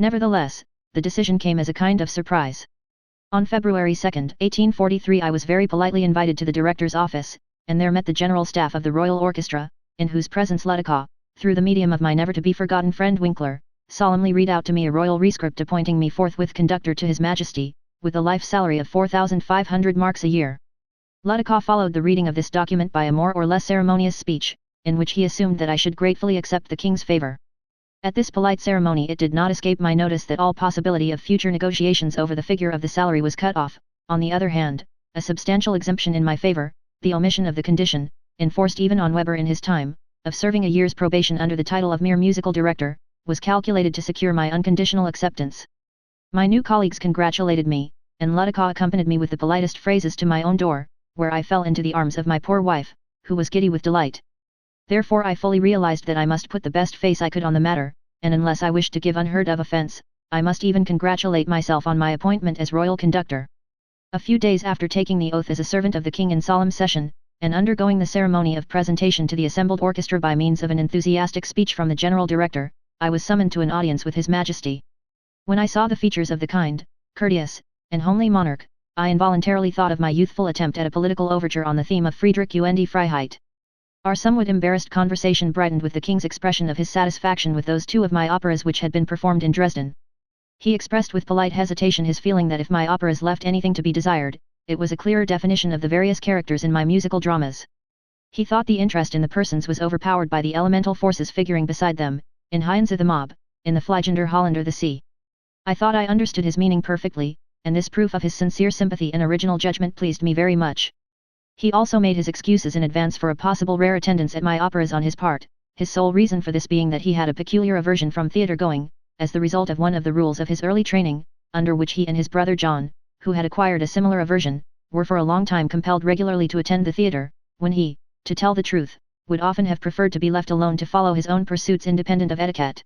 Nevertheless, the decision came as a kind of surprise. On February 2, 1843 I was very politely invited to the director's office, and there met the general staff of the Royal Orchestra, in whose presence Ludicaw, through the medium of my never-to-be-forgotten friend Winkler, solemnly read out to me a royal rescript appointing me forthwith conductor to His Majesty, with a life salary of 4,500 marks a year. Ludicaw followed the reading of this document by a more or less ceremonious speech, in which he assumed that I should gratefully accept the king's favour. At this polite ceremony it did not escape my notice that all possibility of future negotiations over the figure of the salary was cut off. On the other hand, a substantial exemption in my favour, the omission of the condition, enforced even on Weber in his time, of serving a year's probation under the title of mere musical director, was calculated to secure my unconditional acceptance. My new colleagues congratulated me, and Ludicaw accompanied me with the politest phrases to my own door, where I fell into the arms of my poor wife, who was giddy with delight. Therefore I fully realized that I must put the best face I could on the matter, and unless I wished to give unheard of offence, I must even congratulate myself on my appointment as royal conductor. A few days after taking the oath as a servant of the king in solemn session, and undergoing the ceremony of presentation to the assembled orchestra by means of an enthusiastic speech from the general director, I was summoned to an audience with His Majesty. When I saw the features of the kind, courteous, and homely monarch, I involuntarily thought of my youthful attempt at a political overture on the theme of Friedrich und Freiheit. Our somewhat embarrassed conversation brightened with the king's expression of his satisfaction with those two of my operas which had been performed in Dresden. He expressed with polite hesitation his feeling that if my operas left anything to be desired, it was a clearer definition of the various characters in my musical dramas. He thought the interest in the persons was overpowered by the elemental forces figuring beside them, in Heinz the mob, in the Fliegender Holländer the sea. I thought I understood his meaning perfectly, and this proof of his sincere sympathy and original judgment pleased me very much. He also made his excuses in advance for a possible rare attendance at my operas on his part, his sole reason for this being that he had a peculiar aversion from theatre-going, as the result of one of the rules of his early training, under which he and his brother John, who had acquired a similar aversion, were for a long time compelled regularly to attend the theatre, when he, to tell the truth, would often have preferred to be left alone to follow his own pursuits independent of etiquette.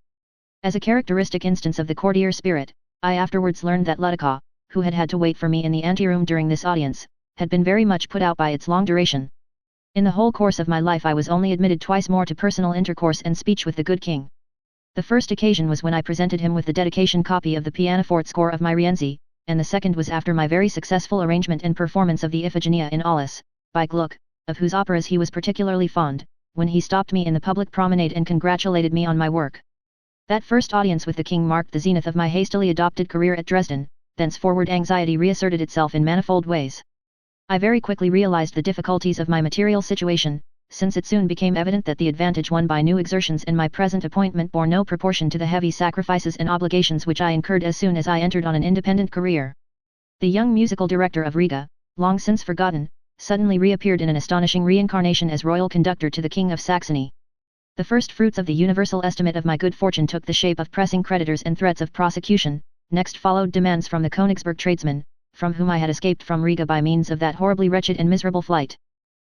As a characteristic instance of the courtier spirit, I afterwards learned that Ludicaw, who had had to wait for me in the anteroom during this audience, had been very much put out by its long duration. In the whole course of my life I was only admitted twice more to personal intercourse and speech with the good king. The first occasion was when I presented him with the dedication copy of the pianoforte score of my Rienzi, and the second was after my very successful arrangement and performance of the Iphigenia in Aulis, by Gluck, of whose operas he was particularly fond, when he stopped me in the public promenade and congratulated me on my work. That first audience with the king marked the zenith of my hastily adopted career at Dresden. Thenceforward anxiety reasserted itself in manifold ways. I very quickly realized the difficulties of my material situation, since it soon became evident that the advantage won by new exertions in my present appointment bore no proportion to the heavy sacrifices and obligations which I incurred as soon as I entered on an independent career. The young musical director of Riga, long since forgotten, suddenly reappeared in an astonishing reincarnation as royal conductor to the King of Saxony. The first fruits of the universal estimate of my good fortune took the shape of pressing creditors and threats of prosecution. Next followed demands from the Königsberg tradesmen, from whom I had escaped from Riga by means of that horribly wretched and miserable flight.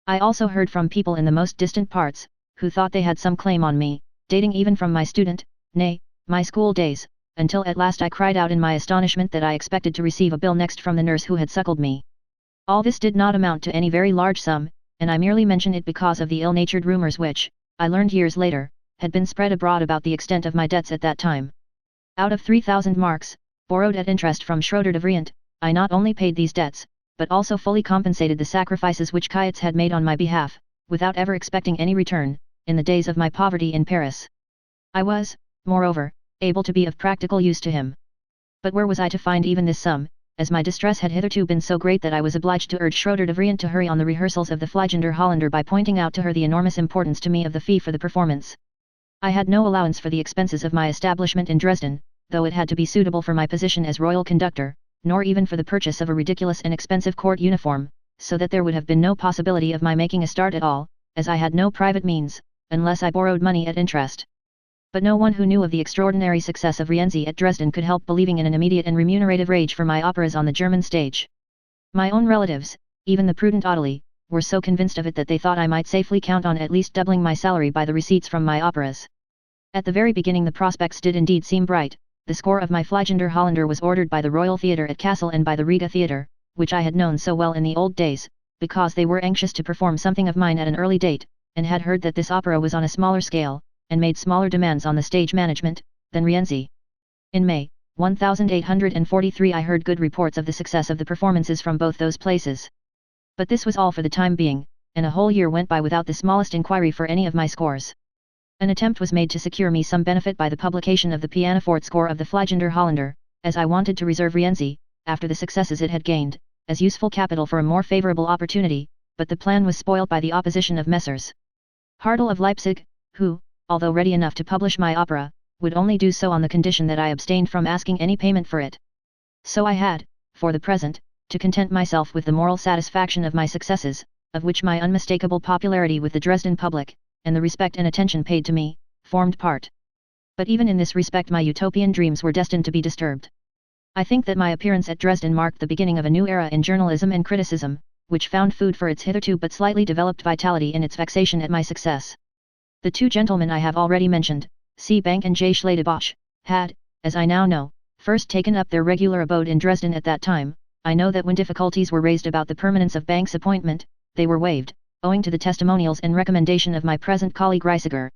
I also heard from people in the most distant parts, who thought they had some claim on me, dating even from my student, nay, my school days, until at last I cried out in my astonishment that I expected to receive a bill next from the nurse who had suckled me. All this did not amount to any very large sum, and I merely mention it because of the ill-natured rumours which, I learned years later, had been spread abroad about the extent of my debts at that time. Out of 3,000 marks, borrowed at interest from Schroeder de Vriend, I not only paid these debts, but also fully compensated the sacrifices which Kuyets had made on my behalf, without ever expecting any return, in the days of my poverty in Paris. I was, moreover, able to be of practical use to him. But where was I to find even this sum, as my distress had hitherto been so great that I was obliged to urge Schroeder de Vriend to hurry on the rehearsals of the Fliegender Holländer by pointing out to her the enormous importance to me of the fee for the performance. I had no allowance for the expenses of my establishment in Dresden, though it had to be suitable for my position as royal conductor, nor even for the purchase of a ridiculous and expensive court uniform, so that there would have been no possibility of my making a start at all, as I had no private means, unless I borrowed money at interest. But no one who knew of the extraordinary success of Rienzi at Dresden could help believing in an immediate and remunerative rage for my operas on the German stage. My own relatives, even the prudent Ottilie, were so convinced of it that they thought I might safely count on at least doubling my salary by the receipts from my operas. At the very beginning the prospects did indeed seem bright. The score of my Fliegender Holländer was ordered by the Royal Theatre at Kassel and by the Riga Theatre, which I had known so well in the old days, because they were anxious to perform something of mine at an early date, and had heard that this opera was on a smaller scale, and made smaller demands on the stage management, than Rienzi. In May 1843 I heard good reports of the success of the performances from both those places. But this was all for the time being, and a whole year went by without the smallest inquiry for any of my scores. An attempt was made to secure me some benefit by the publication of the pianoforte score of the Fliegender Holländer, as I wanted to reserve Rienzi, after the successes it had gained, as useful capital for a more favourable opportunity, but the plan was spoilt by the opposition of Messrs. Hartel of Leipzig, who, although ready enough to publish my opera, would only do so on the condition that I abstained from asking any payment for it. So I had, for the present, to content myself with the moral satisfaction of my successes, of which my unmistakable popularity with the Dresden public, and the respect and attention paid to me, formed part. But even in this respect my utopian dreams were destined to be disturbed. I think that my appearance at Dresden marked the beginning of a new era in journalism and criticism, which found food for its hitherto but slightly developed vitality in its vexation at my success. The two gentlemen I have already mentioned, C. Bank and J. Schlade-Bosch, had, as I now know, first taken up their regular abode in Dresden at that time. I know that when difficulties were raised about the permanence of Bank's appointment, they were waived, owing to the testimonials and recommendation of my present colleague Reisiger.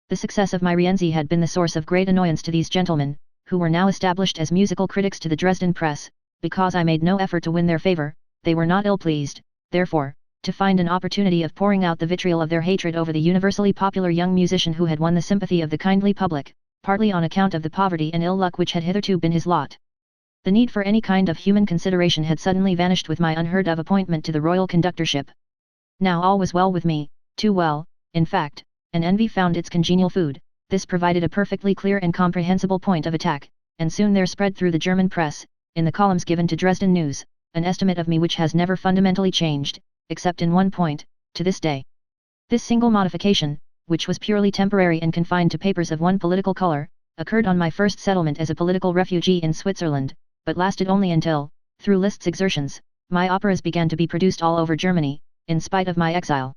The success of my Rienzi had been the source of great annoyance to these gentlemen, who were now established as musical critics to the Dresden press. Because I made no effort to win their favour, they were not ill-pleased, therefore, to find an opportunity of pouring out the vitriol of their hatred over the universally popular young musician who had won the sympathy of the kindly public, partly on account of the poverty and ill luck which had hitherto been his lot. The need for any kind of human consideration had suddenly vanished with my unheard-of appointment to the royal conductorship. Now all was well with me, too well, in fact, and envy found its congenial food. This provided a perfectly clear and comprehensible point of attack, and soon there spread through the German press, in the columns given to Dresden News, an estimate of me which has never fundamentally changed, except in one point, to this day. This single modification, which was purely temporary and confined to papers of one political colour, occurred on my first settlement as a political refugee in Switzerland, but lasted only until, through Liszt's exertions, my operas began to be produced all over Germany, in spite of my exile.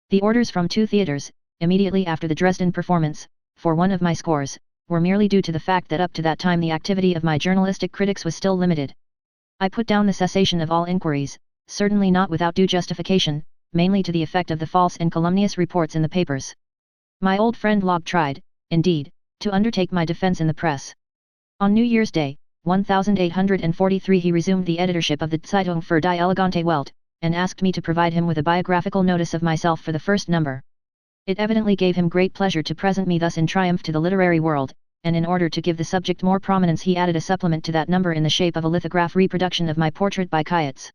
The orders from two theatres, immediately after the Dresden performance, for one of my scores, were merely due to the fact that up to that time the activity of my journalistic critics was still limited. I put down the cessation of all inquiries, certainly not without due justification, mainly to the effect of the false and calumnious reports in the papers. My old friend Log tried, indeed, to undertake my defence in the press. On New Year's Day, 1843 he resumed the editorship of the Zeitung für die Elegante Welt, and asked me to provide him with a biographical notice of myself for the first number. It evidently gave him great pleasure to present me thus in triumph to the literary world, and in order to give the subject more prominence he added a supplement to that number in the shape of a lithograph reproduction of my portrait by Kayatz.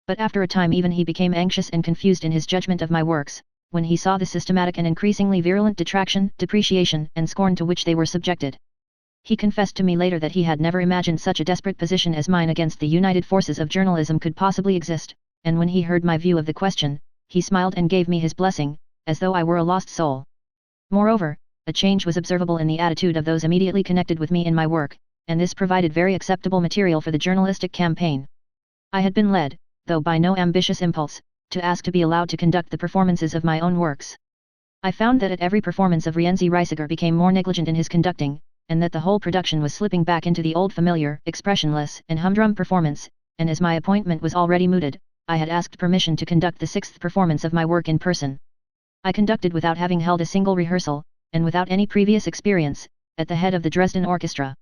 But after a time even he became anxious and confused in his judgment of my works, when he saw the systematic and increasingly virulent detraction, depreciation, and scorn to which they were subjected. He confessed to me later that he had never imagined such a desperate position as mine against the united forces of journalism could possibly exist, and when he heard my view of the question, he smiled and gave me his blessing, as though I were a lost soul. Moreover, a change was observable in the attitude of those immediately connected with me in my work, and this provided very acceptable material for the journalistic campaign. I had been led, though by no ambitious impulse, to ask to be allowed to conduct the performances of my own works. I found that at every performance of Rienzi Reisiger became more negligent in his conducting, and that the whole production was slipping back into the old familiar, expressionless, and humdrum performance, and as my appointment was already mooted, I had asked permission to conduct the sixth performance of my work in person. I conducted without having held a single rehearsal, and without any previous experience, at the head of the Dresden orchestra.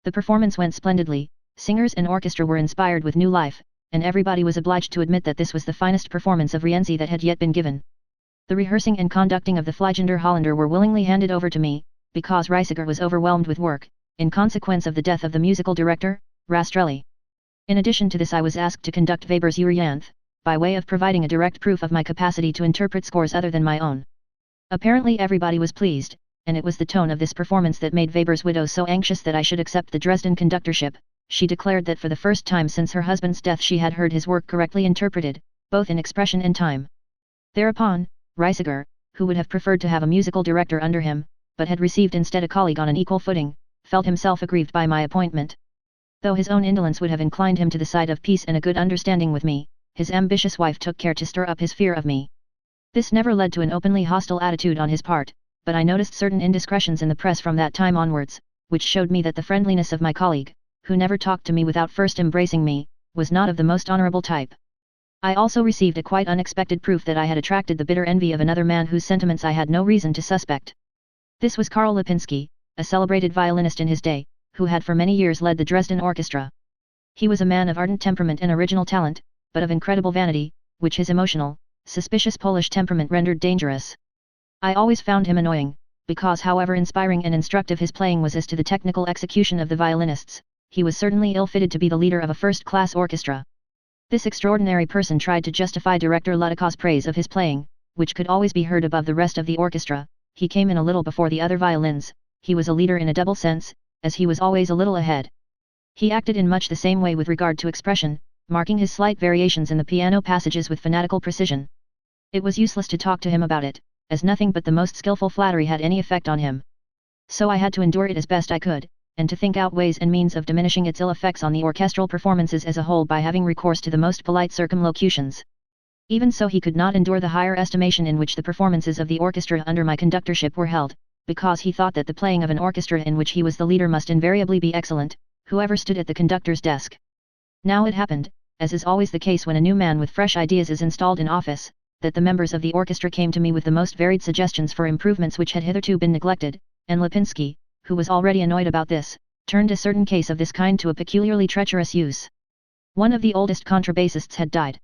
The performance went splendidly, singers and orchestra were inspired with new life, and everybody was obliged to admit that this was the finest performance of Rienzi that had yet been given. The rehearsing and conducting of the Fliegender Holländer were willingly handed over to me, because Reisiger was overwhelmed with work, in consequence of the death of the musical director, Rastrelli. In addition to this I was asked to conduct Weber's Euryanthe, by way of providing a direct proof of my capacity to interpret scores other than my own. Apparently everybody was pleased, and it was the tone of this performance that made Weber's widow so anxious that I should accept the Dresden conductorship. She declared that for the first time since her husband's death she had heard his work correctly interpreted, both in expression and time. Thereupon, Reisiger, who would have preferred to have a musical director under him, but had received instead a colleague on an equal footing, felt himself aggrieved by my appointment. Though his own indolence would have inclined him to the side of peace and a good understanding with me, his ambitious wife took care to stir up his fear of me. This never led to an openly hostile attitude on his part, but I noticed certain indiscretions in the press from that time onwards, which showed me that the friendliness of my colleague, who never talked to me without first embracing me, was not of the most honourable type. I also received a quite unexpected proof that I had attracted the bitter envy of another man whose sentiments I had no reason to suspect. This was Karl Lipinski, a celebrated violinist in his day, who had for many years led the Dresden orchestra. He was a man of ardent temperament and original talent, but of incredible vanity, which his emotional, suspicious Polish temperament rendered dangerous. I always found him annoying, because however inspiring and instructive his playing was as to the technical execution of the violinists, he was certainly ill-fitted to be the leader of a first-class orchestra. This extraordinary person tried to justify Director Ludiko's praise of his playing, which could always be heard above the rest of the orchestra. He came in a little before the other violins. He was a leader in a double sense, as he was always a little ahead. He acted in much the same way with regard to expression, marking his slight variations in the piano passages with fanatical precision. It was useless to talk to him about it, as nothing but the most skillful flattery had any effect on him. So I had to endure it as best I could, and to think out ways and means of diminishing its ill effects on the orchestral performances as a whole by having recourse to the most polite circumlocutions. Even so he could not endure the higher estimation in which the performances of the orchestra under my conductorship were held, because he thought that the playing of an orchestra in which he was the leader must invariably be excellent, whoever stood at the conductor's desk. Now it happened, as is always the case when a new man with fresh ideas is installed in office, that the members of the orchestra came to me with the most varied suggestions for improvements which had hitherto been neglected, and Lipinski, who was already annoyed about this, turned a certain case of this kind to a peculiarly treacherous use. One of the oldest contrabassists had died.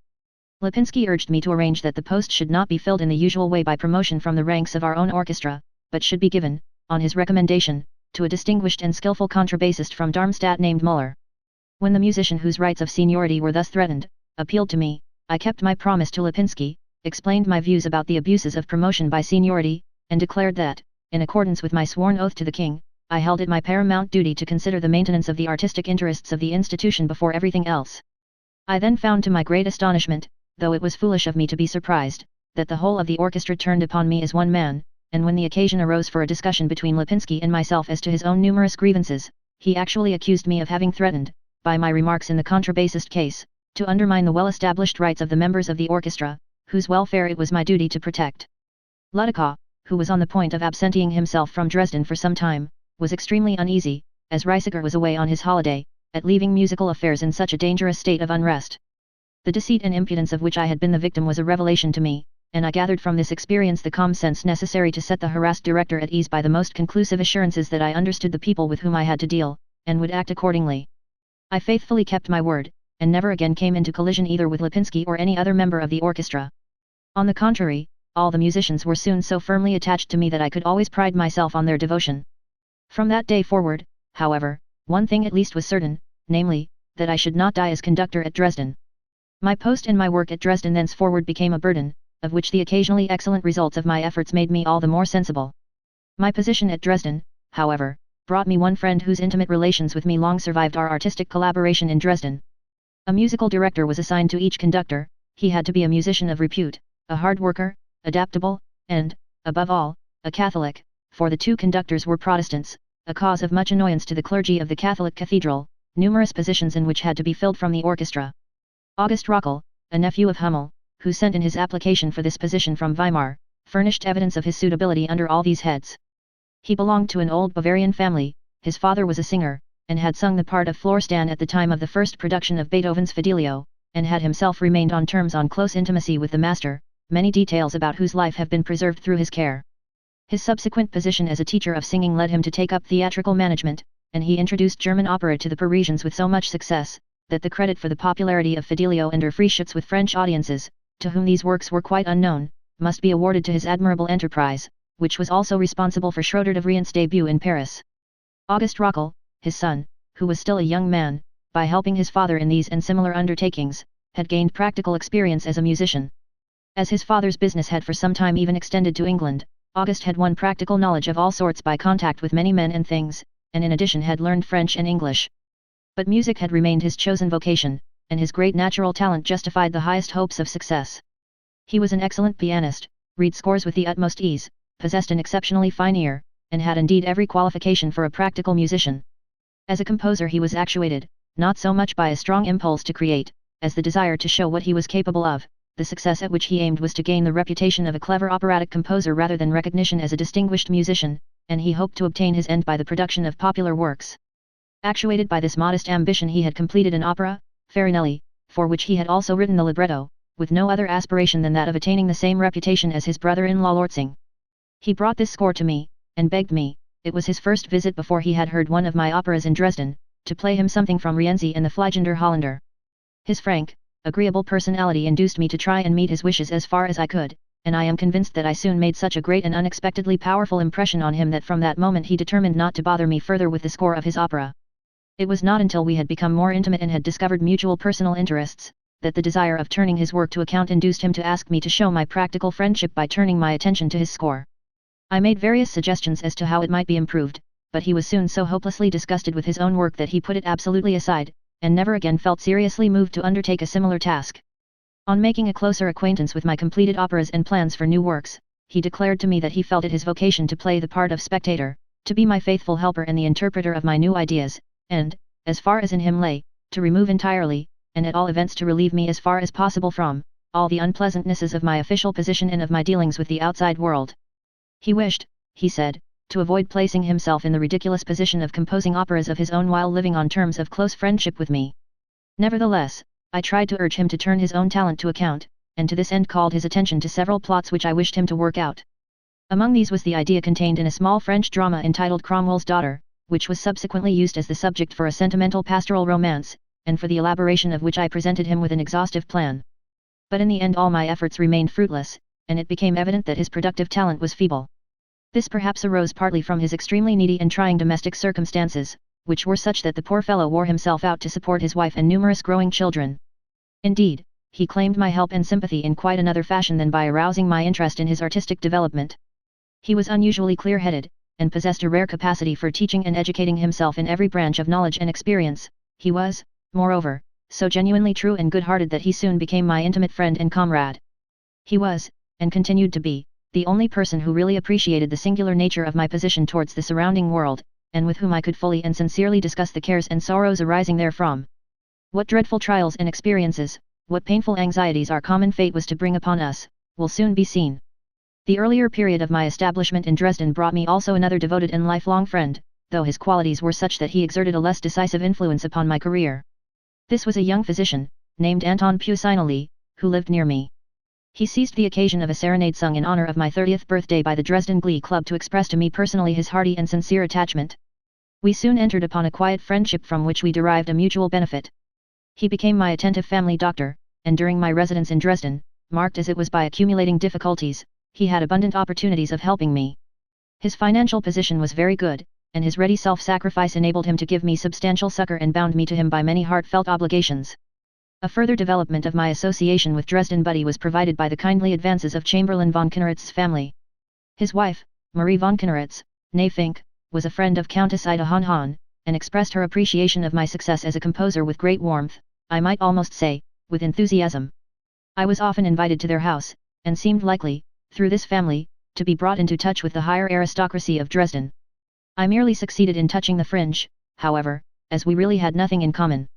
Lipinski urged me to arrange that the post should not be filled in the usual way by promotion from the ranks of our own orchestra, but should be given, on his recommendation, to a distinguished and skillful contrabassist from Darmstadt named Müller. When the musician whose rights of seniority were thus threatened, appealed to me, I kept my promise to Lipinski, explained my views about the abuses of promotion by seniority, and declared that, in accordance with my sworn oath to the king, I held it my paramount duty to consider the maintenance of the artistic interests of the institution before everything else. I then found to my great astonishment, though it was foolish of me to be surprised, that the whole of the orchestra turned upon me as one man, and when the occasion arose for a discussion between Lipinski and myself as to his own numerous grievances, he actually accused me of having threatened, by my remarks in the contrabassist case, to undermine the well-established rights of the members of the orchestra, whose welfare it was my duty to protect. Ludiko, who was on the point of absenting himself from Dresden for some time, was extremely uneasy, as Reisiger was away on his holiday, at leaving musical affairs in such a dangerous state of unrest. The deceit and impudence of which I had been the victim was a revelation to me, and I gathered from this experience the calm sense necessary to set the harassed director at ease by the most conclusive assurances that I understood the people with whom I had to deal, and would act accordingly. I faithfully kept my word, and never again came into collision either with Lipinski or any other member of the orchestra. On the contrary, all the musicians were soon so firmly attached to me that I could always pride myself on their devotion. From that day forward, however, one thing at least was certain, namely, that I should not die as conductor at Dresden. My post and my work at Dresden thenceforward became a burden, of which the occasionally excellent results of my efforts made me all the more sensible. My position at Dresden, however, brought me one friend whose intimate relations with me long survived our artistic collaboration in Dresden. A musical director was assigned to each conductor. He had to be a musician of repute, a hard worker, adaptable, and, above all, a Catholic, for the two conductors were Protestants, a cause of much annoyance to the clergy of the Catholic cathedral, numerous positions in which had to be filled from the orchestra. August Rockel, a nephew of Hummel, who sent in his application for this position from Weimar, furnished evidence of his suitability under all these heads. He belonged to an old Bavarian family, his father was a singer, and had sung the part of Florestan at the time of the first production of Beethoven's Fidelio, and had himself remained on terms on close intimacy with the master, many details about whose life have been preserved through his care. His subsequent position as a teacher of singing led him to take up theatrical management, and he introduced German opera to the Parisians with so much success, that the credit for the popularity of Fidelio and Der Frühschutz with French audiences, to whom these works were quite unknown, must be awarded to his admirable enterprise, which was also responsible for Schroeder de Vriend's debut in Paris. August Rockel, his son, who was still a young man, by helping his father in these and similar undertakings, had gained practical experience as a musician. As his father's business had for some time even extended to England, August had won practical knowledge of all sorts by contact with many men and things, and in addition had learned French and English. But music had remained his chosen vocation, and his great natural talent justified the highest hopes of success. He was an excellent pianist, read scores with the utmost ease, possessed an exceptionally fine ear, and had indeed every qualification for a practical musician. As a composer he was actuated, not so much by a strong impulse to create, as the desire to show what he was capable of. The success at which he aimed was to gain the reputation of a clever operatic composer rather than recognition as a distinguished musician, and he hoped to obtain his end by the production of popular works. Actuated by this modest ambition he had completed an opera, Farinelli, for which he had also written the libretto, with no other aspiration than that of attaining the same reputation as his brother-in-law Lortzing. He brought this score to me, and begged me, it was his first visit before he had heard one of my operas in Dresden, to play him something from Rienzi and the Fliegender Holländer. His frank, agreeable personality induced me to try and meet his wishes as far as I could, and I am convinced that I soon made such a great and unexpectedly powerful impression on him that from that moment he determined not to bother me further with the score of his opera. It was not until we had become more intimate and had discovered mutual personal interests, that the desire of turning his work to account induced him to ask me to show my practical friendship by turning my attention to his score. I made various suggestions as to how it might be improved, but he was soon so hopelessly disgusted with his own work that he put it absolutely aside, and never again felt seriously moved to undertake a similar task. On making a closer acquaintance with my completed operas and plans for new works, he declared to me that he felt it his vocation to play the part of spectator, to be my faithful helper and the interpreter of my new ideas, and, as far as in him lay, to remove entirely, and at all events to relieve me as far as possible from, all the unpleasantnesses of my official position and of my dealings with the outside world. He wished, he said, to avoid placing himself in the ridiculous position of composing operas of his own while living on terms of close friendship with me. Nevertheless, I tried to urge him to turn his own talent to account, and to this end called his attention to several plots which I wished him to work out. Among these was the idea contained in a small French drama entitled Cromwell's Daughter, which was subsequently used as the subject for a sentimental pastoral romance, and for the elaboration of which I presented him with an exhaustive plan. But in the end all my efforts remained fruitless, and it became evident that his productive talent was feeble. This perhaps arose partly from his extremely needy and trying domestic circumstances, which were such that the poor fellow wore himself out to support his wife and numerous growing children. Indeed, he claimed my help and sympathy in quite another fashion than by arousing my interest in his artistic development. He was unusually clear-headed, and possessed a rare capacity for teaching and educating himself in every branch of knowledge and experience. He was, moreover, so genuinely true and good-hearted that he soon became my intimate friend and comrade. He was, and continued to be, the only person who really appreciated the singular nature of my position towards the surrounding world, and with whom I could fully and sincerely discuss the cares and sorrows arising therefrom. What dreadful trials and experiences, what painful anxieties our common fate was to bring upon us, will soon be seen. The earlier period of my establishment in Dresden brought me also another devoted and lifelong friend, though his qualities were such that he exerted a less decisive influence upon my career. This was a young physician, named Anton Pucinelli, who lived near me. He seized the occasion of a serenade sung in honor of my 30th birthday by the Dresden Glee Club to express to me personally his hearty and sincere attachment. We soon entered upon a quiet friendship from which we derived a mutual benefit. He became my attentive family doctor, and during my residence in Dresden, marked as it was by accumulating difficulties, he had abundant opportunities of helping me. His financial position was very good, and his ready self-sacrifice enabled him to give me substantial succor and bound me to him by many heartfelt obligations. A further development of my association with Dresden Buddy was provided by the kindly advances of Chamberlain von Kinneritz' family. His wife, Marie von Kinneritz, née Fink, was a friend of Countess Ida Hahn Hahn, and expressed her appreciation of my success as a composer with great warmth, I might almost say, with enthusiasm. I was often invited to their house, and seemed likely, through this family, to be brought into touch with the higher aristocracy of Dresden. I merely succeeded in touching the fringe, however, as we really had nothing in common.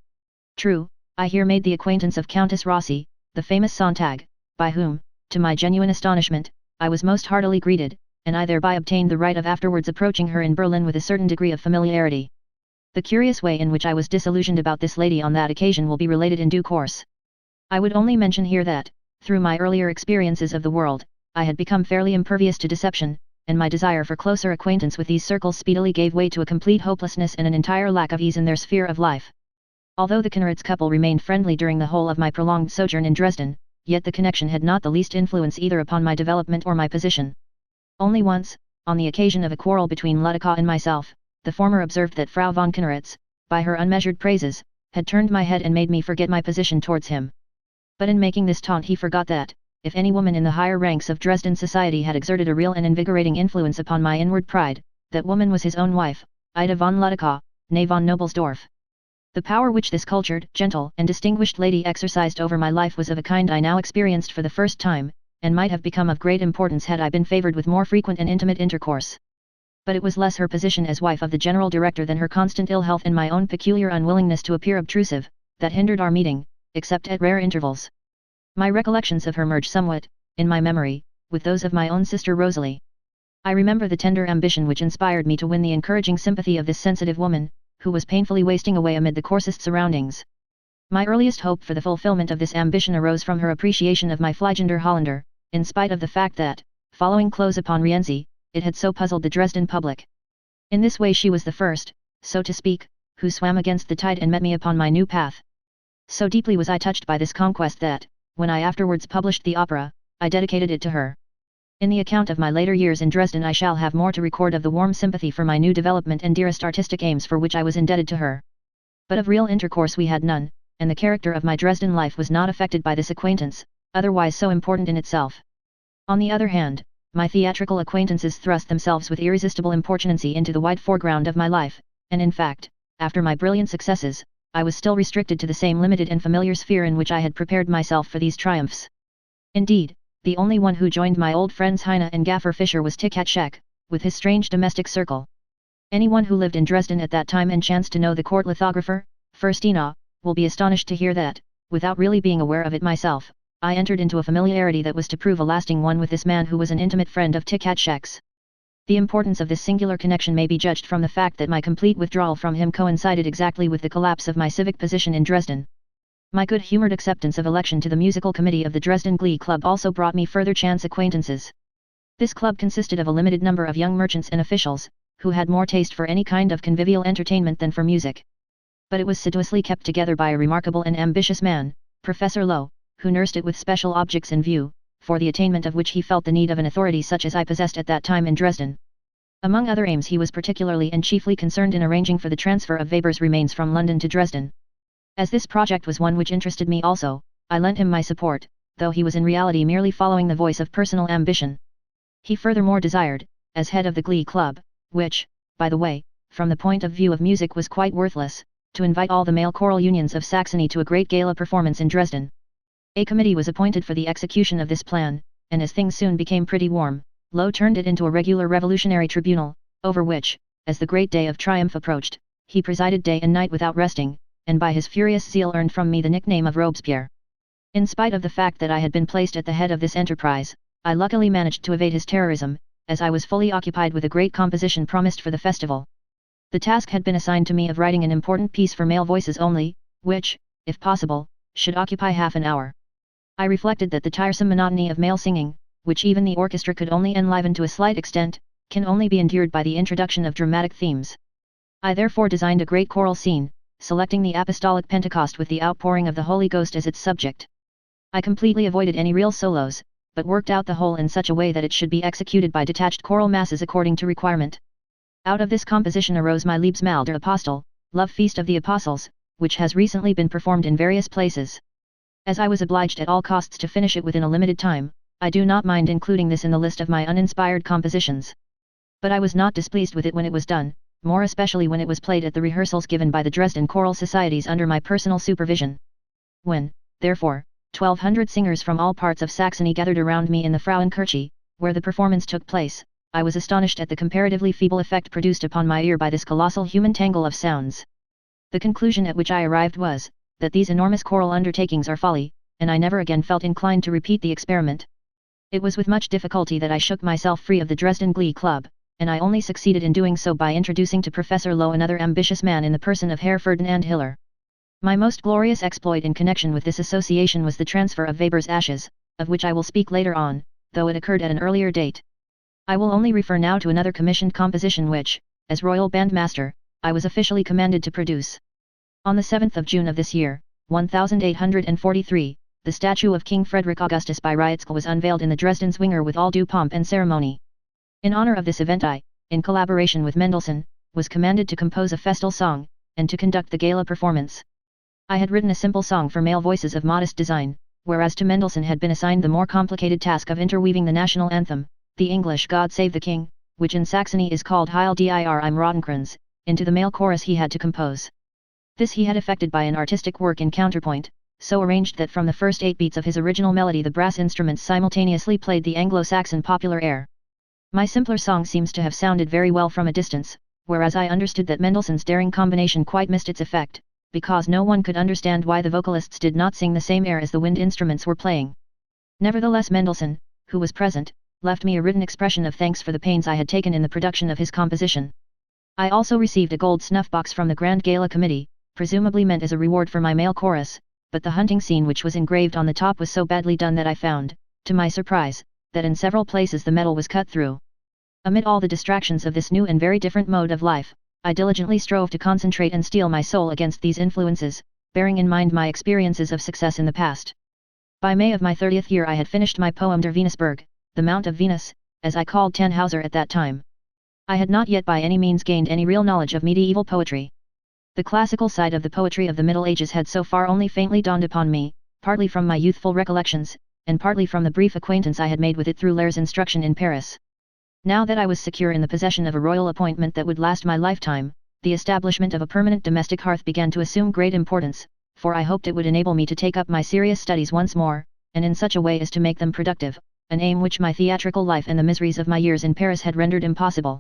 True, I here made the acquaintance of Countess Rossi, the famous Sontag, by whom, to my genuine astonishment, I was most heartily greeted, and I thereby obtained the right of afterwards approaching her in Berlin with a certain degree of familiarity. The curious way in which I was disillusioned about this lady on that occasion will be related in due course. I would only mention here that, through my earlier experiences of the world, I had become fairly impervious to deception, and my desire for closer acquaintance with these circles speedily gave way to a complete hopelessness and an entire lack of ease in their sphere of life. Although the Kinneritz couple remained friendly during the whole of my prolonged sojourn in Dresden, yet the connection had not the least influence either upon my development or my position. Only once, on the occasion of a quarrel between Ludikow and myself, the former observed that Frau von Kinneritz, by her unmeasured praises, had turned my head and made me forget my position towards him. But in making this taunt he forgot that, if any woman in the higher ranks of Dresden society had exerted a real and invigorating influence upon my inward pride, that woman was his own wife, Ida von Ludikow, née von Nobelsdorf. The power which this cultured, gentle, and distinguished lady exercised over my life was of a kind I now experienced for the first time, and might have become of great importance had I been favoured with more frequent and intimate intercourse. But it was less her position as wife of the general director than her constant ill health and my own peculiar unwillingness to appear obtrusive, that hindered our meeting, except at rare intervals. My recollections of her merge somewhat, in my memory, with those of my own sister Rosalie. I remember the tender ambition which inspired me to win the encouraging sympathy of this sensitive woman, who was painfully wasting away amid the coarsest surroundings. My earliest hope for the fulfillment of this ambition arose from her appreciation of my Fliegender Holländer, in spite of the fact that, following close upon Rienzi, it had so puzzled the Dresden public. In this way she was the first, so to speak, who swam against the tide and met me upon my new path. So deeply was I touched by this conquest that, when I afterwards published the opera, I dedicated it to her. In the account of my later years in Dresden I shall have more to record of the warm sympathy for my new development and dearest artistic aims for which I was indebted to her. But of real intercourse we had none, and the character of my Dresden life was not affected by this acquaintance, otherwise so important in itself. On the other hand, my theatrical acquaintances thrust themselves with irresistible importunancy into the wide foreground of my life, and in fact, after my brilliant successes, I was still restricted to the same limited and familiar sphere in which I had prepared myself for these triumphs. Indeed, the only one who joined my old friends Heine and Gaffer Fischer was Tikhatschek, with his strange domestic circle. Anyone who lived in Dresden at that time and chanced to know the court lithographer, Firstina, will be astonished to hear that, without really being aware of it myself, I entered into a familiarity that was to prove a lasting one with this man who was an intimate friend of Tikhatschek's. The importance of this singular connection may be judged from the fact that my complete withdrawal from him coincided exactly with the collapse of my civic position in Dresden. My good-humored acceptance of election to the musical committee of the Dresden Glee Club also brought me further chance acquaintances. This club consisted of a limited number of young merchants and officials, who had more taste for any kind of convivial entertainment than for music. But it was sedulously kept together by a remarkable and ambitious man, Professor Lowe, who nursed it with special objects in view, for the attainment of which he felt the need of an authority such as I possessed at that time in Dresden. Among other aims he was particularly and chiefly concerned in arranging for the transfer of Weber's remains from London to Dresden. As this project was one which interested me also, I lent him my support, though he was in reality merely following the voice of personal ambition. He furthermore desired, as head of the Glee Club, which, by the way, from the point of view of music was quite worthless, to invite all the male choral unions of Saxony to a great gala performance in Dresden. A committee was appointed for the execution of this plan, and as things soon became pretty warm, Lowe turned it into a regular revolutionary tribunal, over which, as the great day of triumph approached, he presided day and night without resting, and by his furious zeal earned from me the nickname of Robespierre. In spite of the fact that I had been placed at the head of this enterprise, I luckily managed to evade his terrorism, as I was fully occupied with a great composition promised for the festival. The task had been assigned to me of writing an important piece for male voices only, which, if possible, should occupy half an hour. I reflected that the tiresome monotony of male singing, which even the orchestra could only enliven to a slight extent, can only be endured by the introduction of dramatic themes. I therefore designed a great choral scene, selecting the Apostolic Pentecost with the outpouring of the Holy Ghost as its subject. I completely avoided any real solos, but worked out the whole in such a way that it should be executed by detached choral masses according to requirement. Out of this composition arose my Liebesmahl der Apostel, Love Feast of the Apostles, which has recently been performed in various places. As I was obliged at all costs to finish it within a limited time, I do not mind including this in the list of my uninspired compositions. But I was not displeased with it when it was done, more especially when it was played at the rehearsals given by the Dresden choral societies under my personal supervision. When, therefore, 1,200 singers from all parts of Saxony gathered around me in the Frauenkirche, where the performance took place, I was astonished at the comparatively feeble effect produced upon my ear by this colossal human tangle of sounds. The conclusion at which I arrived was, that these enormous choral undertakings are folly, and I never again felt inclined to repeat the experiment. It was with much difficulty that I shook myself free of the Dresden Glee Club, and I only succeeded in doing so by introducing to Professor Lowe another ambitious man in the person of Herr Ferdinand Hiller. My most glorious exploit in connection with this association was the transfer of Weber's ashes, of which I will speak later on, though it occurred at an earlier date. I will only refer now to another commissioned composition which, as Royal Bandmaster, I was officially commanded to produce. On the 7th of June of this year, 1843, the statue of King Frederick Augustus by Rietzkel was unveiled in the Dresden Zwinger with all due pomp and ceremony. In honor of this event I, in collaboration with Mendelssohn, was commanded to compose a festal song, and to conduct the gala performance. I had written a simple song for male voices of modest design, whereas to Mendelssohn had been assigned the more complicated task of interweaving the national anthem, the English God Save the King, which in Saxony is called Heil dir im Rotenkranz, into the male chorus he had to compose. This he had effected by an artistic work in counterpoint, so arranged that from the first 8 beats of his original melody the brass instruments simultaneously played the Anglo-Saxon popular air. My simpler song seems to have sounded very well from a distance, whereas I understood that Mendelssohn's daring combination quite missed its effect, because no one could understand why the vocalists did not sing the same air as the wind instruments were playing. Nevertheless Mendelssohn, who was present, left me a written expression of thanks for the pains I had taken in the production of his composition. I also received a gold snuff-box from the Grand Gala Committee, presumably meant as a reward for my male chorus, but the hunting scene which was engraved on the top was so badly done that I found, to my surprise, that in several places the metal was cut through. Amid all the distractions of this new and very different mode of life, I diligently strove to concentrate and steel my soul against these influences, bearing in mind my experiences of success in the past. By May of my 30th year I had finished my poem Der Venusberg, the Mount of Venus, as I called Tannhauser at that time. I had not yet by any means gained any real knowledge of medieval poetry. The classical side of the poetry of the Middle Ages had so far only faintly dawned upon me, partly from my youthful recollections, and partly from the brief acquaintance I had made with it through Laire's instruction in Paris. Now that I was secure in the possession of a royal appointment that would last my lifetime, the establishment of a permanent domestic hearth began to assume great importance, for I hoped it would enable me to take up my serious studies once more, and in such a way as to make them productive, an aim which my theatrical life and the miseries of my years in Paris had rendered impossible.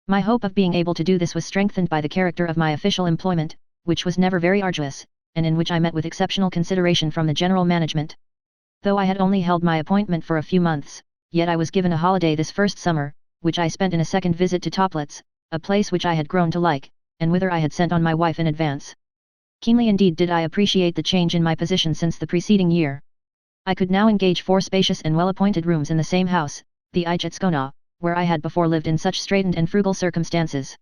My hope of being able to do this was strengthened by the character of my official employment, which was never very arduous, and in which I met with exceptional consideration from the general management. Though I had only held my appointment for a few months, yet I was given a holiday this first summer, which I spent in a second visit to Toplitz, a place which I had grown to like, and whither I had sent on my wife in advance. Keenly indeed did I appreciate the change in my position since the preceding year. I could now engage 4 spacious and well-appointed rooms in the same house, the Eich at Skona, where I had before lived in such straitened and frugal circumstances.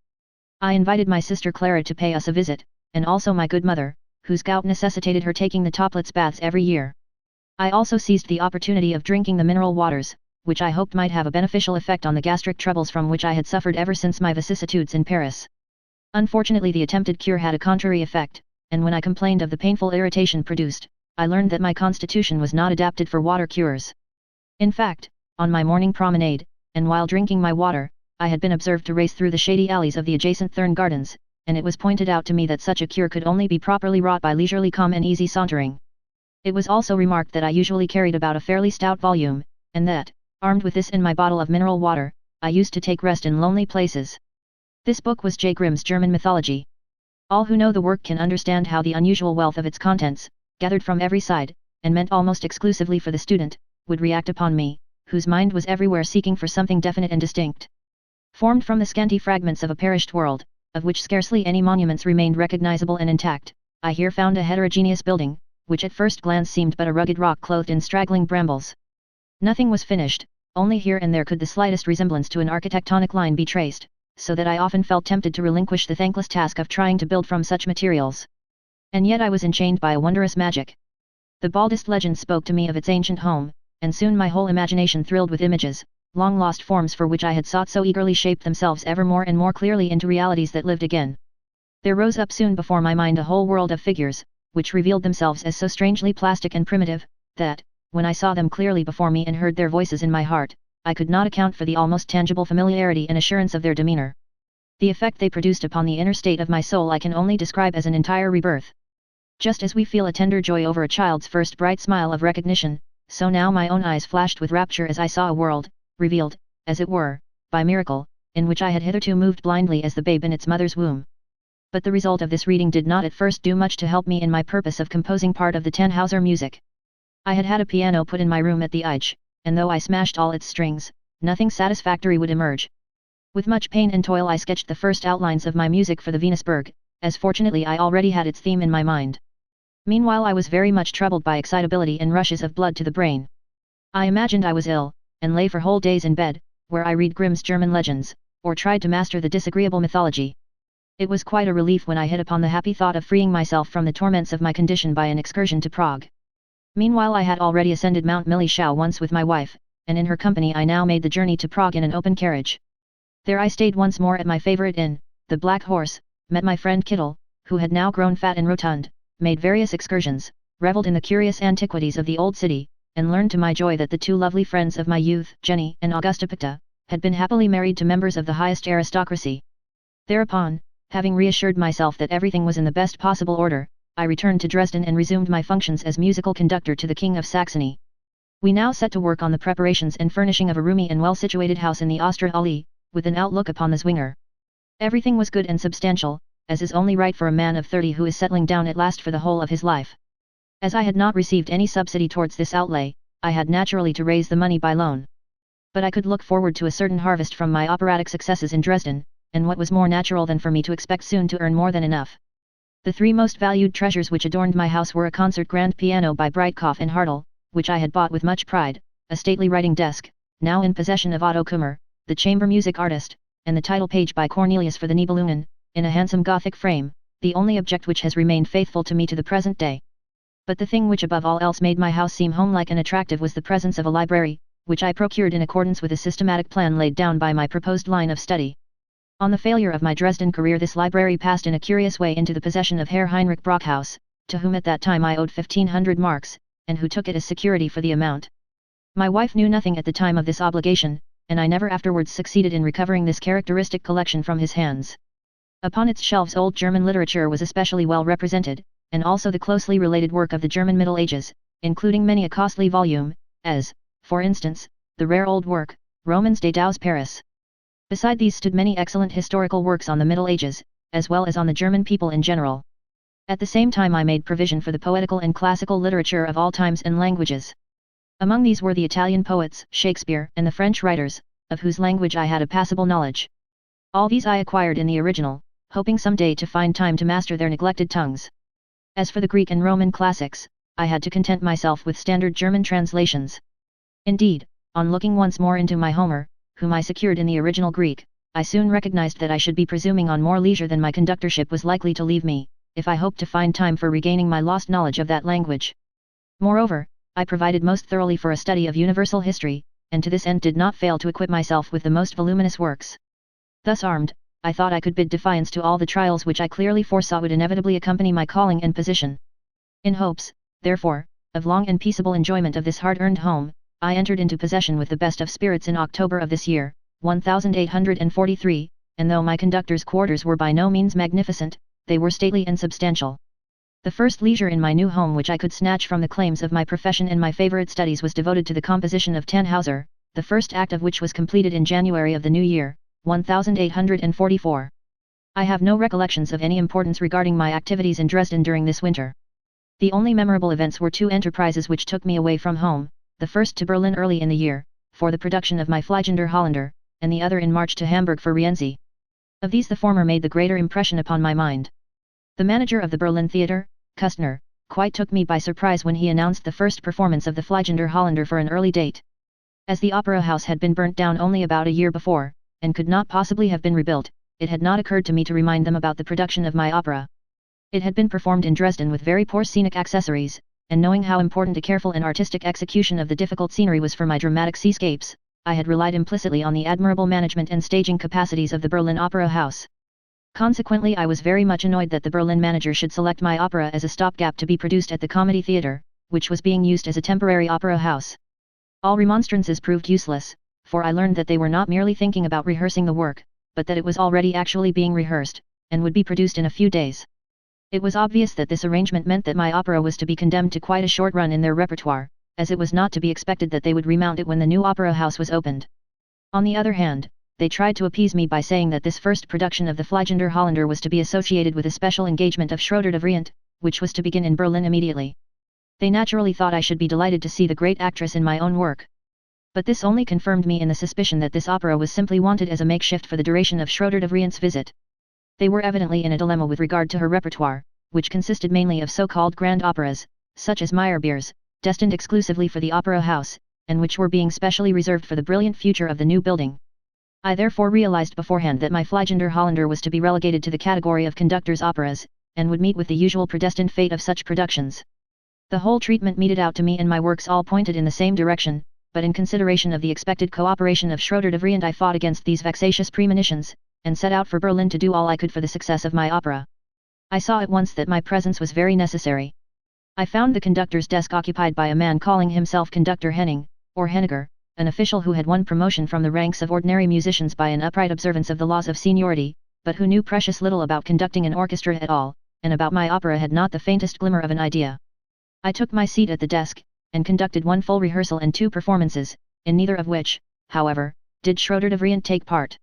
I invited my sister Clara to pay us a visit, and also my good mother, whose gout necessitated her taking the Toplitz baths every year. I also seized the opportunity of drinking the mineral waters, which I hoped might have a beneficial effect on the gastric troubles from which I had suffered ever since my vicissitudes in Paris. Unfortunately the attempted cure had a contrary effect, and when I complained of the painful irritation produced, I learned that my constitution was not adapted for water cures. In fact, on my morning promenade, and while drinking my water, I had been observed to race through the shady alleys of the adjacent Thurn Gardens, and it was pointed out to me that such a cure could only be properly wrought by leisurely calm and easy sauntering. It was also remarked that I usually carried about a fairly stout volume, and that, armed with this and my bottle of mineral water, I used to take rest in lonely places. This book was J. Grimm's German mythology. All who know the work can understand how the unusual wealth of its contents, gathered from every side, and meant almost exclusively for the student, would react upon me, whose mind was everywhere seeking for something definite and distinct. Formed from the scanty fragments of a perished world, of which scarcely any monuments remained recognizable and intact, I here found a heterogeneous building, which at first glance seemed but a rugged rock clothed in straggling brambles. Nothing was finished, only here and there could the slightest resemblance to an architectonic line be traced, so that I often felt tempted to relinquish the thankless task of trying to build from such materials. And yet I was enchained by a wondrous magic. The baldest legend spoke to me of its ancient home, and soon my whole imagination thrilled with images, long-lost forms for which I had sought so eagerly shaped themselves ever more and more clearly into realities that lived again. There rose up soon before my mind a whole world of figures, which revealed themselves as so strangely plastic and primitive, that, when I saw them clearly before me and heard their voices in my heart, I could not account for the almost tangible familiarity and assurance of their demeanor. The effect they produced upon the inner state of my soul I can only describe as an entire rebirth. Just as we feel a tender joy over a child's first bright smile of recognition, so now my own eyes flashed with rapture as I saw a world, revealed, as it were, by miracle, in which I had hitherto moved blindly as the babe in its mother's womb. But the result of this reading did not at first do much to help me in my purpose of composing part of the Tannhauser music. I had had a piano put in my room at the Eich, and though I smashed all its strings, nothing satisfactory would emerge. With much pain and toil I sketched the first outlines of my music for the Venusberg, as fortunately I already had its theme in my mind. Meanwhile I was very much troubled by excitability and rushes of blood to the brain. I imagined I was ill, and lay for whole days in bed, where I read Grimm's German legends, or tried to master the disagreeable mythology. It was quite a relief when I hit upon the happy thought of freeing myself from the torments of my condition by an excursion to Prague. Meanwhile I had already ascended Mount Milischau once with my wife, and in her company I now made the journey to Prague in an open carriage. There I stayed once more at my favorite inn, the Black Horse, met my friend Kittel, who had now grown fat and rotund, made various excursions, revelled in the curious antiquities of the old city, and learned to my joy that the 2 lovely friends of my youth, Jenny and Augusta Picta, had been happily married to members of the highest aristocracy. Thereupon, having reassured myself that everything was in the best possible order, I returned to Dresden and resumed my functions as musical conductor to the King of Saxony. We now set to work on the preparations and furnishing of a roomy and well-situated house in the Osterallee, with an outlook upon the Zwinger. Everything was good and substantial, as is only right for a man of 30 who is settling down at last for the whole of his life. As I had not received any subsidy towards this outlay, I had naturally to raise the money by loan. But I could look forward to a certain harvest from my operatic successes in Dresden, and what was more natural than for me to expect soon to earn more than enough. The 3 most valued treasures which adorned my house were a concert grand piano by Breitkopf and Hartel, which I had bought with much pride, a stately writing desk, now in possession of Otto Kummer, the chamber music artist, and the title page by Cornelius for the Nibelungen, in a handsome Gothic frame, the only object which has remained faithful to me to the present day. But the thing which above all else made my house seem homelike and attractive was the presence of a library, which I procured in accordance with a systematic plan laid down by my proposed line of study. On the failure of my Dresden career, this library passed in a curious way into the possession of Herr Heinrich Brockhaus, to whom at that time I owed 1,500 marks, and who took it as security for the amount. My wife knew nothing at the time of this obligation, and I never afterwards succeeded in recovering this characteristic collection from his hands. Upon its shelves old German literature was especially well represented, and also the closely related work of the German Middle Ages, including many a costly volume, as, for instance, the rare old work, Romans des Deux Paris. Beside these stood many excellent historical works on the Middle Ages, as well as on the German people in general. At the same time I made provision for the poetical and classical literature of all times and languages. Among these were the Italian poets, Shakespeare, and the French writers, of whose language I had a passable knowledge. All these I acquired in the original, hoping some day to find time to master their neglected tongues. As for the Greek and Roman classics, I had to content myself with standard German translations. Indeed, on looking once more into my Homer, whom I secured in the original Greek, I soon recognized that I should be presuming on more leisure than my conductorship was likely to leave me, if I hoped to find time for regaining my lost knowledge of that language. Moreover, I provided most thoroughly for a study of universal history, and to this end did not fail to equip myself with the most voluminous works. Thus armed, I thought I could bid defiance to all the trials which I clearly foresaw would inevitably accompany my calling and position. In hopes, therefore, of long and peaceable enjoyment of this hard-earned home, I entered into possession with the best of spirits in October of this year, 1843, and though my conductor's quarters were by no means magnificent, they were stately and substantial. The first leisure in my new home which I could snatch from the claims of my profession and my favorite studies was devoted to the composition of Tannhauser, the first act of which was completed in January of the new year, 1844. I have no recollections of any importance regarding my activities in Dresden during this winter. The only memorable events were two enterprises which took me away from home, the first to Berlin early in the year, for the production of my Fliegender Holländer, and the other in March to Hamburg for Rienzi. Of these the former made the greater impression upon my mind. The manager of the Berlin theatre, Kustner, quite took me by surprise when he announced the first performance of the Fliegender Holländer for an early date. As the opera house had been burnt down only about a year before, and could not possibly have been rebuilt, it had not occurred to me to remind them about the production of my opera. It had been performed in Dresden with very poor scenic accessories, and knowing how important a careful and artistic execution of the difficult scenery was for my dramatic seascapes, I had relied implicitly on the admirable management and staging capacities of the Berlin Opera House. Consequently I was very much annoyed that the Berlin manager should select my opera as a stopgap to be produced at the Comedy Theatre, which was being used as a temporary opera house. All remonstrances proved useless, for I learned that they were not merely thinking about rehearsing the work, but that it was already actually being rehearsed, and would be produced in a few days. It was obvious that this arrangement meant that my opera was to be condemned to quite a short run in their repertoire, as it was not to be expected that they would remount it when the new opera house was opened. On the other hand, they tried to appease me by saying that this first production of the Fliegender Holländer was to be associated with a special engagement of Schroeder de Vriend, which was to begin in Berlin immediately. They naturally thought I should be delighted to see the great actress in my own work. But this only confirmed me in the suspicion that this opera was simply wanted as a makeshift for the duration of Schroeder de Vriend's visit. They were evidently in a dilemma with regard to her repertoire, which consisted mainly of so-called grand operas, such as Meyerbeer's, destined exclusively for the opera house, and which were being specially reserved for the brilliant future of the new building. I therefore realized beforehand that my Fliegender Holländer was to be relegated to the category of conductor's operas, and would meet with the usual predestined fate of such productions. The whole treatment meted out to me and my works all pointed in the same direction, but in consideration of the expected cooperation of Schroeder de Vriend I fought against these vexatious premonitions, and set out for Berlin to do all I could for the success of my opera. I saw at once that my presence was very necessary. I found the conductor's desk occupied by a man calling himself Conductor Henning, or Henniger, an official who had won promotion from the ranks of ordinary musicians by an upright observance of the laws of seniority, but who knew precious little about conducting an orchestra at all, and about my opera had not the faintest glimmer of an idea. I took my seat at the desk, and conducted one full rehearsal and two performances, in neither of which, however, did Schroeder de Vriend take part.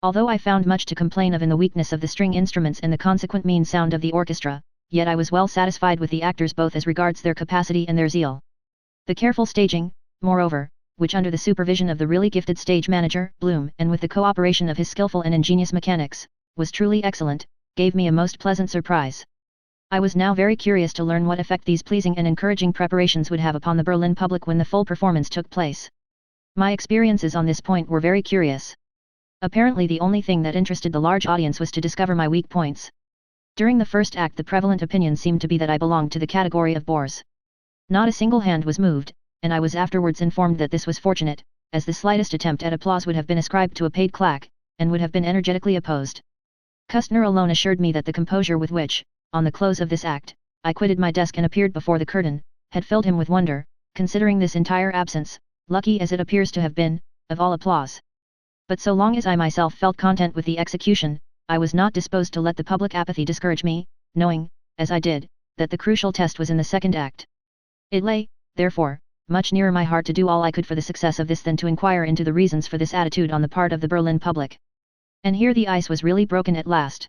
Although I found much to complain of in the weakness of the string instruments and the consequent mean sound of the orchestra, yet I was well satisfied with the actors both as regards their capacity and their zeal. The careful staging, moreover, which under the supervision of the really gifted stage manager, Bloom, and with the co-operation of his skillful and ingenious mechanics, was truly excellent, gave me a most pleasant surprise. I was now very curious to learn what effect these pleasing and encouraging preparations would have upon the Berlin public when the full performance took place. My experiences on this point were very curious. Apparently the only thing that interested the large audience was to discover my weak points. During the first act the prevalent opinion seemed to be that I belonged to the category of bores. Not a single hand was moved, and I was afterwards informed that this was fortunate, as the slightest attempt at applause would have been ascribed to a paid claque, and would have been energetically opposed. Kustner alone assured me that the composure with which, on the close of this act, I quitted my desk and appeared before the curtain, had filled him with wonder, considering this entire absence, lucky as it appears to have been, of all applause. But so long as I myself felt content with the execution, I was not disposed to let the public apathy discourage me, knowing, as I did, that the crucial test was in the second act. It lay, therefore, much nearer my heart to do all I could for the success of this than to inquire into the reasons for this attitude on the part of the Berlin public. And here the ice was really broken at last.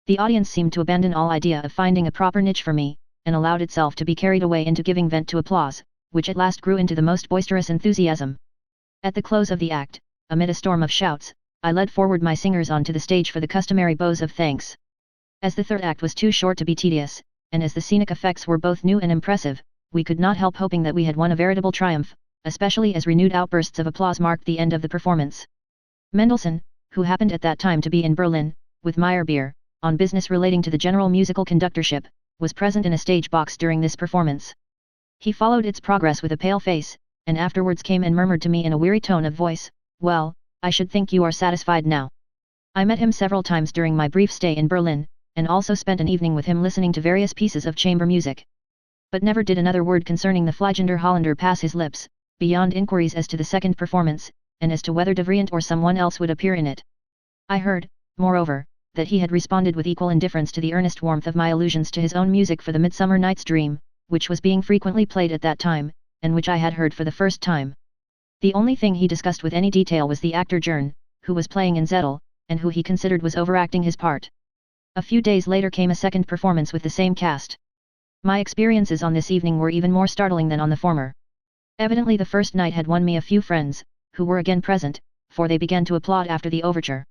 The audience seemed to abandon all idea of finding a proper niche for me, and allowed itself to be carried away into giving vent to applause, which at last grew into the most boisterous enthusiasm. At the close of the act, amid a storm of shouts, I led forward my singers onto the stage for the customary bows of thanks. As the third act was too short to be tedious, and as the scenic effects were both new and impressive, we could not help hoping that we had won a veritable triumph, especially as renewed outbursts of applause marked the end of the performance. Mendelssohn, who happened at that time to be in Berlin, with Meyerbeer, on business relating to the general musical conductorship, was present in a stage box during this performance. He followed its progress with a pale face, and afterwards came and murmured to me in a weary tone of voice, "Well, I should think you are satisfied now." I met him several times during my brief stay in Berlin, and also spent an evening with him listening to various pieces of chamber music. But never did another word concerning the Fliegender Holländer pass his lips, beyond inquiries as to the second performance, and as to whether De Vriend or someone else would appear in it. I heard, moreover, that he had responded with equal indifference to the earnest warmth of my allusions to his own music for the Midsummer Night's Dream, which was being frequently played at that time, and which I had heard for the first time. The only thing he discussed with any detail was the actor Jern, who was playing in Zettel, and who he considered was overacting his part. A few days later came a second performance with the same cast. My experiences on this evening were even more startling than on the former. Evidently the first night had won me a few friends, who were again present, for they began to applaud after the overture.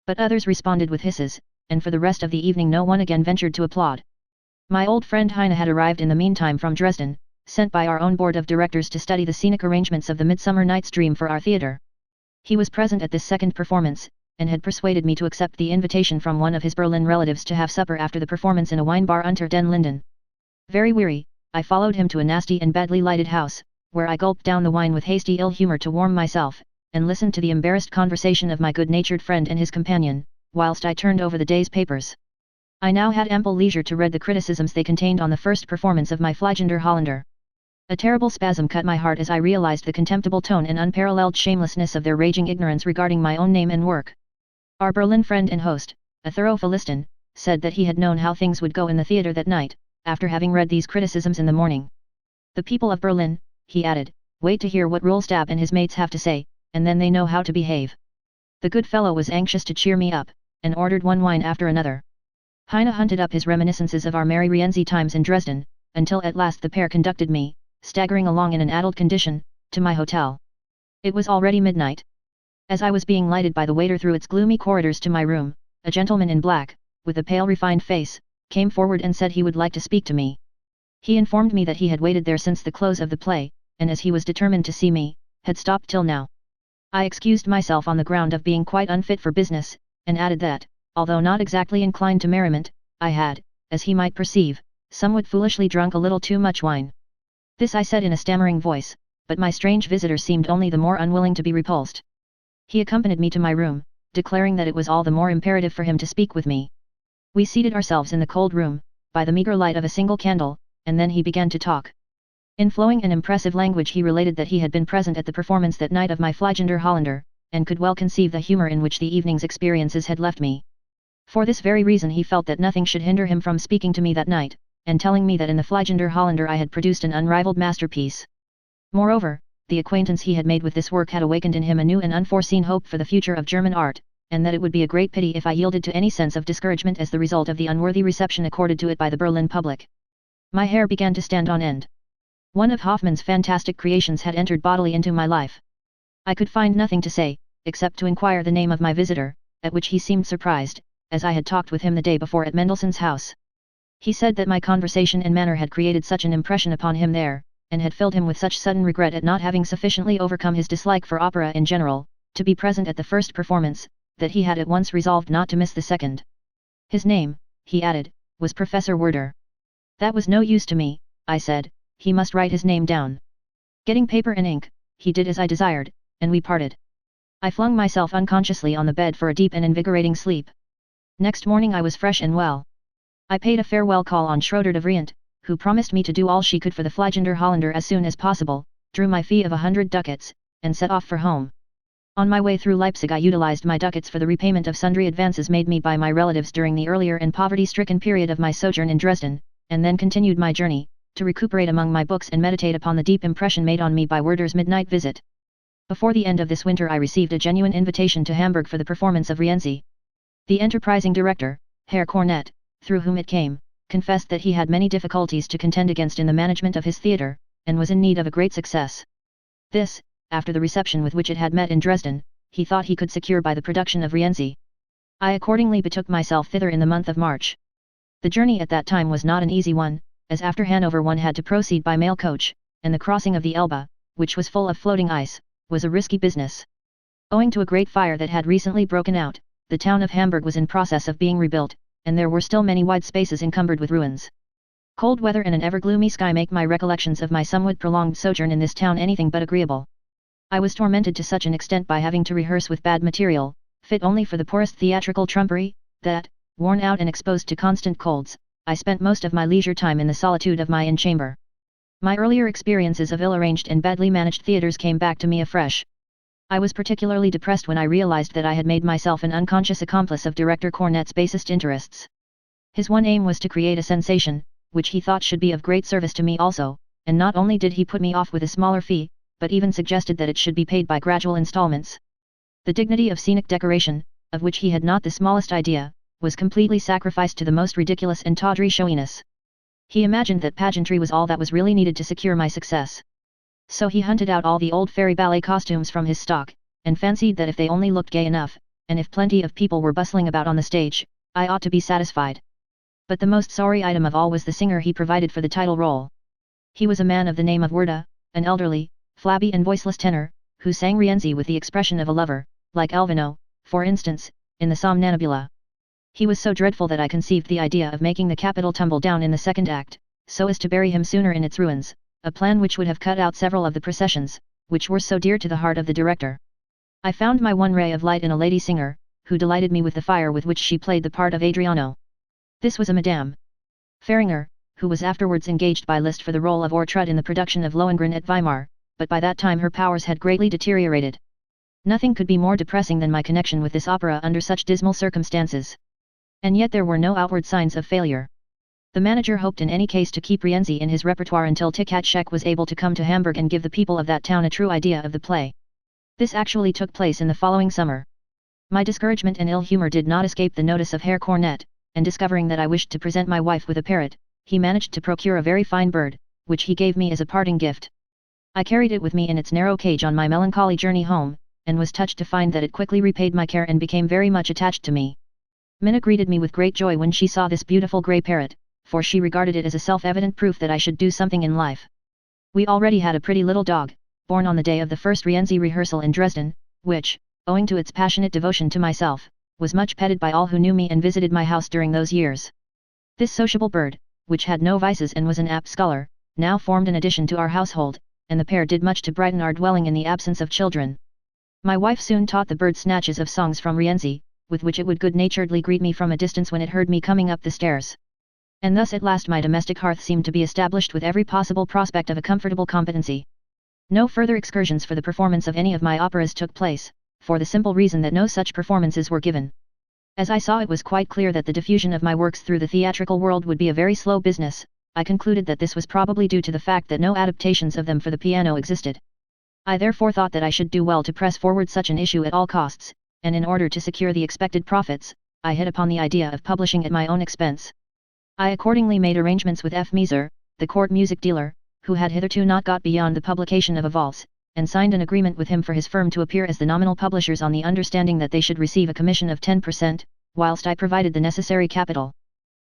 But others responded with hisses, and for the rest of the evening no one again ventured to applaud. My old friend Heine had arrived in the meantime from Dresden, sent by our own board of directors to study the scenic arrangements of the Midsummer Night's Dream for our theatre. He was present at this second performance, and had persuaded me to accept the invitation from one of his Berlin relatives to have supper after the performance in a wine bar unter den Linden. Very weary, I followed him to a nasty and badly lighted house, where I gulped down the wine with hasty ill humor to warm myself, and listened to the embarrassed conversation of my good-natured friend and his companion, whilst I turned over the day's papers. I now had ample leisure to read the criticisms they contained on the first performance of my Fliegender Holländer. A terrible spasm cut my heart as I realized the contemptible tone and unparalleled shamelessness of their raging ignorance regarding my own name and work. Our Berlin friend and host, a thorough Philistine, said that he had known how things would go in the theatre that night, after having read these criticisms in the morning. The people of Berlin, he added, wait to hear what Rulstab and his mates have to say, and then they know how to behave. The good fellow was anxious to cheer me up, and ordered one wine after another. Heine hunted up his reminiscences of our merry Rienzi times in Dresden, until at last the pair conducted me, staggering along in an addled condition, to my hotel. It was already midnight. As I was being lighted by the waiter through its gloomy corridors to my room, a gentleman in black, with a pale refined face, came forward and said he would like to speak to me. He informed me that he had waited there since the close of the play, and as he was determined to see me, had stopped till now. I excused myself on the ground of being quite unfit for business, and added that, although not exactly inclined to merriment, I had, as he might perceive, somewhat foolishly drunk a little too much wine. This I said in a stammering voice, but my strange visitor seemed only the more unwilling to be repulsed. He accompanied me to my room, declaring that it was all the more imperative for him to speak with me. We seated ourselves in the cold room, by the meagre light of a single candle, and then he began to talk. In flowing and impressive language he related that he had been present at the performance that night of my Fliegender Holländer, and could well conceive the humor in which the evening's experiences had left me. For this very reason he felt that nothing should hinder him from speaking to me that night, and telling me that in the Fliegender Holländer I had produced an unrivaled masterpiece. Moreover, the acquaintance he had made with this work had awakened in him a new and unforeseen hope for the future of German art, and that it would be a great pity if I yielded to any sense of discouragement as the result of the unworthy reception accorded to it by the Berlin public. My hair began to stand on end. One of Hoffmann's fantastic creations had entered bodily into my life. I could find nothing to say, except to inquire the name of my visitor, at which he seemed surprised, as I had talked with him the day before at Mendelssohn's house. He said that my conversation and manner had created such an impression upon him there, and had filled him with such sudden regret at not having sufficiently overcome his dislike for opera in general, to be present at the first performance, that he had at once resolved not to miss the second. His name, he added, was Professor Werder. That was no use to me, I said, he must write his name down. Getting paper and ink, he did as I desired, and we parted. I flung myself unconsciously on the bed for a deep and invigorating sleep. Next morning I was fresh and well. I paid a farewell call on Schroeder de Vriend, who promised me to do all she could for the Fliegender Hollander as soon as possible, drew my fee of 100 ducats, and set off for home. On my way through Leipzig I utilized my ducats for the repayment of sundry advances made me by my relatives during the earlier and poverty-stricken period of my sojourn in Dresden, and then continued my journey, to recuperate among my books and meditate upon the deep impression made on me by Werder's midnight visit. Before the end of this winter I received a genuine invitation to Hamburg for the performance of Rienzi. The enterprising director, Herr Cornet, through whom it came, confessed that he had many difficulties to contend against in the management of his theatre, and was in need of a great success. This, after the reception with which it had met in Dresden, he thought he could secure by the production of Rienzi. I accordingly betook myself thither in the month of March. The journey at that time was not an easy one, as after Hanover one had to proceed by mail coach, and the crossing of the Elbe, which was full of floating ice, was a risky business. Owing to a great fire that had recently broken out, the town of Hamburg was in process of being rebuilt, and there were still many wide spaces encumbered with ruins. Cold weather and an ever-gloomy sky make my recollections of my somewhat prolonged sojourn in this town anything but agreeable. I was tormented to such an extent by having to rehearse with bad material, fit only for the poorest theatrical trumpery, that, worn out and exposed to constant colds, I spent most of my leisure time in the solitude of my inn chamber. My earlier experiences of ill-arranged and badly managed theatres came back to me afresh. I was particularly depressed when I realized that I had made myself an unconscious accomplice of Director Cornet's basest interests. His one aim was to create a sensation, which he thought should be of great service to me also, and not only did he put me off with a smaller fee, but even suggested that it should be paid by gradual installments. The dignity of scenic decoration, of which he had not the smallest idea, was completely sacrificed to the most ridiculous and tawdry showiness. He imagined that pageantry was all that was really needed to secure my success. So he hunted out all the old fairy ballet costumes from his stock, and fancied that if they only looked gay enough, and if plenty of people were bustling about on the stage, I ought to be satisfied. But the most sorry item of all was the singer he provided for the title role. He was a man of the name of Werder, an elderly, flabby and voiceless tenor, who sang Rienzi with the expression of a lover, like Alvino, for instance, in the Somnambula. He was so dreadful that I conceived the idea of making the capital tumble down in the second act, so as to bury him sooner in its ruins, a plan which would have cut out several of the processions, which were so dear to the heart of the director. I found my one ray of light in a lady singer, who delighted me with the fire with which she played the part of Adriano. This was a Madame Feringer, who was afterwards engaged by Liszt for the role of Ortrud in the production of Lohengrin at Weimar, but by that time her powers had greatly deteriorated. Nothing could be more depressing than my connection with this opera under such dismal circumstances. And yet there were no outward signs of failure. The manager hoped in any case to keep Rienzi in his repertoire until Tkatschek was able to come to Hamburg and give the people of that town a true idea of the play. This actually took place in the following summer. My discouragement and ill humor did not escape the notice of Herr Cornet, and discovering that I wished to present my wife with a parrot, he managed to procure a very fine bird, which he gave me as a parting gift. I carried it with me in its narrow cage on my melancholy journey home, and was touched to find that it quickly repaid my care and became very much attached to me. Minna greeted me with great joy when she saw this beautiful grey parrot, for she regarded it as a self-evident proof that I should do something in life. We already had a pretty little dog, born on the day of the first Rienzi rehearsal in Dresden, which, owing to its passionate devotion to myself, was much petted by all who knew me and visited my house during those years. This sociable bird, which had no vices and was an apt scholar, now formed an addition to our household, and the pair did much to brighten our dwelling in the absence of children. My wife soon taught the bird snatches of songs from Rienzi, with which it would good-naturedly greet me from a distance when it heard me coming up the stairs. And thus at last my domestic hearth seemed to be established with every possible prospect of a comfortable competency. No further excursions for the performance of any of my operas took place, for the simple reason that no such performances were given. As I saw it was quite clear that the diffusion of my works through the theatrical world would be a very slow business, I concluded that this was probably due to the fact that no adaptations of them for the piano existed. I therefore thought that I should do well to press forward such an issue at all costs, and in order to secure the expected profits, I hit upon the idea of publishing at my own expense. I accordingly made arrangements with F. Mieser, the court music dealer, who had hitherto not got beyond the publication of a valse, and signed an agreement with him for his firm to appear as the nominal publishers on the understanding that they should receive a commission of 10%, whilst I provided the necessary capital.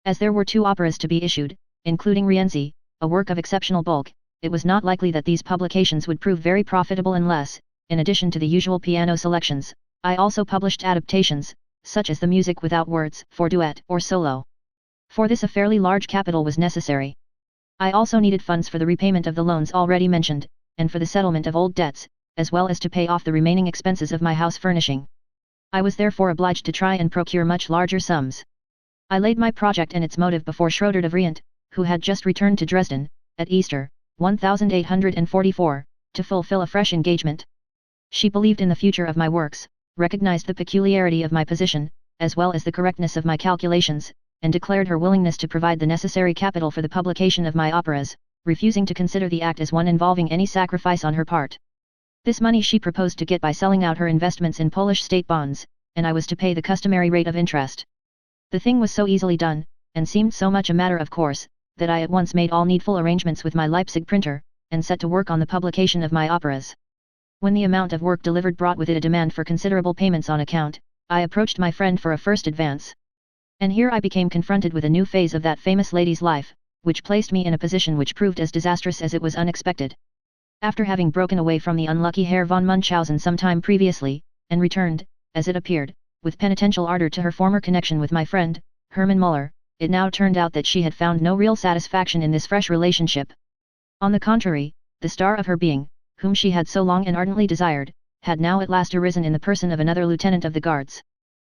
As there were 2 operas to be issued, including Rienzi, a work of exceptional bulk, it was not likely that these publications would prove very profitable unless, in addition to the usual piano selections, I also published adaptations, such as the music without words, for duet or solo. For this a fairly large capital was necessary. I also needed funds for the repayment of the loans already mentioned, and for the settlement of old debts, as well as to pay off the remaining expenses of my house furnishing. I was therefore obliged to try and procure much larger sums. I laid my project and its motive before Schroeder de Vriend, who had just returned to Dresden, at Easter, 1844, to fulfill a fresh engagement. She believed in the future of my works, recognized the peculiarity of my position, as well as the correctness of my calculations, and declared her willingness to provide the necessary capital for the publication of my operas, refusing to consider the act as one involving any sacrifice on her part. This money she proposed to get by selling out her investments in Polish state bonds, and I was to pay the customary rate of interest. The thing was so easily done, and seemed so much a matter of course, that I at once made all needful arrangements with my Leipzig printer, and set to work on the publication of my operas. When the amount of work delivered brought with it a demand for considerable payments on account, I approached my friend for a first advance. And here I became confronted with a new phase of that famous lady's life, which placed me in a position which proved as disastrous as it was unexpected. After having broken away from the unlucky Herr von Munchausen some time previously, and returned, as it appeared, with penitential ardor to her former connection with my friend, Hermann Müller, it now turned out that she had found no real satisfaction in this fresh relationship. On the contrary, the star of her being, whom she had so long and ardently desired, had now at last arisen in the person of another lieutenant of the guards.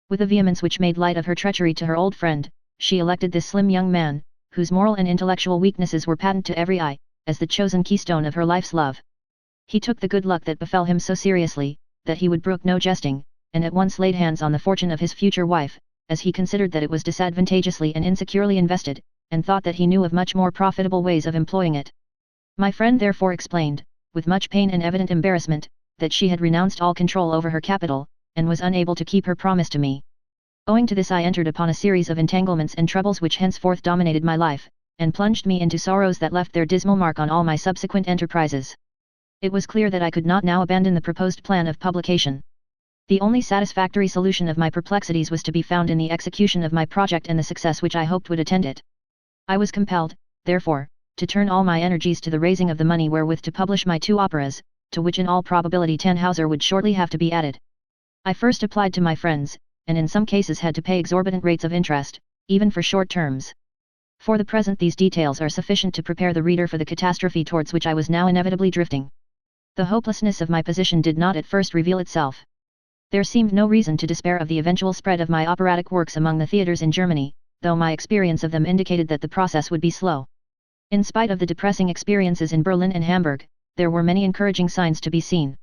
With a vehemence which made light of her treachery to her old friend, she elected this slim young man, whose moral and intellectual weaknesses were patent to every eye, as the chosen keystone of her life's love. He took the good luck that befell him so seriously, that he would brook no jesting, and at once laid hands on the fortune of his future wife, as he considered that it was disadvantageously and insecurely invested, and thought that he knew of much more profitable ways of employing it. My friend therefore explained, with much pain and evident embarrassment, that she had renounced all control over her capital, and was unable to keep her promise to me. Owing to this I entered upon a series of entanglements and troubles which henceforth dominated my life, and plunged me into sorrows that left their dismal mark on all my subsequent enterprises. It was clear that I could not now abandon the proposed plan of publication. The only satisfactory solution of my perplexities was to be found in the execution of my project and the success which I hoped would attend it. I was compelled, therefore, to turn all my energies to the raising of the money wherewith to publish my 2 operas, to which in all probability Tannhauser would shortly have to be added. I first applied to my friends, and in some cases had to pay exorbitant rates of interest, even for short terms. For the present these details are sufficient to prepare the reader for the catastrophe towards which I was now inevitably drifting. The hopelessness of my position did not at first reveal itself. There seemed no reason to despair of the eventual spread of my operatic works among the theatres in Germany, though my experience of them indicated that the process would be slow. In spite of the depressing experiences in Berlin and Hamburg, there were many encouraging signs to be seen.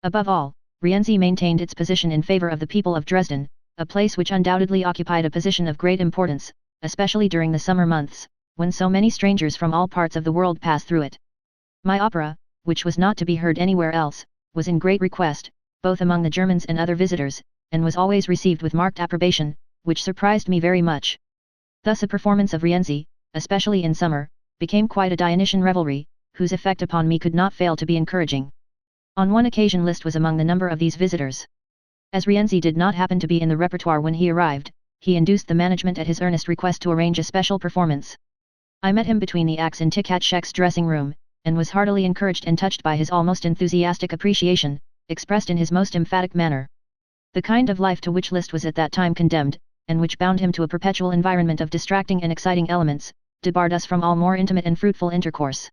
Above all, Rienzi maintained its position in favor of the people of Dresden, a place which undoubtedly occupied a position of great importance, especially during the summer months, when so many strangers from all parts of the world pass through it. My opera, which was not to be heard anywhere else, was in great request, both among the Germans and other visitors, and was always received with marked approbation, which surprised me very much. Thus a performance of Rienzi, especially in summer, became quite a Dionysian revelry, whose effect upon me could not fail to be encouraging. On one occasion Liszt was among the number of these visitors. As Rienzi did not happen to be in the repertoire when he arrived, he induced the management at his earnest request to arrange a special performance. I met him between the acts in Tkatschek's dressing room, and was heartily encouraged and touched by his almost enthusiastic appreciation, expressed in his most emphatic manner. The kind of life to which Liszt was at that time condemned, and which bound him to a perpetual environment of distracting and exciting elements, debarred us from all more intimate and fruitful intercourse.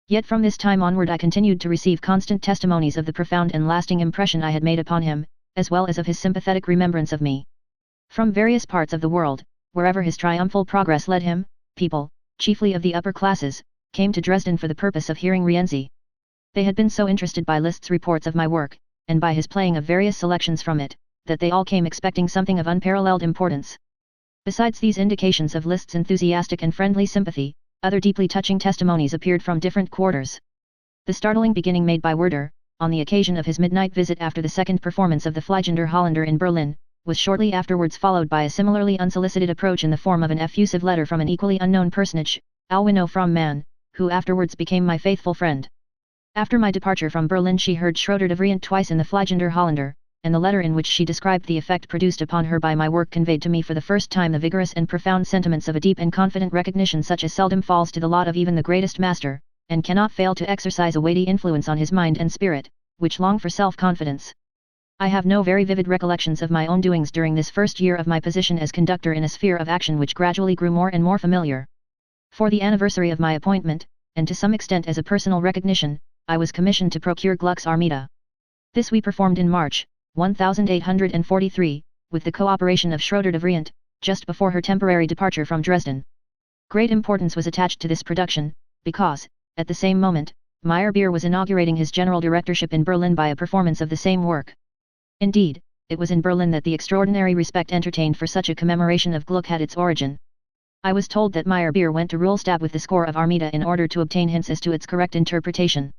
Yet from this time onward I continued to receive constant testimonies of the profound and lasting impression I had made upon him, as well as of his sympathetic remembrance of me. From various parts of the world, wherever his triumphal progress led him, people, chiefly of the upper classes, came to Dresden for the purpose of hearing Rienzi. They had been so interested by Liszt's reports of my work, and by his playing of various selections from it, that they all came expecting something of unparalleled importance. Besides these indications of Liszt's enthusiastic and friendly sympathy, other deeply touching testimonies appeared from different quarters. The startling beginning made by Werder, on the occasion of his midnight visit after the second performance of the Fliegender Holländer in Berlin, was shortly afterwards followed by a similarly unsolicited approach in the form of an effusive letter from an equally unknown personage, Alwino from Mann, who afterwards became my faithful friend. After my departure from Berlin she heard Schroeder de Vriend twice in the Fliegender Holländer, and the letter in which she described the effect produced upon her by my work conveyed to me for the first time the vigorous and profound sentiments of a deep and confident recognition such as seldom falls to the lot of even the greatest master, and cannot fail to exercise a weighty influence on his mind and spirit, which long for self-confidence. I have no very vivid recollections of my own doings during this first year of my position as conductor in a sphere of action which gradually grew more and more familiar. For the anniversary of my appointment, and to some extent as a personal recognition, I was commissioned to procure Gluck's Armida. This we performed in March, 1843, with the cooperation of Schroeder de Vriend, just before her temporary departure from Dresden. Great importance was attached to this production, because, at the same moment, Meyerbeer was inaugurating his general directorship in Berlin by a performance of the same work. Indeed, it was in Berlin that the extraordinary respect entertained for such a commemoration of Gluck had its origin. I was told that Meyerbeer went to Rudolstadt with the score of Armida in order to obtain hints as to its correct interpretation.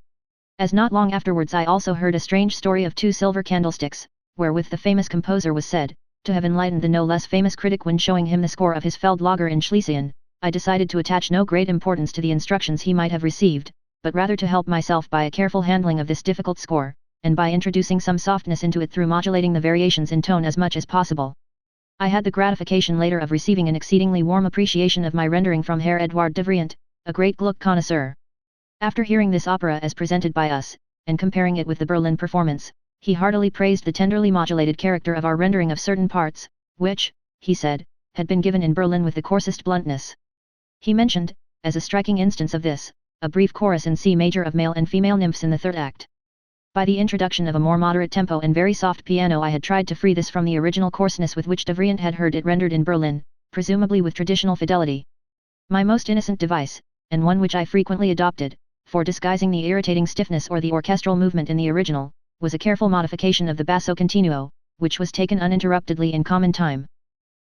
As not long afterwards I also heard a strange story of 2 silver candlesticks, wherewith the famous composer was said to have enlightened the no less famous critic when showing him the score of his Feldlager in Schlesien. I decided to attach no great importance to the instructions he might have received, but rather to help myself by a careful handling of this difficult score, and by introducing some softness into it through modulating the variations in tone as much as possible. I had the gratification later of receiving an exceedingly warm appreciation of my rendering from Herr Eduard de Vriend, a great Gluck connoisseur. After hearing this opera as presented by us, and comparing it with the Berlin performance, he heartily praised the tenderly modulated character of our rendering of certain parts, which, he said, had been given in Berlin with the coarsest bluntness. He mentioned, as a striking instance of this, a brief chorus in C major of male and female nymphs in the third act. By the introduction of a more moderate tempo and very soft piano I had tried to free this from the original coarseness with which de Vriend had heard it rendered in Berlin, presumably with traditional fidelity. My most innocent device, and one which I frequently adopted, for disguising the irritating stiffness or the orchestral movement in the original, was a careful modification of the basso continuo, which was taken uninterruptedly in common time.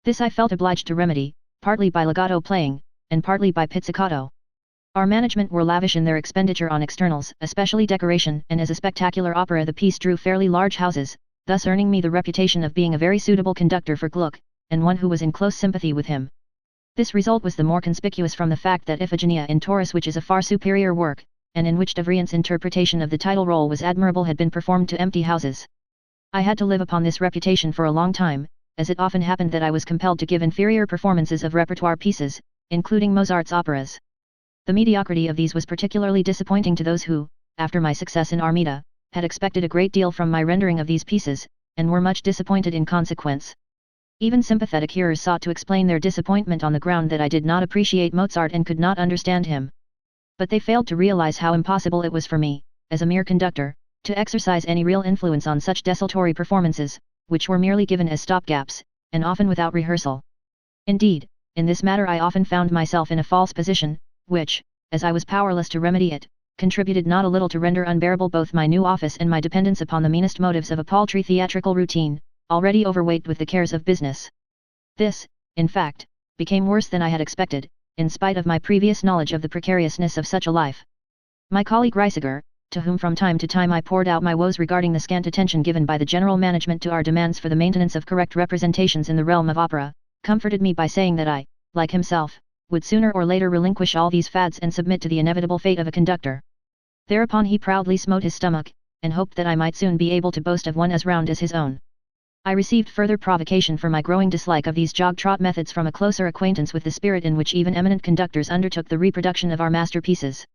This I felt obliged to remedy, partly by legato playing, and partly by pizzicato. Our management were lavish in their expenditure on externals, especially decoration, and as a spectacular opera the piece drew fairly large houses, thus earning me the reputation of being a very suitable conductor for Gluck, and one who was in close sympathy with him. This result was the more conspicuous from the fact that Iphigenia in Taurus, which is a far superior work, and in which de Vriend's interpretation of the title role was admirable, had been performed to empty houses. I had to live upon this reputation for a long time, as it often happened that I was compelled to give inferior performances of repertoire pieces, including Mozart's operas. The mediocrity of these was particularly disappointing to those who, after my success in Armida, had expected a great deal from my rendering of these pieces, and were much disappointed in consequence. Even sympathetic hearers sought to explain their disappointment on the ground that I did not appreciate Mozart and could not understand him. But they failed to realize how impossible it was for me, as a mere conductor, to exercise any real influence on such desultory performances, which were merely given as stopgaps, and often without rehearsal. Indeed, in this matter I often found myself in a false position, which, as I was powerless to remedy it, contributed not a little to render unbearable both my new office and my dependence upon the meanest motives of a paltry theatrical routine, already overweight with the cares of business. This, in fact, became worse than I had expected, in spite of my previous knowledge of the precariousness of such a life. My colleague Reisiger, to whom from time to time I poured out my woes regarding the scant attention given by the general management to our demands for the maintenance of correct representations in the realm of opera, comforted me by saying that I, like himself, would sooner or later relinquish all these fads and submit to the inevitable fate of a conductor. Thereupon he proudly smote his stomach, and hoped that I might soon be able to boast of one as round as his own. I received further provocation for my growing dislike of these jog-trot methods from a closer acquaintance with the spirit in which even eminent conductors undertook the reproduction of our masterpieces.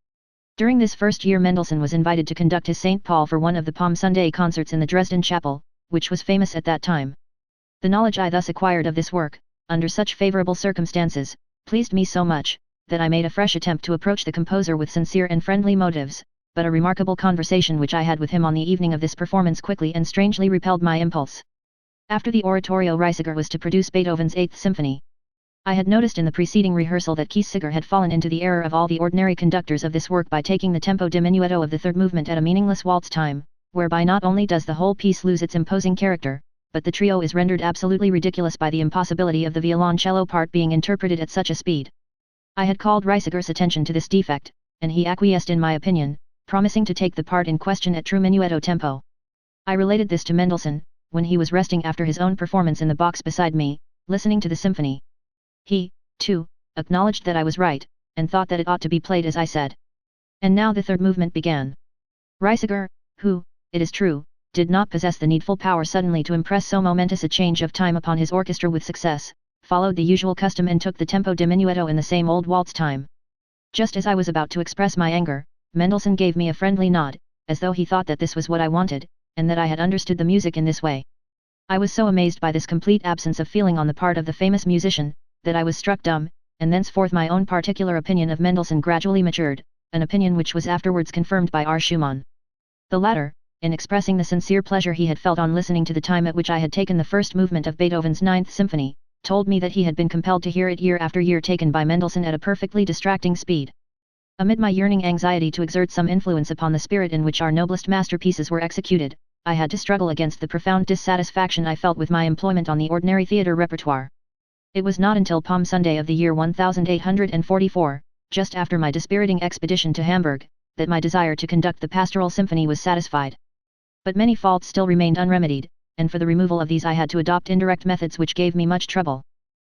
During this first year Mendelssohn was invited to conduct his St. Paul for one of the Palm Sunday concerts in the Dresden chapel, which was famous at that time. The knowledge I thus acquired of this work, under such favorable circumstances, pleased me so much, that I made a fresh attempt to approach the composer with sincere and friendly motives, but a remarkable conversation which I had with him on the evening of this performance quickly and strangely repelled my impulse. After the oratorio Reisiger was to produce Beethoven's Eighth Symphony. I had noticed in the preceding rehearsal that Kiesiger had fallen into the error of all the ordinary conductors of this work by taking the tempo diminuendo of the third movement at a meaningless waltz time, whereby not only does the whole piece lose its imposing character, but the trio is rendered absolutely ridiculous by the impossibility of the violoncello part being interpreted at such a speed. I had called Reisiger's attention to this defect, and he acquiesced in my opinion, promising to take the part in question at true minuetto tempo. I related this to Mendelssohn, when he was resting after his own performance in the box beside me, listening to the symphony. He, too, acknowledged that I was right, and thought that it ought to be played as I said. And now the third movement began. Reisiger, who, it is true, did not possess the needful power suddenly to impress so momentous a change of time upon his orchestra with success, followed the usual custom and took the tempo diminuendo in the same old waltz time. Just as I was about to express my anger, Mendelssohn gave me a friendly nod, as though he thought that this was what I wanted, and that I had understood the music in this way. I was so amazed by this complete absence of feeling on the part of the famous musician, that I was struck dumb, and thenceforth my own particular opinion of Mendelssohn gradually matured, an opinion which was afterwards confirmed by R. Schumann. The latter, in expressing the sincere pleasure he had felt on listening to the time at which I had taken the first movement of Beethoven's Ninth Symphony, told me that he had been compelled to hear it year after year taken by Mendelssohn at a perfectly distracting speed. Amid my yearning anxiety to exert some influence upon the spirit in which our noblest masterpieces were executed, I had to struggle against the profound dissatisfaction I felt with my employment on the ordinary theatre repertoire. It was not until Palm Sunday of the year 1844, just after my dispiriting expedition to Hamburg, that my desire to conduct the Pastoral Symphony was satisfied. But many faults still remained unremedied, and for the removal of these I had to adopt indirect methods which gave me much trouble.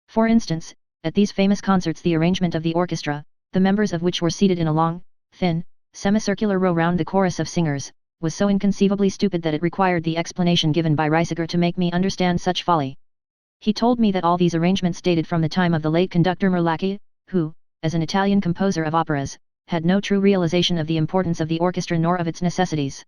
For instance, at these famous concerts the arrangement of the orchestra, the members of which were seated in a long, thin, semicircular row round the chorus of singers, was so inconceivably stupid that it required the explanation given by Reisiger to make me understand such folly. He told me that all these arrangements dated from the time of the late conductor Merlacchi, who, as an Italian composer of operas, had no true realization of the importance of the orchestra nor of its necessities.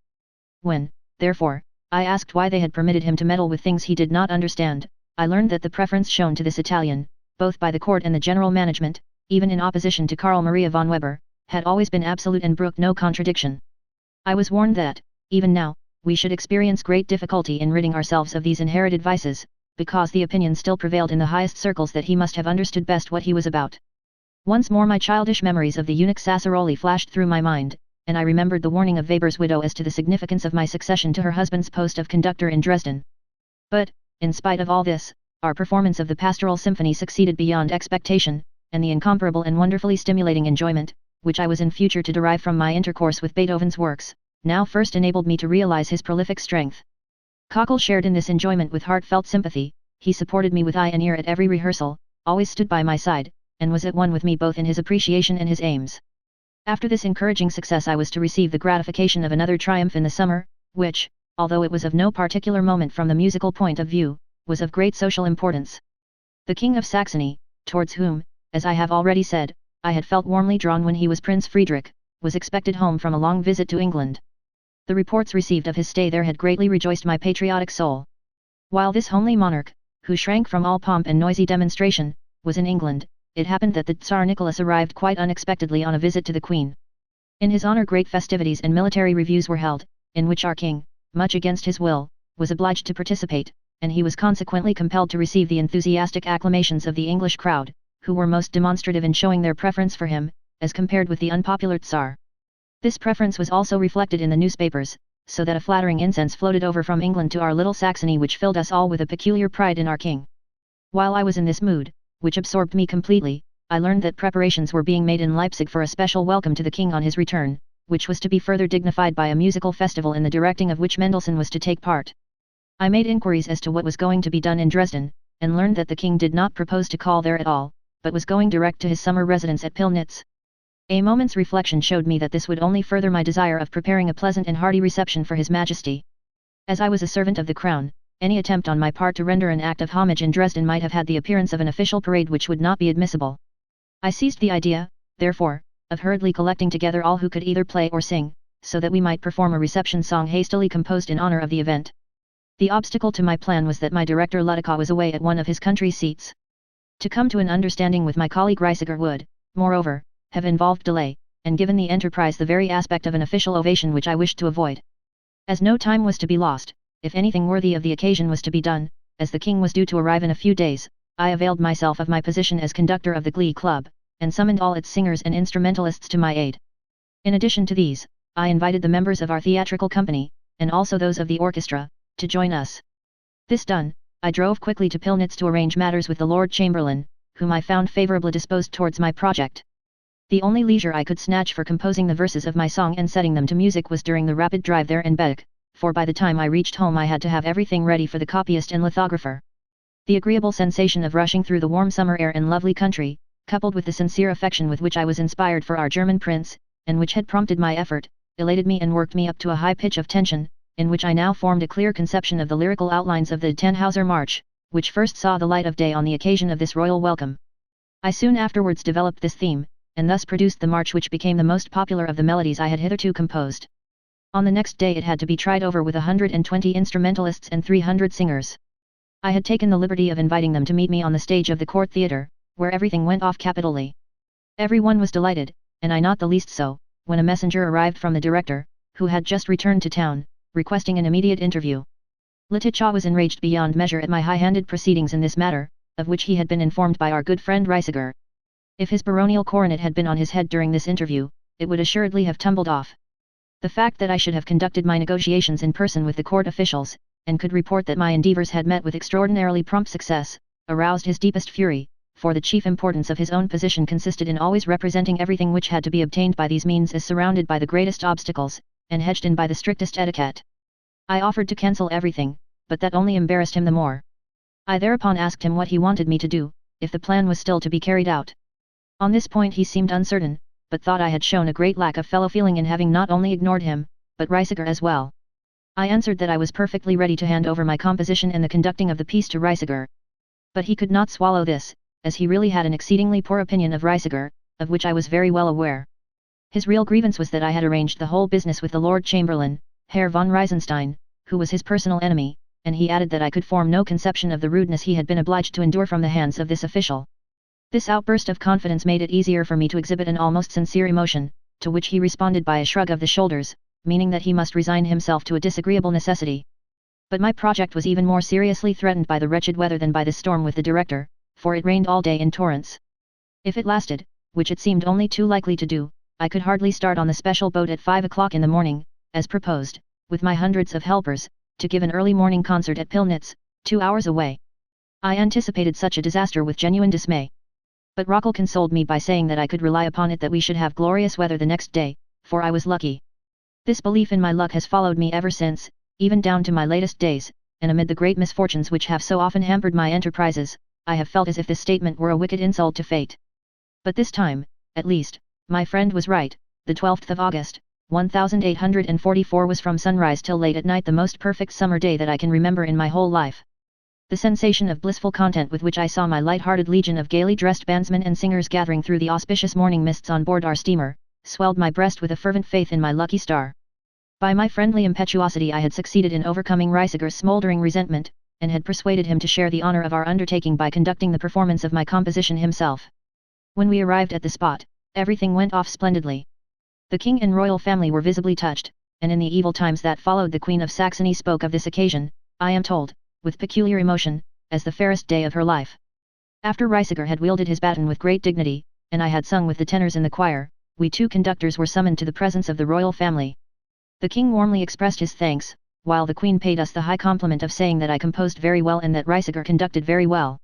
When, therefore, I asked why they had permitted him to meddle with things he did not understand, I learned that the preference shown to this Italian, both by the court and the general management, even in opposition to Karl Maria von Weber, had always been absolute and brooked no contradiction. I was warned that, even now, we should experience great difficulty in ridding ourselves of these inherited vices, because the opinion still prevailed in the highest circles that he must have understood best what he was about. Once more my childish memories of the eunuch Sassaroli flashed through my mind, and I remembered the warning of Weber's widow as to the significance of my succession to her husband's post of conductor in Dresden. But, in spite of all this, our performance of the Pastoral Symphony succeeded beyond expectation, and the incomparable and wonderfully stimulating enjoyment, which I was in future to derive from my intercourse with Beethoven's works, now first enabled me to realize his prolific strength. Cockle shared in this enjoyment with heartfelt sympathy, he supported me with eye and ear at every rehearsal, always stood by my side, and was at one with me both in his appreciation and his aims. After this encouraging success I was to receive the gratification of another triumph in the summer, which, although it was of no particular moment from the musical point of view, was of great social importance. The King of Saxony, towards whom, as I have already said, I had felt warmly drawn when he was Prince Friedrich, was expected home from a long visit to England. The reports received of his stay there had greatly rejoiced my patriotic soul. While this homely monarch, who shrank from all pomp and noisy demonstration, was in England, it happened that the Tsar Nicholas arrived quite unexpectedly on a visit to the Queen. In his honor great festivities and military reviews were held, in which our king, much against his will, was obliged to participate, and he was consequently compelled to receive the enthusiastic acclamations of the English crowd, who were most demonstrative in showing their preference for him, as compared with the unpopular Tsar. This preference was also reflected in the newspapers, so that a flattering incense floated over from England to our little Saxony which filled us all with a peculiar pride in our king. While I was in this mood, which absorbed me completely, I learned that preparations were being made in Leipzig for a special welcome to the king on his return, which was to be further dignified by a musical festival in the directing of which Mendelssohn was to take part. I made inquiries as to what was going to be done in Dresden, and learned that the king did not propose to call there at all, but was going direct to his summer residence at Pillnitz. A moment's reflection showed me that this would only further my desire of preparing a pleasant and hearty reception for His Majesty. As I was a servant of the Crown, any attempt on my part to render an act of homage in Dresden might have had the appearance of an official parade which would not be admissible. I seized the idea, therefore, of hurriedly collecting together all who could either play or sing, so that we might perform a reception song hastily composed in honor of the event. The obstacle to my plan was that my director Ludikow was away at one of his country seats. To come to an understanding with my colleague Reisiger would, moreover, have involved delay, and given the enterprise the very aspect of an official ovation which I wished to avoid. As no time was to be lost, if anything worthy of the occasion was to be done, as the king was due to arrive in a few days, I availed myself of my position as conductor of the Glee Club, and summoned all its singers and instrumentalists to my aid. In addition to these, I invited the members of our theatrical company, and also those of the orchestra, to join us. This done, I drove quickly to Pillnitz to arrange matters with the Lord Chamberlain, whom I found favourably disposed towards my project. The only leisure I could snatch for composing the verses of my song and setting them to music was during the rapid drive there in Beck, for by the time I reached home I had to have everything ready for the copyist and lithographer. The agreeable sensation of rushing through the warm summer air and lovely country, coupled with the sincere affection with which I was inspired for our German prince, and which had prompted my effort, elated me and worked me up to a high pitch of tension, in which I now formed a clear conception of the lyrical outlines of the Tannhauser March, which first saw the light of day on the occasion of this royal welcome. I soon afterwards developed this theme, and thus produced the march which became the most popular of the melodies I had hitherto composed. On the next day it had to be tried over with 120 instrumentalists and 300 singers. I had taken the liberty of inviting them to meet me on the stage of the court theatre, where everything went off capitally. Everyone was delighted, and I not the least so, when a messenger arrived from the director, who had just returned to town, requesting an immediate interview. Letitia was enraged beyond measure at my high-handed proceedings in this matter, of which he had been informed by our good friend Reisiger. If his baronial coronet had been on his head during this interview, it would assuredly have tumbled off. The fact that I should have conducted my negotiations in person with the court officials, and could report that my endeavours had met with extraordinarily prompt success, aroused his deepest fury, for the chief importance of his own position consisted in always representing everything which had to be obtained by these means as surrounded by the greatest obstacles, and hedged in by the strictest etiquette. I offered to cancel everything, but that only embarrassed him the more. I thereupon asked him what he wanted me to do, if the plan was still to be carried out. On this point he seemed uncertain, but thought I had shown a great lack of fellow feeling in having not only ignored him, but Reisiger as well. I answered that I was perfectly ready to hand over my composition and the conducting of the piece to Reisiger. But he could not swallow this, as he really had an exceedingly poor opinion of Reisiger, of which I was very well aware. His real grievance was that I had arranged the whole business with the Lord Chamberlain, Herr von Reisenstein, who was his personal enemy, and he added that I could form no conception of the rudeness he had been obliged to endure from the hands of this official. This outburst of confidence made it easier for me to exhibit an almost sincere emotion, to which he responded by a shrug of the shoulders, meaning that he must resign himself to a disagreeable necessity. But my project was even more seriously threatened by the wretched weather than by the storm with the director, for it rained all day in torrents. If it lasted, which it seemed only too likely to do, I could hardly start on the special boat at 5 o'clock in the morning, as proposed, with my hundreds of helpers, to give an early morning concert at Pillnitz, 2 hours away. I anticipated such a disaster with genuine dismay. But Rockel consoled me by saying that I could rely upon it that we should have glorious weather the next day, for I was lucky. This belief in my luck has followed me ever since, even down to my latest days, and amid the great misfortunes which have so often hampered my enterprises, I have felt as if this statement were a wicked insult to fate. But this time, at least, my friend was right. The 12th of August, 1844 was from sunrise till late at night the most perfect summer day that I can remember in my whole life. The sensation of blissful content with which I saw my light-hearted legion of gaily dressed bandsmen and singers gathering through the auspicious morning mists on board our steamer, swelled my breast with a fervent faith in my lucky star. By my friendly impetuosity I had succeeded in overcoming Reisiger's smouldering resentment, and had persuaded him to share the honour of our undertaking by conducting the performance of my composition himself. When we arrived at the spot, everything went off splendidly. The king and royal family were visibly touched, and in the evil times that followed the Queen of Saxony spoke of this occasion, I am told, with peculiar emotion, as the fairest day of her life. After Reisiger had wielded his baton with great dignity, and I had sung with the tenors in the choir, we two conductors were summoned to the presence of the royal family. The king warmly expressed his thanks, while the queen paid us the high compliment of saying that I composed very well and that Reisiger conducted very well.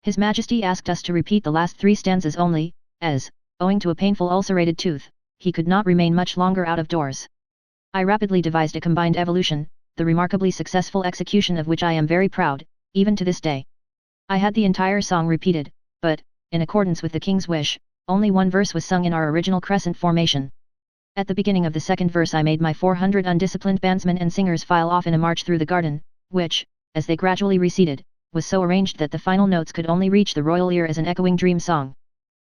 His Majesty asked us to repeat the last 3 stanzas only, as, owing to a painful ulcerated tooth, he could not remain much longer out of doors. I rapidly devised a combined evolution, the remarkably successful execution of which I am very proud, even to this day. I had the entire song repeated, but, in accordance with the king's wish, only one verse was sung in our original crescent formation. At the beginning of the second verse I made my 400 undisciplined bandsmen and singers file off in a march through the garden, which, as they gradually receded, was so arranged that the final notes could only reach the royal ear as an echoing dream song.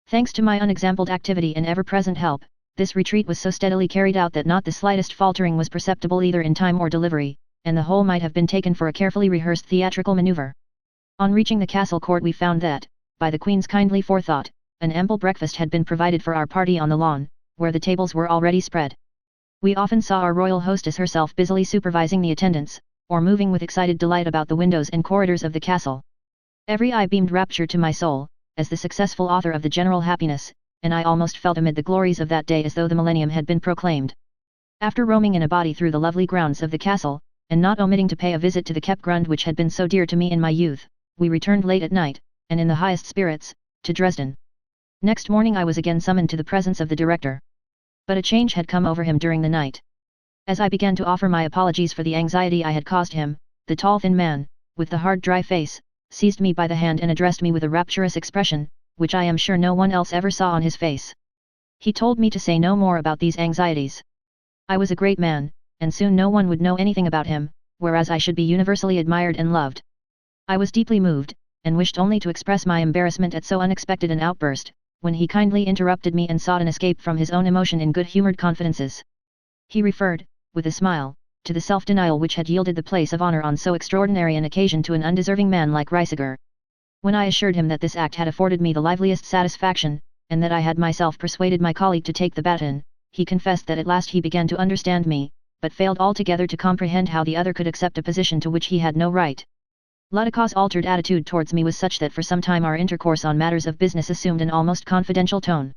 Thanks to my unexampled activity and ever-present help, this retreat was so steadily carried out that not the slightest faltering was perceptible either in time or delivery, and the whole might have been taken for a carefully rehearsed theatrical maneuver. On reaching the castle court we found that, by the Queen's kindly forethought, an ample breakfast had been provided for our party on the lawn, where the tables were already spread. We often saw our royal hostess herself busily supervising the attendants, or moving with excited delight about the windows and corridors of the castle. Every eye beamed rapture to my soul, as the successful author of the general happiness, and I almost felt amid the glories of that day as though the millennium had been proclaimed. After roaming in a body through the lovely grounds of the castle, and not omitting to pay a visit to the Kepgrund which had been so dear to me in my youth, we returned late at night, and in the highest spirits, to Dresden. Next morning I was again summoned to the presence of the director. But a change had come over him during the night. As I began to offer my apologies for the anxiety I had caused him, the tall thin man, with the hard dry face, seized me by the hand and addressed me with a rapturous expression, which I am sure no one else ever saw on his face. He told me to say no more about these anxieties. I was a great man, and soon no one would know anything about him, whereas I should be universally admired and loved. I was deeply moved, and wished only to express my embarrassment at so unexpected an outburst, when he kindly interrupted me and sought an escape from his own emotion in good-humored confidences. He referred, with a smile, to the self-denial which had yielded the place of honor on so extraordinary an occasion to an undeserving man like Reisiger. When I assured him that this act had afforded me the liveliest satisfaction, and that I had myself persuaded my colleague to take the baton, he confessed that at last he began to understand me, but failed altogether to comprehend how the other could accept a position to which he had no right. Ludikoff's altered attitude towards me was such that for some time our intercourse on matters of business assumed an almost confidential tone.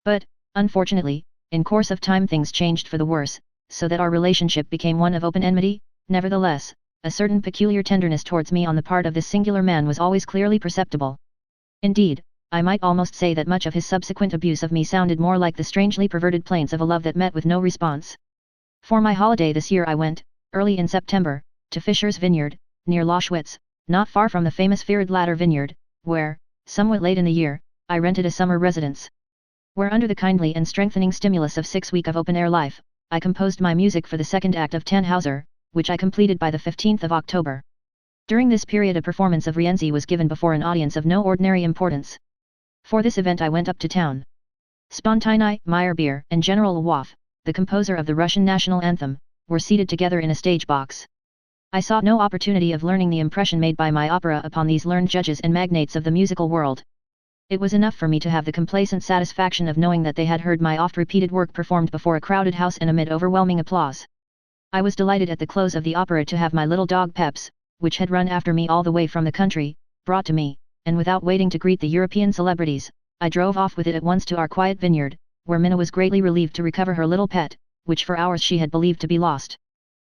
But, unfortunately, in course of time things changed for the worse, so that our relationship became one of open enmity. Nevertheless, a certain peculiar tenderness towards me on the part of this singular man was always clearly perceptible. Indeed, I might almost say that much of his subsequent abuse of me sounded more like the strangely perverted plaints of a love that met with no response. For my holiday this year I went, early in September, to Fischer's Vineyard, near Loschwitz, not far from the famous Vierradlatter Vineyard, where, somewhat late in the year, I rented a summer residence. Where under the kindly and strengthening stimulus of 6 weeks of open-air life, I composed my music for the second act of Tannhauser, which I completed by the 15th of October. During this period a performance of Rienzi was given before an audience of no ordinary importance. For this event I went up to town. Spontini, Meyerbeer, and General Lwoff, the composer of the Russian national anthem, were seated together in a stage box. I sought no opportunity of learning the impression made by my opera upon these learned judges and magnates of the musical world. It was enough for me to have the complacent satisfaction of knowing that they had heard my oft-repeated work performed before a crowded house and amid overwhelming applause. I was delighted at the close of the opera to have my little dog Peps, which had run after me all the way from the country, brought to me, and without waiting to greet the European celebrities, I drove off with it at once to our quiet vineyard, where Minna was greatly relieved to recover her little pet, which for hours she had believed to be lost.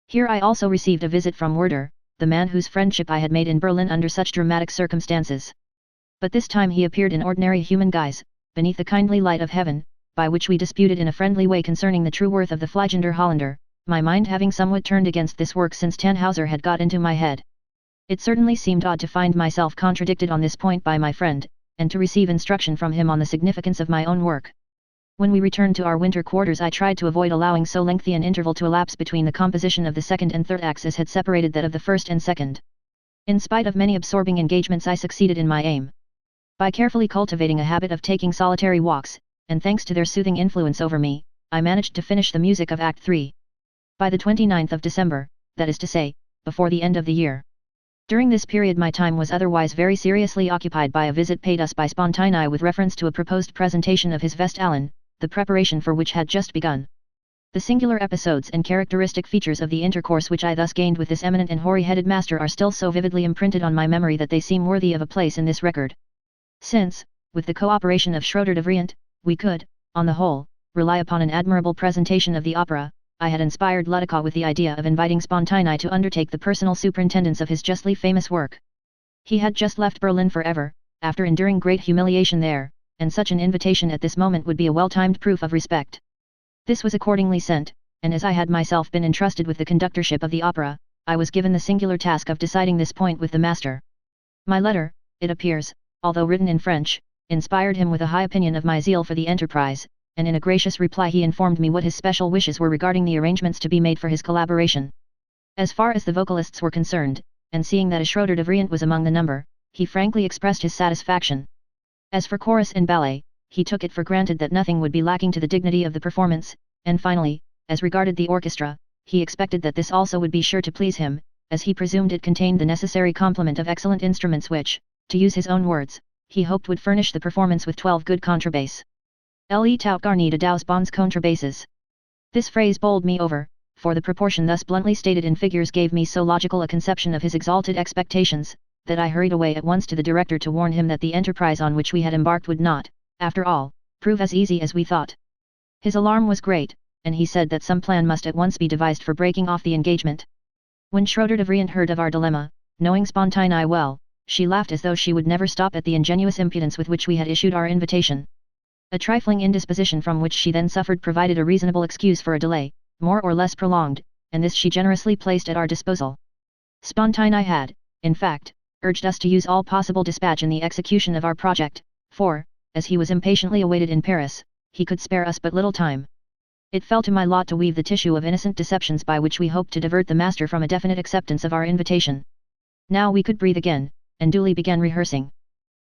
Here I also received a visit from Werder, the man whose friendship I had made in Berlin under such dramatic circumstances. But this time he appeared in ordinary human guise, beneath the kindly light of heaven, by which we disputed in a friendly way concerning the true worth of the Fliegender Holländer, my mind having somewhat turned against this work since Tannhauser had got into my head. It certainly seemed odd to find myself contradicted on this point by my friend, and to receive instruction from him on the significance of my own work. When we returned to our winter quarters I tried to avoid allowing so lengthy an interval to elapse between the composition of the second and third acts as had separated that of the first and second. In spite of many absorbing engagements I succeeded in my aim. By carefully cultivating a habit of taking solitary walks, and thanks to their soothing influence over me, I managed to finish the music of Act 3. By the 29th of December, that is to say, before the end of the year. During this period my time was otherwise very seriously occupied by a visit paid us by Spontini with reference to a proposed presentation of his Vestalen, the preparation for which had just begun. The singular episodes and characteristic features of the intercourse which I thus gained with this eminent and hoary-headed master are still so vividly imprinted on my memory that they seem worthy of a place in this record. Since, with the cooperation of Schroeder de Vriend, we could, on the whole, rely upon an admirable presentation of the opera, I had inspired Ludikoff with the idea of inviting Spontini to undertake the personal superintendence of his justly famous work. He had just left Berlin forever, after enduring great humiliation there, and such an invitation at this moment would be a well-timed proof of respect. This was accordingly sent, and as I had myself been entrusted with the conductorship of the opera, I was given the singular task of deciding this point with the master. My letter, it appears, although written in French, inspired him with a high opinion of my zeal for the enterprise, and in a gracious reply he informed me what his special wishes were regarding the arrangements to be made for his collaboration. As far as the vocalists were concerned, and seeing that a Schroeder de Vriend was among the number, he frankly expressed his satisfaction. As for chorus and ballet, he took it for granted that nothing would be lacking to the dignity of the performance, and finally, as regarded the orchestra, he expected that this also would be sure to please him, as he presumed it contained the necessary complement of excellent instruments which, to use his own words, he hoped would furnish the performance with 12 good contrabass. Le tout garni de 12 bons contrabasses. This phrase bowled me over, for the proportion thus bluntly stated in figures gave me so logical a conception of his exalted expectations, that I hurried away at once to the director to warn him that the enterprise on which we had embarked would not, after all, prove as easy as we thought. His alarm was great, and he said that some plan must at once be devised for breaking off the engagement. When Schroeder de Vriend heard of our dilemma, knowing Spontini well, she laughed as though she would never stop at the ingenuous impudence with which we had issued our invitation. A trifling indisposition from which she then suffered provided a reasonable excuse for a delay, more or less prolonged, and this she generously placed at our disposal. Spontini had, in fact, urged us to use all possible dispatch in the execution of our project, for, as he was impatiently awaited in Paris, he could spare us but little time. It fell to my lot to weave the tissue of innocent deceptions by which we hoped to divert the master from a definite acceptance of our invitation. Now we could breathe again, and duly began rehearsing.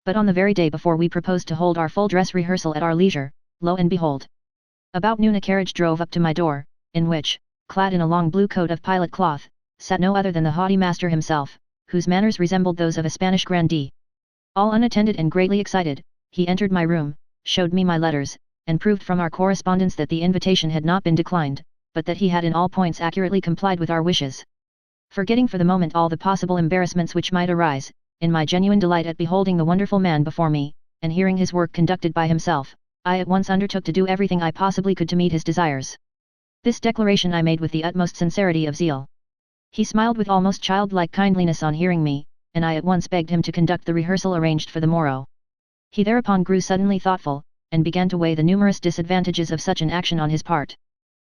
But on the very day before we proposed to hold our full dress rehearsal at our leisure, lo and behold! About noon a carriage drove up to my door, in which, clad in a long blue coat of pilot cloth, sat no other than the haughty master himself, whose manners resembled those of a Spanish grandee. All unattended and greatly excited, he entered my room, showed me my letters, and proved from our correspondence that the invitation had not been declined, but that he had in all points accurately complied with our wishes. Forgetting for the moment all the possible embarrassments which might arise, in my genuine delight at beholding the wonderful man before me, and hearing his work conducted by himself, I at once undertook to do everything I possibly could to meet his desires. This declaration I made with the utmost sincerity of zeal. He smiled with almost childlike kindliness on hearing me, and I at once begged him to conduct the rehearsal arranged for the morrow. He thereupon grew suddenly thoughtful, and began to weigh the numerous disadvantages of such an action on his part.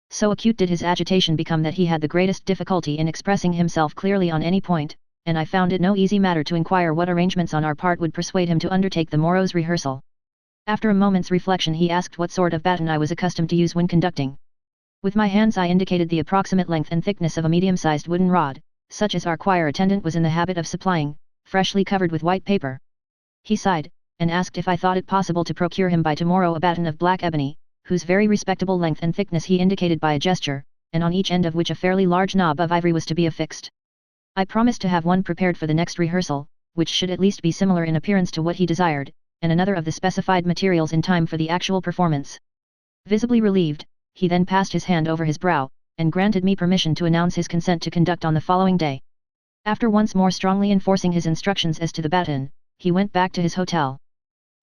So acute did his agitation become that he had the greatest difficulty in expressing himself clearly on any point, and I found it no easy matter to inquire what arrangements on our part would persuade him to undertake the morrow's rehearsal. After a moment's reflection he asked what sort of baton I was accustomed to use when conducting. With my hands I indicated the approximate length and thickness of a medium-sized wooden rod, such as our choir attendant was in the habit of supplying, freshly covered with white paper. He sighed, and asked if I thought it possible to procure him by tomorrow a baton of black ebony, whose very respectable length and thickness he indicated by a gesture, and on each end of which a fairly large knob of ivory was to be affixed. I promised to have one prepared for the next rehearsal, which should at least be similar in appearance to what he desired, and another of the specified materials in time for the actual performance. Visibly relieved, he then passed his hand over his brow, and granted me permission to announce his consent to conduct on the following day. After once more strongly enforcing his instructions as to the baton, he went back to his hotel.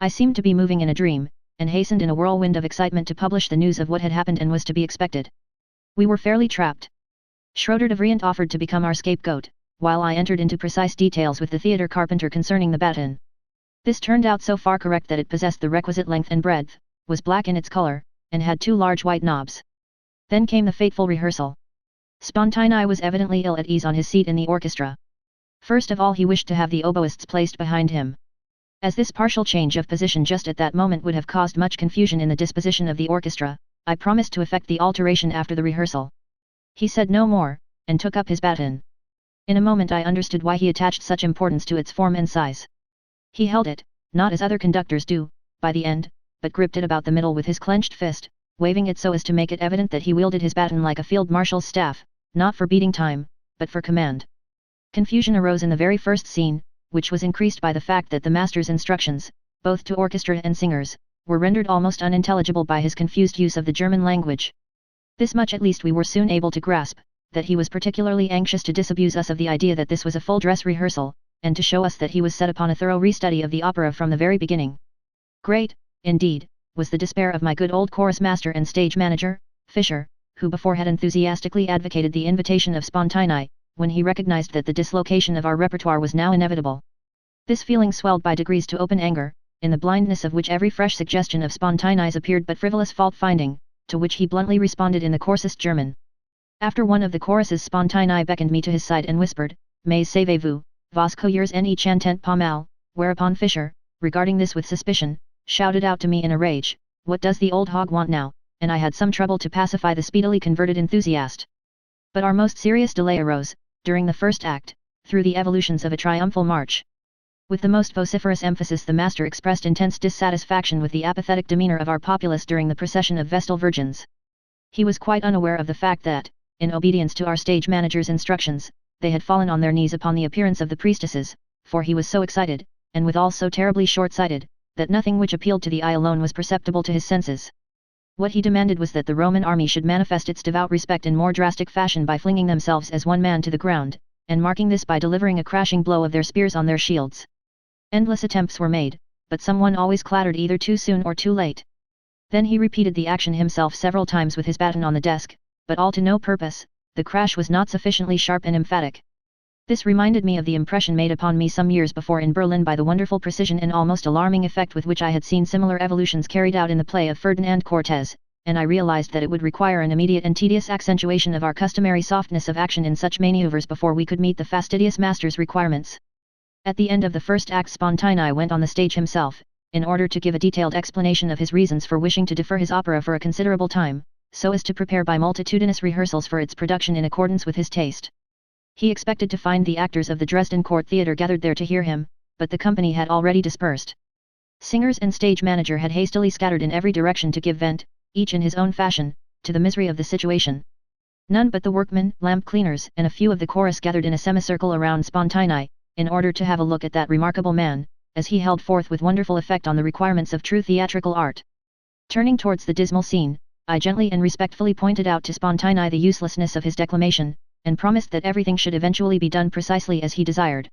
I seemed to be moving in a dream, and hastened in a whirlwind of excitement to publish the news of what had happened and was to be expected. We were fairly trapped. Schroeder de Vriend offered to become our scapegoat, while I entered into precise details with the theatre carpenter concerning the baton. This turned out so far correct that it possessed the requisite length and breadth, was black in its color, and had 2 large white knobs. Then came the fateful rehearsal. Spontini was evidently ill at ease on his seat in the orchestra. First of all he wished to have the oboists placed behind him. As this partial change of position just at that moment would have caused much confusion in the disposition of the orchestra, I promised to effect the alteration after the rehearsal. He said no more, and took up his baton. In a moment I understood why he attached such importance to its form and size. He held it, not as other conductors do, by the end, but gripped it about the middle with his clenched fist, waving it so as to make it evident that he wielded his baton like a field marshal's staff, not for beating time, but for command. Confusion arose in the very first scene, which was increased by the fact that the master's instructions, both to orchestra and singers, were rendered almost unintelligible by his confused use of the German language. This much at least we were soon able to grasp, that he was particularly anxious to disabuse us of the idea that this was a full dress rehearsal, and to show us that he was set upon a thorough restudy of the opera from the very beginning. Great, indeed, was the despair of my good old chorus master and stage manager, Fischer, who before had enthusiastically advocated the invitation of Spontini, when he recognized that the dislocation of our repertoire was now inevitable. This feeling swelled by degrees to open anger, in the blindness of which every fresh suggestion of Spontini's appeared but frivolous fault-finding, to which he bluntly responded in the coarsest German. After one of the choruses Spontini beckoned me to his side and whispered, "Mais savez-vous, vos coeurs ne chantent pas mal," whereupon Fischer, regarding this with suspicion, shouted out to me in a rage, "What does the old hog want now?" and I had some trouble to pacify the speedily converted enthusiast. But our most serious delay arose, during the first act, through the evolutions of a triumphal march. With the most vociferous emphasis the master expressed intense dissatisfaction with the apathetic demeanor of our populace during the procession of Vestal Virgins. He was quite unaware of the fact that, in obedience to our stage manager's instructions, they had fallen on their knees upon the appearance of the priestesses, for he was so excited, and withal so terribly short-sighted, that nothing which appealed to the eye alone was perceptible to his senses. What he demanded was that the Roman army should manifest its devout respect in more drastic fashion by flinging themselves as one man to the ground, and marking this by delivering a crashing blow of their spears on their shields. Endless attempts were made, but someone always clattered either too soon or too late. Then he repeated the action himself several times with his baton on the desk, but all to no purpose, the crash was not sufficiently sharp and emphatic. This reminded me of the impression made upon me some years before in Berlin by the wonderful precision and almost alarming effect with which I had seen similar evolutions carried out in the play of Ferdinand Cortez, and I realized that it would require an immediate and tedious accentuation of our customary softness of action in such maneuvers before we could meet the fastidious master's requirements. At the end of the first act Spontini went on the stage himself, in order to give a detailed explanation of his reasons for wishing to defer his opera for a considerable time, so as to prepare by multitudinous rehearsals for its production in accordance with his taste. He expected to find the actors of the Dresden Court Theatre gathered there to hear him, but the company had already dispersed. Singers and stage manager had hastily scattered in every direction to give vent, each in his own fashion, to the misery of the situation. None but the workmen, lamp cleaners, and a few of the chorus gathered in a semicircle around Spontaini, in order to have a look at that remarkable man, as he held forth with wonderful effect on the requirements of true theatrical art. Turning towards the dismal scene, I gently and respectfully pointed out to Spontaini the uselessness of his declamation, and promised that everything should eventually be done precisely as he desired.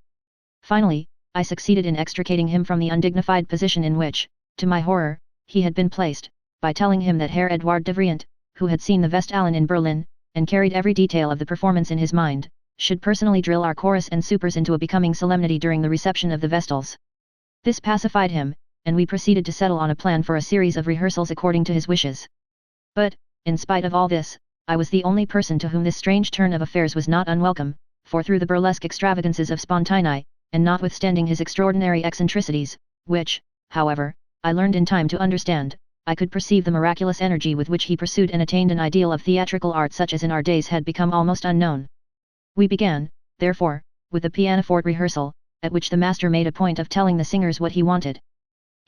Finally, I succeeded in extricating him from the undignified position in which, to my horror, he had been placed, by telling him that Herr Edward de Vriend, who had seen the Westalen in Berlin, and carried every detail of the performance in his mind, should personally drill our chorus and supers into a becoming solemnity during the reception of the Vestals. This pacified him, and we proceeded to settle on a plan for a series of rehearsals according to his wishes. But, in spite of all this, I was the only person to whom this strange turn of affairs was not unwelcome, for through the burlesque extravagances of Spontaini, and notwithstanding his extraordinary eccentricities, which, however, I learned in time to understand, I could perceive the miraculous energy with which he pursued and attained an ideal of theatrical art such as in our days had become almost unknown. We began, therefore, with the pianoforte rehearsal, at which the master made a point of telling the singers what he wanted.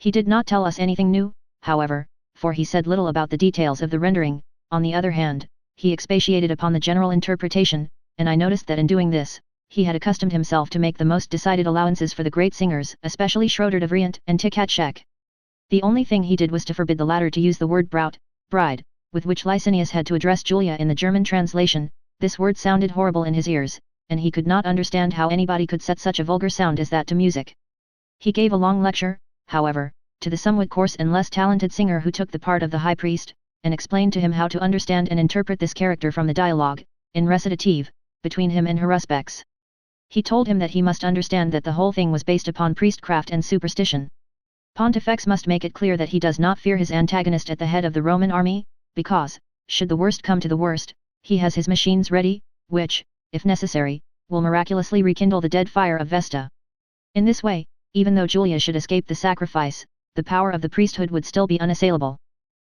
He did not tell us anything new, however, for he said little about the details of the rendering. On the other hand, he expatiated upon the general interpretation, and I noticed that in doing this, he had accustomed himself to make the most decided allowances for the great singers, especially Schroeder de Vriend and Tkatschek. The only thing he did was to forbid the latter to use the word Braut, bride, with which Licinius had to address Julia in the German translation. This word sounded horrible in his ears, and he could not understand how anybody could set such a vulgar sound as that to music. He gave a long lecture, however, to the somewhat coarse and less talented singer who took the part of the high priest, and explained to him how to understand and interpret this character from the dialogue, in recitative, between him and Haruspex. He told him that he must understand that the whole thing was based upon priestcraft and superstition. Pontifex must make it clear that he does not fear his antagonist at the head of the Roman army, because, should the worst come to the worst, he has his machines ready, which, if necessary, will miraculously rekindle the dead fire of Vesta. In this way, even though Julia should escape the sacrifice, the power of the priesthood would still be unassailable.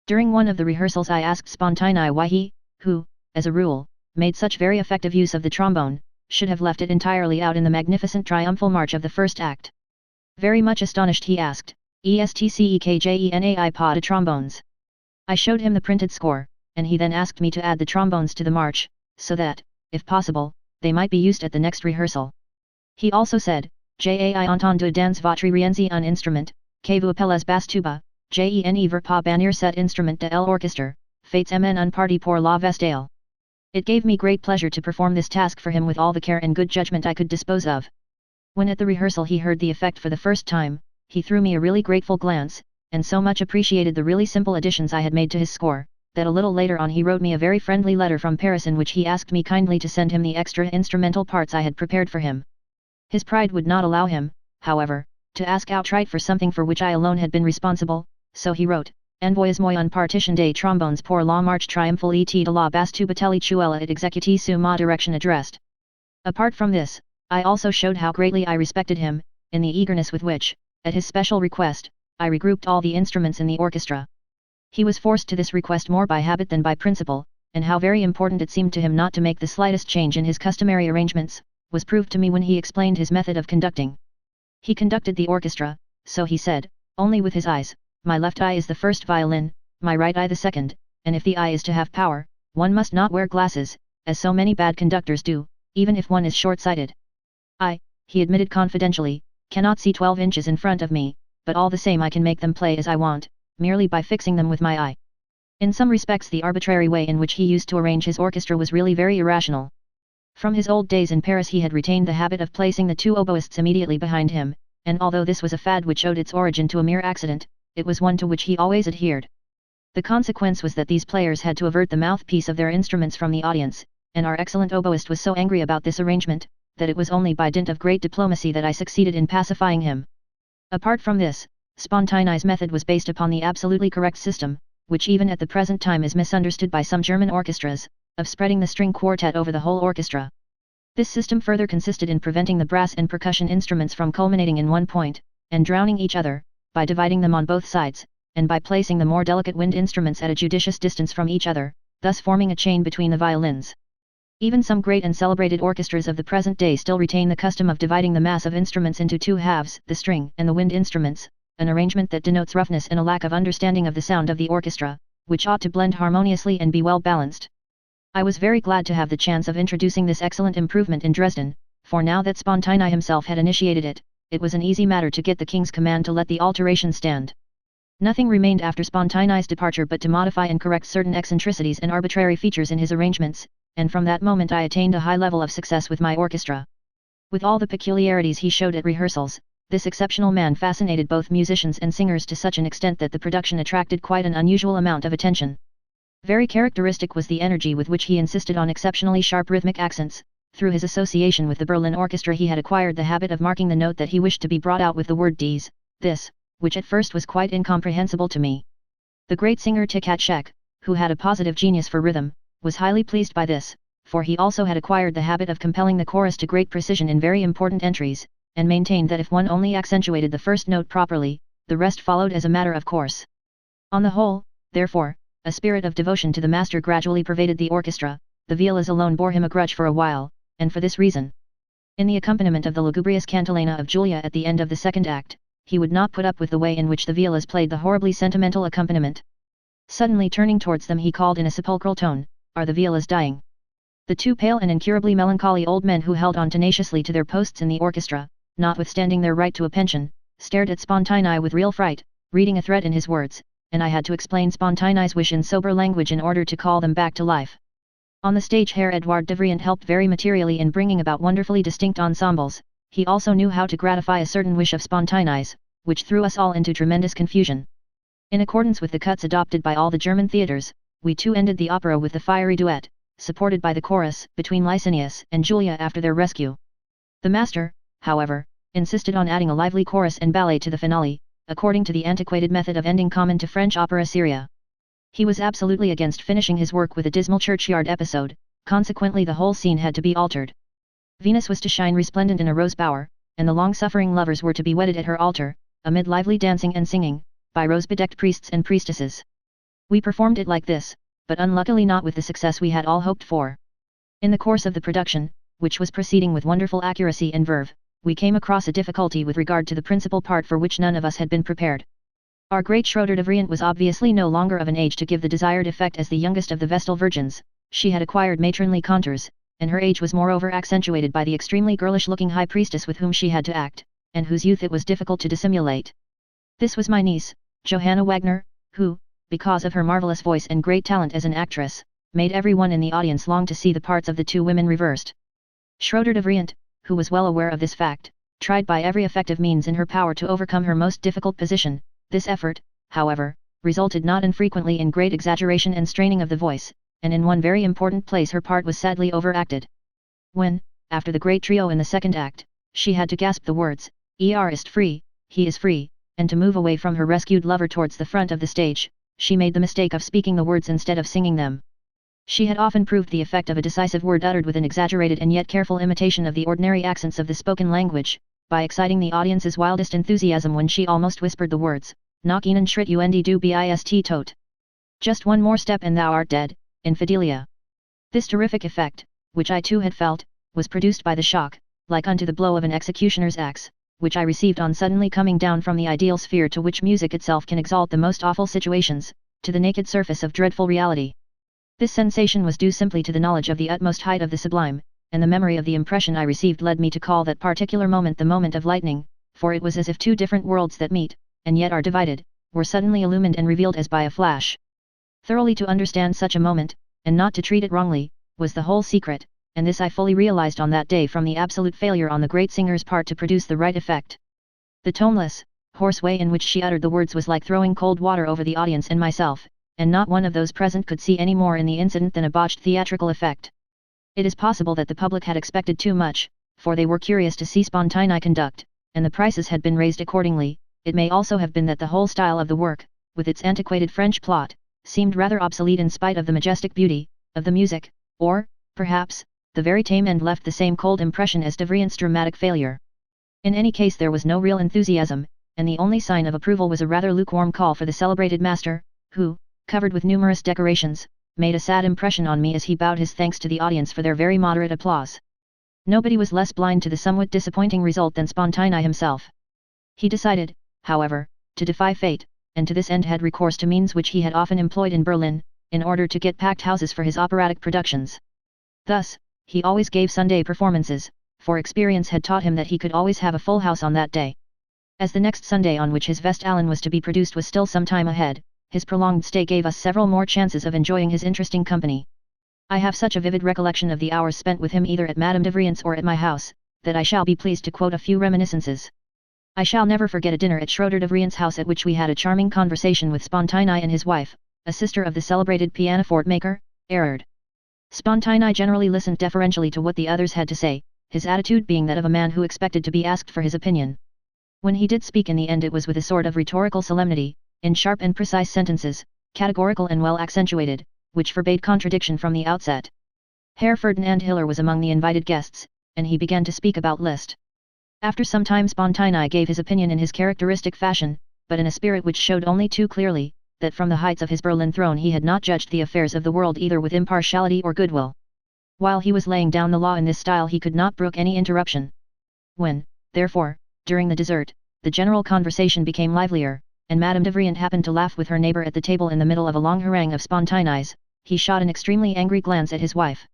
During one of the rehearsals I asked Spontaini why he, who, as a rule, made such very effective use of the trombone, should have left it entirely out in the magnificent triumphal march of the first act. Very much astonished he asked, "Estcekjeni pa de trombones?" I showed him the printed score, and he then asked me to add the trombones to the march, so that, if possible, they might be used at the next rehearsal. He also said, "Jai entendu dans votre rienzi un instrument, que vous appelez basse tuba, gene ver pas bannir cet instrument de l'orchestre, fates mn un party pour la Vestale." It gave me great pleasure to perform this task for him with all the care and good judgment I could dispose of. When at the rehearsal he heard the effect for the first time, he threw me a really grateful glance, and so much appreciated the really simple additions I had made to his score, that a little later on he wrote me a very friendly letter from Paris in which he asked me kindly to send him the extra instrumental parts I had prepared for him. His pride would not allow him, however, to ask outright for something for which I alone had been responsible, so he wrote, "Envoyez-moi un partition des trombones pour la marche triomphale et de la basse tubatelli chuella et exécuté sous ma direction addressed." Apart from this, I also showed how greatly I respected him, in the eagerness with which, at his special request, I regrouped all the instruments in the orchestra. He was forced to this request more by habit than by principle, and how very important it seemed to him not to make the slightest change in his customary arrangements, was proved to me when he explained his method of conducting. He conducted the orchestra, so he said, only with his eyes. My left eye is the first violin, my right eye the second, and if the eye is to have power, one must not wear glasses, as so many bad conductors do, even if one is short-sighted. I, he admitted confidentially, cannot see 12 inches in front of me, but all the same I can make them play as I want, merely by fixing them with my eye. In some respects the arbitrary way in which he used to arrange his orchestra was really very irrational. From his old days in Paris he had retained the habit of placing the two oboists immediately behind him, and although this was a fad which owed its origin to a mere accident, it was one to which he always adhered. The consequence was that these players had to avert the mouthpiece of their instruments from the audience, and our excellent oboist was so angry about this arrangement, that it was only by dint of great diplomacy that I succeeded in pacifying him. Apart from this, Spontaini's method was based upon the absolutely correct system, which even at the present time is misunderstood by some German orchestras, of spreading the string quartet over the whole orchestra. This system further consisted in preventing the brass and percussion instruments from culminating in one point, and drowning each other, by dividing them on both sides, and by placing the more delicate wind instruments at a judicious distance from each other, thus forming a chain between the violins. Even some great and celebrated orchestras of the present day still retain the custom of dividing the mass of instruments into two halves, the string and the wind instruments, an arrangement that denotes roughness and a lack of understanding of the sound of the orchestra, which ought to blend harmoniously and be well balanced. I was very glad to have the chance of introducing this excellent improvement in Dresden, for now that Spontini himself had initiated it, it was an easy matter to get the king's command to let the alteration stand. Nothing remained after Spontini's departure but to modify and correct certain eccentricities and arbitrary features in his arrangements, and from that moment I attained a high level of success with my orchestra. With all the peculiarities he showed at rehearsals, this exceptional man fascinated both musicians and singers to such an extent that the production attracted quite an unusual amount of attention. Very characteristic was the energy with which he insisted on exceptionally sharp rhythmic accents. Through his association with the Berlin Orchestra he had acquired the habit of marking the note that he wished to be brought out with the word dies, this, which at first was quite incomprehensible to me. The great singer Tkatschek, who had a positive genius for rhythm, was highly pleased by this, for he also had acquired the habit of compelling the chorus to great precision in very important entries, and maintained that if one only accentuated the first note properly, the rest followed as a matter of course. On the whole, therefore, a spirit of devotion to the master gradually pervaded the orchestra. The violas alone bore him a grudge for a while, and for this reason. In the accompaniment of the lugubrious cantilena of Julia at the end of the second act, he would not put up with the way in which the violas played the horribly sentimental accompaniment. Suddenly turning towards them he called in a sepulchral tone, "Are the violas dying?" The two pale and incurably melancholy old men who held on tenaciously to their posts in the orchestra, notwithstanding their right to a pension, stared at Spontini with real fright, reading a threat in his words, and I had to explain Spontini's wish in sober language in order to call them back to life. On the stage Herr Edward de Vriend helped very materially in bringing about wonderfully distinct ensembles. He also knew how to gratify a certain wish of Spontini's, which threw us all into tremendous confusion. In accordance with the cuts adopted by all the German theatres, we too ended the opera with the fiery duet, supported by the chorus, between Licinius and Julia after their rescue. The master, however, insisted on adding a lively chorus and ballet to the finale, according to the antiquated method of ending common to French opera seria. He was absolutely against finishing his work with a dismal churchyard episode, consequently the whole scene had to be altered. Venus was to shine resplendent in a rose bower, and the long-suffering lovers were to be wedded at her altar, amid lively dancing and singing, by rose-bedecked priests and priestesses. We performed it like this, but unluckily not with the success we had all hoped for. In the course of the production, which was proceeding with wonderful accuracy and verve, we came across a difficulty with regard to the principal part for which none of us had been prepared. Our great Schroeder de Vriend was obviously no longer of an age to give the desired effect as the youngest of the Vestal Virgins. She had acquired matronly contours, and her age was moreover accentuated by the extremely girlish-looking high priestess with whom she had to act, and whose youth it was difficult to dissimulate. This was my niece, Johanna Wagner, who, because of her marvelous voice and great talent as an actress, made everyone in the audience long to see the parts of the two women reversed. Schroeder de Vriend, who was well aware of this fact, tried by every effective means in her power to overcome her most difficult position. This effort, however, resulted not infrequently in great exaggeration and straining of the voice, and in one very important place her part was sadly overacted. When, after the great trio in the second act, she had to gasp the words, "Er ist free, he is free," and to move away from her rescued lover towards the front of the stage, she made the mistake of speaking the words instead of singing them. She had often proved the effect of a decisive word uttered with an exaggerated and yet careful imitation of the ordinary accents of the spoken language, by exciting the audience's wildest enthusiasm when she almost whispered the words, "Noch einen Schritt und du bist tot." Just one more step and thou art dead, Infidelia. This terrific effect, which I too had felt, was produced by the shock, like unto the blow of an executioner's axe, which I received on suddenly coming down from the ideal sphere to which music itself can exalt the most awful situations, to the naked surface of dreadful reality. This sensation was due simply to the knowledge of the utmost height of the sublime, and the memory of the impression I received led me to call that particular moment the moment of lightning, for it was as if two different worlds that meet, and yet are divided, were suddenly illumined and revealed as by a flash. Thoroughly to understand such a moment, and not to treat it wrongly, was the whole secret, and this I fully realized on that day from the absolute failure on the great singer's part to produce the right effect. The toneless, hoarse way in which she uttered the words was like throwing cold water over the audience and myself, and not one of those present could see any more in the incident than a botched theatrical effect. It is possible that the public had expected too much, for they were curious to see Spontini conduct, and the prices had been raised accordingly. It may also have been that the whole style of the work, with its antiquated French plot, seemed rather obsolete in spite of the majestic beauty of the music, or, perhaps, the very tame end left the same cold impression as de Vriend's dramatic failure. In any case there was no real enthusiasm, and the only sign of approval was a rather lukewarm call for the celebrated master, who, covered with numerous decorations, made a sad impression on me as he bowed his thanks to the audience for their very moderate applause. Nobody was less blind to the somewhat disappointing result than Spontini himself. He decided, however, to defy fate, and to this end had recourse to means which he had often employed in Berlin, in order to get packed houses for his operatic productions. Thus, he always gave Sunday performances, for experience had taught him that he could always have a full house on that day. As the next Sunday on which his Westalen was to be produced was still some time ahead, his prolonged stay gave us several more chances of enjoying his interesting company. I have such a vivid recollection of the hours spent with him either at Madame de Vrient's or at my house, that I shall be pleased to quote a few reminiscences. I shall never forget a dinner at Schroeder de Vrient's house at which we had a charming conversation with Spontini and his wife, a sister of the celebrated pianoforte maker, Erard. Spontini generally listened deferentially to what the others had to say, his attitude being that of a man who expected to be asked for his opinion. When he did speak in the end it was with a sort of rhetorical solemnity, in sharp and precise sentences, categorical and well accentuated, which forbade contradiction from the outset. Herr Ferdinand Hiller was among the invited guests, and he began to speak about Liszt. After some time Spontini gave his opinion in his characteristic fashion, but in a spirit which showed only too clearly, that from the heights of his Berlin throne he had not judged the affairs of the world either with impartiality or goodwill. While he was laying down the law in this style he could not brook any interruption. When, therefore, during the dessert, the general conversation became livelier, and Madame de Vrient happened to laugh with her neighbour at the table in the middle of a long harangue of Spontini's, he shot an extremely angry glance at his wife.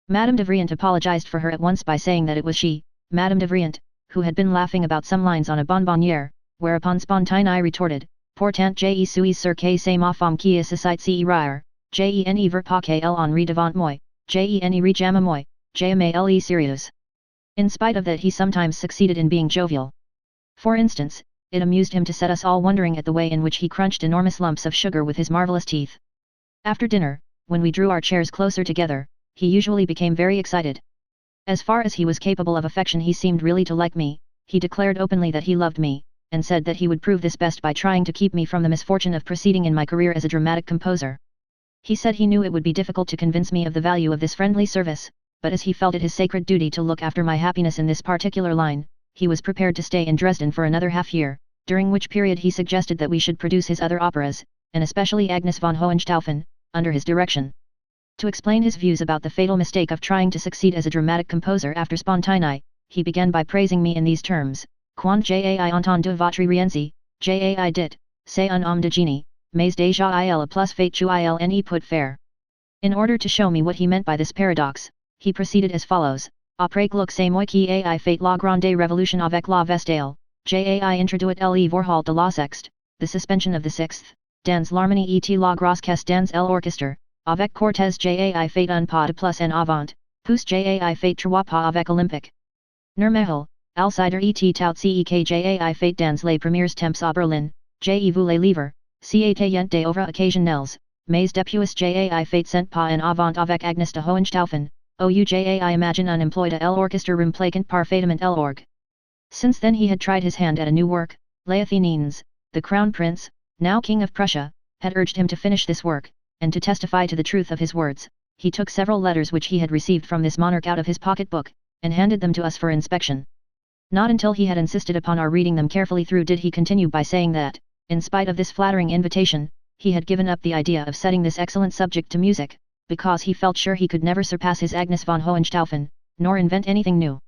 Madame de Vrient apologized for her at once by saying that it was she, Madame de Vrient, who had been laughing about some lines on a bonbonnière, whereupon Spontini retorted, Pourtant je suis sûr que c'est ma femme qui suscite ces rires, je ne veux pas qu'elle en rit devant moi, je ne ris jamais moi, je mais elle est sérieuse. In spite of that he sometimes succeeded in being jovial. For instance, it amused him to set us all wondering at the way in which he crunched enormous lumps of sugar with his marvelous teeth. After dinner, when we drew our chairs closer together, he usually became very excited. As far as he was capable of affection he seemed really to like me, he declared openly that he loved me, and said that he would prove this best by trying to keep me from the misfortune of proceeding in my career as a dramatic composer. He said he knew it would be difficult to convince me of the value of this friendly service, but as he felt it his sacred duty to look after my happiness in this particular line, he was prepared to stay in Dresden for another half-year, during which period he suggested that we should produce his other operas, and especially Agnes von Hohenstaufen, under his direction. To explain his views about the fatal mistake of trying to succeed as a dramatic composer after Spontini, he began by praising me in these terms, Quand j'ai entendu votre rienzi, j'ai dit, c'est un homme de génie, mais déjà il a plus fait que il ne peut faire. In order to show me what he meant by this paradox, he proceeded as follows, Après que c'est moi qui ai fait la grande révolution avec la Vestale, j'ai introduit le Vorhalt de la Sexte, the suspension of the sixth, dans l'harmonie et la grosse caisse dans l'orchestre, avec Cortez j'ai fait un pas de plus en avant, plus j'ai fait trois pas avec Olympique. Nermehel, Alcider et tout ce que j'ai fait dans les premiers temps à Berlin, j'ai voulu livre, c'étaient des œuvres occasionnelles, mais depuis j'ai fait cent pas en avant avec Agnes de Hohenstaufen, j'ai imagine unemployed à l'orchestre remplacant parfaitement l'orgue. Since then he had tried his hand at a new work, Les Athenians, the Crown Prince, now King of Prussia, had urged him to finish this work, and to testify to the truth of his words, he took several letters which he had received from this monarch out of his pocket-book, and handed them to us for inspection. Not until he had insisted upon our reading them carefully through did he continue by saying that, in spite of this flattering invitation, he had given up the idea of setting this excellent subject to music, because he felt sure he could never surpass his Agnes von Hohenstaufen, nor invent anything new.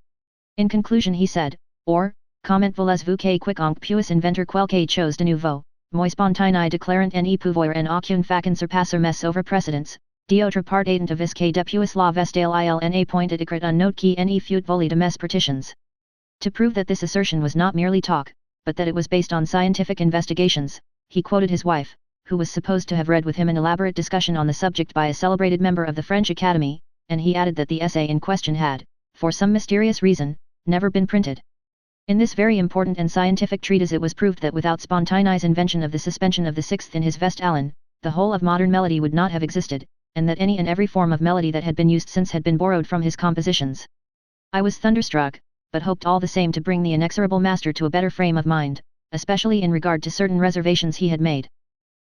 In conclusion he said, or, comment voulez-vous que quiconque puisse inventer quelque chose de nouveau, moi Spontini declarant ne pouvoir en aucune façon surpasser mes over precedents, d'autre part étant avis que depuis la Vestale il n'a point écrit un note qui ne fut volé de mes partitions. To prove that this assertion was not merely talk, but that it was based on scientific investigations, he quoted his wife, who was supposed to have read with him an elaborate discussion on the subject by a celebrated member of the French Academy, and he added that the essay in question had, for some mysterious reason, never been printed. In this very important and scientific treatise it was proved that without Spontini's invention of the suspension of the sixth in his Westalen, the whole of modern melody would not have existed, and that any and every form of melody that had been used since had been borrowed from his compositions. I was thunderstruck, but hoped all the same to bring the inexorable master to a better frame of mind, especially in regard to certain reservations he had made.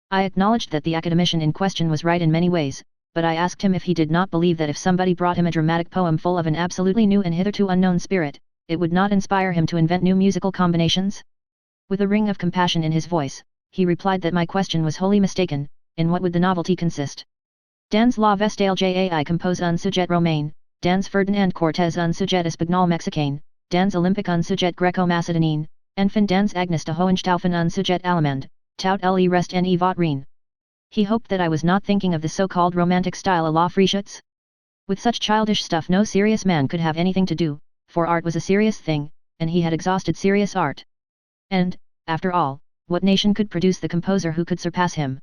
I acknowledged that the academician in question was right in many ways, but I asked him if he did not believe that if somebody brought him a dramatic poem full of an absolutely new and hitherto unknown spirit, it would not inspire him to invent new musical combinations? With a ring of compassion in his voice, he replied that my question was wholly mistaken. In what would the novelty consist? Dans la Vestale Jai compose un sujet romain, dans Ferdinand Cortés un sujet espagnol mexicain, dans Olympique un sujet greco-macedonien, enfin dans Agnes de Hohenstaufen un sujet allemand, tout le reste en votre reine. He hoped that I was not thinking of the so-called romantic style à la Frischutz. With such childish stuff no serious man could have anything to do, for art was a serious thing, and he had exhausted serious art. And, after all, what nation could produce the composer who could surpass him?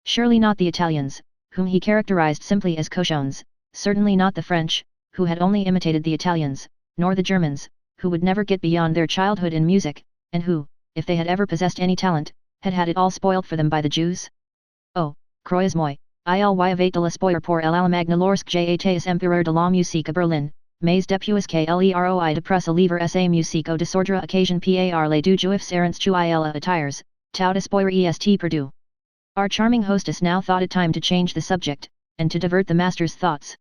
Surely not the Italians, whom he characterized simply as cochons, certainly not the French, who had only imitated the Italians, nor the Germans, who would never get beyond their childhood in music, and who, if they had ever possessed any talent, had had it all spoilt for them by the Jews? Oh, croyez moi, il y avait de l'espoir pour l'Allemagne lorsque j'étais empereur de la musique à Berlin, mais depuis que l'eroi de presse livre sa musique au désordre occasion par les deux juifs errants il attires, tout espoir est perdu. Our charming hostess now thought it time to change the subject, and to divert the master's thoughts.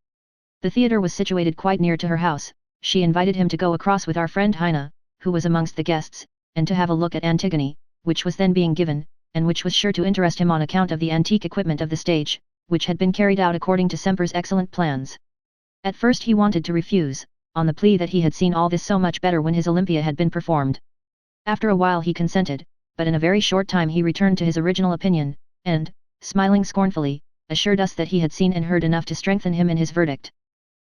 The theatre was situated quite near to her house. She invited him to go across with our friend Heine, who was amongst the guests, and to have a look at Antigone, which was then being given, and which was sure to interest him on account of the antique equipment of the stage, which had been carried out according to Semper's excellent plans. At first he wanted to refuse, on the plea that he had seen all this so much better when his Olympia had been performed. After a while he consented, but in a very short time he returned to his original opinion, and, smiling scornfully, assured us that he had seen and heard enough to strengthen him in his verdict.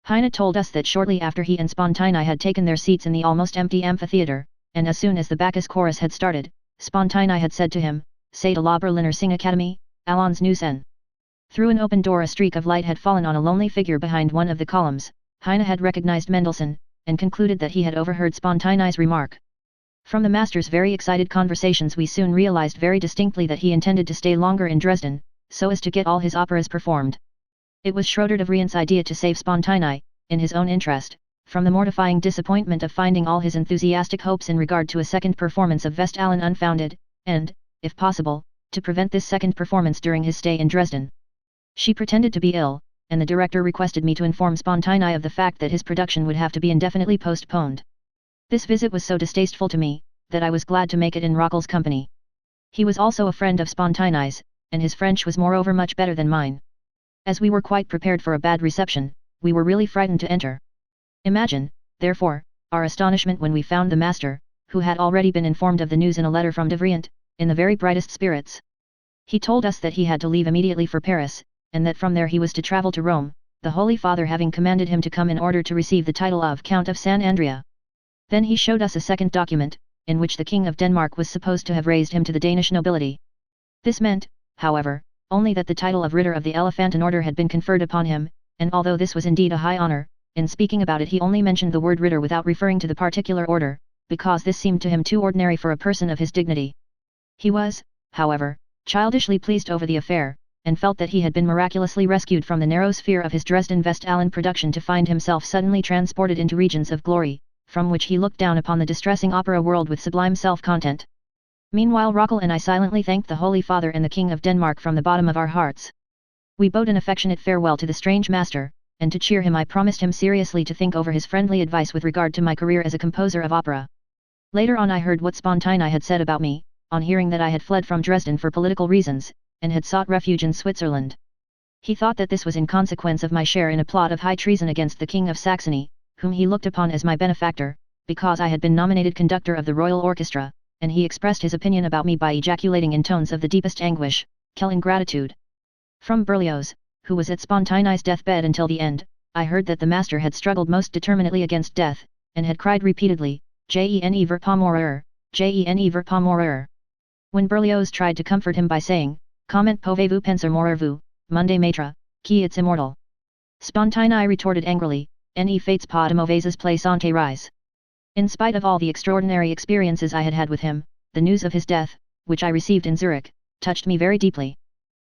Heine told us that shortly after he and Spontini had taken their seats in the almost empty amphitheatre, and as soon as the Bacchus chorus had started, Spontini had said to him, "C'est de la Berliner Singakademie, allons nous en." Through an open door a streak of light had fallen on a lonely figure behind one of the columns. Heine had recognized Mendelssohn, and concluded that he had overheard Spontini's remark. From the master's very excited conversations we soon realized very distinctly that he intended to stay longer in Dresden, so as to get all his operas performed. It was Schroeder de Vriend's idea to save Spontini, in his own interest, from the mortifying disappointment of finding all his enthusiastic hopes in regard to a second performance of Westalen unfounded, and, if possible, to prevent this second performance during his stay in Dresden. She pretended to be ill, and the director requested me to inform Spontini of the fact that his production would have to be indefinitely postponed. This visit was so distasteful to me, that I was glad to make it in Rockel's company. He was also a friend of Spontini's, and his French was moreover much better than mine. As we were quite prepared for a bad reception, we were really frightened to enter. Imagine, therefore, our astonishment when we found the master, who had already been informed of the news in a letter from de Vriend, in the very brightest spirits. He told us that he had to leave immediately for Paris, and that from there he was to travel to Rome, the Holy Father having commanded him to come in order to receive the title of Count of San Andrea. Then he showed us a second document, in which the King of Denmark was supposed to have raised him to the Danish nobility. This meant, however, only that the title of Ritter of the Elephantine Order had been conferred upon him, and although this was indeed a high honor, in speaking about it he only mentioned the word Ritter without referring to the particular order, because this seemed to him too ordinary for a person of his dignity. He was, however, childishly pleased over the affair, and felt that he had been miraculously rescued from the narrow sphere of his Dresden Westalen production to find himself suddenly transported into regions of glory, from which he looked down upon the distressing opera world with sublime self-content. Meanwhile Rockel and I silently thanked the Holy Father and the King of Denmark from the bottom of our hearts. We bade an affectionate farewell to the strange master, and to cheer him I promised him seriously to think over his friendly advice with regard to my career as a composer of opera. Later on I heard what Spontini had said about me, on hearing that I had fled from Dresden for political reasons, and had sought refuge in Switzerland. He thought that this was in consequence of my share in a plot of high treason against the King of Saxony, whom he looked upon as my benefactor, because I had been nominated conductor of the Royal Orchestra, and he expressed his opinion about me by ejaculating in tones of the deepest anguish, "Quelle ingratitude!" From Berlioz, who was at Spontini's deathbed until the end, I heard that the master had struggled most determinedly against death, and had cried repeatedly, "Je veux pas mourir, je veux pas mourir." When Berlioz tried to comfort him by saying, "Comment pouvez-vous penser mourir vous, Monday Maitre, qui êtes immortal?" Spontini retorted angrily, "Ne faites pas de mauvaises plaisanteries." In spite of all the extraordinary experiences I had had with him, the news of his death, which I received in Zurich, touched me very deeply.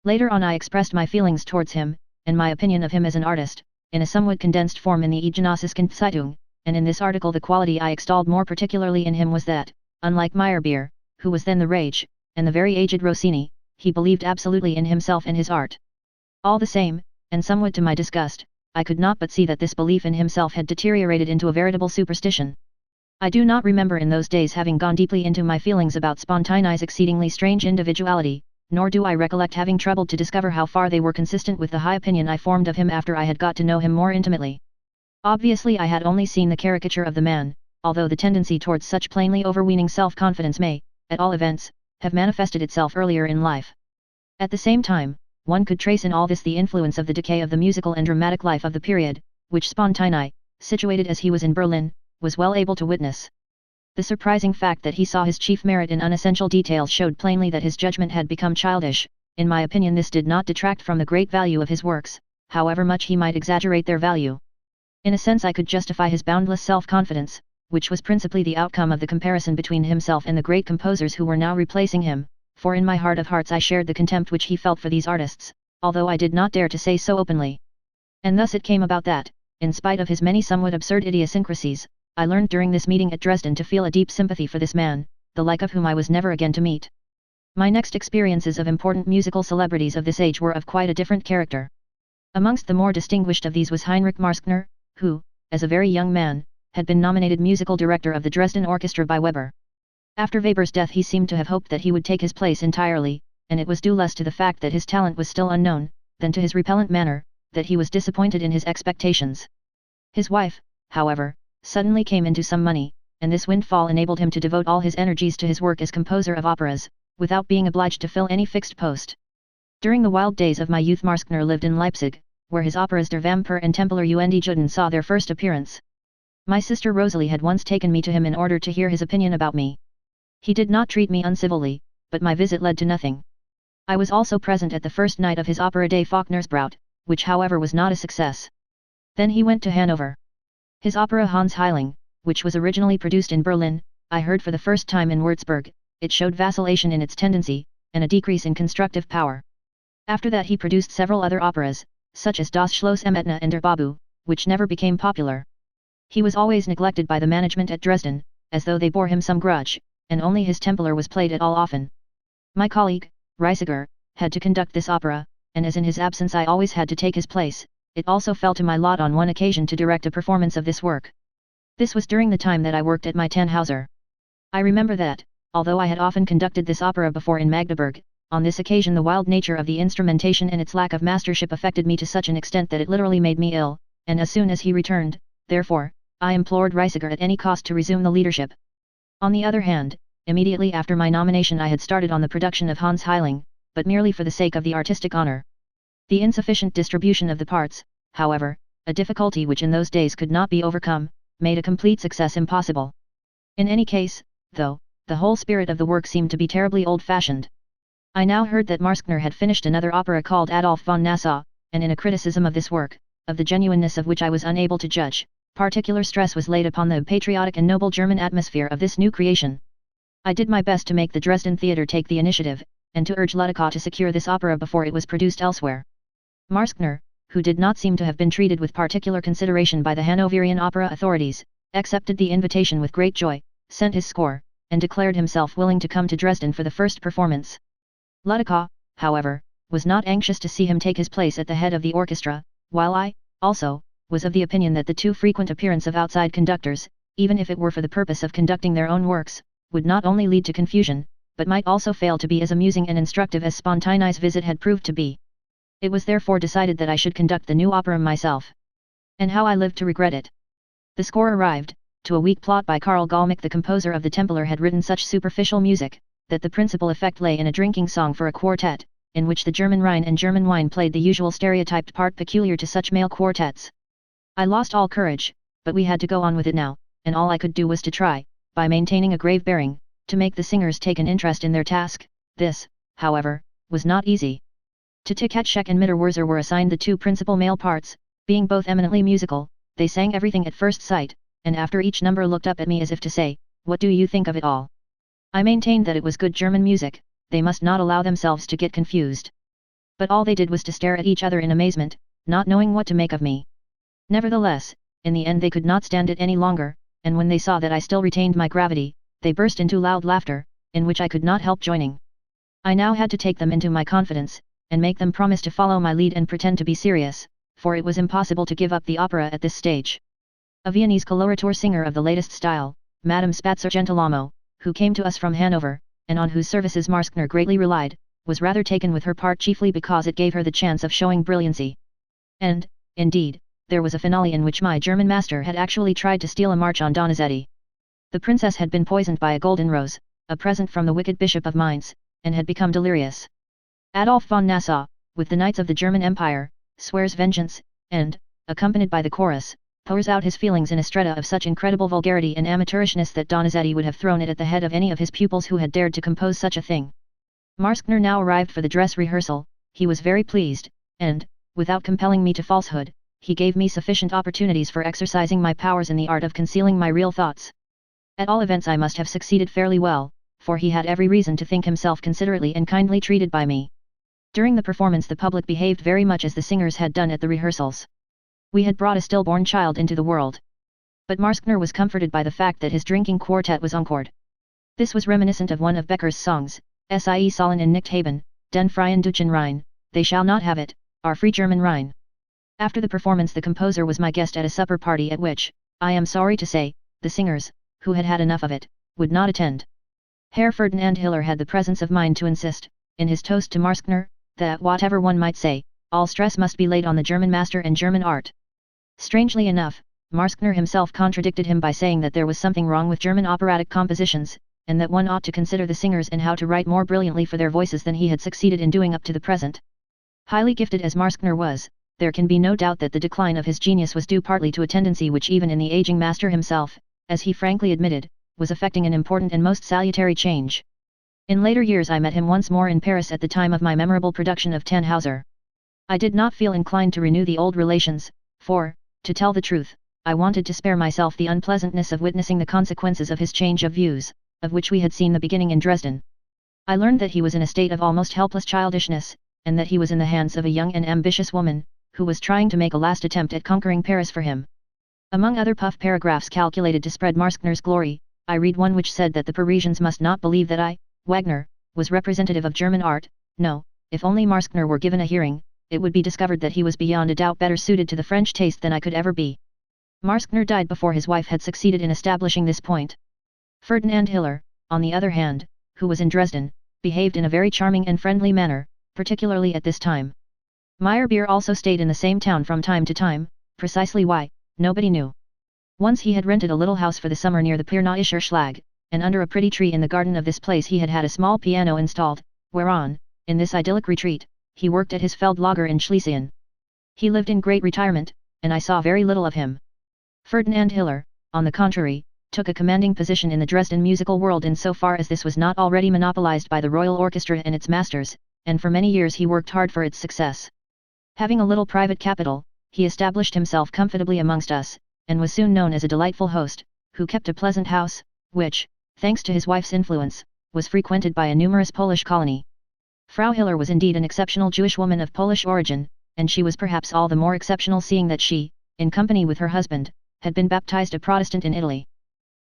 Later on I expressed my feelings towards him, and my opinion of him as an artist, in a somewhat condensed form in the Eidgenössische Zeitung, and in this article the quality I extolled more particularly in him was that, unlike Meyerbeer, who was then the rage, and the very aged Rossini, he believed absolutely in himself and his art. All the same, and somewhat to my disgust, I could not but see that this belief in himself had deteriorated into a veritable superstition. I do not remember in those days having gone deeply into my feelings about Spontini's exceedingly strange individuality, nor do I recollect having troubled to discover how far they were consistent with the high opinion I formed of him after I had got to know him more intimately. Obviously I had only seen the caricature of the man, although the tendency towards such plainly overweening self-confidence may, at all events, have manifested itself earlier in life. At the same time, one could trace in all this the influence of the decay of the musical and dramatic life of the period, which Spontini, situated as he was in Berlin, was well able to witness. The surprising fact that he saw his chief merit in unessential details showed plainly that his judgment had become childish. In my opinion, this did not detract from the great value of his works, however much he might exaggerate their value. In a sense I could justify his boundless self-confidence, which was principally the outcome of the comparison between himself and the great composers who were now replacing him, for in my heart of hearts I shared the contempt which he felt for these artists, although I did not dare to say so openly. And thus it came about that, in spite of his many somewhat absurd idiosyncrasies, I learned during this meeting at Dresden to feel a deep sympathy for this man, the like of whom I was never again to meet. My next experiences of important musical celebrities of this age were of quite a different character. Amongst the more distinguished of these was Heinrich Marschner, who, as a very young man, had been nominated musical director of the Dresden Orchestra by Weber. After Weber's death he seemed to have hoped that he would take his place entirely, and it was due less to the fact that his talent was still unknown, than to his repellent manner, that he was disappointed in his expectations. His wife, however, suddenly came into some money, and this windfall enabled him to devote all his energies to his work as composer of operas, without being obliged to fill any fixed post. During the wild days of my youth Marschner lived in Leipzig, where his operas Der Vampir and Templer und Juden saw their first appearance. My sister Rosalie had once taken me to him in order to hear his opinion about me. He did not treat me uncivilly, but my visit led to nothing. I was also present at the first night of his opera des Faulknersbraut, which however was not a success. Then he went to Hanover. His opera Hans Heiling, which was originally produced in Berlin, I heard for the first time in Würzburg. It showed vacillation in its tendency, and a decrease in constructive power. After that he produced several other operas, such as Das Schloss am Etna and Der Babu, which never became popular. He was always neglected by the management at Dresden, as though they bore him some grudge, and only his Templer was played at all often. My colleague, Reisiger, had to conduct this opera, and as in his absence I always had to take his place, it also fell to my lot on one occasion to direct a performance of this work. This was during the time that I worked at my Tannhauser. I remember that, although I had often conducted this opera before in Magdeburg, on this occasion the wild nature of the instrumentation and its lack of mastership affected me to such an extent that it literally made me ill, and as soon as he returned, therefore, I implored Reisiger at any cost to resume the leadership. On the other hand, immediately after my nomination I had started on the production of Hans Heiling, but merely for the sake of the artistic honor. The insufficient distribution of the parts, however, a difficulty which in those days could not be overcome, made a complete success impossible. In any case, though, the whole spirit of the work seemed to be terribly old-fashioned. I now heard that Marschner had finished another opera called Adolf von Nassau, and in a criticism of this work, of the genuineness of which I was unable to judge, particular stress was laid upon the patriotic and noble German atmosphere of this new creation. I did my best to make the Dresden theatre take the initiative, and to urge Ludica to secure this opera before it was produced elsewhere. Marschner, who did not seem to have been treated with particular consideration by the Hanoverian opera authorities, accepted the invitation with great joy, sent his score, and declared himself willing to come to Dresden for the first performance. Ludica, however, was not anxious to see him take his place at the head of the orchestra, while I, also, was of the opinion that the too frequent appearance of outside conductors, even if it were for the purpose of conducting their own works, would not only lead to confusion, but might also fail to be as amusing and instructive as Spontini's visit had proved to be. It was therefore decided that I should conduct the new opera myself. And how I lived to regret it. The score arrived, to a weak plot by Karl Gallmich. The composer of the Templer had written such superficial music, that the principal effect lay in a drinking song for a quartet, in which the German Rhine and German wine played the usual stereotyped part peculiar to such male quartets. I lost all courage, but we had to go on with it now, and all I could do was to try, by maintaining a grave bearing, to make the singers take an interest in their task. This, however, was not easy. To Tkatschek and Mitterwurzer were assigned the two principal male parts, being both eminently musical. They sang everything at first sight, and after each number looked up at me as if to say, "What do you think of it all?" I maintained that it was good German music, they must not allow themselves to get confused. But all they did was to stare at each other in amazement, not knowing what to make of me. Nevertheless, in the end they could not stand it any longer, and when they saw that I still retained my gravity, they burst into loud laughter, in which I could not help joining. I now had to take them into my confidence, and make them promise to follow my lead and pretend to be serious, for it was impossible to give up the opera at this stage. A Viennese coloratura singer of the latest style, Madame Spatzer Gentilamo, who came to us from Hanover, and on whose services Marschner greatly relied, was rather taken with her part chiefly because it gave her the chance of showing brilliancy. And, indeed, there was a finale in which my German master had actually tried to steal a march on Donizetti. The princess had been poisoned by a golden rose, a present from the wicked Bishop of Mainz, and had become delirious. Adolf von Nassau, with the knights of the German Empire, swears vengeance, and, accompanied by the chorus, pours out his feelings in a stretta of such incredible vulgarity and amateurishness that Donizetti would have thrown it at the head of any of his pupils who had dared to compose such a thing. Marskner now arrived for the dress rehearsal. He was very pleased, and, without compelling me to falsehood, he gave me sufficient opportunities for exercising my powers in the art of concealing my real thoughts. At all events I must have succeeded fairly well, for he had every reason to think himself considerately and kindly treated by me. During the performance the public behaved very much as the singers had done at the rehearsals. We had brought a stillborn child into the world. But Marskner was comforted by the fact that his drinking quartet was encored. This was reminiscent of one of Becker's songs, Sie sollen in nicht haben, den freien Deutschen Rhein, they shall not have it, our free German Rhine. After the performance the composer was my guest at a supper party at which, I am sorry to say, the singers, who had had enough of it, would not attend. Herr Ferdinand Hiller had the presence of mind to insist, in his toast to Marskner, that whatever one might say, all stress must be laid on the German master and German art. Strangely enough, Marskner himself contradicted him by saying that there was something wrong with German operatic compositions, and that one ought to consider the singers and how to write more brilliantly for their voices than he had succeeded in doing up to the present. Highly gifted as Marskner was, there can be no doubt that the decline of his genius was due partly to a tendency which even in the aging master himself, as he frankly admitted, was effecting an important and most salutary change. In later years I met him once more in Paris at the time of my memorable production of Tannhauser. I did not feel inclined to renew the old relations, for, to tell the truth, I wanted to spare myself the unpleasantness of witnessing the consequences of his change of views, of which we had seen the beginning in Dresden. I learned that he was in a state of almost helpless childishness, and that he was in the hands of a young and ambitious woman, who was trying to make a last attempt at conquering Paris for him. Among other puff paragraphs calculated to spread Marskner's glory, I read one which said that the Parisians must not believe that I, Wagner, was representative of German art. No, if only Marskner were given a hearing, it would be discovered that he was beyond a doubt better suited to the French taste than I could ever be. Marskner died before his wife had succeeded in establishing this point. Ferdinand Hiller, on the other hand, who was in Dresden, behaved in a very charming and friendly manner, particularly at this time. Meyerbeer also stayed in the same town from time to time, precisely why, nobody knew. Once he had rented a little house for the summer near the Pirnaischer Schlag, and under a pretty tree in the garden of this place he had had a small piano installed, whereon, in this idyllic retreat, he worked at his Feldlager in Schlesien. He lived in great retirement, and I saw very little of him. Ferdinand Hiller, on the contrary, took a commanding position in the Dresden musical world in so far as this was not already monopolized by the Royal Orchestra and its masters, and for many years he worked hard for its success. Having a little private capital, he established himself comfortably amongst us, and was soon known as a delightful host, who kept a pleasant house, which, thanks to his wife's influence, was frequented by a numerous Polish colony. Frau Hiller was indeed an exceptional Jewish woman of Polish origin, and she was perhaps all the more exceptional seeing that she, in company with her husband, had been baptized a Protestant in Italy.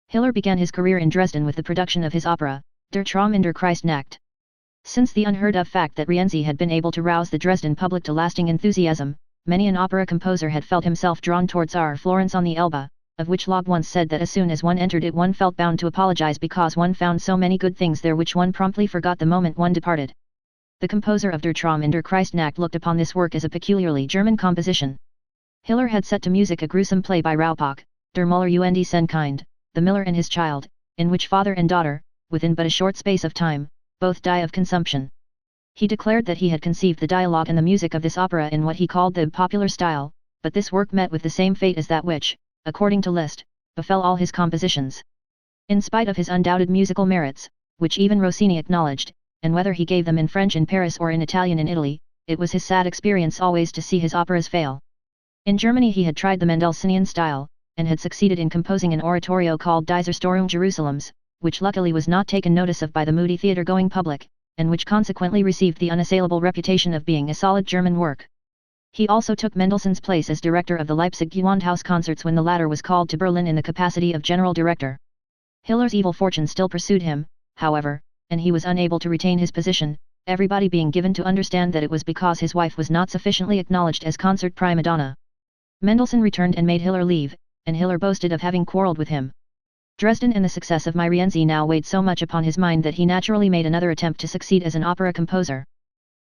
Hiller began his career in Dresden with the production of his opera, Der Traum in der Christnacht. Since the unheard-of fact that Rienzi had been able to rouse the Dresden public to lasting enthusiasm, many an opera composer had felt himself drawn towards our Florence on the Elbe, of which Lob once said that as soon as one entered it one felt bound to apologize because one found so many good things there which one promptly forgot the moment one departed. The composer of Der Traum in der Christnacht looked upon this work as a peculiarly German composition. Hiller had set to music a gruesome play by Raupak, Der Müller und sein Kind, The Miller and His Child, in which father and daughter, within but a short space of time, both die of consumption. He declared that he had conceived the dialogue and the music of this opera in what he called the popular style, but this work met with the same fate as that which, according to Liszt, befell all his compositions. In spite of his undoubted musical merits, which even Rossini acknowledged, and whether he gave them in French in Paris or in Italian in Italy, it was his sad experience always to see his operas fail. In Germany he had tried the Mendelssohnian style, and had succeeded in composing an oratorio called Die Zerstörung Jerusalems, which luckily was not taken notice of by the moody theatre-going public, and which consequently received the unassailable reputation of being a solid German work. He also took Mendelssohn's place as director of the Leipzig Gewandhaus concerts when the latter was called to Berlin in the capacity of general director. Hiller's evil fortune still pursued him, however, and he was unable to retain his position, everybody being given to understand that it was because his wife was not sufficiently acknowledged as concert prima donna. Mendelssohn returned and made Hiller leave, and Hiller boasted of having quarreled with him. Dresden and the success of my Rienzi now weighed so much upon his mind that he naturally made another attempt to succeed as an opera composer.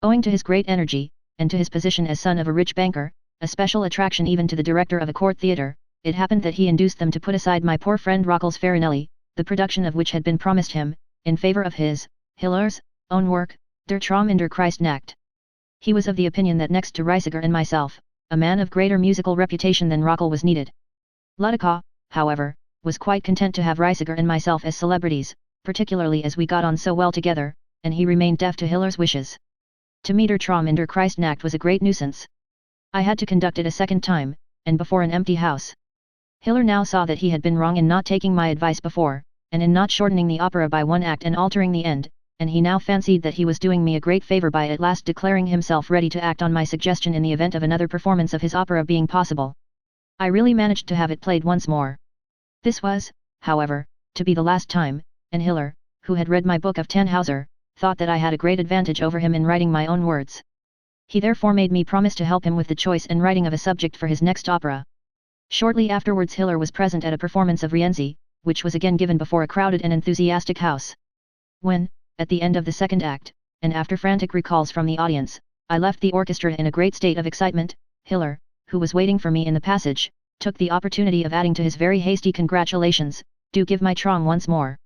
Owing to his great energy, and to his position as son of a rich banker, a special attraction even to the director of a court theatre, it happened that he induced them to put aside my poor friend Rockel's Farinelli, the production of which had been promised him, in favor of his, Hiller's, own work, Der Traum in der Kreisnacht. He was of the opinion that next to Reisiger and myself, a man of greater musical reputation than Rockel was needed. Ludikow, however, was quite content to have Reisiger and myself as celebrities, particularly as we got on so well together, and he remained deaf to Hiller's wishes. To me Der Traum in der Kreisnacht was a great nuisance. I had to conduct it a second time, and before an empty house. Hiller now saw that he had been wrong in not taking my advice before, and in not shortening the opera by one act and altering the end, and he now fancied that he was doing me a great favor by at last declaring himself ready to act on my suggestion in the event of another performance of his opera being possible. I really managed to have it played once more. This was, however, to be the last time, and Hiller, who had read my book of Tannhauser, thought that I had a great advantage over him in writing my own words. He therefore made me promise to help him with the choice and writing of a subject for his next opera. Shortly afterwards Hiller was present at a performance of Rienzi, which was again given before a crowded and enthusiastic house. When, at the end of the second act, and after frantic recalls from the audience, I left the orchestra in a great state of excitement, Hiller, who was waiting for me in the passage, took the opportunity of adding to his very hasty congratulations, "Do give my Traum once more."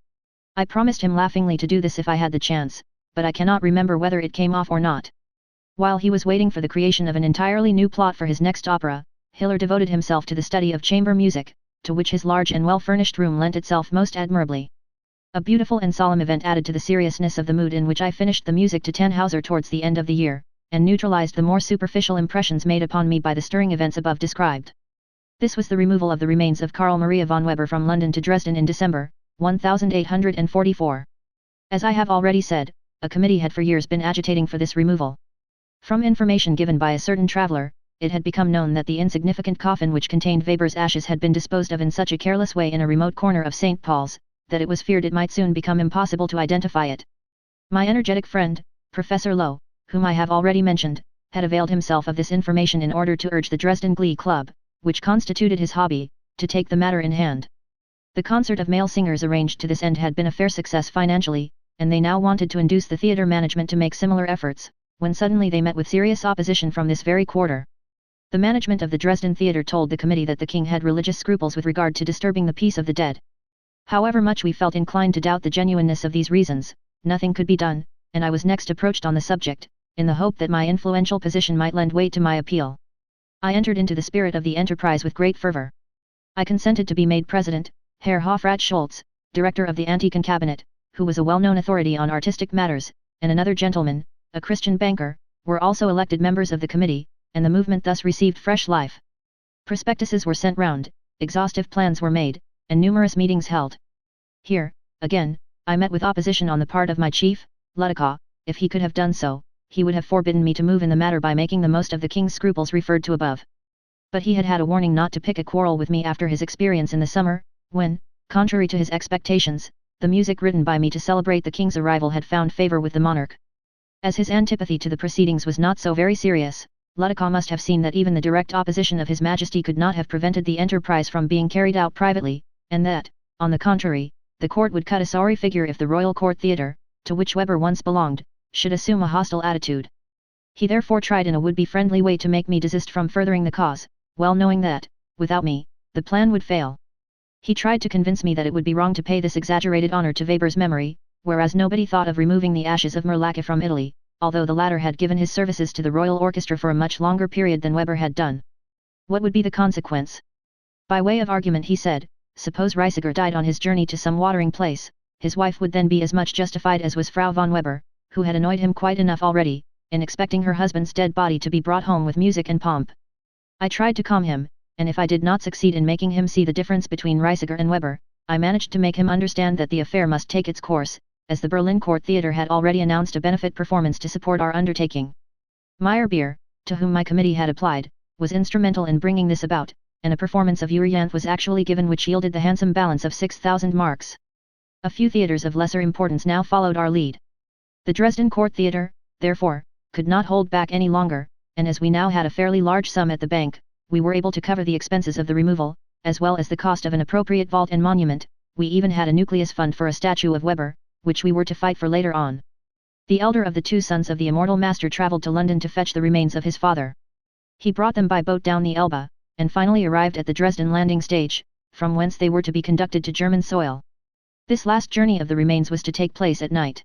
I promised him laughingly to do this if I had the chance, but I cannot remember whether it came off or not. While he was waiting for the creation of an entirely new plot for his next opera, Hiller devoted himself to the study of chamber music, to which his large and well-furnished room lent itself most admirably. A beautiful and solemn event added to the seriousness of the mood in which I finished the music to Tannhauser towards the end of the year, and neutralized the more superficial impressions made upon me by the stirring events above described. This was the removal of the remains of Karl Maria von Weber from London to Dresden in December, 1844. As I have already said, a committee had for years been agitating for this removal. From information given by a certain traveller, it had become known that the insignificant coffin which contained Weber's ashes had been disposed of in such a careless way in a remote corner of St. Paul's, that it was feared it might soon become impossible to identify it. My energetic friend, Professor Lowe, whom I have already mentioned, had availed himself of this information in order to urge the Dresden Glee Club, which constituted his hobby, to take the matter in hand. The concert of male singers arranged to this end had been a fair success financially, and they now wanted to induce the theatre management to make similar efforts, when suddenly they met with serious opposition from this very quarter. The management of the Dresden Theatre told the committee that the king had religious scruples with regard to disturbing the peace of the dead. However much we felt inclined to doubt the genuineness of these reasons, nothing could be done, and I was next approached on the subject, in the hope that my influential position might lend weight to my appeal. I entered into the spirit of the enterprise with great fervor. I consented to be made president. Herr Hofrat Schultz, director of the Antiken Cabinet, who was a well-known authority on artistic matters, and another gentleman, a Christian banker, were also elected members of the committee, and the movement thus received fresh life. Prospectuses were sent round, exhaustive plans were made, and numerous meetings held. Here, again, I met with opposition on the part of my chief, Ludikow. If he could have done so, he would have forbidden me to move in the matter by making the most of the king's scruples referred to above. But he had had a warning not to pick a quarrel with me after his experience in the summer, when, contrary to his expectations, the music written by me to celebrate the king's arrival had found favour with the monarch. As his antipathy to the proceedings was not so very serious, Ludikow must have seen that even the direct opposition of His Majesty could not have prevented the enterprise from being carried out privately, and that, on the contrary, the court would cut a sorry figure if the Royal Court Theatre, to which Weber once belonged, should assume a hostile attitude. He therefore tried in a would-be friendly way to make me desist from furthering the cause, well knowing that, without me, the plan would fail. He tried to convince me that it would be wrong to pay this exaggerated honour to Weber's memory, whereas nobody thought of removing the ashes of Merlacke from Italy, although the latter had given his services to the Royal Orchestra for a much longer period than Weber had done. What would be the consequence? By way of argument he said, suppose Reisiger died on his journey to some watering place, his wife would then be as much justified as was Frau von Weber, who had annoyed him quite enough already, in expecting her husband's dead body to be brought home with music and pomp. I tried to calm him, and if I did not succeed in making him see the difference between Reisiger and Weber, I managed to make him understand that the affair must take its course, as the Berlin Court Theatre had already announced a benefit performance to support our undertaking. Meyerbeer, to whom my committee had applied, was instrumental in bringing this about, and a performance of Euryanthe was actually given which yielded the handsome balance of 6,000 marks. A few theatres of lesser importance now followed our lead. The Dresden Court Theatre, therefore, could not hold back any longer, and as we now had a fairly large sum at the bank, we were able to cover the expenses of the removal, as well as the cost of an appropriate vault and monument, we even had a nucleus fund for a statue of Weber, which we were to fight for later on. The elder of the two sons of the immortal master travelled to London to fetch the remains of his father. He brought them by boat down the Elbe, and finally arrived at the Dresden landing stage, from whence they were to be conducted to German soil. This last journey of the remains was to take place at night.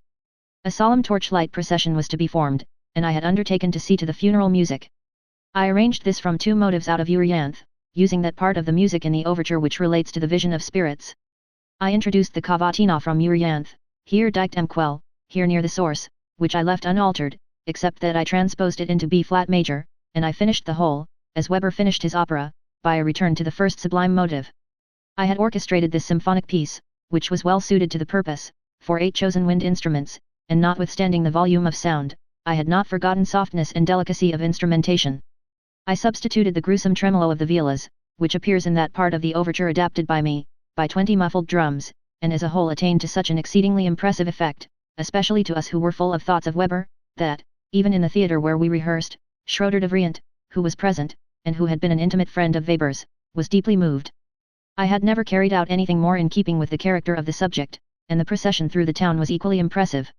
A solemn torchlight procession was to be formed, and I had undertaken to see to the funeral music. I arranged this from two motives out of Euryanthe, using that part of the music in the overture which relates to the vision of spirits. I introduced the cavatina from Euryanthe, here diked em quell, here near the source, which I left unaltered, except that I transposed it into B-flat major, and I finished the whole, as Weber finished his opera, by a return to the first sublime motive. I had orchestrated this symphonic piece, which was well suited to the purpose, for 8 chosen wind instruments, and notwithstanding the volume of sound, I had not forgotten softness and delicacy of instrumentation. I substituted the gruesome tremolo of the violas, which appears in that part of the overture adapted by me, by 20 muffled drums, and as a whole attained to such an exceedingly impressive effect, especially to us who were full of thoughts of Weber, that, even in the theatre where we rehearsed, Schroeder de Vriend, who was present, and who had been an intimate friend of Weber's, was deeply moved. I had never carried out anything more in keeping with the character of the subject, and the procession through the town was equally impressive.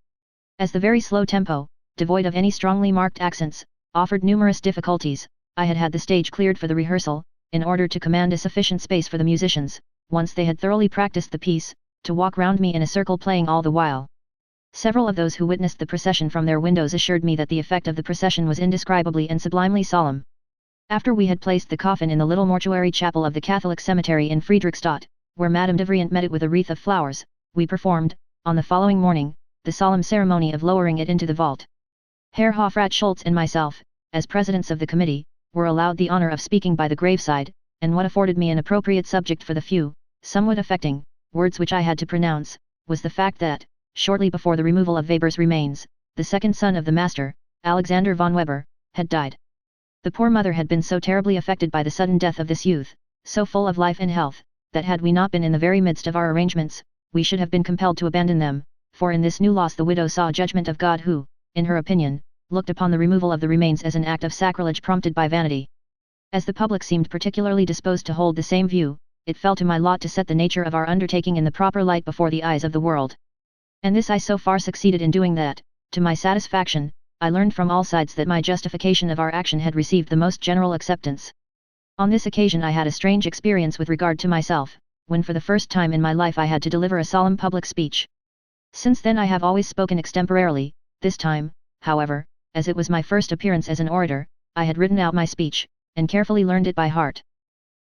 As the very slow tempo, devoid of any strongly marked accents, offered numerous difficulties, I had had the stage cleared for the rehearsal, in order to command a sufficient space for the musicians, once they had thoroughly practiced the piece, to walk round me in a circle playing all the while. Several of those who witnessed the procession from their windows assured me that the effect of the procession was indescribably and sublimely solemn. After we had placed the coffin in the little mortuary chapel of the Catholic cemetery in Friedrichstadt, where Madame de Vriend met it with a wreath of flowers, we performed, on the following morning, the solemn ceremony of lowering it into the vault. Herr Hofrat Schultz and myself, as presidents of the committee, were allowed the honor of speaking by the graveside, and what afforded me an appropriate subject for the few, somewhat affecting, words which I had to pronounce, was the fact that, shortly before the removal of Weber's remains, the second son of the master, Alexander von Weber, had died. The poor mother had been so terribly affected by the sudden death of this youth, so full of life and health, that had we not been in the very midst of our arrangements, we should have been compelled to abandon them, for in this new loss the widow saw a judgment of God who, in her opinion, looked upon the removal of the remains as an act of sacrilege prompted by vanity. As the public seemed particularly disposed to hold the same view, it fell to my lot to set the nature of our undertaking in the proper light before the eyes of the world. And this I so far succeeded in doing that, to my satisfaction, I learned from all sides that my justification of our action had received the most general acceptance. On this occasion I had a strange experience with regard to myself, when for the first time in my life I had to deliver a solemn public speech. Since then I have always spoken extemporarily. This time, however, as it was my first appearance as an orator, I had written out my speech, and carefully learned it by heart.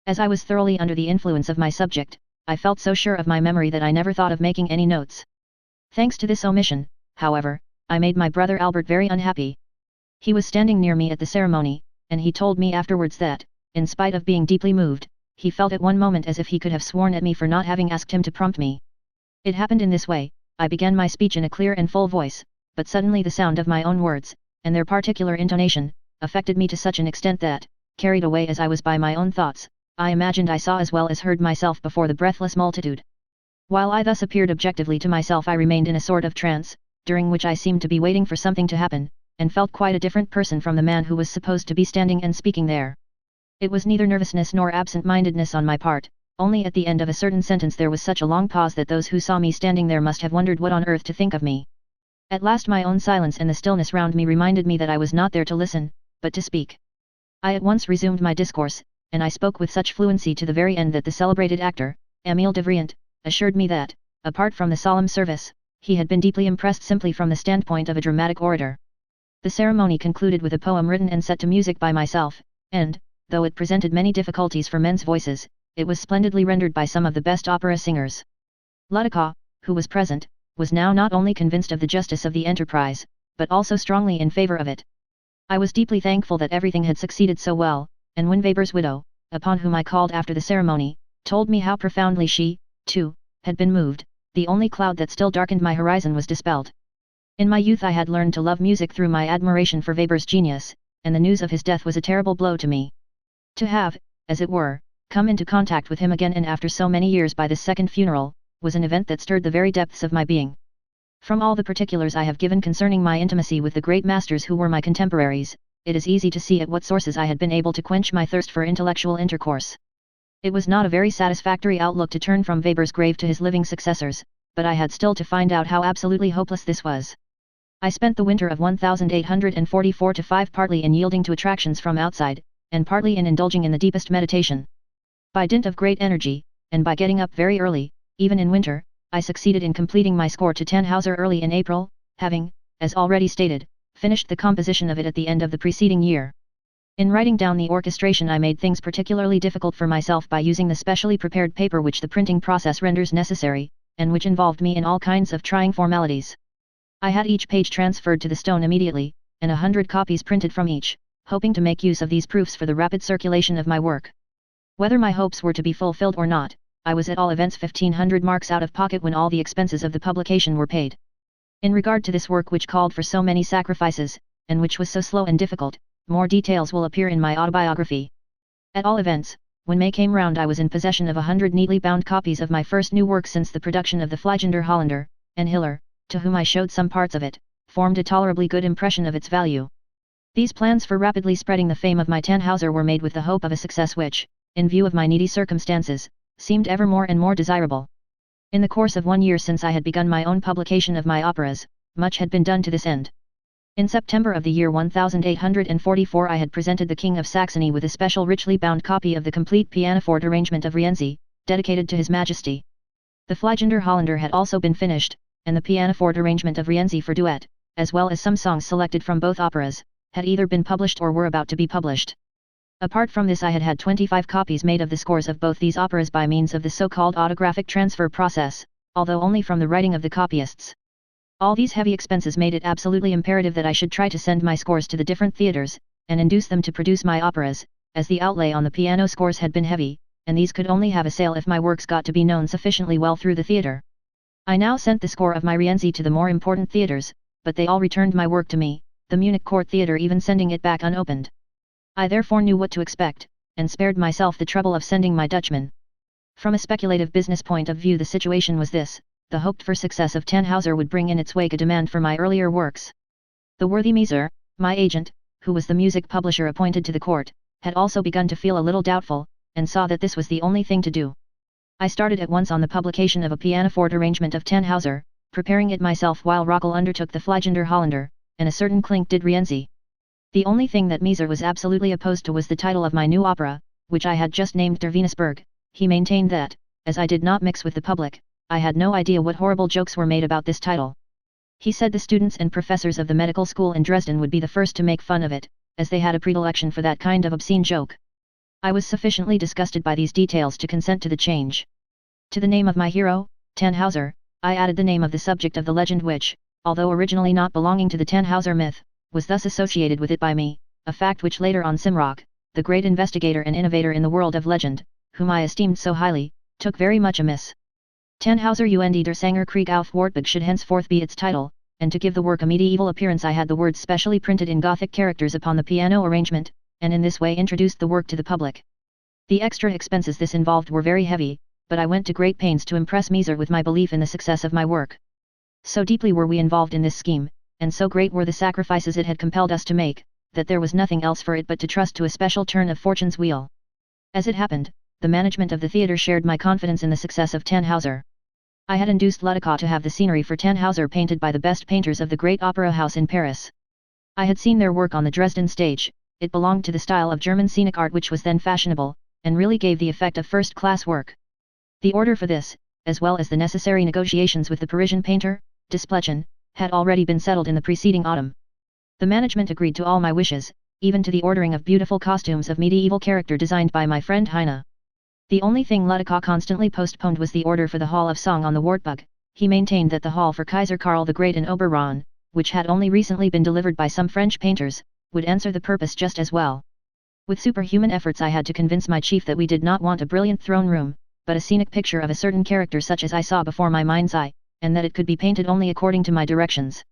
As I was thoroughly under the influence of my subject, I felt so sure of my memory that I never thought of making any notes. Thanks to this omission, however, I made my brother Albert very unhappy. He was standing near me at the ceremony, and he told me afterwards that, in spite of being deeply moved, he felt at one moment as if he could have sworn at me for not having asked him to prompt me. It happened in this way: I began my speech in a clear and full voice, but suddenly the sound of my own words, and their particular intonation, affected me to such an extent that, carried away as I was by my own thoughts, I imagined I saw as well as heard myself before the breathless multitude. While I thus appeared objectively to myself, I remained in a sort of trance, during which I seemed to be waiting for something to happen, and felt quite a different person from the man who was supposed to be standing and speaking there. It was neither nervousness nor absent-mindedness on my part, only at the end of a certain sentence there was such a long pause that those who saw me standing there must have wondered what on earth to think of me. At last my own silence and the stillness round me reminded me that I was not there to listen, but to speak. I at once resumed my discourse, and I spoke with such fluency to the very end that the celebrated actor, Émile de Vriend, assured me that, apart from the solemn service, he had been deeply impressed simply from the standpoint of a dramatic orator. The ceremony concluded with a poem written and set to music by myself, and, though it presented many difficulties for men's voices, it was splendidly rendered by some of the best opera singers. Lodikow, who was present, was now not only convinced of the justice of the enterprise, but also strongly in favor of it. I was deeply thankful that everything had succeeded so well, and when Weber's widow, upon whom I called after the ceremony, told me how profoundly she, too, had been moved, the only cloud that still darkened my horizon was dispelled. In my youth I had learned to love music through my admiration for Weber's genius, and the news of his death was a terrible blow to me. To have, as it were, come into contact with him again and after so many years by this second funeral, was an event that stirred the very depths of my being. From all the particulars I have given concerning my intimacy with the great masters who were my contemporaries, it is easy to see at what sources I had been able to quench my thirst for intellectual intercourse. It was not a very satisfactory outlook to turn from Weber's grave to his living successors, but I had still to find out how absolutely hopeless this was. I spent the winter of 1844-5 partly in yielding to attractions from outside, and partly in indulging in the deepest meditation. By dint of great energy, and by getting up very early, even in winter, I succeeded in completing my score to Tannhauser early in April, having, as already stated, finished the composition of it at the end of the preceding year. In writing down the orchestration I made things particularly difficult for myself by using the specially prepared paper which the printing process renders necessary, and which involved me in all kinds of trying formalities. I had each page transferred to the stone immediately, and 100 copies printed from each, hoping to make use of these proofs for the rapid circulation of my work. Whether my hopes were to be fulfilled or not, I was at all events 1,500 marks out of pocket when all the expenses of the publication were paid. In regard to this work which called for so many sacrifices, and which was so slow and difficult, more details will appear in my autobiography. At all events, when May came round I was in possession of 100 neatly bound copies of my first new work since the production of the Fliegender Holländer, and Hiller, to whom I showed some parts of it, formed a tolerably good impression of its value. These plans for rapidly spreading the fame of my Tannhauser were made with the hope of a success which, in view of my needy circumstances, seemed ever more and more desirable. In the course of 1 year since I had begun my own publication of my operas, much had been done to this end. In September of the year 1844 I had presented the King of Saxony with a special richly bound copy of the complete pianoforte arrangement of Rienzi, dedicated to His Majesty. The Fliegender Holländer had also been finished, and the pianoforte arrangement of Rienzi for duet, as well as some songs selected from both operas, had either been published or were about to be published. Apart from this I had had 25 copies made of the scores of both these operas by means of the so-called autographic transfer process, although only from the writing of the copyists. All these heavy expenses made it absolutely imperative that I should try to send my scores to the different theatres, and induce them to produce my operas, as the outlay on the piano scores had been heavy, and these could only have a sale if my works got to be known sufficiently well through the theatre. I now sent the score of my Rienzi to the more important theatres, but they all returned my work to me, the Munich Court Theatre even sending it back unopened. I therefore knew what to expect, and spared myself the trouble of sending my Dutchman. From a speculative business point of view the situation was this: the hoped-for success of Tannhauser would bring in its wake a demand for my earlier works. The worthy Mieser, my agent, who was the music publisher appointed to the court, had also begun to feel a little doubtful, and saw that this was the only thing to do. I started at once on the publication of a pianoforte arrangement of Tannhauser, preparing it myself while Rockel undertook the Fliegender Holländer, and a certain Klink did Rienzi. The only thing that Mieser was absolutely opposed to was the title of my new opera, which I had just named Der Venusberg. He maintained that, as I did not mix with the public, I had no idea what horrible jokes were made about this title. He said the students and professors of the medical school in Dresden would be the first to make fun of it, as they had a predilection for that kind of obscene joke. I was sufficiently disgusted by these details to consent to the change. To the name of my hero, Tannhauser, I added the name of the subject of the legend which, although originally not belonging to the Tannhauser myth, was thus associated with it by me, a fact which later on Simrock, the great investigator and innovator in the world of legend, whom I esteemed so highly, took very much amiss. Tannhauser und der Sänger Krieg auf Wartburg should henceforth be its title, and to give the work a medieval appearance I had the words specially printed in Gothic characters upon the piano arrangement, and in this way introduced the work to the public. The extra expenses this involved were very heavy, but I went to great pains to impress Mieser with my belief in the success of my work. So deeply were we involved in this scheme, and so great were the sacrifices it had compelled us to make, that there was nothing else for it but to trust to a special turn of fortune's wheel. As it happened, the management of the theatre shared my confidence in the success of Tannhauser. I had induced Ladecaux to have the scenery for Tannhauser painted by the best painters of the great opera house in Paris. I had seen their work on the Dresden stage. It belonged to the style of German scenic art which was then fashionable, and really gave the effect of first-class work. The order for this, as well as the necessary negotiations with the Parisian painter, Desplechin, had already been settled in the preceding autumn. The management agreed to all my wishes, even to the ordering of beautiful costumes of medieval character designed by my friend Heine. The only thing Ladecaux constantly postponed was the order for the Hall of Song on the Wartburg. He maintained that the hall for Kaiser Karl the Great in Ober-Rhône, which had only recently been delivered by some French painters, would answer the purpose just as well. With superhuman efforts I had to convince my chief that we did not want a brilliant throne room, but a scenic picture of a certain character such as I saw before my mind's eye, and that it could be painted only according to my directions.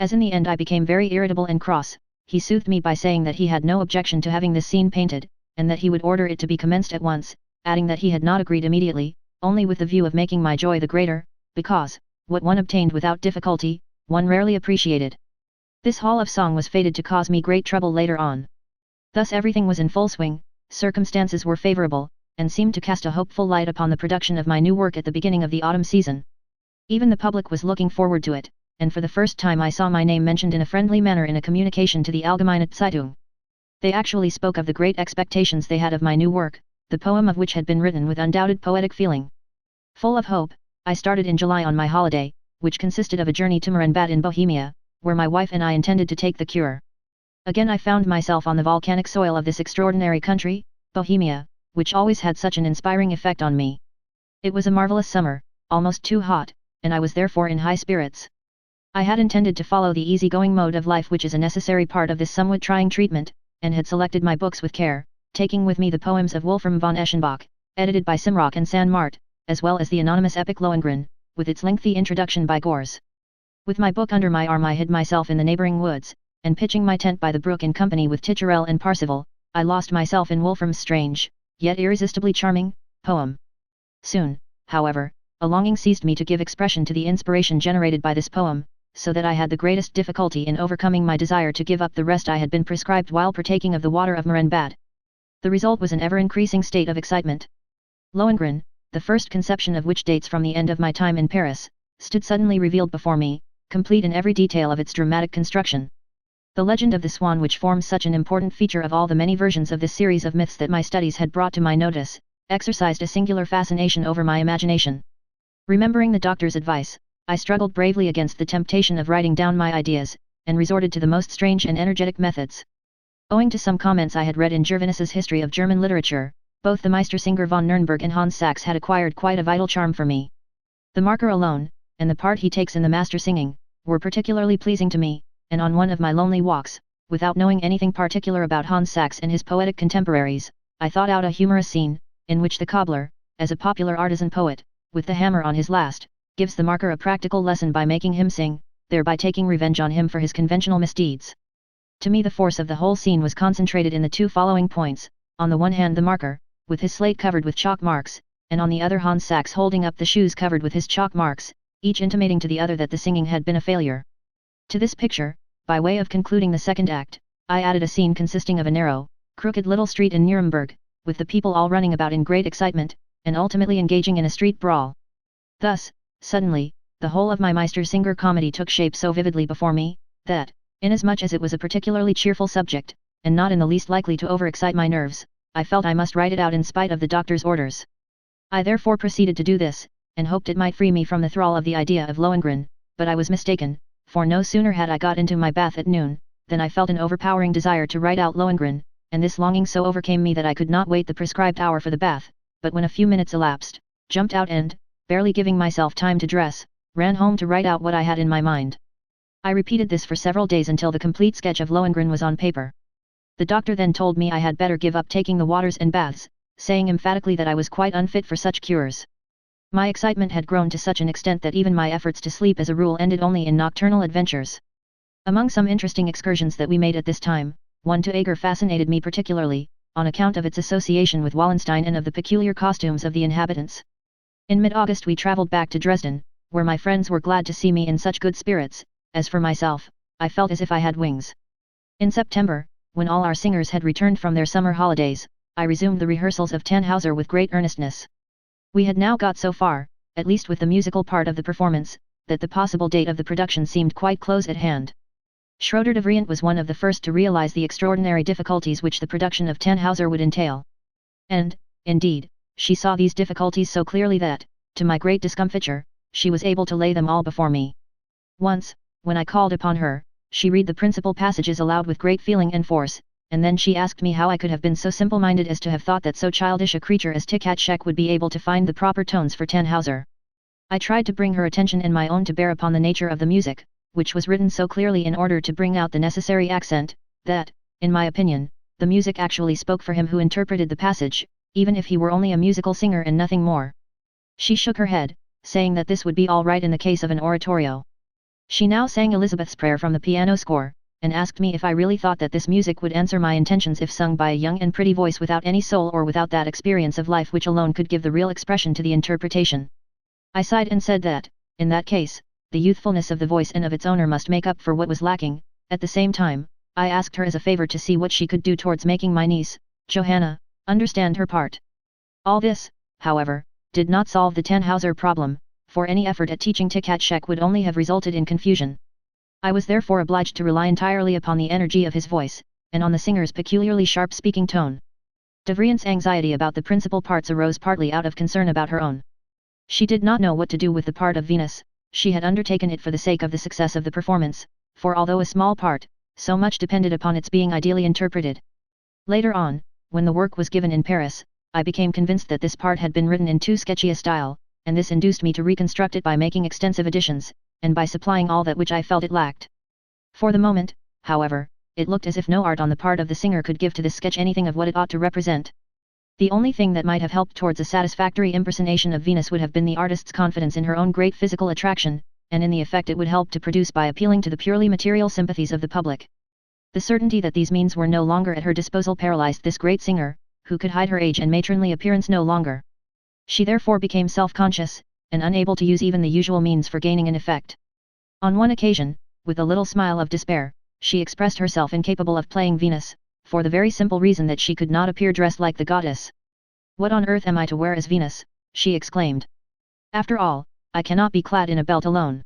As in the end I became very irritable and cross, he soothed me by saying that he had no objection to having this scene painted, and that he would order it to be commenced at once, adding that he had not agreed immediately, only with the view of making my joy the greater, because, what one obtained without difficulty, one rarely appreciated. This Hall of Song was fated to cause me great trouble later on. Thus everything was in full swing, circumstances were favourable, and seemed to cast a hopeful light upon the production of my new work at the beginning of the autumn season. Even the public was looking forward to it, and for the first time I saw my name mentioned in a friendly manner in a communication to the Allgemeine Zeitung. They actually spoke of the great expectations they had of my new work, the poem of which had been written with undoubted poetic feeling. Full of hope, I started in July on my holiday, which consisted of a journey to Marienbad in Bohemia, where my wife and I intended to take the cure. Again I found myself on the volcanic soil of this extraordinary country, Bohemia, which always had such an inspiring effect on me. It was a marvelous summer, almost too hot, and I was therefore in high spirits. I had intended to follow the easy-going mode of life which is a necessary part of this somewhat trying treatment, and had selected my books with care, taking with me the poems of Wolfram von Eschenbach, edited by Simrock and San Mart, as well as the anonymous epic Lohengrin, with its lengthy introduction by Gors. With my book under my arm I hid myself in the neighbouring woods, and pitching my tent by the brook in company with Ticherel and Parsival, I lost myself in Wolfram's strange, yet irresistibly charming, poem. Soon, however, a longing seized me to give expression to the inspiration generated by this poem, so that I had the greatest difficulty in overcoming my desire to give up the rest I had been prescribed while partaking of the water of Marienbad. The result was an ever-increasing state of excitement. Lohengrin, the first conception of which dates from the end of my time in Paris, stood suddenly revealed before me, complete in every detail of its dramatic construction. The legend of the swan, which forms such an important feature of all the many versions of this series of myths that my studies had brought to my notice, exercised a singular fascination over my imagination. Remembering the doctor's advice, I struggled bravely against the temptation of writing down my ideas, and resorted to the most strange and energetic methods. Owing to some comments I had read in Gervinus's History of German Literature, both the Meistersinger von Nürnberg and Hans Sachs had acquired quite a vital charm for me. The marker alone, and the part he takes in the master singing, were particularly pleasing to me, and on one of my lonely walks, without knowing anything particular about Hans Sachs and his poetic contemporaries, I thought out a humorous scene, in which the cobbler, as a popular artisan poet, with the hammer on his last, gives the marker a practical lesson by making him sing, thereby taking revenge on him for his conventional misdeeds. To me the force of the whole scene was concentrated in the two following points: on the one hand the marker, with his slate covered with chalk marks, and on the other Hans Sachs holding up the shoes covered with his chalk marks, each intimating to the other that the singing had been a failure. To this picture, by way of concluding the second act, I added a scene consisting of a narrow, crooked little street in Nuremberg, with the people all running about in great excitement, and ultimately engaging in a street brawl. Thus, suddenly, the whole of my Meistersinger comedy took shape so vividly before me, that, inasmuch as it was a particularly cheerful subject, and not in the least likely to overexcite my nerves, I felt I must write it out in spite of the doctor's orders. I therefore proceeded to do this, and hoped it might free me from the thrall of the idea of Lohengrin, but I was mistaken, for no sooner had I got into my bath at noon, than I felt an overpowering desire to write out Lohengrin, and this longing so overcame me that I could not wait the prescribed hour for the bath, but when a few minutes elapsed, jumped out and, barely giving myself time to dress, ran home to write out what I had in my mind. I repeated this for several days until the complete sketch of Lohengrin was on paper. The doctor then told me I had better give up taking the waters and baths, saying emphatically that I was quite unfit for such cures. My excitement had grown to such an extent that even my efforts to sleep as a rule ended only in nocturnal adventures. Among some interesting excursions that we made at this time, one to Eger fascinated me particularly, on account of its association with Wallenstein and of the peculiar costumes of the inhabitants. In mid-August we travelled back to Dresden, where my friends were glad to see me in such good spirits. As for myself, I felt as if I had wings. In September, when all our singers had returned from their summer holidays, I resumed the rehearsals of Tannhauser with great earnestness. We had now got so far, at least with the musical part of the performance, that the possible date of the production seemed quite close at hand. Schroeder de Vriend was one of the first to realize the extraordinary difficulties which the production of Tannhauser would entail. And, indeed, she saw these difficulties so clearly that, to my great discomfiture, she was able to lay them all before me. Once, when I called upon her, she read the principal passages aloud with great feeling and force, and then she asked me how I could have been so simple-minded as to have thought that so childish a creature as Tichatschek would be able to find the proper tones for Tannhauser. I tried to bring her attention and my own to bear upon the nature of the music, which was written so clearly in order to bring out the necessary accent, that, in my opinion, the music actually spoke for him who interpreted the passage, even if he were only a musical singer and nothing more. She shook her head, saying that this would be all right in the case of an oratorio. She now sang Elizabeth's Prayer from the piano score, and asked me if I really thought that this music would answer my intentions if sung by a young and pretty voice without any soul or without that experience of life which alone could give the real expression to the interpretation. I sighed and said that, in that case, the youthfulness of the voice and of its owner must make up for what was lacking. At the same time, I asked her as a favor to see what she could do towards making my niece, Johanna, understand her part. All this, however, did not solve the Tannhauser problem, for any effort at teaching Tic-Tac-Shek would only have resulted in confusion. I was therefore obliged to rely entirely upon the energy of his voice, and on the singer's peculiarly sharp speaking tone. Devrient's anxiety about the principal parts arose partly out of concern about her own. She did not know what to do with the part of Venus. She had undertaken it for the sake of the success of the performance, for although a small part, so much depended upon its being ideally interpreted. Later on, when the work was given in Paris, I became convinced that this part had been written in too sketchy a style, and this induced me to reconstruct it by making extensive additions, and by supplying all that which I felt it lacked. For the moment, however, it looked as if no art on the part of the singer could give to this sketch anything of what it ought to represent. The only thing that might have helped towards a satisfactory impersonation of Venus would have been the artist's confidence in her own great physical attraction, and in the effect it would help to produce by appealing to the purely material sympathies of the public. The certainty that these means were no longer at her disposal paralyzed this great singer, who could hide her age and matronly appearance no longer. She therefore became self-conscious, and unable to use even the usual means for gaining an effect. On one occasion, with a little smile of despair, she expressed herself incapable of playing Venus, for the very simple reason that she could not appear dressed like the goddess. "What on earth am I to wear as Venus?" she exclaimed. "After all, I cannot be clad in a belt alone.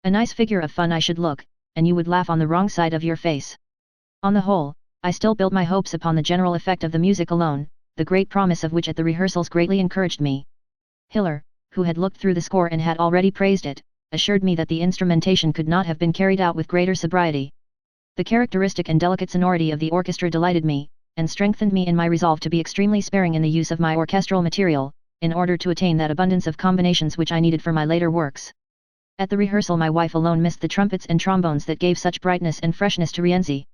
A nice figure of fun I should look, and you would laugh on the wrong side of your face." On the whole, I still built my hopes upon the general effect of the music alone, the great promise of which at the rehearsals greatly encouraged me. Hiller, who had looked through the score and had already praised it, assured me that the instrumentation could not have been carried out with greater sobriety. The characteristic and delicate sonority of the orchestra delighted me, and strengthened me in my resolve to be extremely sparing in the use of my orchestral material, in order to attain that abundance of combinations which I needed for my later works. At the rehearsal my wife alone missed the trumpets and trombones that gave such brightness and freshness to Rienzi.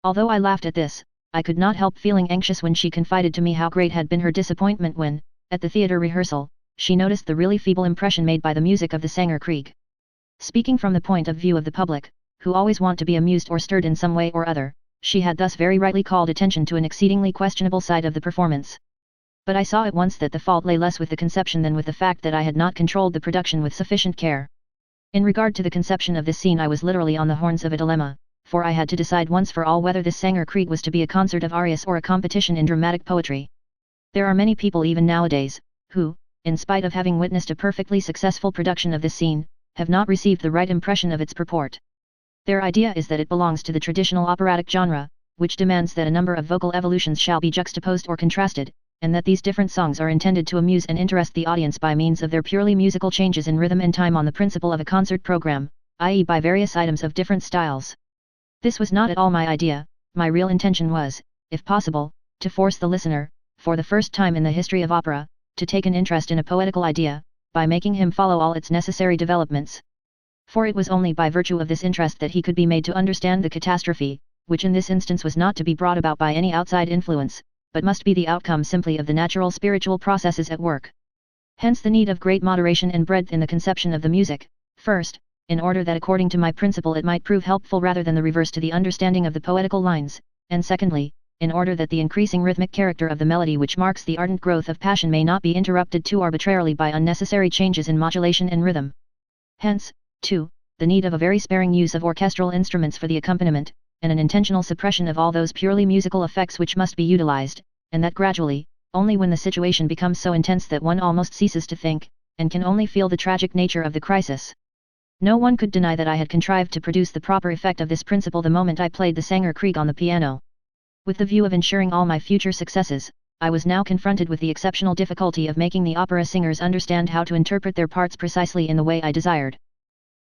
Although I laughed at this, I could not help feeling anxious when she confided to me how great had been her disappointment when, at the theatre rehearsal, she noticed the really feeble impression made by the music of the Sänger Krieg. Speaking from the point of view of the public, who always want to be amused or stirred in some way or other, she had thus very rightly called attention to an exceedingly questionable side of the performance. But I saw at once that the fault lay less with the conception than with the fact that I had not controlled the production with sufficient care. In regard to the conception of this scene I was literally on the horns of a dilemma, for I had to decide once for all whether this Sänger Krieg was to be a concert of arias or a competition in dramatic poetry. There are many people even nowadays, who, in spite of having witnessed a perfectly successful production of this scene, have not received the right impression of its purport. Their idea is that it belongs to the traditional operatic genre, which demands that a number of vocal evolutions shall be juxtaposed or contrasted, and that these different songs are intended to amuse and interest the audience by means of their purely musical changes in rhythm and time on the principle of a concert program, i.e. by various items of different styles. This was not at all my idea. My real intention was, if possible, to force the listener, for the first time in the history of opera, to take an interest in a poetical idea, by making him follow all its necessary developments. For it was only by virtue of this interest that he could be made to understand the catastrophe, which in this instance was not to be brought about by any outside influence, but must be the outcome simply of the natural spiritual processes at work. Hence the need of great moderation and breadth in the conception of the music, first, in order that according to my principle it might prove helpful rather than the reverse to the understanding of the poetical lines, and secondly, in order that the increasing rhythmic character of the melody which marks the ardent growth of passion may not be interrupted too arbitrarily by unnecessary changes in modulation and rhythm. Hence, too, the need of a very sparing use of orchestral instruments for the accompaniment, and an intentional suppression of all those purely musical effects which must be utilized, and that gradually, only when the situation becomes so intense that one almost ceases to think, and can only feel the tragic nature of the crisis. No one could deny that I had contrived to produce the proper effect of this principle the moment I played the Sänger Krieg on the piano. With the view of ensuring all my future successes, I was now confronted with the exceptional difficulty of making the opera singers understand how to interpret their parts precisely in the way I desired.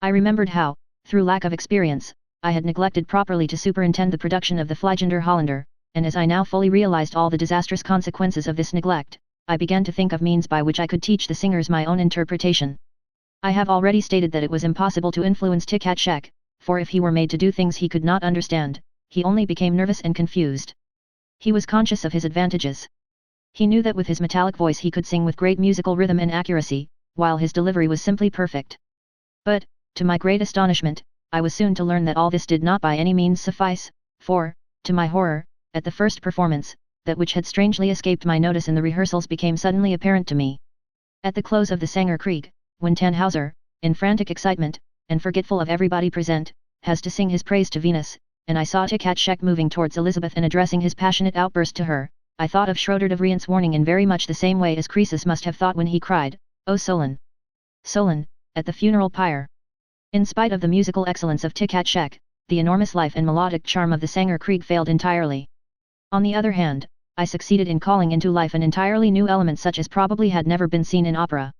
I remembered how, through lack of experience, I had neglected properly to superintend the production of the Fliegender Holländer, and as I now fully realized all the disastrous consequences of this neglect, I began to think of means by which I could teach the singers my own interpretation. I have already stated that it was impossible to influence Tic-Tac-Shek, for if he were made to do things he could not understand, he only became nervous and confused. He was conscious of his advantages. He knew that with his metallic voice he could sing with great musical rhythm and accuracy, while his delivery was simply perfect. But, to my great astonishment, I was soon to learn that all this did not by any means suffice, for, to my horror, at the first performance, that which had strangely escaped my notice in the rehearsals became suddenly apparent to me. At the close of the Sänger Krieg, when Tannhauser, in frantic excitement, and forgetful of everybody present, has to sing his praise to Venus, and I saw Tic-Tac-Shek moving towards Elizabeth and addressing his passionate outburst to her, I thought of Schroeder de Vriend's warning in very much the same way as Croesus must have thought when he cried, "O Solon! Solon!" at the funeral pyre. In spite of the musical excellence of Tic-Tac-Shek, the enormous life and melodic charm of the Sänger-Krieg failed entirely. On the other hand, I succeeded in calling into life an entirely new element such as probably had never been seen in opera.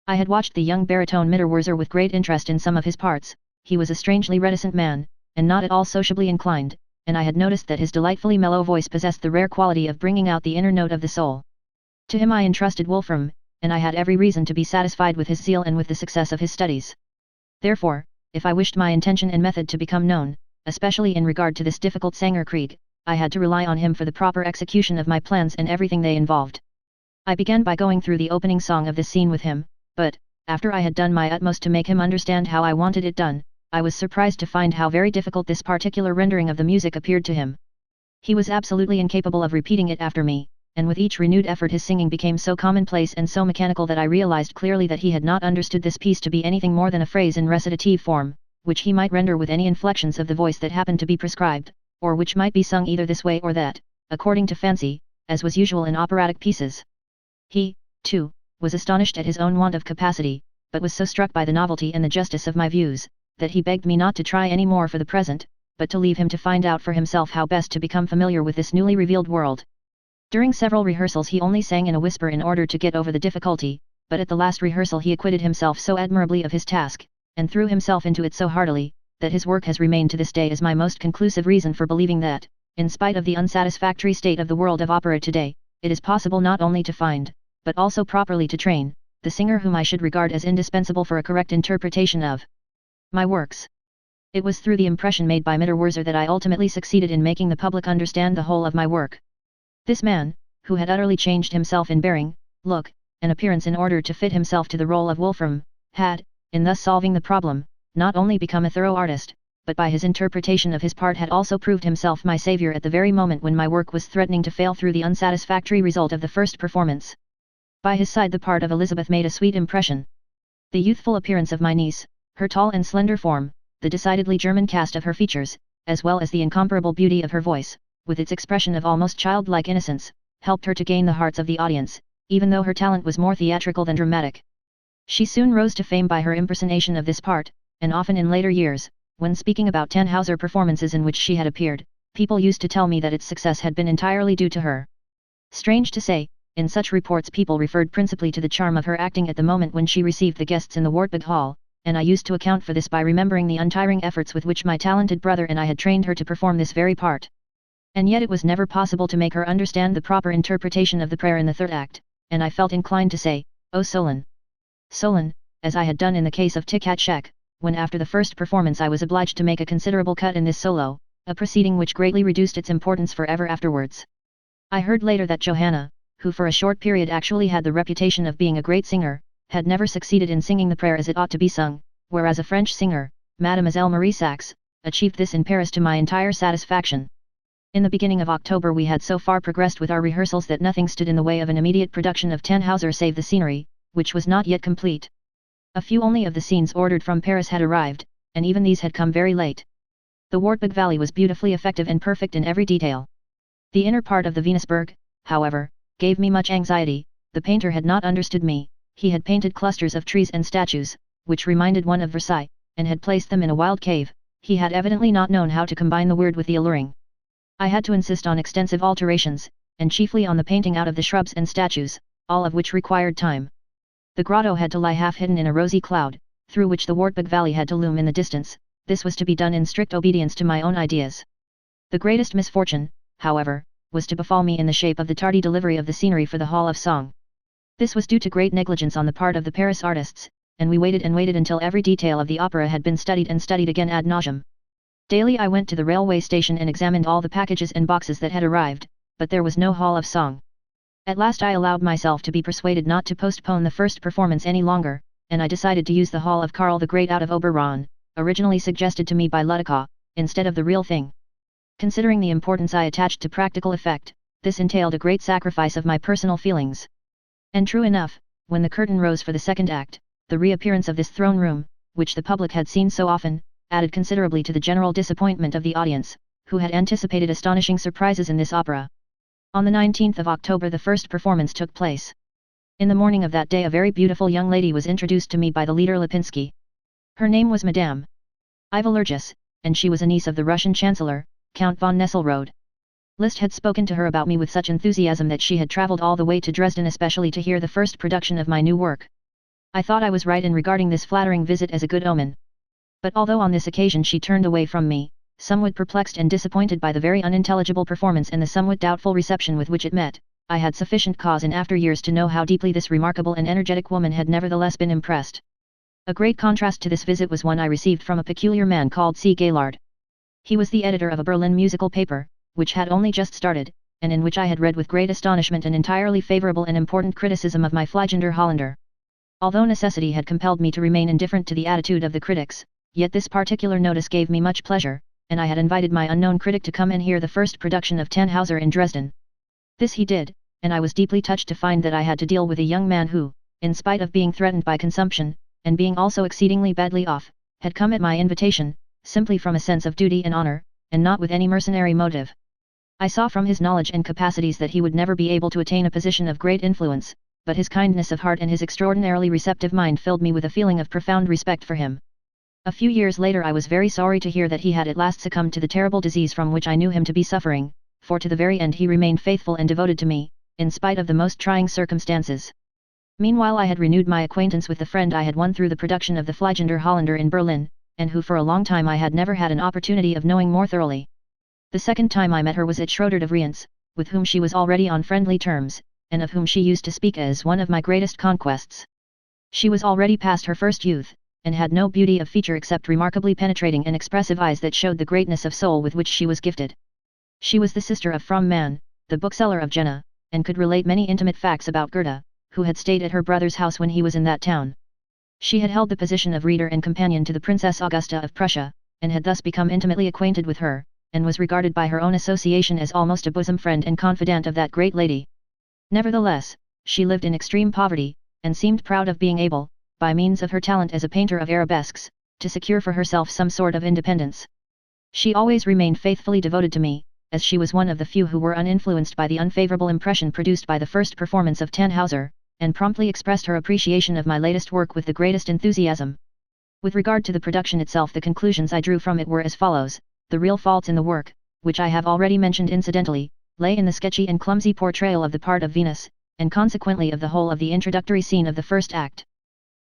I had watched the young baritone Mitterwurzer with great interest in some of his parts. He was a strangely reticent man, and not at all sociably inclined, and I had noticed that his delightfully mellow voice possessed the rare quality of bringing out the inner note of the soul. To him I entrusted Wolfram, and I had every reason to be satisfied with his zeal and with the success of his studies. Therefore, if I wished my intention and method to become known, especially in regard to this difficult Sänger-Krieg, I had to rely on him for the proper execution of my plans and everything they involved. I began by going through the opening song of this scene with him, but, after I had done my utmost to make him understand how I wanted it done, I was surprised to find how very difficult this particular rendering of the music appeared to him. He was absolutely incapable of repeating it after me, and with each renewed effort his singing became so commonplace and so mechanical that I realized clearly that he had not understood this piece to be anything more than a phrase in recitative form, which he might render with any inflections of the voice that happened to be prescribed, or which might be sung either this way or that, according to fancy, as was usual in operatic pieces. He, too, was astonished at his own want of capacity, but was so struck by the novelty and the justice of my views, that he begged me not to try any more for the present, but to leave him to find out for himself how best to become familiar with this newly revealed world. During several rehearsals he only sang in a whisper in order to get over the difficulty, but at the last rehearsal he acquitted himself so admirably of his task, and threw himself into it so heartily, that his work has remained to this day as my most conclusive reason for believing that, in spite of the unsatisfactory state of the world of opera today, it is possible not only to find, but also properly to train, the singer whom I should regard as indispensable for a correct interpretation of my works. It was through the impression made by Mitterwurzer that I ultimately succeeded in making the public understand the whole of my work. This man, who had utterly changed himself in bearing, look, and appearance in order to fit himself to the role of Wolfram, had, in thus solving the problem, not only become a thorough artist, but by his interpretation of his part had also proved himself my savior at the very moment when my work was threatening to fail through the unsatisfactory result of the first performance. By his side the part of Elizabeth made a sweet impression. The youthful appearance of my niece, her tall and slender form, the decidedly German cast of her features, as well as the incomparable beauty of her voice, with its expression of almost childlike innocence, helped her to gain the hearts of the audience, even though her talent was more theatrical than dramatic. She soon rose to fame by her impersonation of this part, and often in later years, when speaking about Tannhauser performances in which she had appeared, people used to tell me that its success had been entirely due to her. Strange to say, in such reports people referred principally to the charm of her acting at the moment when she received the guests in the Wartburg Hall, and I used to account for this by remembering the untiring efforts with which my talented brother and I had trained her to perform this very part. And yet it was never possible to make her understand the proper interpretation of the prayer in the third act, and I felt inclined to say, "O Solon! Solon," as I had done in the case of Tic-Tac-Shek, when after the first performance I was obliged to make a considerable cut in this solo, a proceeding which greatly reduced its importance forever afterwards. I heard later that Johanna, who for a short period actually had the reputation of being a great singer, had never succeeded in singing the prayer as it ought to be sung, whereas a French singer, Mademoiselle Marie Saxe, achieved this in Paris to my entire satisfaction. In the beginning of October we had so far progressed with our rehearsals that nothing stood in the way of an immediate production of Tannhauser save the scenery, which was not yet complete. A few only of the scenes ordered from Paris had arrived, and even these had come very late. The Wartburg Valley was beautifully effective and perfect in every detail. The inner part of the Venusberg, however, gave me much anxiety. The painter had not understood me. He had painted clusters of trees and statues, which reminded one of Versailles, and had placed them in a wild cave. He had evidently not known how to combine the weird with the alluring. I had to insist on extensive alterations, and chiefly on the painting out of the shrubs and statues, all of which required time. The grotto had to lie half hidden in a rosy cloud, through which the Wartburg Valley had to loom in the distance. This was to be done in strict obedience to my own ideas. The greatest misfortune, however, was to befall me in the shape of the tardy delivery of the scenery for the Hall of Song. This was due to great negligence on the part of the Paris artists, and we waited and waited until every detail of the opera had been studied and studied again ad nauseam. Daily I went to the railway station and examined all the packages and boxes that had arrived, but there was no Hall of Song. At last I allowed myself to be persuaded not to postpone the first performance any longer, and I decided to use the Hall of Karl the Great out of Oberon, originally suggested to me by Ludica, instead of the real thing. Considering the importance I attached to practical effect, this entailed a great sacrifice of my personal feelings. And true enough, when the curtain rose for the second act, the reappearance of this throne room, which the public had seen so often, added considerably to the general disappointment of the audience, who had anticipated astonishing surprises in this opera. On the 19th of October the first performance took place. In the morning of that day a very beautiful young lady was introduced to me by the leader Lipinski. Her name was Madame Ivalergis, and she was a niece of the Russian Chancellor, Count von Nesselrode. Liszt had spoken to her about me with such enthusiasm that she had travelled all the way to Dresden especially to hear the first production of my new work. I thought I was right in regarding this flattering visit as a good omen. But although on this occasion she turned away from me, somewhat perplexed and disappointed by the very unintelligible performance and the somewhat doubtful reception with which it met, I had sufficient cause in after years to know how deeply this remarkable and energetic woman had nevertheless been impressed. A great contrast to this visit was one I received from a peculiar man called C. Gaillard. He was the editor of a Berlin musical paper, which had only just started, and in which I had read with great astonishment an entirely favorable and important criticism of my Fliegender Holländer. Although necessity had compelled me to remain indifferent to the attitude of the critics, yet this particular notice gave me much pleasure, and I had invited my unknown critic to come and hear the first production of Tannhauser in Dresden. This he did, and I was deeply touched to find that I had to deal with a young man who, in spite of being threatened by consumption, and being also exceedingly badly off, had come at my invitation, simply from a sense of duty and honor, and not with any mercenary motive. I saw from his knowledge and capacities that he would never be able to attain a position of great influence, but his kindness of heart and his extraordinarily receptive mind filled me with a feeling of profound respect for him. A few years later I was very sorry to hear that he had at last succumbed to the terrible disease from which I knew him to be suffering, for to the very end he remained faithful and devoted to me, in spite of the most trying circumstances. Meanwhile I had renewed my acquaintance with the friend I had won through the production of the Fliegender Holländer in Berlin, and who for a long time I had never had an opportunity of knowing more thoroughly. The second time I met her was at Schroeder de Vriends, with whom she was already on friendly terms, and of whom she used to speak as one of my greatest conquests. She was already past her first youth, and had no beauty of feature except remarkably penetrating and expressive eyes that showed the greatness of soul with which she was gifted. She was the sister of Fromm Mann, the bookseller of Jena, and could relate many intimate facts about Goethe, who had stayed at her brother's house when he was in that town. She had held the position of reader and companion to the Princess Augusta of Prussia, and had thus become intimately acquainted with her, and was regarded by her own association as almost a bosom friend and confidant of that great lady. Nevertheless, she lived in extreme poverty, and seemed proud of being able, by means of her talent as a painter of arabesques, to secure for herself some sort of independence. She always remained faithfully devoted to me, as she was one of the few who were uninfluenced by the unfavorable impression produced by the first performance of Tannhauser, and promptly expressed her appreciation of my latest work with the greatest enthusiasm. With regard to the production itself, the conclusions I drew from it were as follows: the real faults in the work, which I have already mentioned incidentally, lay in the sketchy and clumsy portrayal of the part of Venus, and consequently of the whole of the introductory scene of the first act.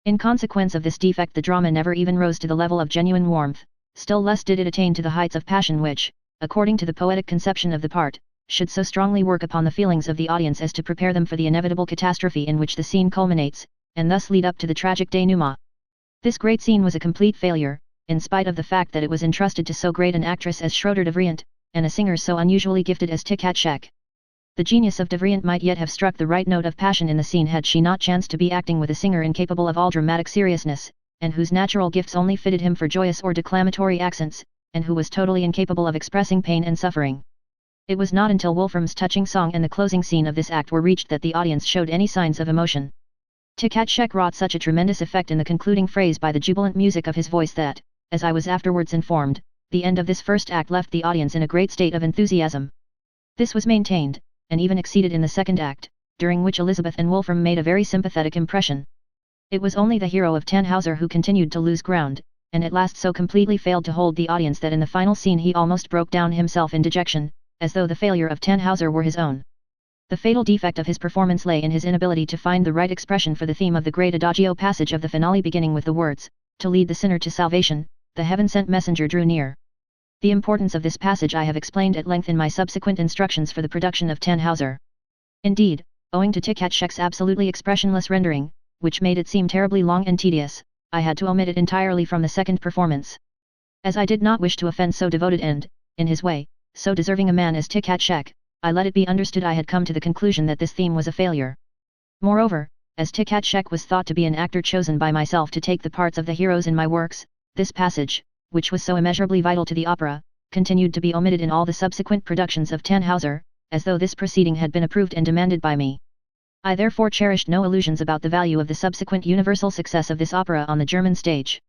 In consequence of this defect the drama never even rose to the level of genuine warmth, still less did it attain to the heights of passion which, according to the poetic conception of the part, should so strongly work upon the feelings of the audience as to prepare them for the inevitable catastrophe in which the scene culminates, and thus lead up to the tragic denouement. This great scene was a complete failure, in spite of the fact that it was entrusted to so great an actress as Schroeder de Vriend, and a singer so unusually gifted as Tkatschek. The genius of de Vriend might yet have struck the right note of passion in the scene had she not chanced to be acting with a singer incapable of all dramatic seriousness, and whose natural gifts only fitted him for joyous or declamatory accents, and who was totally incapable of expressing pain and suffering. It was not until Wolfram's touching song and the closing scene of this act were reached that the audience showed any signs of emotion. Tkatschek wrought such a tremendous effect in the concluding phrase by the jubilant music of his voice that, as I was afterwards informed, the end of this first act left the audience in a great state of enthusiasm. This was maintained, and even exceeded in the second act, during which Elizabeth and Wolfram made a very sympathetic impression. It was only the hero of Tannhauser who continued to lose ground, and at last so completely failed to hold the audience that in the final scene he almost broke down himself in dejection, as though the failure of Tannhauser were his own. The fatal defect of his performance lay in his inability to find the right expression for the theme of the great adagio passage of the finale beginning with the words, "To lead the sinner to salvation, the heaven-sent messenger drew near." The importance of this passage I have explained at length in my subsequent instructions for the production of Tannhauser. Indeed, owing to Tkatschek's absolutely expressionless rendering, which made it seem terribly long and tedious, I had to omit it entirely from the second performance. As I did not wish to offend so devoted and, in his way, so deserving a man as Tkatschek, I let it be understood I had come to the conclusion that this theme was a failure. Moreover, as Tkatschek was thought to be an actor chosen by myself to take the parts of the heroes in my works, this passage, which was so immeasurably vital to the opera, continued to be omitted in all the subsequent productions of Tannhauser, as though this proceeding had been approved and demanded by me. I therefore cherished no illusions about the value of the subsequent universal success of this opera on the German stage.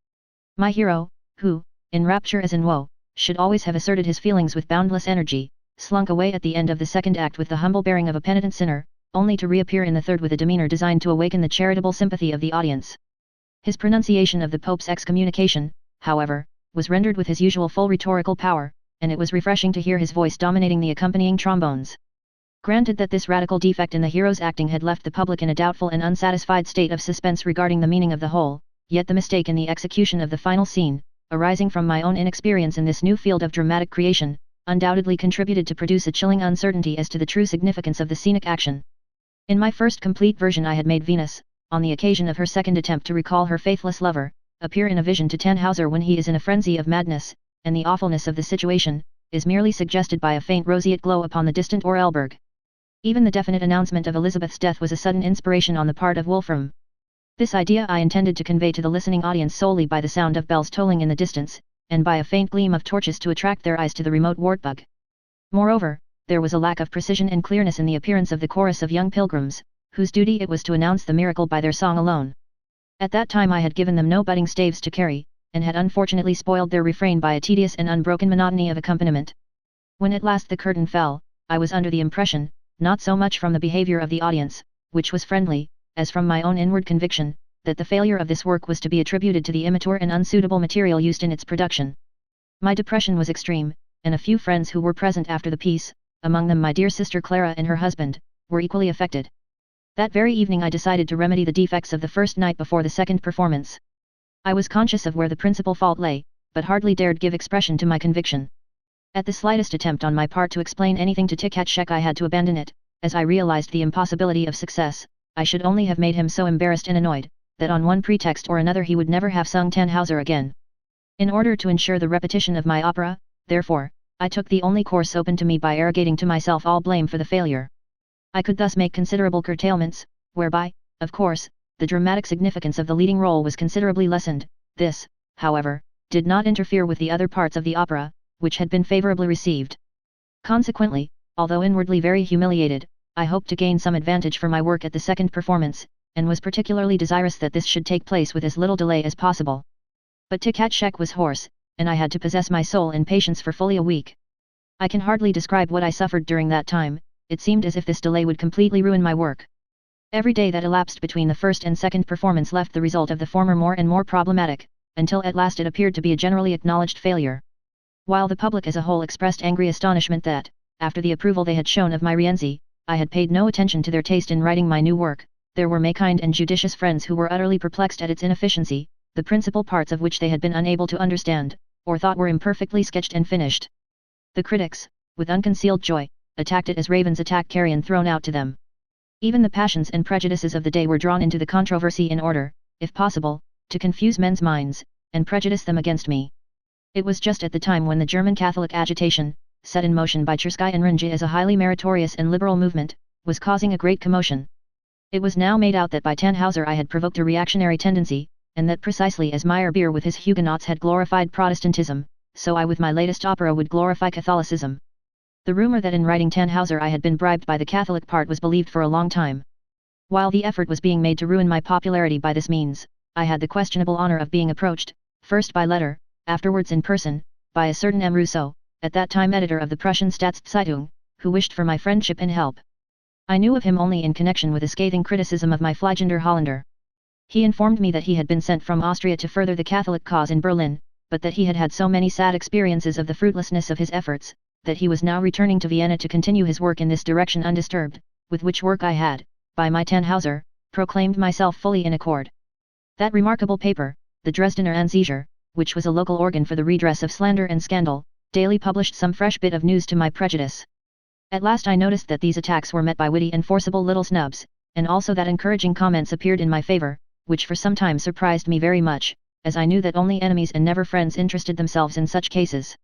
My hero, who, in rapture as in woe, should always have asserted his feelings with boundless energy, slunk away at the end of the second act with the humble bearing of a penitent sinner, only to reappear in the third with a demeanor designed to awaken the charitable sympathy of the audience. His pronunciation of the Pope's excommunication, however, was rendered with his usual full rhetorical power, and it was refreshing to hear his voice dominating the accompanying trombones. Granted that this radical defect in the hero's acting had left the public in a doubtful and unsatisfied state of suspense regarding the meaning of the whole, yet the mistake in the execution of the final scene, arising from my own inexperience in this new field of dramatic creation, undoubtedly contributed to produce a chilling uncertainty as to the true significance of the scenic action. In my first complete version I had made Venus, on the occasion of her second attempt to recall her faithless lover, appear in a vision to Tannhauser when he is in a frenzy of madness, and the awfulness of the situation is merely suggested by a faint roseate glow upon the distant Orelberg. Even the definite announcement of Elizabeth's death was a sudden inspiration on the part of Wolfram. This idea I intended to convey to the listening audience solely by the sound of bells tolling in the distance, and by a faint gleam of torches to attract their eyes to the remote Wartburg. Moreover, there was a lack of precision and clearness in the appearance of the chorus of young pilgrims, whose duty it was to announce the miracle by their song alone. At that time I had given them no budding staves to carry, and had unfortunately spoiled their refrain by a tedious and unbroken monotony of accompaniment. When at last the curtain fell, I was under the impression, not so much from the behavior of the audience, which was friendly, as from my own inward conviction, that the failure of this work was to be attributed to the immature and unsuitable material used in its production. My depression was extreme, and a few friends who were present after the piece, among them my dear sister Clara and her husband, were equally affected. That very evening I decided to remedy the defects of the first night before the second performance. I was conscious of where the principal fault lay, but hardly dared give expression to my conviction. At the slightest attempt on my part to explain anything to Tkatchek I had to abandon it, as I realized the impossibility of success. I should only have made him so embarrassed and annoyed, that on one pretext or another he would never have sung Tannhauser again. In order to ensure the repetition of my opera, therefore, I took the only course open to me by arrogating to myself all blame for the failure. I could thus make considerable curtailments, whereby, of course, the dramatic significance of the leading role was considerably lessened. This, however, did not interfere with the other parts of the opera, which had been favorably received. Consequently, although inwardly very humiliated, I hoped to gain some advantage for my work at the second performance, and was particularly desirous that this should take place with as little delay as possible. But Tkatchek was hoarse, and I had to possess my soul in patience for fully a week. I can hardly describe what I suffered during that time. It seemed as if this delay would completely ruin my work. Every day that elapsed between the first and second performance left the result of the former more and more problematic, until at last it appeared to be a generally acknowledged failure. While the public as a whole expressed angry astonishment that, after the approval they had shown of my Rienzi, I had paid no attention to their taste in writing my new work, there were my kind and judicious friends who were utterly perplexed at its inefficiency, the principal parts of which they had been unable to understand, or thought were imperfectly sketched and finished. The critics, with unconcealed joy, attacked it as ravens attack carrion thrown out to them. Even the passions and prejudices of the day were drawn into the controversy in order, if possible, to confuse men's minds, and prejudice them against me. It was just at the time when the German Catholic agitation, set in motion by Tversky and Runge as a highly meritorious and liberal movement, was causing a great commotion. It was now made out that by Tannhauser I had provoked a reactionary tendency, and that precisely as Meyerbeer with his Huguenots had glorified Protestantism, so I with my latest opera would glorify Catholicism. The rumor that in writing Tannhauser I had been bribed by the Catholic part was believed for a long time. While the effort was being made to ruin my popularity by this means, I had the questionable honor of being approached, first by letter, afterwards in person, by a certain M. Rousseau, at that time editor of the Prussian Staatszeitung, who wished for my friendship and help. I knew of him only in connection with a scathing criticism of my Fliegender Holländer. He informed me that he had been sent from Austria to further the Catholic cause in Berlin, but that he had had so many sad experiences of the fruitlessness of his efforts, that he was now returning to Vienna to continue his work in this direction undisturbed, with which work I had, by my Tannhauser, proclaimed myself fully in accord. That remarkable paper, the Dresdener Anzeiger, which was a local organ for the redress of slander and scandal, daily published some fresh bit of news to my prejudice. At last I noticed that these attacks were met by witty and forcible little snubs, and also that encouraging comments appeared in my favor, which for some time surprised me very much, as I knew that only enemies and never friends interested themselves in such cases.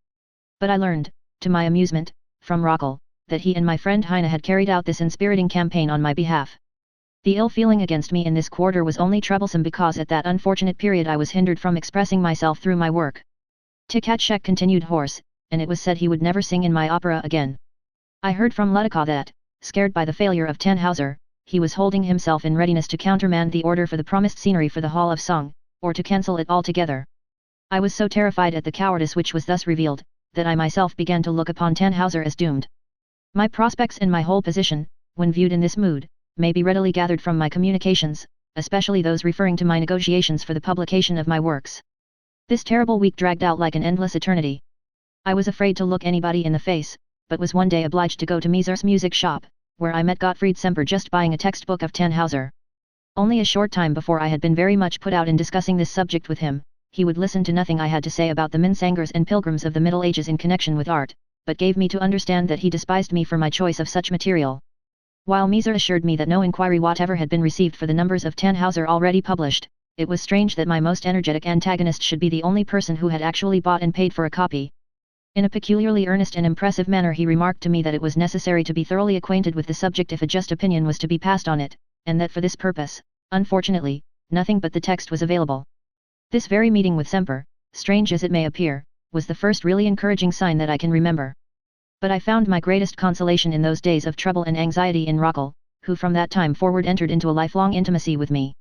But I learned, to my amusement, from Rockel, that he and my friend Heine had carried out this inspiriting campaign on my behalf. The ill feeling against me in this quarter was only troublesome because at that unfortunate period I was hindered from expressing myself through my work. Tkatchek continued hoarse, and it was said he would never sing in my opera again. I heard from Ludikow that, scared by the failure of Tannhauser, he was holding himself in readiness to countermand the order for the promised scenery for the Hall of Song, or to cancel it altogether. I was so terrified at the cowardice which was thus revealed, that I myself began to look upon Tannhauser as doomed. My prospects and my whole position, when viewed in this mood, may be readily gathered from my communications, especially those referring to my negotiations for the publication of my works. This terrible week dragged out like an endless eternity. I was afraid to look anybody in the face, but was one day obliged to go to Miser's music shop, where I met Gottfried Semper just buying a textbook of Tannhauser. Only a short time before I had been very much put out in discussing this subject with him. He would listen to nothing I had to say about the Minnesangers and Pilgrims of the Middle Ages in connection with art, but gave me to understand that he despised me for my choice of such material. While Miser assured me that no inquiry whatever had been received for the numbers of Tannhauser already published, it was strange that my most energetic antagonist should be the only person who had actually bought and paid for a copy. In a peculiarly earnest and impressive manner he remarked to me that it was necessary to be thoroughly acquainted with the subject if a just opinion was to be passed on it, and that for this purpose, unfortunately, nothing but the text was available. This very meeting with Semper, strange as it may appear, was the first really encouraging sign that I can remember. But I found my greatest consolation in those days of trouble and anxiety in Rockel, who from that time forward entered into a lifelong intimacy with me.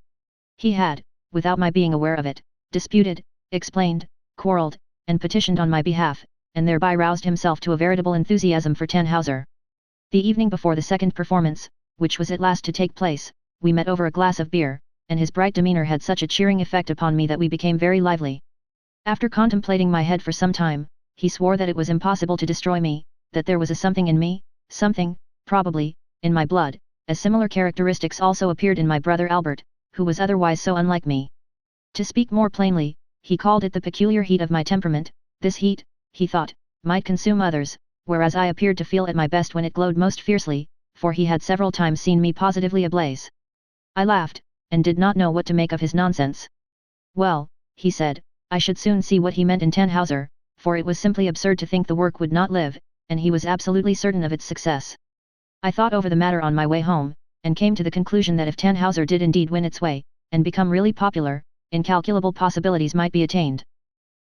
He had, without my being aware of it, disputed, explained, quarrelled, and petitioned on my behalf, and thereby roused himself to a veritable enthusiasm for Tannhauser. The evening before the second performance, which was at last to take place, we met over a glass of beer, and his bright demeanour had such a cheering effect upon me that we became very lively. After contemplating my head for some time, he swore that it was impossible to destroy me, that there was a something in me, something, probably, in my blood, as similar characteristics also appeared in my brother Albert, who was otherwise so unlike me. To speak more plainly, he called it the peculiar heat of my temperament. This heat, he thought, might consume others, whereas I appeared to feel at my best when it glowed most fiercely, for he had several times seen me positively ablaze. I laughed, and did not know what to make of his nonsense. Well, he said, I should soon see what he meant in Tannhauser, for it was simply absurd to think the work would not live, and he was absolutely certain of its success. I thought over the matter on my way home, and came to the conclusion that if Tannhauser did indeed win its way, and become really popular, incalculable possibilities might be attained.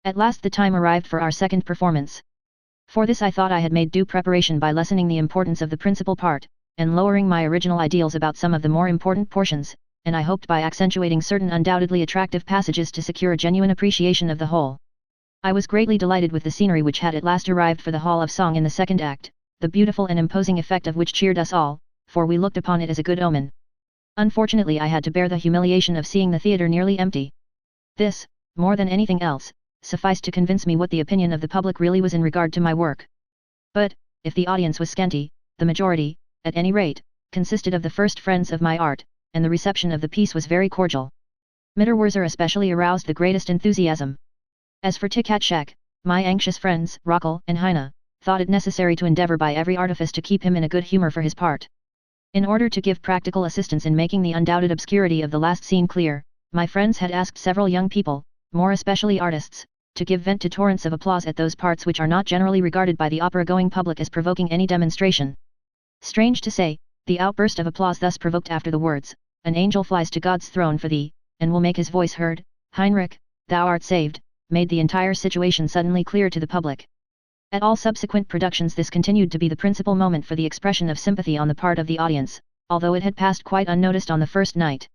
At last the time arrived for our second performance. For this I thought I had made due preparation by lessening the importance of the principal part, and lowering my original ideals about some of the more important portions, and I hoped by accentuating certain undoubtedly attractive passages to secure a genuine appreciation of the whole. I was greatly delighted with the scenery which had at last arrived for the Hall of Song in the second act, the beautiful and imposing effect of which cheered us all, for we looked upon it as a good omen. Unfortunately I had to bear the humiliation of seeing the theatre nearly empty. This, more than anything else, sufficed to convince me what the opinion of the public really was in regard to my work. But, if the audience was scanty, the majority, at any rate, consisted of the first friends of my art, and the reception of the piece was very cordial. Mitterwurzer especially aroused the greatest enthusiasm. As for Tikatschek, my anxious friends, Rockel and Heine, thought it necessary to endeavour by every artifice to keep him in a good humour for his part. In order to give practical assistance in making the undoubted obscurity of the last scene clear, my friends had asked several young people, more especially artists, to give vent to torrents of applause at those parts which are not generally regarded by the opera-going public as provoking any demonstration. Strange to say, the outburst of applause thus provoked after the words, "An angel flies to God's throne for thee, and will make his voice heard, Heinrich, thou art saved," made the entire situation suddenly clear to the public. At all subsequent productions this continued to be the principal moment for the expression of sympathy on the part of the audience, although it had passed quite unnoticed on the first night.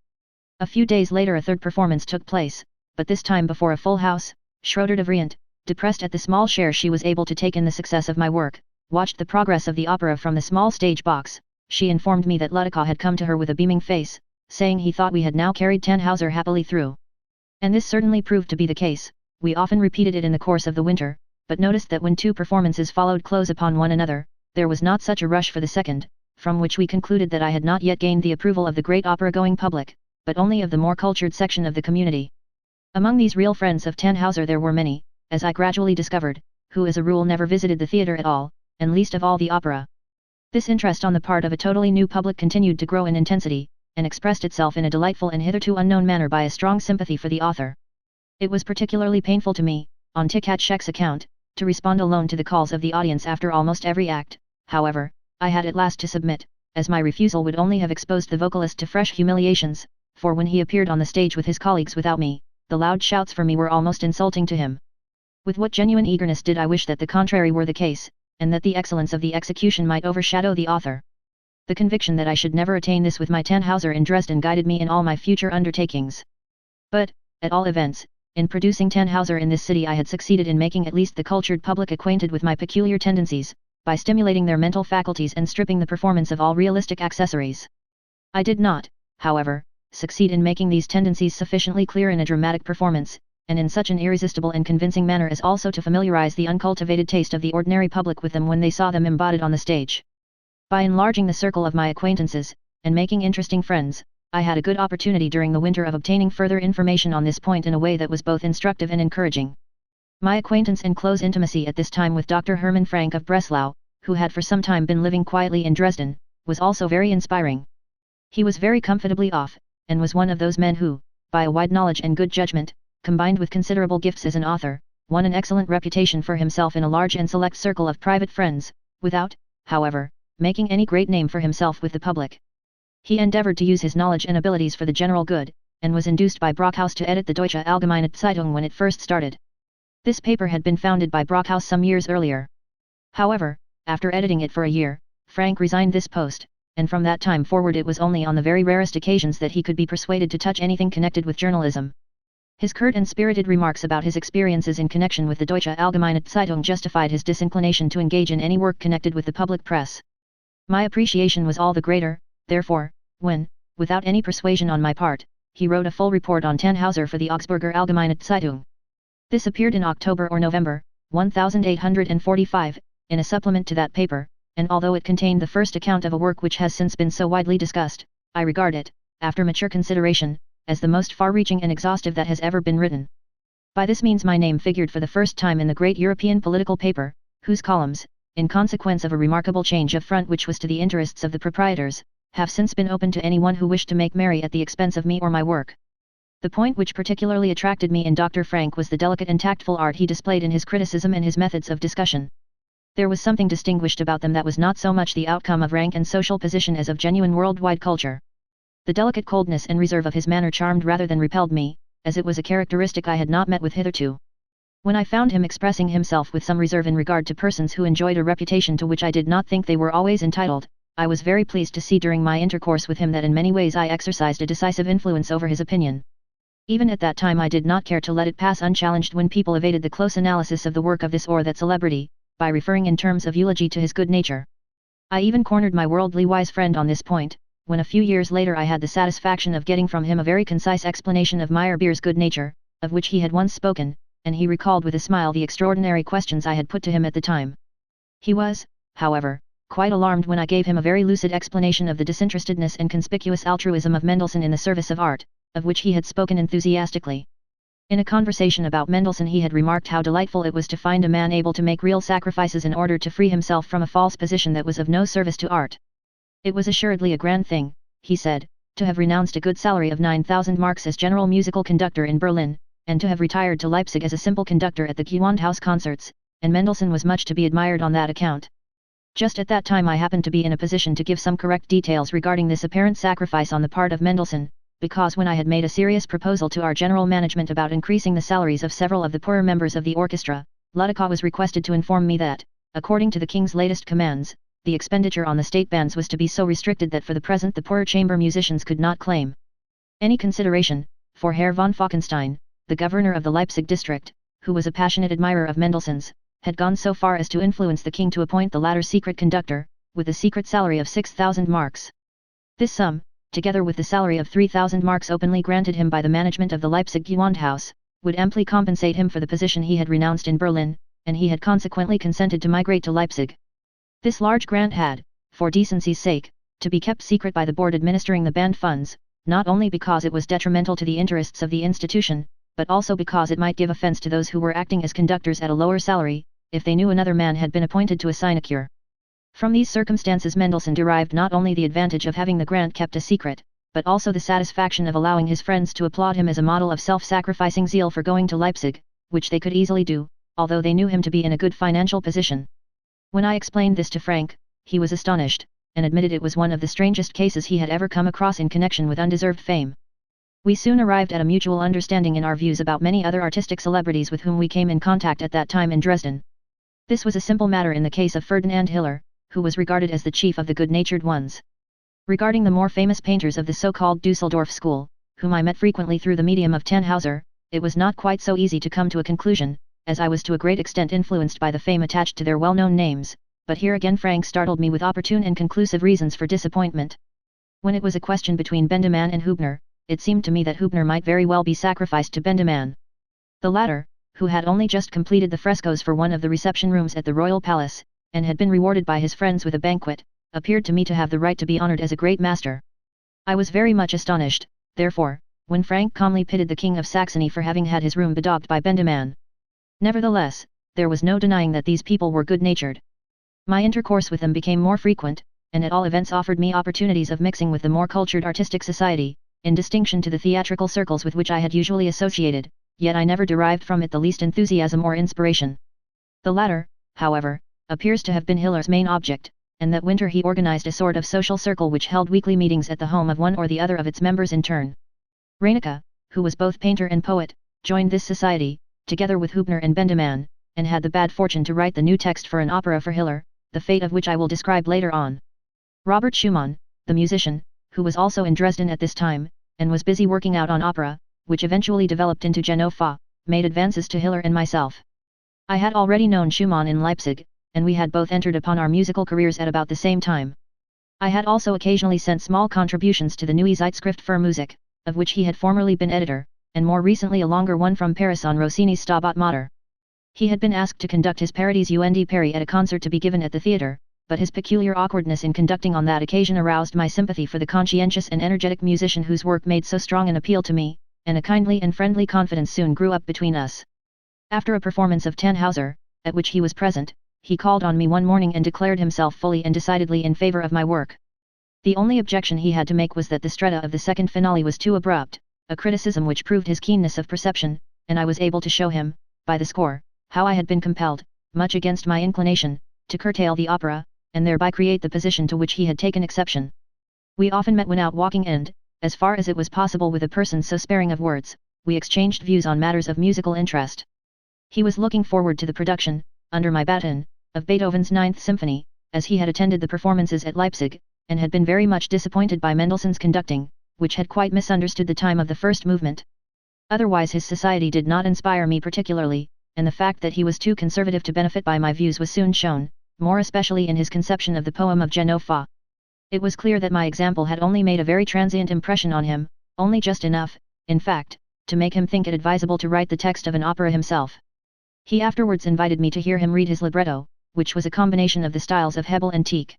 A few days later a third performance took place, but this time before a full house. Schroeder de Vriend, depressed at the small share she was able to take in the success of my work, watched the progress of the opera from the small stage box. She informed me that Ludikow had come to her with a beaming face, saying he thought we had now carried Tannhauser happily through. And this certainly proved to be the case. We often repeated it in the course of the winter, but noticed that when two performances followed close upon one another, there was not such a rush for the second, from which we concluded that I had not yet gained the approval of the great opera-going public, but only of the more cultured section of the community. Among these real friends of Tannhauser there were many, as I gradually discovered, who as a rule never visited the theatre at all, and least of all the opera. This interest on the part of a totally new public continued to grow in intensity, and expressed itself in a delightful and hitherto unknown manner by a strong sympathy for the author. It was particularly painful to me, on Tikatschek's account, to respond alone to the calls of the audience after almost every act. However, I had at last to submit, as my refusal would only have exposed the vocalist to fresh humiliations, for when he appeared on the stage with his colleagues without me, the loud shouts for me were almost insulting to him. With what genuine eagerness did I wish that the contrary were the case, and that the excellence of the execution might overshadow the author. The conviction that I should never attain this with my Tannhauser in Dresden guided me in all my future undertakings. But, at all events, in producing Tannhauser in this city I had succeeded in making at least the cultured public acquainted with my peculiar tendencies, by stimulating their mental faculties and stripping the performance of all realistic accessories. I did not, however, succeed in making these tendencies sufficiently clear in a dramatic performance, and in such an irresistible and convincing manner as also to familiarize the uncultivated taste of the ordinary public with them when they saw them embodied on the stage. By enlarging the circle of my acquaintances, and making interesting friends, I had a good opportunity during the winter of obtaining further information on this point in a way that was both instructive and encouraging. My acquaintance and close intimacy at this time with Dr. Hermann Frank of Breslau, who had for some time been living quietly in Dresden, was also very inspiring. He was very comfortably off, and was one of those men who, by a wide knowledge and good judgment, combined with considerable gifts as an author, won an excellent reputation for himself in a large and select circle of private friends, without, however, making any great name for himself with the public. He endeavored to use his knowledge and abilities for the general good, and was induced by Brockhaus to edit the Deutsche Allgemeine Zeitung when it first started. This paper had been founded by Brockhaus some years earlier. However, after editing it for a year, Frank resigned this post, and from that time forward it was only on the very rarest occasions that he could be persuaded to touch anything connected with journalism. His curt and spirited remarks about his experiences in connection with the Deutsche Allgemeine Zeitung justified his disinclination to engage in any work connected with the public press. My appreciation was all the greater, therefore, when, without any persuasion on my part, he wrote a full report on Tannhauser for the Augsburger Allgemeine Zeitung. This appeared in October or November, 1845, in a supplement to that paper, and although it contained the first account of a work which has since been so widely discussed, I regard it, after mature consideration, as the most far-reaching and exhaustive that has ever been written. By this means my name figured for the first time in the great European political paper, whose columns, in consequence of a remarkable change of front which was to the interests of the proprietors, have since been open to anyone who wished to make merry at the expense of me or my work. The point which particularly attracted me in Dr. Frank was the delicate and tactful art he displayed in his criticism and his methods of discussion. There was something distinguished about them that was not so much the outcome of rank and social position as of genuine worldwide culture. The delicate coldness and reserve of his manner charmed rather than repelled me, as it was a characteristic I had not met with hitherto. When I found him expressing himself with some reserve in regard to persons who enjoyed a reputation to which I did not think they were always entitled, I was very pleased to see during my intercourse with him that in many ways I exercised a decisive influence over his opinion. Even at that time I did not care to let it pass unchallenged when people evaded the close analysis of the work of this or that celebrity, by referring in terms of eulogy to his good nature. I even cornered my worldly wise friend on this point, when a few years later I had the satisfaction of getting from him a very concise explanation of Meyerbeer's good nature, of which he had once spoken, and he recalled with a smile the extraordinary questions I had put to him at the time. He was, however, quite alarmed when I gave him a very lucid explanation of the disinterestedness and conspicuous altruism of Mendelssohn in the service of art, of which he had spoken enthusiastically. In a conversation about Mendelssohn he had remarked how delightful it was to find a man able to make real sacrifices in order to free himself from a false position that was of no service to art. It was assuredly a grand thing, he said, to have renounced a good salary of 9,000 marks as general musical conductor in Berlin, and to have retired to Leipzig as a simple conductor at the Gewandhaus concerts, and Mendelssohn was much to be admired on that account. Just at that time I happened to be in a position to give some correct details regarding this apparent sacrifice on the part of Mendelssohn, because when I had made a serious proposal to our general management about increasing the salaries of several of the poorer members of the orchestra, Ludica was requested to inform me that, according to the king's latest commands, the expenditure on the state bands was to be so restricted that for the present the poorer chamber musicians could not claim any consideration, for Herr von Falkenstein, the governor of the Leipzig district, who was a passionate admirer of Mendelssohn's, had gone so far as to influence the king to appoint the latter secret conductor, with a secret salary of 6,000 marks. This sum, together with the salary of 3,000 marks openly granted him by the management of the Leipzig Gewandhaus, would amply compensate him for the position he had renounced in Berlin, and he had consequently consented to migrate to Leipzig. This large grant had, for decency's sake, to be kept secret by the board administering the band funds, not only because it was detrimental to the interests of the institution, but also because it might give offense to those who were acting as conductors at a lower salary, if they knew another man had been appointed to a sinecure. From these circumstances Mendelssohn derived not only the advantage of having the grant kept a secret, but also the satisfaction of allowing his friends to applaud him as a model of self-sacrificing zeal for going to Leipzig, which they could easily do, although they knew him to be in a good financial position. When I explained this to Frank, he was astonished, and admitted it was one of the strangest cases he had ever come across in connection with undeserved fame. We soon arrived at a mutual understanding in our views about many other artistic celebrities with whom we came in contact at that time in Dresden. This was a simple matter in the case of Ferdinand Hiller, who was regarded as the chief of the good-natured ones. Regarding the more famous painters of the so-called Dusseldorf school, whom I met frequently through the medium of Tannhauser, it was not quite so easy to come to a conclusion, as I was to a great extent influenced by the fame attached to their well-known names, but here again Frank startled me with opportune and conclusive reasons for disappointment. When it was a question between Bendeman and Hubner, it seemed to me that Hubner might very well be sacrificed to Bendeman. The latter, who had only just completed the frescoes for one of the reception rooms at the royal palace, and had been rewarded by his friends with a banquet, appeared to me to have the right to be honored as a great master. I was very much astonished, therefore, when Frank calmly pitted the King of Saxony for having had his room bedaubed by Bendeman. Nevertheless, there was no denying that these people were good-natured. My intercourse with them became more frequent, and at all events offered me opportunities of mixing with the more cultured artistic society, in distinction to the theatrical circles with which I had usually associated, yet I never derived from it the least enthusiasm or inspiration. The latter, however, appears to have been Hiller's main object, and that winter he organized a sort of social circle which held weekly meetings at the home of one or the other of its members in turn. Reinecke, who was both painter and poet, joined this society, together with Hubner and Bendeman, and had the bad fortune to write the new text for an opera for Hiller, the fate of which I will describe later on. Robert Schumann, the musician, who was also in Dresden at this time, and was busy working out on opera, which eventually developed into Genofa, made advances to Hiller and myself. I had already known Schumann in Leipzig, and we had both entered upon our musical careers at about the same time. I had also occasionally sent small contributions to the Neue Zeitschrift für Musik, of which he had formerly been editor, and more recently a longer one from Paris on Rossini's Stabat Mater. He had been asked to conduct his Paradies und Paris at a concert to be given at the theatre, but his peculiar awkwardness in conducting on that occasion aroused my sympathy for the conscientious and energetic musician whose work made so strong an appeal to me, and a kindly and friendly confidence soon grew up between us. After a performance of Tannhauser, at which he was present, he called on me one morning and declared himself fully and decidedly in favor of my work. The only objection he had to make was that the stretta of the second finale was too abrupt, a criticism which proved his keenness of perception, and I was able to show him, by the score, how I had been compelled, much against my inclination, to curtail the opera, and thereby create the position to which he had taken exception. We often met when out walking and, as far as it was possible with a person so sparing of words, we exchanged views on matters of musical interest. He was looking forward to the production, under my baton, of Beethoven's Ninth Symphony, as he had attended the performances at Leipzig, and had been very much disappointed by Mendelssohn's conducting, which had quite misunderstood the time of the first movement. Otherwise his society did not inspire me particularly, and the fact that he was too conservative to benefit by my views was soon shown, more especially in his conception of the poem of Genofa. It was clear that my example had only made a very transient impression on him, only just enough, in fact, to make him think it advisable to write the text of an opera himself. He afterwards invited me to hear him read his libretto, which was a combination of the styles of Hebel and Tieck.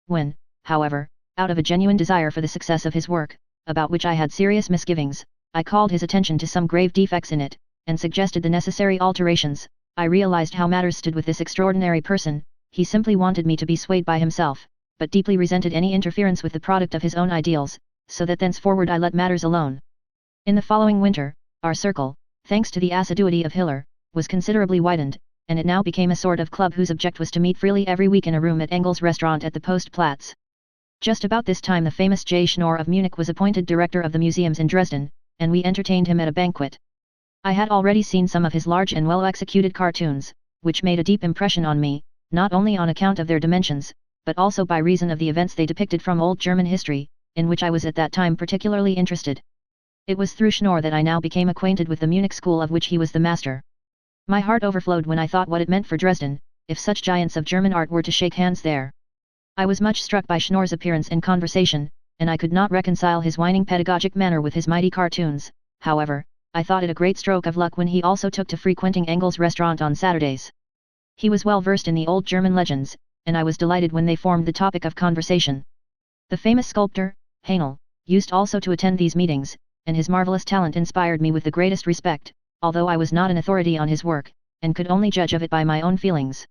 When, however, out of a genuine desire for the success of his work, about which I had serious misgivings, I called his attention to some grave defects in it, and suggested the necessary alterations, I realized how matters stood with this extraordinary person. He simply wanted me to be swayed by himself, but deeply resented any interference with the product of his own ideals, so that thenceforward I let matters alone. In the following winter, our circle, thanks to the assiduity of Hiller, was considerably widened, and it now became a sort of club whose object was to meet freely every week in a room at Engel's restaurant at the Postplatz. Just about this time the famous J. Schnorr of Munich was appointed director of the museums in Dresden, and we entertained him at a banquet. I had already seen some of his large and well-executed cartoons, which made a deep impression on me, not only on account of their dimensions, but also by reason of the events they depicted from old German history, in which I was at that time particularly interested. It was through Schnorr that I now became acquainted with the Munich school of which he was the master. My heart overflowed when I thought what it meant for Dresden, if such giants of German art were to shake hands there. I was much struck by Schnorr's appearance and conversation, and I could not reconcile his whining pedagogic manner with his mighty cartoons. However, I thought it a great stroke of luck when he also took to frequenting Engel's restaurant on Saturdays. He was well versed in the old German legends, and I was delighted when they formed the topic of conversation. The famous sculptor, Haenel, used also to attend these meetings, and his marvelous talent inspired me with the greatest respect, although I was not an authority on his work, and could only judge of it by my own feelings.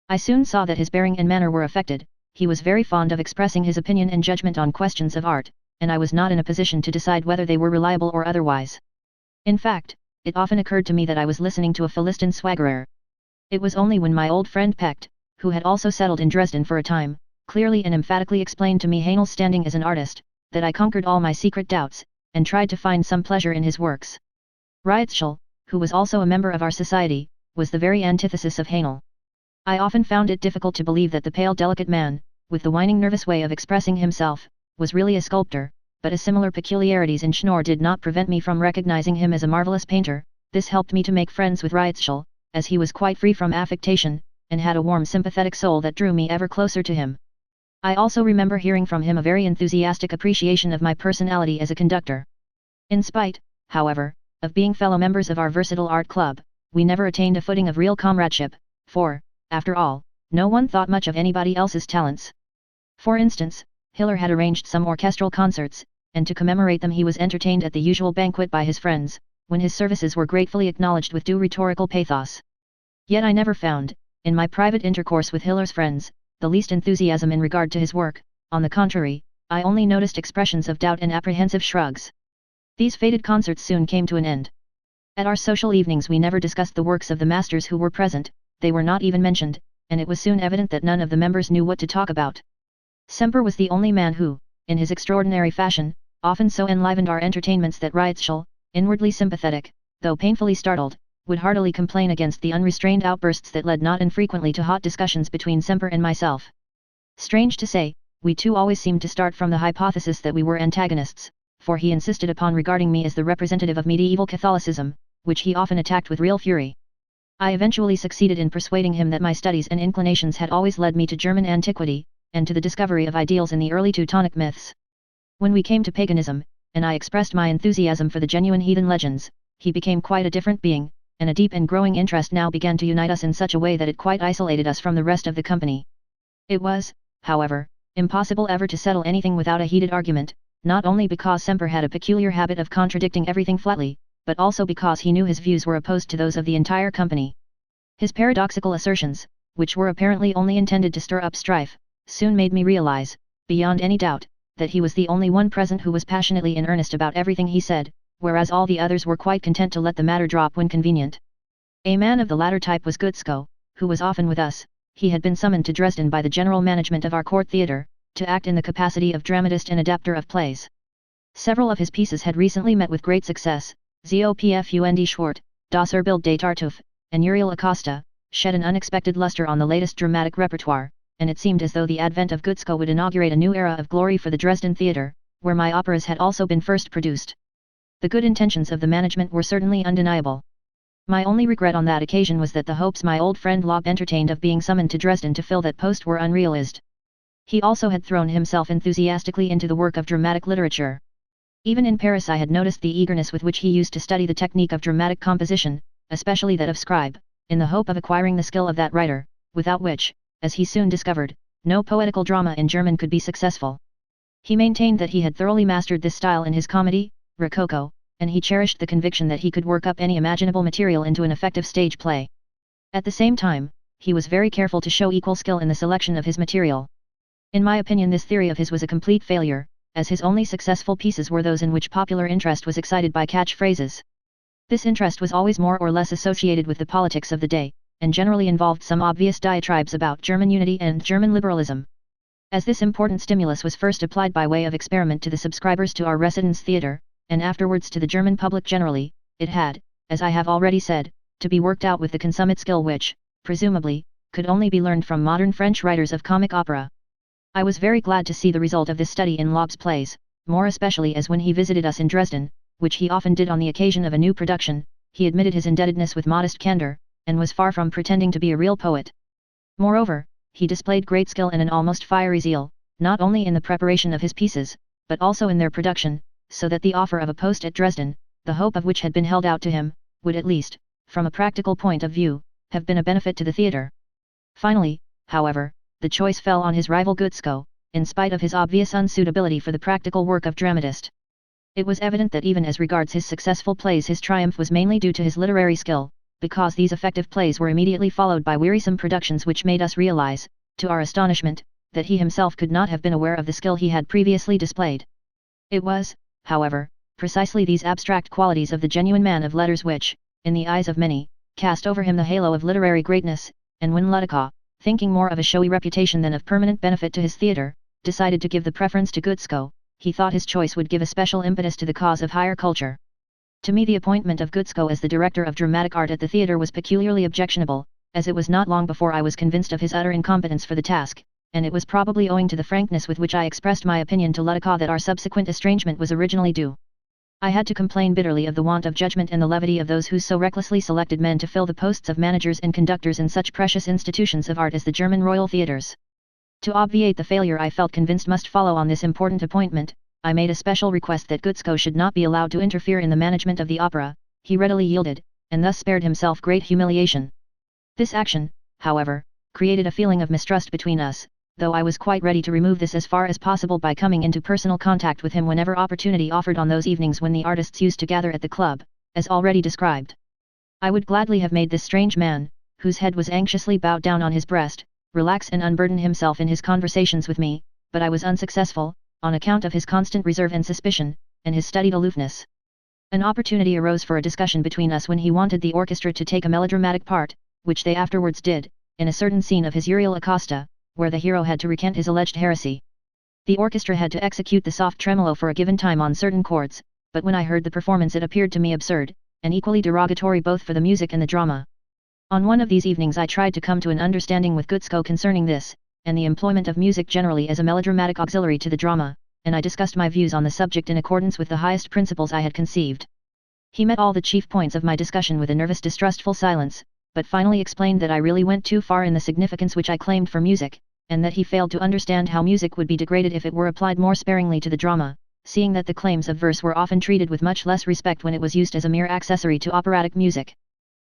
I soon saw that his bearing and manner were affected. He was very fond of expressing his opinion and judgment on questions of art, and I was not in a position to decide whether they were reliable or otherwise. In fact, it often occurred to me that I was listening to a Philistin Swaggerer. It was only when my old friend Pecht, who had also settled in Dresden for a time, clearly and emphatically explained to me Haenel's standing as an artist, that I conquered all my secret doubts, and tried to find some pleasure in his works. Rietschel, who was also a member of our society, was the very antithesis of Haenel. I often found it difficult to believe that the pale delicate man, with the whining nervous way of expressing himself, was really a sculptor, but as similar peculiarities in Schnorr did not prevent me from recognizing him as a marvelous painter. This helped me to make friends with Rietschel, as he was quite free from affectation, and had a warm sympathetic soul that drew me ever closer to him. I also remember hearing from him a very enthusiastic appreciation of my personality as a conductor. In spite, however, of being fellow members of our versatile art club, we never attained a footing of real comradeship, for, after all, no one thought much of anybody else's talents. For instance, Hiller had arranged some orchestral concerts, and to commemorate them he was entertained at the usual banquet by his friends, when his services were gratefully acknowledged with due rhetorical pathos. Yet I never found, in my private intercourse with Hiller's friends, the least enthusiasm in regard to his work. On the contrary, I only noticed expressions of doubt and apprehensive shrugs. These fated concerts soon came to an end. At our social evenings we never discussed the works of the masters who were present, they were not even mentioned, and it was soon evident that none of the members knew what to talk about. Semper was the only man who, in his extraordinary fashion, often so enlivened our entertainments that Rietschel, inwardly sympathetic, though painfully startled, would heartily complain against the unrestrained outbursts that led not infrequently to hot discussions between Semper and myself. Strange to say, we two always seemed to start from the hypothesis that we were antagonists, for he insisted upon regarding me as the representative of medieval Catholicism, which he often attacked with real fury. I eventually succeeded in persuading him that my studies and inclinations had always led me to German antiquity, and to the discovery of ideals in the early Teutonic myths. When we came to paganism, and I expressed my enthusiasm for the genuine heathen legends, he became quite a different being, and a deep and growing interest now began to unite us in such a way that it quite isolated us from the rest of the company. It was, however, impossible ever to settle anything without a heated argument, not only because Semper had a peculiar habit of contradicting everything flatly, but also because he knew his views were opposed to those of the entire company. His paradoxical assertions, which were apparently only intended to stir up strife, soon made me realize, beyond any doubt, that he was the only one present who was passionately in earnest about everything he said, whereas all the others were quite content to let the matter drop when convenient. A man of the latter type was Gutzkow, who was often with us. He had been summoned to Dresden by the general management of our court theatre, to act in the capacity of dramatist and adapter of plays. Several of his pieces had recently met with great success. Zopfund Schwart, Das Urbild des Tartuffe, and Uriel Acosta, shed an unexpected luster on the latest dramatic repertoire, and it seemed as though the advent of Gutzkow would inaugurate a new era of glory for the Dresden theatre, where my operas had also been first produced. The good intentions of the management were certainly undeniable. My only regret on that occasion was that the hopes my old friend Lob entertained of being summoned to Dresden to fill that post were unrealized. He also had thrown himself enthusiastically into the work of dramatic literature. Even in Paris I had noticed the eagerness with which he used to study the technique of dramatic composition, especially that of scribe, in the hope of acquiring the skill of that writer, without which, as he soon discovered, no poetical drama in German could be successful. He maintained that he had thoroughly mastered this style in his comedy, Rococo, and he cherished the conviction that he could work up any imaginable material into an effective stage play. At the same time, he was very careful to show equal skill in the selection of his material. In my opinion, this theory of his was a complete failure, as his only successful pieces were those in which popular interest was excited by catch-phrases. This interest was always more or less associated with the politics of the day, and generally involved some obvious diatribes about German unity and German liberalism. As this important stimulus was first applied by way of experiment to the subscribers to our residence theatre, and afterwards to the German public generally, it had, as I have already said, to be worked out with the consummate skill which, presumably, could only be learned from modern French writers of comic opera. I was very glad to see the result of this study in Lob's plays, more especially as when he visited us in Dresden, which he often did on the occasion of a new production, he admitted his indebtedness with modest candor, and was far from pretending to be a real poet. Moreover, he displayed great skill and an almost fiery zeal, not only in the preparation of his pieces, but also in their production, so that the offer of a post at Dresden, the hope of which had been held out to him, would at least, from a practical point of view, have been a benefit to the theatre. Finally, however, the choice fell on his rival Gutzkow, in spite of his obvious unsuitability for the practical work of dramatist. It was evident that even as regards his successful plays his triumph was mainly due to his literary skill, because these effective plays were immediately followed by wearisome productions which made us realize, to our astonishment, that he himself could not have been aware of the skill he had previously displayed. It was, however, precisely these abstract qualities of the genuine man of letters which, in the eyes of many, cast over him the halo of literary greatness, and when Ludicaw, thinking more of a showy reputation than of permanent benefit to his theatre, decided to give the preference to Gutzkow, he thought his choice would give a special impetus to the cause of higher culture. To me the appointment of Gutzkow as the director of dramatic art at the theatre was peculiarly objectionable, as it was not long before I was convinced of his utter incompetence for the task, and it was probably owing to the frankness with which I expressed my opinion to Ludicaw that our subsequent estrangement was originally due. I had to complain bitterly of the want of judgment and the levity of those who so recklessly selected men to fill the posts of managers and conductors in such precious institutions of art as the German Royal Theatres. To obviate the failure I felt convinced must follow on this important appointment, I made a special request that Gutzkow should not be allowed to interfere in the management of the opera. He readily yielded, and thus spared himself great humiliation. This action, however, created a feeling of mistrust between us, though I was quite ready to remove this as far as possible by coming into personal contact with him whenever opportunity offered on those evenings when the artists used to gather at the club, as already described. I would gladly have made this strange man, whose head was anxiously bowed down on his breast, relax and unburden himself in his conversations with me, but I was unsuccessful, on account of his constant reserve and suspicion, and his studied aloofness. An opportunity arose for a discussion between us when he wanted the orchestra to take a melodramatic part, which they afterwards did, in a certain scene of his Uriel Acosta, where the hero had to recant his alleged heresy. The orchestra had to execute the soft tremolo for a given time on certain chords, but when I heard the performance it appeared to me absurd, and equally derogatory both for the music and the drama. On one of these evenings I tried to come to an understanding with Gutzkow concerning this, and the employment of music generally as a melodramatic auxiliary to the drama, and I discussed my views on the subject in accordance with the highest principles I had conceived. He met all the chief points of my discussion with a nervous distrustful silence, but finally explained that I really went too far in the significance which I claimed for music, and that he failed to understand how music would be degraded if it were applied more sparingly to the drama, seeing that the claims of verse were often treated with much less respect when it was used as a mere accessory to operatic music.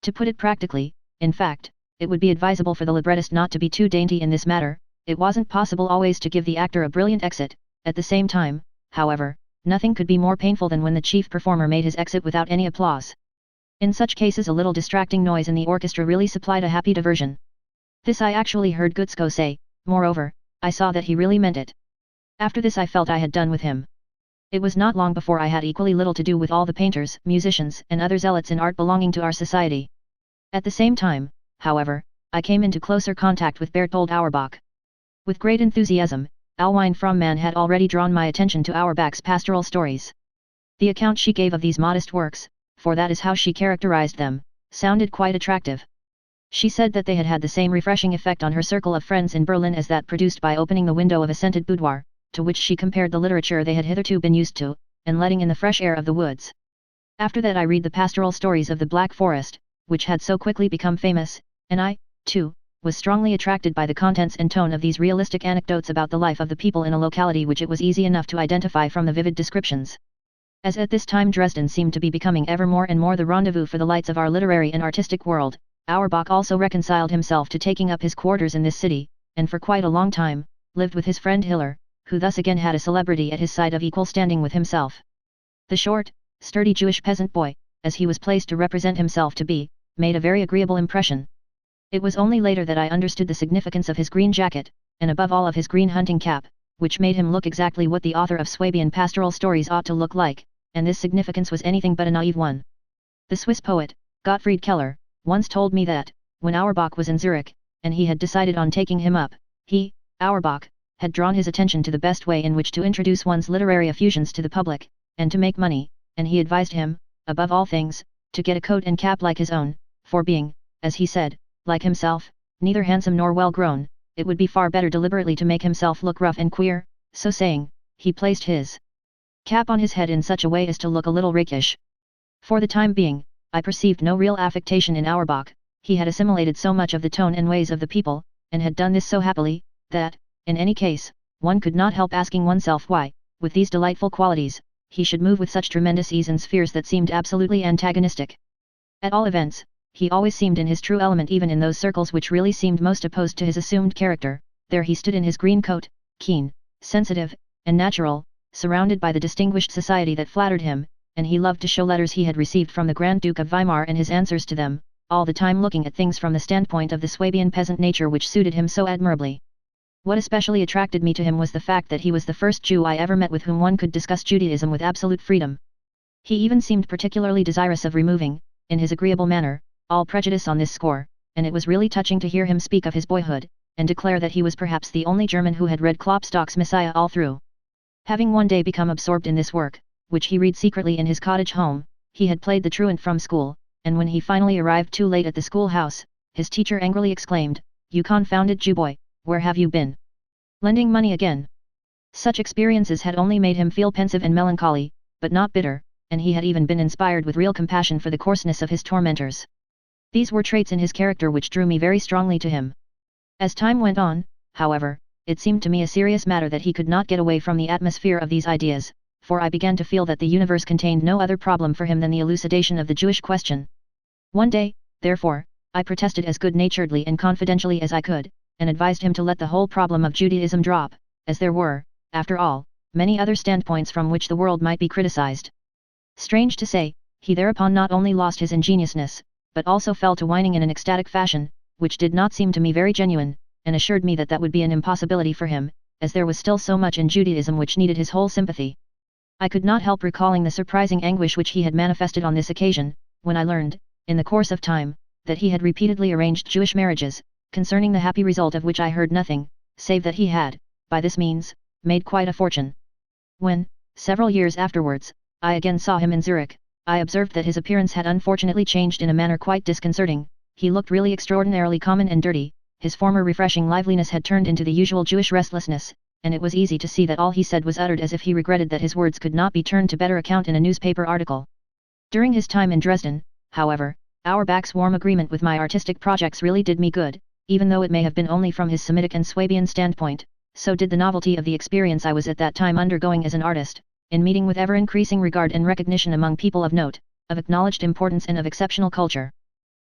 To put it practically, in fact, it would be advisable for the librettist not to be too dainty in this matter. It wasn't possible always to give the actor a brilliant exit. At the same time, however, nothing could be more painful than when the chief performer made his exit without any applause. In such cases a little distracting noise in the orchestra really supplied a happy diversion. This I actually heard Gutzkow say. Moreover, I saw that he really meant it. After this I felt I had done with him. It was not long before I had equally little to do with all the painters, musicians and other zealots in art belonging to our society. At the same time, however, I came into closer contact with Berthold Auerbach. With great enthusiasm, Alwine Fromman had already drawn my attention to Auerbach's pastoral stories. The account she gave of these modest works, for that is how she characterized them, sounded quite attractive. She said that they had had the same refreshing effect on her circle of friends in Berlin as that produced by opening the window of a scented boudoir, to which she compared the literature they had hitherto been used to, and letting in the fresh air of the woods. After that I read the pastoral stories of the Black Forest, which had so quickly become famous, and I, too, was strongly attracted by the contents and tone of these realistic anecdotes about the life of the people in a locality which it was easy enough to identify from the vivid descriptions. As at this time Dresden seemed to be becoming ever more and more the rendezvous for the lights of our literary and artistic world, Auerbach also reconciled himself to taking up his quarters in this city, and for quite a long time, lived with his friend Hiller, who thus again had a celebrity at his side of equal standing with himself. The short, sturdy Jewish peasant boy, as he was placed to represent himself to be, made a very agreeable impression. It was only later that I understood the significance of his green jacket, and above all of his green hunting cap, which made him look exactly what the author of Swabian pastoral stories ought to look like, and this significance was anything but a naive one. The Swiss poet, Gottfried Keller, once told me that, when Auerbach was in Zurich, and he had decided on taking him up, he, Auerbach, had drawn his attention to the best way in which to introduce one's literary effusions to the public, and to make money, and he advised him, above all things, to get a coat and cap like his own, for being, as he said, like himself, neither handsome nor well grown, it would be far better deliberately to make himself look rough and queer. So saying, he placed his cap on his head in such a way as to look a little rakish. For the time being, I perceived no real affectation in Auerbach. He had assimilated so much of the tone and ways of the people, and had done this so happily, that, in any case, one could not help asking oneself why, with these delightful qualities, he should move with such tremendous ease in spheres that seemed absolutely antagonistic. At all events, he always seemed in his true element even in those circles which really seemed most opposed to his assumed character. There he stood in his green coat, keen, sensitive, and natural, surrounded by the distinguished society that flattered him, and he loved to show letters he had received from the Grand Duke of Weimar and his answers to them, all the time looking at things from the standpoint of the Swabian peasant nature which suited him so admirably. What especially attracted me to him was the fact that he was the first Jew I ever met with whom one could discuss Judaism with absolute freedom. He even seemed particularly desirous of removing, in his agreeable manner, all prejudice on this score, and it was really touching to hear him speak of his boyhood, and declare that he was perhaps the only German who had read Klopstock's Messiah all through. Having one day become absorbed in this work, which he read secretly in his cottage home, he had played the truant from school, and when he finally arrived too late at the schoolhouse, his teacher angrily exclaimed, "You confounded Jew boy, where have you been? Lending money again?" Such experiences had only made him feel pensive and melancholy, but not bitter, and he had even been inspired with real compassion for the coarseness of his tormentors. These were traits in his character which drew me very strongly to him. As time went on, however, it seemed to me a serious matter that he could not get away from the atmosphere of these ideas, for I began to feel that the universe contained no other problem for him than the elucidation of the Jewish question. One day, therefore, I protested as good-naturedly and confidentially as I could, and advised him to let the whole problem of Judaism drop, as there were, after all, many other standpoints from which the world might be criticized. Strange to say, he thereupon not only lost his ingenuousness, but also fell to whining in an ecstatic fashion, which did not seem to me very genuine, and assured me that that would be an impossibility for him, as there was still so much in Judaism which needed his whole sympathy. I could not help recalling the surprising anguish which he had manifested on this occasion, when I learned, in the course of time, that he had repeatedly arranged Jewish marriages, concerning the happy result of which I heard nothing, save that he had, by this means, made quite a fortune. When, several years afterwards, I again saw him in Zurich, I observed that his appearance had unfortunately changed in a manner quite disconcerting. He looked really extraordinarily common and dirty, his former refreshing liveliness had turned into the usual Jewish restlessness, and it was easy to see that all he said was uttered as if he regretted that his words could not be turned to better account in a newspaper article. During his time in Dresden, however, our back's warm agreement with my artistic projects really did me good, even though it may have been only from his Semitic and Swabian standpoint. So did the novelty of the experience I was at that time undergoing as an artist, in meeting with ever-increasing regard and recognition among people of note, of acknowledged importance and of exceptional culture.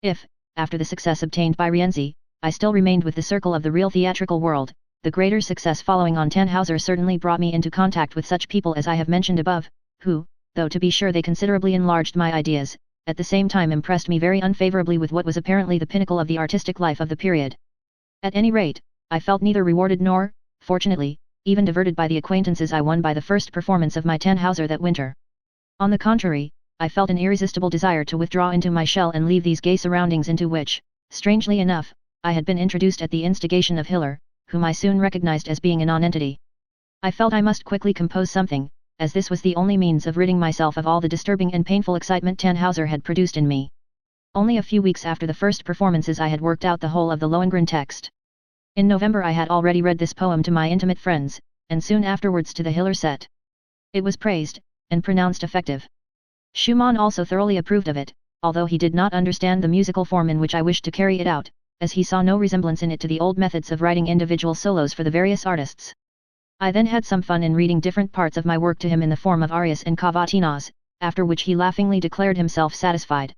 If, after the success obtained by Rienzi, I still remained with the circle of the real theatrical world, the greater success following on Tannhauser certainly brought me into contact with such people as I have mentioned above, who, though to be sure they considerably enlarged my ideas, at the same time impressed me very unfavorably with what was apparently the pinnacle of the artistic life of the period. At any rate, I felt neither rewarded nor, fortunately, even diverted by the acquaintances I won by the first performance of my Tannhauser that winter. On the contrary, I felt an irresistible desire to withdraw into my shell and leave these gay surroundings into which, strangely enough, I had been introduced at the instigation of Hiller, whom I soon recognized as being a nonentity. I felt I must quickly compose something, as this was the only means of ridding myself of all the disturbing and painful excitement Tannhauser had produced in me. Only a few weeks after the first performances I had worked out the whole of the Lohengrin text. In November I had already read this poem to my intimate friends, and soon afterwards to the Hiller set. It was praised, and pronounced effective. Schumann also thoroughly approved of it, although he did not understand the musical form in which I wished to carry it out, as he saw no resemblance in it to the old methods of writing individual solos for the various artists. I then had some fun in reading different parts of my work to him in the form of arias and cavatinas, after which he laughingly declared himself satisfied.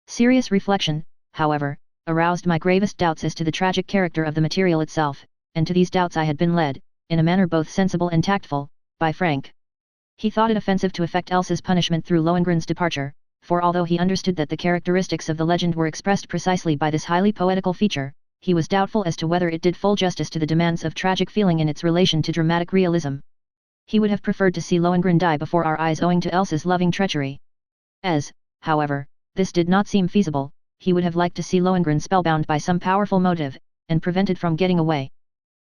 Serious reflection, however, aroused my gravest doubts as to the tragic character of the material itself, and to these doubts I had been led, in a manner both sensible and tactful, by Frank. He thought it offensive to effect Elsa's punishment through Lohengrin's departure, for although he understood that the characteristics of the legend were expressed precisely by this highly poetical feature, he was doubtful as to whether it did full justice to the demands of tragic feeling in its relation to dramatic realism. He would have preferred to see Lohengrin die before our eyes owing to Elsa's loving treachery. As, however, this did not seem feasible, he would have liked to see Lohengrin spellbound by some powerful motive, and prevented from getting away.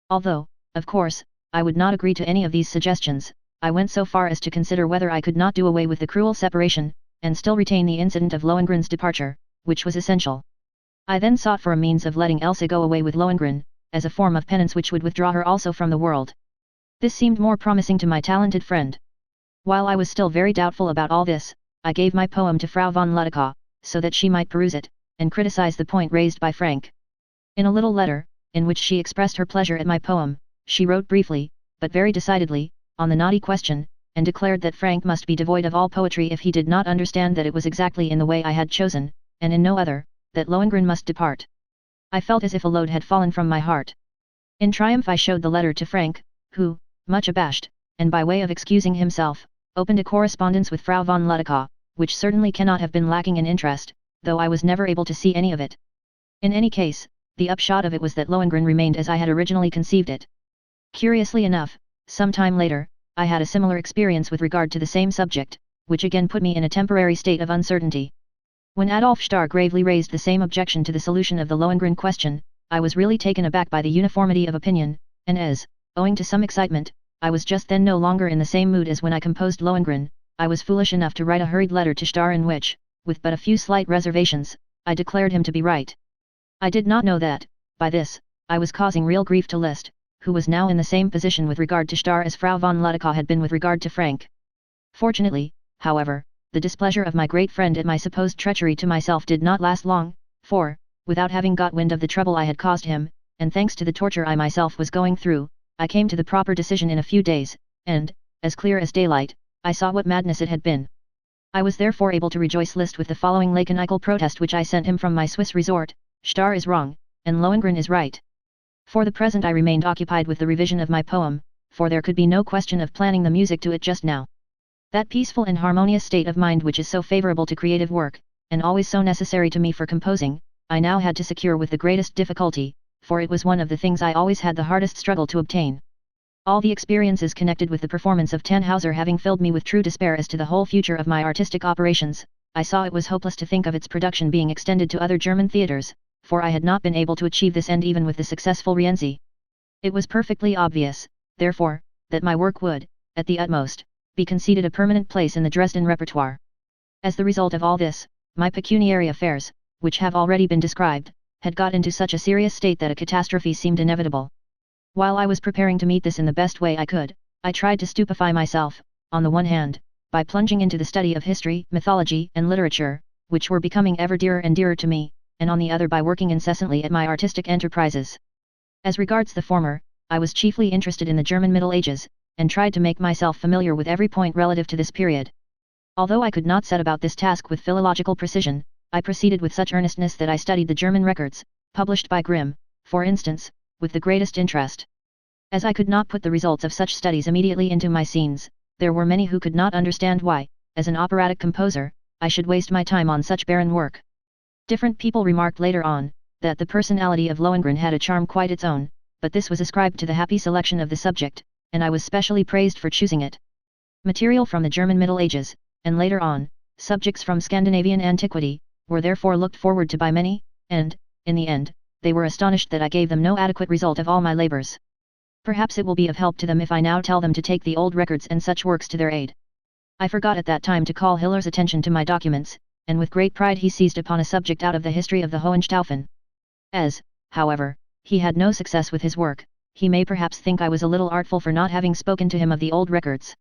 Although, of course, I would not agree to any of these suggestions, I went so far as to consider whether I could not do away with the cruel separation, and still retain the incident of Lohengrin's departure, which was essential. I then sought for a means of letting Elsa go away with Lohengrin, as a form of penance which would withdraw her also from the world. This seemed more promising to my talented friend. While I was still very doubtful about all this, I gave my poem to Frau von Ludekow, so that she might peruse it, and criticize the point raised by Frank. In a little letter, in which she expressed her pleasure at my poem, she wrote briefly, but very decidedly, on the knotty question, and declared that Frank must be devoid of all poetry if he did not understand that it was exactly in the way I had chosen, and in no other, that Lohengrin must depart. I felt as if a load had fallen from my heart. In triumph I showed the letter to Frank, who, much abashed, and by way of excusing himself, opened a correspondence with Frau von Ludekow, which certainly cannot have been lacking in interest, though I was never able to see any of it. In any case, the upshot of it was that Lohengrin remained as I had originally conceived it. Curiously enough, some time later, I had a similar experience with regard to the same subject, which again put me in a temporary state of uncertainty. When Adolf Starr gravely raised the same objection to the solution of the Lohengrin question, I was really taken aback by the uniformity of opinion, and as, owing to some excitement, I was just then no longer in the same mood as when I composed Lohengrin, I was foolish enough to write a hurried letter to Starr in which, with but a few slight reservations, I declared him to be right. I did not know that, by this, I was causing real grief to Liszt, who was now in the same position with regard to Starr as Frau von Ludekow had been with regard to Frank. Fortunately, however, the displeasure of my great friend at my supposed treachery to myself did not last long, for, without having got wind of the trouble I had caused him, and thanks to the torture I myself was going through, I came to the proper decision in a few days, and, as clear as daylight, I saw what madness it had been. I was therefore able to rejoice list with the following laconical protest which I sent him from my Swiss resort: Starr is wrong, and Lohengrin is right. For the present I remained occupied with the revision of my poem, for there could be no question of planning the music to it just now. That peaceful and harmonious state of mind which is so favorable to creative work, and always so necessary to me for composing, I now had to secure with the greatest difficulty, for it was one of the things I always had the hardest struggle to obtain. All the experiences connected with the performance of Tannhauser having filled me with true despair as to the whole future of my artistic operations, I saw it was hopeless to think of its production being extended to other German theatres, for I had not been able to achieve this end even with the successful Rienzi. It was perfectly obvious, therefore, that my work would, at the utmost, be conceded a permanent place in the Dresden repertoire. As the result of all this, my pecuniary affairs, which have already been described, had got into such a serious state that a catastrophe seemed inevitable. While I was preparing to meet this in the best way I could, I tried to stupefy myself, on the one hand, by plunging into the study of history, mythology, and literature, which were becoming ever dearer and dearer to me, and on the other by working incessantly at my artistic enterprises. As regards the former, I was chiefly interested in the German Middle Ages, and tried to make myself familiar with every point relative to this period. Although I could not set about this task with philological precision, I proceeded with such earnestness that I studied the German records, published by Grimm, for instance, with the greatest interest. As I could not put the results of such studies immediately into my scenes, there were many who could not understand why, as an operatic composer, I should waste my time on such barren work. Different people remarked later on, that the personality of Lohengrin had a charm quite its own, but this was ascribed to the happy selection of the subject, and I was specially praised for choosing it. Material from the German Middle Ages, and later on, subjects from Scandinavian antiquity, were therefore looked forward to by many, and, in the end, they were astonished that I gave them no adequate result of all my labors. Perhaps it will be of help to them if I now tell them to take the old records and such works to their aid. I forgot at that time to call Hiller's attention to my documents, and with great pride he seized upon a subject out of the history of the Hohenstaufen. As, however, he had no success with his work, he may perhaps think I was a little artful for not having spoken to him of the old records.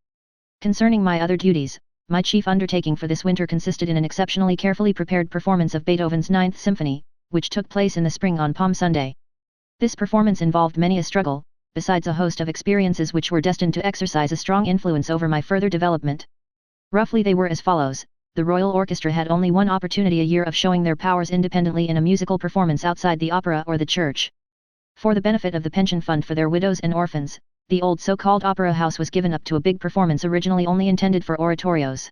Concerning my other duties, my chief undertaking for this winter consisted in an exceptionally carefully prepared performance of Beethoven's Ninth Symphony, which took place in the spring on Palm Sunday. This performance involved many a struggle, besides a host of experiences which were destined to exercise a strong influence over my further development. Roughly they were as follows: the Royal Orchestra had only one opportunity a year of showing their powers independently in a musical performance outside the opera or the church. For the benefit of the pension fund for their widows and orphans, the old so-called opera house was given up to a big performance originally only intended for oratorios.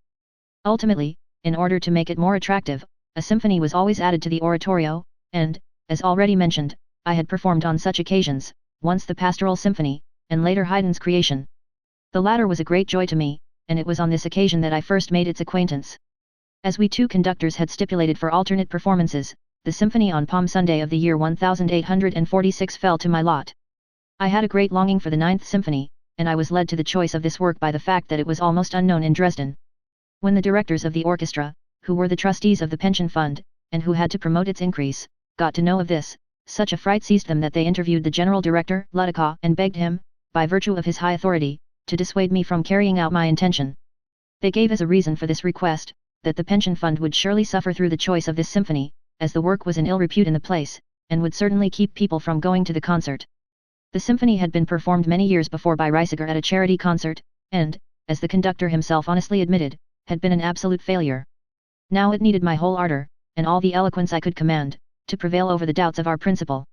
Ultimately, in order to make it more attractive, a symphony was always added to the oratorio, and, as already mentioned, I had performed on such occasions, once the Pastoral Symphony, and later Haydn's Creation. The latter was a great joy to me, and it was on this occasion that I first made its acquaintance. As we two conductors had stipulated for alternate performances, the symphony on Palm Sunday of the year 1846 fell to my lot. I had a great longing for the Ninth Symphony, and I was led to the choice of this work by the fact that it was almost unknown in Dresden. When the directors of the orchestra, who were the trustees of the pension fund, and who had to promote its increase, got to know of this, such a fright seized them that they interviewed the general director, Ludicaw, and begged him, by virtue of his high authority, to dissuade me from carrying out my intention. They gave as a reason for this request, that the pension fund would surely suffer through the choice of this symphony, as the work was in ill repute in the place, and would certainly keep people from going to the concert. The symphony had been performed many years before by Reisiger at a charity concert, and, as the conductor himself honestly admitted, had been an absolute failure. Now it needed my whole ardor, and all the eloquence I could command, to prevail over the doubts of our principal.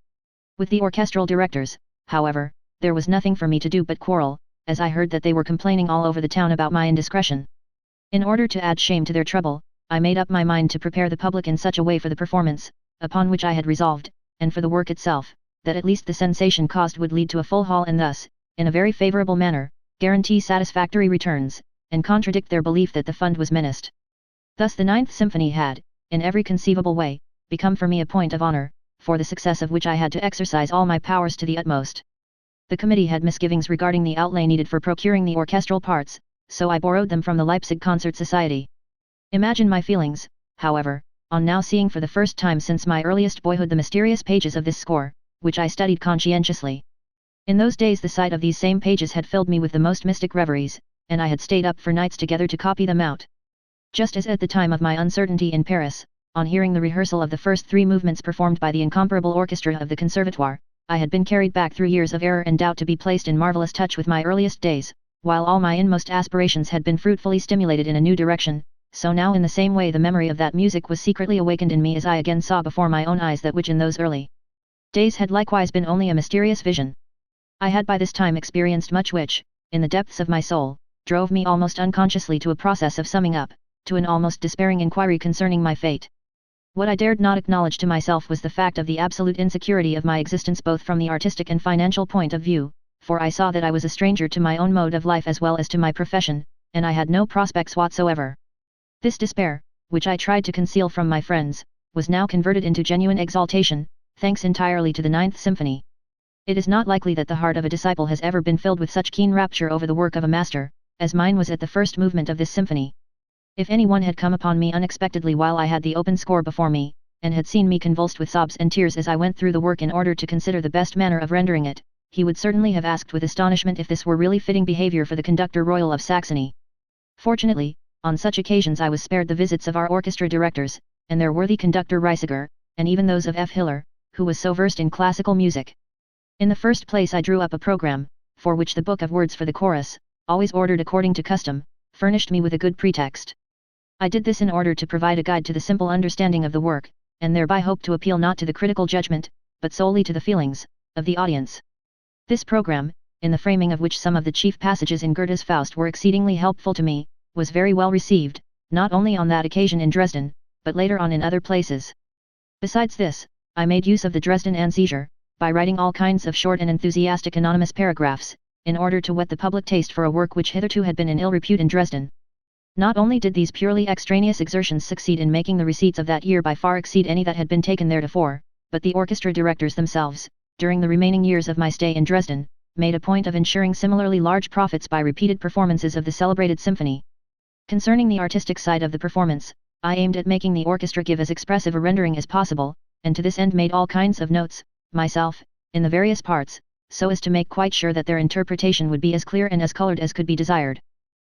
With the orchestral directors, however, there was nothing for me to do but quarrel, as I heard that they were complaining all over the town about my indiscretion. In order to add shame to their trouble, I made up my mind to prepare the public in such a way for the performance, upon which I had resolved, and for the work itself, that at least the sensation caused would lead to a full hall and thus, in a very favourable manner, guarantee satisfactory returns, and contradict their belief that the fund was menaced. Thus the Ninth Symphony had, in every conceivable way, become for me a point of honour, for the success of which I had to exercise all my powers to the utmost. The committee had misgivings regarding the outlay needed for procuring the orchestral parts, so I borrowed them from the Leipzig Concert Society. Imagine my feelings, however, on now seeing for the first time since my earliest boyhood the mysterious pages of this score, which I studied conscientiously. In those days the sight of these same pages had filled me with the most mystic reveries, and I had stayed up for nights together to copy them out. Just as at the time of my uncertainty in Paris, on hearing the rehearsal of the first 3 movements performed by the incomparable orchestra of the Conservatoire, I had been carried back through years of error and doubt to be placed in marvelous touch with my earliest days, while all my inmost aspirations had been fruitfully stimulated in a new direction, so now in the same way the memory of that music was secretly awakened in me as I again saw before my own eyes that which in those early days had likewise been only a mysterious vision. I had by this time experienced much which, in the depths of my soul, drove me almost unconsciously to a process of summing up, to an almost despairing inquiry concerning my fate. What I dared not acknowledge to myself was the fact of the absolute insecurity of my existence both from the artistic and financial point of view, for I saw that I was a stranger to my own mode of life as well as to my profession, and I had no prospects whatsoever. This despair, which I tried to conceal from my friends, was now converted into genuine exaltation, thanks entirely to the Ninth Symphony. It is not likely that the heart of a disciple has ever been filled with such keen rapture over the work of a master, as mine was at the first movement of this symphony. If anyone had come upon me unexpectedly while I had the open score before me, and had seen me convulsed with sobs and tears as I went through the work in order to consider the best manner of rendering it, he would certainly have asked with astonishment if this were really fitting behavior for the Conductor Royal of Saxony. Fortunately, on such occasions I was spared the visits of our orchestra directors, and their worthy conductor Reisiger, and even those of F. Hiller, who was so versed in classical music. In the first place I drew up a program, for which the book of words for the chorus, always ordered according to custom, furnished me with a good pretext. I did this in order to provide a guide to the simple understanding of the work, and thereby hope to appeal not to the critical judgment, but solely to the feelings, of the audience. This program, in the framing of which some of the chief passages in Goethe's Faust were exceedingly helpful to me, was very well received, not only on that occasion in Dresden, but later on in other places. Besides this, I made use of the Dresden Ansiger, by writing all kinds of short and enthusiastic anonymous paragraphs, in order to whet the public taste for a work which hitherto had been in ill repute in Dresden. Not only did these purely extraneous exertions succeed in making the receipts of that year by far exceed any that had been taken theretofore, but the orchestra directors themselves, during the remaining years of my stay in Dresden, made a point of ensuring similarly large profits by repeated performances of the celebrated symphony. Concerning the artistic side of the performance, I aimed at making the orchestra give as expressive a rendering as possible, and to this end made all kinds of notes, myself, in the various parts, so as to make quite sure that their interpretation would be as clear and as colored as could be desired.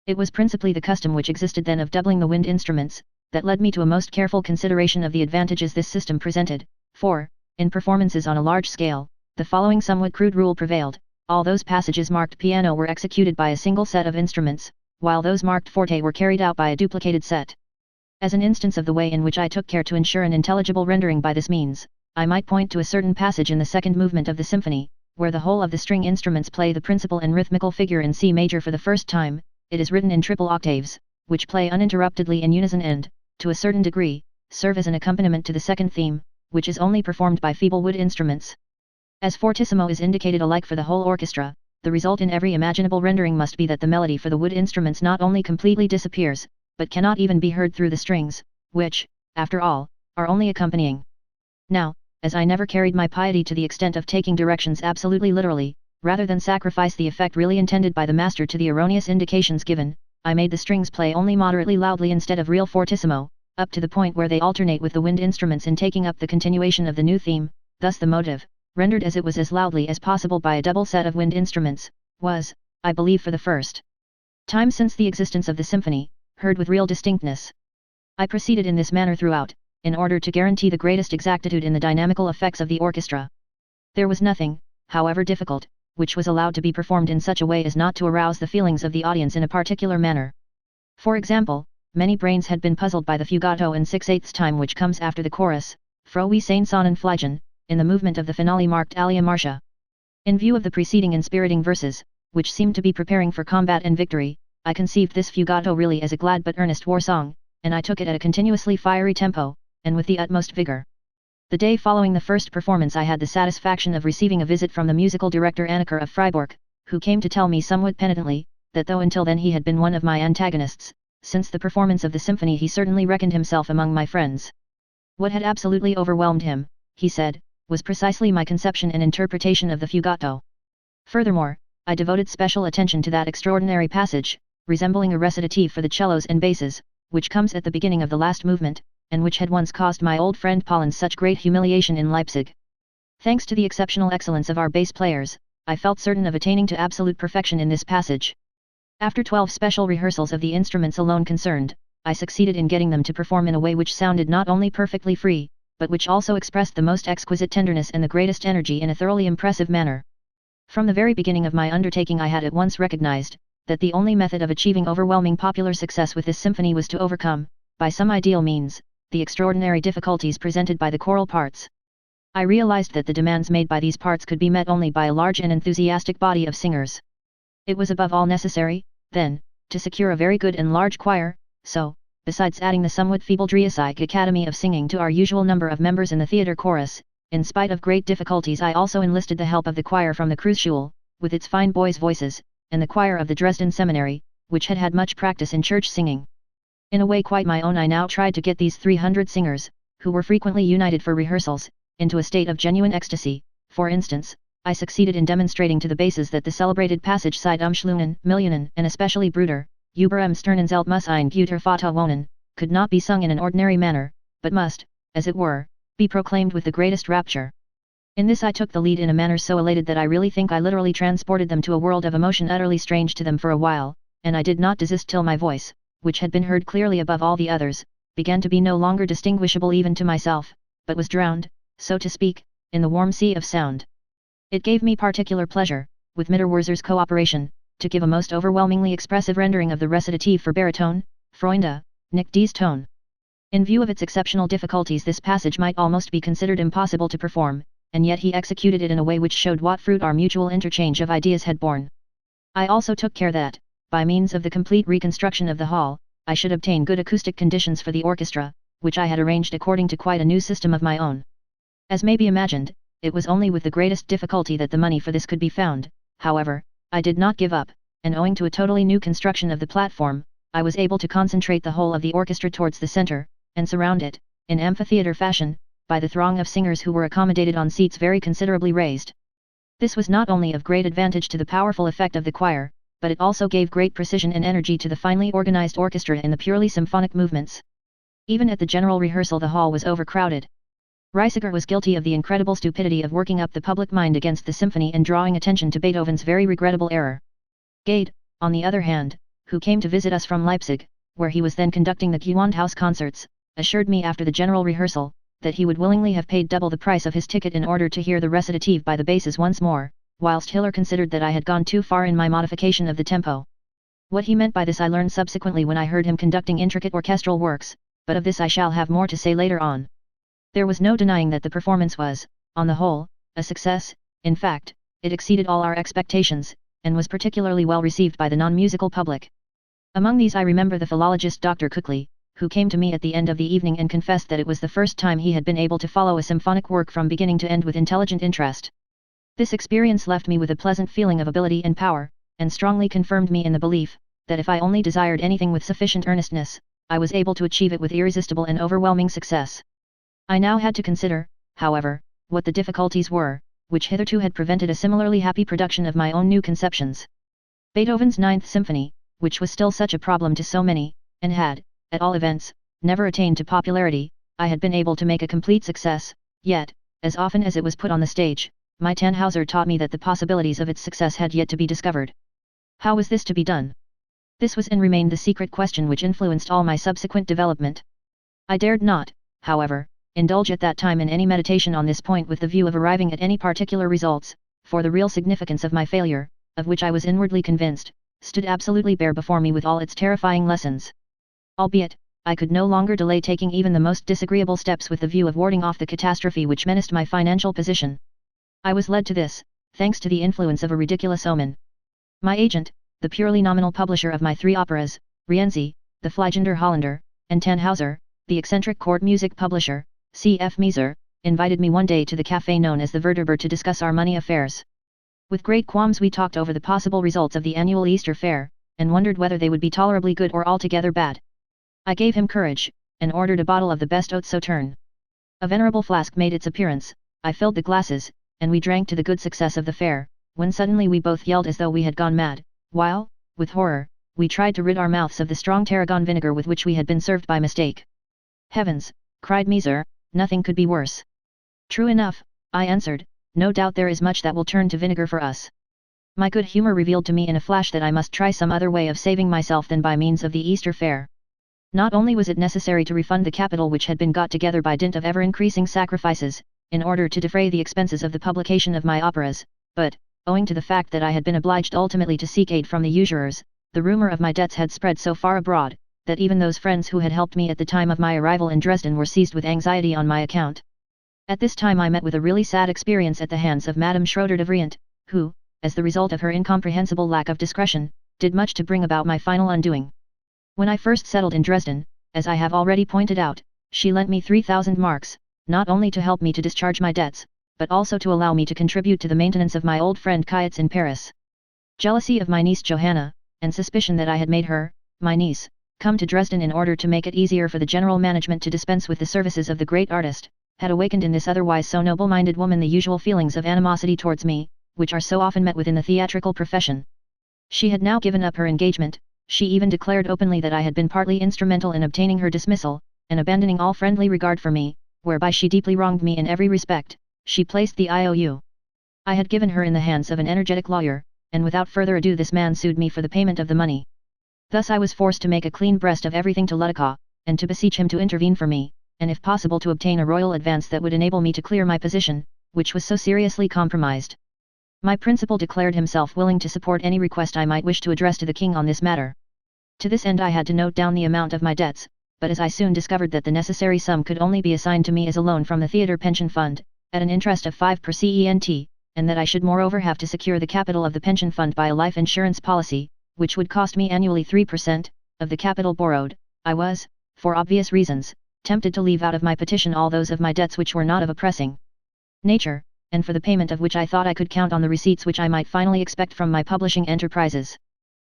It was principally the custom which existed then of doubling the wind instruments, that led me to a most careful consideration of the advantages this system presented, for, in performances on a large scale, the following somewhat crude rule prevailed: all those passages marked piano were executed by a single set of instruments, while those marked forte were carried out by a duplicated set. As an instance of the way in which I took care to ensure an intelligible rendering by this means, I might point to a certain passage in the second movement of the symphony, where the whole of the string instruments play the principal and rhythmical figure in C major for the first time. It is written in triple octaves, which play uninterruptedly in unison and, to a certain degree, serve as an accompaniment to the second theme, which is only performed by feeble wood instruments. As fortissimo is indicated alike for the whole orchestra, the result in every imaginable rendering must be that the melody for the wood instruments not only completely disappears, but cannot even be heard through the strings, which, after all, are only accompanying. Now, as I never carried my piety to the extent of taking directions absolutely literally, rather than sacrifice the effect really intended by the master to the erroneous indications given, I made the strings play only moderately loudly instead of real fortissimo, up to the point where they alternate with the wind instruments in taking up the continuation of the new theme. Thus the motive, rendered as it was as loudly as possible by a double set of wind instruments, was, I believe for the first time since the existence of the symphony, heard with real distinctness. I proceeded in this manner throughout, in order to guarantee the greatest exactitude in the dynamical effects of the orchestra. There was nothing, however difficult, which was allowed to be performed in such a way as not to arouse the feelings of the audience in a particular manner. For example, many brains had been puzzled by the fugato and 6/8 time which comes after the chorus, Frohe Sonnenfliegen, in the movement of the finale marked Alia Marcia. In view of the preceding inspiriting verses, which seemed to be preparing for combat and victory, I conceived this fugato really as a glad but earnest war song, and I took it at a continuously fiery tempo, and with the utmost vigor. The day following the first performance I had the satisfaction of receiving a visit from the musical director Anneker of Freiburg, who came to tell me somewhat penitently, that though until then he had been one of my antagonists, since the performance of the symphony he certainly reckoned himself among my friends. What had absolutely overwhelmed him, he said, was precisely my conception and interpretation of the fugato. Furthermore, I devoted special attention to that extraordinary passage, resembling a recitative for the cellos and basses, which comes at the beginning of the last movement, and which had once caused my old friend Paulin such great humiliation in Leipzig. Thanks to the exceptional excellence of our bass players, I felt certain of attaining to absolute perfection in this passage. After 12 special rehearsals of the instruments alone concerned, I succeeded in getting them to perform in a way which sounded not only perfectly free, but which also expressed the most exquisite tenderness and the greatest energy in a thoroughly impressive manner. From the very beginning of my undertaking I had at once recognized that the only method of achieving overwhelming popular success with this symphony was to overcome, by some ideal means, the extraordinary difficulties presented by the choral parts. I realized that the demands made by these parts could be met only by a large and enthusiastic body of singers. It was above all necessary, then, to secure a very good and large choir, so, besides adding the somewhat feeble Driasaic Academy of Singing to our usual number of members in the theatre chorus, in spite of great difficulties I also enlisted the help of the choir from the Kreuzschule, with its fine boys' voices, and the choir of the Dresden Seminary, which had had much practice in church singing. In a way quite my own I now tried to get these 300 singers, who were frequently united for rehearsals, into a state of genuine ecstasy. For instance, I succeeded in demonstrating to the basses that the celebrated passage Seid Umschlungen, Millionen, and especially Bruder, über Sternenzelt muss ein guter Vater wohnen, could not be sung in an ordinary manner, but must, as it were, be proclaimed with the greatest rapture. In this I took the lead in a manner so elated that I really think I literally transported them to a world of emotion utterly strange to them for a while, and I did not desist till my voice, which had been heard clearly above all the others, began to be no longer distinguishable even to myself, but was drowned, so to speak, in the warm sea of sound. It gave me particular pleasure, with Mitterwerzer's cooperation, to give a most overwhelmingly expressive rendering of the recitative for baritone, Freunde, nicht dies tone. In view of its exceptional difficulties this passage might almost be considered impossible to perform, and yet he executed it in a way which showed what fruit our mutual interchange of ideas had borne. I also took care that, by means of the complete reconstruction of the hall, I should obtain good acoustic conditions for the orchestra, which I had arranged according to quite a new system of my own. As may be imagined, it was only with the greatest difficulty that the money for this could be found. However, I did not give up, and owing to a totally new construction of the platform, I was able to concentrate the whole of the orchestra towards the center, and surround it, in amphitheater fashion, by the throng of singers who were accommodated on seats very considerably raised. This was not only of great advantage to the powerful effect of the choir, but it also gave great precision and energy to the finely organized orchestra in the purely symphonic movements. Even at the general rehearsal the hall was overcrowded. Reisiger was guilty of the incredible stupidity of working up the public mind against the symphony and drawing attention to Beethoven's very regrettable error. Gade, on the other hand, who came to visit us from Leipzig, where he was then conducting the Gewandhaus concerts, assured me after the general rehearsal, that he would willingly have paid double the price of his ticket in order to hear the recitative by the basses once more, whilst Hiller considered that I had gone too far in my modification of the tempo. What he meant by this I learned subsequently when I heard him conducting intricate orchestral works, but of this I shall have more to say later on. There was no denying that the performance was, on the whole, a success. In fact, it exceeded all our expectations, and was particularly well received by the non-musical public. Among these I remember the philologist Dr. Cookley, who came to me at the end of the evening and confessed that it was the first time he had been able to follow a symphonic work from beginning to end with intelligent interest. This experience left me with a pleasant feeling of ability and power, and strongly confirmed me in the belief, that if I only desired anything with sufficient earnestness, I was able to achieve it with irresistible and overwhelming success. I now had to consider, however, what the difficulties were, which hitherto had prevented a similarly happy production of my own new conceptions. Beethoven's Ninth Symphony, which was still such a problem to so many, and had, at all events, never attained to popularity, I had been able to make a complete success, yet, as often as it was put on the stage, my Tannhauser taught me that the possibilities of its success had yet to be discovered. How was this to be done? This was and remained the secret question which influenced all my subsequent development. I dared not, however, indulge at that time in any meditation on this point with the view of arriving at any particular results, for the real significance of my failure, of which I was inwardly convinced, stood absolutely bare before me with all its terrifying lessons. Albeit, I could no longer delay taking even the most disagreeable steps with the view of warding off the catastrophe which menaced my financial position. I was led to this, thanks to the influence of a ridiculous omen. My agent, the purely nominal publisher of my 3 operas, Rienzi, the Fliegender Holländer, and Tannhauser, the eccentric court music publisher, C.F. Mieser, invited me one day to the café known as the Verderber to discuss our money affairs. With great qualms we talked over the possible results of the annual Easter fair, and wondered whether they would be tolerably good or altogether bad. I gave him courage, and ordered a bottle of the best Haut Sauterne. A venerable flask made its appearance, I filled the glasses, and we drank to the good success of the fair, when suddenly we both yelled as though we had gone mad, while, with horror, we tried to rid our mouths of the strong tarragon vinegar with which we had been served by mistake. Heavens, cried Mieser, nothing could be worse. True enough, I answered, no doubt there is much that will turn to vinegar for us. My good humour revealed to me in a flash that I must try some other way of saving myself than by means of the Easter fair. Not only was it necessary to refund the capital which had been got together by dint of ever-increasing sacrifices, in order to defray the expenses of the publication of my operas, but, owing to the fact that I had been obliged ultimately to seek aid from the usurers, the rumor of my debts had spread so far abroad, that even those friends who had helped me at the time of my arrival in Dresden were seized with anxiety on my account. At this time I met with a really sad experience at the hands of Madame Schroeder de Vriend, who, as the result of her incomprehensible lack of discretion, did much to bring about my final undoing. When I first settled in Dresden, as I have already pointed out, she lent me 3,000 marks, not only to help me to discharge my debts, but also to allow me to contribute to the maintenance of my old friend Kayetz in Paris. Jealousy of my niece Johanna, and suspicion that I had made her, my niece, come to Dresden in order to make it easier for the general management to dispense with the services of the great artist, had awakened in this otherwise so noble-minded woman the usual feelings of animosity towards me, which are so often met with in the theatrical profession. She had now given up her engagement. She even declared openly that I had been partly instrumental in obtaining her dismissal, and abandoning all friendly regard for me, whereby she deeply wronged me in every respect. She placed the IOU I had given her in the hands of an energetic lawyer, and without further ado this man sued me for the payment of the money. Thus I was forced to make a clean breast of everything to Ladakah, and to beseech him to intervene for me, and if possible to obtain a royal advance that would enable me to clear my position, which was so seriously compromised. My principal declared himself willing to support any request I might wish to address to the king on this matter. To this end I had to note down the amount of my debts, but as I soon discovered that the necessary sum could only be assigned to me as a loan from the theatre pension fund, at an interest of 5%, and that I should moreover have to secure the capital of the pension fund by a life insurance policy, which would cost me annually 3%, of the capital borrowed, I was, for obvious reasons, tempted to leave out of my petition all those of my debts which were not of a pressing nature, and for the payment of which I thought I could count on the receipts which I might finally expect from my publishing enterprises.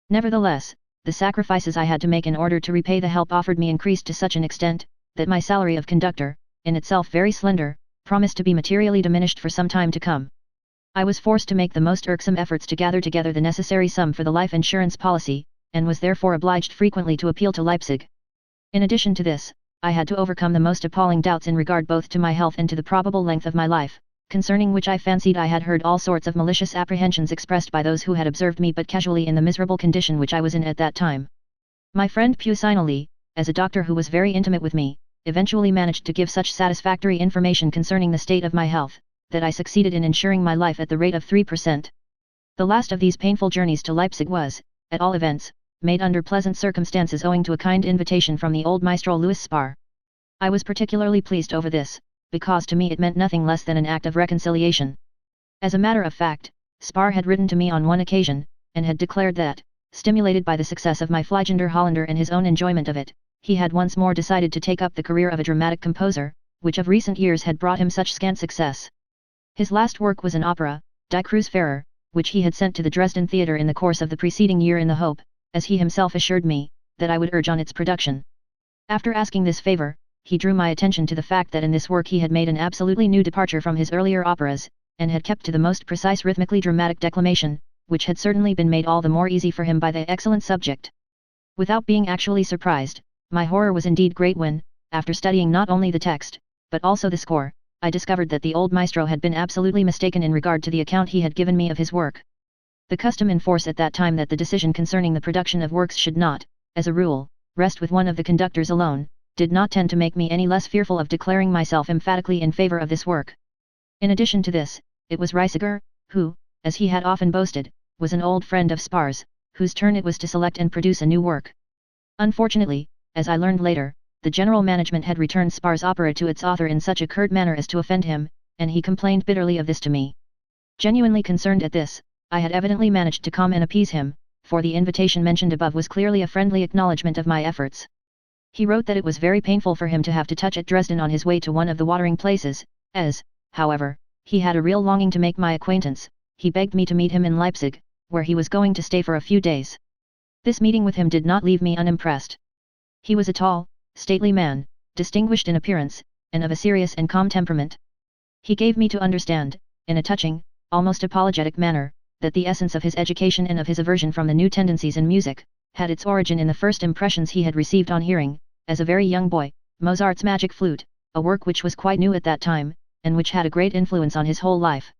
Nevertheless, the sacrifices I had to make in order to repay the help offered me increased to such an extent, that my salary of conductor, in itself very slender, promised to be materially diminished for some time to come. I was forced to make the most irksome efforts to gather together the necessary sum for the life insurance policy, and was therefore obliged frequently to appeal to Leipzig. In addition to this, I had to overcome the most appalling doubts in regard both to my health and to the probable length of my life, concerning which I fancied I had heard all sorts of malicious apprehensions expressed by those who had observed me but casually in the miserable condition which I was in at that time. My friend Pusinelli, as a doctor who was very intimate with me, eventually managed to give such satisfactory information concerning the state of my health, that I succeeded in insuring my life at the rate of 3%. The last of these painful journeys to Leipzig was, at all events, made under pleasant circumstances owing to a kind invitation from the old maestro Louis Spar. I was particularly pleased over this, because to me it meant nothing less than an act of reconciliation. As a matter of fact, Spar had written to me on one occasion, and had declared that, stimulated by the success of my Fliegender Hollander and his own enjoyment of it, he had once more decided to take up the career of a dramatic composer, which of recent years had brought him such scant success. His last work was an opera, Die Kreuzfahrer, which he had sent to the Dresden Theatre in the course of the preceding year in the hope, as he himself assured me, that I would urge on its production. After asking this favor, he drew my attention to the fact that in this work he had made an absolutely new departure from his earlier operas, and had kept to the most precise rhythmically dramatic declamation, which had certainly been made all the more easy for him by the excellent subject. Without being actually surprised, my horror was indeed great when, after studying not only the text, but also the score, I discovered that the old maestro had been absolutely mistaken in regard to the account he had given me of his work. The custom in force at that time that the decision concerning the production of works should not, as a rule, rest with one of the conductors alone, did not tend to make me any less fearful of declaring myself emphatically in favor of this work. In addition to this, it was Reisiger, who, as he had often boasted, was an old friend of Spar's, whose turn it was to select and produce a new work. Unfortunately, as I learned later, the general management had returned Spar's opera to its author in such a curt manner as to offend him, and he complained bitterly of this to me. Genuinely concerned at this, I had evidently managed to calm and appease him, for the invitation mentioned above was clearly a friendly acknowledgement of my efforts. He wrote that it was very painful for him to have to touch at Dresden on his way to one of the watering places, as, however, he had a real longing to make my acquaintance. He begged me to meet him in Leipzig, where he was going to stay for a few days. This meeting with him did not leave me unimpressed. He was a tall, stately man, distinguished in appearance, and of a serious and calm temperament. He gave me to understand, in a touching, almost apologetic manner, that the essence of his education and of his aversion from the new tendencies in music, had its origin in the first impressions he had received on hearing, as a very young boy, Mozart's Magic Flute, a work which was quite new at that time, and which had a great influence on his whole life.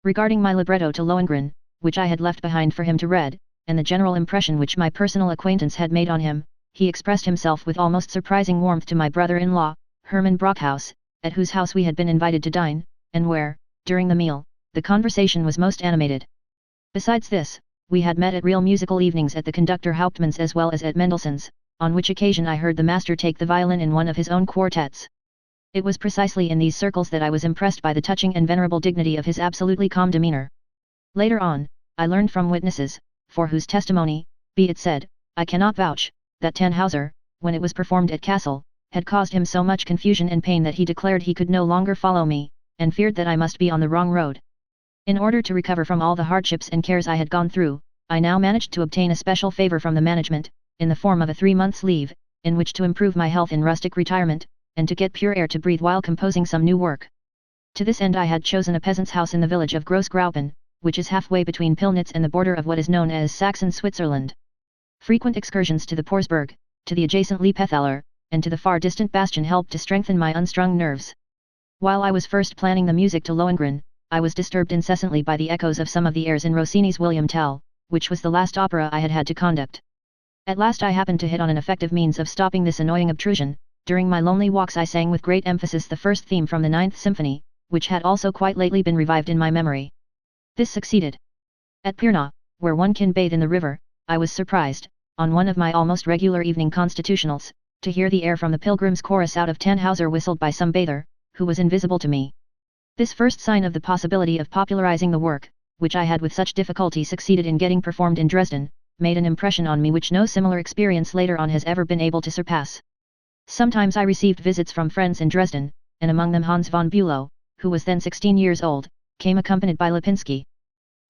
Regarding my libretto to Lohengrin, which I had left behind for him to read, and the general impression which my personal acquaintance had made on him, he expressed himself with almost surprising warmth to my brother-in-law, Hermann Brockhaus, at whose house we had been invited to dine, and where, during the meal, the conversation was most animated. Besides this, we had met at real musical evenings at the conductor Hauptmann's as well as at Mendelssohn's, on which occasion I heard the master take the violin in one of his own quartets. It was precisely in these circles that I was impressed by the touching and venerable dignity of his absolutely calm demeanor. Later on, I learned from witnesses, for whose testimony, be it said, I cannot vouch, that Tannhauser, when it was performed at Kassel, had caused him so much confusion and pain that he declared he could no longer follow me, and feared that I must be on the wrong road. In order to recover from all the hardships and cares I had gone through, I now managed to obtain a special favor from the management, in the form of a 3 months' leave, in which to improve my health in rustic retirement, and to get pure air to breathe while composing some new work. To this end I had chosen a peasant's house in the village of Grossgraupen, which is halfway between Pillnitz and the border of what is known as Saxon Switzerland. Frequent excursions to the Porsberg, to the adjacent Liepethaler, and to the far distant bastion helped to strengthen my unstrung nerves. While I was first planning the music to Lohengrin, I was disturbed incessantly by the echoes of some of the airs in Rossini's William Tell, which was the last opera I had to conduct. At last I happened to hit on an effective means of stopping this annoying obtrusion. During my lonely walks I sang with great emphasis the first theme from the Ninth Symphony, which had also quite lately been revived in my memory. This succeeded. At Pirna, where one can bathe in the river, I was surprised, on one of my almost regular evening constitutionals, to hear the air from the Pilgrim's Chorus out of Tannhauser whistled by some bather, who was invisible to me. This first sign of the possibility of popularizing the work, which I had with such difficulty succeeded in getting performed in Dresden, made an impression on me which no similar experience later on has ever been able to surpass. Sometimes I received visits from friends in Dresden, and among them Hans von Bülow, who was then 16 years old, came accompanied by Lipinski.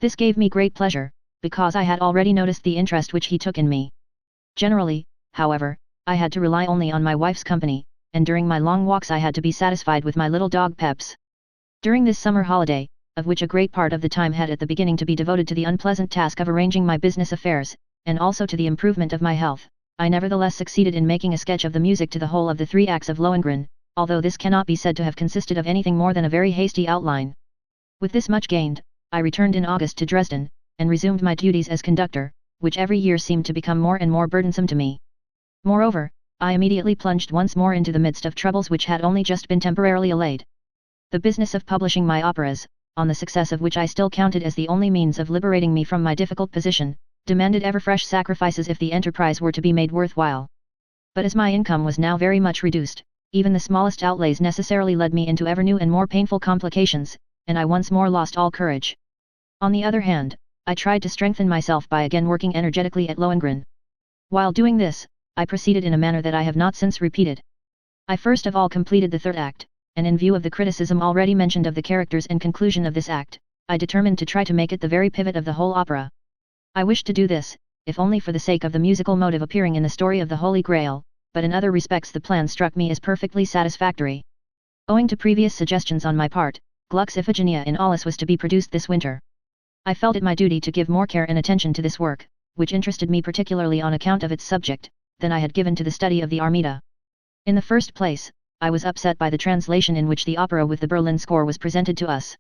This gave me great pleasure, because I had already noticed the interest which he took in me. Generally, however, I had to rely only on my wife's company, and during my long walks I had to be satisfied with my little dog Peps. During this summer holiday, of which a great part of the time had at the beginning to be devoted to the unpleasant task of arranging my business affairs, and also to the improvement of my health, I nevertheless succeeded in making a sketch of the music to the whole of the 3 acts of Lohengrin, although this cannot be said to have consisted of anything more than a very hasty outline. With this much gained, I returned in August to Dresden, and resumed my duties as conductor, which every year seemed to become more and more burdensome to me. Moreover, I immediately plunged once more into the midst of troubles which had only just been temporarily allayed. The business of publishing my operas, on the success of which I still counted as the only means of liberating me from my difficult position, demanded ever fresh sacrifices if the enterprise were to be made worthwhile. But as my income was now very much reduced, even the smallest outlays necessarily led me into ever new and more painful complications, and I once more lost all courage. On the other hand, I tried to strengthen myself by again working energetically at Lohengrin. While doing this, I proceeded in a manner that I have not since repeated. I first of all completed the 3rd act, and in view of the criticism already mentioned of the characters and conclusion of this act, I determined to try to make it the very pivot of the whole opera. I wished to do this, if only for the sake of the musical motive appearing in the story of the Holy Grail, but in other respects the plan struck me as perfectly satisfactory. Owing to previous suggestions on my part, Gluck's Iphigenia in Aulis was to be produced this winter. I felt it my duty to give more care and attention to this work, which interested me particularly on account of its subject, than I had given to the study of the Armida. In the first place, I was upset by the translation in which the opera with the Berlin score was presented to us.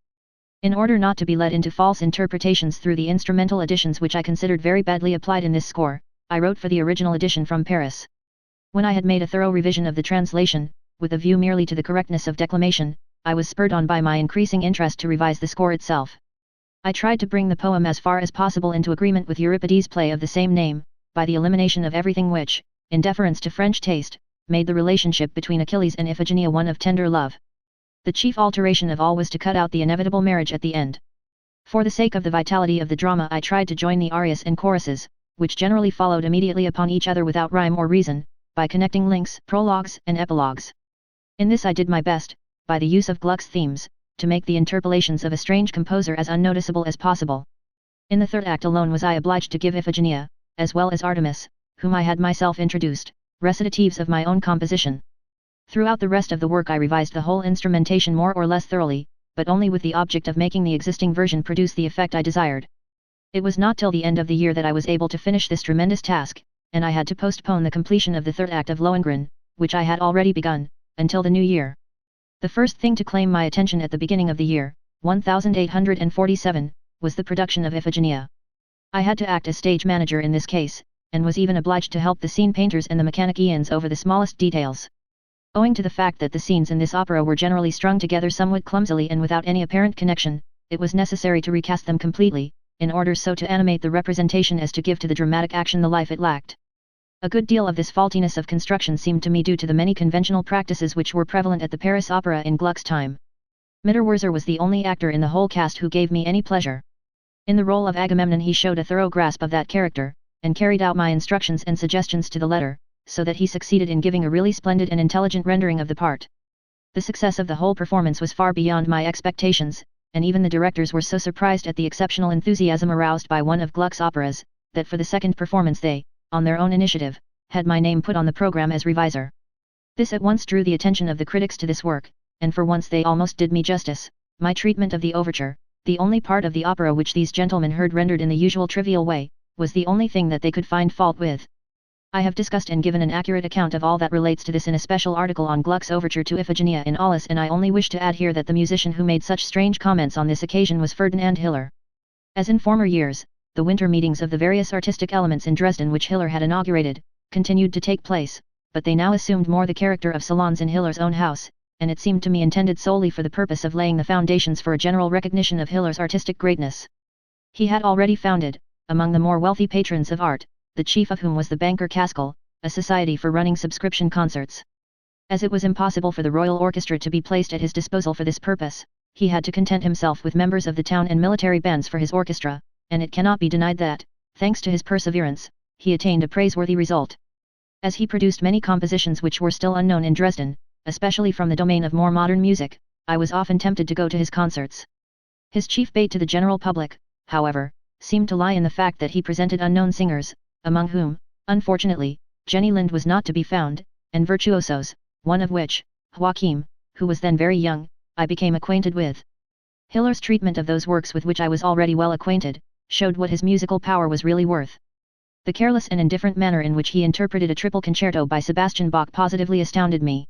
In order not to be led into false interpretations through the instrumental additions which I considered very badly applied in this score, I wrote for the original edition from Paris. When I had made a thorough revision of the translation, with a view merely to the correctness of declamation, I was spurred on by my increasing interest to revise the score itself. I tried to bring the poem as far as possible into agreement with Euripides' play of the same name, by the elimination of everything which, in deference to French taste, made the relationship between Achilles and Iphigenia one of tender love. The chief alteration of all was to cut out the inevitable marriage at the end. For the sake of the vitality of the drama I tried to join the arias and choruses, which generally followed immediately upon each other without rhyme or reason, by connecting links, prologues and epilogues. In this I did my best, by the use of Gluck's themes, to make the interpolations of a strange composer as unnoticeable as possible. In the 3rd act alone was I obliged to give Iphigenia, as well as Artemis, whom I had myself introduced, recitatives of my own composition. Throughout the rest of the work I revised the whole instrumentation more or less thoroughly, but only with the object of making the existing version produce the effect I desired. It was not till the end of the year that I was able to finish this tremendous task, and I had to postpone the completion of the 3rd act of Lohengrin, which I had already begun, until the new year. The first thing to claim my attention at the beginning of the year, 1847, was the production of Iphigenia. I had to act as stage manager in this case, and was even obliged to help the scene painters and the mechanicians over the smallest details. Owing to the fact that the scenes in this opera were generally strung together somewhat clumsily and without any apparent connection, it was necessary to recast them completely, in order so to animate the representation as to give to the dramatic action the life it lacked. A good deal of this faultiness of construction seemed to me due to the many conventional practices which were prevalent at the Paris Opera in Gluck's time. Mitterwurzer was the only actor in the whole cast who gave me any pleasure. In the role of Agamemnon he showed a thorough grasp of that character, and carried out my instructions and suggestions to the letter, so that he succeeded in giving a really splendid and intelligent rendering of the part. The success of the whole performance was far beyond my expectations, and even the directors were so surprised at the exceptional enthusiasm aroused by one of Gluck's operas, that for the second performance they, on their own initiative, had my name put on the program as reviser. This at once drew the attention of the critics to this work, and for once they almost did me justice. My treatment of the overture, the only part of the opera which these gentlemen heard rendered in the usual trivial way, was the only thing that they could find fault with. I have discussed and given an accurate account of all that relates to this in a special article on Gluck's overture to Iphigenia in Aulis, and I only wish to add here that the musician who made such strange comments on this occasion was Ferdinand Hiller. As in former years, the winter meetings of the various artistic elements in Dresden which Hiller had inaugurated, continued to take place, but they now assumed more the character of salons in Hiller's own house, and it seemed to me intended solely for the purpose of laying the foundations for a general recognition of Hiller's artistic greatness. He had already founded, among the more wealthy patrons of art, the chief of whom was the banker Kaskel, a society for running subscription concerts. As it was impossible for the Royal Orchestra to be placed at his disposal for this purpose, he had to content himself with members of the town and military bands for his orchestra, and it cannot be denied that, thanks to his perseverance, he attained a praiseworthy result. As he produced many compositions which were still unknown in Dresden, especially from the domain of more modern music, I was often tempted to go to his concerts. His chief bait to the general public, however, seemed to lie in the fact that he presented unknown singers, among whom, unfortunately, Jenny Lind was not to be found, and virtuosos, one of which, Joachim, who was then very young, I became acquainted with. Hiller's treatment of those works with which I was already well acquainted, showed what his musical power was really worth. The careless and indifferent manner in which he interpreted a triple concerto by Sebastian Bach positively astounded me.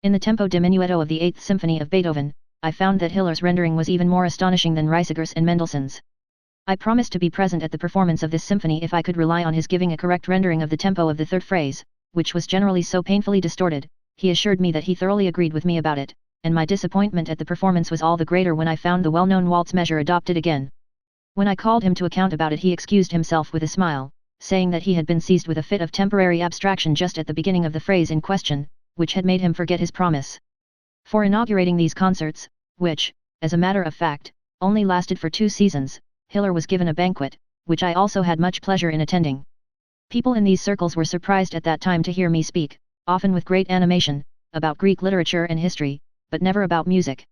In the tempo diminuendo of the 8th Symphony of Beethoven, I found that Hiller's rendering was even more astonishing than Reiseger's and Mendelssohn's. I promised to be present at the performance of this symphony if I could rely on his giving a correct rendering of the tempo of the third phrase, which was generally so painfully distorted. He assured me that he thoroughly agreed with me about it, and my disappointment at the performance was all the greater when I found the well-known waltz measure adopted again. When I called him to account about it he excused himself with a smile, saying that he had been seized with a fit of temporary abstraction just at the beginning of the phrase in question, which had made him forget his promise. For inaugurating these concerts, which, as a matter of fact, only lasted for 2 seasons, Hiller was given a banquet, which I also had much pleasure in attending. People in these circles were surprised at that time to hear me speak, often with great animation, about Greek literature and history, but never about music.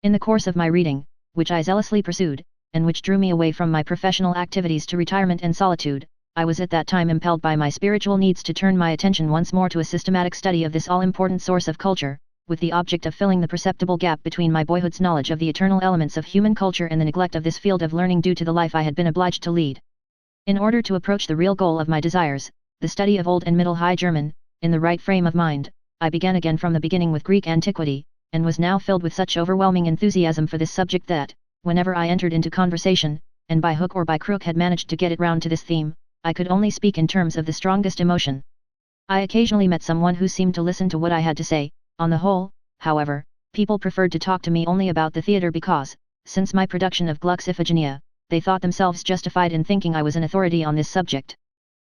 In the course of my reading, which I zealously pursued, and which drew me away from my professional activities to retirement and solitude, I was at that time impelled by my spiritual needs to turn my attention once more to a systematic study of this all-important source of culture, with the object of filling the perceptible gap between my boyhood's knowledge of the eternal elements of human culture and the neglect of this field of learning due to the life I had been obliged to lead. In order to approach the real goal of my desires, the study of Old and Middle High German, in the right frame of mind, I began again from the beginning with Greek antiquity, and was now filled with such overwhelming enthusiasm for this subject that, whenever I entered into conversation, and by hook or by crook had managed to get it round to this theme, I could only speak in terms of the strongest emotion. I occasionally met someone who seemed to listen to what I had to say. On the whole, however, people preferred to talk to me only about the theatre because, since my production of Gluck's Iphigenia, they thought themselves justified in thinking I was an authority on this subject.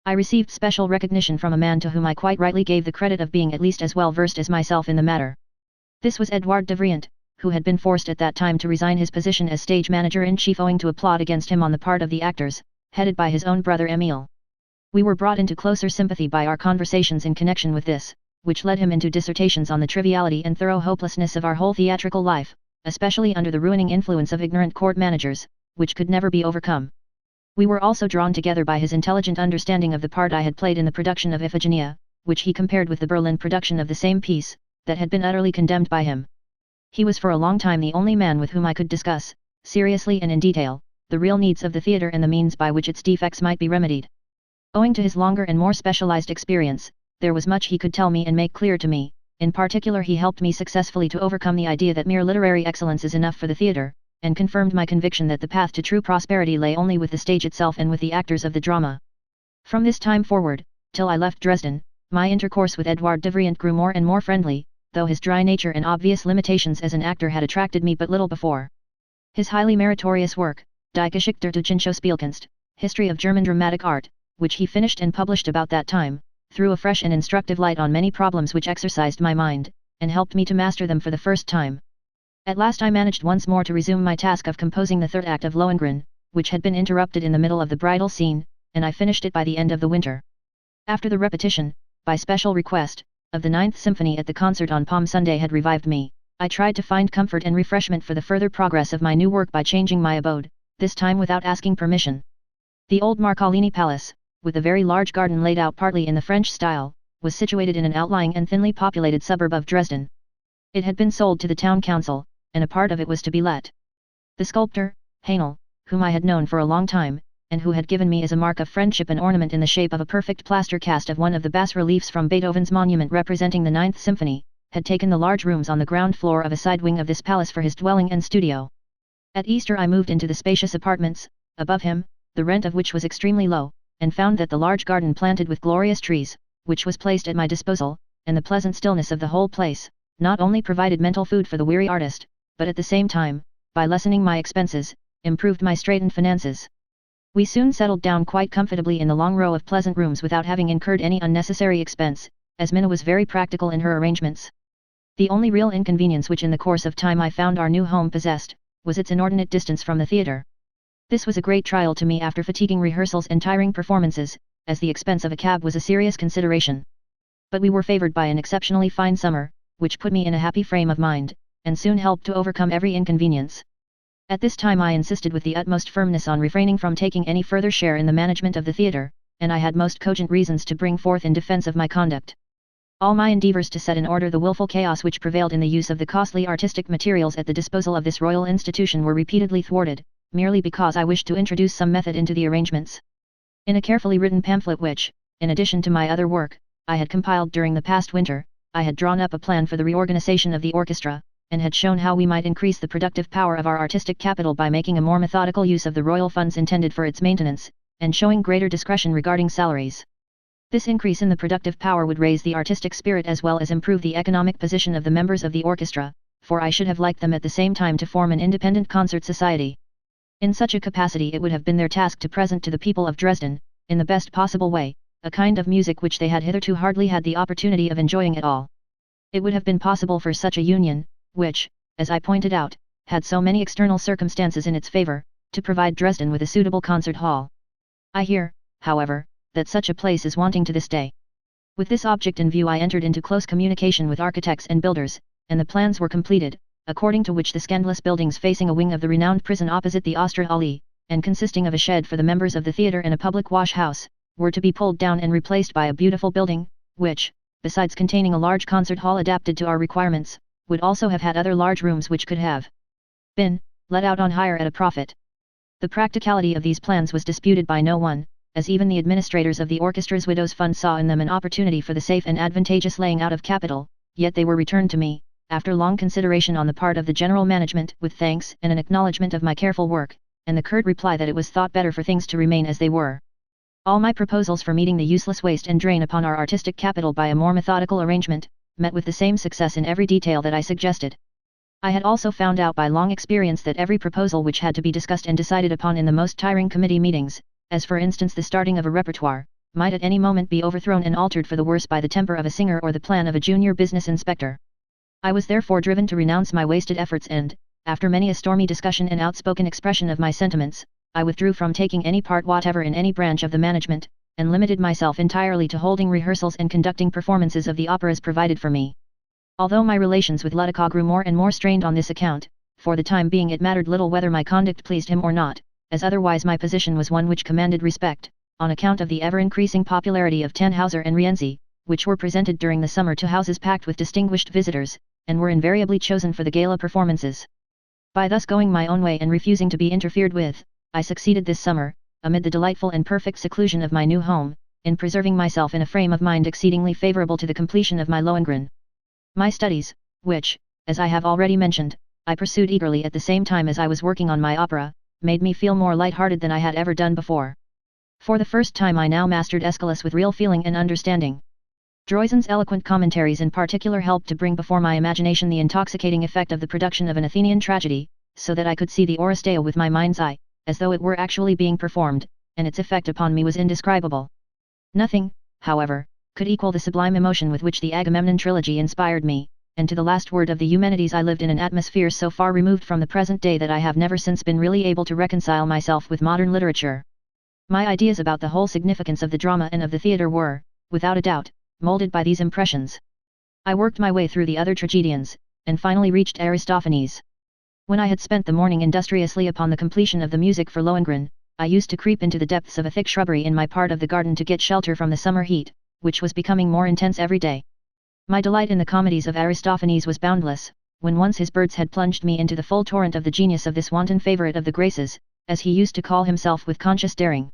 I received special recognition from a man to whom I quite rightly gave the credit of being at least as well versed as myself in the matter. This was Edouard de Vriant, who had been forced at that time to resign his position as stage manager-in-chief owing to a plot against him on the part of the actors, headed by his own brother Emile. We were brought into closer sympathy by our conversations in connection with this, which led him into dissertations on the triviality and thorough hopelessness of our whole theatrical life, especially under the ruining influence of ignorant court managers, which could never be overcome. We were also drawn together by his intelligent understanding of the part I had played in the production of Iphigenia, which he compared with the Berlin production of the same piece, that had been utterly condemned by him. He was for a long time the only man with whom I could discuss, seriously and in detail, the real needs of the theatre and the means by which its defects might be remedied. Owing to his longer and more specialized experience, there was much he could tell me and make clear to me. In particular he helped me successfully to overcome the idea that mere literary excellence is enough for the theatre, and confirmed my conviction that the path to true prosperity lay only with the stage itself and with the actors of the drama. From this time forward, till I left Dresden, my intercourse with Eduard Devrient grew more and more friendly, though his dry nature and obvious limitations as an actor had attracted me but little before. His highly meritorious work, Die Geschichte der Schauspielkunst, History of German Dramatic Art, which he finished and published about that time, threw a fresh and instructive light on many problems which exercised my mind, and helped me to master them for the first time. At last I managed once more to resume my task of composing the third act of Lohengrin, which had been interrupted in the middle of the bridal scene, and I finished it by the end of the winter. After the repetition, by special request, of the Ninth Symphony at the concert on Palm Sunday had revived me, I tried to find comfort and refreshment for the further progress of my new work by changing my abode, this time without asking permission. The old Marcolini Palace, with a very large garden laid out partly in the French style, was situated in an outlying and thinly populated suburb of Dresden. It had been sold to the town council, and a part of it was to be let. The sculptor, Haenel, whom I had known for a long time, and who had given me as a mark of friendship an ornament in the shape of a perfect plaster cast of one of the bas-reliefs from Beethoven's monument representing the Ninth Symphony, had taken the large rooms on the ground floor of a side wing of this palace for his dwelling and studio. At Easter I moved into the spacious apartments, above him, the rent of which was extremely low, and found that the large garden planted with glorious trees, which was placed at my disposal, and the pleasant stillness of the whole place, not only provided mental food for the weary artist, but at the same time, by lessening my expenses, improved my straitened finances. We soon settled down quite comfortably in the long row of pleasant rooms without having incurred any unnecessary expense, as Minna was very practical in her arrangements. The only real inconvenience which in the course of time I found our new home possessed, was its inordinate distance from the theatre. This was a great trial to me after fatiguing rehearsals and tiring performances, as the expense of a cab was a serious consideration. But we were favoured by an exceptionally fine summer, which put me in a happy frame of mind, and soon helped to overcome every inconvenience. At this time I insisted with the utmost firmness on refraining from taking any further share in the management of the theatre, and I had most cogent reasons to bring forth in defence of my conduct. All my endeavours to set in order the wilful chaos which prevailed in the use of the costly artistic materials at the disposal of this royal institution were repeatedly thwarted, merely because I wished to introduce some method into the arrangements. In a carefully written pamphlet which, in addition to my other work, I had compiled during the past winter, I had drawn up a plan for the reorganization of the orchestra, and had shown how we might increase the productive power of our artistic capital by making a more methodical use of the royal funds intended for its maintenance, and showing greater discretion regarding salaries. This increase in the productive power would raise the artistic spirit as well as improve the economic position of the members of the orchestra, for I should have liked them at the same time to form an independent concert society. In such a capacity it would have been their task to present to the people of Dresden, in the best possible way, a kind of music which they had hitherto hardly had the opportunity of enjoying at all. It would have been possible for such a union, which, as I pointed out, had so many external circumstances in its favour, to provide Dresden with a suitable concert hall. I hear, however, that such a place is wanting to this day. With this object in view I entered into close communication with architects and builders, and the plans were completed, according to which the scandalous buildings facing a wing of the renowned prison opposite the Osterhalle, and consisting of a shed for the members of the theatre and a public wash-house, were to be pulled down and replaced by a beautiful building, which, besides containing a large concert hall adapted to our requirements, would also have had other large rooms which could have been let out on hire at a profit. The practicality of these plans was disputed by no one, as even the administrators of the orchestra's widows' fund saw in them an opportunity for the safe and advantageous laying out of capital, yet they were returned to me, after long consideration on the part of the general management, with thanks and an acknowledgment of my careful work, and the curt reply that it was thought better for things to remain as they were. All my proposals for meeting the useless waste and drain upon our artistic capital by a more methodical arrangement, met with the same success in every detail that I suggested. I had also found out by long experience that every proposal which had to be discussed and decided upon in the most tiring committee meetings, as for instance the starting of a repertoire, might at any moment be overthrown and altered for the worse by the temper of a singer or the plan of a junior business inspector. I was therefore driven to renounce my wasted efforts and, after many a stormy discussion and outspoken expression of my sentiments, I withdrew from taking any part whatever in any branch of the management, and limited myself entirely to holding rehearsals and conducting performances of the operas provided for me. Although my relations with Ludica grew more and more strained on this account, for the time being it mattered little whether my conduct pleased him or not, as otherwise my position was one which commanded respect, on account of the ever-increasing popularity of Tannhauser and Rienzi, which were presented during the summer to houses packed with distinguished visitors, and were invariably chosen for the gala performances. By thus going my own way and refusing to be interfered with, I succeeded this summer, amid the delightful and perfect seclusion of my new home, in preserving myself in a frame of mind exceedingly favourable to the completion of my Lohengrin. My studies, which, as I have already mentioned, I pursued eagerly at the same time as I was working on my opera, made me feel more light-hearted than I had ever done before. For the first time I now mastered Aeschylus with real feeling and understanding. Droysen's eloquent commentaries in particular helped to bring before my imagination the intoxicating effect of the production of an Athenian tragedy, so that I could see the Oresteia with my mind's eye, as though it were actually being performed, and its effect upon me was indescribable. Nothing, however, could equal the sublime emotion with which the Agamemnon trilogy inspired me, and to the last word of the Eumenides I lived in an atmosphere so far removed from the present day that I have never since been really able to reconcile myself with modern literature. My ideas about the whole significance of the drama and of the theatre were, without a doubt, molded by these impressions. I worked my way through the other tragedians, and finally reached Aristophanes. When I had spent the morning industriously upon the completion of the music for Lohengrin, I used to creep into the depths of a thick shrubbery in my part of the garden to get shelter from the summer heat, which was becoming more intense every day. My delight in the comedies of Aristophanes was boundless, when once his birds had plunged me into the full torrent of the genius of this wanton favourite of the Graces, as he used to call himself with conscious daring.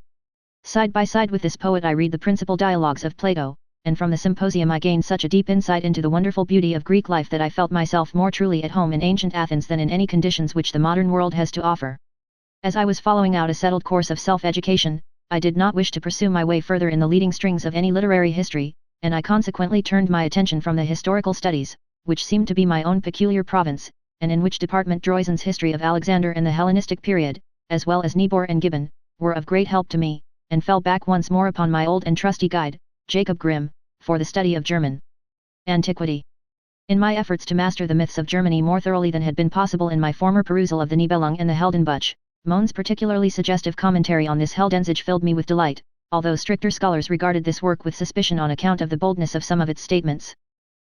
Side by side with this poet I read the principal dialogues of Plato, and from the symposium I gained such a deep insight into the wonderful beauty of Greek life that I felt myself more truly at home in ancient Athens than in any conditions which the modern world has to offer. As I was following out a settled course of self-education, I did not wish to pursue my way further in the leading strings of any literary history, and I consequently turned my attention from the historical studies, which seemed to be my own peculiar province, and in which department Droysen's history of Alexander and the Hellenistic period, as well as Niebuhr and Gibbon, were of great help to me, and fell back once more upon my old and trusty guide, Jacob Grimm, for the study of German antiquity. In my efforts to master the myths of Germany more thoroughly than had been possible in my former perusal of the Nibelung and the Heldenbuch, Mohn's particularly suggestive commentary on this Heldensage filled me with delight, although stricter scholars regarded this work with suspicion on account of the boldness of some of its statements.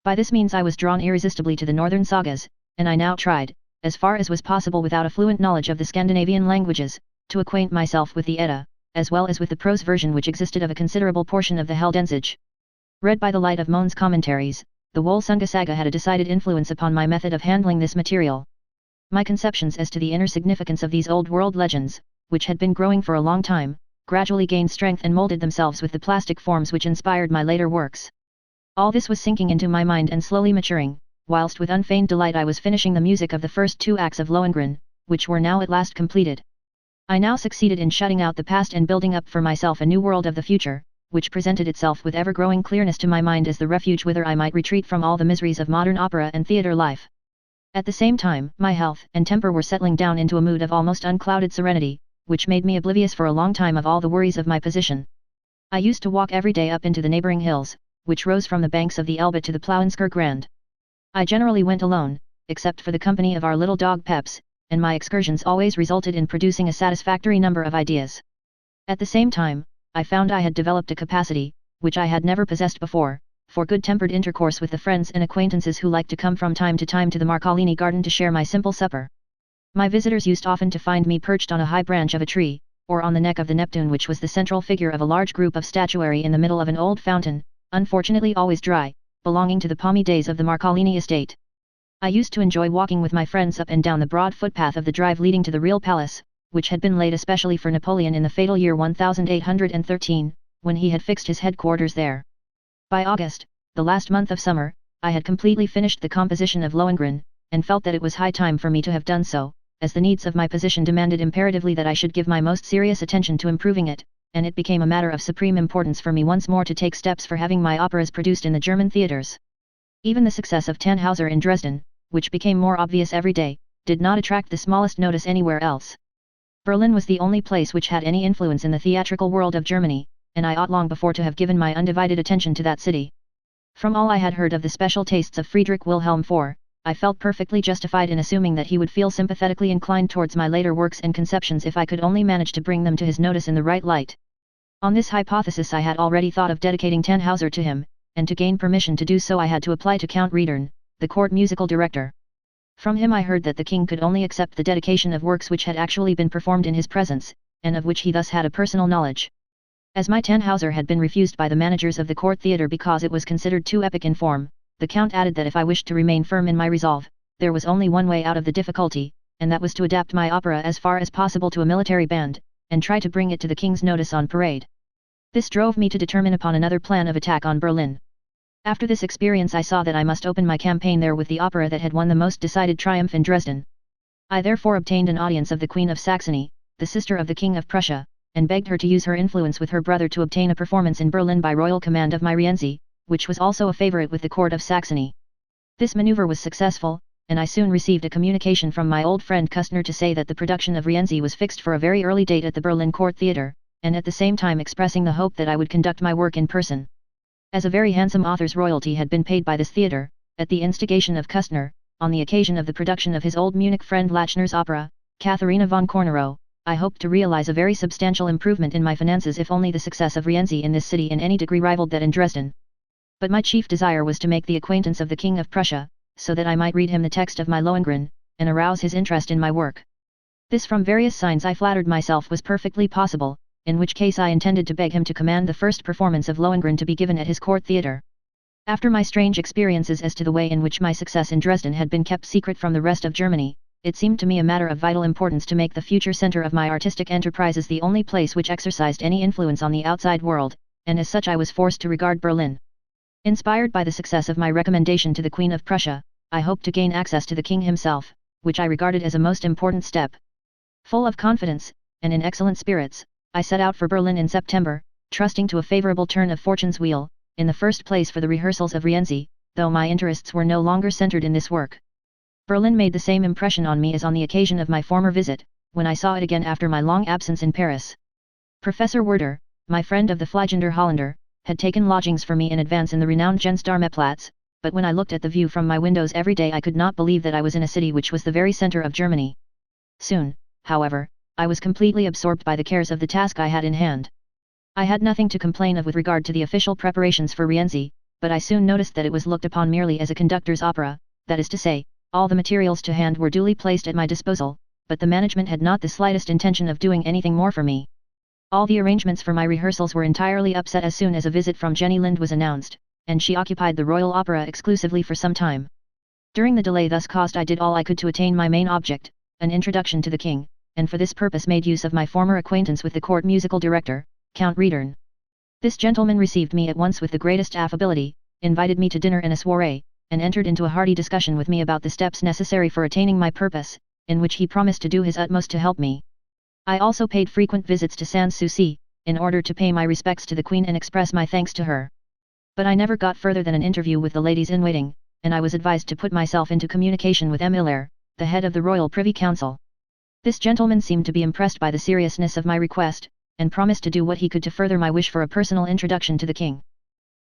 By this means I was drawn irresistibly to the northern sagas, and I now tried, as far as was possible without a fluent knowledge of the Scandinavian languages, to acquaint myself with the Edda, as well as with the prose version which existed of a considerable portion of the Heldensage. Read by the light of Mohn's commentaries, the Wolsunga saga had a decided influence upon my method of handling this material. My conceptions as to the inner significance of these old world legends, which had been growing for a long time, gradually gained strength and molded themselves with the plastic forms which inspired my later works. All this was sinking into my mind and slowly maturing, whilst with unfeigned delight I was finishing the music of the first 2 acts of Lohengrin, which were now at last completed. I now succeeded in shutting out the past and building up for myself a new world of the future, which presented itself with ever-growing clearness to my mind as the refuge whither I might retreat from all the miseries of modern opera and theatre life. At the same time, my health and temper were settling down into a mood of almost unclouded serenity, which made me oblivious for a long time of all the worries of my position. I used to walk every day up into the neighbouring hills, which rose from the banks of the Elbe to the Plauensker Grand. I generally went alone, except for the company of our little dog Peps, and my excursions always resulted in producing a satisfactory number of ideas. At the same time, I found I had developed a capacity, which I had never possessed before, for good-tempered intercourse with the friends and acquaintances who liked to come from time to time to the Marcolini garden to share my simple supper. My visitors used often to find me perched on a high branch of a tree, or on the neck of the Neptune, which was the central figure of a large group of statuary in the middle of an old fountain, unfortunately always dry, belonging to the palmy days of the Marcolini estate. I used to enjoy walking with my friends up and down the broad footpath of the drive leading to the real palace, which had been laid especially for Napoleon in the fatal year 1813, when he had fixed his headquarters there. By August, the last month of summer, I had completely finished the composition of Lohengrin, and felt that it was high time for me to have done so, as the needs of my position demanded imperatively that I should give my most serious attention to improving it, and it became a matter of supreme importance for me once more to take steps for having my operas produced in the German theatres. Even the success of Tannhauser in Dresden, which became more obvious every day, did not attract the smallest notice anywhere else. Berlin was the only place which had any influence in the theatrical world of Germany, and I ought long before to have given my undivided attention to that city. From all I had heard of the special tastes of Friedrich Wilhelm IV, I felt perfectly justified in assuming that he would feel sympathetically inclined towards my later works and conceptions if I could only manage to bring them to his notice in the right light. On this hypothesis I had already thought of dedicating Tannhauser to him, and to gain permission to do so I had to apply to Count Riedern, the court musical director. From him I heard that the king could only accept the dedication of works which had actually been performed in his presence, and of which he thus had a personal knowledge. As my Tannhauser had been refused by the managers of the court theatre because it was considered too epic in form, the count added that if I wished to remain firm in my resolve, there was only one way out of the difficulty, and that was to adapt my opera as far as possible to a military band, and try to bring it to the king's notice on parade. This drove me to determine upon another plan of attack on Berlin. After this experience I saw that I must open my campaign there with the opera that had won the most decided triumph in Dresden. I therefore obtained an audience of the Queen of Saxony, the sister of the King of Prussia, and begged her to use her influence with her brother to obtain a performance in Berlin by royal command of my Rienzi, which was also a favorite with the court of Saxony. This maneuver was successful, and I soon received a communication from my old friend Kustner to say that the production of Rienzi was fixed for a very early date at the Berlin Court Theatre, and at the same time expressing the hope that I would conduct my work in person. As a very handsome author's royalty had been paid by this theatre, at the instigation of Kustner, on the occasion of the production of his old Munich friend Lachner's opera, Katharina von Kornero, I hoped to realize a very substantial improvement in my finances if only the success of Rienzi in this city in any degree rivaled that in Dresden. But my chief desire was to make the acquaintance of the King of Prussia, so that I might read him the text of my Lohengrin, and arouse his interest in my work. This from various signs I flattered myself was perfectly possible, in which case I intended to beg him to command the first performance of Lohengrin to be given at his court theatre. After my strange experiences as to the way in which my success in Dresden had been kept secret from the rest of Germany, it seemed to me a matter of vital importance to make the future center of my artistic enterprises the only place which exercised any influence on the outside world, and as such I was forced to regard Berlin. Inspired by the success of my recommendation to the Queen of Prussia, I hoped to gain access to the king himself, which I regarded as a most important step. Full of confidence, and in excellent spirits, I set out for Berlin in September, trusting to a favorable turn of fortune's wheel, in the first place for the rehearsals of Rienzi, though my interests were no longer centered in this work. Berlin made the same impression on me as on the occasion of my former visit, when I saw it again after my long absence in Paris. Professor Werder, my friend of the Fliegender Holländer, had taken lodgings for me in advance in the renowned Jensdarmeplatz, but when I looked at the view from my windows every day I could not believe that I was in a city which was the very center of Germany. Soon, however, I was completely absorbed by the cares of the task I had in hand. I had nothing to complain of with regard to the official preparations for Rienzi, but I soon noticed that it was looked upon merely as a conductor's opera, that is to say, all the materials to hand were duly placed at my disposal, but the management had not the slightest intention of doing anything more for me. All the arrangements for my rehearsals were entirely upset as soon as a visit from Jenny Lind was announced, and she occupied the Royal Opera exclusively for some time. During the delay thus caused I did all I could to attain my main object, an introduction to the king, and for this purpose made use of my former acquaintance with the court musical director, Count Riedern. This gentleman received me at once with the greatest affability, invited me to dinner and a soiree, and entered into a hearty discussion with me about the steps necessary for attaining my purpose, in which he promised to do his utmost to help me. I also paid frequent visits to Sans Souci, in order to pay my respects to the Queen and express my thanks to her. But I never got further than an interview with the ladies-in-waiting, and I was advised to put myself into communication with M. Hilaire, the head of the Royal Privy Council. This gentleman seemed to be impressed by the seriousness of my request, and promised to do what he could to further my wish for a personal introduction to the king.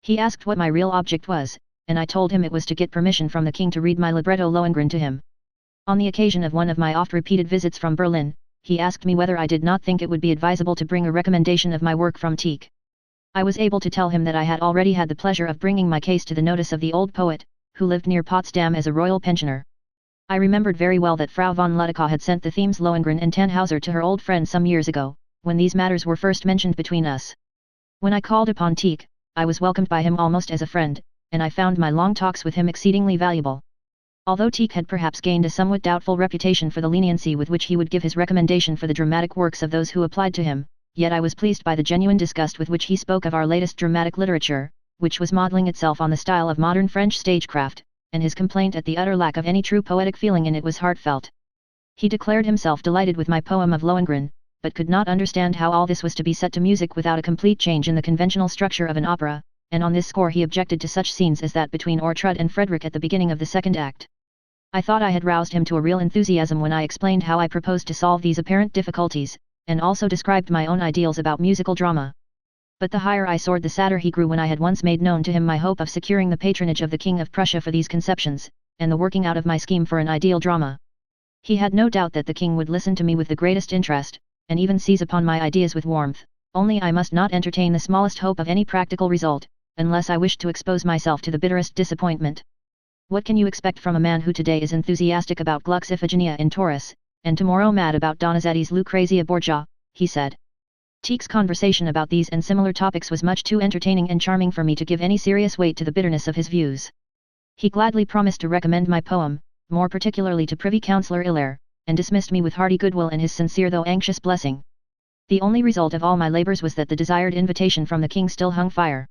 He asked what my real object was, and I told him it was to get permission from the king to read my libretto Lohengrin to him. On the occasion of one of my oft-repeated visits from Berlin, he asked me whether I did not think it would be advisable to bring a recommendation of my work from Tieck. I was able to tell him that I had already had the pleasure of bringing my case to the notice of the old poet, who lived near Potsdam as a royal pensioner. I remembered very well that Frau von Ludekow had sent the themes Lohengrin and Tannhauser to her old friend some years ago, when these matters were first mentioned between us. When I called upon Tieck, I was welcomed by him almost as a friend, and I found my long talks with him exceedingly valuable. Although Tieck had perhaps gained a somewhat doubtful reputation for the leniency with which he would give his recommendation for the dramatic works of those who applied to him, yet I was pleased by the genuine disgust with which he spoke of our latest dramatic literature, which was modeling itself on the style of modern French stagecraft, and his complaint at the utter lack of any true poetic feeling in it was heartfelt. He declared himself delighted with my poem of Lohengrin, but could not understand how all this was to be set to music without a complete change in the conventional structure of an opera, and on this score he objected to such scenes as that between Ortrud and Frederick at the beginning of the second act. I thought I had roused him to a real enthusiasm when I explained how I proposed to solve these apparent difficulties, and also described my own ideals about musical drama. But the higher I soared the sadder he grew when I had once made known to him my hope of securing the patronage of the King of Prussia for these conceptions, and the working out of my scheme for an ideal drama. He had no doubt that the king would listen to me with the greatest interest, and even seize upon my ideas with warmth, only I must not entertain the smallest hope of any practical result, unless I wished to expose myself to the bitterest disappointment. What can you expect from a man who today is enthusiastic about Gluck's Iphigenia in Taurus, and tomorrow mad about Donizetti's Lucrezia Borgia, he said. Tieck's conversation about these and similar topics was much too entertaining and charming for me to give any serious weight to the bitterness of his views. He gladly promised to recommend my poem, more particularly to Privy Councillor Hilaire, and dismissed me with hearty goodwill and his sincere though anxious blessing. The only result of all my labours was that the desired invitation from the king still hung fire.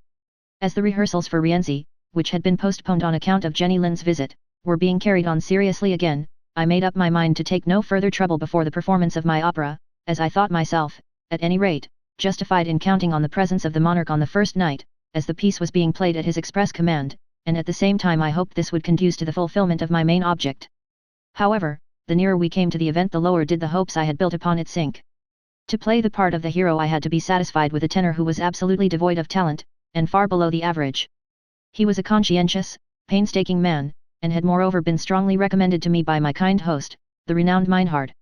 As the rehearsals for Rienzi, which had been postponed on account of Jenny Lind's visit, were being carried on seriously again, I made up my mind to take no further trouble before the performance of my opera, as I thought myself, at any rate, justified in counting on the presence of the monarch on the first night, as the piece was being played at his express command, and at the same time I hoped this would conduce to the fulfillment of my main object. However, the nearer we came to the event the lower did the hopes I had built upon it sink. To play the part of the hero I had to be satisfied with a tenor who was absolutely devoid of talent, and far below the average. He was a conscientious, painstaking man, and had moreover been strongly recommended to me by my kind host, the renowned Meinhard.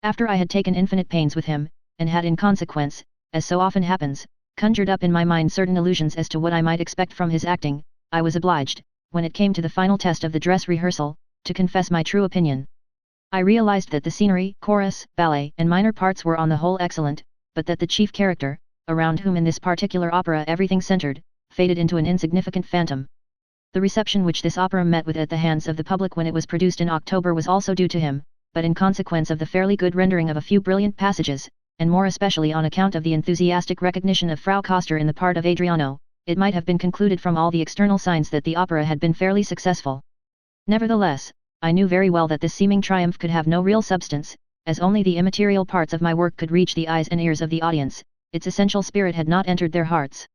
After I had taken infinite pains with him, and had in consequence, as so often happens, conjured up in my mind certain illusions as to what I might expect from his acting, I was obliged, when it came to the final test of the dress rehearsal, to confess my true opinion. I realized that the scenery, chorus, ballet, and minor parts were on the whole excellent, but that the chief character, around whom in this particular opera everything centered, faded into an insignificant phantom. The reception which this opera met with at the hands of the public when it was produced in October was also due to him, but in consequence of the fairly good rendering of a few brilliant passages, and more especially on account of the enthusiastic recognition of Frau Koster in the part of Adriano, it might have been concluded from all the external signs that the opera had been fairly successful. Nevertheless, I knew very well that this seeming triumph could have no real substance, as only the immaterial parts of my work could reach the eyes and ears of the audience, its essential spirit had not entered their hearts.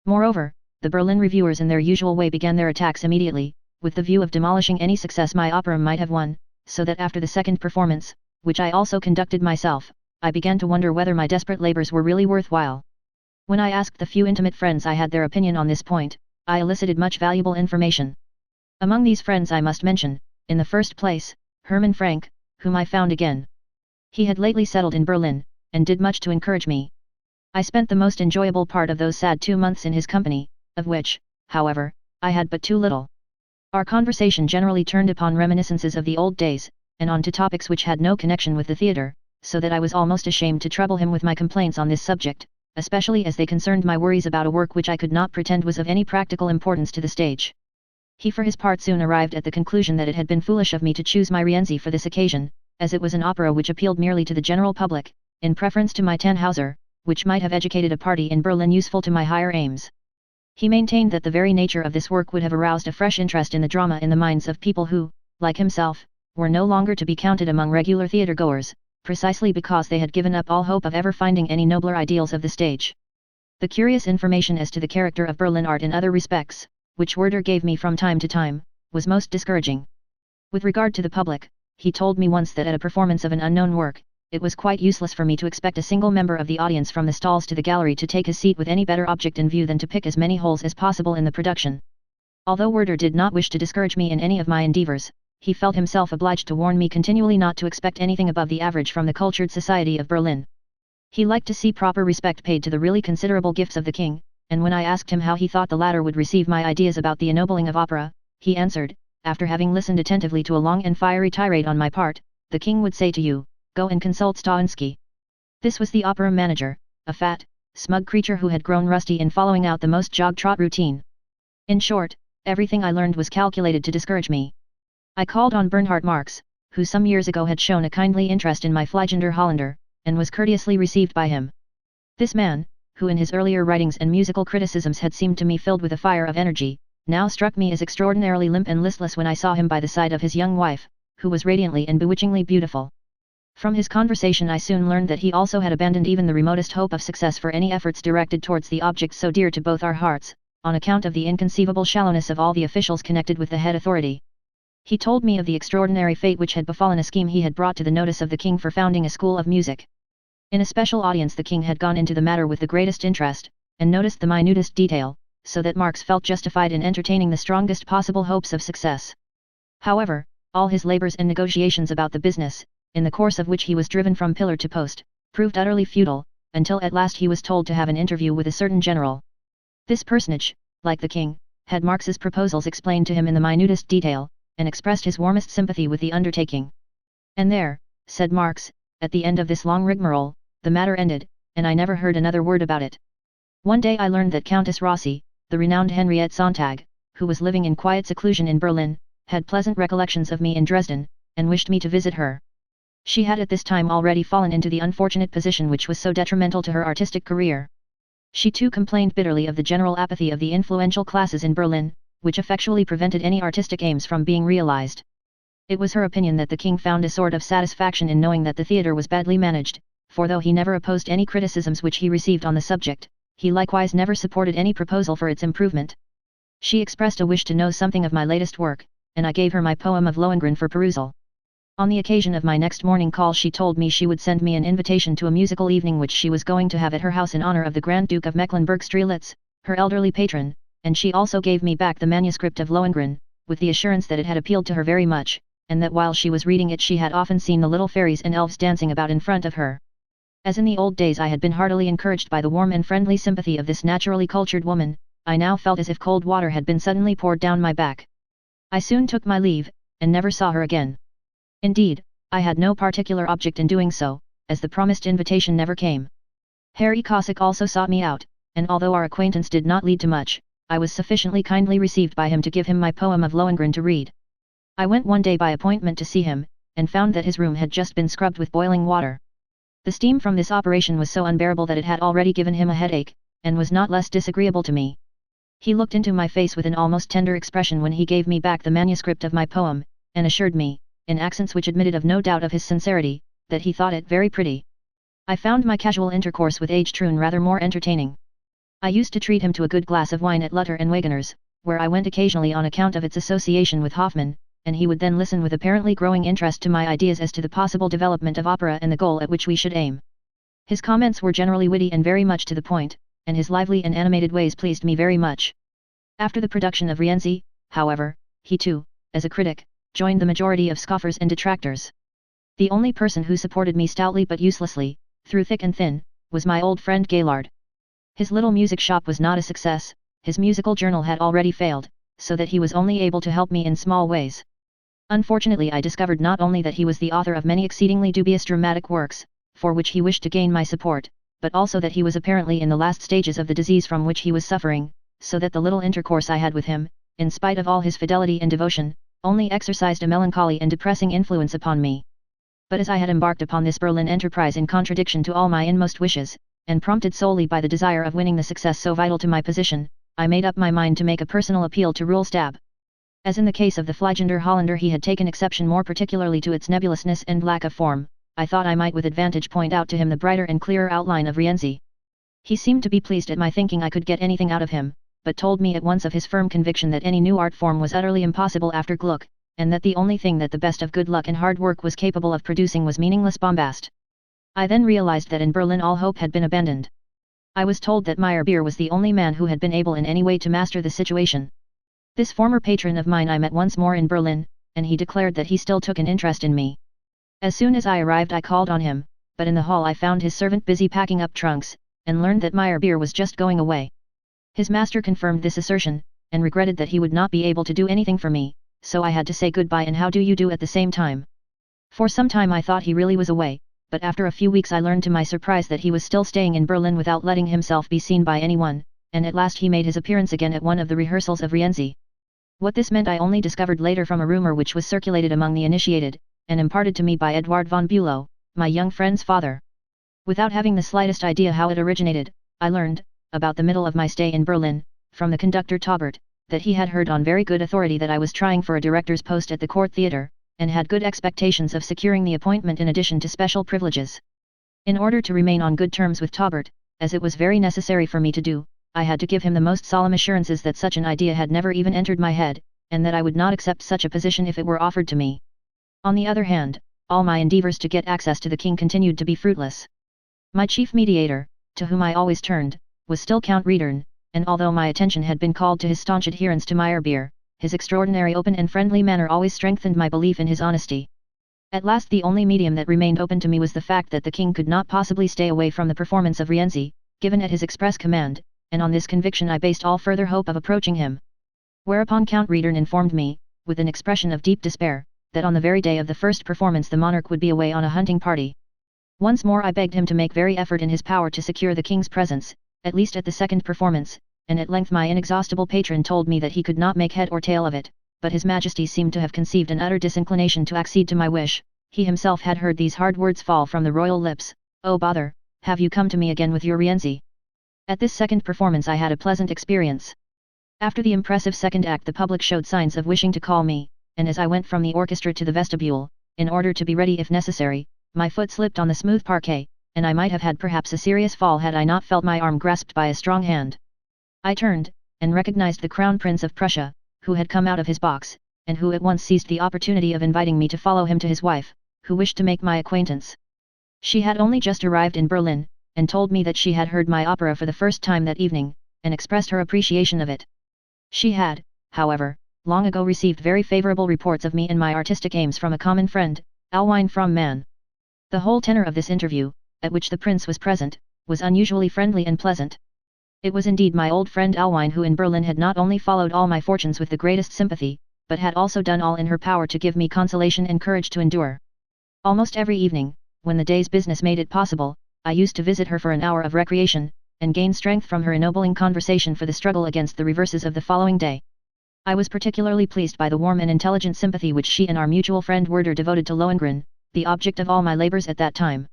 Moreover, the Berlin reviewers in their usual way began their attacks immediately, with the view of demolishing any success my opera might have won, so that after the second performance, which I also conducted myself, I began to wonder whether my desperate labors were really worthwhile. When I asked the few intimate friends I had their opinion on this point, I elicited much valuable information. Among these friends I must mention, in the first place, Hermann Frank, whom I found again. He had lately settled in Berlin, and did much to encourage me. I spent the most enjoyable part of those sad 2 months in his company, of which, however, I had but too little. Our conversation generally turned upon reminiscences of the old days, and on to topics which had no connection with the theatre, so that I was almost ashamed to trouble him with my complaints on this subject, especially as they concerned my worries about a work which I could not pretend was of any practical importance to the stage. He for his part soon arrived at the conclusion that it had been foolish of me to choose my Rienzi for this occasion, as it was an opera which appealed merely to the general public, in preference to my Tannhauser, which might have educated a party in Berlin useful to my higher aims. He maintained that the very nature of this work would have aroused a fresh interest in the drama in the minds of people who, like himself, were no longer to be counted among regular theatre-goers, precisely because they had given up all hope of ever finding any nobler ideals of the stage. The curious information as to the character of Berlin art in other respects, which Werder gave me from time to time, was most discouraging. With regard to the public, he told me once that at a performance of an unknown work, it was quite useless for me to expect a single member of the audience from the stalls to the gallery to take his seat with any better object in view than to pick as many holes as possible in the production. Although Werder did not wish to discourage me in any of my endeavors, he felt himself obliged to warn me continually not to expect anything above the average from the cultured society of Berlin. He liked to see proper respect paid to the really considerable gifts of the king, and when I asked him how he thought the latter would receive my ideas about the ennobling of opera, he answered, after having listened attentively to a long and fiery tirade on my part, "The king would say to you, go and consult Stawinski." This was the opera manager, a fat, smug creature who had grown rusty in following out the most jog-trot routine. In short, everything I learned was calculated to discourage me. I called on Bernhard Marx, who some years ago had shown a kindly interest in my Fliegender Holländer, and was courteously received by him. This man, who in his earlier writings and musical criticisms had seemed to me filled with a fire of energy, now struck me as extraordinarily limp and listless when I saw him by the side of his young wife, who was radiantly and bewitchingly beautiful. From his conversation I soon learned that he also had abandoned even the remotest hope of success for any efforts directed towards the object so dear to both our hearts, on account of the inconceivable shallowness of all the officials connected with the head authority. He told me of the extraordinary fate which had befallen a scheme he had brought to the notice of the king for founding a school of music. In a special audience the king had gone into the matter with the greatest interest, and noticed the minutest detail, so that Marx felt justified in entertaining the strongest possible hopes of success. However, all his labors and negotiations about the business, in the course of which he was driven from pillar to post, proved utterly futile, until at last he was told to have an interview with a certain general. This personage, like the king, had Marx's proposals explained to him in the minutest detail, and expressed his warmest sympathy with the undertaking. And there, said Marx, at the end of this long rigmarole, the matter ended, and I never heard another word about it. One day I learned that Countess Rossi, the renowned Henriette Sontag, who was living in quiet seclusion in Berlin, had pleasant recollections of me in Dresden, and wished me to visit her. She had at this time already fallen into the unfortunate position which was so detrimental to her artistic career. She too complained bitterly of the general apathy of the influential classes in Berlin, which effectually prevented any artistic aims from being realized. It was her opinion that the king found a sort of satisfaction in knowing that the theatre was badly managed, for though he never opposed any criticisms which he received on the subject, he likewise never supported any proposal for its improvement. She expressed a wish to know something of my latest work, and I gave her my poem of Lohengrin for perusal. On the occasion of my next morning call she told me she would send me an invitation to a musical evening which she was going to have at her house in honor of the Grand Duke of Mecklenburg-Strelitz, her elderly patron, and she also gave me back the manuscript of Lohengrin, with the assurance that it had appealed to her very much, and that while she was reading it she had often seen the little fairies and elves dancing about in front of her. As in the old days I had been heartily encouraged by the warm and friendly sympathy of this naturally cultured woman, I now felt as if cold water had been suddenly poured down my back. I soon took my leave, and never saw her again. Indeed, I had no particular object in doing so, as the promised invitation never came. Harry Cossack also sought me out, and although our acquaintance did not lead to much, I was sufficiently kindly received by him to give him my poem of Lohengrin to read. I went one day by appointment to see him, and found that his room had just been scrubbed with boiling water. The steam from this operation was so unbearable that it had already given him a headache, and was not less disagreeable to me. He looked into my face with an almost tender expression when he gave me back the manuscript of my poem, and assured me, in accents which admitted of no doubt of his sincerity, that he thought it very pretty. I found my casual intercourse with Troon rather more entertaining. I used to treat him to a good glass of wine at Lutter and Wagner's, where I went occasionally on account of its association with Hoffmann, and he would then listen with apparently growing interest to my ideas as to the possible development of opera and the goal at which we should aim. His comments were generally witty and very much to the point, and his lively and animated ways pleased me very much. After the production of Rienzi, however, he too, as a critic, joined the majority of scoffers and detractors. The only person who supported me stoutly but uselessly, through thick and thin, was my old friend Gaillard. His little music shop was not a success, his musical journal had already failed, so that he was only able to help me in small ways. Unfortunately I discovered not only that he was the author of many exceedingly dubious dramatic works, for which he wished to gain my support, but also that he was apparently in the last stages of the disease from which he was suffering, so that the little intercourse I had with him, in spite of all his fidelity and devotion, only exercised a melancholy and depressing influence upon me. But as I had embarked upon this Berlin enterprise in contradiction to all my inmost wishes, and prompted solely by the desire of winning the success so vital to my position, I made up my mind to make a personal appeal to Rulstab. As in the case of the Fliegender Holländer he had taken exception more particularly to its nebulousness and lack of form, I thought I might with advantage point out to him the brighter and clearer outline of Rienzi. He seemed to be pleased at my thinking I could get anything out of him, but told me at once of his firm conviction that any new art form was utterly impossible after Gluck, and that the only thing that the best of good luck and hard work was capable of producing was meaningless bombast. I then realized that in Berlin all hope had been abandoned. I was told that Meyerbeer was the only man who had been able in any way to master the situation. This former patron of mine I met once more in Berlin, and he declared that he still took an interest in me. As soon as I arrived I called on him, but in the hall I found his servant busy packing up trunks, and learned that Meyerbeer was just going away. His master confirmed this assertion, and regretted that he would not be able to do anything for me, so I had to say goodbye and how do you do at the same time. For some time I thought he really was away, but after a few weeks I learned to my surprise that he was still staying in Berlin without letting himself be seen by anyone, and at last he made his appearance again at one of the rehearsals of Rienzi. What this meant I only discovered later from a rumor which was circulated among the initiated, and imparted to me by Eduard von Bülow, my young friend's father. Without having the slightest idea how it originated, I learned, about the middle of my stay in Berlin, from the conductor Taubert, that he had heard on very good authority that I was trying for a director's post at the Court Theatre, and had good expectations of securing the appointment in addition to special privileges. In order to remain on good terms with Taubert, as it was very necessary for me to do, I had to give him the most solemn assurances that such an idea had never even entered my head, and that I would not accept such a position if it were offered to me. On the other hand, all my endeavours to get access to the king continued to be fruitless. My chief mediator, to whom I always turned, was still Count Riedern, and although my attention had been called to his staunch adherence to Meyerbeer, his extraordinary open and friendly manner always strengthened my belief in his honesty. At last the only medium that remained open to me was the fact that the king could not possibly stay away from the performance of Rienzi, given at his express command, and on this conviction I based all further hope of approaching him. Whereupon Count Riedern informed me, with an expression of deep despair, that on the very day of the first performance the monarch would be away on a hunting party. Once more I begged him to make every effort in his power to secure the king's presence, at least at the second performance, and at length my inexhaustible patron told me that he could not make head or tail of it, but his majesty seemed to have conceived an utter disinclination to accede to my wish. He himself had heard these hard words fall from the royal lips, "Oh bother, have you come to me again with your Rienzi?" At this second performance I had a pleasant experience. After the impressive second act the public showed signs of wishing to call me, and as I went from the orchestra to the vestibule, in order to be ready if necessary, my foot slipped on the smooth parquet, and I might have had perhaps a serious fall had I not felt my arm grasped by a strong hand. I turned, and recognized the Crown Prince of Prussia, who had come out of his box, and who at once seized the opportunity of inviting me to follow him to his wife, who wished to make my acquaintance. She had only just arrived in Berlin, and told me that she had heard my opera for the first time that evening, and expressed her appreciation of it. She had, however, long ago received very favorable reports of me and my artistic aims from a common friend, Alwine from Man. The whole tenor of this interview, at which the prince was present, was unusually friendly and pleasant. It was indeed my old friend Alwine who in Berlin had not only followed all my fortunes with the greatest sympathy, but had also done all in her power to give me consolation and courage to endure. Almost every evening, when the day's business made it possible, I used to visit her for an hour of recreation, and gain strength from her ennobling conversation for the struggle against the reverses of the following day. I was particularly pleased by the warm and intelligent sympathy which she and our mutual friend Werder devoted to Lohengrin, the object of all my labors at that time.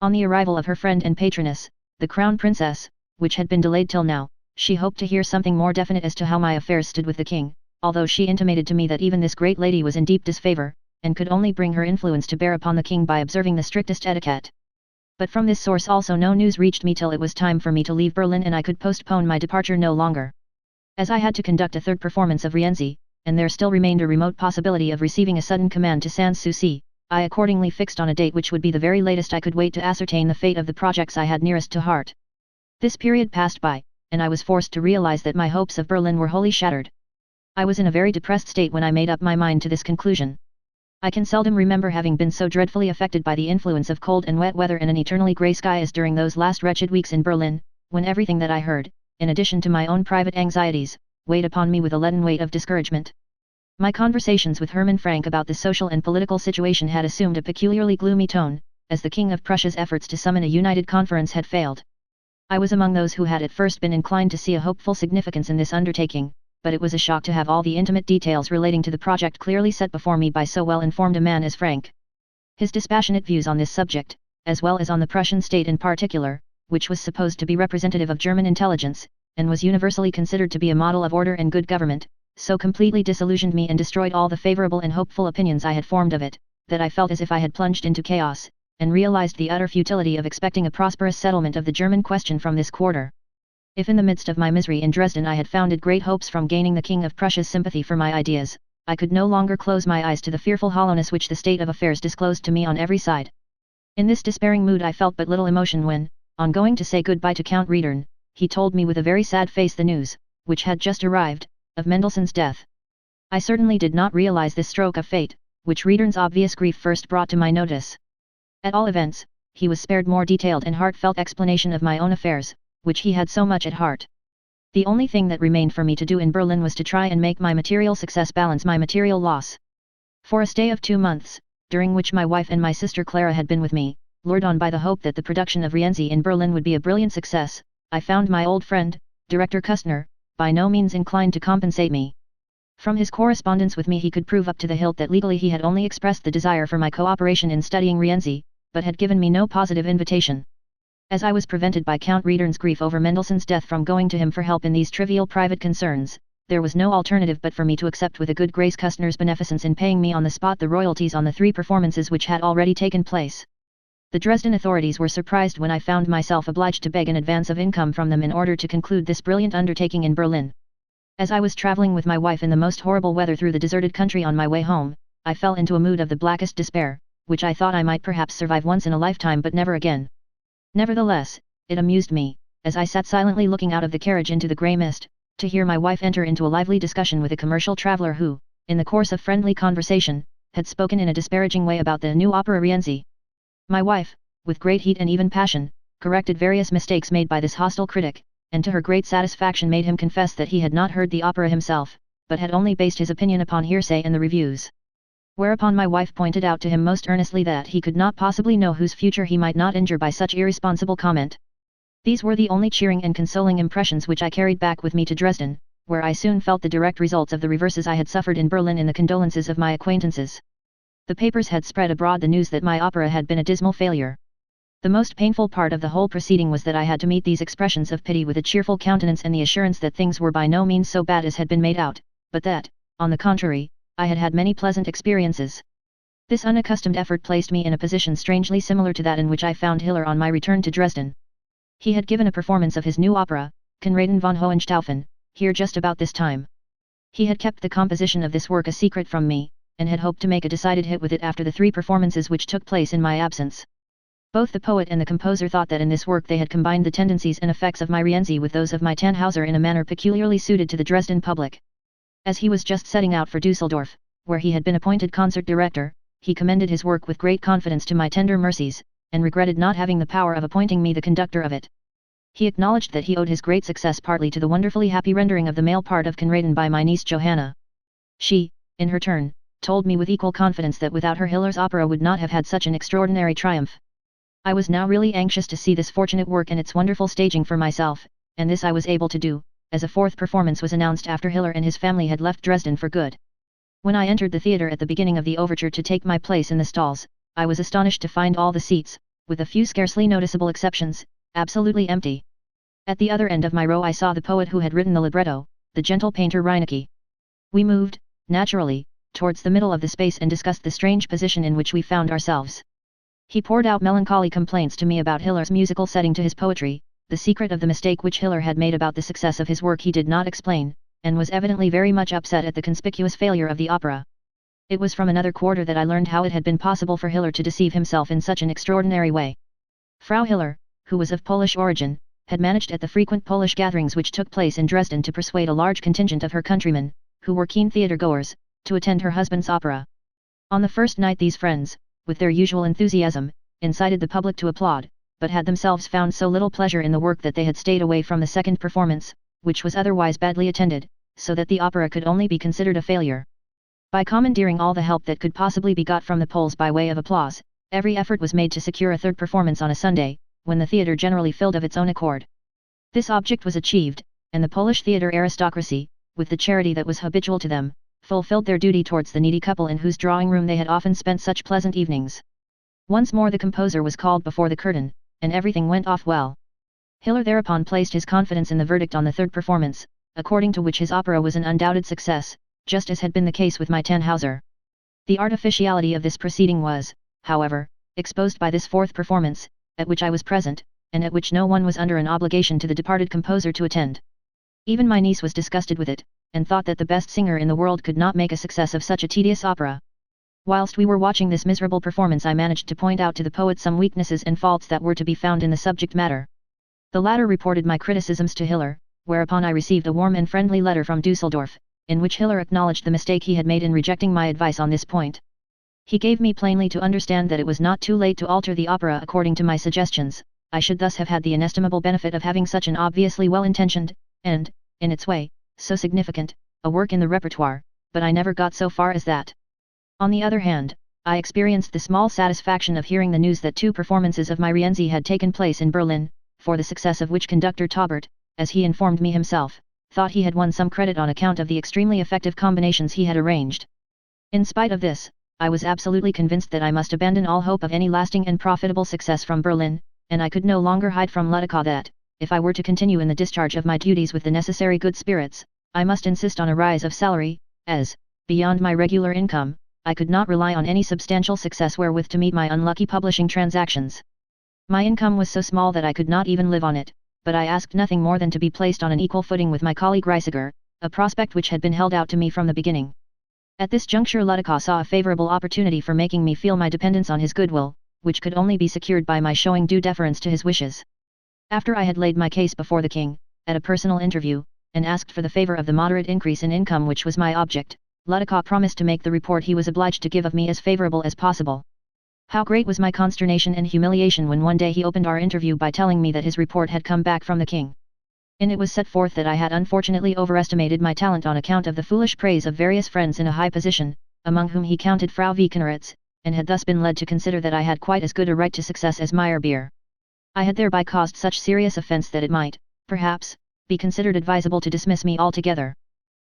On the arrival of her friend and patroness, the Crown Princess, which had been delayed till now, she hoped to hear something more definite as to how my affairs stood with the king, although she intimated to me that even this great lady was in deep disfavor, and could only bring her influence to bear upon the king by observing the strictest etiquette. But from this source also no news reached me till it was time for me to leave Berlin and I could postpone my departure no longer. As I had to conduct a third performance of Rienzi, and there still remained a remote possibility of receiving a sudden command to Sans Souci, I accordingly fixed on a date which would be the very latest I could wait to ascertain the fate of the projects I had nearest to heart. This period passed by, and I was forced to realize that my hopes of Berlin were wholly shattered. I was in a very depressed state when I made up my mind to this conclusion. I can seldom remember having been so dreadfully affected by the influence of cold and wet weather and an eternally grey sky as during those last wretched weeks in Berlin, when everything that I heard, in addition to my own private anxieties, weighed upon me with a leaden weight of discouragement. My conversations with Hermann Frank about the social and political situation had assumed a peculiarly gloomy tone, as the King of Prussia's efforts to summon a united conference had failed. I was among those who had at first been inclined to see a hopeful significance in this undertaking, but it was a shock to have all the intimate details relating to the project clearly set before me by so well-informed a man as Frank. His dispassionate views on this subject, as well as on the Prussian state in particular, which was supposed to be representative of German intelligence, and was universally considered to be a model of order and good government, so completely disillusioned me and destroyed all the favorable and hopeful opinions I had formed of it, that I felt as if I had plunged into chaos, and realized the utter futility of expecting a prosperous settlement of the German question from this quarter. If in the midst of my misery in Dresden I had founded great hopes from gaining the King of Prussia's sympathy for my ideas, I could no longer close my eyes to the fearful hollowness which the state of affairs disclosed to me on every side. In this despairing mood I felt but little emotion when, on going to say good-bye to Count Riedern, he told me with a very sad face the news, which had just arrived, of Mendelssohn's death. I certainly did not realize this stroke of fate, which Riedern's obvious grief first brought to my notice. At all events, he was spared more detailed and heartfelt explanation of my own affairs, which he had so much at heart. The only thing that remained for me to do in Berlin was to try and make my material success balance my material loss. For a stay of 2 months, during which my wife and my sister Clara had been with me, lured on by the hope that the production of Rienzi in Berlin would be a brilliant success, I found my old friend, Director Kustner, by no means inclined to compensate me. From his correspondence with me he could prove up to the hilt that legally he had only expressed the desire for my cooperation in studying Rienzi, but had given me no positive invitation. As I was prevented by Count Riedern's grief over Mendelssohn's death from going to him for help in these trivial private concerns, there was no alternative but for me to accept with a good grace Kustner's beneficence in paying me on the spot the royalties on the 3 performances which had already taken place. The Dresden authorities were surprised when I found myself obliged to beg an advance of income from them in order to conclude this brilliant undertaking in Berlin. As I was traveling with my wife in the most horrible weather through the deserted country on my way home, I fell into a mood of the blackest despair, which I thought I might perhaps survive once in a lifetime but never again. Nevertheless, it amused me, as I sat silently looking out of the carriage into the grey mist, to hear my wife enter into a lively discussion with a commercial traveller who, in the course of friendly conversation, had spoken in a disparaging way about the new opera Rienzi. My wife, with great heat and even passion, corrected various mistakes made by this hostile critic, and to her great satisfaction made him confess that he had not heard the opera himself, but had only based his opinion upon hearsay and the reviews. Whereupon my wife pointed out to him most earnestly that he could not possibly know whose future he might not injure by such irresponsible comment. These were the only cheering and consoling impressions which I carried back with me to Dresden, where I soon felt the direct results of the reverses I had suffered in Berlin in the condolences of my acquaintances. The papers had spread abroad the news that my opera had been a dismal failure. The most painful part of the whole proceeding was that I had to meet these expressions of pity with a cheerful countenance and the assurance that things were by no means so bad as had been made out, but that, on the contrary, I had had many pleasant experiences. This unaccustomed effort placed me in a position strangely similar to that in which I found Hiller on my return to Dresden. He had given a performance of his new opera, Konraden von Hohenstaufen, here just about this time. He had kept the composition of this work a secret from me, and had hoped to make a decided hit with it after the 3 performances which took place in my absence. Both the poet and the composer thought that in this work they had combined the tendencies and effects of my Rienzi with those of my Tannhauser in a manner peculiarly suited to the Dresden public. As he was just setting out for Dusseldorf, where he had been appointed concert director, he commended his work with great confidence to my tender mercies, and regretted not having the power of appointing me the conductor of it. He acknowledged that he owed his great success partly to the wonderfully happy rendering of the male part of Konraden by my niece Johanna. She, in her turn, told me with equal confidence that without her Hiller's opera would not have had such an extraordinary triumph. I was now really anxious to see this fortunate work and its wonderful staging for myself, and this I was able to do, as a 4th performance was announced after Hiller and his family had left Dresden for good. When I entered the theatre at the beginning of the overture to take my place in the stalls, I was astonished to find all the seats, with a few scarcely noticeable exceptions, absolutely empty. At the other end of my row I saw the poet who had written the libretto, the gentle painter Reinecke. We moved, naturally, towards the middle of the space and discussed the strange position in which we found ourselves. He poured out melancholy complaints to me about Hiller's musical setting to his poetry. The secret of the mistake which Hiller had made about the success of his work he did not explain, and was evidently very much upset at the conspicuous failure of the opera. It was from another quarter that I learned how it had been possible for Hiller to deceive himself in such an extraordinary way. Frau Hiller, who was of Polish origin, had managed at the frequent Polish gatherings which took place in Dresden to persuade a large contingent of her countrymen, who were keen theatre-goers, to attend her husband's opera. On the first night these friends, with their usual enthusiasm, incited the public to applaud, but had themselves found so little pleasure in the work that they had stayed away from the 2nd performance, which was otherwise badly attended, so that the opera could only be considered a failure. By commandeering all the help that could possibly be got from the Poles by way of applause, every effort was made to secure a 3rd performance on a Sunday, when the theatre generally filled of its own accord. This object was achieved, and the Polish theatre aristocracy, with the charity that was habitual to them, fulfilled their duty towards the needy couple in whose drawing-room they had often spent such pleasant evenings. Once more the composer was called before the curtain, and everything went off well. Hiller thereupon placed his confidence in the verdict on the 3rd performance, according to which his opera was an undoubted success, just as had been the case with my Tannhauser. The artificiality of this proceeding was, however, exposed by this 4th performance, at which I was present, and at which no one was under an obligation to the departed composer to attend. Even my niece was disgusted with it, and thought that the best singer in the world could not make a success of such a tedious opera. Whilst we were watching this miserable performance I managed to point out to the poet some weaknesses and faults that were to be found in the subject matter. The latter reported my criticisms to Hiller, whereupon I received a warm and friendly letter from Dusseldorf, in which Hiller acknowledged the mistake he had made in rejecting my advice on this point. He gave me plainly to understand that it was not too late to alter the opera according to my suggestions. I should thus have had the inestimable benefit of having such an obviously well-intentioned, and, in its way, so significant, a work in the repertoire, but I never got so far as that. On the other hand, I experienced the small satisfaction of hearing the news that 2 performances of my Rienzi had taken place in Berlin, for the success of which conductor Taubert, as he informed me himself, thought he had won some credit on account of the extremely effective combinations he had arranged. In spite of this, I was absolutely convinced that I must abandon all hope of any lasting and profitable success from Berlin, and I could no longer hide from Ladekah that, if I were to continue in the discharge of my duties with the necessary good spirits, I must insist on a rise of salary, as, beyond my regular income, I could not rely on any substantial success wherewith to meet my unlucky publishing transactions. My income was so small that I could not even live on it, but I asked nothing more than to be placed on an equal footing with my colleague Reisiger, a prospect which had been held out to me from the beginning. At this juncture Ladekah saw a favorable opportunity for making me feel my dependence on his goodwill, which could only be secured by my showing due deference to his wishes. After I had laid my case before the king, at a personal interview, and asked for the favor of the moderate increase in income which was my object, Ladekah promised to make the report he was obliged to give of me as favorable as possible. How great was my consternation and humiliation when one day he opened our interview by telling me that his report had come back from the king. In it was set forth that I had unfortunately overestimated my talent on account of the foolish praise of various friends in a high position, among whom he counted Frau Wagner, and had thus been led to consider that I had quite as good a right to success as Meyerbeer. I had thereby caused such serious offence that it might, perhaps, be considered advisable to dismiss me altogether.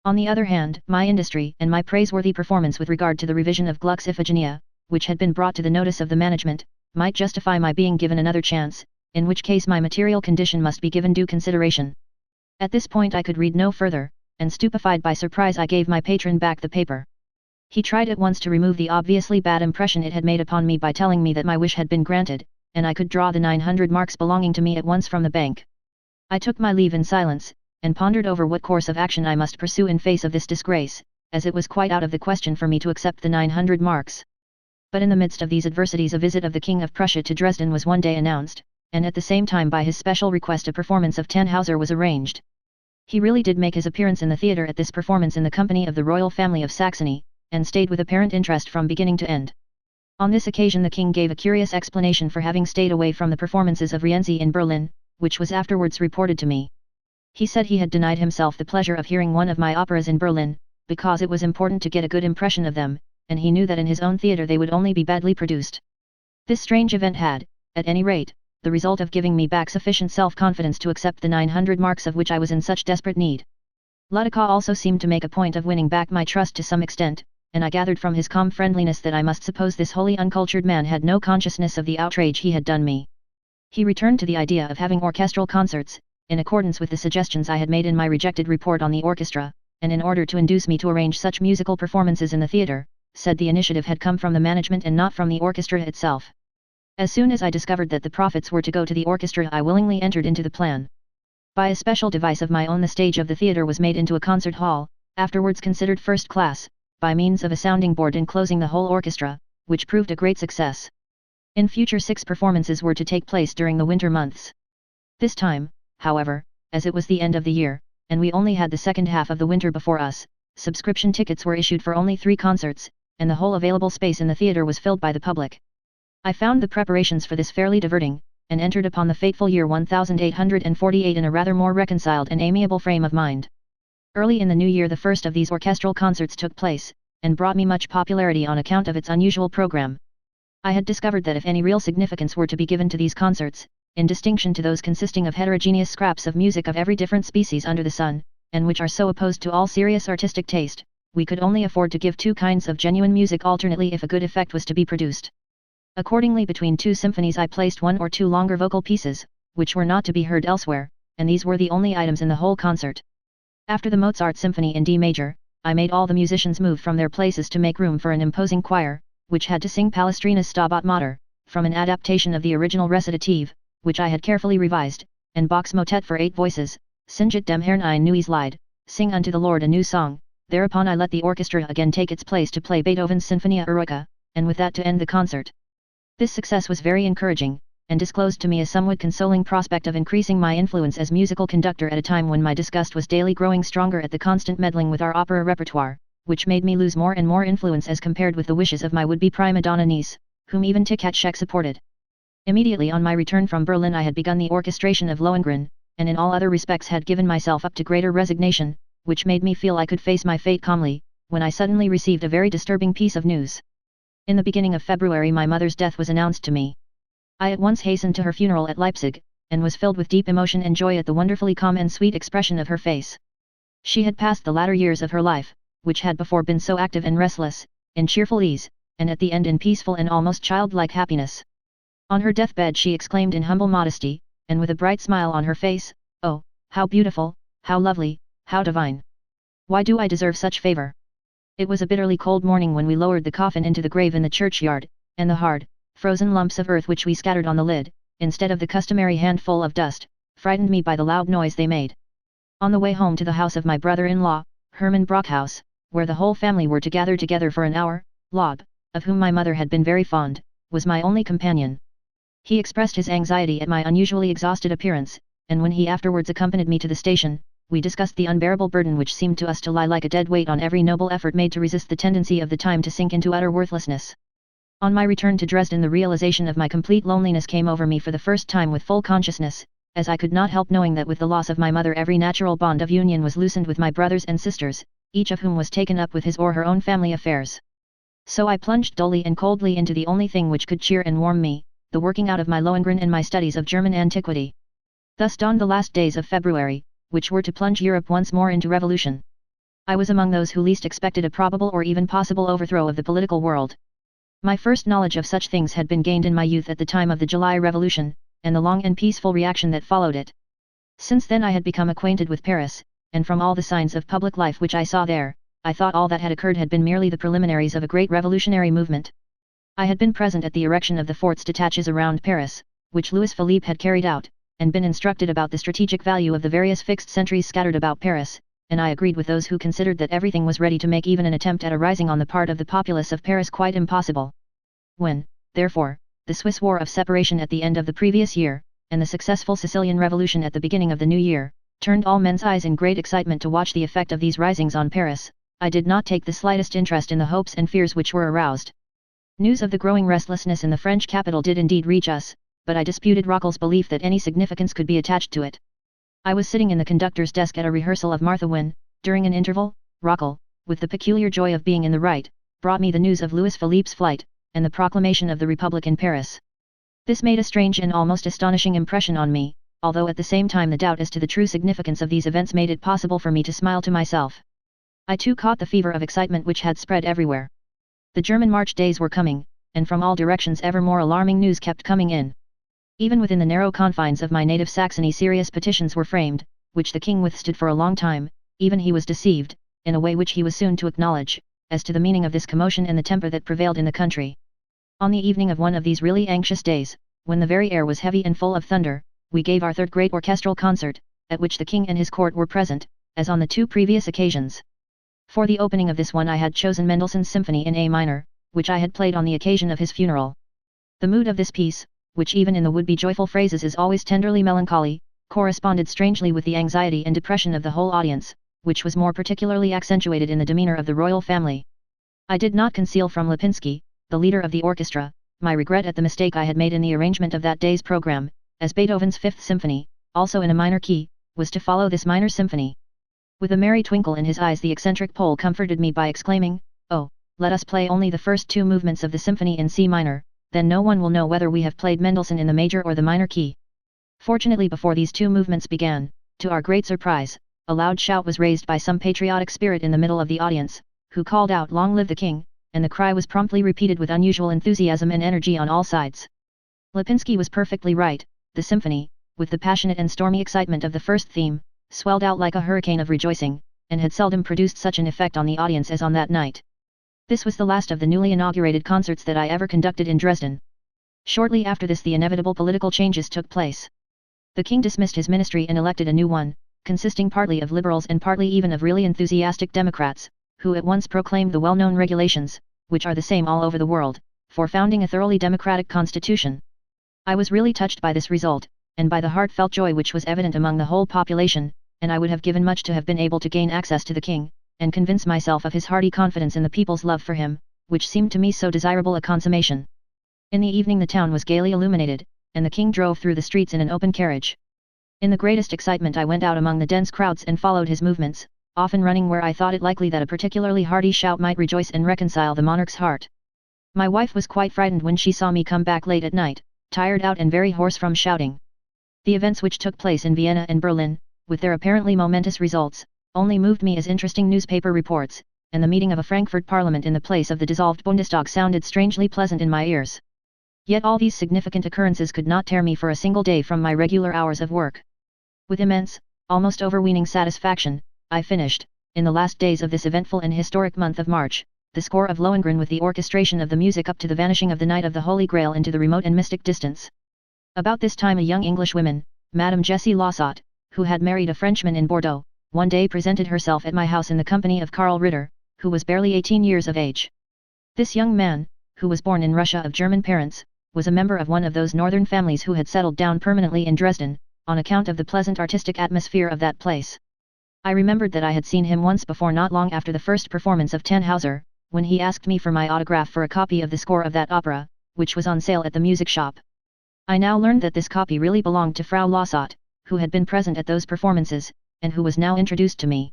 On the other hand, my industry and my praiseworthy performance with regard to the revision of Gluck's Iphigenia, which had been brought to the notice of the management, might justify my being given another chance, in which case my material condition must be given due consideration. At this point I could read no further, and stupefied by surprise I gave my patron back the paper. He tried at once to remove the obviously bad impression it had made upon me by telling me that my wish had been granted, and I could draw the 900 marks belonging to me at once from the bank. I took my leave in silence, and pondered over what course of action I must pursue in face of this disgrace, as it was quite out of the question for me to accept the 900 marks. But in the midst of these adversities a visit of the King of Prussia to Dresden was one day announced, and at the same time by his special request a performance of Tannhauser was arranged. He really did make his appearance in the theatre at this performance in the company of the royal family of Saxony, and stayed with apparent interest from beginning to end. On this occasion the king gave a curious explanation for having stayed away from the performances of Rienzi in Berlin, which was afterwards reported to me. He said he had denied himself the pleasure of hearing one of my operas in Berlin, because it was important to get a good impression of them, and he knew that in his own theatre they would only be badly produced. This strange event had, at any rate, the result of giving me back sufficient self-confidence to accept the 900 marks of which I was in such desperate need. Ladakah also seemed to make a point of winning back my trust to some extent, and I gathered from his calm friendliness that I must suppose this wholly uncultured man had no consciousness of the outrage he had done me. He returned to the idea of having orchestral concerts, in accordance with the suggestions I had made in my rejected report on the orchestra, and in order to induce me to arrange such musical performances in the theatre, said the initiative had come from the management and not from the orchestra itself. As soon as I discovered that the profits were to go to the orchestra I willingly entered into the plan. By a special device of my own the stage of the theatre was made into a concert hall, afterwards considered first class, by means of a sounding board enclosing the whole orchestra, which proved a great success. In future 6 performances were to take place during the winter months. This time, however, as it was the end of the year, and we only had the second half of the winter before us, subscription tickets were issued for only 3 concerts, and the whole available space in the theatre was filled by the public. I found the preparations for this fairly diverting, and entered upon the fateful year 1848 in a rather more reconciled and amiable frame of mind. Early in the new year the first of these orchestral concerts took place, and brought me much popularity on account of its unusual program. I had discovered that if any real significance were to be given to these concerts, in distinction to those consisting of heterogeneous scraps of music of every different species under the sun, and which are so opposed to all serious artistic taste, we could only afford to give 2 kinds of genuine music alternately if a good effect was to be produced. Accordingly between 2 symphonies I placed 1 or 2 longer vocal pieces, which were not to be heard elsewhere, and these were the only items in the whole concert. After the Mozart Symphony in D major, I made all the musicians move from their places to make room for an imposing choir, which had to sing Palestrina's Stabat Mater, from an adaptation of the original recitative, which I had carefully revised, and Bach's motet for 8 voices, Singet dem Herrn ein neues Lied, Sing unto the Lord a new song. Thereupon I let the orchestra again take its place to play Beethoven's Sinfonia Eroica, and with that to end the concert. This success was very encouraging, and disclosed to me a somewhat consoling prospect of increasing my influence as musical conductor at a time when my disgust was daily growing stronger at the constant meddling with our opera repertoire, which made me lose more and more influence as compared with the wishes of my would-be prima donna niece, whom even Tkatschek supported. Immediately on my return from Berlin I had begun the orchestration of Lohengrin, and in all other respects had given myself up to greater resignation, which made me feel I could face my fate calmly, when I suddenly received a very disturbing piece of news. In the beginning of February my mother's death was announced to me. I at once hastened to her funeral at Leipzig, and was filled with deep emotion and joy at the wonderfully calm and sweet expression of her face. She had passed the latter years of her life, which had before been so active and restless, in cheerful ease, and at the end in peaceful and almost childlike happiness. On her deathbed she exclaimed in humble modesty, and with a bright smile on her face, "Oh, how beautiful, how lovely, how divine! Why do I deserve such favor?" It was a bitterly cold morning when we lowered the coffin into the grave in the churchyard, and the hard, frozen lumps of earth which we scattered on the lid, instead of the customary handful of dust, frightened me by the loud noise they made. On the way home to the house of my brother-in-law, Hermann Brockhaus, where the whole family were to gather together for an hour, Lob, of whom my mother had been very fond, was my only companion. He expressed his anxiety at my unusually exhausted appearance, and when he afterwards accompanied me to the station, we discussed the unbearable burden which seemed to us to lie like a dead weight on every noble effort made to resist the tendency of the time to sink into utter worthlessness. On my return to Dresden the realization of my complete loneliness came over me for the first time with full consciousness, as I could not help knowing that with the loss of my mother every natural bond of union was loosened with my brothers and sisters, each of whom was taken up with his or her own family affairs. So I plunged dully and coldly into the only thing which could cheer and warm me, the working out of my Lohengrin and my studies of German antiquity. Thus dawned the last days of February, which were to plunge Europe once more into revolution. I was among those who least expected a probable or even possible overthrow of the political world. My first knowledge of such things had been gained in my youth at the time of the July Revolution, and the long and peaceful reaction that followed it. Since then I had become acquainted with Paris, and from all the signs of public life which I saw there, I thought all that had occurred had been merely the preliminaries of a great revolutionary movement. I had been present at the erection of the forts detaches around Paris, which Louis Philippe had carried out, and been instructed about the strategic value of the various fixed sentries scattered about Paris, and I agreed with those who considered that everything was ready to make even an attempt at a rising on the part of the populace of Paris quite impossible. When, therefore, the Swiss War of Separation at the end of the previous year, and the successful Sicilian Revolution at the beginning of the new year, turned all men's eyes in great excitement to watch the effect of these risings on Paris, I did not take the slightest interest in the hopes and fears which were aroused. News of the growing restlessness in the French capital did indeed reach us, but I disputed Rockel's belief that any significance could be attached to it. I was sitting in the conductor's desk at a rehearsal of Martha when, during an interval, Rockel, with the peculiar joy of being in the right, brought me the news of Louis Philippe's flight, and the proclamation of the Republic in Paris. This made a strange and almost astonishing impression on me, although at the same time the doubt as to the true significance of these events made it possible for me to smile to myself. I too caught the fever of excitement which had spread everywhere. The German March days were coming, and from all directions ever more alarming news kept coming in. Even within the narrow confines of my native Saxony serious petitions were framed, which the king withstood for a long time. Even he was deceived, in a way which he was soon to acknowledge, as to the meaning of this commotion and the temper that prevailed in the country. On the evening of one of these really anxious days, when the very air was heavy and full of thunder, we gave our third great orchestral concert, at which the king and his court were present, as on the two previous occasions. For the opening of this one I had chosen Mendelssohn's Symphony in A minor, which I had played on the occasion of his funeral. The mood of this piece, which even in the would-be joyful phrases is always tenderly melancholy, corresponded strangely with the anxiety and depression of the whole audience, which was more particularly accentuated in the demeanor of the royal family. I did not conceal from Lipinski, the leader of the orchestra, my regret at the mistake I had made in the arrangement of that day's program, as Beethoven's Fifth Symphony, also in a minor key, was to follow this minor symphony. With a merry twinkle in his eyes the eccentric Pole comforted me by exclaiming, "Oh, let us play only the first two movements of the symphony in C minor, then no one will know whether we have played Mendelssohn in the major or the minor key." Fortunately before these two movements began, to our great surprise, a loud shout was raised by some patriotic spirit in the middle of the audience, who called out "Long live the King," and the cry was promptly repeated with unusual enthusiasm and energy on all sides. Lipinski was perfectly right, the symphony, with the passionate and stormy excitement of the first theme, swelled out like a hurricane of rejoicing, and had seldom produced such an effect on the audience as on that night. This was the last of the newly inaugurated concerts that I ever conducted in Dresden. Shortly after this the inevitable political changes took place. The king dismissed his ministry and elected a new one, consisting partly of liberals and partly even of really enthusiastic Democrats, who at once proclaimed the well-known regulations, which are the same all over the world, for founding a thoroughly democratic constitution. I was really touched by this result, and by the heartfelt joy which was evident among the whole population, and I would have given much to have been able to gain access to the king, and convince myself of his hearty confidence in the people's love for him, which seemed to me so desirable a consummation. In the evening the town was gaily illuminated, and the king drove through the streets in an open carriage. In the greatest excitement I went out among the dense crowds and followed his movements, often running where I thought it likely that a particularly hearty shout might rejoice and reconcile the monarch's heart. My wife was quite frightened when she saw me come back late at night, tired out and very hoarse from shouting. The events which took place in Vienna and Berlin, with their apparently momentous results, only moved me as interesting newspaper reports, and the meeting of a Frankfurt parliament in the place of the dissolved Bundestag sounded strangely pleasant in my ears. Yet all these significant occurrences could not tear me for a single day from my regular hours of work. With immense, almost overweening satisfaction, I finished, in the last days of this eventful and historic month of March, the score of Lohengrin with the orchestration of the music up to the vanishing of the Night of the Holy Grail into the remote and mystic distance. About this time a young Englishwoman, Madame Jessie Lossot, who had married a Frenchman in Bordeaux, one day presented herself at my house in the company of Karl Ritter, who was barely 18 years of age. This young man, who was born in Russia of German parents, was a member of one of those northern families who had settled down permanently in Dresden, on account of the pleasant artistic atmosphere of that place. I remembered that I had seen him once before not long after the first performance of Tannhauser, when he asked me for my autograph for a copy of the score of that opera, which was on sale at the music shop. I now learned that this copy really belonged to Frau Lossot, who had been present at those performances, and who was now introduced to me.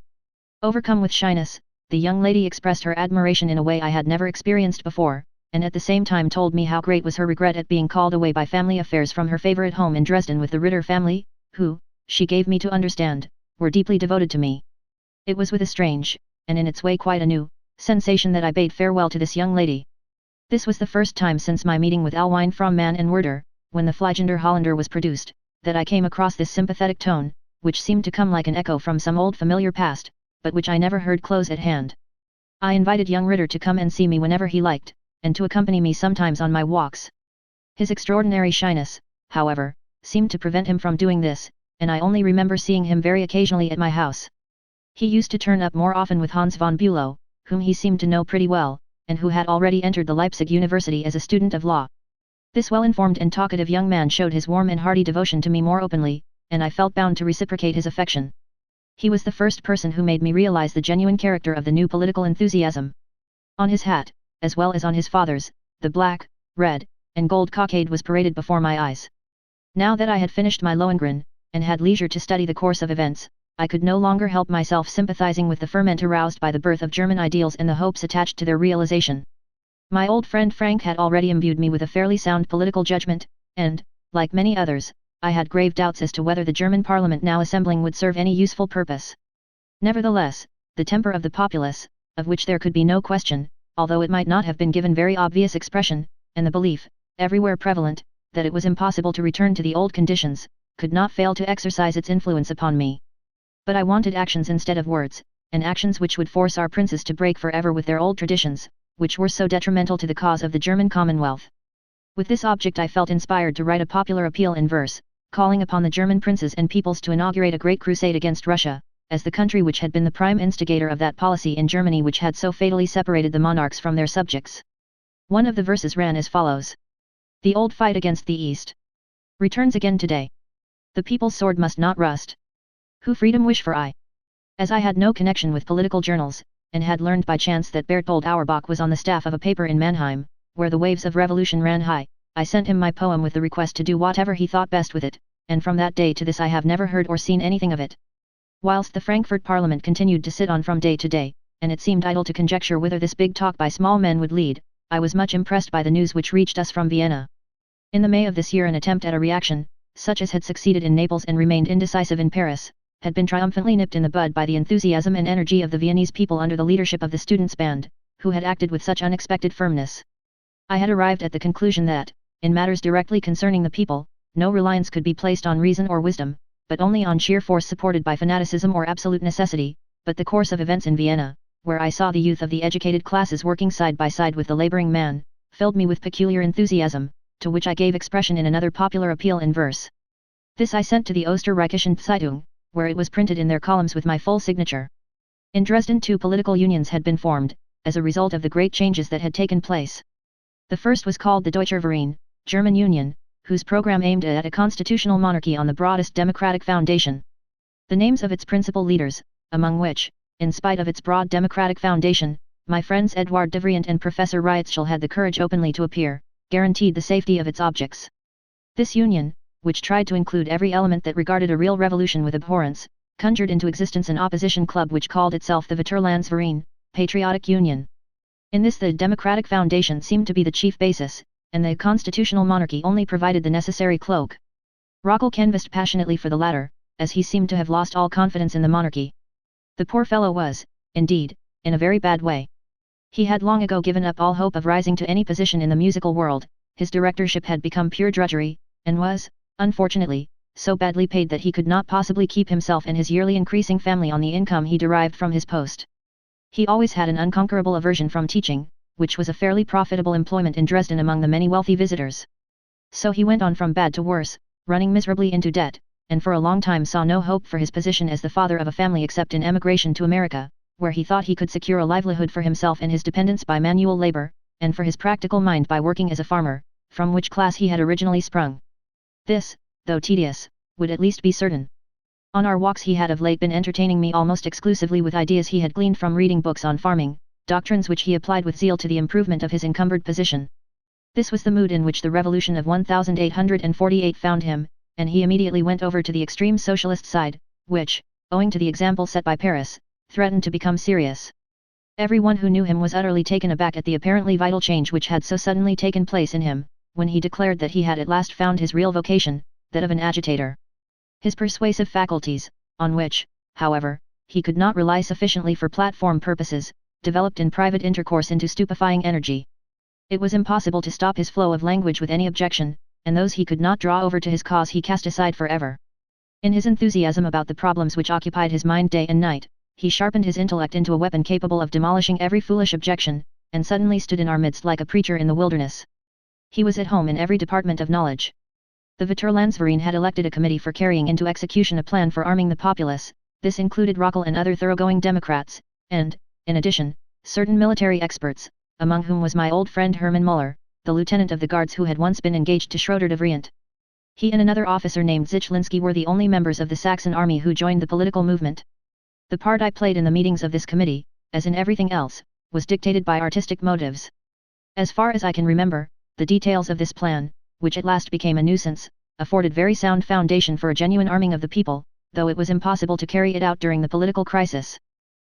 Overcome with shyness, the young lady expressed her admiration in a way I had never experienced before, and at the same time told me how great was her regret at being called away by family affairs from her favorite home in Dresden with the Ritter family, who, she gave me to understand, were deeply devoted to me. It was with a strange, and in its way quite a new, sensation that I bade farewell to this young lady. This was the first time since my meeting with Alwine from Man and Werder, when the Fliegender Holländer was produced, that I came across this sympathetic tone, which seemed to come like an echo from some old familiar past, but which I never heard close at hand. I invited young Ritter to come and see me whenever he liked, and to accompany me sometimes on my walks. His extraordinary shyness, however, seemed to prevent him from doing this, and I only remember seeing him very occasionally at my house. He used to turn up more often with Hans von Bülow, whom he seemed to know pretty well, and who had already entered the Leipzig University as a student of law. This well-informed and talkative young man showed his warm and hearty devotion to me more openly, and I felt bound to reciprocate his affection. He was the first person who made me realize the genuine character of the new political enthusiasm. On his hat, as well as on his father's, the black, red, and gold cockade was paraded before my eyes. Now that I had finished my Lohengrin, and had leisure to study the course of events, I could no longer help myself sympathizing with the ferment aroused by the birth of German ideals and the hopes attached to their realization. My old friend Frank had already imbued me with a fairly sound political judgment, and, like many others, I had grave doubts as to whether the German parliament now assembling would serve any useful purpose. Nevertheless, the temper of the populace, of which there could be no question, although it might not have been given very obvious expression, and the belief, everywhere prevalent, that it was impossible to return to the old conditions, could not fail to exercise its influence upon me. But I wanted actions instead of words, and actions which would force our princes to break forever with their old traditions, which were so detrimental to the cause of the German Commonwealth. With this object I felt inspired to write a popular appeal in verse, calling upon the German princes and peoples to inaugurate a great crusade against Russia, as the country which had been the prime instigator of that policy in Germany which had so fatally separated the monarchs from their subjects. One of the verses ran as follows. The old fight against the East returns again today. The people's sword must not rust. Who freedom wish for I? As I had no connection with political journals, and had learned by chance that Berthold Auerbach was on the staff of a paper in Mannheim, where the waves of revolution ran high, I sent him my poem with the request to do whatever he thought best with it, and from that day to this I have never heard or seen anything of it. Whilst the Frankfurt Parliament continued to sit on from day to day, and it seemed idle to conjecture whither this big talk by small men would lead, I was much impressed by the news which reached us from Vienna. In the May of this year an attempt at a reaction, such as had succeeded in Naples and remained indecisive in Paris, had been triumphantly nipped in the bud by the enthusiasm and energy of the Viennese people under the leadership of the students' band, who had acted with such unexpected firmness. I had arrived at the conclusion that, in matters directly concerning the people, no reliance could be placed on reason or wisdom, but only on sheer force supported by fanaticism or absolute necessity, but the course of events in Vienna, where I saw the youth of the educated classes working side by side with the laboring man, filled me with peculiar enthusiasm, to which I gave expression in another popular appeal in verse. This I sent to the Österreichischen Zeitung, where it was printed in their columns with my full signature. In Dresden 2 political unions had been formed, as a result of the great changes that had taken place. The first was called the Deutscher Verein, German Union, whose program aimed at a constitutional monarchy on the broadest democratic foundation. The names of its principal leaders, among which, in spite of its broad democratic foundation, my friends Eduard de Vriend and Professor Rietschel had the courage openly to appear, guaranteed the safety of its objects. This union, which tried to include every element that regarded a real revolution with abhorrence, conjured into existence an opposition club which called itself the Vaterlandsverein, Patriotic Union. In this the democratic foundation seemed to be the chief basis, and the constitutional monarchy only provided the necessary cloak. Rockel canvassed passionately for the latter, as he seemed to have lost all confidence in the monarchy. The poor fellow was, indeed, in a very bad way. He had long ago given up all hope of rising to any position in the musical world, his directorship had become pure drudgery, and was, unfortunately, so badly paid that he could not possibly keep himself and his yearly increasing family on the income he derived from his post. He always had an unconquerable aversion from teaching, which was a fairly profitable employment in Dresden among the many wealthy visitors. So he went on from bad to worse, running miserably into debt, and for a long time saw no hope for his position as the father of a family except in emigration to America, where he thought he could secure a livelihood for himself and his dependents by manual labor, and for his practical mind by working as a farmer, from which class he had originally sprung. This, though tedious, would at least be certain. On our walks he had of late been entertaining me almost exclusively with ideas he had gleaned from reading books on farming, doctrines which he applied with zeal to the improvement of his encumbered position. This was the mood in which the revolution of 1848 found him, and he immediately went over to the extreme socialist side, which, owing to the example set by Paris, threatened to become serious. Everyone who knew him was utterly taken aback at the apparently vital change which had so suddenly taken place in him, when he declared that he had at last found his real vocation, that of an agitator. His persuasive faculties, on which, however, he could not rely sufficiently for platform purposes, developed in private intercourse into stupefying energy. It was impossible to stop his flow of language with any objection, and those he could not draw over to his cause he cast aside forever. In his enthusiasm about the problems which occupied his mind day and night, he sharpened his intellect into a weapon capable of demolishing every foolish objection, and suddenly stood in our midst like a preacher in the wilderness. He was at home in every department of knowledge. The Vaterlandsverein had elected a committee for carrying into execution a plan for arming the populace. This included Rockel and other thoroughgoing Democrats, and, in addition, certain military experts, among whom was my old friend Hermann Müller, the lieutenant of the guards who had once been engaged to Schroeder de Vriend. He and another officer named Zichlinski were the only members of the Saxon army who joined the political movement. The part I played in the meetings of this committee, as in everything else, was dictated by artistic motives. As far as I can remember, the details of this plan, which at last became a nuisance, afforded very sound foundation for a genuine arming of the people, though it was impossible to carry it out during the political crisis.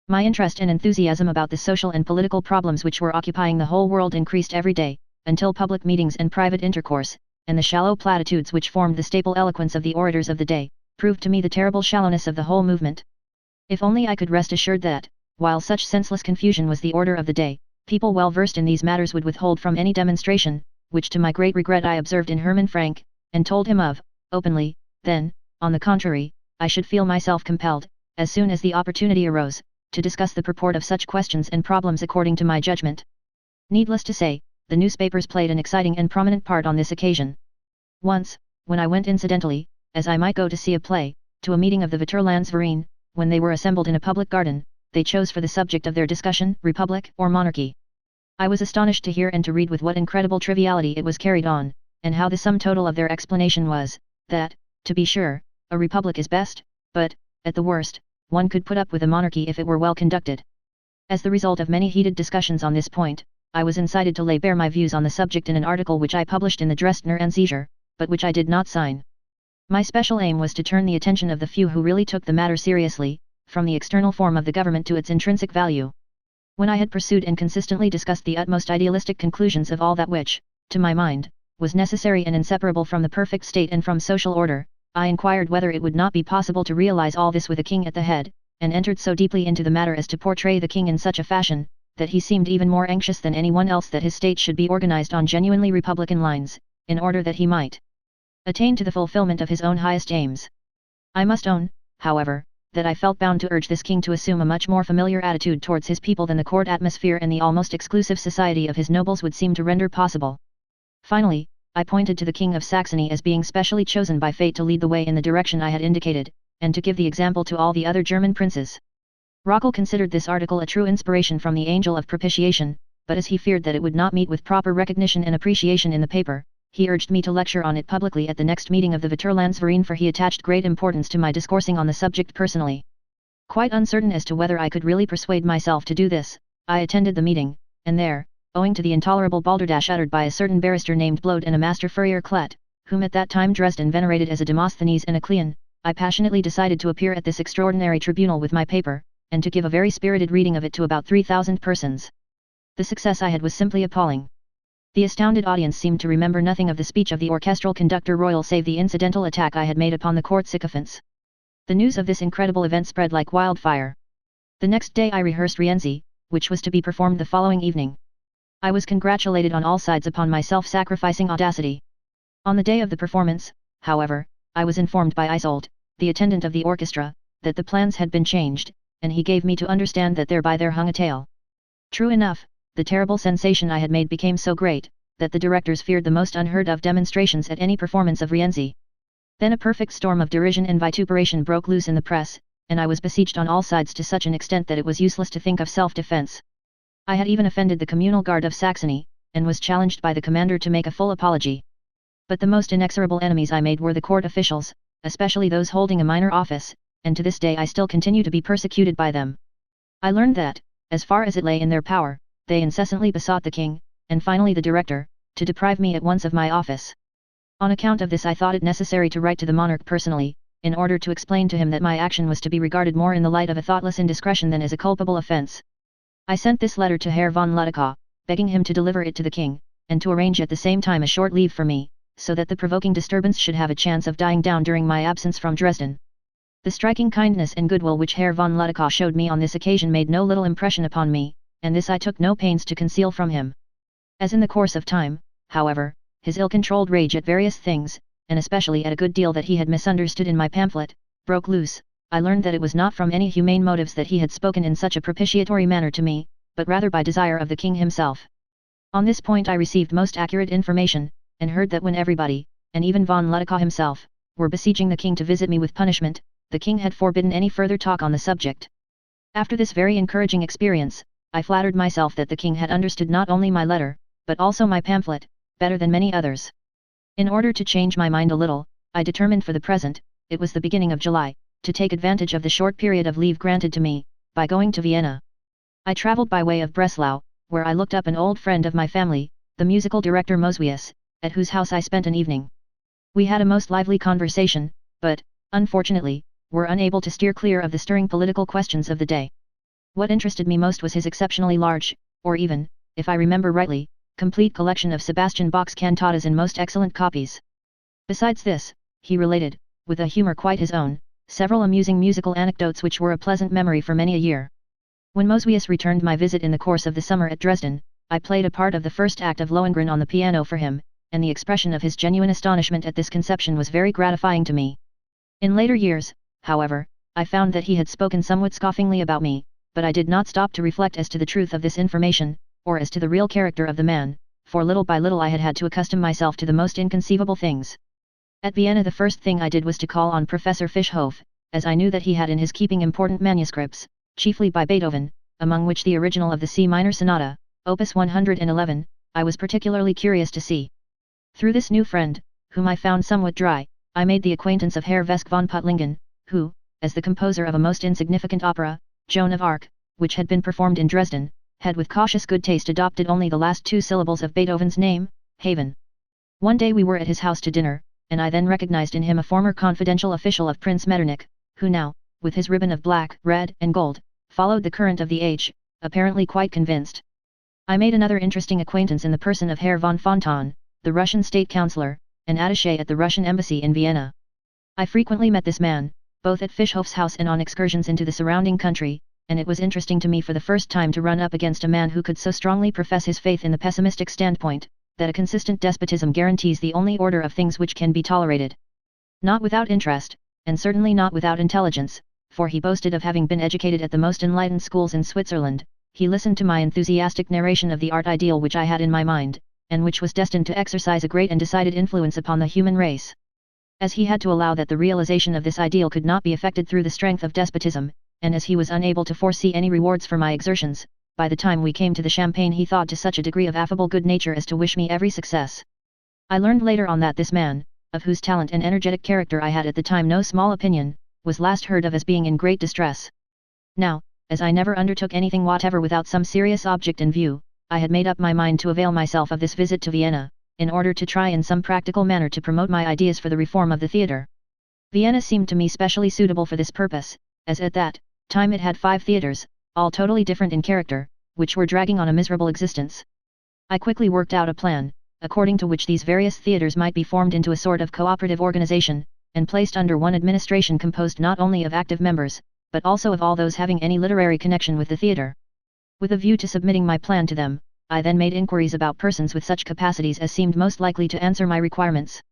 My interest and enthusiasm about the social and political problems which were occupying the whole world increased every day, until public meetings and private intercourse, and the shallow platitudes which formed the staple eloquence of the orators of the day, proved to me the terrible shallowness of the whole movement. If only I could rest assured that, while such senseless confusion was the order of the day, people well versed in these matters would withhold from any demonstration, which to my great regret I observed in Hermann Frank, and told him of, openly, then, on the contrary, I should feel myself compelled, as soon as the opportunity arose, to discuss the purport of such questions and problems according to my judgment. Needless to say, the newspapers played an exciting and prominent part on this occasion. Once, when I went incidentally, as I might go to see a play, to a meeting of the Vaterlandsverein, when they were assembled in a public garden, they chose for the subject of their discussion, republic or monarchy. I was astonished to hear and to read with what incredible triviality it was carried on, and how the sum total of their explanation was, that, to be sure, a republic is best, but, at the worst, one could put up with a monarchy if it were well conducted. As the result of many heated discussions on this point, I was incited to lay bare my views on the subject in an article which I published in the Dresdner Anzeiger, but which I did not sign. My special aim was to turn the attention of the few who really took the matter seriously, from the external form of the government to its intrinsic value. When I had pursued and consistently discussed the utmost idealistic conclusions of all that which, to my mind, was necessary and inseparable from the perfect state and from social order, I inquired whether it would not be possible to realize all this with a king at the head, and entered so deeply into the matter as to portray the king in such a fashion, that he seemed even more anxious than anyone else that his state should be organized on genuinely republican lines, in order that he might attain to the fulfillment of his own highest aims. I must own, however, that I felt bound to urge this king to assume a much more familiar attitude towards his people than the court atmosphere and the almost exclusive society of his nobles would seem to render possible. Finally, I pointed to the King of Saxony as being specially chosen by fate to lead the way in the direction I had indicated, and to give the example to all the other German princes. Rockel considered this article a true inspiration from the angel of propitiation, but as he feared that it would not meet with proper recognition and appreciation in the paper, he urged me to lecture on it publicly at the next meeting of the Vaterlandsverein, for he attached great importance to my discoursing on the subject personally. Quite uncertain as to whether I could really persuade myself to do this, I attended the meeting, and there, owing to the intolerable balderdash uttered by a certain barrister named Blode and a master furrier Klett, whom at that time Dresden venerated as a Demosthenes and a Cleon, I passionately decided to appear at this extraordinary tribunal with my paper, and to give a very spirited reading of it to about 3,000 persons. The success I had was simply appalling. The astounded audience seemed to remember nothing of the speech of the orchestral conductor royal save the incidental attack I had made upon the court sycophants. The news of this incredible event spread like wildfire. The next day I rehearsed Rienzi, which was to be performed the following evening. I was congratulated on all sides upon my self-sacrificing audacity. On the day of the performance, however, I was informed by Isolde, the attendant of the orchestra, that the plans had been changed, and he gave me to understand that thereby there hung a tale. True enough, the terrible sensation I had made became so great, that the directors feared the most unheard of demonstrations at any performance of Rienzi. Then a perfect storm of derision and vituperation broke loose in the press, and I was besieged on all sides to such an extent that it was useless to think of self-defense. I had even offended the communal guard of Saxony, and was challenged by the commander to make a full apology. But the most inexorable enemies I made were the court officials, especially those holding a minor office, and to this day I still continue to be persecuted by them. I learned that, as far as it lay in their power, they incessantly besought the king, and finally the director, to deprive me at once of my office. On account of this I thought it necessary to write to the monarch personally, in order to explain to him that my action was to be regarded more in the light of a thoughtless indiscretion than as a culpable offence. I sent this letter to Herr von Ludekow, begging him to deliver it to the king, and to arrange at the same time a short leave for me, so that the provoking disturbance should have a chance of dying down during my absence from Dresden. The striking kindness and goodwill which Herr von Ludekow showed me on this occasion made no little impression upon me, and this I took no pains to conceal from him. As in the course of time, however, his ill-controlled rage at various things, and especially at a good deal that he had misunderstood in my pamphlet, broke loose, I learned that it was not from any humane motives that he had spoken in such a propitiatory manner to me, but rather by desire of the king himself. On this point I received most accurate information, and heard that when everybody, and even von Luttikow himself, were besieging the king to visit me with punishment, the king had forbidden any further talk on the subject. After this very encouraging experience, I flattered myself that the king had understood not only my letter, but also my pamphlet, better than many others. In order to change my mind a little, I determined for the present, it was the beginning of July, to take advantage of the short period of leave granted to me, by going to Vienna. I travelled by way of Breslau, where I looked up an old friend of my family, the musical director Moswius, at whose house I spent an evening. We had a most lively conversation, but, unfortunately, were unable to steer clear of the stirring political questions of the day. What interested me most was his exceptionally large, or even, if I remember rightly, complete collection of Sebastian Bach's cantatas in most excellent copies. Besides this, he related, with a humour quite his own, several amusing musical anecdotes which were a pleasant memory for many a year. When Moswius returned my visit in the course of the summer at Dresden, I played a part of the first act of Lohengrin on the piano for him, and the expression of his genuine astonishment at this conception was very gratifying to me. In later years, however, I found that he had spoken somewhat scoffingly about me, but I did not stop to reflect as to the truth of this information, or as to the real character of the man, for little by little I had to accustom myself to the most inconceivable things. At Vienna the first thing I did was to call on Professor Fischhoff, as I knew that he had in his keeping important manuscripts, chiefly by Beethoven, among which the original of the C minor sonata, opus 111, I was particularly curious to see. Through this new friend, whom I found somewhat dry, I made the acquaintance of Herr Vesk von Puttlingen, who, as the composer of a most insignificant opera, Joan of Arc, which had been performed in Dresden, had with cautious good taste adopted only the last two syllables of Beethoven's name, Haven. One day we were at his house to dinner, and I then recognized in him a former confidential official of Prince Metternich, who now, with his ribbon of black, red, and gold, followed the current of the age, apparently quite convinced. I made another interesting acquaintance in the person of Herr von Fontan, the Russian state councillor, and attaché at the Russian embassy in Vienna. I frequently met this man, both at Fischhoff's house and on excursions into the surrounding country, and it was interesting to me for the first time to run up against a man who could so strongly profess his faith in the pessimistic standpoint, that a consistent despotism guarantees the only order of things which can be tolerated. Not without interest, and certainly not without intelligence, for he boasted of having been educated at the most enlightened schools in Switzerland, he listened to my enthusiastic narration of the art ideal which I had in my mind, and which was destined to exercise a great and decided influence upon the human race. As he had to allow that the realization of this ideal could not be effected through the strength of despotism, and as he was unable to foresee any rewards for my exertions, by the time we came to the champagne he thawed to such a degree of affable good nature as to wish me every success. I learned later on that this man, of whose talent and energetic character I had at the time no small opinion, was last heard of as being in great distress. Now, as I never undertook anything whatever without some serious object in view, I had made up my mind to avail myself of this visit to Vienna, in order to try in some practical manner to promote my ideas for the reform of the theatre. Vienna seemed to me specially suitable for this purpose, as at that time it had 5 theatres, all totally different in character, which were dragging on a miserable existence. I quickly worked out a plan, according to which these various theatres might be formed into a sort of cooperative organization, and placed under one administration composed not only of active members, but also of all those having any literary connection with the theatre. With a view to submitting my plan to them, I then made inquiries about persons with such capacities as seemed most likely to answer my requirements.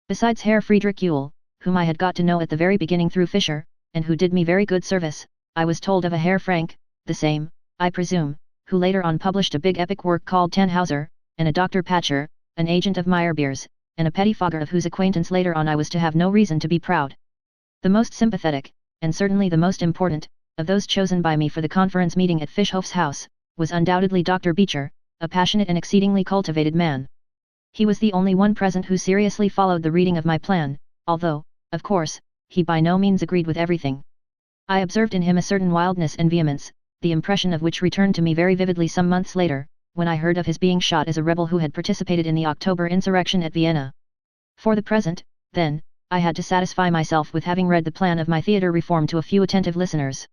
Besides Herr Friedrich Uhl, whom I had got to know at the very beginning through Fischer, and who did me very good service, I was told of a Herr Frank, the same, I presume, who later on published a big epic work called Tannhauser, and a Dr. Patscher, an agent of Meyerbeer's, and a pettifogger of whose acquaintance later on I was to have no reason to be proud. The most sympathetic, and certainly the most important, of those chosen by me for the conference meeting at Fischhoff's house, was undoubtedly Dr. Beecher, a passionate and exceedingly cultivated man. He was the only one present who seriously followed the reading of my plan, although, of course, he by no means agreed with everything. I observed in him a certain wildness and vehemence, the impression of which returned to me very vividly some months later, when I heard of his being shot as a rebel who had participated in the October insurrection at Vienna. For the present, then, I had to satisfy myself with having read the plan of my theatre reform to a few attentive listeners.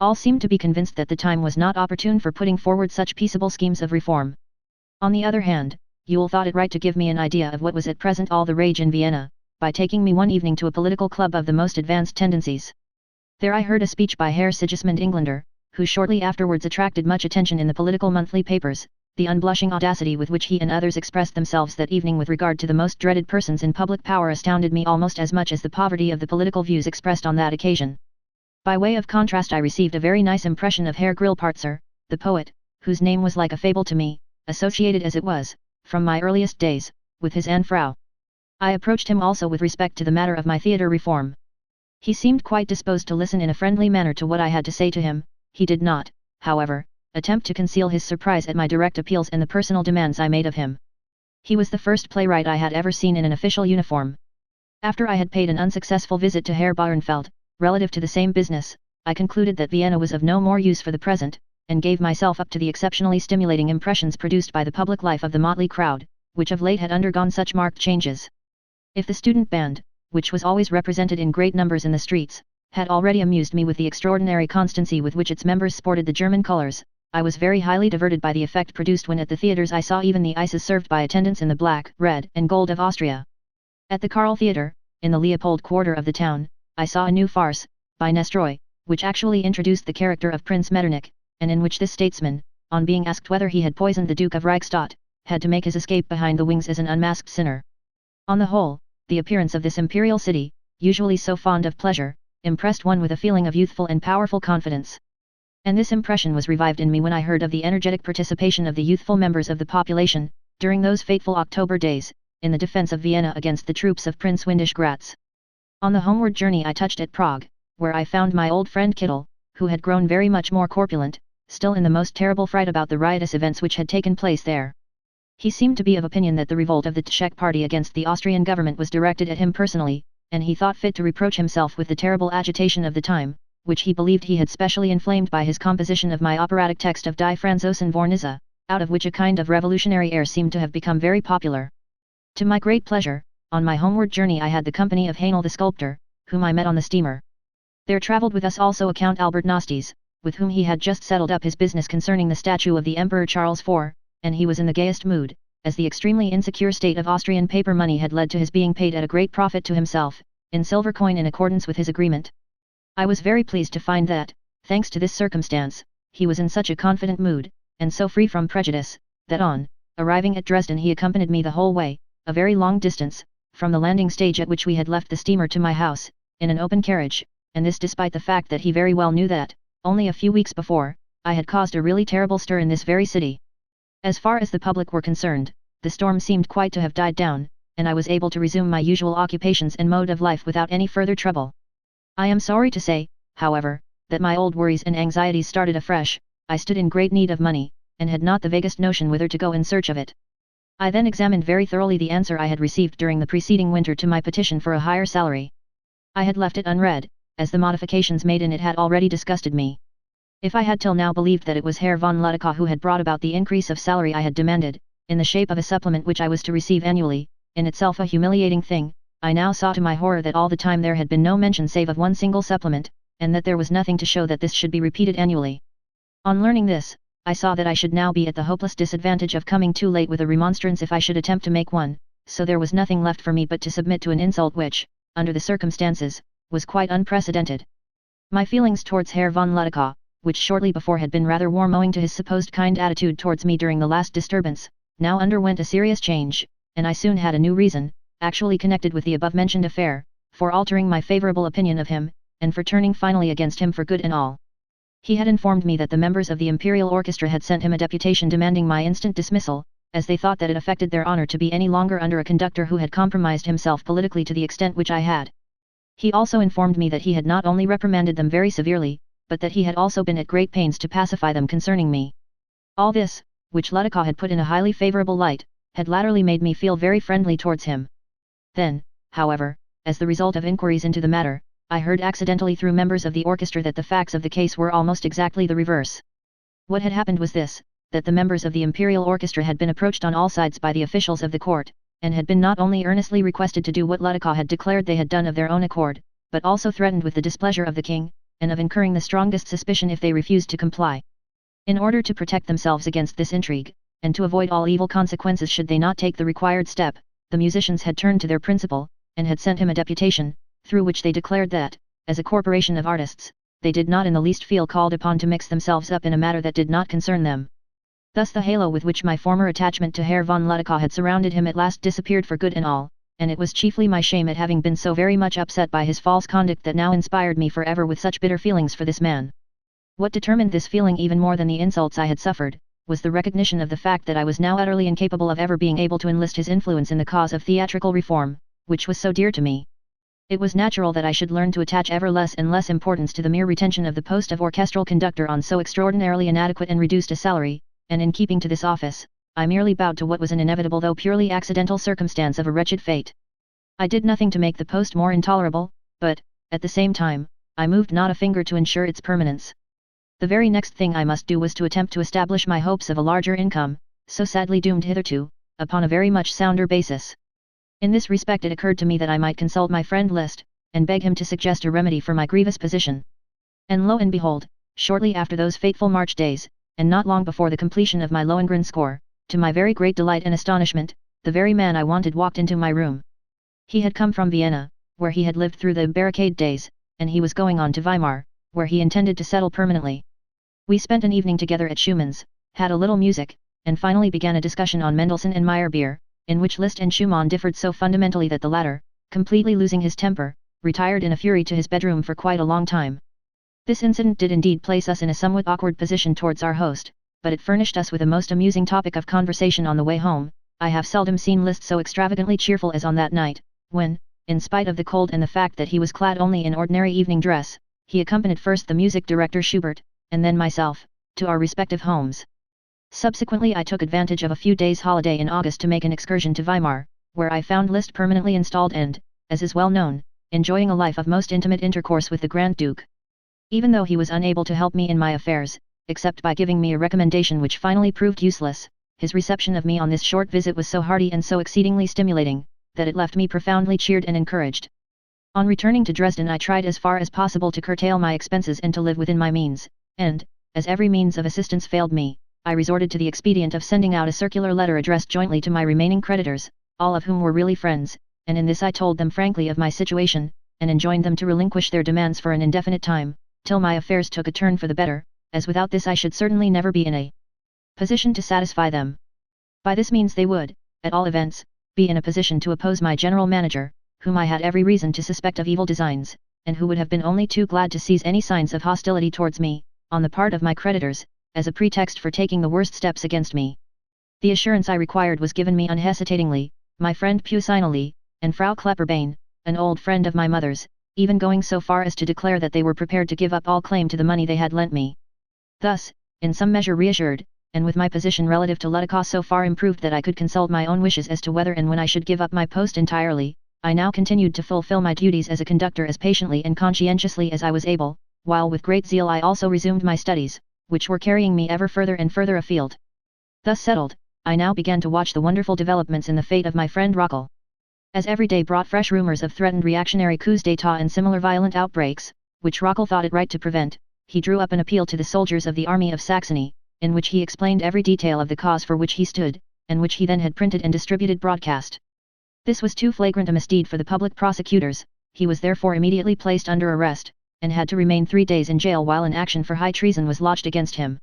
All seemed to be convinced that the time was not opportune for putting forward such peaceable schemes of reform. On the other hand, Uhl thought it right to give me an idea of what was at present all the rage in Vienna, by taking me one evening to a political club of the most advanced tendencies. There I heard a speech by Herr Sigismund Englander, who shortly afterwards attracted much attention in the political monthly papers. The unblushing audacity with which he and others expressed themselves that evening with regard to the most dreaded persons in public power astounded me almost as much as the poverty of the political views expressed on that occasion. By way of contrast I received a very nice impression of Herr Grillparzer, the poet, whose name was like a fable to me, associated as it was, from my earliest days, with his Anne Frau. I approached him also with respect to the matter of my theatre reform. He seemed quite disposed to listen in a friendly manner to what I had to say to him. He did not, however, attempt to conceal his surprise at my direct appeals and the personal demands I made of him. He was the first playwright I had ever seen in an official uniform. After I had paid an unsuccessful visit to Herr Bauernfeld, relative to the same business, I concluded that Vienna was of no more use for the present, and gave myself up to the exceptionally stimulating impressions produced by the public life of the motley crowd, which of late had undergone such marked changes. If the student band, which was always represented in great numbers in the streets, had already amused me with the extraordinary constancy with which its members sported the German colours, I was very highly diverted by the effect produced when at the theatres I saw even the ices served by attendants in the black, red, and gold of Austria. At the Karl Theatre, in the Leopold quarter of the town, I saw a new farce, by Nestroy, which actually introduced the character of Prince Metternich, and in which this statesman, on being asked whether he had poisoned the Duke of Reichstadt, had to make his escape behind the wings as an unmasked sinner. On the whole, the appearance of this imperial city, usually so fond of pleasure, impressed one with a feeling of youthful and powerful confidence. And this impression was revived in me when I heard of the energetic participation of the youthful members of the population, during those fateful October days, in the defense of Vienna against the troops of Prince Windisch-Gratz. On the homeward journey I touched at Prague, where I found my old friend Kittel, who had grown very much more corpulent, still in the most terrible fright about the riotous events which had taken place there. He seemed to be of opinion that the revolt of the Czech party against the Austrian government was directed at him personally, and he thought fit to reproach himself with the terrible agitation of the time, which he believed he had specially inflamed by his composition of my operatic text of Die Franzosen Vornisse, out of which a kind of revolutionary air seemed to have become very popular. To my great pleasure, on my homeward journey I had the company of Haenel the sculptor, whom I met on the steamer. There travelled with us also Count Albert Nostes, with whom he had just settled up his business concerning the statue of the Emperor Charles IV, and he was in the gayest mood, as the extremely insecure state of Austrian paper money had led to his being paid at a great profit to himself, in silver coin in accordance with his agreement. I was very pleased to find that, thanks to this circumstance, he was in such a confident mood, and so free from prejudice, that on arriving at Dresden he accompanied me the whole way, a very long distance, from the landing stage at which we had left the steamer to my house, in an open carriage, and this despite the fact that he very well knew that, only a few weeks before, I had caused a really terrible stir in this very city. As far as the public were concerned, the storm seemed quite to have died down, and I was able to resume my usual occupations and mode of life without any further trouble. I am sorry to say, however, that my old worries and anxieties started afresh. I stood in great need of money, and had not the vaguest notion whither to go in search of it. I then examined very thoroughly the answer I had received during the preceding winter to my petition for a higher salary. I had left it unread, as the modifications made in it had already disgusted me. If I had till now believed that it was Herr von Ludekow who had brought about the increase of salary I had demanded, in the shape of a supplement which I was to receive annually, in itself a humiliating thing, I now saw to my horror that all the time there had been no mention save of one single supplement, and that there was nothing to show that this should be repeated annually. On learning this, I saw that I should now be at the hopeless disadvantage of coming too late with a remonstrance if I should attempt to make one, so there was nothing left for me but to submit to an insult which, under the circumstances, was quite unprecedented. My feelings towards Herr von Ludekow, which shortly before had been rather warm owing to his supposed kind attitude towards me during the last disturbance, now underwent a serious change, and I soon had a new reason, actually connected with the above-mentioned affair, for altering my favourable opinion of him, and for turning finally against him for good and all. He had informed me that the members of the Imperial Orchestra had sent him a deputation demanding my instant dismissal, as they thought that it affected their honour to be any longer under a conductor who had compromised himself politically to the extent which I had. He also informed me that he had not only reprimanded them very severely, but that he had also been at great pains to pacify them concerning me. All this, which Ludekow had put in a highly favourable light, had latterly made me feel very friendly towards him. Then, however, as the result of inquiries into the matter, I heard accidentally through members of the orchestra that the facts of the case were almost exactly the reverse. What had happened was this, that the members of the Imperial Orchestra had been approached on all sides by the officials of the court, and had been not only earnestly requested to do what Ludekow had declared they had done of their own accord, but also threatened with the displeasure of the king, and of incurring the strongest suspicion if they refused to comply. In order to protect themselves against this intrigue, and to avoid all evil consequences should they not take the required step, the musicians had turned to their principal, and had sent him a deputation, through which they declared that, as a corporation of artists, they did not in the least feel called upon to mix themselves up in a matter that did not concern them. Thus the halo with which my former attachment to Herr von Ludekow had surrounded him at last disappeared for good and all, and it was chiefly my shame at having been so very much upset by his false conduct that now inspired me forever with such bitter feelings for this man. What determined this feeling even more than the insults I had suffered, was the recognition of the fact that I was now utterly incapable of ever being able to enlist his influence in the cause of theatrical reform, which was so dear to me. It was natural that I should learn to attach ever less and less importance to the mere retention of the post of orchestral conductor on so extraordinarily inadequate and reduced a salary, and in keeping to this office, I merely bowed to what was an inevitable though purely accidental circumstance of a wretched fate. I did nothing to make the post more intolerable, but, at the same time, I moved not a finger to ensure its permanence. The very next thing I must do was to attempt to establish my hopes of a larger income, so sadly doomed hitherto, upon a very much sounder basis. In this respect it occurred to me that I might consult my friend Liszt, and beg him to suggest a remedy for my grievous position. And lo and behold, shortly after those fateful March days, and not long before the completion of my Lohengrin score, to my very great delight and astonishment, the very man I wanted walked into my room. He had come from Vienna, where he had lived through the barricade days, and he was going on to Weimar, where he intended to settle permanently. We spent an evening together at Schumann's, had a little music, and finally began a discussion on Mendelssohn and Meyerbeer, in which Liszt and Schumann differed so fundamentally that the latter, completely losing his temper, retired in a fury to his bedroom for quite a long time. This incident did indeed place us in a somewhat awkward position towards our host, but it furnished us with a most amusing topic of conversation on the way home. I have seldom seen Liszt so extravagantly cheerful as on that night, when, in spite of the cold and the fact that he was clad only in ordinary evening dress, he accompanied first the music director Schubert, and then myself, to our respective homes. Subsequently I took advantage of a few days' holiday in August to make an excursion to Weimar, where I found Liszt permanently installed and, as is well known, enjoying a life of most intimate intercourse with the Grand Duke. Even though he was unable to help me in my affairs, except by giving me a recommendation which finally proved useless, his reception of me on this short visit was so hearty and so exceedingly stimulating, that it left me profoundly cheered and encouraged. On returning to Dresden I tried as far as possible to curtail my expenses and to live within my means, and, as every means of assistance failed me, I resorted to the expedient of sending out a circular letter addressed jointly to my remaining creditors, all of whom were really friends, and in this I told them frankly of my situation, and enjoined them to relinquish their demands for an indefinite time, till my affairs took a turn for the better, as without this I should certainly never be in a position to satisfy them. By this means they would, at all events, be in a position to oppose my general manager, whom I had every reason to suspect of evil designs, and who would have been only too glad to seize any signs of hostility towards me, on the part of my creditors, as a pretext for taking the worst steps against me. The assurance I required was given me unhesitatingly, my friend Pucinelli, and Frau Klepperbane, an old friend of my mother's, even going so far as to declare that they were prepared to give up all claim to the money they had lent me. Thus, in some measure reassured, and with my position relative to Ludikoff so far improved that I could consult my own wishes as to whether and when I should give up my post entirely, I now continued to fulfill my duties as a conductor as patiently and conscientiously as I was able, while with great zeal I also resumed my studies, which were carrying me ever further and further afield. Thus settled, I now began to watch the wonderful developments in the fate of my friend Rockel. As every day brought fresh rumors of threatened reactionary coups d'état and similar violent outbreaks, which Rockel thought it right to prevent, he drew up an appeal to the soldiers of the army of Saxony, in which he explained every detail of the cause for which he stood, and which he then had printed and distributed broadcast. This was too flagrant a misdeed for the public prosecutors, he was therefore immediately placed under arrest, and had to remain 3 days in jail while an action for high treason was lodged against him.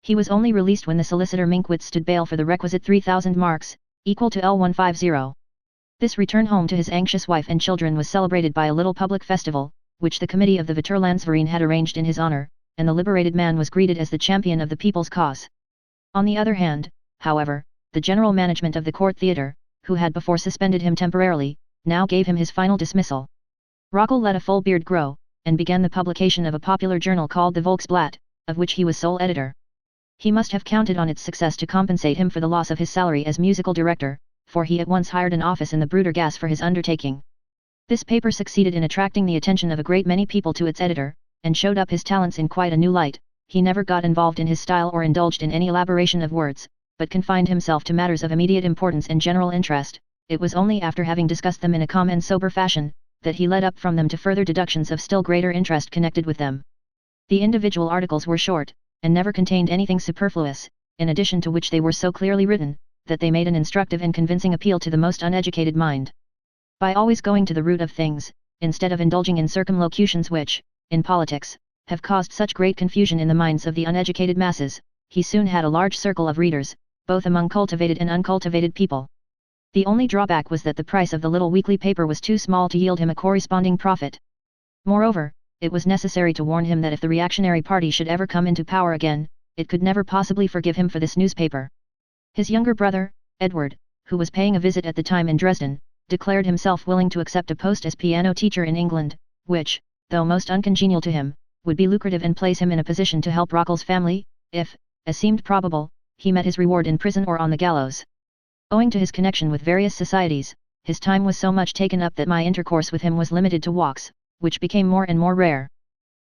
He was only released when the solicitor Minkwitz stood bail for the requisite 3,000 marks, equal to L150. This return home to his anxious wife and children was celebrated by a little public festival, which the committee of the Vaterlandsverein had arranged in his honor, and the liberated man was greeted as the champion of the people's cause. On the other hand, however, the general management of the court theatre, who had before suspended him temporarily, now gave him his final dismissal. Rockel let a full beard grow, and began the publication of a popular journal called the Volksblatt, of which he was sole editor. He must have counted on its success to compensate him for the loss of his salary as musical director, for he at once hired an office in the Brudergasse for his undertaking. This paper succeeded in attracting the attention of a great many people to its editor, and showed up his talents in quite a new light. He never got involved in his style or indulged in any elaboration of words, but confined himself to matters of immediate importance and general interest. It was only after having discussed them in a calm and sober fashion, that he led up from them to further deductions of still greater interest connected with them. The individual articles were short, and never contained anything superfluous, in addition to which they were so clearly written, that they made an instructive and convincing appeal to the most uneducated mind. By always going to the root of things, instead of indulging in circumlocutions which, in politics, have caused such great confusion in the minds of the uneducated masses, he soon had a large circle of readers, both among cultivated and uncultivated people. The only drawback was that the price of the little weekly paper was too small to yield him a corresponding profit. Moreover, it was necessary to warn him that if the reactionary party should ever come into power again, it could never possibly forgive him for this newspaper. His younger brother, Edward, who was paying a visit at the time in Dresden, declared himself willing to accept a post as piano teacher in England, which, though most uncongenial to him, would be lucrative and place him in a position to help Rockel's family, if, as seemed probable, he met his reward in prison or on the gallows. Owing to his connection with various societies, his time was so much taken up that my intercourse with him was limited to walks, which became more and more rare.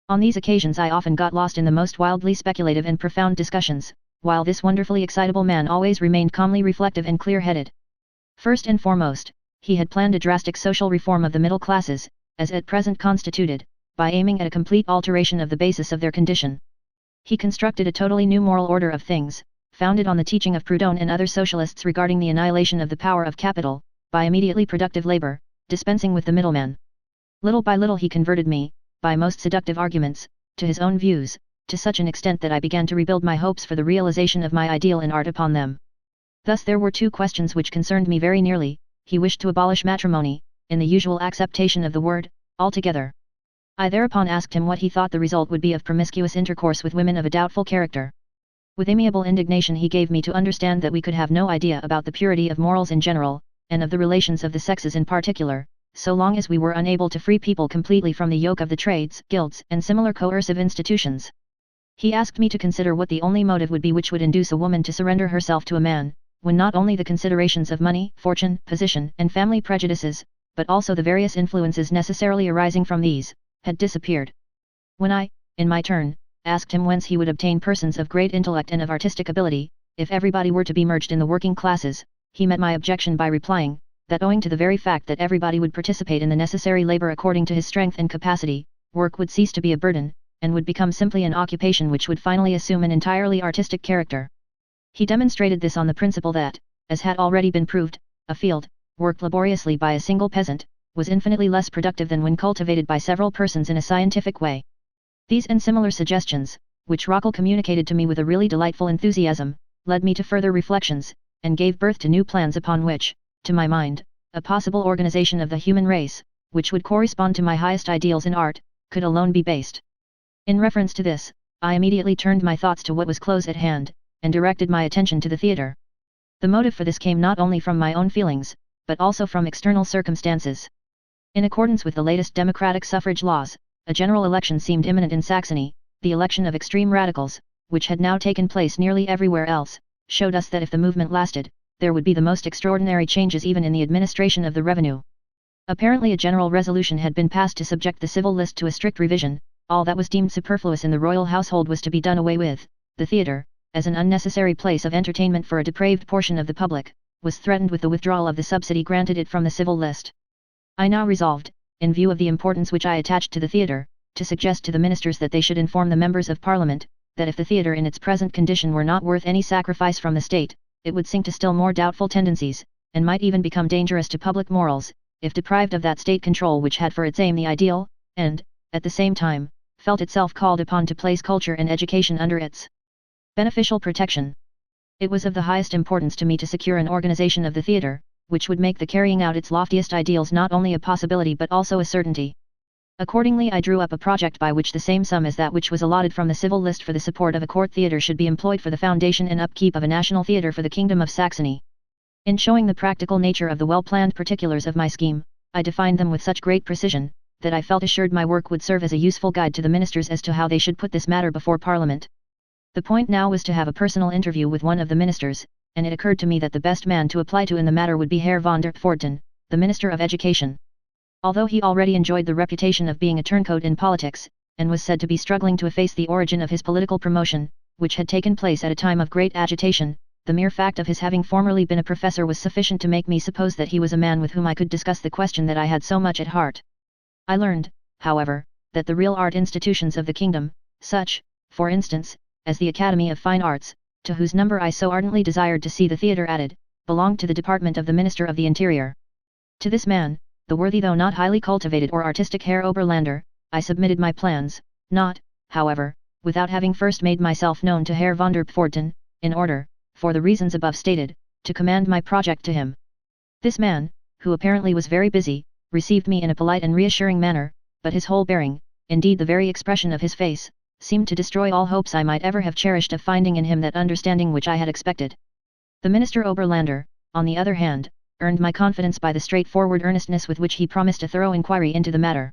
On these occasions I often got lost in the most wildly speculative and profound discussions, while this wonderfully excitable man always remained calmly reflective and clear-headed. First and foremost, he had planned a drastic social reform of the middle classes, as at present constituted, by aiming at a complete alteration of the basis of their condition. He constructed a totally new moral order of things, founded on the teaching of Proudhon and other socialists regarding the annihilation of the power of capital, by immediately productive labor, dispensing with the middleman. Little by little he converted me, by most seductive arguments, to his own views, to such an extent that I began to rebuild my hopes for the realization of my ideal in art upon them. Thus there were two questions which concerned me very nearly. He wished to abolish matrimony, in the usual acceptation of the word, altogether. I thereupon asked him what he thought the result would be of promiscuous intercourse with women of a doubtful character. With amiable indignation he gave me to understand that we could have no idea about the purity of morals in general, and of the relations of the sexes in particular, so long as we were unable to free people completely from the yoke of the trades, guilds, and similar coercive institutions. He asked me to consider what the only motive would be which would induce a woman to surrender herself to a man, when not only the considerations of money, fortune, position, and family prejudices, but also the various influences necessarily arising from these, had disappeared. When I, in my turn, asked him whence he would obtain persons of great intellect and of artistic ability, if everybody were to be merged in the working classes, he met my objection by replying, that owing to the very fact that everybody would participate in the necessary labor according to his strength and capacity, work would cease to be a burden, and would become simply an occupation which would finally assume an entirely artistic character. He demonstrated this on the principle that, as had already been proved, a field, worked laboriously by a single peasant, was infinitely less productive than when cultivated by several persons in a scientific way. These and similar suggestions, which Rockel communicated to me with a really delightful enthusiasm, led me to further reflections, and gave birth to new plans upon which, to my mind, a possible organization of the human race, which would correspond to my highest ideals in art, could alone be based. In reference to this, I immediately turned my thoughts to what was close at hand, and directed my attention to the theatre. The motive for this came not only from my own feelings, but also from external circumstances. In accordance with the latest democratic suffrage laws, a general election seemed imminent in Saxony. The election of extreme radicals, which had now taken place nearly everywhere else, showed us that if the movement lasted, there would be the most extraordinary changes even in the administration of the revenue. Apparently a general resolution had been passed to subject the civil list to a strict revision. All that was deemed superfluous in the royal household was to be done away with. The theatre, as an unnecessary place of entertainment for a depraved portion of the public, was threatened with the withdrawal of the subsidy granted it from the civil list. I now resolved, in view of the importance which I attached to the theatre, to suggest to the ministers that they should inform the members of Parliament, that if the theatre in its present condition were not worth any sacrifice from the state, it would sink to still more doubtful tendencies, and might even become dangerous to public morals, if deprived of that state control which had for its aim the ideal, and, at the same time, felt itself called upon to place culture and education under its beneficial protection. It was of the highest importance to me to secure an organization of the theatre, which would make the carrying out its loftiest ideals not only a possibility but also a certainty. Accordingly I drew up a project by which the same sum as that which was allotted from the civil list for the support of a court theatre should be employed for the foundation and upkeep of a national theatre for the Kingdom of Saxony. In showing the practical nature of the well-planned particulars of my scheme, I defined them with such great precision, that I felt assured my work would serve as a useful guide to the ministers as to how they should put this matter before Parliament. The point now was to have a personal interview with one of the ministers, and it occurred to me that the best man to apply to in the matter would be Herr von der Pforten, the Minister of Education. Although he already enjoyed the reputation of being a turncoat in politics, and was said to be struggling to efface the origin of his political promotion, which had taken place at a time of great agitation, the mere fact of his having formerly been a professor was sufficient to make me suppose that he was a man with whom I could discuss the question that I had so much at heart. I learned, however, that the real art institutions of the kingdom, such, for instance, as the Academy of Fine Arts, to whose number I so ardently desired to see the theatre added, belonged to the department of the Minister of the Interior. To this man, the worthy though not highly cultivated or artistic Herr Oberlander, I submitted my plans, not, however, without having first made myself known to Herr von der Pforten, in order, for the reasons above stated, to commend my project to him. This man, who apparently was very busy, received me in a polite and reassuring manner, but his whole bearing, indeed the very expression of his face, seemed to destroy all hopes I might ever have cherished of finding in him that understanding which I had expected. The Minister Oberlander, on the other hand, earned my confidence by the straightforward earnestness with which he promised a thorough inquiry into the matter.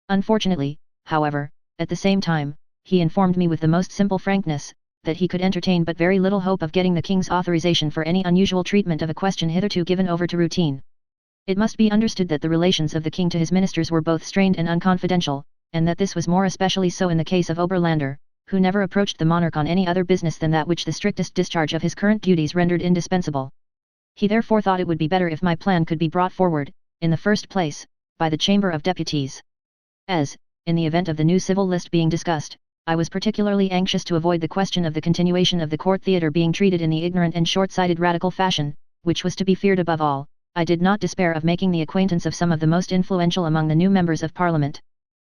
Unfortunately, however, at the same time, he informed me with the most simple frankness, that he could entertain but very little hope of getting the king's authorization for any unusual treatment of a question hitherto given over to routine. It must be understood that the relations of the king to his ministers were both strained and unconfidential, and that this was more especially so in the case of Oberlander, who never approached the monarch on any other business than that which the strictest discharge of his current duties rendered indispensable. He therefore thought it would be better if my plan could be brought forward, in the first place, by the Chamber of Deputies. As, in the event of the new civil list being discussed, I was particularly anxious to avoid the question of the continuation of the court theatre being treated in the ignorant and short-sighted radical fashion, which was to be feared above all, I did not despair of making the acquaintance of some of the most influential among the new members of Parliament.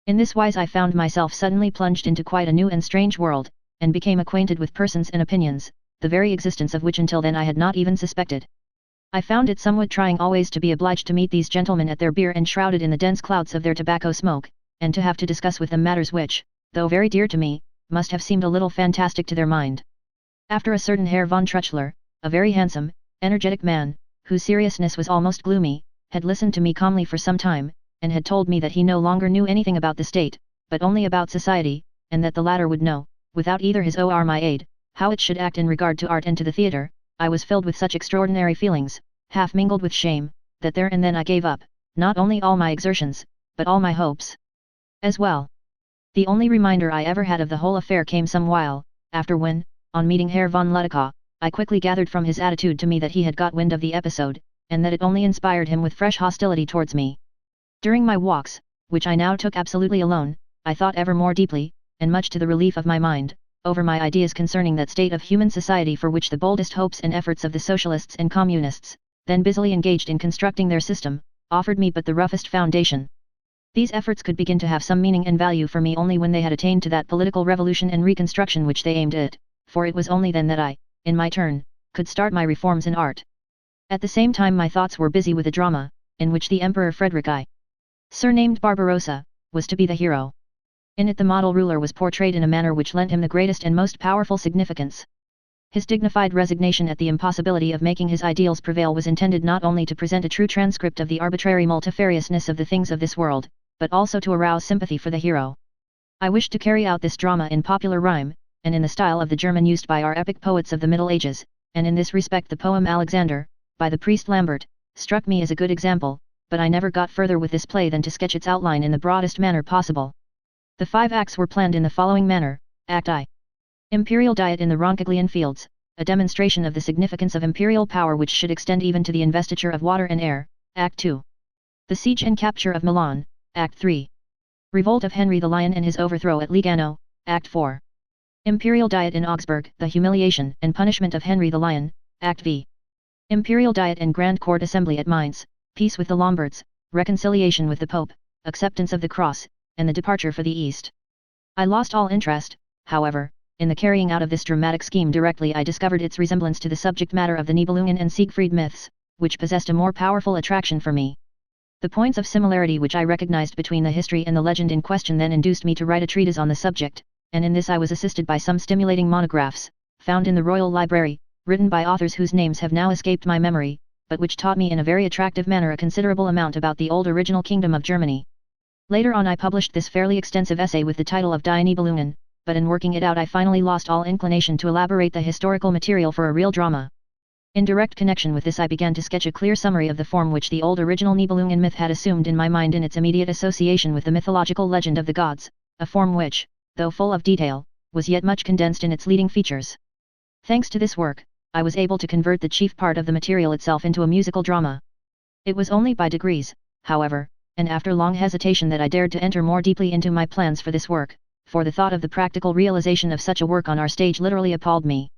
In this wise I found myself suddenly plunged into quite a new and strange world, and became acquainted with persons and opinions, the very existence of which until then I had not even suspected. I found it somewhat trying always to be obliged to meet these gentlemen at their beer enshrouded in the dense clouds of their tobacco smoke, and to have to discuss with them matters which, though very dear to me, must have seemed a little fantastic to their mind. After a certain Herr von Truchler, a very handsome, energetic man, whose seriousness was almost gloomy, had listened to me calmly for some time, and had told me that he no longer knew anything about the state, but only about society, and that the latter would know, without either his or my aid, how it should act in regard to art and to the theatre, I was filled with such extraordinary feelings, half mingled with shame, that there and then I gave up, not only all my exertions, but all my hopes as well. The only reminder I ever had of the whole affair came some while after when, on meeting Herr von Ludekow, I quickly gathered from his attitude to me that he had got wind of the episode, and that it only inspired him with fresh hostility towards me. During my walks, which I now took absolutely alone, I thought ever more deeply, and much to the relief of my mind, over my ideas concerning that state of human society for which the boldest hopes and efforts of the socialists and communists, then busily engaged in constructing their system, offered me but the roughest foundation. These efforts could begin to have some meaning and value for me only when they had attained to that political revolution and reconstruction which they aimed at, for it was only then that I, in my turn, could start my reforms in art. At the same time my thoughts were busy with a drama, in which the Emperor Frederick I, surnamed Barbarossa, was to be the hero. In it the model ruler was portrayed in a manner which lent him the greatest and most powerful significance. His dignified resignation at the impossibility of making his ideals prevail was intended not only to present a true transcript of the arbitrary multifariousness of the things of this world, but also to arouse sympathy for the hero. I wished to carry out this drama in popular rhyme, and in the style of the German used by our epic poets of the Middle Ages, and in this respect the poem Alexander, by the priest Lambert, struck me as a good example, but I never got further with this play than to sketch its outline in the broadest manner possible. The 5 acts were planned in the following manner. Act I. Imperial Diet in the Roncaglian Fields, a demonstration of the significance of imperial power which should extend even to the investiture of water and air. Act 2. The Siege and Capture of Milan. Act 3. Revolt of Henry the Lion and his overthrow at Lugano. Act 4. Imperial Diet in Augsburg, the humiliation and punishment of Henry the Lion. Act V. Imperial Diet and Grand Court Assembly at Mainz, peace with the Lombards, reconciliation with the Pope, acceptance of the cross, and the departure for the East. I lost all interest, however, in the carrying out of this dramatic scheme directly I discovered its resemblance to the subject matter of the Nibelungen and Siegfried myths, which possessed a more powerful attraction for me. The points of similarity which I recognized between the history and the legend in question then induced me to write a treatise on the subject, and in this I was assisted by some stimulating monographs, found in the Royal Library, written by authors whose names have now escaped my memory, but which taught me in a very attractive manner a considerable amount about the old original kingdom of Germany. Later on I published this fairly extensive essay with the title of Die Nibelungen, but in working it out I finally lost all inclination to elaborate the historical material for a real drama. In direct connection with this I began to sketch a clear summary of the form which the old original Nibelungen myth had assumed in my mind in its immediate association with the mythological legend of the gods, a form which, though full of detail, was yet much condensed in its leading features. Thanks to this work, I was able to convert the chief part of the material itself into a musical drama. It was only by degrees, however, and after long hesitation that I dared to enter more deeply into my plans for this work, for the thought of the practical realization of such a work on our stage literally appalled me.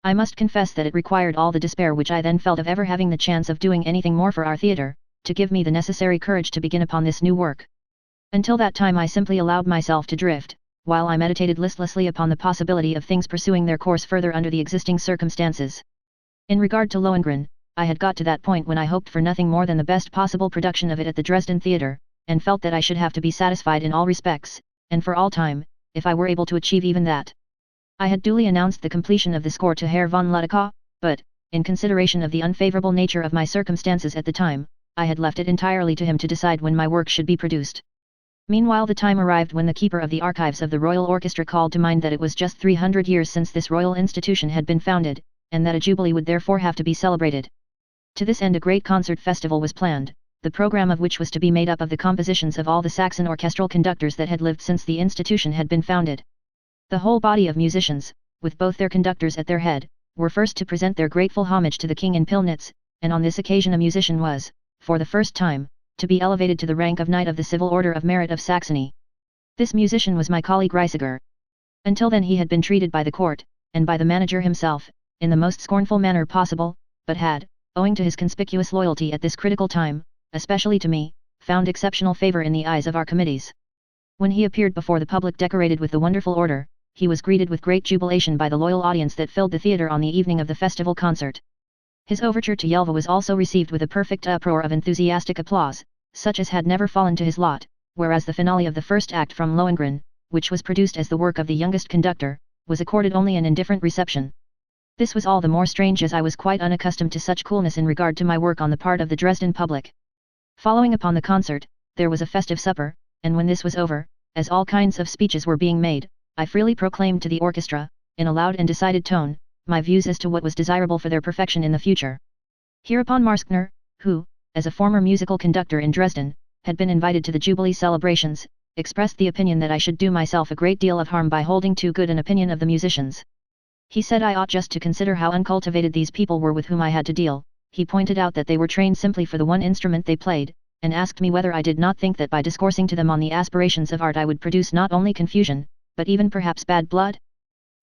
I must confess that it required all the despair which I then felt of ever having the chance of doing anything more for our theatre, to give me the necessary courage to begin upon this new work. Until that time I simply allowed myself to drift, while I meditated listlessly upon the possibility of things pursuing their course further under the existing circumstances. In regard to Lohengrin, I had got to that point when I hoped for nothing more than the best possible production of it at the Dresden Theatre, and felt that I should have to be satisfied in all respects, and for all time, if I were able to achieve even that. I had duly announced the completion of the score to Herr von Ludekow, but, in consideration of the unfavorable nature of my circumstances at the time, I had left it entirely to him to decide when my work should be produced. Meanwhile the time arrived when the keeper of the archives of the Royal Orchestra called to mind that it was just 300 years since this royal institution had been founded, and that a jubilee would therefore have to be celebrated. To this end a great concert festival was planned, the program of which was to be made up of the compositions of all the Saxon orchestral conductors that had lived since the institution had been founded. The whole body of musicians, with both their conductors at their head, were first to present their grateful homage to the king in Pillnitz, and on this occasion a musician was, for the first time, to be elevated to the rank of Knight of the Civil Order of Merit of Saxony. This musician was my colleague Reisiger. Until then he had been treated by the court, and by the manager himself, in the most scornful manner possible, but had, owing to his conspicuous loyalty at this critical time, especially to me, found exceptional favor in the eyes of our committees. When he appeared before the public decorated with the wonderful order, he was greeted with great jubilation by the loyal audience that filled the theatre on the evening of the festival concert. His overture to Yelva was also received with a perfect uproar of enthusiastic applause, such as had never fallen to his lot, whereas the finale of the first act from Lohengrin, which was produced as the work of the youngest conductor, was accorded only an indifferent reception. This was all the more strange as I was quite unaccustomed to such coolness in regard to my work on the part of the Dresden public. Following upon the concert, there was a festive supper, and when this was over, as all kinds of speeches were being made, I freely proclaimed to the orchestra, in a loud and decided tone, my views as to what was desirable for their perfection in the future. Hereupon Marskner, who, as a former musical conductor in Dresden, had been invited to the Jubilee celebrations, expressed the opinion that I should do myself a great deal of harm by holding too good an opinion of the musicians. He said I ought just to consider how uncultivated these people were with whom I had to deal. He pointed out that they were trained simply for the one instrument they played, and asked me whether I did not think that by discoursing to them on the aspirations of art I would produce not only confusion, but even perhaps bad blood?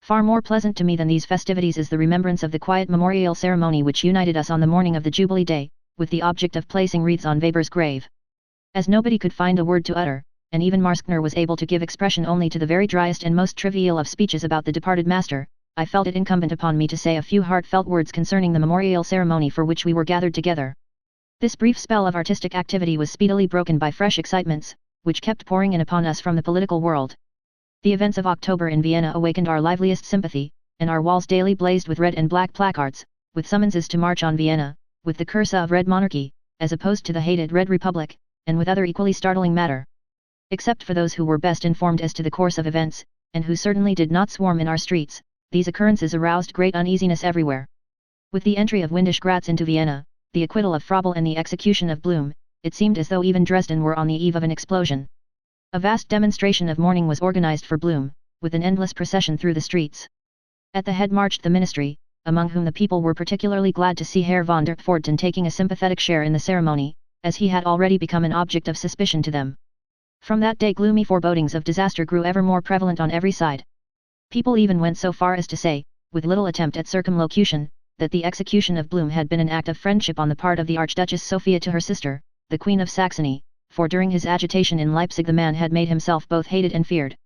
Far more pleasant to me than these festivities is the remembrance of the quiet memorial ceremony which united us on the morning of the Jubilee Day, with the object of placing wreaths on Weber's grave. As nobody could find a word to utter, and even Marskner was able to give expression only to the very driest and most trivial of speeches about the departed master, I felt it incumbent upon me to say a few heartfelt words concerning the memorial ceremony for which we were gathered together. This brief spell of artistic activity was speedily broken by fresh excitements, which kept pouring in upon us from the political world. The events of October in Vienna awakened our liveliest sympathy, and our walls daily blazed with red and black placards, with summonses to march on Vienna, with the curse of Red Monarchy, as opposed to the hated Red Republic, and with other equally startling matter. Except for those who were best informed as to the course of events, and who certainly did not swarm in our streets, these occurrences aroused great uneasiness everywhere. With the entry of Windisch Gratz into Vienna, the acquittal of Froebel and the execution of Blum, it seemed as though even Dresden were on the eve of an explosion. A vast demonstration of mourning was organized for Blum, with an endless procession through the streets. At the head marched the ministry, among whom the people were particularly glad to see Herr von der Pfordten taking a sympathetic share in the ceremony, as he had already become an object of suspicion to them. From that day gloomy forebodings of disaster grew ever more prevalent on every side. People even went so far as to say, with little attempt at circumlocution, that the execution of Blum had been an act of friendship on the part of the Archduchess Sophia to her sister, the Queen of Saxony, for during his agitation in Leipzig the man had made himself both hated and feared.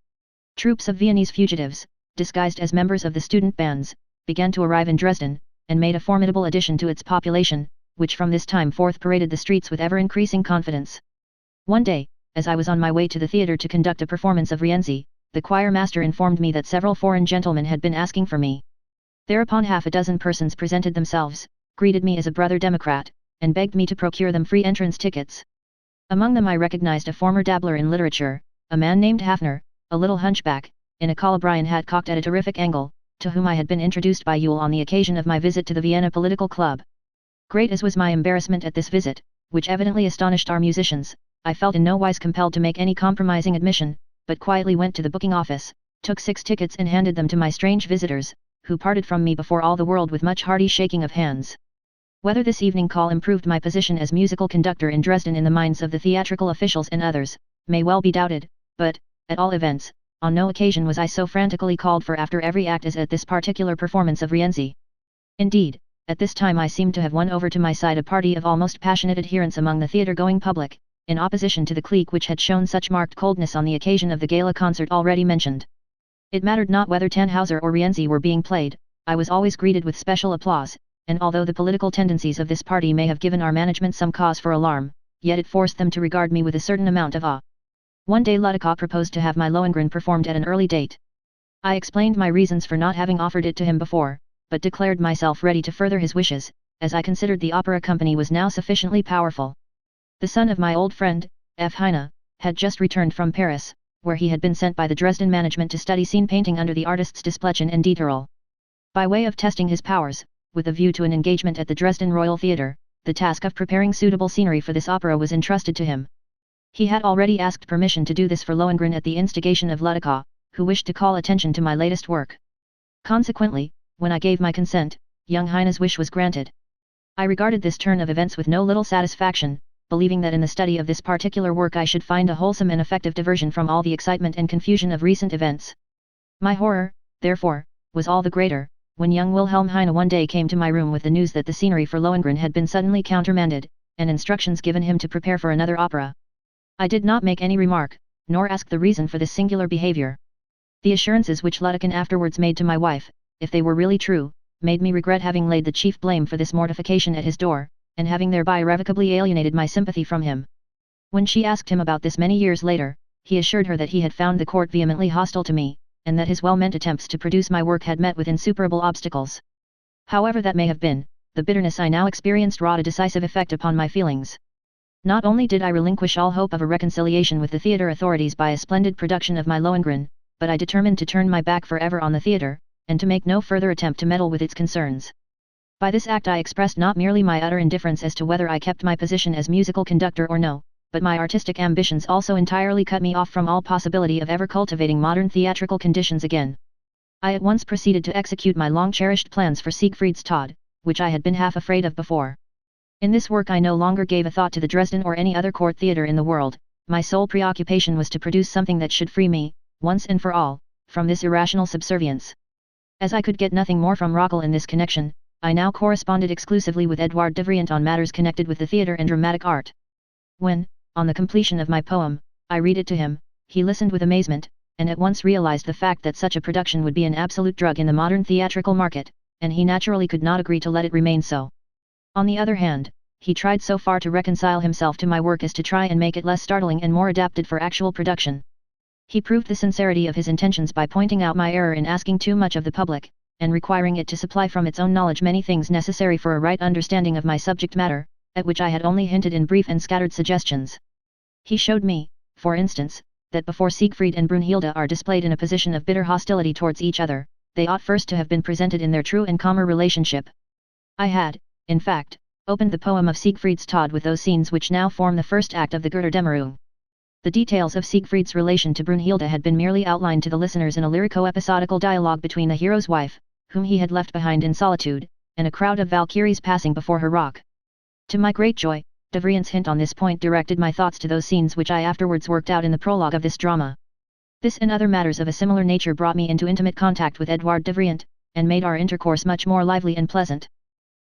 Troops of Viennese fugitives, disguised as members of the student bands, began to arrive in Dresden, and made a formidable addition to its population, which from this time forth paraded the streets with ever-increasing confidence. One day, as I was on my way to the theatre to conduct a performance of Rienzi, the choir master informed me that several foreign gentlemen had been asking for me. Thereupon half a dozen persons presented themselves, greeted me as a brother Democrat, and begged me to procure them free entrance tickets. Among them I recognized a former dabbler in literature, a man named Hafner, a little hunchback, in a Calabrian hat cocked at a terrific angle, to whom I had been introduced by Yule on the occasion of my visit to the Vienna Political Club. Great as was my embarrassment at this visit, which evidently astonished our musicians, I felt in no wise compelled to make any compromising admission, but quietly went to the booking office, took 6 tickets and handed them to my strange visitors, who parted from me before all the world with much hearty shaking of hands. Whether this evening call improved my position as musical conductor in Dresden in the minds of the theatrical officials and others, may well be doubted, but, at all events, on no occasion was I so frantically called for after every act as at this particular performance of Rienzi. Indeed, at this time I seemed to have won over to my side a party of almost passionate adherents among the theatre-going public, in opposition to the clique which had shown such marked coldness on the occasion of the gala concert already mentioned. It mattered not whether Tannhauser or Rienzi were being played, I was always greeted with special applause, and although the political tendencies of this party may have given our management some cause for alarm, yet it forced them to regard me with a certain amount of awe. One day Ladakah proposed to have my Lohengrin performed at an early date. I explained my reasons for not having offered it to him before, but declared myself ready to further his wishes, as I considered the opera company was now sufficiently powerful. The son of my old friend, F. Heine, had just returned from Paris, where he had been sent by the Dresden management to study scene painting under the artists Desplechin and Dieterl. By way of testing his powers, with a view to an engagement at the Dresden Royal Theatre, the task of preparing suitable scenery for this opera was entrusted to him. He had already asked permission to do this for Lohengrin at the instigation of Ladakah, who wished to call attention to my latest work. Consequently, when I gave my consent, young Heine's wish was granted. I regarded this turn of events with no little satisfaction, believing that in the study of this particular work I should find a wholesome and effective diversion from all the excitement and confusion of recent events. My horror, therefore, was all the greater, when young Wilhelm Heine one day came to my room with the news that the scenery for Lohengrin had been suddenly countermanded, and instructions given him to prepare for another opera. I did not make any remark, nor ask the reason for this singular behavior. The assurances which Ladakah afterwards made to my wife, if they were really true, made me regret having laid the chief blame for this mortification at his door, and having thereby irrevocably alienated my sympathy from him. When she asked him about this many years later, he assured her that he had found the court vehemently hostile to me, and that his well-meant attempts to produce my work had met with insuperable obstacles. However that may have been, the bitterness I now experienced wrought a decisive effect upon my feelings. Not only did I relinquish all hope of a reconciliation with the theatre authorities by a splendid production of my Lohengrin, but I determined to turn my back forever on the theatre, and to make no further attempt to meddle with its concerns. By this act I expressed not merely my utter indifference as to whether I kept my position as musical conductor or no, but my artistic ambitions also entirely cut me off from all possibility of ever cultivating modern theatrical conditions again. I at once proceeded to execute my long-cherished plans for Siegfried's Tod, which I had been half afraid of before. In this work I no longer gave a thought to the Dresden or any other court theatre in the world. My sole preoccupation was to produce something that should free me, once and for all, from this irrational subservience. As I could get nothing more from Rockel in this connection, I now corresponded exclusively with Edouard Devrient on matters connected with the theatre and dramatic art. When, on the completion of my poem, I read it to him, he listened with amazement, and at once realized the fact that such a production would be an absolute drug in the modern theatrical market, and he naturally could not agree to let it remain so. On the other hand, he tried so far to reconcile himself to my work as to try and make it less startling and more adapted for actual production. He proved the sincerity of his intentions by pointing out my error in asking too much of the public, and requiring it to supply from its own knowledge many things necessary for a right understanding of my subject matter, at which I had only hinted in brief and scattered suggestions. He showed me, for instance, that before Siegfried and Brunhilde are displayed in a position of bitter hostility towards each other, they ought first to have been presented in their true and calmer relationship. I had, in fact, opened the poem of Siegfried's Tod with those scenes which now form the first act of the Götterdämmerung. The details of Siegfried's relation to Brunhilde had been merely outlined to the listeners in a lyrico-episodical dialogue between the hero's wife, whom he had left behind in solitude, and a crowd of Valkyries passing before her rock. To my great joy, Devrient's hint on this point directed my thoughts to those scenes which I afterwards worked out in the prologue of this drama. This and other matters of a similar nature brought me into intimate contact with Edouard Devrient, and made our intercourse much more lively and pleasant.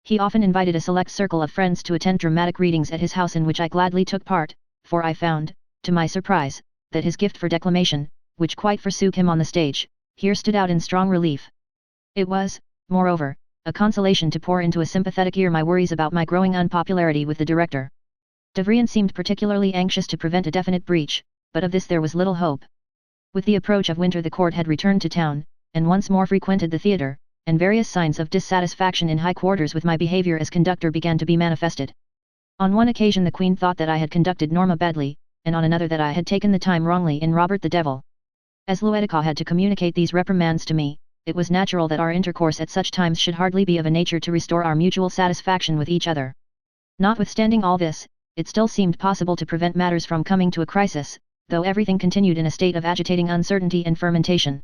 He often invited a select circle of friends to attend dramatic readings at his house in which I gladly took part, for I found, to my surprise, that his gift for declamation, which quite forsook him on the stage, here stood out in strong relief. It was, moreover, a consolation to pour into a sympathetic ear my worries about my growing unpopularity with the director. Devrient seemed particularly anxious to prevent a definite breach, but of this there was little hope. With the approach of winter the court had returned to town, and once more frequented the theatre, and various signs of dissatisfaction in high quarters with my behaviour as conductor began to be manifested. On one occasion the Queen thought that I had conducted Norma badly, and on another that I had taken the time wrongly in Robert the Devil. As Ladakah had to communicate these reprimands to me, it was natural that our intercourse at such times should hardly be of a nature to restore our mutual satisfaction with each other. Notwithstanding all this, it still seemed possible to prevent matters from coming to a crisis, though everything continued in a state of agitating uncertainty and fermentation.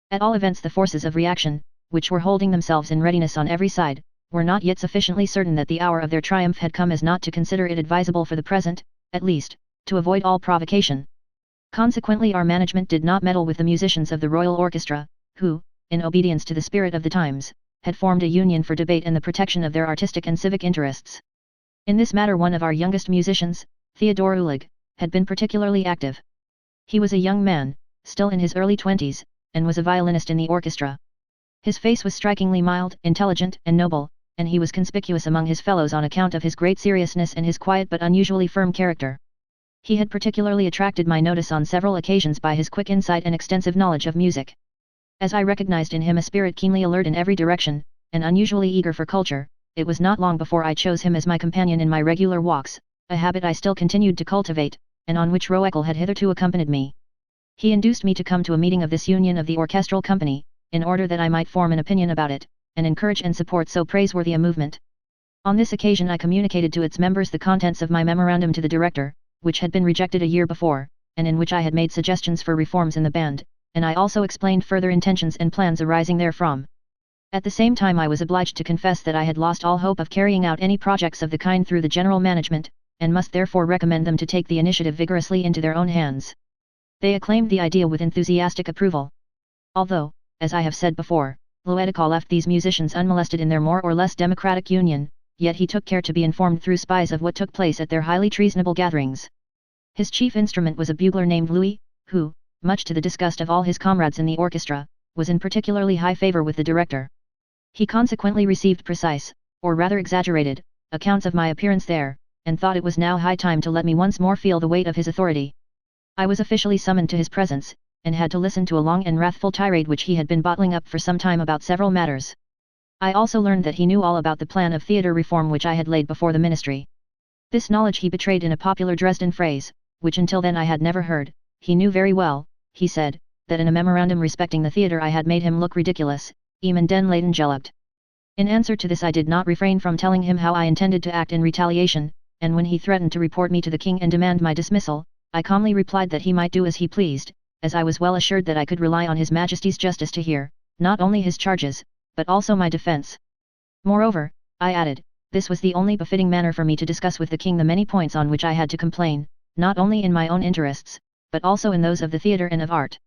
At all events the forces of reaction, which were holding themselves in readiness on every side, were not yet sufficiently certain that the hour of their triumph had come as not to consider it advisable for the present, at least, to avoid all provocation. Consequently our management did not meddle with the musicians of the Royal Orchestra, who, in obedience to the spirit of the times, had formed a union for debate and the protection of their artistic and civic interests. In this matter one of our youngest musicians, Theodor Ulig, had been particularly active. He was a young man, still in his early 20s, and was a violinist in the orchestra. His face was strikingly mild, intelligent, and noble, and he was conspicuous among his fellows on account of his great seriousness and his quiet but unusually firm character. He had particularly attracted my notice on several occasions by his quick insight and extensive knowledge of music. As I recognized in him a spirit keenly alert in every direction, and unusually eager for culture, it was not long before I chose him as my companion in my regular walks, a habit I still continued to cultivate, and on which Roeckel had hitherto accompanied me. He induced me to come to a meeting of this union of the orchestral company, in order that I might form an opinion about it, and encourage and support so praiseworthy a movement. On this occasion I communicated to its members the contents of my memorandum to the director, which had been rejected a year before, and in which I had made suggestions for reforms in the band, and I also explained further intentions and plans arising therefrom. At the same time I was obliged to confess that I had lost all hope of carrying out any projects of the kind through the general management, and must therefore recommend them to take the initiative vigorously into their own hands. They acclaimed the idea with enthusiastic approval. Although, as I have said before, Loedica left these musicians unmolested in their more or less democratic union, yet he took care to be informed through spies of what took place at their highly treasonable gatherings. His chief instrument was a bugler named Louis, who, much to the disgust of all his comrades in the orchestra, was in particularly high favor with the director. He consequently received precise, or rather exaggerated, accounts of my appearance there, and thought it was now high time to let me once more feel the weight of his authority. I was officially summoned to his presence, and had to listen to a long and wrathful tirade which he had been bottling up for some time about several matters. I also learned that he knew all about the plan of theatre reform which I had laid before the ministry. This knowledge he betrayed in a popular Dresden phrase, which until then I had never heard. He knew very well, he said, that in a memorandum respecting the theatre I had made him look ridiculous, even den Leiden gelabt. In answer to this I did not refrain from telling him how I intended to act in retaliation, and when he threatened to report me to the king and demand my dismissal, I calmly replied that he might do as he pleased, as I was well assured that I could rely on His Majesty's justice to hear, not only his charges, but also my defence. Moreover, I added, this was the only befitting manner for me to discuss with the king the many points on which I had to complain, not only in my own interests, but also in those of the theatre and of art.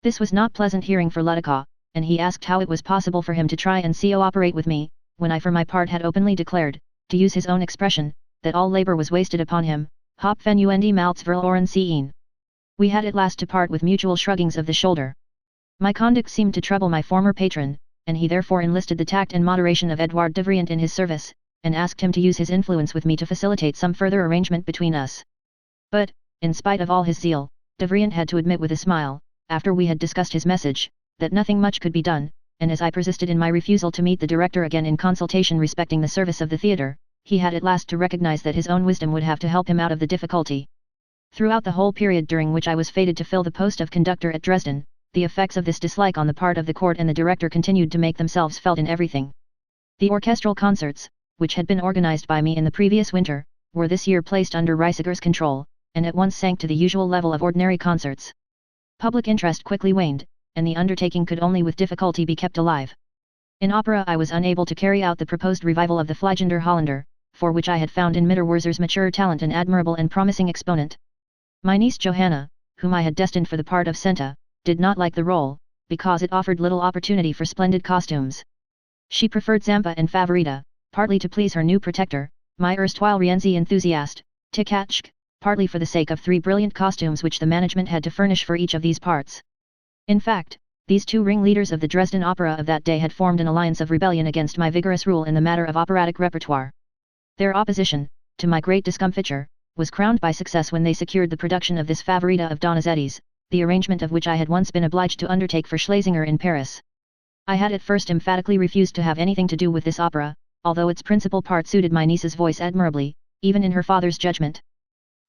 This was not pleasant hearing for Loedica, and he asked how it was possible for him to try and co-operate with me, when I for my part had openly declared, to use his own expression, that all labour was wasted upon him, hop venuendi malts verloren seen. We had at last to part with mutual shruggings of the shoulder. My conduct seemed to trouble my former patron, and he therefore enlisted the tact and moderation of Edouard Devrient in his service, and asked him to use his influence with me to facilitate some further arrangement between us. But, in spite of all his zeal, Devrient had to admit with a smile, after we had discussed his message, that nothing much could be done, and as I persisted in my refusal to meet the director again in consultation respecting the service of the theatre, he had at last to recognize that his own wisdom would have to help him out of the difficulty. Throughout the whole period during which I was fated to fill the post of conductor at Dresden, the effects of this dislike on the part of the court and the director continued to make themselves felt in everything. The orchestral concerts, which had been organized by me in the previous winter, were this year placed under Reisiger's control, and at once sank to the usual level of ordinary concerts. Public interest quickly waned, and the undertaking could only with difficulty be kept alive. In opera I was unable to carry out the proposed revival of the Fliegender Holländer, for which I had found in Mitterwerzer's mature talent an admirable and promising exponent. My niece Johanna, whom I had destined for the part of Senta, did not like the role, because it offered little opportunity for splendid costumes. She preferred Zampa and Favorita, partly to please her new protector, my erstwhile Rienzi enthusiast, Tkachk, partly for the sake of 3 brilliant costumes which the management had to furnish for each of these parts. In fact, these two ringleaders of the Dresden opera of that day had formed an alliance of rebellion against my vigorous rule in the matter of operatic repertoire. Their opposition, to my great discomfiture, was crowned by success when they secured the production of this Favorita of Donizetti's, the arrangement of which I had once been obliged to undertake for Schlesinger in Paris. I had at first emphatically refused to have anything to do with this opera, although its principal part suited my niece's voice admirably, even in her father's judgment.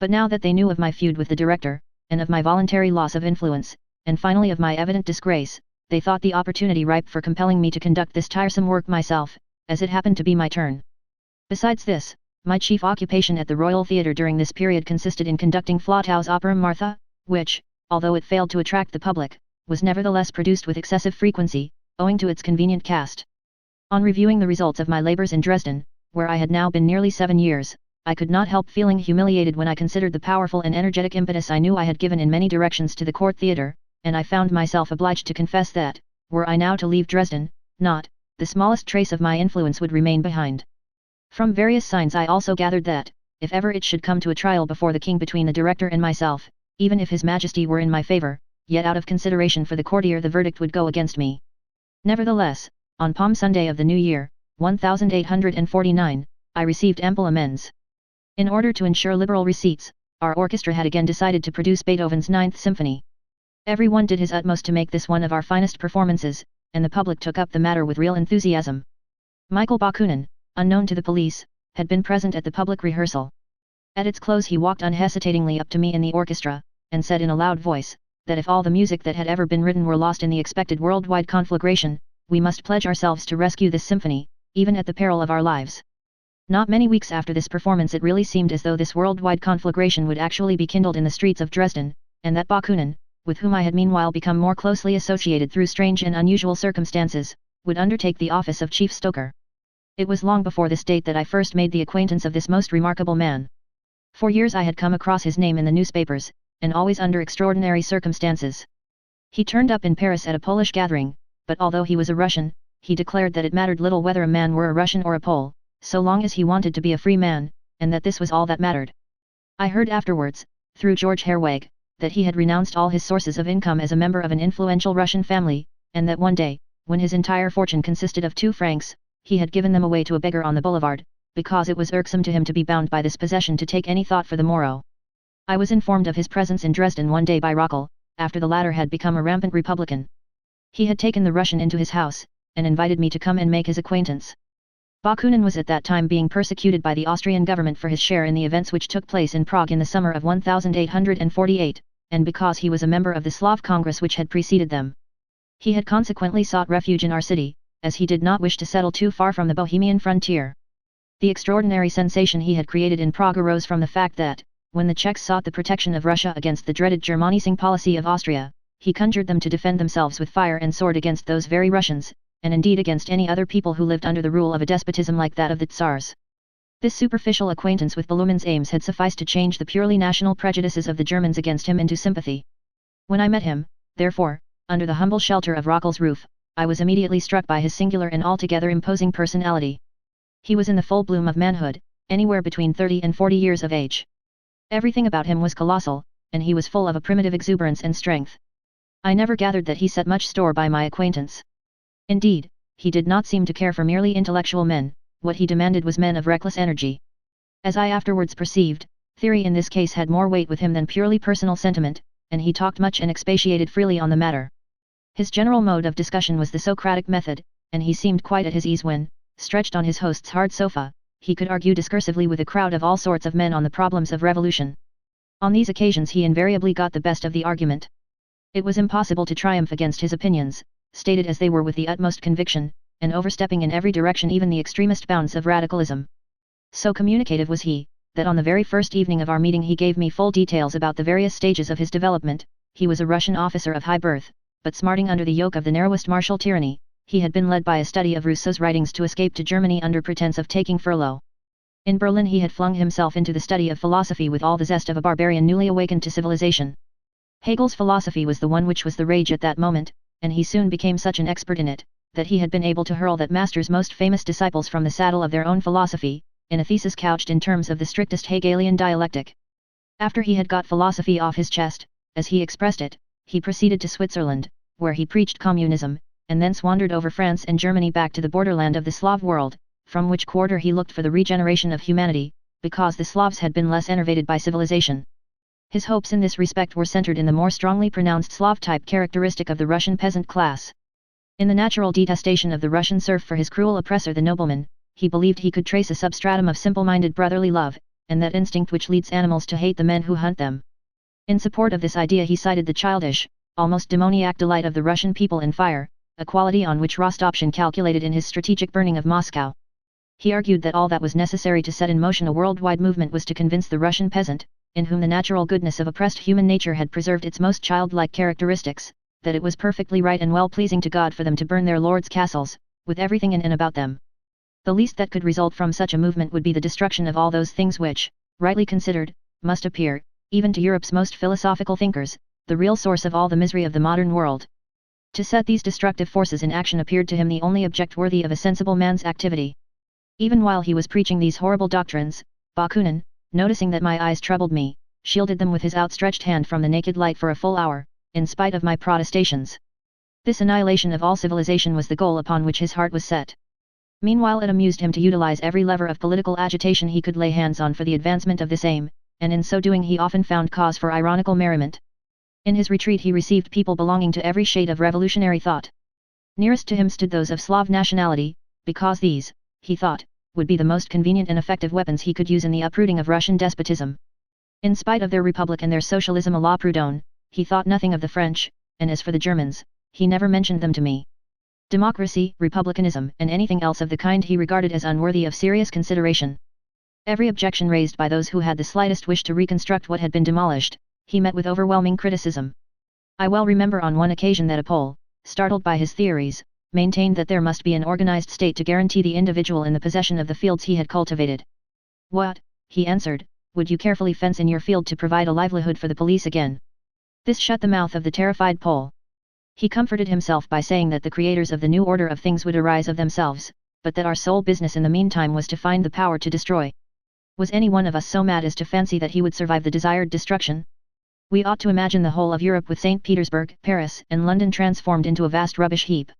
But now that they knew of my feud with the director, and of my voluntary loss of influence, and finally of my evident disgrace, they thought the opportunity ripe for compelling me to conduct this tiresome work myself, as it happened to be my turn. Besides this, my chief occupation at the Royal Theatre during this period consisted in conducting Flotow's opera Martha, which, although it failed to attract the public, was nevertheless produced with excessive frequency, owing to its convenient cast. On reviewing the results of my labours in Dresden, where I had now been nearly 7 years, I could not help feeling humiliated when I considered the powerful and energetic impetus I knew I had given in many directions to the court theatre, and I found myself obliged to confess that, were I now to leave Dresden, not the smallest trace of my influence would remain behind. From various signs I also gathered that, if ever it should come to a trial before the king between the director and myself, even if His Majesty were in my favour, yet out of consideration for the courtier the verdict would go against me. Nevertheless, on Palm Sunday of the New Year, 1849, I received ample amends. In order to ensure liberal receipts, our orchestra had again decided to produce Beethoven's Ninth Symphony. Everyone did his utmost to make this one of our finest performances, and the public took up the matter with real enthusiasm. Michael Bakunin, unknown to the police, had been present at the public rehearsal. At its close he walked unhesitatingly up to me in the orchestra, and said in a loud voice, that if all the music that had ever been written were lost in the expected worldwide conflagration, we must pledge ourselves to rescue this symphony, even at the peril of our lives. Not many weeks after this performance it really seemed as though this worldwide conflagration would actually be kindled in the streets of Dresden, and that Bakunin, with whom I had meanwhile become more closely associated through strange and unusual circumstances, would undertake the office of chief stoker. It was long before this date that I first made the acquaintance of this most remarkable man. For years I had come across his name in the newspapers, and always under extraordinary circumstances. He turned up in Paris at a Polish gathering, but although he was a Russian, he declared that it mattered little whether a man were a Russian or a Pole, so long as he wanted to be a free man, and that this was all that mattered. I heard afterwards, through George Herweg, that he had renounced all his sources of income as a member of an influential Russian family, and that one day, when his entire fortune consisted of 2 francs, he had given them away to a beggar on the boulevard, because it was irksome to him to be bound by this possession to take any thought for the morrow. I was informed of his presence in Dresden one day by Rockel, after the latter had become a rampant Republican. He had taken the Russian into his house, and invited me to come and make his acquaintance. Bakunin was at that time being persecuted by the Austrian government for his share in the events which took place in Prague in the summer of 1848, and because he was a member of the Slav Congress which had preceded them. He had consequently sought refuge in our city, as he did not wish to settle too far from the Bohemian frontier. The extraordinary sensation he had created in Prague arose from the fact that, when the Czechs sought the protection of Russia against the dreaded Germanising policy of Austria, he conjured them to defend themselves with fire and sword against those very Russians, and indeed against any other people who lived under the rule of a despotism like that of the Tsars. This superficial acquaintance with Bakunin's aims had sufficed to change the purely national prejudices of the Germans against him into sympathy. When I met him, therefore, under the humble shelter of Rockel's roof, I was immediately struck by his singular and altogether imposing personality. He was in the full bloom of manhood, anywhere between 30 and 40 years of age. Everything about him was colossal, and he was full of a primitive exuberance and strength. I never gathered that he set much store by my acquaintance. Indeed, he did not seem to care for merely intellectual men, what he demanded was men of reckless energy. As I afterwards perceived, theory in this case had more weight with him than purely personal sentiment, and he talked much and expatiated freely on the matter. His general mode of discussion was the Socratic method, and he seemed quite at his ease when, stretched on his host's hard sofa, he could argue discursively with a crowd of all sorts of men on the problems of revolution. On these occasions he invariably got the best of the argument. It was impossible to triumph against his opinions, stated as they were with the utmost conviction, and overstepping in every direction even the extremest bounds of radicalism. So communicative was he, that on the very first evening of our meeting he gave me full details about the various stages of his development. He was a Russian officer of high birth, but smarting under the yoke of the narrowest martial tyranny. He had been led by a study of Rousseau's writings to escape to Germany under pretense of taking furlough. In Berlin he had flung himself into the study of philosophy with all the zest of a barbarian newly awakened to civilization. Hegel's philosophy was the one which was the rage at that moment, and he soon became such an expert in it, that he had been able to hurl that master's most famous disciples from the saddle of their own philosophy, in a thesis couched in terms of the strictest Hegelian dialectic. After he had got philosophy off his chest, as he expressed it, he proceeded to Switzerland, where he preached communism, and thence wandered over France and Germany back to the borderland of the Slav world, from which quarter he looked for the regeneration of humanity, because the Slavs had been less enervated by civilization. His hopes in this respect were centered in the more strongly pronounced Slav type characteristic of the Russian peasant class. In the natural detestation of the Russian serf for his cruel oppressor the nobleman, he believed he could trace a substratum of simple-minded brotherly love, and that instinct which leads animals to hate the men who hunt them. In support of this idea he cited the childish, almost demoniac delight of the Russian people in fire, a quality on which Rostopchin calculated in his strategic burning of Moscow. He argued that all that was necessary to set in motion a worldwide movement was to convince the Russian peasant, in whom the natural goodness of oppressed human nature had preserved its most childlike characteristics, that it was perfectly right and well-pleasing to God for them to burn their lords' castles, with everything in and about them. The least that could result from such a movement would be the destruction of all those things which, rightly considered, must appear, even to Europe's most philosophical thinkers, the real source of all the misery of the modern world. To set these destructive forces in action appeared to him the only object worthy of a sensible man's activity. Even while he was preaching these horrible doctrines, Bakunin, noticing that my eyes troubled me, shielded them with his outstretched hand from the naked light for a full hour, in spite of my protestations. This annihilation of all civilization was the goal upon which his heart was set. Meanwhile it amused him to utilize every lever of political agitation he could lay hands on for the advancement of this aim, and in so doing he often found cause for ironical merriment. In his retreat he received people belonging to every shade of revolutionary thought. Nearest to him stood those of Slav nationality, because these, he thought, would be the most convenient and effective weapons he could use in the uprooting of Russian despotism. In spite of their republic and their socialism à la Proudhon, he thought nothing of the French, and as for the Germans, he never mentioned them to me. Democracy, republicanism, and anything else of the kind he regarded as unworthy of serious consideration. Every objection raised by those who had the slightest wish to reconstruct what had been demolished, he met with overwhelming criticism. I well remember on one occasion that a Pole, startled by his theories, maintained that there must be an organized state to guarantee the individual in the possession of the fields he had cultivated. What, he answered, would you carefully fence in your field to provide a livelihood for the police again? This shut the mouth of the terrified Pole. He comforted himself by saying that the creators of the new order of things would arise of themselves, but that our sole business in the meantime was to find the power to destroy. Was any one of us so mad as to fancy that he would survive the desired destruction? We ought to imagine the whole of Europe with St. Petersburg, Paris, and London transformed into a vast rubbish heap.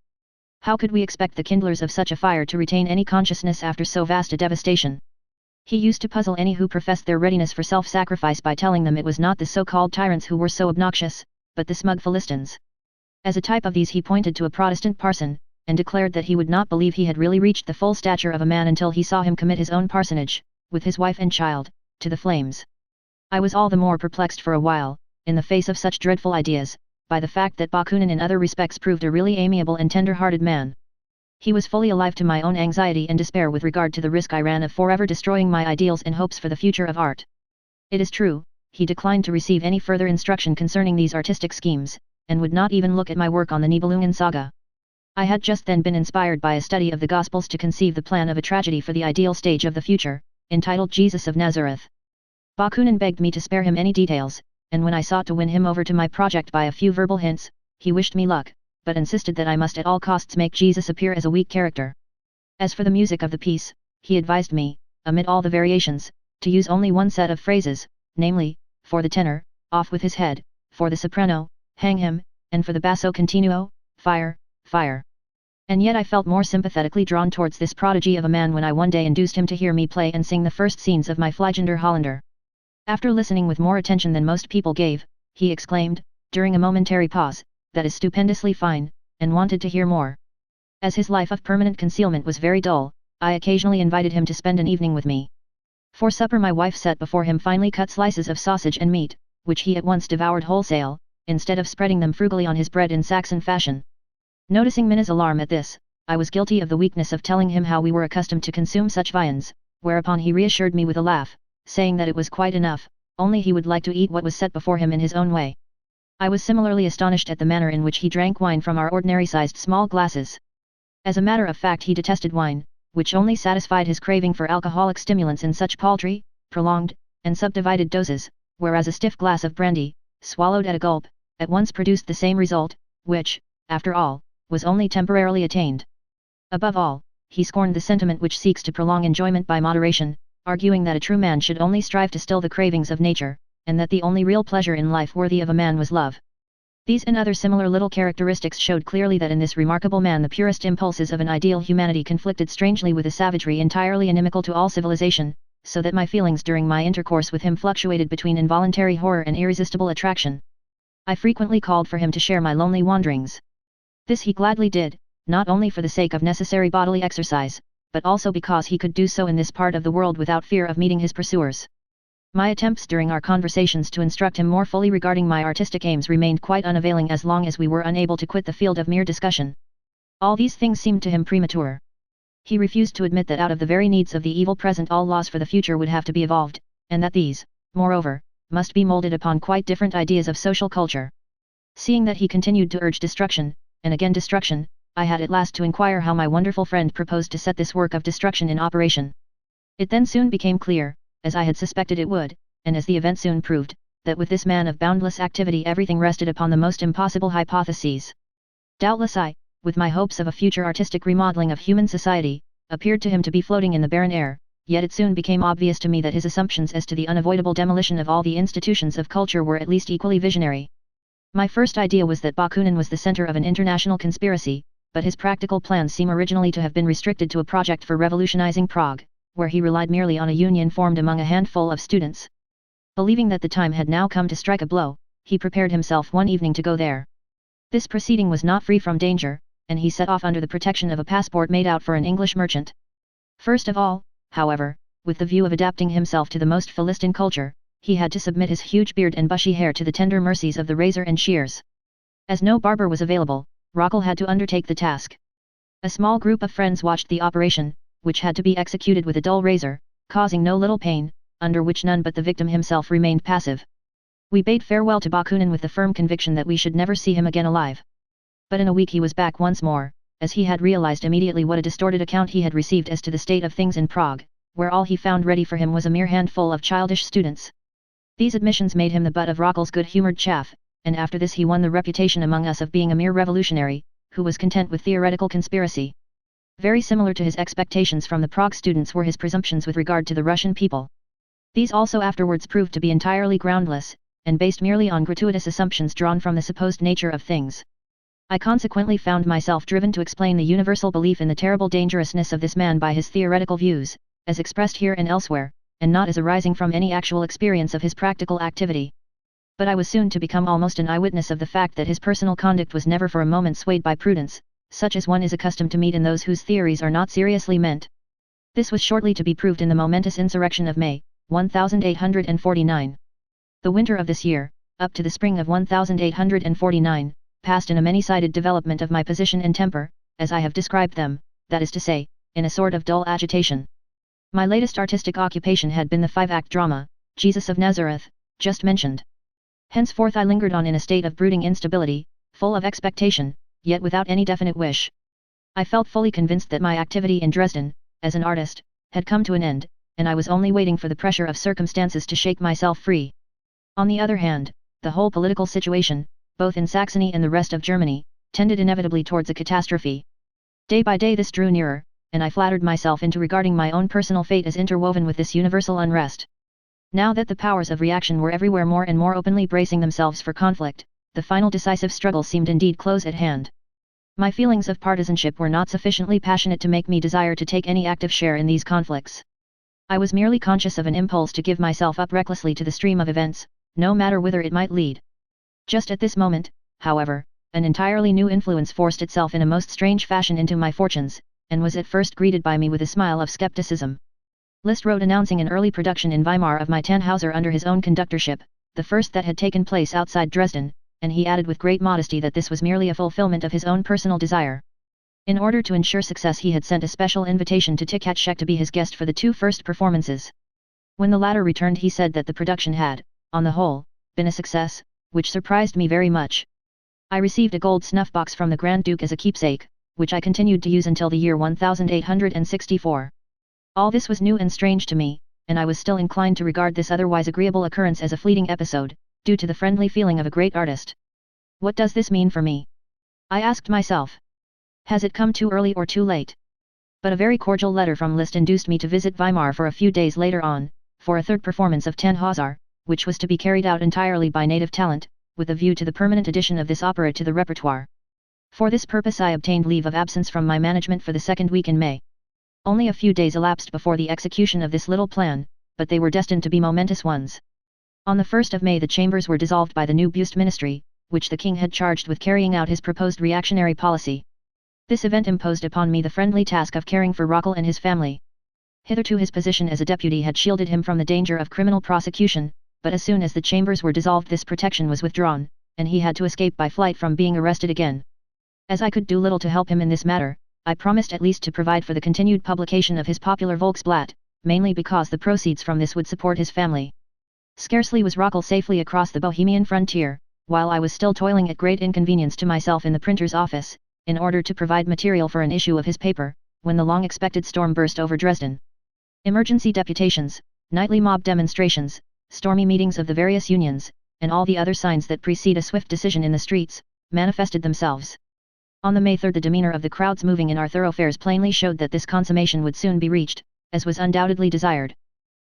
How could we expect the kindlers of such a fire to retain any consciousness after so vast a devastation? He used to puzzle any who professed their readiness for self-sacrifice by telling them it was not the so-called tyrants who were so obnoxious, but the smug Philistines. As a type of these he pointed to a Protestant parson, and declared that he would not believe he had really reached the full stature of a man until he saw him commit his own parsonage, with his wife and child, to the flames. I was all the more perplexed for a while, in the face of such dreadful ideas, by the fact that Bakunin in other respects proved a really amiable and tender-hearted man. He was fully alive to my own anxiety and despair with regard to the risk I ran of forever destroying my ideals and hopes for the future of art. It is true, he declined to receive any further instruction concerning these artistic schemes, and would not even look at my work on the Nibelungen saga. I had just then been inspired by a study of the Gospels to conceive the plan of a tragedy for the ideal stage of the future, entitled Jesus of Nazareth. Bakunin begged me to spare him any details, and when I sought to win him over to my project by a few verbal hints, he wished me luck, but insisted that I must at all costs make Jesus appear as a weak character. As for the music of the piece, he advised me, amid all the variations, to use only one set of phrases, namely, for the tenor, off with his head, for the soprano, hang him, and for the basso continuo, fire, fire. And yet I felt more sympathetically drawn towards this prodigy of a man when I one day induced him to hear me play and sing the first scenes of my Fliegender Hollander. After listening with more attention than most people gave, he exclaimed, during a momentary pause, "That is stupendously fine," and wanted to hear more. As his life of permanent concealment was very dull, I occasionally invited him to spend an evening with me. For supper my wife set before him finely cut slices of sausage and meat, which he at once devoured wholesale, instead of spreading them frugally on his bread in Saxon fashion. Noticing Minna's alarm at this, I was guilty of the weakness of telling him how we were accustomed to consume such viands, whereupon he reassured me with a laugh, saying that it was quite enough, only he would like to eat what was set before him in his own way. I was similarly astonished at the manner in which he drank wine from our ordinary-sized small glasses. As a matter of fact he detested wine, which only satisfied his craving for alcoholic stimulants in such paltry, prolonged, and subdivided doses, whereas a stiff glass of brandy, swallowed at a gulp, at once produced the same result, which, after all, was only temporarily attained. Above all, he scorned the sentiment which seeks to prolong enjoyment by moderation, arguing that a true man should only strive to still the cravings of nature, and that the only real pleasure in life worthy of a man was love. These and other similar little characteristics showed clearly that in this remarkable man the purest impulses of an ideal humanity conflicted strangely with a savagery entirely inimical to all civilization, so that my feelings during my intercourse with him fluctuated between involuntary horror and irresistible attraction. I frequently called for him to share my lonely wanderings. This he gladly did, not only for the sake of necessary bodily exercise, but also because he could do so in this part of the world without fear of meeting his pursuers. My attempts during our conversations to instruct him more fully regarding my artistic aims remained quite unavailing as long as we were unable to quit the field of mere discussion. All these things seemed to him premature. He refused to admit that out of the very needs of the evil present all laws for the future would have to be evolved, and that these, moreover, must be molded upon quite different ideas of social culture. Seeing that he continued to urge destruction, and again destruction, I had at last to inquire how my wonderful friend proposed to set this work of destruction in operation. It then soon became clear, as I had suspected it would, and as the event soon proved, that with this man of boundless activity everything rested upon the most impossible hypotheses. Doubtless I, with my hopes of a future artistic remodeling of human society, appeared to him to be floating in the barren air, yet it soon became obvious to me that his assumptions as to the unavoidable demolition of all the institutions of culture were at least equally visionary. My first idea was that Bakunin was the center of an international conspiracy, but his practical plans seem originally to have been restricted to a project for revolutionizing Prague, where he relied merely on a union formed among a handful of students. Believing that the time had now come to strike a blow, he prepared himself one evening to go there. This proceeding was not free from danger, and he set off under the protection of a passport made out for an English merchant. First of all, however, with the view of adapting himself to the most Philistine culture, he had to submit his huge beard and bushy hair to the tender mercies of the razor and shears. As no barber was available, Rockel had to undertake the task. A small group of friends watched the operation, which had to be executed with a dull razor, causing no little pain, under which none but the victim himself remained passive. We bade farewell to Bakunin with the firm conviction that we should never see him again alive. But in a week he was back once more, as he had realized immediately what a distorted account he had received as to the state of things in Prague, where all he found ready for him was a mere handful of childish students. These admissions made him the butt of Rockel's good-humored chaff, and after this he won the reputation among us of being a mere revolutionary, who was content with theoretical conspiracy. Very similar to his expectations from the Prague students were his presumptions with regard to the Russian people. These also afterwards proved to be entirely groundless, and based merely on gratuitous assumptions drawn from the supposed nature of things. I consequently found myself driven to explain the universal belief in the terrible dangerousness of this man by his theoretical views, as expressed here and elsewhere, and not as arising from any actual experience of his practical activity. But I was soon to become almost an eyewitness of the fact that his personal conduct was never for a moment swayed by prudence, such as one is accustomed to meet in those whose theories are not seriously meant. This was shortly to be proved in the momentous insurrection of May, 1849. The winter of this year, up to the spring of 1849, passed in a many-sided development of my position and temper, as I have described them, that is to say, in a sort of dull agitation. My latest artistic occupation had been the 5-act drama, Jesus of Nazareth, just mentioned. Henceforth I lingered on in a state of brooding instability, full of expectation, yet without any definite wish. I felt fully convinced that my activity in Dresden, as an artist, had come to an end, and I was only waiting for the pressure of circumstances to shake myself free. On the other hand, the whole political situation, both in Saxony and the rest of Germany, tended inevitably towards a catastrophe. Day by day this drew nearer, and I flattered myself into regarding my own personal fate as interwoven with this universal unrest. Now that the powers of reaction were everywhere more and more openly bracing themselves for conflict, the final decisive struggle seemed indeed close at hand. My feelings of partisanship were not sufficiently passionate to make me desire to take any active share in these conflicts. I was merely conscious of an impulse to give myself up recklessly to the stream of events, no matter whither it might lead. Just at this moment, however, an entirely new influence forced itself in a most strange fashion into my fortunes, and was at first greeted by me with a smile of skepticism. Liszt wrote announcing an early production in Weimar of my Tannhauser under his own conductorship, the first that had taken place outside Dresden, and he added with great modesty that this was merely a fulfillment of his own personal desire. In order to ensure success he had sent a special invitation to Tkatschek to be his guest for the 2 first performances. When the latter returned he said that the production had, on the whole, been a success, which surprised me very much. I received a gold snuff-box from the Grand Duke as a keepsake, which I continued to use until the year 1864. All this was new and strange to me, and I was still inclined to regard this otherwise agreeable occurrence as a fleeting episode, due to the friendly feeling of a great artist. What does this mean for me? I asked myself. Has it come too early or too late? But a very cordial letter from Liszt induced me to visit Weimar for a few days later on, for a 3rd performance of Tannhauser, which was to be carried out entirely by native talent, with a view to the permanent addition of this opera to the repertoire. For this purpose I obtained leave of absence from my management for the 2nd week in May. Only a few days elapsed before the execution of this little plan, but they were destined to be momentous ones. On the 1st of May the chambers were dissolved by the new Bust ministry, which the king had charged with carrying out his proposed reactionary policy. This event imposed upon me the friendly task of caring for Rockel and his family. Hitherto his position as a deputy had shielded him from the danger of criminal prosecution, but as soon as the chambers were dissolved this protection was withdrawn, and he had to escape by flight from being arrested again. As I could do little to help him in this matter, I promised at least to provide for the continued publication of his popular Volksblatt, mainly because the proceeds from this would support his family. Scarcely was Rockel safely across the Bohemian frontier, while I was still toiling at great inconvenience to myself in the printer's office, in order to provide material for an issue of his paper, when the long-expected storm burst over Dresden. Emergency deputations, nightly mob demonstrations, stormy meetings of the various unions, and all the other signs that precede a swift decision in the streets, manifested themselves. On the May 3rd the demeanor of the crowds moving in our thoroughfares plainly showed that this consummation would soon be reached, as was undoubtedly desired.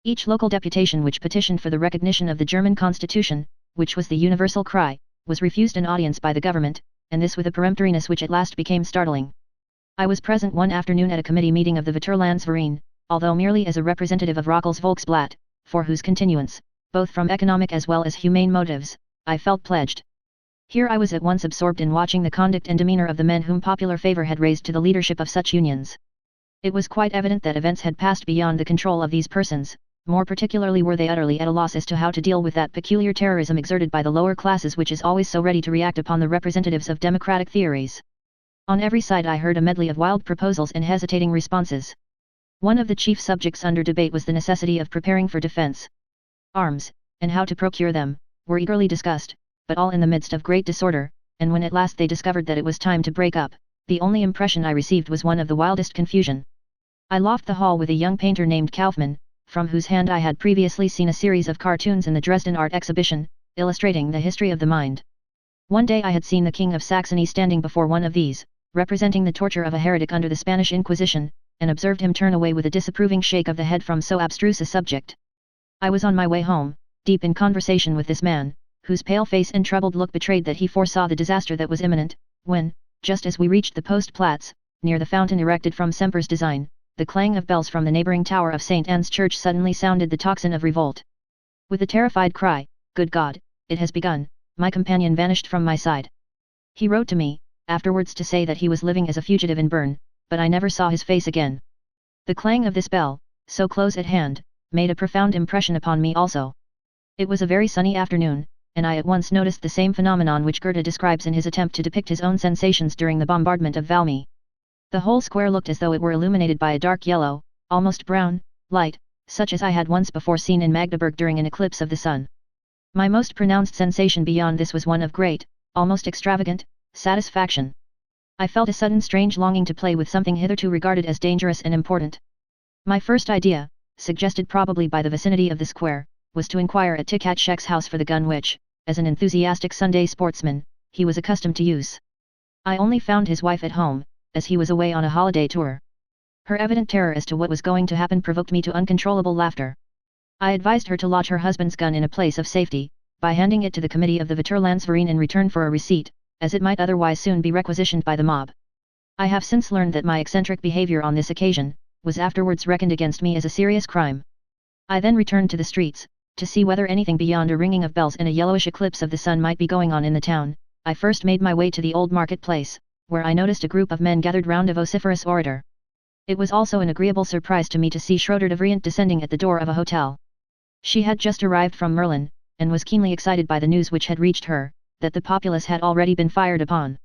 Each local deputation which petitioned for the recognition of the German constitution, which was the universal cry, was refused an audience by the government, and this with a peremptoriness which at last became startling. I was present one afternoon at a committee meeting of the Vaterlandsverein, although merely as a representative of Rockels Volksblatt, for whose continuance, both from economic as well as humane motives, I felt pledged. Here I was at once absorbed in watching the conduct and demeanor of the men whom popular favor had raised to the leadership of such unions. It was quite evident that events had passed beyond the control of these persons, more particularly were they utterly at a loss as to how to deal with that peculiar terrorism exerted by the lower classes which is always so ready to react upon the representatives of democratic theories. On every side I heard a medley of wild proposals and hesitating responses. One of the chief subjects under debate was the necessity of preparing for defense. Arms, and how to procure them, were eagerly discussed, but all in the midst of great disorder, and when at last they discovered that it was time to break up, the only impression I received was one of the wildest confusion. I left the hall with a young painter named Kaufmann, from whose hand I had previously seen a series of cartoons in the Dresden Art Exhibition, illustrating the history of the mind. One day I had seen the King of Saxony standing before one of these, representing the torture of a heretic under the Spanish Inquisition, and observed him turn away with a disapproving shake of the head from so abstruse a subject. I was on my way home, deep in conversation with this man, whose pale face and troubled look betrayed that he foresaw the disaster that was imminent, when, just as we reached the Postplatz, near the fountain erected from Semper's design, the clang of bells from the neighboring tower of St. Anne's Church suddenly sounded the tocsin of revolt. With a terrified cry, "Good God, it has begun," my companion vanished from my side. He wrote to me, afterwards to say that he was living as a fugitive in Bern, but I never saw his face again. The clang of this bell, so close at hand, made a profound impression upon me also. It was a very sunny afternoon, and I at once noticed the same phenomenon which Goethe describes in his attempt to depict his own sensations during the bombardment of Valmy. The whole square looked as though it were illuminated by a dark yellow, almost brown, light, such as I had once before seen in Magdeburg during an eclipse of the sun. My most pronounced sensation beyond this was one of great, almost extravagant, satisfaction. I felt a sudden strange longing to play with something hitherto regarded as dangerous and important. My first idea, suggested probably by the vicinity of the square, was to inquire at Tikatschek's house for the gun which, as an enthusiastic Sunday sportsman, he was accustomed to use. I only found his wife at home, as he was away on a holiday tour. Her evident terror as to what was going to happen provoked me to uncontrollable laughter. I advised her to lodge her husband's gun in a place of safety, by handing it to the committee of the Vaterlandsverein in return for a receipt, as it might otherwise soon be requisitioned by the mob. I have since learned that my eccentric behavior on this occasion, was afterwards reckoned against me as a serious crime. I then returned to the streets, to see whether anything beyond a ringing of bells and a yellowish eclipse of the sun might be going on in the town. I first made my way to the old market-place, where I noticed a group of men gathered round a vociferous orator. It was also an agreeable surprise to me to see Schroeder de Vriend descending at the door of a hotel. She had just arrived from Merlin, and was keenly excited by the news which had reached her, that the populace had already been fired upon.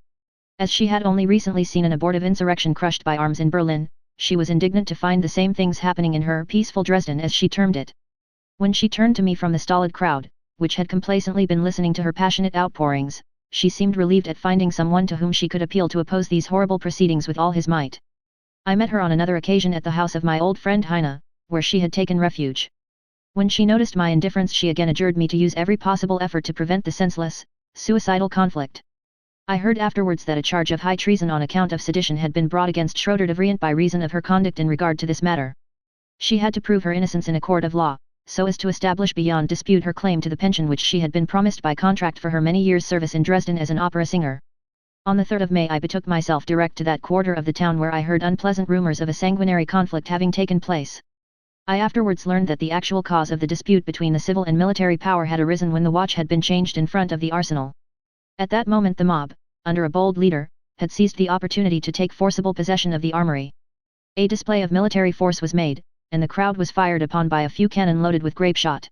As she had only recently seen an abortive insurrection crushed by arms in Berlin, she was indignant to find the same things happening in her peaceful Dresden as she termed it. When she turned to me from the stolid crowd, which had complacently been listening to her passionate outpourings, she seemed relieved at finding someone to whom she could appeal to oppose these horrible proceedings with all his might. I met her on another occasion at the house of my old friend Heine, where she had taken refuge. When she noticed my indifference she again adjured me to use every possible effort to prevent the senseless, suicidal conflict. I heard afterwards that a charge of high treason on account of sedition had been brought against Schroeder de Vriend by reason of her conduct in regard to this matter. She had to prove her innocence in a court of law, so as to establish beyond dispute her claim to the pension which she had been promised by contract for her many years' service in Dresden as an opera singer. On the 3rd of May I betook myself direct to that quarter of the town where I heard unpleasant rumors of a sanguinary conflict having taken place. I afterwards learned that the actual cause of the dispute between the civil and military power had arisen when the watch had been changed in front of the arsenal. At that moment the mob, under a bold leader, had seized the opportunity to take forcible possession of the armory. A display of military force was made, and the crowd was fired upon by a few cannon loaded with grape shot.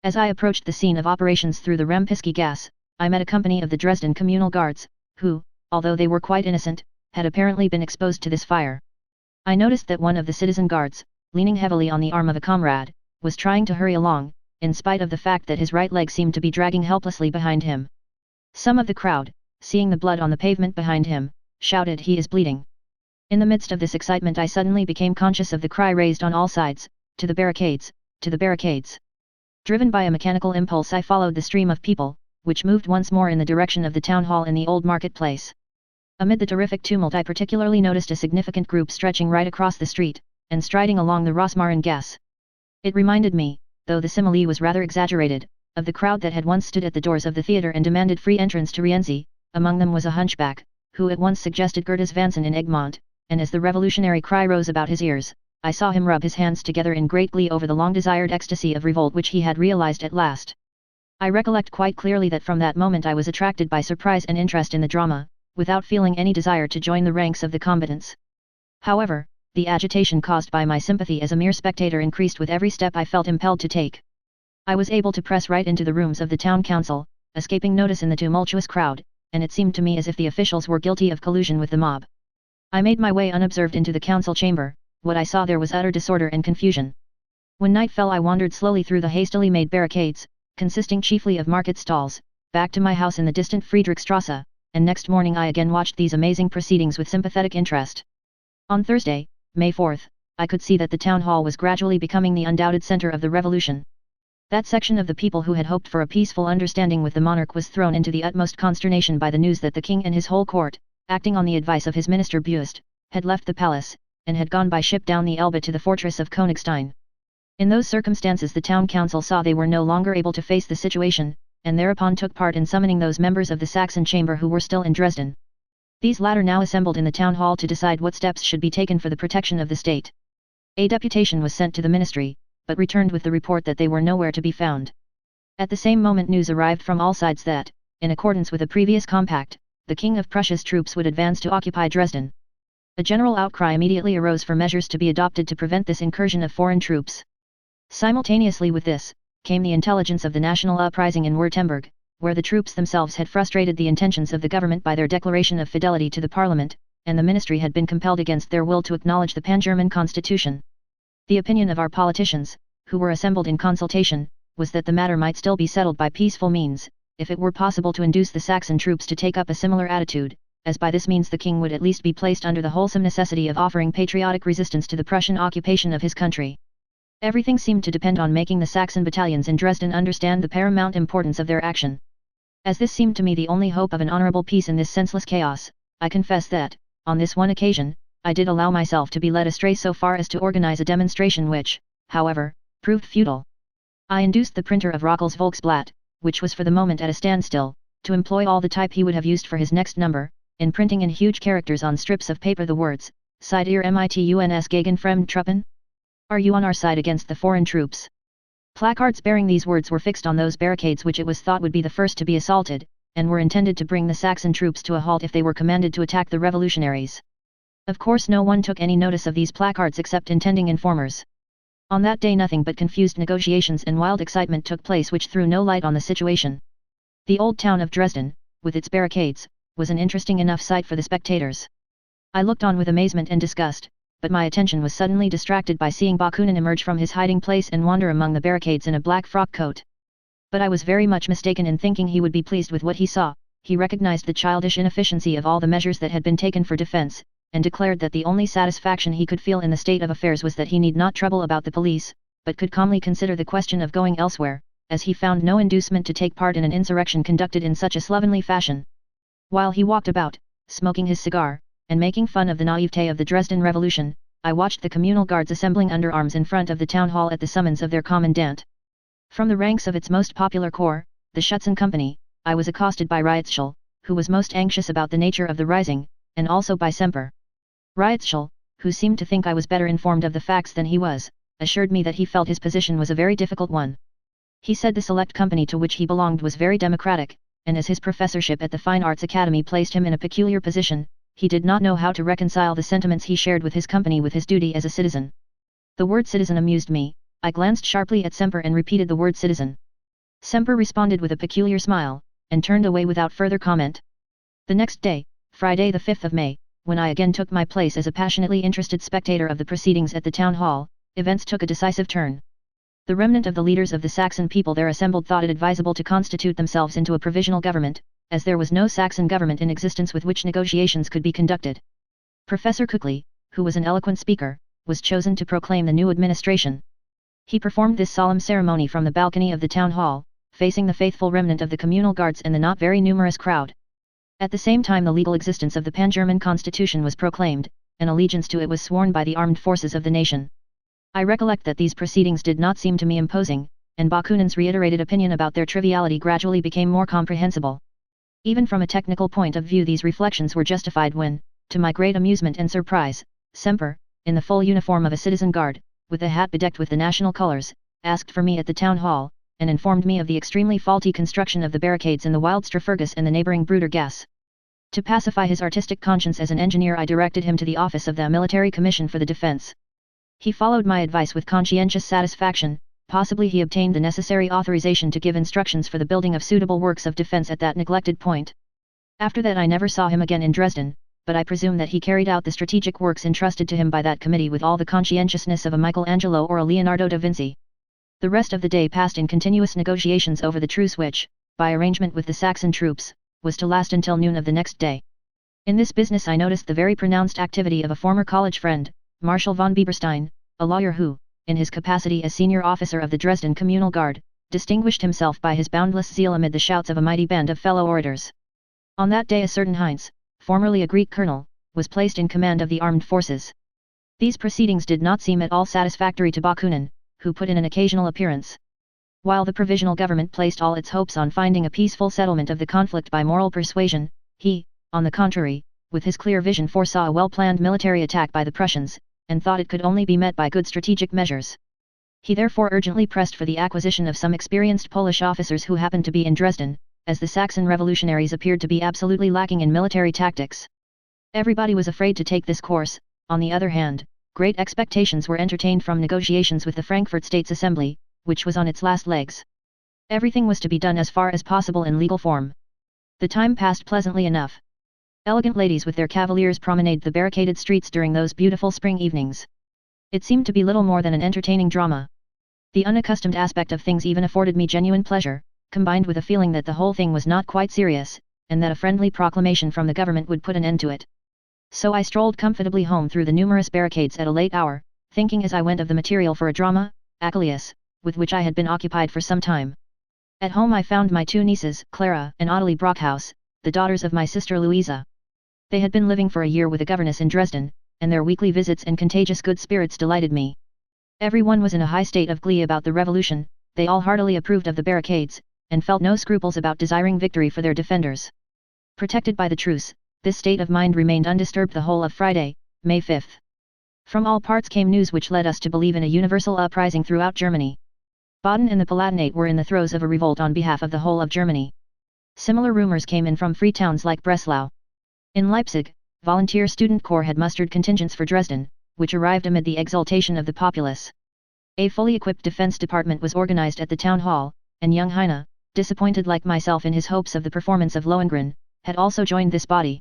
As I approached the scene of operations through the Rempisky gas, I met a company of the Dresden Communal Guards, who, although they were quite innocent, had apparently been exposed to this fire. I noticed that one of the citizen guards, leaning heavily on the arm of a comrade, was trying to hurry along, in spite of the fact that his right leg seemed to be dragging helplessly behind him. Some of the crowd, seeing the blood on the pavement behind him, shouted, "He is bleeding." In the midst of this excitement I suddenly became conscious of the cry raised on all sides, "To the barricades! To the barricades!" Driven by a mechanical impulse I followed the stream of people, which moved once more in the direction of the town hall in the old market-place. Amid the terrific tumult I particularly noticed a significant group stretching right across the street, and striding along the Rosmaringasse. It reminded me, though the simile was rather exaggerated, of the crowd that had once stood at the doors of the theatre and demanded free entrance to Rienzi, among them was a hunchback, who at once suggested Gerdas Vanson in Egmont, and as the revolutionary cry rose about his ears, I saw him rub his hands together in great glee over the long-desired ecstasy of revolt which he had realized at last. I recollect quite clearly that from that moment I was attracted by surprise and interest in the drama, without feeling any desire to join the ranks of the combatants. However, the agitation caused by my sympathy as a mere spectator increased with every step I felt impelled to take. I was able to press right into the rooms of the town council, escaping notice in the tumultuous crowd, and it seemed to me as if the officials were guilty of collusion with the mob. I made my way unobserved into the council chamber. What I saw there was utter disorder and confusion. When night fell I wandered slowly through the hastily made barricades, consisting chiefly of market stalls, back to my house in the distant Friedrichstrasse, and next morning I again watched these amazing proceedings with sympathetic interest. On Thursday, May 4th, I could see that the town hall was gradually becoming the undoubted center of the revolution. That section of the people who had hoped for a peaceful understanding with the monarch was thrown into the utmost consternation by the news that the king and his whole court, acting on the advice of his minister Beust, had left the palace, and had gone by ship down the Elbe to the fortress of Königstein. In those circumstances the town council saw they were no longer able to face the situation, and thereupon took part in summoning those members of the Saxon chamber who were still in Dresden. These latter now assembled in the town hall to decide what steps should be taken for the protection of the state. A deputation was sent to the ministry, but returned with the report that they were nowhere to be found. At the same moment news arrived from all sides that, in accordance with a previous compact, the King of Prussia's troops would advance to occupy Dresden. A general outcry immediately arose for measures to be adopted to prevent this incursion of foreign troops. Simultaneously with this, came the intelligence of the national uprising in Württemberg, where the troops themselves had frustrated the intentions of the government by their declaration of fidelity to the parliament, and the ministry had been compelled against their will to acknowledge the Pan-German constitution. The opinion of our politicians, who were assembled in consultation, was that the matter might still be settled by peaceful means, if it were possible to induce the Saxon troops to take up a similar attitude, as by this means the king would at least be placed under the wholesome necessity of offering patriotic resistance to the Prussian occupation of his country. Everything seemed to depend on making the Saxon battalions in Dresden understand the paramount importance of their action. As this seemed to me the only hope of an honorable peace in this senseless chaos, I confess that, on this one occasion, I did allow myself to be led astray so far as to organize a demonstration which, however, proved futile. I induced the printer of Rockel's Volksblatt, which was for the moment at a standstill, to employ all the type he would have used for his next number, in printing in huge characters on strips of paper the words, Seid ihr mituns gegen fremde Truppen? Are you on our side against the foreign troops? Placards bearing these words were fixed on those barricades which it was thought would be the first to be assaulted, and were intended to bring the Saxon troops to a halt if they were commanded to attack the revolutionaries. Of course no one took any notice of these placards except intending informers. On that day nothing but confused negotiations and wild excitement took place which threw no light on the situation. The old town of Dresden, with its barricades, was an interesting enough sight for the spectators. I looked on with amazement and disgust, but my attention was suddenly distracted by seeing Bakunin emerge from his hiding place and wander among the barricades in a black frock coat. But I was very much mistaken in thinking he would be pleased with what he saw. He recognized the childish inefficiency of all the measures that had been taken for defense, and declared that the only satisfaction he could feel in the state of affairs was that he need not trouble about the police, but could calmly consider the question of going elsewhere, as he found no inducement to take part in an insurrection conducted in such a slovenly fashion. While he walked about, smoking his cigar, and making fun of the naivete of the Dresden Revolution, I watched the communal guards assembling under arms in front of the town hall at the summons of their commandant. From the ranks of its most popular corps, the Schutzen Company, I was accosted by Rietschel, who was most anxious about the nature of the rising, and also by Semper. Rietschel, who seemed to think I was better informed of the facts than he was, assured me that he felt his position was a very difficult one. He said the select company to which he belonged was very democratic, and as his professorship at the Fine Arts Academy placed him in a peculiar position, he did not know how to reconcile the sentiments he shared with his company with his duty as a citizen. The word citizen amused me. I glanced sharply at Semper and repeated the word citizen. Semper responded with a peculiar smile, and turned away without further comment. The next day, Friday the 5th of May, when I again took my place as a passionately interested spectator of the proceedings at the town hall, events took a decisive turn. The remnant of the leaders of the Saxon people there assembled thought it advisable to constitute themselves into a provisional government, as there was no Saxon government in existence with which negotiations could be conducted. Professor Cookley, who was an eloquent speaker, was chosen to proclaim the new administration. He performed this solemn ceremony from the balcony of the town hall, facing the faithful remnant of the communal guards and the not very numerous crowd. At the same time the legal existence of the Pan-German constitution was proclaimed, and allegiance to it was sworn by the armed forces of the nation. I recollect that these proceedings did not seem to me imposing, and Bakunin's reiterated opinion about their triviality gradually became more comprehensible. Even from a technical point of view these reflections were justified when, to my great amusement and surprise, Semper, in the full uniform of a citizen guard, with a hat bedecked with the national colors, asked for me at the town hall, and informed me of the extremely faulty construction of the barricades in the Wildster Fergus and the neighbouring Bruder Gas. To pacify his artistic conscience as an engineer I directed him to the office of the Military Commission for the Defence. He followed my advice with conscientious satisfaction. Possibly he obtained the necessary authorization to give instructions for the building of suitable works of defence at that neglected point. After that I never saw him again in Dresden, but I presume that he carried out the strategic works entrusted to him by that committee with all the conscientiousness of a Michelangelo or a Leonardo da Vinci. The rest of the day passed in continuous negotiations over the truce which, by arrangement with the Saxon troops, was to last until noon of the next day. In this business I noticed the very pronounced activity of a former college friend, Marshal von Bieberstein, a lawyer who, in his capacity as senior officer of the Dresden Communal Guard, distinguished himself by his boundless zeal amid the shouts of a mighty band of fellow orators. On that day a certain Heinz, formerly a Greek colonel, was placed in command of the armed forces. These proceedings did not seem at all satisfactory to Bakunin, who put in an occasional appearance. While the provisional government placed all its hopes on finding a peaceful settlement of the conflict by moral persuasion, he, on the contrary, with his clear vision foresaw a well-planned military attack by the Prussians, and thought it could only be met by good strategic measures. He therefore urgently pressed for the acquisition of some experienced Polish officers who happened to be in Dresden, as the Saxon revolutionaries appeared to be absolutely lacking in military tactics. Everybody was afraid to take this course. On the other hand, great expectations were entertained from negotiations with the Frankfurt States Assembly, which was on its last legs. Everything was to be done as far as possible in legal form. The time passed pleasantly enough. Elegant ladies with their cavaliers promenaded the barricaded streets during those beautiful spring evenings. It seemed to be little more than an entertaining drama. The unaccustomed aspect of things even afforded me genuine pleasure, combined with a feeling that the whole thing was not quite serious, and that a friendly proclamation from the government would put an end to it. So I strolled comfortably home through the numerous barricades at a late hour, thinking as I went of the material for a drama, Achilles, with which I had been occupied for some time. At home I found my two nieces, Clara and Ottilie Brockhaus, the daughters of my sister Louisa. They had been living for a year with a governess in Dresden, and their weekly visits and contagious good spirits delighted me. Everyone was in a high state of glee about the revolution, they all heartily approved of the barricades, and felt no scruples about desiring victory for their defenders. Protected by the truce, this state of mind remained undisturbed the whole of Friday, May 5. From all parts came news which led us to believe in a universal uprising throughout Germany. Baden and the Palatinate were in the throes of a revolt on behalf of the whole of Germany. Similar rumors came in from free towns like Breslau. In Leipzig, volunteer student corps had mustered contingents for Dresden, which arrived amid the exultation of the populace. A fully equipped defense department was organized at the town hall, and young Heine, disappointed like myself in his hopes of the performance of Lohengrin, had also joined this body.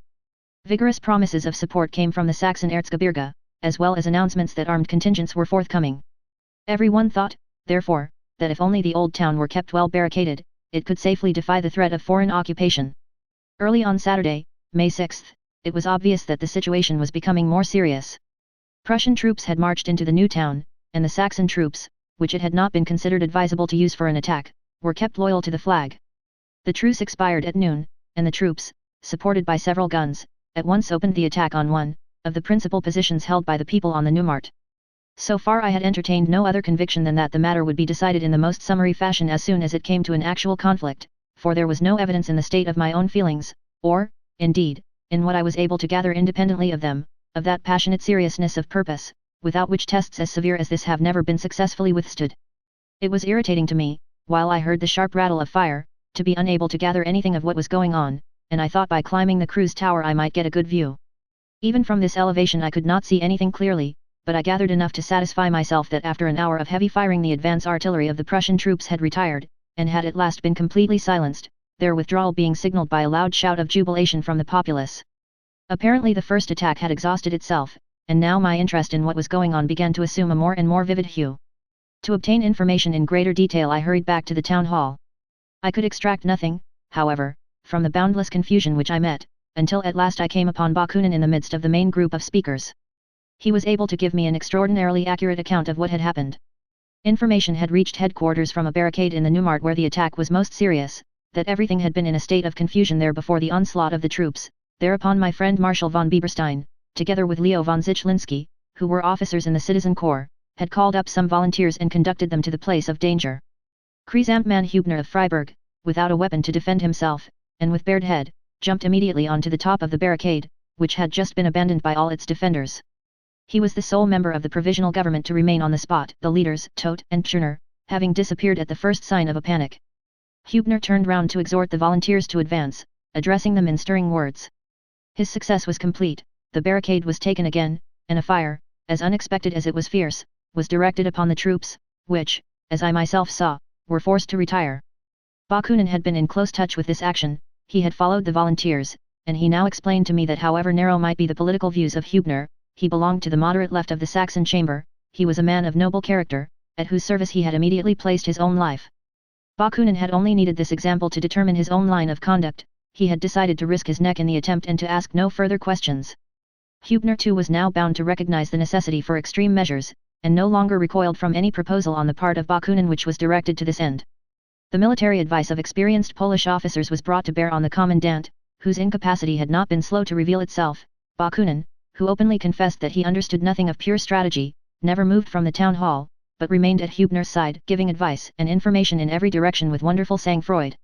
Vigorous promises of support came from the Saxon Erzgebirge, as well as announcements that armed contingents were forthcoming. Everyone thought, therefore, that if only the old town were kept well barricaded, it could safely defy the threat of foreign occupation. Early on Saturday, May 6, it was obvious that the situation was becoming more serious. Prussian troops had marched into the new town, and the Saxon troops, which it had not been considered advisable to use for an attack, were kept loyal to the flag. The truce expired at noon, and the troops, supported by several guns, at once opened the attack on one of the principal positions held by the people on the Neumarkt. So far I had entertained no other conviction than that the matter would be decided in the most summary fashion as soon as it came to an actual conflict, for there was no evidence in the state of my own feelings, or, indeed, in what I was able to gather independently of them, of that passionate seriousness of purpose, without which tests as severe as this have never been successfully withstood. It was irritating to me, while I heard the sharp rattle of fire, to be unable to gather anything of what was going on, and I thought by climbing the cruise tower I might get a good view. Even from this elevation I could not see anything clearly, but I gathered enough to satisfy myself that after an hour of heavy firing the advance artillery of the Prussian troops had retired, and had at last been completely silenced, their withdrawal being signaled by a loud shout of jubilation from the populace. Apparently the first attack had exhausted itself, and now my interest in what was going on began to assume a more and more vivid hue. To obtain information in greater detail I hurried back to the town hall. I could extract nothing, however, from the boundless confusion which I met, until at last I came upon Bakunin in the midst of the main group of speakers. He was able to give me an extraordinarily accurate account of what had happened. Information had reached headquarters from a barricade in the Neumarkt where the attack was most serious, that everything had been in a state of confusion there before the onslaught of the troops. Thereupon my friend Marshal von Bieberstein, together with Leo von Zichlinski, who were officers in the citizen corps, had called up some volunteers and conducted them to the place of danger. Chrysanthemum Hubner of Freiburg, without a weapon to defend himself, and with bared head, jumped immediately onto the top of the barricade, which had just been abandoned by all its defenders. He was the sole member of the provisional government to remain on the spot, the leaders, Todt and Tschirner, having disappeared at the first sign of a panic. Hubner turned round to exhort the volunteers to advance, addressing them in stirring words. His success was complete, the barricade was taken again, and a fire, as unexpected as it was fierce, was directed upon the troops, which, as I myself saw, were forced to retire. Bakunin had been in close touch with this action, he had followed the volunteers, and he now explained to me that however narrow might be the political views of Hubner, he belonged to the moderate left of the Saxon chamber, he was a man of noble character, at whose service he had immediately placed his own life. Bakunin had only needed this example to determine his own line of conduct, he had decided to risk his neck in the attempt and to ask no further questions. Hubner too was now bound to recognize the necessity for extreme measures, and no longer recoiled from any proposal on the part of Bakunin which was directed to this end. The military advice of experienced Polish officers was brought to bear on the commandant, whose incapacity had not been slow to reveal itself. Bakunin, who openly confessed that he understood nothing of pure strategy, never moved from the town hall, but remained at Hubner's side, giving advice and information in every direction with wonderful sang-froid.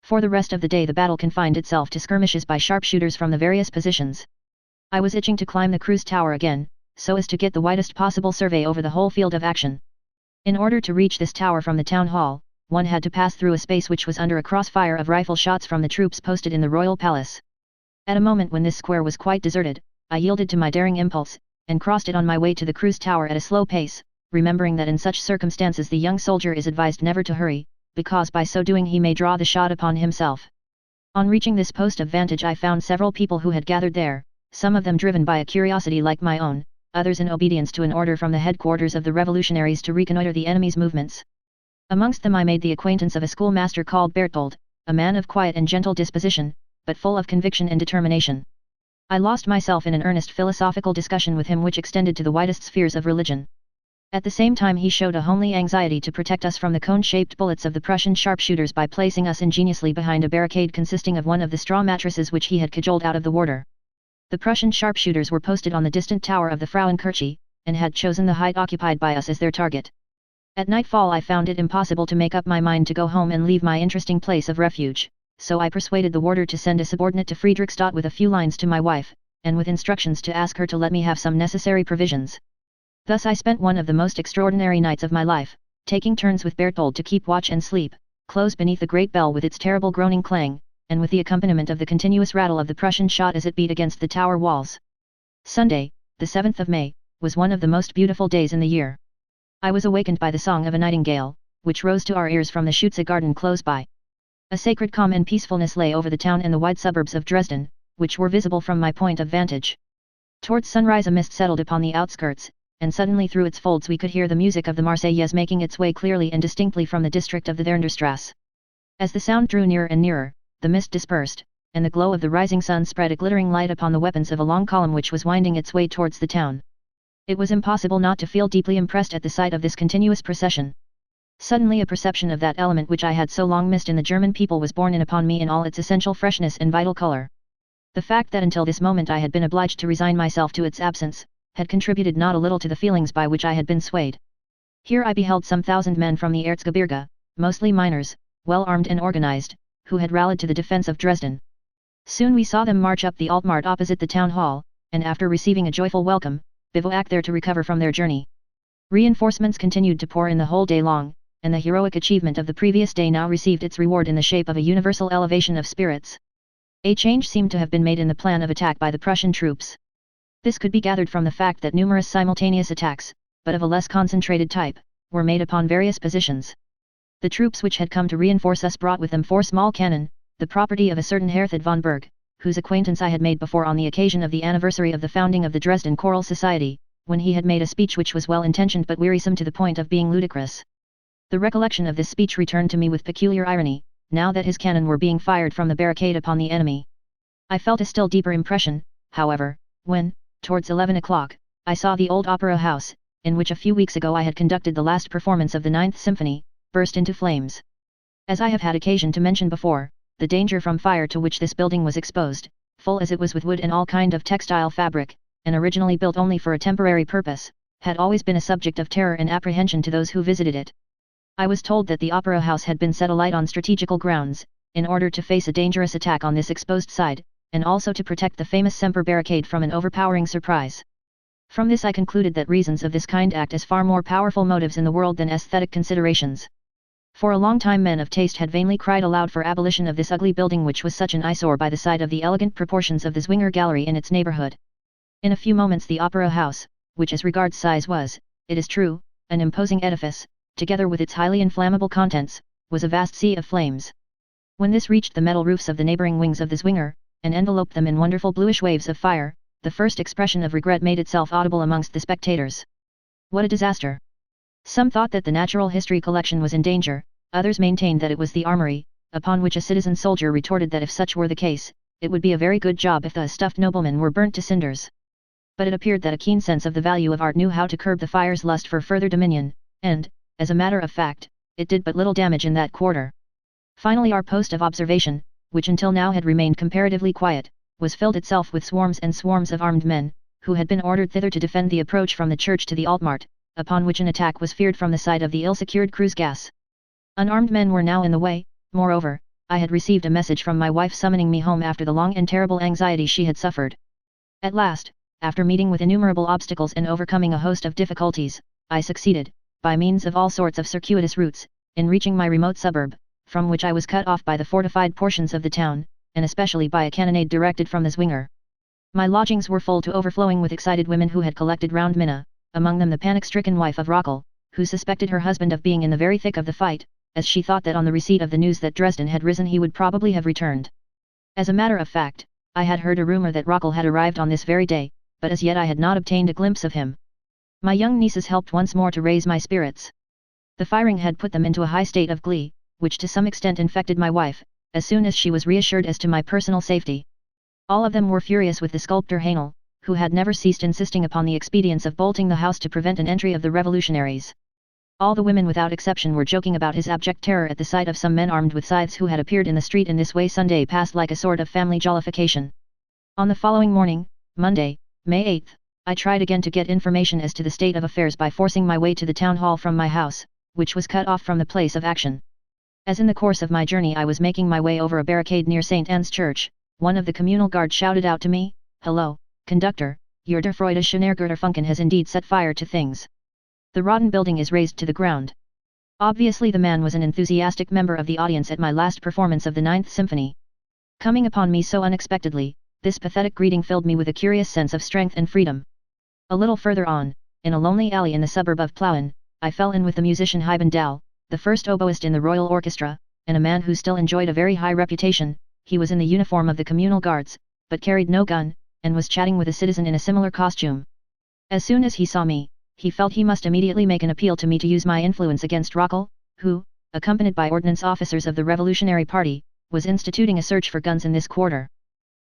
For the rest of the day the battle confined itself to skirmishes by sharpshooters from the various positions. I was itching to climb the cruise tower again, so as to get the widest possible survey over the whole field of action. In order to reach this tower from the town hall, one had to pass through a space which was under a crossfire of rifle shots from the troops posted in the royal palace. At a moment when this square was quite deserted, I yielded to my daring impulse, and crossed it on my way to the cruise tower at a slow pace, remembering that in such circumstances the young soldier is advised never to hurry, because by so doing he may draw the shot upon himself. On reaching this post of vantage I found several people who had gathered there, some of them driven by a curiosity like my own, others in obedience to an order from the headquarters of the revolutionaries to reconnoiter the enemy's movements. Amongst them I made the acquaintance of a schoolmaster called Berthold, a man of quiet and gentle disposition, but full of conviction and determination. I lost myself in an earnest philosophical discussion with him which extended to the widest spheres of religion. At the same time he showed a homely anxiety to protect us from the cone-shaped bullets of the Prussian sharpshooters by placing us ingeniously behind a barricade consisting of one of the straw mattresses which he had cajoled out of the warder. The Prussian sharpshooters were posted on the distant tower of the Frauenkirche, and had chosen the height occupied by us as their target. At nightfall I found it impossible to make up my mind to go home and leave my interesting place of refuge, so I persuaded the warder to send a subordinate to Friedrichstadt with a few lines to my wife, and with instructions to ask her to let me have some necessary provisions. Thus I spent one of the most extraordinary nights of my life, taking turns with Berthold to keep watch and sleep, close beneath the great bell with its terrible groaning clang, and with the accompaniment of the continuous rattle of the Prussian shot as it beat against the tower walls. Sunday, the 7th of May, was one of the most beautiful days in the year. I was awakened by the song of a nightingale, which rose to our ears from the Schütze garden close by. A sacred calm and peacefulness lay over the town and the wide suburbs of Dresden, which were visible from my point of vantage. Towards sunrise a mist settled upon the outskirts, and suddenly through its folds we could hear the music of the Marseillaise making its way clearly and distinctly from the district of the Dernderstrasse. As the sound drew nearer and nearer, the mist dispersed, and the glow of the rising sun spread a glittering light upon the weapons of a long column which was winding its way towards the town. It was impossible not to feel deeply impressed at the sight of this continuous procession. Suddenly a perception of that element which I had so long missed in the German people was borne in upon me in all its essential freshness and vital color. The fact that until this moment I had been obliged to resign myself to its absence, had contributed not a little to the feelings by which I had been swayed. Here I beheld some 1,000 men from the Erzgebirge, mostly miners, well armed and organized, who had rallied to the defense of Dresden. Soon we saw them march up the Altmarkt opposite the town hall, and after receiving a joyful welcome, bivouac there to recover from their journey. Reinforcements continued to pour in the whole day long, and the heroic achievement of the previous day now received its reward in the shape of a universal elevation of spirits. A change seemed to have been made in the plan of attack by the Prussian troops. This could be gathered from the fact that numerous simultaneous attacks, but of a less concentrated type, were made upon various positions. The troops which had come to reinforce us brought with them 4 small cannon, the property of a certain Herthod von Berg, whose acquaintance I had made before on the occasion of the anniversary of the founding of the Dresden Choral Society, when he had made a speech which was well intentioned but wearisome to the point of being ludicrous. The recollection of this speech returned to me with peculiar irony, now that his cannon were being fired from the barricade upon the enemy. I felt a still deeper impression, however, when, towards 11 o'clock, I saw the old opera house, in which a few weeks ago I had conducted the last performance of the 9th Symphony, burst into flames. As I have had occasion to mention before, the danger from fire to which this building was exposed, full as it was with wood and all kind of textile fabric, and originally built only for a temporary purpose, had always been a subject of terror and apprehension to those who visited it. I was told that the opera house had been set alight on strategical grounds, in order to face a dangerous attack on this exposed side, and also to protect the famous Semper barricade from an overpowering surprise. From this I concluded that reasons of this kind act as far more powerful motives in the world than aesthetic considerations. For a long time men of taste had vainly cried aloud for abolition of this ugly building which was such an eyesore by the side of the elegant proportions of the Zwinger Gallery in its neighborhood. In a few moments the Opera House, which as regards size was, it is true, an imposing edifice, together with its highly inflammable contents, was a vast sea of flames. When this reached the metal roofs of the neighboring wings of the Zwinger, and enveloped them in wonderful bluish waves of fire, the first expression of regret made itself audible amongst the spectators. What a disaster! Some thought that the natural history collection was in danger, others maintained that it was the armory, upon which a citizen soldier retorted that if such were the case, it would be a very good job if the stuffed noblemen were burnt to cinders. But it appeared that a keen sense of the value of art knew how to curb the fire's lust for further dominion, and, as a matter of fact, it did but little damage in that quarter. Finally our post of observation, which until now had remained comparatively quiet, was filled itself with swarms and swarms of armed men, who had been ordered thither to defend the approach from the church to the Altmarkt, upon which an attack was feared from the side of the ill-secured cruise gas. Unarmed men were now in the way. Moreover, I had received a message from my wife summoning me home after the long and terrible anxiety she had suffered. At last, after meeting with innumerable obstacles and overcoming a host of difficulties, I succeeded, by means of all sorts of circuitous routes, in reaching my remote suburb, from which I was cut off by the fortified portions of the town, and especially by a cannonade directed from the Zwinger. My lodgings were full to overflowing with excited women who had collected round Minna, among them the panic-stricken wife of Rockel, who suspected her husband of being in the very thick of the fight, as she thought that on the receipt of the news that Dresden had risen he would probably have returned. As a matter of fact, I had heard a rumor that Rockel had arrived on this very day, but as yet I had not obtained a glimpse of him. My young nieces helped once more to raise my spirits. The firing had put them into a high state of glee, which to some extent infected my wife, as soon as she was reassured as to my personal safety. All of them were furious with the sculptor Haenel, who had never ceased insisting upon the expedience of bolting the house to prevent an entry of the revolutionaries. All the women without exception were joking about his abject terror at the sight of some men armed with scythes who had appeared in the street in this way. Sunday passed like a sort of family jollification. On the following morning, Monday, May 8, I tried again to get information as to the state of affairs by forcing my way to the town hall from my house, which was cut off from the place of action. As in the course of my journey I was making my way over a barricade near St. Anne's Church, one of the communal guard shouted out to me, "Hello, conductor, your der Freude Funken has indeed set fire to things. The rotten building is razed to the ground." Obviously the man was an enthusiastic member of the audience at my last performance of the Ninth Symphony. Coming upon me so unexpectedly, this pathetic greeting filled me with a curious sense of strength and freedom. A little further on, in a lonely alley in the suburb of Plauen, I fell in with the musician Hyben Dal, the first oboist in the Royal Orchestra, and a man who still enjoyed a very high reputation. He was in the uniform of the communal guards, but carried no gun, and was chatting with a citizen in a similar costume. As soon as he saw me, he felt he must immediately make an appeal to me to use my influence against Rockel, who, accompanied by ordnance officers of the Revolutionary Party, was instituting a search for guns in this quarter.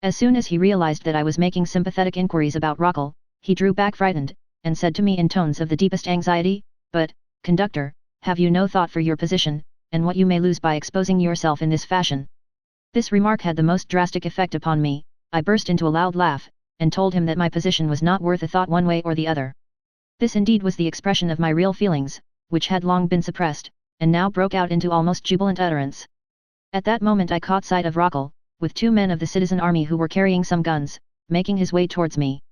As soon as he realized that I was making sympathetic inquiries about Rockel, he drew back frightened, and said to me in tones of the deepest anxiety, "But, conductor, have you no thought for your position, and what you may lose by exposing yourself in this fashion?" This remark had the most drastic effect upon me. I burst into a loud laugh, and told him that my position was not worth a thought one way or the other. This indeed was the expression of my real feelings, which had long been suppressed, and now broke out into almost jubilant utterance. At that moment I caught sight of Rockel, with two men of the citizen army who were carrying some guns, making his way towards me.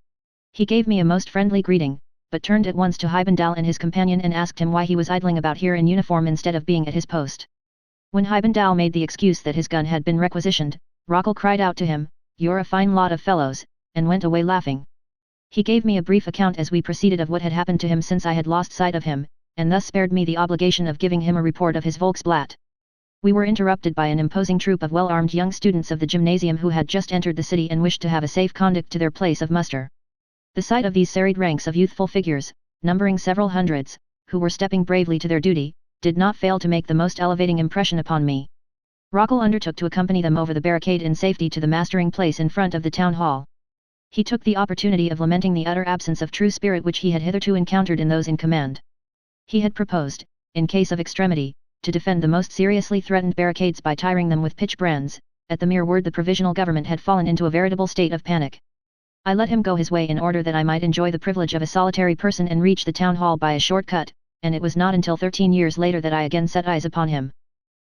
He gave me a most friendly greeting, but turned at once to Hyben Dal and his companion and asked him why he was idling about here in uniform instead of being at his post. When Hyben Dal made the excuse that his gun had been requisitioned, Rockel cried out to him, "You're a fine lot of fellows," and went away laughing. He gave me a brief account as we proceeded of what had happened to him since I had lost sight of him, and thus spared me the obligation of giving him a report of his Volksblatt. We were interrupted by an imposing troop of well-armed young students of the gymnasium who had just entered the city and wished to have a safe conduct to their place of muster. The sight of these serried ranks of youthful figures, numbering several hundreds, who were stepping bravely to their duty, did not fail to make the most elevating impression upon me. Rockel undertook to accompany them over the barricade in safety to the mastering place in front of the town hall. He took the opportunity of lamenting the utter absence of true spirit which he had hitherto encountered in those in command. He had proposed, in case of extremity, to defend the most seriously threatened barricades by tiring them with pitch brands. At the mere word the provisional government had fallen into a veritable state of panic. I let him go his way in order that I might enjoy the privilege of a solitary person and reach the town hall by a short cut, and it was not until 13 years later that I again set eyes upon him.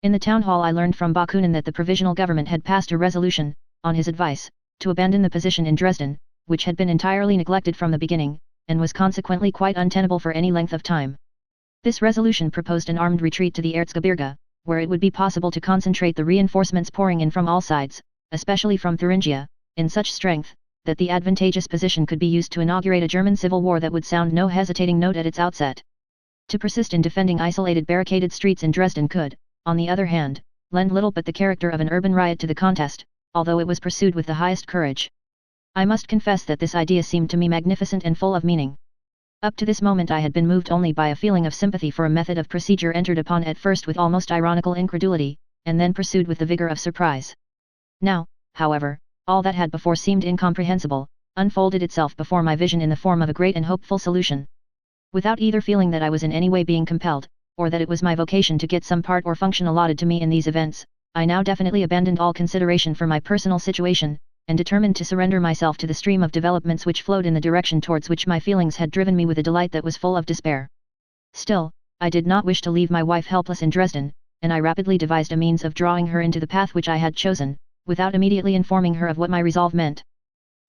In the town hall I learned from Bakunin that the provisional government had passed a resolution, on his advice, to abandon the position in Dresden, which had been entirely neglected from the beginning, and was consequently quite untenable for any length of time. This resolution proposed an armed retreat to the Erzgebirge, where it would be possible to concentrate the reinforcements pouring in from all sides, especially from Thuringia, in such strength, that the advantageous position could be used to inaugurate a German civil war that would sound no hesitating note at its outset. To persist in defending isolated barricaded streets in Dresden could, on the other hand, lend little but the character of an urban riot to the contest, although it was pursued with the highest courage. I must confess that this idea seemed to me magnificent and full of meaning. Up to this moment I had been moved only by a feeling of sympathy for a method of procedure entered upon at first with almost ironical incredulity, and then pursued with the vigor of surprise. Now, however, all that had before seemed incomprehensible, unfolded itself before my vision in the form of a great and hopeful solution. Without either feeling that I was in any way being compelled, or that it was my vocation to get some part or function allotted to me in these events, I now definitely abandoned all consideration for my personal situation, and determined to surrender myself to the stream of developments which flowed in the direction towards which my feelings had driven me with a delight that was full of despair. Still, I did not wish to leave my wife helpless in Dresden, and I rapidly devised a means of drawing her into the path which I had chosen, without immediately informing her of what my resolve meant.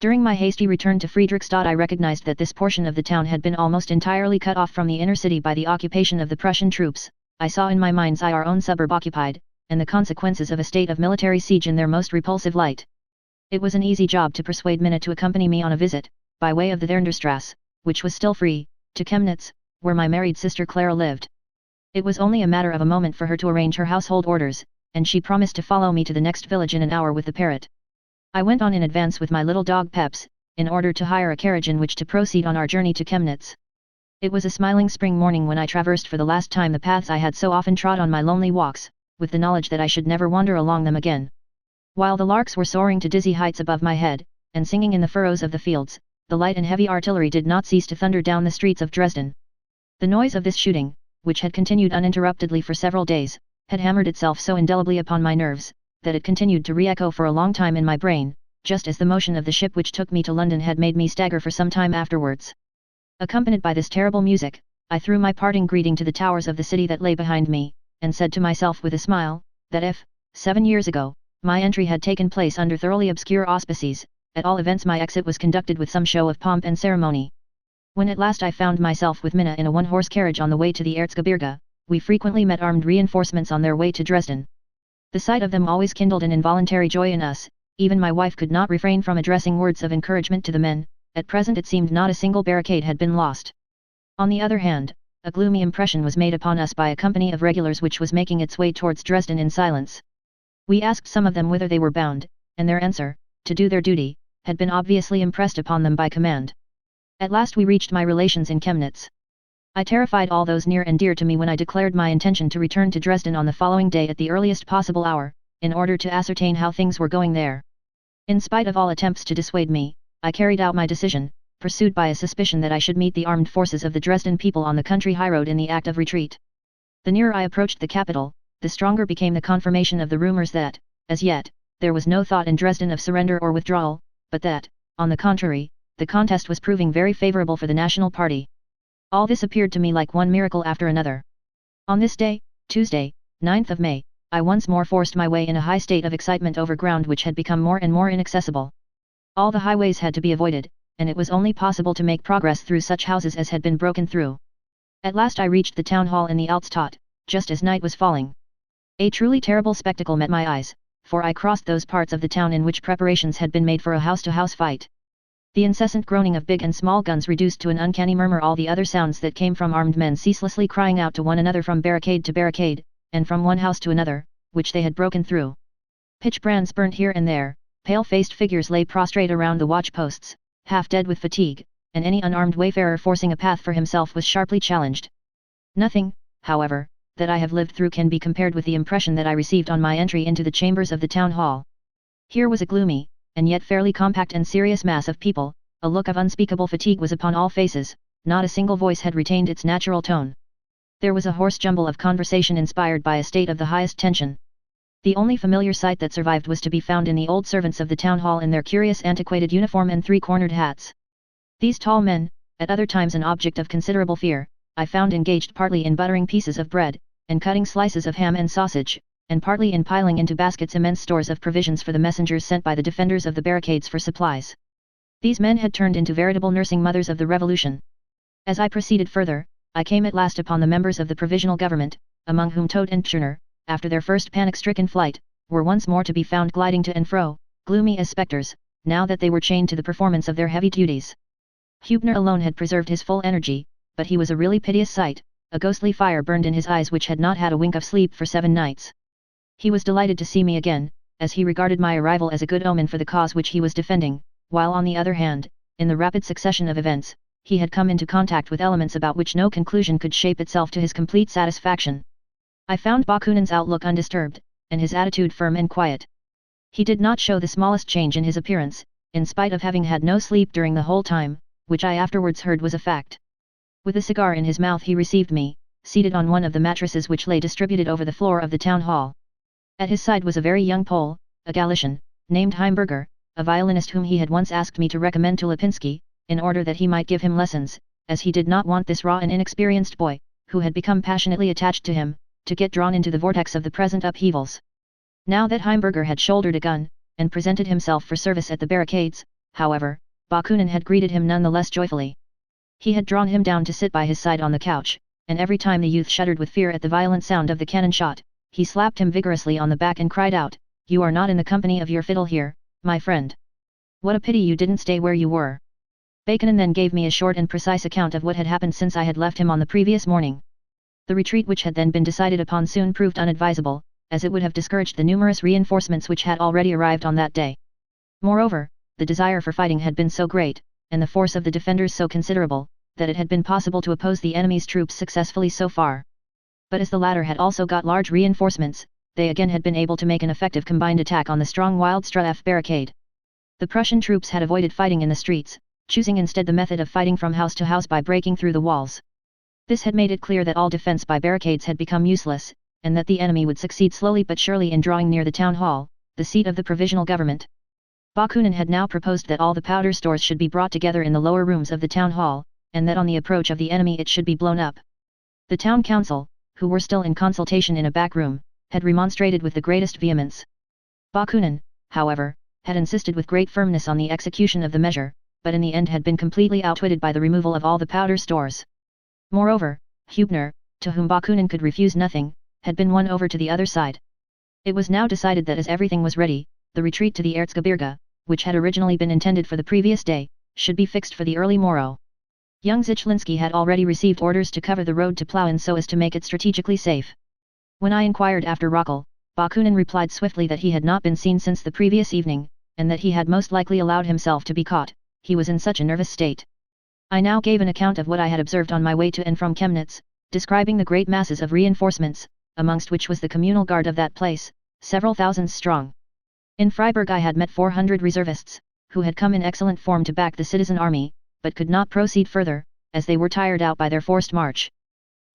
During my hasty return to Friedrichstadt I recognized that this portion of the town had been almost entirely cut off from the inner city by the occupation of the Prussian troops. I saw in my mind's eye our own suburb occupied, and the consequences of a state of military siege in their most repulsive light. It was an easy job to persuade Minna to accompany me on a visit, by way of the Wernderstrasse, which was still free, to Chemnitz, where my married sister Clara lived. It was only a matter of a moment for her to arrange her household orders, and she promised to follow me to the next village in an hour with the parrot. I went on in advance with my little dog Peps, in order to hire a carriage in which to proceed on our journey to Chemnitz. It was a smiling spring morning when I traversed for the last time the paths I had so often trod on my lonely walks, with the knowledge that I should never wander along them again. While the larks were soaring to dizzy heights above my head, and singing in the furrows of the fields, the light and heavy artillery did not cease to thunder down the streets of Dresden. The noise of this shooting, which had continued uninterruptedly for several days, had hammered itself so indelibly upon my nerves, that it continued to re-echo for a long time in my brain, just as the motion of the ship which took me to London had made me stagger for some time afterwards. Accompanied by this terrible music, I threw my parting greeting to the towers of the city that lay behind me, and said to myself with a smile, that if, 7 years ago, my entry had taken place under thoroughly obscure auspices, at all events my exit was conducted with some show of pomp and ceremony. When at last I found myself with Minna in a one-horse carriage on the way to the Erzgebirge, we frequently met armed reinforcements on their way to Dresden. The sight of them always kindled an involuntary joy in us. Even my wife could not refrain from addressing words of encouragement to the men. At present it seemed not a single barricade had been lost. On the other hand, a gloomy impression was made upon us by a company of regulars which was making its way towards Dresden in silence. We asked some of them whither they were bound, and their answer, to do their duty, had been obviously impressed upon them by command. At last we reached my relations in Chemnitz. I terrified all those near and dear to me when I declared my intention to return to Dresden on the following day at the earliest possible hour, in order to ascertain how things were going there. In spite of all attempts to dissuade me, I carried out my decision, pursued by a suspicion that I should meet the armed forces of the Dresden people on the country highroad in the act of retreat. The nearer I approached the capital, the stronger became the confirmation of the rumors that, as yet, there was no thought in Dresden of surrender or withdrawal, but that, on the contrary, the contest was proving very favorable for the national party. All this appeared to me like one miracle after another. On this day, Tuesday, 9th of May, I once more forced my way in a high state of excitement over ground which had become more and more inaccessible. All the highways had to be avoided, and it was only possible to make progress through such houses as had been broken through. At last I reached the town hall in the Altstadt, just as night was falling. A truly terrible spectacle met my eyes, for I crossed those parts of the town in which preparations had been made for a house-to-house fight. The incessant groaning of big and small guns reduced to an uncanny murmur all the other sounds that came from armed men ceaselessly crying out to one another from barricade to barricade, and from one house to another, which they had broken through. Pitch brands burnt here and there, pale-faced figures lay prostrate around the watch-posts, half dead with fatigue, and any unarmed wayfarer forcing a path for himself was sharply challenged. Nothing, however, that I have lived through can be compared with the impression that I received on my entry into the chambers of the town hall. Here was a gloomy, and yet fairly compact and serious mass of people. A look of unspeakable fatigue was upon all faces, not a single voice had retained its natural tone. There was a hoarse jumble of conversation inspired by a state of the highest tension. The only familiar sight that survived was to be found in the old servants of the town hall in their curious antiquated uniform and three-cornered hats. These tall men, at other times an object of considerable fear, I found engaged partly in buttering pieces of bread, and cutting slices of ham and sausage, and partly in piling into baskets immense stores of provisions for the messengers sent by the defenders of the barricades for supplies. These men had turned into veritable nursing mothers of the revolution. As I proceeded further, I came at last upon the members of the provisional government, among whom Todt and Tschirner, after their first panic-stricken flight, were once more to be found gliding to and fro, gloomy as spectres, now that they were chained to the performance of their heavy duties. Wagner alone had preserved his full energy, but he was a really piteous sight. A ghostly fire burned in his eyes which had not had a wink of sleep for 7 nights. He was delighted to see me again, as he regarded my arrival as a good omen for the cause which he was defending, while on the other hand, in the rapid succession of events, he had come into contact with elements about which no conclusion could shape itself to his complete satisfaction. I found Bakunin's outlook undisturbed, and his attitude firm and quiet. He did not show the smallest change in his appearance, in spite of having had no sleep during the whole time, which I afterwards heard was a fact. With a cigar in his mouth he received me, seated on one of the mattresses which lay distributed over the floor of the town hall. At his side was a very young Pole, a Galician, named Heimberger, a violinist whom he had once asked me to recommend to Lipinski, in order that he might give him lessons, as he did not want this raw and inexperienced boy, who had become passionately attached to him, to get drawn into the vortex of the present upheavals. Now that Heimberger had shouldered a gun, and presented himself for service at the barricades, however, Bakunin had greeted him none the less joyfully. He had drawn him down to sit by his side on the couch, and every time the youth shuddered with fear at the violent sound of the cannon shot, he slapped him vigorously on the back and cried out, "You are not in the company of your fiddle here, my friend. What a pity you didn't stay where you were." Bakunin then gave me a short and precise account of what had happened since I had left him on the previous morning. The retreat which had then been decided upon soon proved unadvisable, as it would have discouraged the numerous reinforcements which had already arrived on that day. Moreover, the desire for fighting had been so great, and the force of the defenders so considerable, that it had been possible to oppose the enemy's troops successfully so far. But as the latter had also got large reinforcements, they again had been able to make an effective combined attack on the strong Wildstrasse barricade. The Prussian troops had avoided fighting in the streets, choosing instead the method of fighting from house to house by breaking through the walls. This had made it clear that all defense by barricades had become useless, and that the enemy would succeed slowly but surely in drawing near the town hall, the seat of the provisional government. Bakunin had now proposed that all the powder stores should be brought together in the lower rooms of the town hall, and that on the approach of the enemy it should be blown up. The town council, who were still in consultation in a back room, had remonstrated with the greatest vehemence. Bakunin, however, had insisted with great firmness on the execution of the measure, but in the end had been completely outwitted by the removal of all the powder stores. Moreover, Wagner, to whom Bakunin could refuse nothing, had been won over to the other side. It was now decided that as everything was ready, the retreat to the Erzgebirge, which had originally been intended for the previous day, should be fixed for the early morrow. Young Zichlinski had already received orders to cover the road to Plauen so as to make it strategically safe. When I inquired after Rockel, Bakunin replied swiftly that he had not been seen since the previous evening, and that he had most likely allowed himself to be caught, he was in such a nervous state. I now gave an account of what I had observed on my way to and from Chemnitz, describing the great masses of reinforcements, amongst which was the communal guard of that place, several thousands strong. In Freiburg I had met 400 reservists, who had come in excellent form to back the citizen army, but could not proceed further, as they were tired out by their forced march.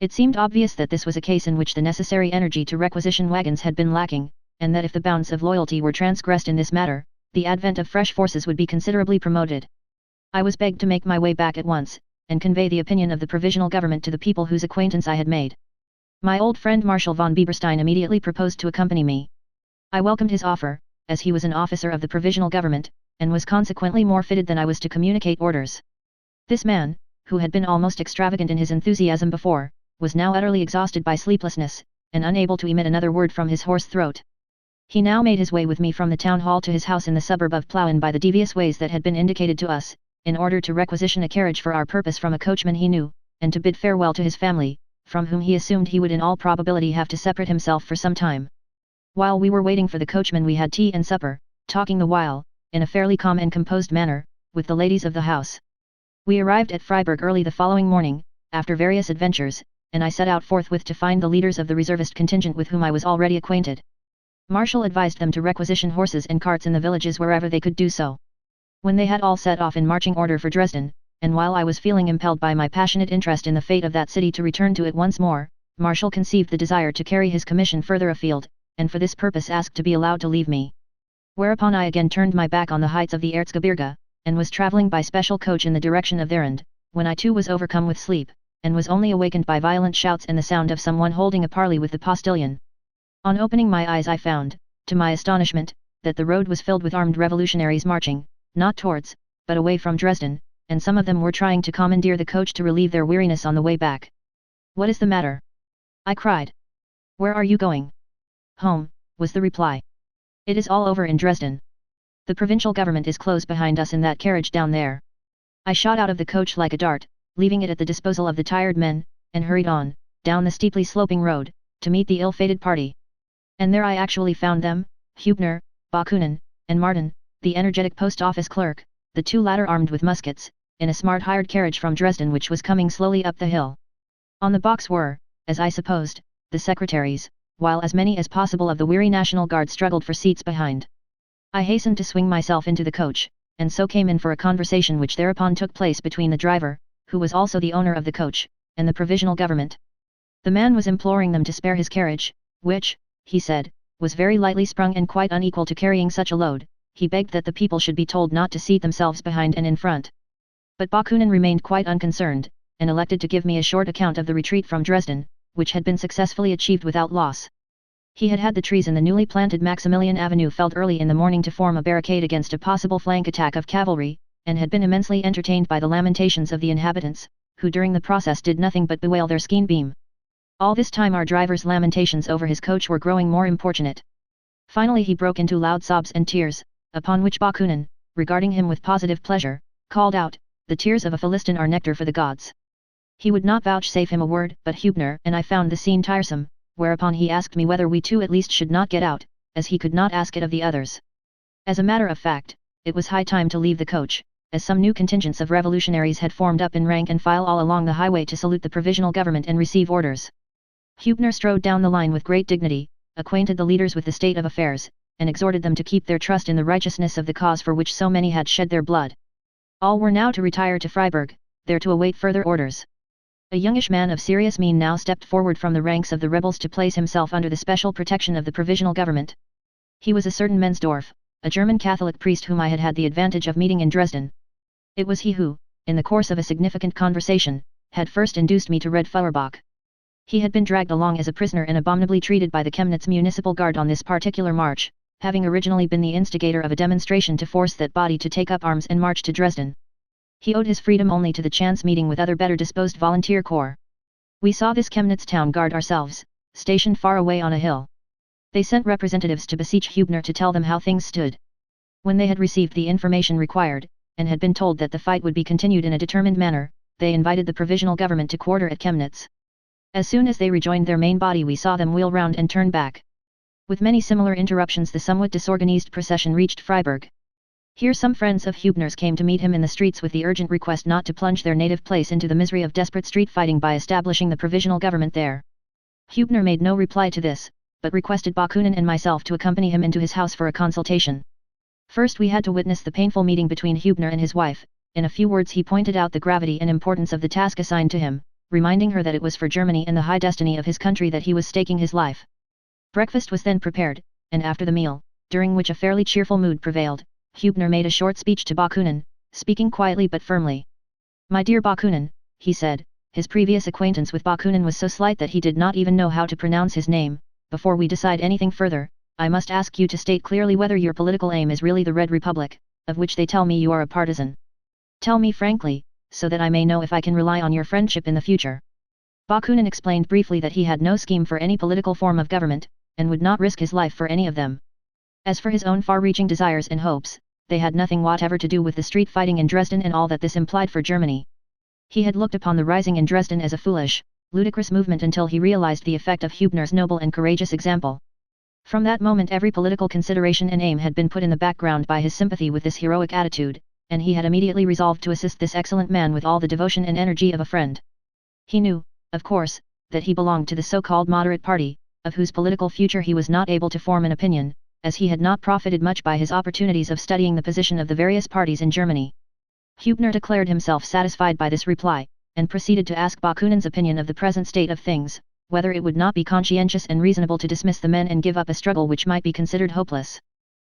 It seemed obvious that this was a case in which the necessary energy to requisition wagons had been lacking, and that if the bounds of loyalty were transgressed in this matter, the advent of fresh forces would be considerably promoted. I was begged to make my way back at once, and convey the opinion of the provisional government to the people whose acquaintance I had made. My old friend Marshal von Bieberstein immediately proposed to accompany me. I welcomed his offer, as he was an officer of the provisional government, and was consequently more fitted than I was to communicate orders. This man, who had been almost extravagant in his enthusiasm before, was now utterly exhausted by sleeplessness, and unable to emit another word from his hoarse throat. He now made his way with me from the town hall to his house in the suburb of Plauen by the devious ways that had been indicated to us, in order to requisition a carriage for our purpose from a coachman he knew, and to bid farewell to his family, from whom he assumed he would in all probability have to separate himself for some time. While we were waiting for the coachman we had tea and supper, talking the while, in a fairly calm and composed manner, with the ladies of the house. We arrived at Freiburg early the following morning, after various adventures, and I set out forthwith to find the leaders of the reservist contingent with whom I was already acquainted. Marshal advised them to requisition horses and carts in the villages wherever they could do so. When they had all set off in marching order for Dresden, and while I was feeling impelled by my passionate interest in the fate of that city to return to it once more, Marshal conceived the desire to carry his commission further afield, and for this purpose asked to be allowed to leave me. Whereupon I again turned my back on the heights of the Erzgebirge, and was travelling by special coach in the direction of Werend, when I too was overcome with sleep, and was only awakened by violent shouts and the sound of someone holding a parley with the postilion. On opening my eyes I found, to my astonishment, that the road was filled with armed revolutionaries marching, not towards, but away from Dresden, and some of them were trying to commandeer the coach to relieve their weariness on the way back. "What is the matter?" I cried. "Where are you going?" "Home," was the reply. "It is all over in Dresden. The provincial government is close behind us in that carriage down there." I shot out of the coach like a dart, leaving it at the disposal of the tired men, and hurried on, down the steeply sloping road, to meet the ill-fated party. And there I actually found them, Hubner, Bakunin, and Martin, the energetic post office clerk, the two latter armed with muskets, in a smart hired carriage from Dresden which was coming slowly up the hill. On the box were, as I supposed, the secretaries, while as many as possible of the weary National Guard struggled for seats behind. I hastened to swing myself into the coach, and so came in for a conversation which thereupon took place between the driver, who was also the owner of the coach, and the provisional government. The man was imploring them to spare his carriage, which, he said, was very lightly sprung and quite unequal to carrying such a load. He begged that the people should be told not to seat themselves behind and in front. But Bakunin remained quite unconcerned, and elected to give me a short account of the retreat from Dresden, which had been successfully achieved without loss. He had had the trees in the newly planted Maximilian Avenue felled early in the morning to form a barricade against a possible flank attack of cavalry, and had been immensely entertained by the lamentations of the inhabitants, who during the process did nothing but bewail their skein beam. All this time our driver's lamentations over his coach were growing more importunate. Finally he broke into loud sobs and tears, upon which Bakunin, regarding him with positive pleasure, called out, "The tears of a Philistine are nectar for the gods." He would not vouchsafe him a word, but Hubner and I found the scene tiresome, whereupon he asked me whether we two at least should not get out, as he could not ask it of the others. As a matter of fact, it was high time to leave the coach, as some new contingents of revolutionaries had formed up in rank and file all along the highway to salute the provisional government and receive orders. Hubner strode down the line with great dignity, acquainted the leaders with the state of affairs, and exhorted them to keep their trust in the righteousness of the cause for which so many had shed their blood. All were now to retire to Freiburg, there to await further orders. A youngish man of serious mien now stepped forward from the ranks of the rebels to place himself under the special protection of the provisional government. He was a certain Mensdorf, a German Catholic priest whom I had had the advantage of meeting in Dresden. It was he who, in the course of a significant conversation, had first induced me to read Feuerbach. He had been dragged along as a prisoner and abominably treated by the Chemnitz municipal guard on this particular march, having originally been the instigator of a demonstration to force that body to take up arms and march to Dresden. He owed his freedom only to the chance meeting with other better disposed volunteer corps. We saw this Chemnitz town guard ourselves, stationed far away on a hill. They sent representatives to beseech Hubner to tell them how things stood. When they had received the information required, and had been told that the fight would be continued in a determined manner, they invited the provisional government to quarter at Chemnitz. As soon as they rejoined their main body we saw them wheel round and turn back. With many similar interruptions the somewhat disorganized procession reached Freiburg. Here some friends of Hubner's came to meet him in the streets with the urgent request not to plunge their native place into the misery of desperate street fighting by establishing the provisional government there. Hubner made no reply to this, but requested Bakunin and myself to accompany him into his house for a consultation. First we had to witness the painful meeting between Hubner and his wife. In a few words he pointed out the gravity and importance of the task assigned to him, reminding her that it was for Germany and the high destiny of his country that he was staking his life. Breakfast was then prepared, and after the meal, during which a fairly cheerful mood prevailed, Hubner made a short speech to Bakunin, speaking quietly but firmly. "My dear Bakunin," he said, his previous acquaintance with Bakunin was so slight that he did not even know how to pronounce his name, "before we decide anything further, I must ask you to state clearly whether your political aim is really the Red Republic, of which they tell me you are a partisan. Tell me frankly, so that I may know if I can rely on your friendship in the future." Bakunin explained briefly that he had no scheme for any political form of government, and would not risk his life for any of them. As for his own far-reaching desires and hopes, they had nothing whatever to do with the street fighting in Dresden and all that this implied for Germany. He had looked upon the rising in Dresden as a foolish, ludicrous movement until he realized the effect of Hubner's noble and courageous example. From that moment every political consideration and aim had been put in the background by his sympathy with this heroic attitude, and he had immediately resolved to assist this excellent man with all the devotion and energy of a friend. He knew, of course, that he belonged to the so-called moderate party, of whose political future he was not able to form an opinion, as he had not profited much by his opportunities of studying the position of the various parties in Germany. Hubner declared himself satisfied by this reply, and proceeded to ask Bakunin's opinion of the present state of things, whether it would not be conscientious and reasonable to dismiss the men and give up a struggle which might be considered hopeless.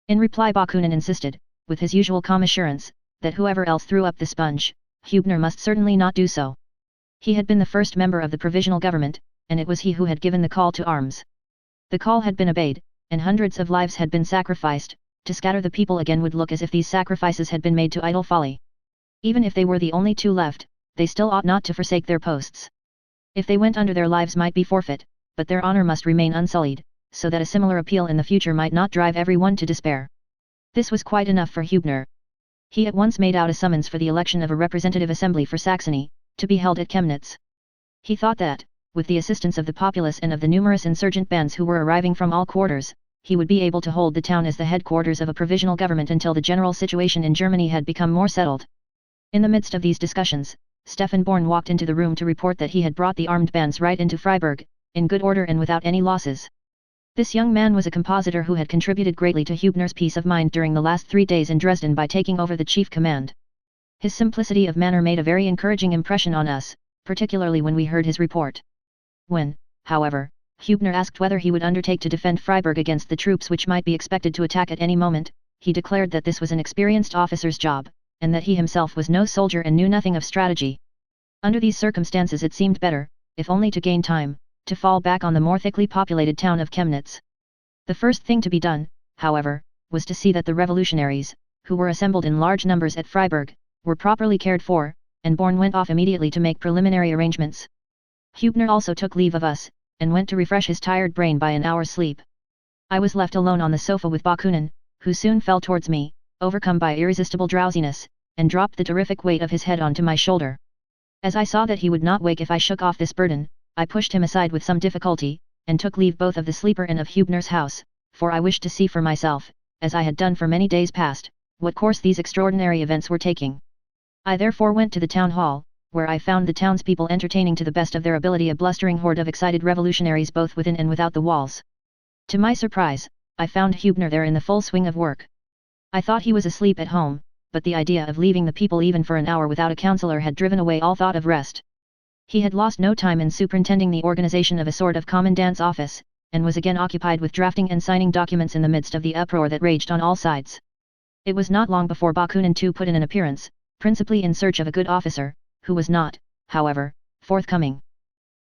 In reply Bakunin insisted, with his usual calm assurance, that whoever else threw up the sponge, Hubner must certainly not do so. He had been the first member of the provisional government, and it was he who had given the call to arms. The call had been obeyed, and hundreds of lives had been sacrificed. To scatter the people again would look as if these sacrifices had been made to idle folly. Even if they were the only two left, they still ought not to forsake their posts. If they went under, their lives might be forfeit, but their honor must remain unsullied, so that a similar appeal in the future might not drive everyone to despair. This was quite enough for Hubner. He at once made out a summons for the election of a representative assembly for Saxony, to be held at Chemnitz. He thought that, with the assistance of the populace and of the numerous insurgent bands who were arriving from all quarters, he would be able to hold the town as the headquarters of a provisional government until the general situation in Germany had become more settled. In the midst of these discussions, Stefan Born walked into the room to report that he had brought the armed bands right into Freiburg, in good order and without any losses. This young man was a compositor who had contributed greatly to Hubner's peace of mind during the last 3 days in Dresden by taking over the chief command. His simplicity of manner made a very encouraging impression on us, particularly when we heard his report. When, however, Hubner asked whether he would undertake to defend Freiburg against the troops which might be expected to attack at any moment, he declared that this was an experienced officer's job, and that he himself was no soldier and knew nothing of strategy. Under these circumstances it seemed better, if only to gain time, to fall back on the more thickly populated town of Chemnitz. The first thing to be done, however, was to see that the revolutionaries, who were assembled in large numbers at Freiburg, were properly cared for, and Born went off immediately to make preliminary arrangements. Hubner also took leave of us, and went to refresh his tired brain by an hour's sleep. I was left alone on the sofa with Bakunin, who soon fell towards me, overcome by irresistible drowsiness, and dropped the terrific weight of his head onto my shoulder. As I saw that he would not wake if I shook off this burden, I pushed him aside with some difficulty, and took leave both of the sleeper and of Hubner's house, for I wished to see for myself, as I had done for many days past, what course these extraordinary events were taking. I therefore went to the town hall, where I found the townspeople entertaining to the best of their ability a blustering horde of excited revolutionaries both within and without the walls. To my surprise, I found Hubner there in the full swing of work. I thought he was asleep at home, but the idea of leaving the people even for an hour without a councillor had driven away all thought of rest. He had lost no time in superintending the organization of a sort of commandant's office, and was again occupied with drafting and signing documents in the midst of the uproar that raged on all sides. It was not long before Bakunin too put in an appearance, principally in search of a good officer, who was not, however, forthcoming.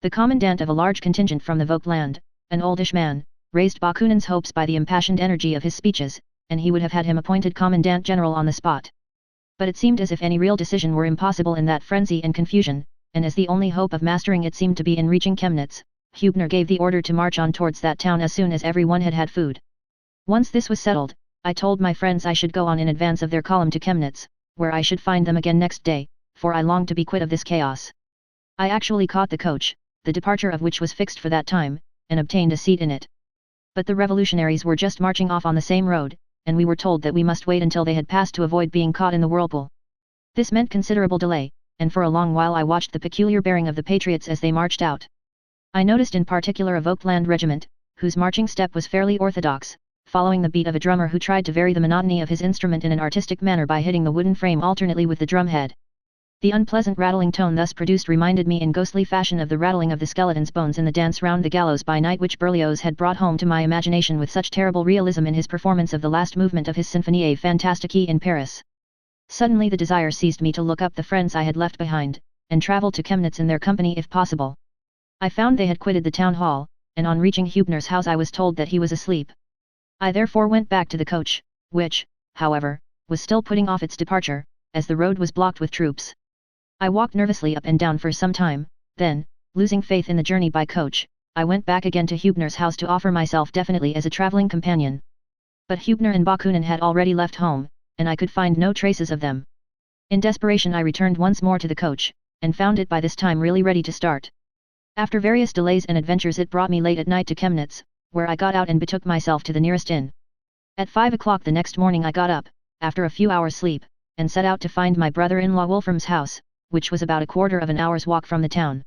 The commandant of a large contingent from the Vogtland, an oldish man, raised Bakunin's hopes by the impassioned energy of his speeches, and he would have had him appointed commandant general on the spot. But it seemed as if any real decision were impossible in that frenzy and confusion, and as the only hope of mastering it seemed to be in reaching Chemnitz, Hubner gave the order to march on towards that town as soon as everyone had had food. Once this was settled, I told my friends I should go on in advance of their column to Chemnitz, where I should find them again next day, for I longed to be quit of this chaos. I actually caught the coach, the departure of which was fixed for that time, and obtained a seat in it. But the revolutionaries were just marching off on the same road, and we were told that we must wait until they had passed to avoid being caught in the whirlpool. This meant considerable delay, and for a long while I watched the peculiar bearing of the patriots as they marched out. I noticed in particular a Vogtland regiment, whose marching step was fairly orthodox, following the beat of a drummer who tried to vary the monotony of his instrument in an artistic manner by hitting the wooden frame alternately with the drum head. The unpleasant rattling tone thus produced reminded me in ghostly fashion of the rattling of the skeleton's bones in the dance round the gallows by night which Berlioz had brought home to my imagination with such terrible realism in his performance of the last movement of his Symphonie Fantastique in Paris. Suddenly the desire seized me to look up the friends I had left behind, and travel to Chemnitz in their company if possible. I found they had quitted the town hall, and on reaching Hubner's house I was told that he was asleep. I therefore went back to the coach, which, however, was still putting off its departure, as the road was blocked with troops. I walked nervously up and down for some time, then, losing faith in the journey by coach, I went back again to Hubner's house to offer myself definitely as a travelling companion. But Hubner and Bakunin had already left home, and I could find no traces of them. In desperation I returned once more to the coach, and found it by this time really ready to start. After various delays and adventures it brought me late at night to Chemnitz, where I got out and betook myself to the nearest inn. At 5 o'clock the next morning I got up, after a few hours' sleep, and set out to find my brother-in-law Wolfram's house, which was about a quarter of an hour's walk from the town.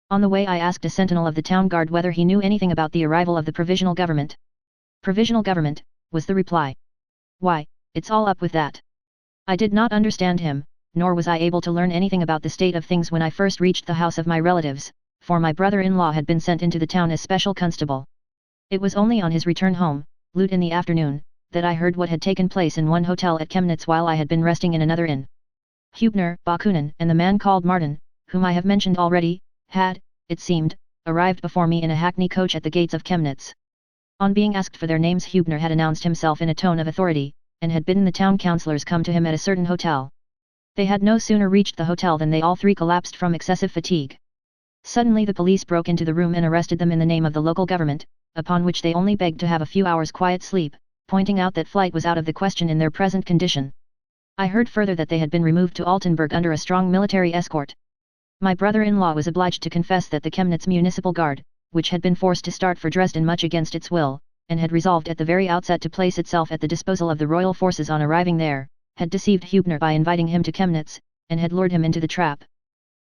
On the way I asked a sentinel of the town guard whether he knew anything about the arrival of the provisional government. Provisional government, was the reply. Why, it's all up with that. I did not understand him, nor was I able to learn anything about the state of things when I first reached the house of my relatives, for my brother-in-law had been sent into the town as special constable. It was only on his return home, late in the afternoon, that I heard what had taken place in one hotel at Chemnitz while I had been resting in another inn. Hubner, Bakunin, and the man called Martin, whom I have mentioned already, had, it seemed, arrived before me in a hackney coach at the gates of Chemnitz. On being asked for their names, Wagner had announced himself in a tone of authority, and had bidden the town councillors come to him at a certain hotel. They had no sooner reached the hotel than they all three collapsed from excessive fatigue. Suddenly the police broke into the room and arrested them in the name of the local government, upon which they only begged to have a few hours' quiet sleep, pointing out that flight was out of the question in their present condition. I heard further that they had been removed to Altenburg under a strong military escort. My brother-in-law was obliged to confess that the Chemnitz Municipal Guard, which had been forced to start for Dresden much against its will, and had resolved at the very outset to place itself at the disposal of the royal forces on arriving there, had deceived Wagner by inviting him to Chemnitz, and had lured him into the trap.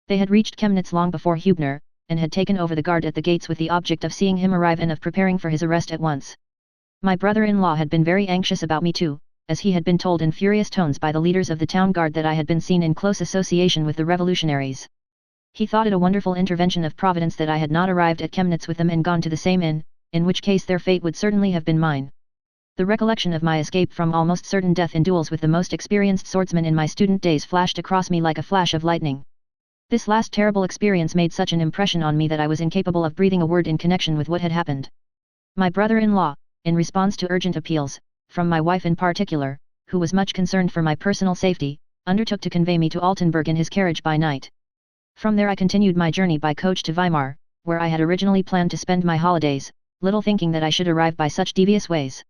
They had reached Chemnitz long before Wagner, and had taken over the guard at the gates with the object of seeing him arrive and of preparing for his arrest at once. My brother-in-law had been very anxious about me too, as he had been told in furious tones by the leaders of the town guard that I had been seen in close association with the revolutionaries. He thought it a wonderful intervention of Providence that I had not arrived at Chemnitz with them and gone to the same inn, in which case their fate would certainly have been mine. The recollection of my escape from almost certain death in duels with the most experienced swordsman in my student days flashed across me like a flash of lightning. This last terrible experience made such an impression on me that I was incapable of breathing a word in connection with what had happened. My brother-in-law, in response to urgent appeals, from my wife in particular, who was much concerned for my personal safety, undertook to convey me to Altenburg in his carriage by night. From there I continued my journey by coach to Weimar, where I had originally planned to spend my holidays, little thinking that I should arrive by such devious ways.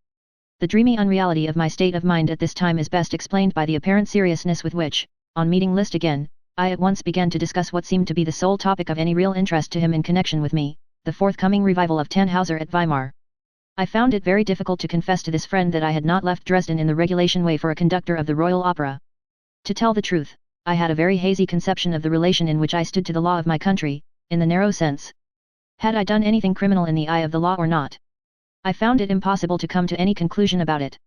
The dreamy unreality of my state of mind at this time is best explained by the apparent seriousness with which, on meeting Liszt again, I at once began to discuss what seemed to be the sole topic of any real interest to him in connection with me, the forthcoming revival of Tannhauser at Weimar. I found it very difficult to confess to this friend that I had not left Dresden in the regulation way for a conductor of the Royal Opera. To tell the truth, I had a very hazy conception of the relation in which I stood to the law of my country, in the narrow sense. Had I done anything criminal in the eye of the law or not? I found it impossible to come to any conclusion about it.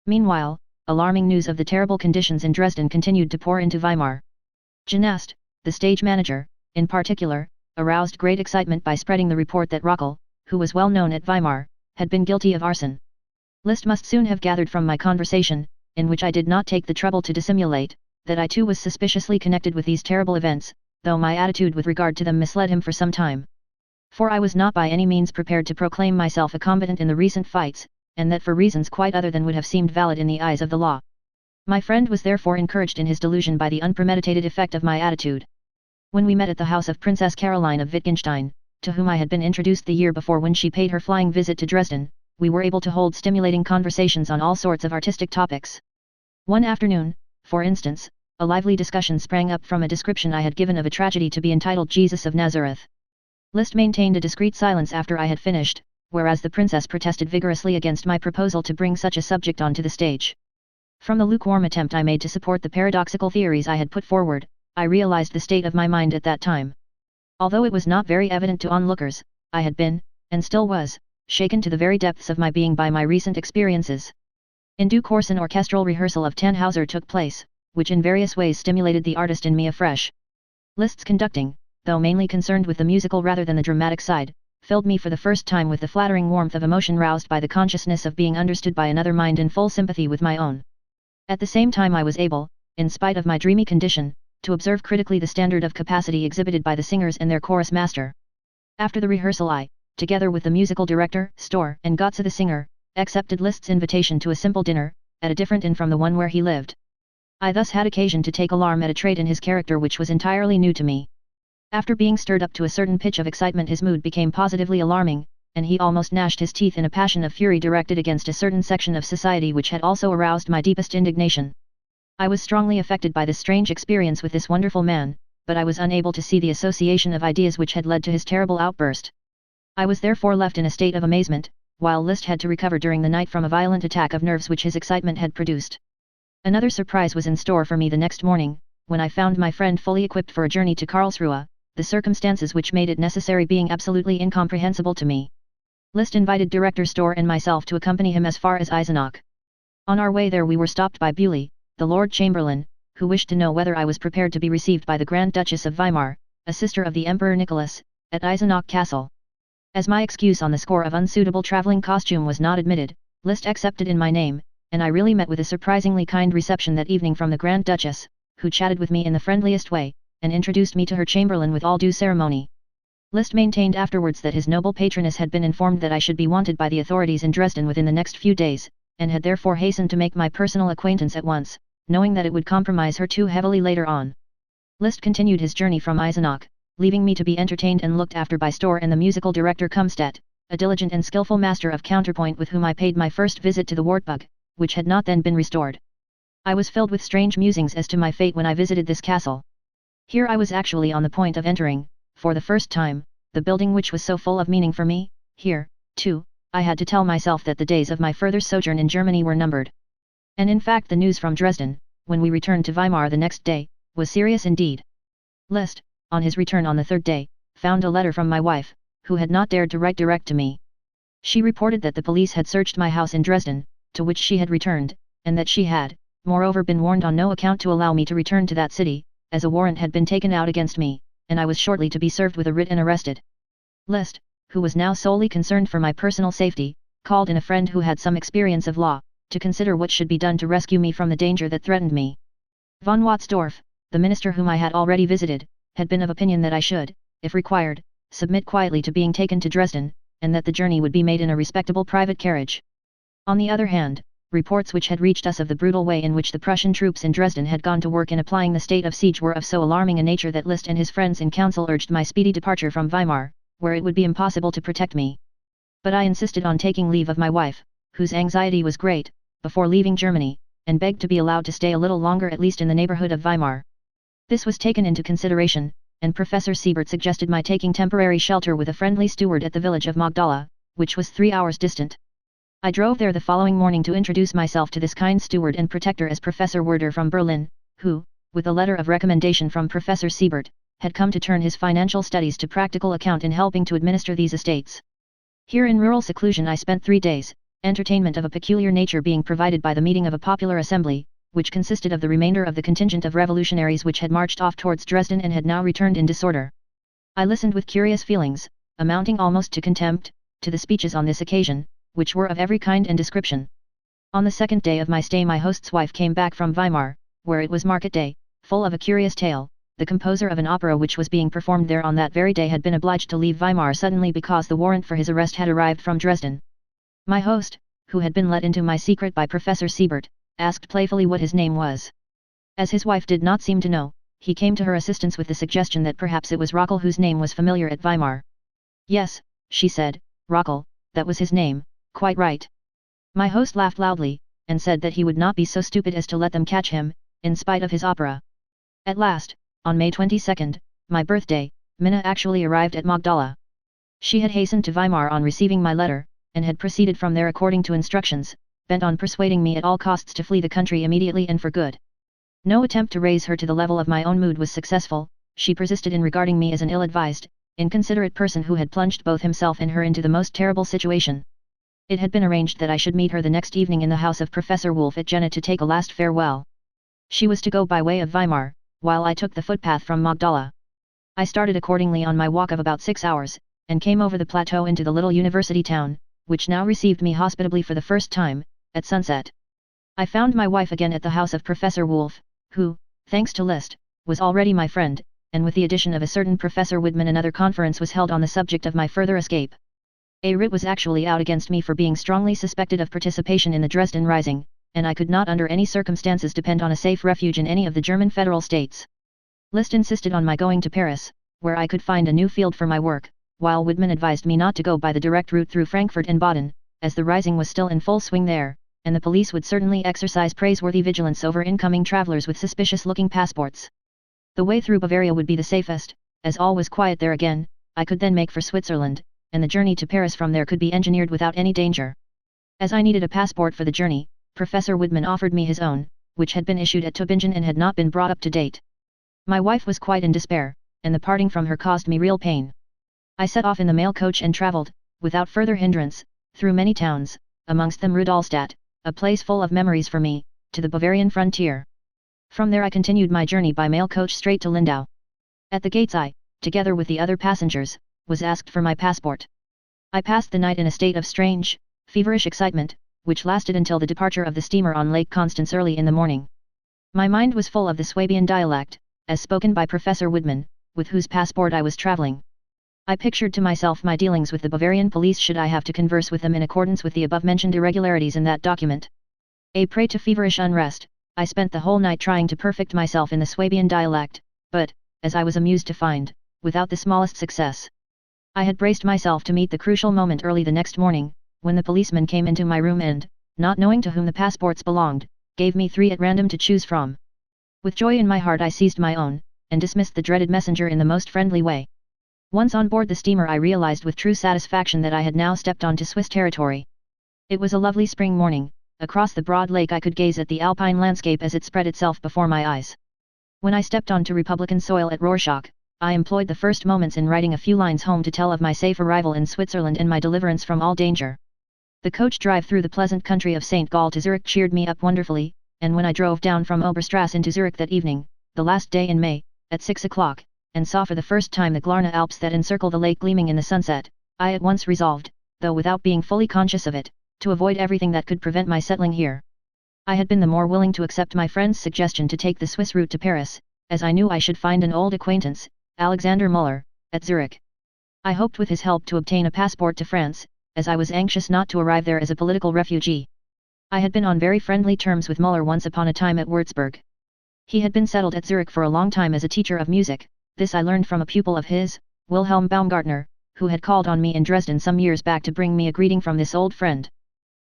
Meanwhile, alarming news of the terrible conditions in Dresden continued to pour into Weimar. Genast, the stage manager, in particular, aroused great excitement by spreading the report that Rockel, who was well known at Weimar, had been guilty of arson. Liszt must soon have gathered from my conversation, in which I did not take the trouble to dissimulate, that I too was suspiciously connected with these terrible events, though my attitude with regard to them misled him for some time. For I was not by any means prepared to proclaim myself a combatant in the recent fights, and that for reasons quite other than would have seemed valid in the eyes of the law. My friend was therefore encouraged in his delusion by the unpremeditated effect of my attitude. When we met at the house of Princess Caroline of Wittgenstein, to whom I had been introduced the year before when she paid her flying visit to Dresden, we were able to hold stimulating conversations on all sorts of artistic topics. One afternoon, for instance, a lively discussion sprang up from a description I had given of a tragedy to be entitled Jesus of Nazareth. Liszt maintained a discreet silence after I had finished, whereas the princess protested vigorously against my proposal to bring such a subject onto the stage. From the lukewarm attempt I made to support the paradoxical theories I had put forward, I realized the state of my mind at that time. Although it was not very evident to onlookers, I had been, and still was, shaken to the very depths of my being by my recent experiences. In due course an orchestral rehearsal of Tannhauser took place, which in various ways stimulated the artist in me afresh. Liszt's conducting, though mainly concerned with the musical rather than the dramatic side, filled me for the first time with the flattering warmth of emotion roused by the consciousness of being understood by another mind in full sympathy with my own. At the same time I was able, in spite of my dreamy condition, to observe critically the standard of capacity exhibited by the singers and their chorus master. After the rehearsal I, together with the musical director, Storr, and Gotze the singer, accepted Liszt's invitation to a simple dinner, at a different inn from the one where he lived. I thus had occasion to take alarm at a trait in his character which was entirely new to me. After being stirred up to a certain pitch of excitement his mood became positively alarming, and he almost gnashed his teeth in a passion of fury directed against a certain section of society which had also aroused my deepest indignation. I was strongly affected by this strange experience with this wonderful man, but I was unable to see the association of ideas which had led to his terrible outburst. I was therefore left in a state of amazement, while Liszt had to recover during the night from a violent attack of nerves which his excitement had produced. Another surprise was in store for me the next morning, when I found my friend fully equipped for a journey to Karlsruhe, the circumstances which made it necessary being absolutely incomprehensible to me. Liszt invited Director Storr and myself to accompany him as far as Eisenach. On our way there we were stopped by Bewley, the Lord Chamberlain, who wished to know whether I was prepared to be received by the Grand Duchess of Weimar, a sister of the Emperor Nicholas, at Eisenach Castle. As my excuse on the score of unsuitable travelling costume was not admitted, Liszt accepted in my name, and I really met with a surprisingly kind reception that evening from the Grand Duchess, who chatted with me in the friendliest way, and introduced me to her chamberlain with all due ceremony. Liszt maintained afterwards that his noble patroness had been informed that I should be wanted by the authorities in Dresden within the next few days, and had therefore hastened to make my personal acquaintance at once, knowing that it would compromise her too heavily later on. Liszt continued his journey from Eisenach, leaving me to be entertained and looked after by Storr and the musical director Kumstedt, a diligent and skillful master of counterpoint with whom I paid my first visit to the Wartburg, which had not then been restored. I was filled with strange musings as to my fate when I visited this castle. Here I was actually on the point of entering, for the first time, the building which was so full of meaning for me. Here, too, I had to tell myself that the days of my further sojourn in Germany were numbered. And in fact the news from Dresden, when we returned to Weimar the next day, was serious indeed. Liszt, on his return on the third day, found a letter from my wife, who had not dared to write direct to me. She reported that the police had searched my house in Dresden, to which she had returned, and that she had, moreover, been warned on no account to allow me to return to that city, as a warrant had been taken out against me, and I was shortly to be served with a writ and arrested. Liszt, who was now solely concerned for my personal safety, called in a friend who had some experience of law, to consider what should be done to rescue me from the danger that threatened me. Von Watzdorf, the minister whom I had already visited, had been of opinion that I should, if required, submit quietly to being taken to Dresden, and that the journey would be made in a respectable private carriage. On the other hand, reports which had reached us of the brutal way in which the Prussian troops in Dresden had gone to work in applying the state of siege were of so alarming a nature that Liszt and his friends in council urged my speedy departure from Weimar, where it would be impossible to protect me. But I insisted on taking leave of my wife, whose anxiety was great, before leaving Germany, and begged to be allowed to stay a little longer at least in the neighborhood of Weimar. This was taken into consideration, and Professor Siebert suggested my taking temporary shelter with a friendly steward at the village of Magdala, which was 3 hours distant. I drove there the following morning to introduce myself to this kind steward and protector as Professor Werder from Berlin, who, with a letter of recommendation from Professor Siebert, had come to turn his financial studies to practical account in helping to administer these estates. Here in rural seclusion I spent 3 days, entertainment of a peculiar nature being provided by the meeting of a popular assembly, which consisted of the remainder of the contingent of revolutionaries which had marched off towards Dresden and had now returned in disorder. I listened with curious feelings, amounting almost to contempt, to the speeches on this occasion, which were of every kind and description. On the second day of my stay my host's wife came back from Weimar, where it was market day, full of a curious tale. The composer of an opera which was being performed there on that very day had been obliged to leave Weimar suddenly because the warrant for his arrest had arrived from Dresden. My host, who had been let into my secret by Professor Siebert, asked playfully what his name was. As his wife did not seem to know, he came to her assistance with the suggestion that perhaps it was Rockel whose name was familiar at Weimar. Yes, she said, Rockel, that was his name. Quite right. My host laughed loudly, and said that he would not be so stupid as to let them catch him, in spite of his opera. At last, on May 22nd, my birthday, Minna actually arrived at Magdala. She had hastened to Weimar on receiving my letter, and had proceeded from there according to instructions, bent on persuading me at all costs to flee the country immediately and for good. No attempt to raise her to the level of my own mood was successful. She persisted in regarding me as an ill-advised, inconsiderate person who had plunged both himself and her into the most terrible situation. It had been arranged that I should meet her the next evening in the house of Professor Wolf at Jena to take a last farewell. She was to go by way of Weimar, while I took the footpath from Magdala. I started accordingly on my walk of about 6 hours, and came over the plateau into the little university town, which now received me hospitably for the first time, at sunset. I found my wife again at the house of Professor Wolf, who, thanks to Liszt, was already my friend, and with the addition of a certain Professor Widman another conference was held on the subject of my further escape. A writ was actually out against me for being strongly suspected of participation in the Dresden Rising, and I could not under any circumstances depend on a safe refuge in any of the German federal states. Liszt insisted on my going to Paris, where I could find a new field for my work, while Widman advised me not to go by the direct route through Frankfurt and Baden, as the Rising was still in full swing there, and the police would certainly exercise praiseworthy vigilance over incoming travelers with suspicious-looking passports. The way through Bavaria would be the safest, as all was quiet there again. I could then make for Switzerland, and the journey to Paris from there could be engineered without any danger. As I needed a passport for the journey, Professor Widman offered me his own, which had been issued at Tübingen and had not been brought up to date. My wife was quite in despair, and the parting from her caused me real pain. I set off in the mail coach and travelled, without further hindrance, through many towns, amongst them Rudolstadt, a place full of memories for me, to the Bavarian frontier. From there I continued my journey by mail coach straight to Lindau. At the gates I, together with the other passengers, was asked for my passport. I passed the night in a state of strange, feverish excitement, which lasted until the departure of the steamer on Lake Constance early in the morning. My mind was full of the Swabian dialect, as spoken by Professor Widman, with whose passport I was travelling. I pictured to myself my dealings with the Bavarian police should I have to converse with them in accordance with the above-mentioned irregularities in that document. A prey to feverish unrest, I spent the whole night trying to perfect myself in the Swabian dialect, but, as I was amused to find, without the smallest success. I had braced myself to meet the crucial moment early the next morning, when the policeman came into my room and, not knowing to whom the passports belonged, gave me 3 at random to choose from. With joy in my heart I seized my own, and dismissed the dreaded messenger in the most friendly way. Once on board the steamer I realized with true satisfaction that I had now stepped onto Swiss territory. It was a lovely spring morning. Across the broad lake I could gaze at the alpine landscape as it spread itself before my eyes. When I stepped onto Republican soil at Rorschach, I employed the first moments in writing a few lines home to tell of my safe arrival in Switzerland and my deliverance from all danger. The coach drive through the pleasant country of St. Gall to Zurich cheered me up wonderfully, and when I drove down from Oberstrasse into Zurich that evening, the last day in May, at 6 o'clock, and saw for the first time the Glarner Alps that encircle the lake gleaming in the sunset, I at once resolved, though without being fully conscious of it, to avoid everything that could prevent my settling here. I had been the more willing to accept my friend's suggestion to take the Swiss route to Paris, as I knew I should find an old acquaintance, Alexander Müller, at Zurich. I hoped with his help to obtain a passport to France, as I was anxious not to arrive there as a political refugee. I had been on very friendly terms with Müller once upon a time at Würzburg. He had been settled at Zurich for a long time as a teacher of music. This I learned from a pupil of his, Wilhelm Baumgartner, who had called on me in Dresden some years back to bring me a greeting from this old friend.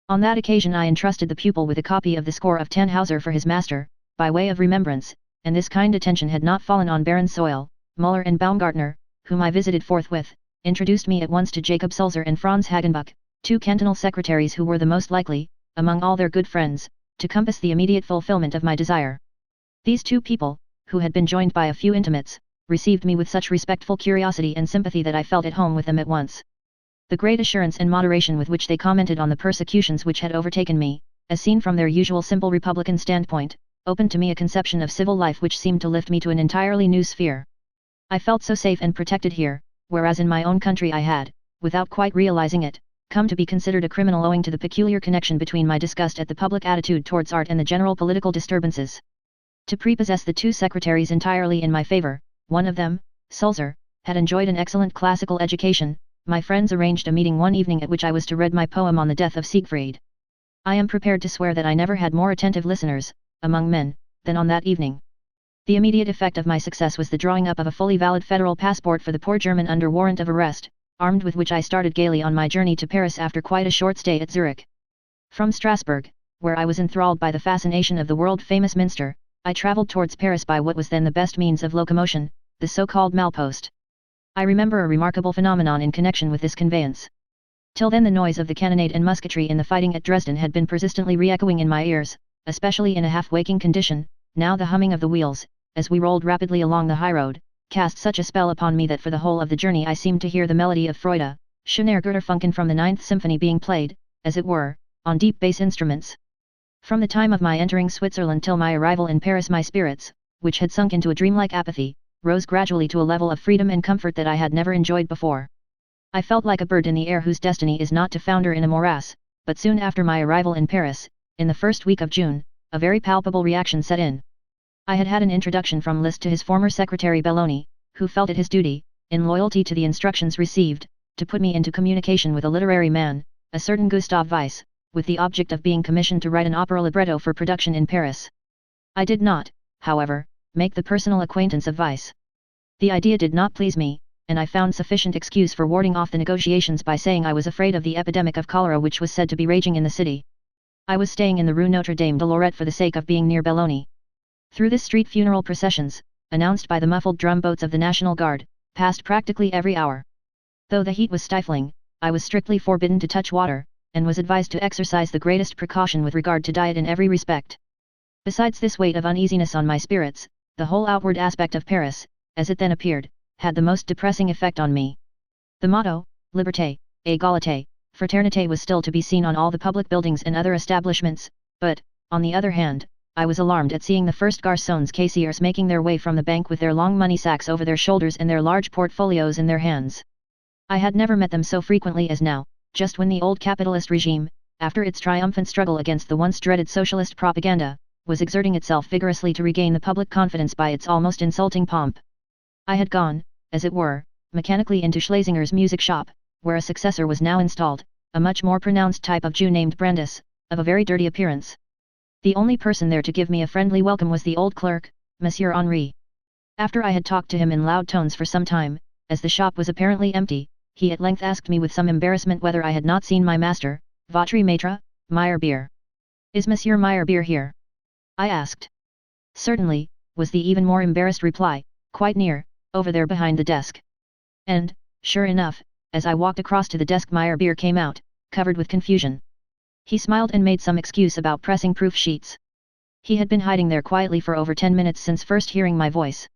On that occasion I entrusted the pupil with a copy of the score of Tannhauser for his master, by way of remembrance, and this kind attention had not fallen on barren soil. Müller and Baumgartner, whom I visited forthwith, introduced me at once to Jacob Sulzer and Franz Hagenbuch, 2 cantonal secretaries who were the most likely, among all their good friends, to compass the immediate fulfillment of my desire. These 2 people, who had been joined by a few intimates, received me with such respectful curiosity and sympathy that I felt at home with them at once. The great assurance and moderation with which they commented on the persecutions which had overtaken me, as seen from their usual simple republican standpoint, opened to me a conception of civil life which seemed to lift me to an entirely new sphere. I felt so safe and protected here, whereas in my own country I had, without quite realizing it, come to be considered a criminal owing to the peculiar connection between my disgust at the public attitude towards art and the general political disturbances. To prepossess the 2 secretaries entirely in my favor, one of them, Sulzer, had enjoyed an excellent classical education. My friends arranged a meeting one evening at which I was to read my poem on the death of Siegfried. I am prepared to swear that I never had more attentive listeners, among men, than on that evening. The immediate effect of my success was the drawing up of a fully valid federal passport for the poor German under warrant of arrest, armed with which I started gaily on my journey to Paris after quite a short stay at Zurich. From Strasbourg, where I was enthralled by the fascination of the world-famous Minster, I travelled towards Paris by what was then the best means of locomotion, the so-called Malpost. I remember a remarkable phenomenon in connection with this conveyance. Till then the noise of the cannonade and musketry in the fighting at Dresden had been persistently re-echoing in my ears, especially in a half-waking condition. Now the humming of the wheels, as we rolled rapidly along the highroad, cast such a spell upon me that for the whole of the journey I seemed to hear the melody of Freude, Schöner Götterfunken from the 9th Symphony being played, as it were, on deep bass instruments. From the time of my entering Switzerland till my arrival in Paris my spirits, which had sunk into a dreamlike apathy, rose gradually to a level of freedom and comfort that I had never enjoyed before. I felt like a bird in the air whose destiny is not to founder in a morass, but soon after my arrival in Paris, in the first week of June, a very palpable reaction set in. I had had an introduction from Liszt to his former secretary Belloni, who felt it his duty, in loyalty to the instructions received, to put me into communication with a literary man, a certain Gustav Weiss, with the object of being commissioned to write an opera libretto for production in Paris. I did not, however, make the personal acquaintance of Weiss. The idea did not please me, and I found sufficient excuse for warding off the negotiations by saying I was afraid of the epidemic of cholera which was said to be raging in the city. I was staying in the Rue Notre Dame de Lorette for the sake of being near Belloni. Through this street funeral processions, announced by the muffled drum boats of the National Guard, passed practically every hour. Though the heat was stifling, I was strictly forbidden to touch water, and was advised to exercise the greatest precaution with regard to diet in every respect. Besides this weight of uneasiness on my spirits, the whole outward aspect of Paris, as it then appeared, had the most depressing effect on me. The motto, Liberté, Égalité, Fraternité was still to be seen on all the public buildings and other establishments, but, on the other hand, I was alarmed at seeing the first garçons caissiers making their way from the bank with their long money sacks over their shoulders and their large portfolios in their hands. I had never met them so frequently as now, just when the old capitalist regime, after its triumphant struggle against the once dreaded socialist propaganda, was exerting itself vigorously to regain the public confidence by its almost insulting pomp. I had gone, as it were, mechanically into Schlesinger's music shop, where a successor was now installed, a much more pronounced type of Jew named Brandis, of a very dirty appearance. The only person there to give me a friendly welcome was the old clerk, Monsieur Henri. After I had talked to him in loud tones for some time, as the shop was apparently empty, he at length asked me with some embarrassment whether I had not seen my master, Votre Maître, Meyerbeer. Is Monsieur Meyerbeer here? I asked. Certainly, was the even more embarrassed reply, quite near, over there behind the desk. And, sure enough, as I walked across to the desk Meyerbeer came out, covered with confusion. He smiled and made some excuse about pressing proof sheets. He had been hiding there quietly for over 10 minutes since first hearing my voice.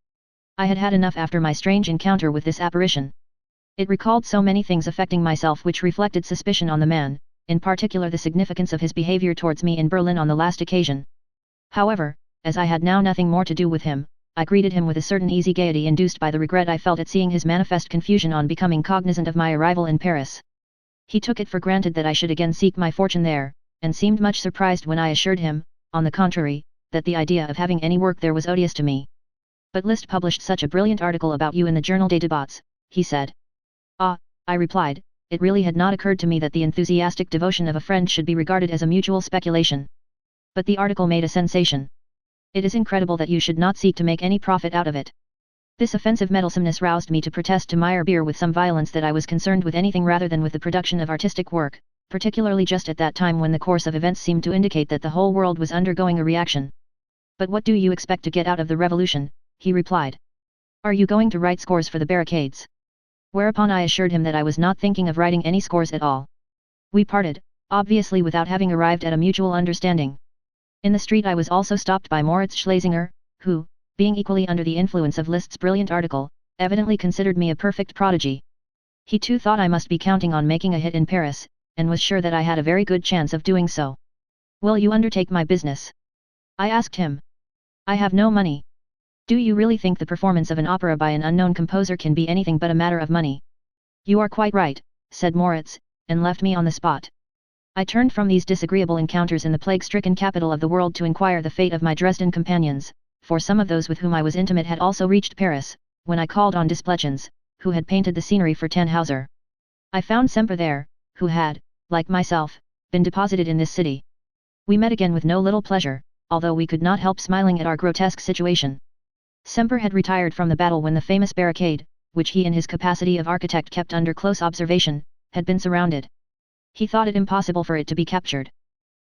I had had enough after my strange encounter with this apparition. It recalled so many things affecting myself which reflected suspicion on the man, in particular the significance of his behavior towards me in Berlin on the last occasion. However, as I had now nothing more to do with him, I greeted him with a certain easy gaiety induced by the regret I felt at seeing his manifest confusion on becoming cognizant of my arrival in Paris. He took it for granted that I should again seek my fortune there, and seemed much surprised when I assured him, on the contrary, that the idea of having any work there was odious to me. But Liszt published such a brilliant article about you in the Journal des Débats, he said. Ah, I replied, it really had not occurred to me that the enthusiastic devotion of a friend should be regarded as a mutual speculation. But the article made a sensation. It is incredible that you should not seek to make any profit out of it. This offensive meddlesomeness roused me to protest to Meyerbeer with some violence that I was concerned with anything rather than with the production of artistic work, particularly just at that time when the course of events seemed to indicate that the whole world was undergoing a reaction. But what do you expect to get out of the revolution? He replied. Are you going to write scores for the barricades? Whereupon I assured him that I was not thinking of writing any scores at all. We parted, obviously without having arrived at a mutual understanding. In the street I was also stopped by Moritz Schlesinger, who, being equally under the influence of Liszt's brilliant article, evidently considered me a perfect prodigy. He too thought I must be counting on making a hit in Paris, and was sure that I had a very good chance of doing so. Will you undertake my business? I asked him. I have no money. Do you really think the performance of an opera by an unknown composer can be anything but a matter of money? You are quite right, said Moritz, and left me on the spot. I turned from these disagreeable encounters in the plague-stricken capital of the world to inquire the fate of my Dresden companions, for some of those with whom I was intimate had also reached Paris, when I called on Desplechin, who had painted the scenery for Tannhauser. I found Semper there, who had, like myself, been deposited in this city. We met again with no little pleasure, although we could not help smiling at our grotesque situation. Semper had retired from the battle when the famous barricade, which he in his capacity of architect kept under close observation, had been surrounded. He thought it impossible for it to be captured.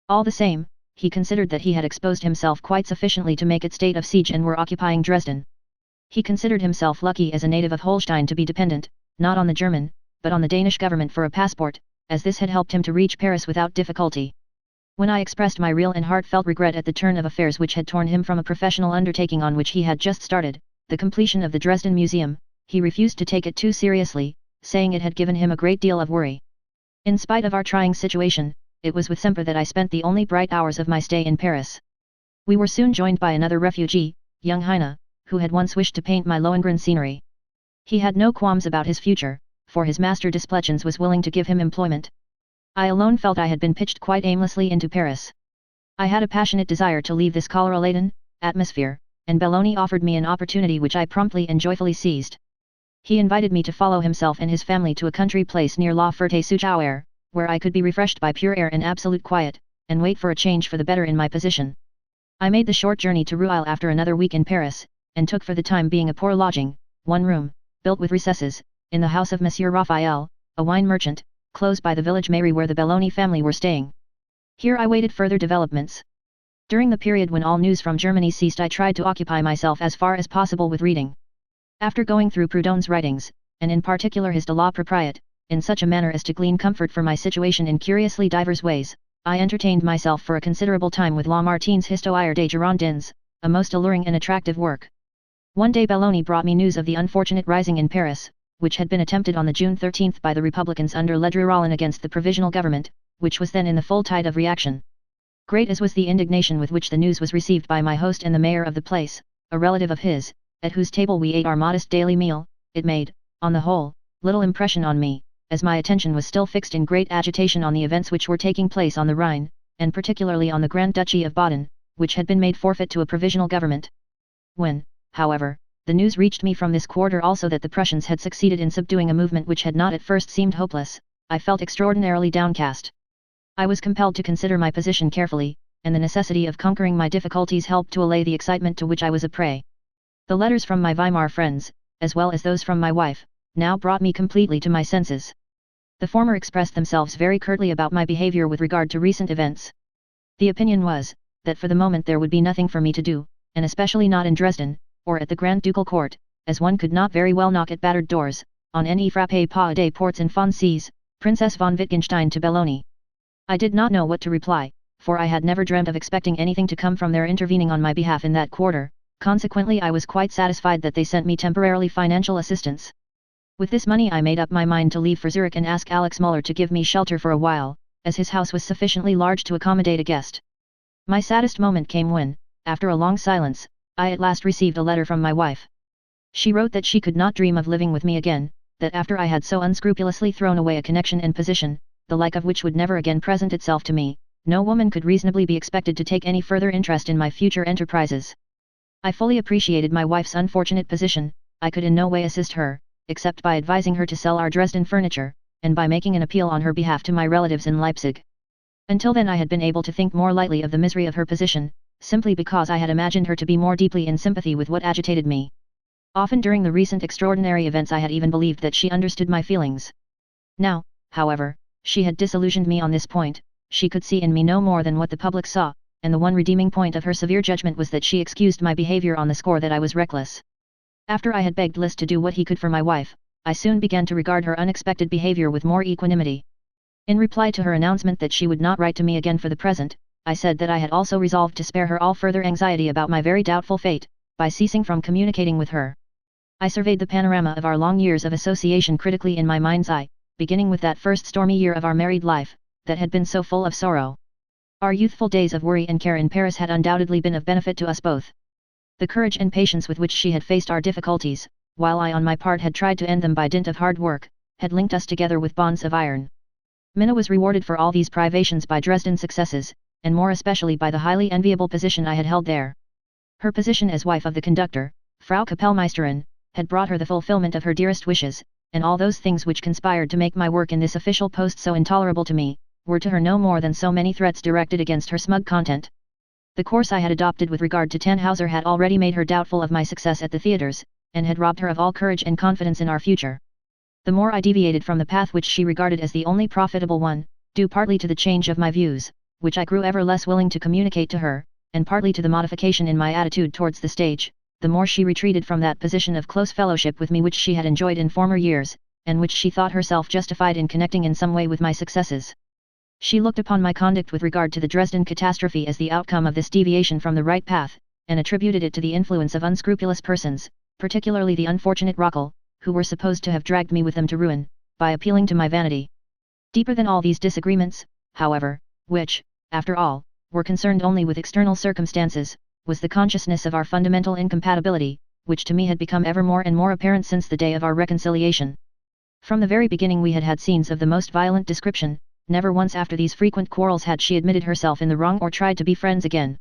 All the same, he considered that he had exposed himself quite sufficiently to make it state of siege and were occupying Dresden. He considered himself lucky as a native of Holstein to be dependent, not on the German, but on the Danish government for a passport, as this had helped him to reach Paris without difficulty. When I expressed my real and heartfelt regret at the turn of affairs which had torn him from a professional undertaking on which he had just started, the completion of the Dresden Museum, he refused to take it too seriously, saying it had given him a great deal of worry. In spite of our trying situation, it was with Semper that I spent the only bright hours of my stay in Paris. We were soon joined by another refugee, young Heine, who had once wished to paint my Lohengrin scenery. He had no qualms about his future, for his master Desplechin was willing to give him employment. I alone felt I had been pitched quite aimlessly into Paris. I had a passionate desire to leave this cholera-laden atmosphere, and Belloni offered me an opportunity which I promptly and joyfully seized. He invited me to follow himself and his family to a country place near La Ferté-Sous-Jouarre, where I could be refreshed by pure air and absolute quiet, and wait for a change for the better in my position. I made the short journey to Rueil after another week in Paris, and took for the time being a poor lodging, one room, built with recesses, in the house of Monsieur Raphael, a wine merchant, close by the village mairie where the Belloni family were staying. Here I waited further developments. During the period when all news from Germany ceased I tried to occupy myself as far as possible with reading. After going through Proudhon's writings, and in particular his De la Propriété, in such a manner as to glean comfort for my situation in curiously divers ways, I entertained myself for a considerable time with Lamartine's Histoire des Girondins, a most alluring and attractive work. One day Belloni brought me news of the unfortunate rising in Paris, which had been attempted on the June 13 by the Republicans under Ledru-Rollin against the Provisional Government, which was then in the full tide of reaction. Great as was the indignation with which the news was received by my host and the mayor of the place, a relative of his, at whose table we ate our modest daily meal, it made, on the whole, little impression on me, as my attention was still fixed in great agitation on the events which were taking place on the Rhine, and particularly on the Grand Duchy of Baden, which had been made forfeit to a provisional government. When, however, the news reached me from this quarter also that the Prussians had succeeded in subduing a movement which had not at first seemed hopeless. I felt extraordinarily downcast. I was compelled to consider my position carefully, and the necessity of conquering my difficulties helped to allay the excitement to which I was a prey. The letters from my Weimar friends, as well as those from my wife, now brought me completely to my senses. The former expressed themselves very curtly about my behavior with regard to recent events. The opinion was, that for the moment there would be nothing for me to do, and especially not in Dresden, or at the Grand Ducal Court, as one could not very well knock at battered doors, on ne frappe pas des portes infancies, Princess von Wittgenstein to Belloni. I did not know what to reply, for I had never dreamt of expecting anything to come from their intervening on my behalf in that quarter, consequently I was quite satisfied that they sent me temporarily financial assistance. With this money I made up my mind to leave for Zurich and ask Alex Muller to give me shelter for a while, as his house was sufficiently large to accommodate a guest. My saddest moment came when, after a long silence, I at last received a letter from my wife. She wrote that she could not dream of living with me again, that after I had so unscrupulously thrown away a connection and position, the like of which would never again present itself to me, no woman could reasonably be expected to take any further interest in my future enterprises. I fully appreciated my wife's unfortunate position. I could in no way assist her, except by advising her to sell our Dresden furniture, and by making an appeal on her behalf to my relatives in Leipzig. Until then I had been able to think more lightly of the misery of her position, simply because I had imagined her to be more deeply in sympathy with what agitated me. Often during the recent extraordinary events I had even believed that she understood my feelings. Now, however, she had disillusioned me on this point. She could see in me no more than what the public saw, and the one redeeming point of her severe judgment was that she excused my behavior on the score that I was reckless. After I had begged Liszt to do what he could for my wife, I soon began to regard her unexpected behavior with more equanimity. In reply to her announcement that she would not write to me again for the present, I said that I had also resolved to spare her all further anxiety about my very doubtful fate, by ceasing from communicating with her. I surveyed the panorama of our long years of association critically in my mind's eye, beginning with that first stormy year of our married life, that had been so full of sorrow. Our youthful days of worry and care in Paris had undoubtedly been of benefit to us both. The courage and patience with which she had faced our difficulties, while I on my part had tried to end them by dint of hard work, had linked us together with bonds of iron. Minna was rewarded for all these privations by Dresden successes, and more especially by the highly enviable position I had held there. Her position as wife of the conductor, Frau Kapellmeisterin, had brought her the fulfillment of her dearest wishes, and all those things which conspired to make my work in this official post so intolerable to me, were to her no more than so many threats directed against her smug content. The course I had adopted with regard to Tannhauser had already made her doubtful of my success at the theatres, and had robbed her of all courage and confidence in our future. The more I deviated from the path which she regarded as the only profitable one, due partly to the change of my views, which I grew ever less willing to communicate to her, and partly to the modification in my attitude towards the stage, the more she retreated from that position of close fellowship with me which she had enjoyed in former years, and which she thought herself justified in connecting in some way with my successes. She looked upon my conduct with regard to the Dresden catastrophe as the outcome of this deviation from the right path, and attributed it to the influence of unscrupulous persons, particularly the unfortunate Rockel, who were supposed to have dragged me with them to ruin, by appealing to my vanity. Deeper than all these disagreements, however, which, after all, were concerned only with external circumstances, was the consciousness of our fundamental incompatibility, which to me had become ever more and more apparent since the day of our reconciliation. From the very beginning we had had scenes of the most violent description. Never once after these frequent quarrels had she admitted herself in the wrong or tried to be friends again.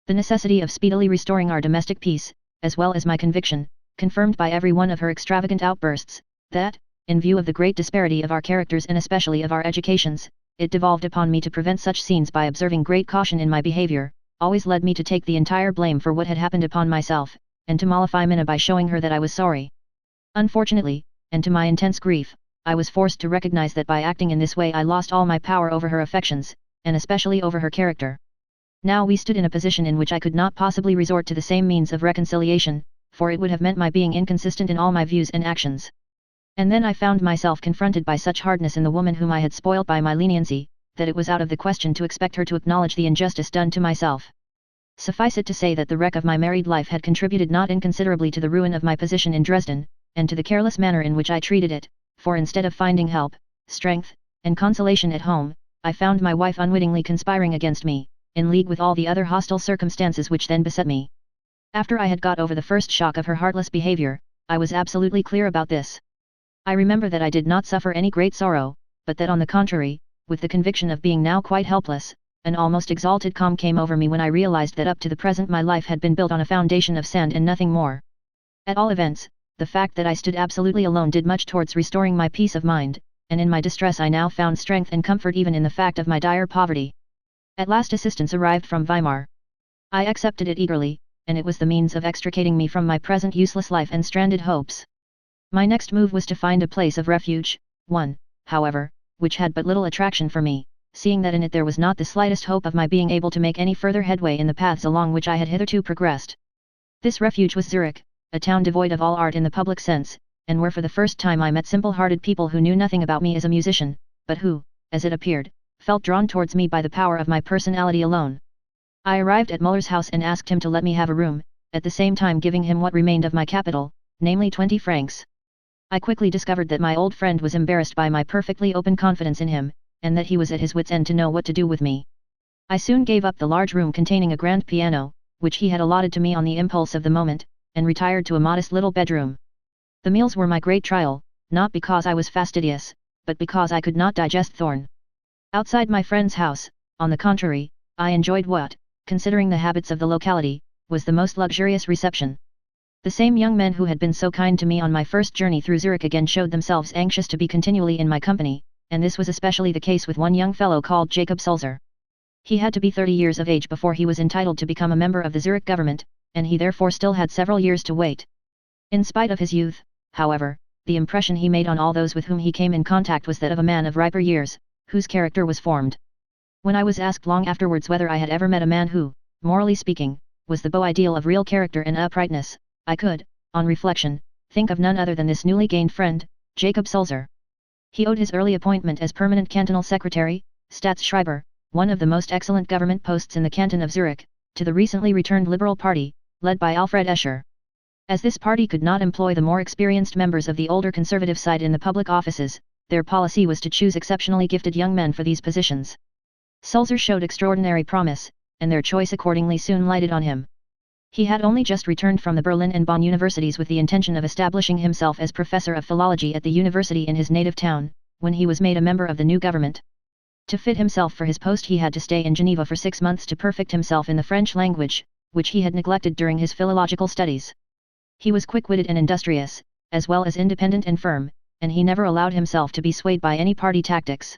The necessity of speedily restoring our domestic peace, as well as my conviction, confirmed by every one of her extravagant outbursts, that, in view of the great disparity of our characters and especially of our educations, it devolved upon me to prevent such scenes by observing great caution in my behavior, always led me to take the entire blame for what had happened upon myself, and to mollify Minna by showing her that I was sorry. Unfortunately, and to my intense grief, I was forced to recognize that by acting in this way I lost all my power over her affections, and especially over her character. Now we stood in a position in which I could not possibly resort to the same means of reconciliation, for it would have meant my being inconsistent in all my views and actions. And then I found myself confronted by such hardness in the woman whom I had spoilt by my leniency, that it was out of the question to expect her to acknowledge the injustice done to myself. Suffice it to say that the wreck of my married life had contributed not inconsiderably to the ruin of my position in Dresden, and to the careless manner in which I treated it. For instead of finding help, strength, and consolation at home, I found my wife unwittingly conspiring against me, in league with all the other hostile circumstances which then beset me. After I had got over the first shock of her heartless behavior, I was absolutely clear about this. I remember that I did not suffer any great sorrow, but that on the contrary, with the conviction of being now quite helpless, an almost exalted calm came over me when I realized that up to the present my life had been built on a foundation of sand and nothing more. At all events, the fact that I stood absolutely alone did much towards restoring my peace of mind, and in my distress I now found strength and comfort even in the fact of my dire poverty. At last assistance arrived from Weimar. I accepted it eagerly, and it was the means of extricating me from my present useless life and stranded hopes. My next move was to find a place of refuge, one, however, which had but little attraction for me, seeing that in it there was not the slightest hope of my being able to make any further headway in the paths along which I had hitherto progressed. This refuge was Zurich, a town devoid of all art in the public sense, and where for the first time I met simple-hearted people who knew nothing about me as a musician, but who, as it appeared, felt drawn towards me by the power of my personality alone. I arrived at Muller's house and asked him to let me have a room, at the same time giving him what remained of my capital, namely 20 francs. I quickly discovered that my old friend was embarrassed by my perfectly open confidence in him, and that he was at his wits' end to know what to do with me. I soon gave up the large room containing a grand piano, which he had allotted to me on the impulse of the moment, and retired to a modest little bedroom. The meals were my great trial, not because I was fastidious, but because I could not digest Thorn. Outside my friend's house, on the contrary, I enjoyed what, considering the habits of the locality, was the most luxurious reception. The same young men who had been so kind to me on my first journey through Zurich again showed themselves anxious to be continually in my company, and this was especially the case with one young fellow called Jacob Sulzer. He had to be 30 years of age before he was entitled to become a member of the Zurich government, and he therefore still had several years to wait. In spite of his youth, however, the impression he made on all those with whom he came in contact was that of a man of riper years, whose character was formed. When I was asked long afterwards whether I had ever met a man who, morally speaking, was the beau ideal of real character and uprightness, I could, on reflection, think of none other than this newly gained friend, Jacob Sulzer. He owed his early appointment as permanent cantonal secretary, Staatsschreiber, one of the most excellent government posts in the canton of Zurich, to the recently returned Liberal Party, led by Alfred Escher. As this party could not employ the more experienced members of the older conservative side in the public offices, their policy was to choose exceptionally gifted young men for these positions. Sulzer showed extraordinary promise, and their choice accordingly soon lighted on him. He had only just returned from the Berlin and Bonn universities with the intention of establishing himself as professor of philology at the university in his native town, when he was made a member of the new government. To fit himself for his post he had to stay in Geneva for 6 months to perfect himself in the French language, which he had neglected during his philological studies. He was quick-witted and industrious, as well as independent and firm, and he never allowed himself to be swayed by any party tactics.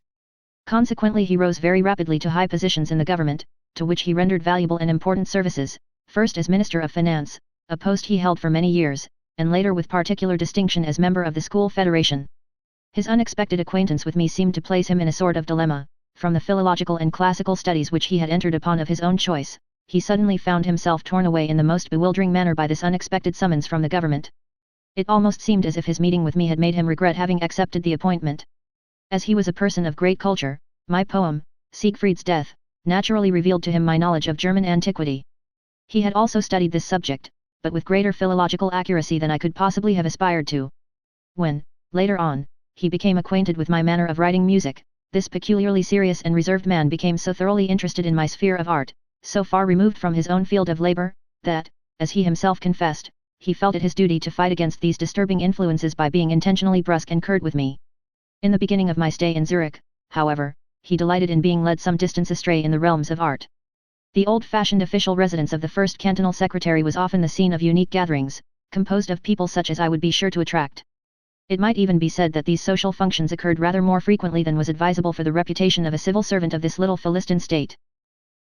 Consequently he rose very rapidly to high positions in the government, to which he rendered valuable and important services, first as Minister of Finance, a post he held for many years, and later with particular distinction as member of the School Federation. His unexpected acquaintance with me seemed to place him in a sort of dilemma. From the philological and classical studies which he had entered upon of his own choice, he suddenly found himself torn away in the most bewildering manner by this unexpected summons from the government. It almost seemed as if his meeting with me had made him regret having accepted the appointment. As he was a person of great culture, my poem, Siegfried's Death, naturally revealed to him my knowledge of German antiquity. He had also studied this subject, but with greater philological accuracy than I could possibly have aspired to. When, later on, he became acquainted with my manner of writing music, this peculiarly serious and reserved man became so thoroughly interested in my sphere of art, so far removed from his own field of labor, that, as he himself confessed, he felt it his duty to fight against these disturbing influences by being intentionally brusque and curt with me. In the beginning of my stay in Zurich, however, he delighted in being led some distance astray in the realms of art. The old-fashioned official residence of the first cantonal secretary was often the scene of unique gatherings, composed of people such as I would be sure to attract. It might even be said that these social functions occurred rather more frequently than was advisable for the reputation of a civil servant of this little Philistine state.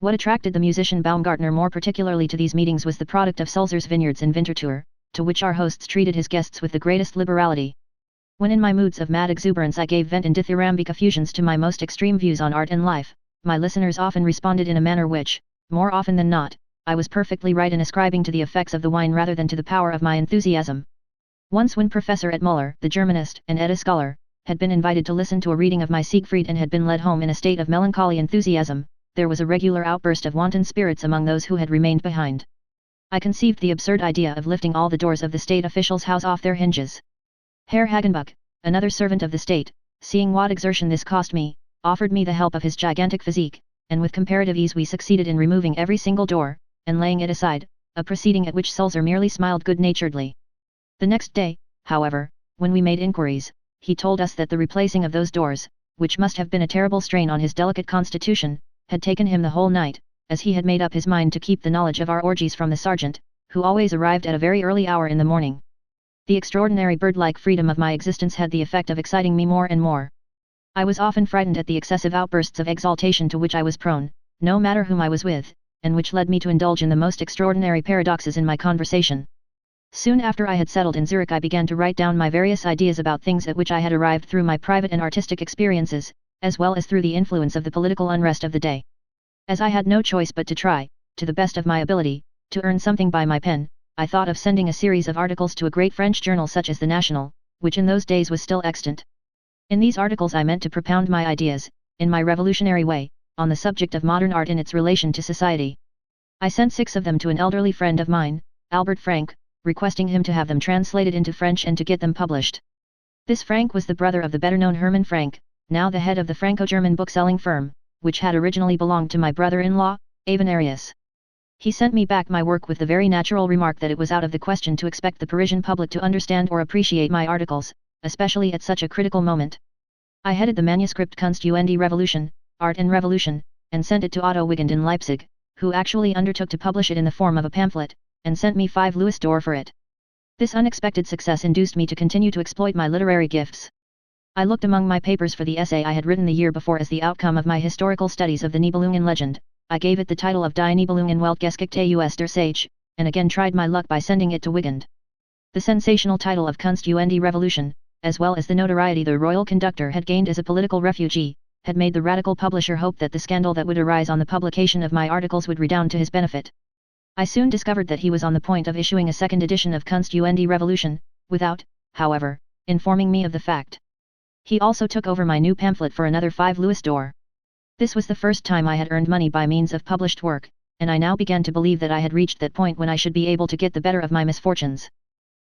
What attracted the musician Baumgartner more particularly to these meetings was the product of Sulzer's vineyards in Winterthur, to which our hosts treated his guests with the greatest liberality. When in my moods of mad exuberance I gave vent in dithyrambic effusions to my most extreme views on art and life, my listeners often responded in a manner which, more often than not, I was perfectly right in ascribing to the effects of the wine rather than to the power of my enthusiasm. Once when Professor Muller, the Germanist and Edda scholar, had been invited to listen to a reading of my Siegfried and had been led home in a state of melancholy enthusiasm, there was a regular outburst of wanton spirits among those who had remained behind. I conceived the absurd idea of lifting all the doors of the state official's house off their hinges. Herr Hagenbuck, another servant of the state, seeing what exertion this cost me, offered me the help of his gigantic physique, and with comparative ease we succeeded in removing every single door, and laying it aside, a proceeding at which Sulzer merely smiled good-naturedly. The next day, however, when we made inquiries, he told us that the replacing of those doors, which must have been a terrible strain on his delicate constitution, had taken him the whole night, as he had made up his mind to keep the knowledge of our orgies from the sergeant, who always arrived at a very early hour in the morning. The extraordinary bird-like freedom of my existence had the effect of exciting me more and more. I was often frightened at the excessive outbursts of exaltation to which I was prone, no matter whom I was with, and which led me to indulge in the most extraordinary paradoxes in my conversation. Soon after I had settled in Zurich I began to write down my various ideas about things at which I had arrived through my private and artistic experiences, as well as through the influence of the political unrest of the day. As I had no choice but to try, to the best of my ability, to earn something by my pen, I thought of sending a series of articles to a great French journal such as the National, which in those days was still extant. In these articles I meant to propound my ideas, in my revolutionary way, on the subject of modern art in its relation to society. I sent 6 of them to an elderly friend of mine, Albert Frank, requesting him to have them translated into French and to get them published. This Frank was the brother of the better-known Hermann Frank, now the head of the Franco-German bookselling firm, which had originally belonged to my brother-in-law, Avenarius. He sent me back my work with the very natural remark that it was out of the question to expect the Parisian public to understand or appreciate my articles, especially at such a critical moment. I headed the manuscript Kunst und Revolution, Art and Revolution, and sent it to Otto Wigand in Leipzig, who actually undertook to publish it in the form of a pamphlet, and sent me 5 Louis d'or for it. This unexpected success induced me to continue to exploit my literary gifts. I looked among my papers for the essay I had written the year before as the outcome of my historical studies of the Nibelungen legend. I gave it the title of Die Nibelungen Weltgeschichte aus der Sage, and again tried my luck by sending it to Wigand. The sensational title of Kunst und Revolution, as well as the notoriety the royal conductor had gained as a political refugee, had made the radical publisher hope that the scandal that would arise on the publication of my articles would redound to his benefit. I soon discovered that he was on the point of issuing a second edition of Kunst und Revolution, without, however, informing me of the fact. He also took over my new pamphlet for another 5 Louis d'or. This was the first time I had earned money by means of published work, and I now began to believe that I had reached that point when I should be able to get the better of my misfortunes.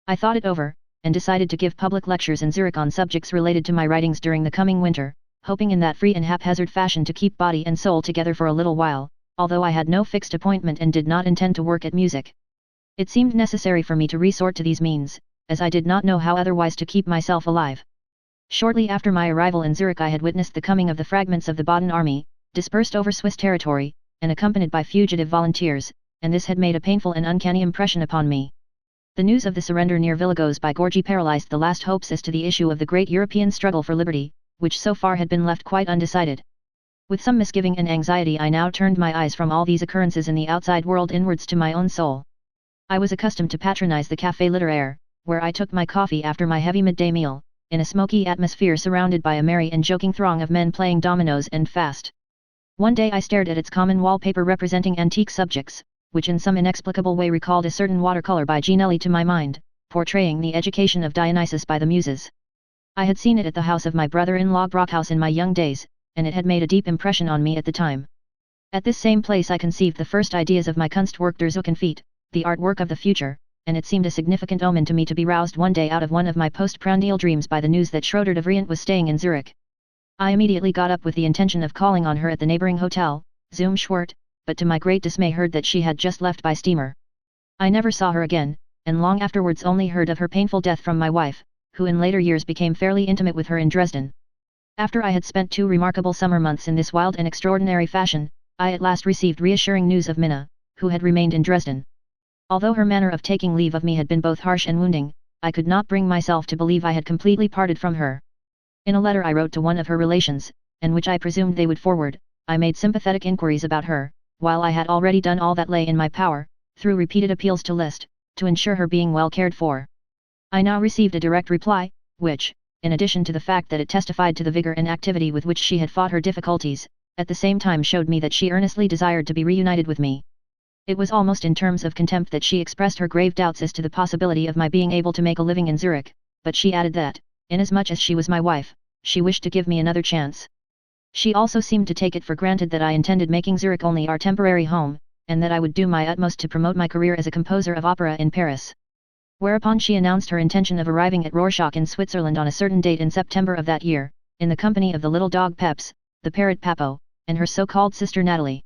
I thought it over, and decided to give public lectures in Zurich on subjects related to my writings during the coming winter, hoping in that free and haphazard fashion to keep body and soul together for a little while, although I had no fixed appointment and did not intend to work at music. It seemed necessary for me to resort to these means, as I did not know how otherwise to keep myself alive. Shortly after my arrival in Zurich I had witnessed the coming of the fragments of the Baden army, dispersed over Swiss territory, and accompanied by fugitive volunteers, and this had made a painful and uncanny impression upon me. The news of the surrender near Villagos by Gorgi paralyzed the last hopes as to the issue of the great European struggle for liberty, which so far had been left quite undecided. With some misgiving and anxiety I now turned my eyes from all these occurrences in the outside world inwards to my own soul. I was accustomed to patronize the Café Littéraire, where I took my coffee after my heavy midday meal, in a smoky atmosphere surrounded by a merry and joking throng of men playing dominoes and fast. One day I stared at its common wallpaper representing antique subjects, which in some inexplicable way recalled a certain watercolor by Ginelli to my mind, portraying the education of Dionysus by the Muses. I had seen it at the house of my brother-in-law Brockhaus in my young days, and it had made a deep impression on me at the time. At this same place I conceived the first ideas of my Kunstwerk der Zukunft, the artwork of the future, and it seemed a significant omen to me to be roused one day out of one of my postprandial dreams by the news that Schroeder de Vriend was staying in Zurich. I immediately got up with the intention of calling on her at the neighboring hotel, Zum Schwert, but to my great dismay heard that she had just left by steamer. I never saw her again, and long afterwards only heard of her painful death from my wife, who in later years became fairly intimate with her in Dresden. After I had spent 2 remarkable summer months in this wild and extraordinary fashion, I at last received reassuring news of Minna, who had remained in Dresden. Although her manner of taking leave of me had been both harsh and wounding, I could not bring myself to believe I had completely parted from her. In a letter I wrote to one of her relations, and which I presumed they would forward, I made sympathetic inquiries about her, while I had already done all that lay in my power, through repeated appeals to Liszt, to ensure her being well cared for. I now received a direct reply, which, in addition to the fact that it testified to the vigor and activity with which she had fought her difficulties, at the same time showed me that she earnestly desired to be reunited with me. It was almost in terms of contempt that she expressed her grave doubts as to the possibility of my being able to make a living in Zurich, but she added that, inasmuch as she was my wife, she wished to give me another chance. She also seemed to take it for granted that I intended making Zurich only our temporary home, and that I would do my utmost to promote my career as a composer of opera in Paris. Whereupon she announced her intention of arriving at Rorschach in Switzerland on a certain date in September of that year, in the company of the little dog Peps, the parrot Papo, and her so-called sister Natalie.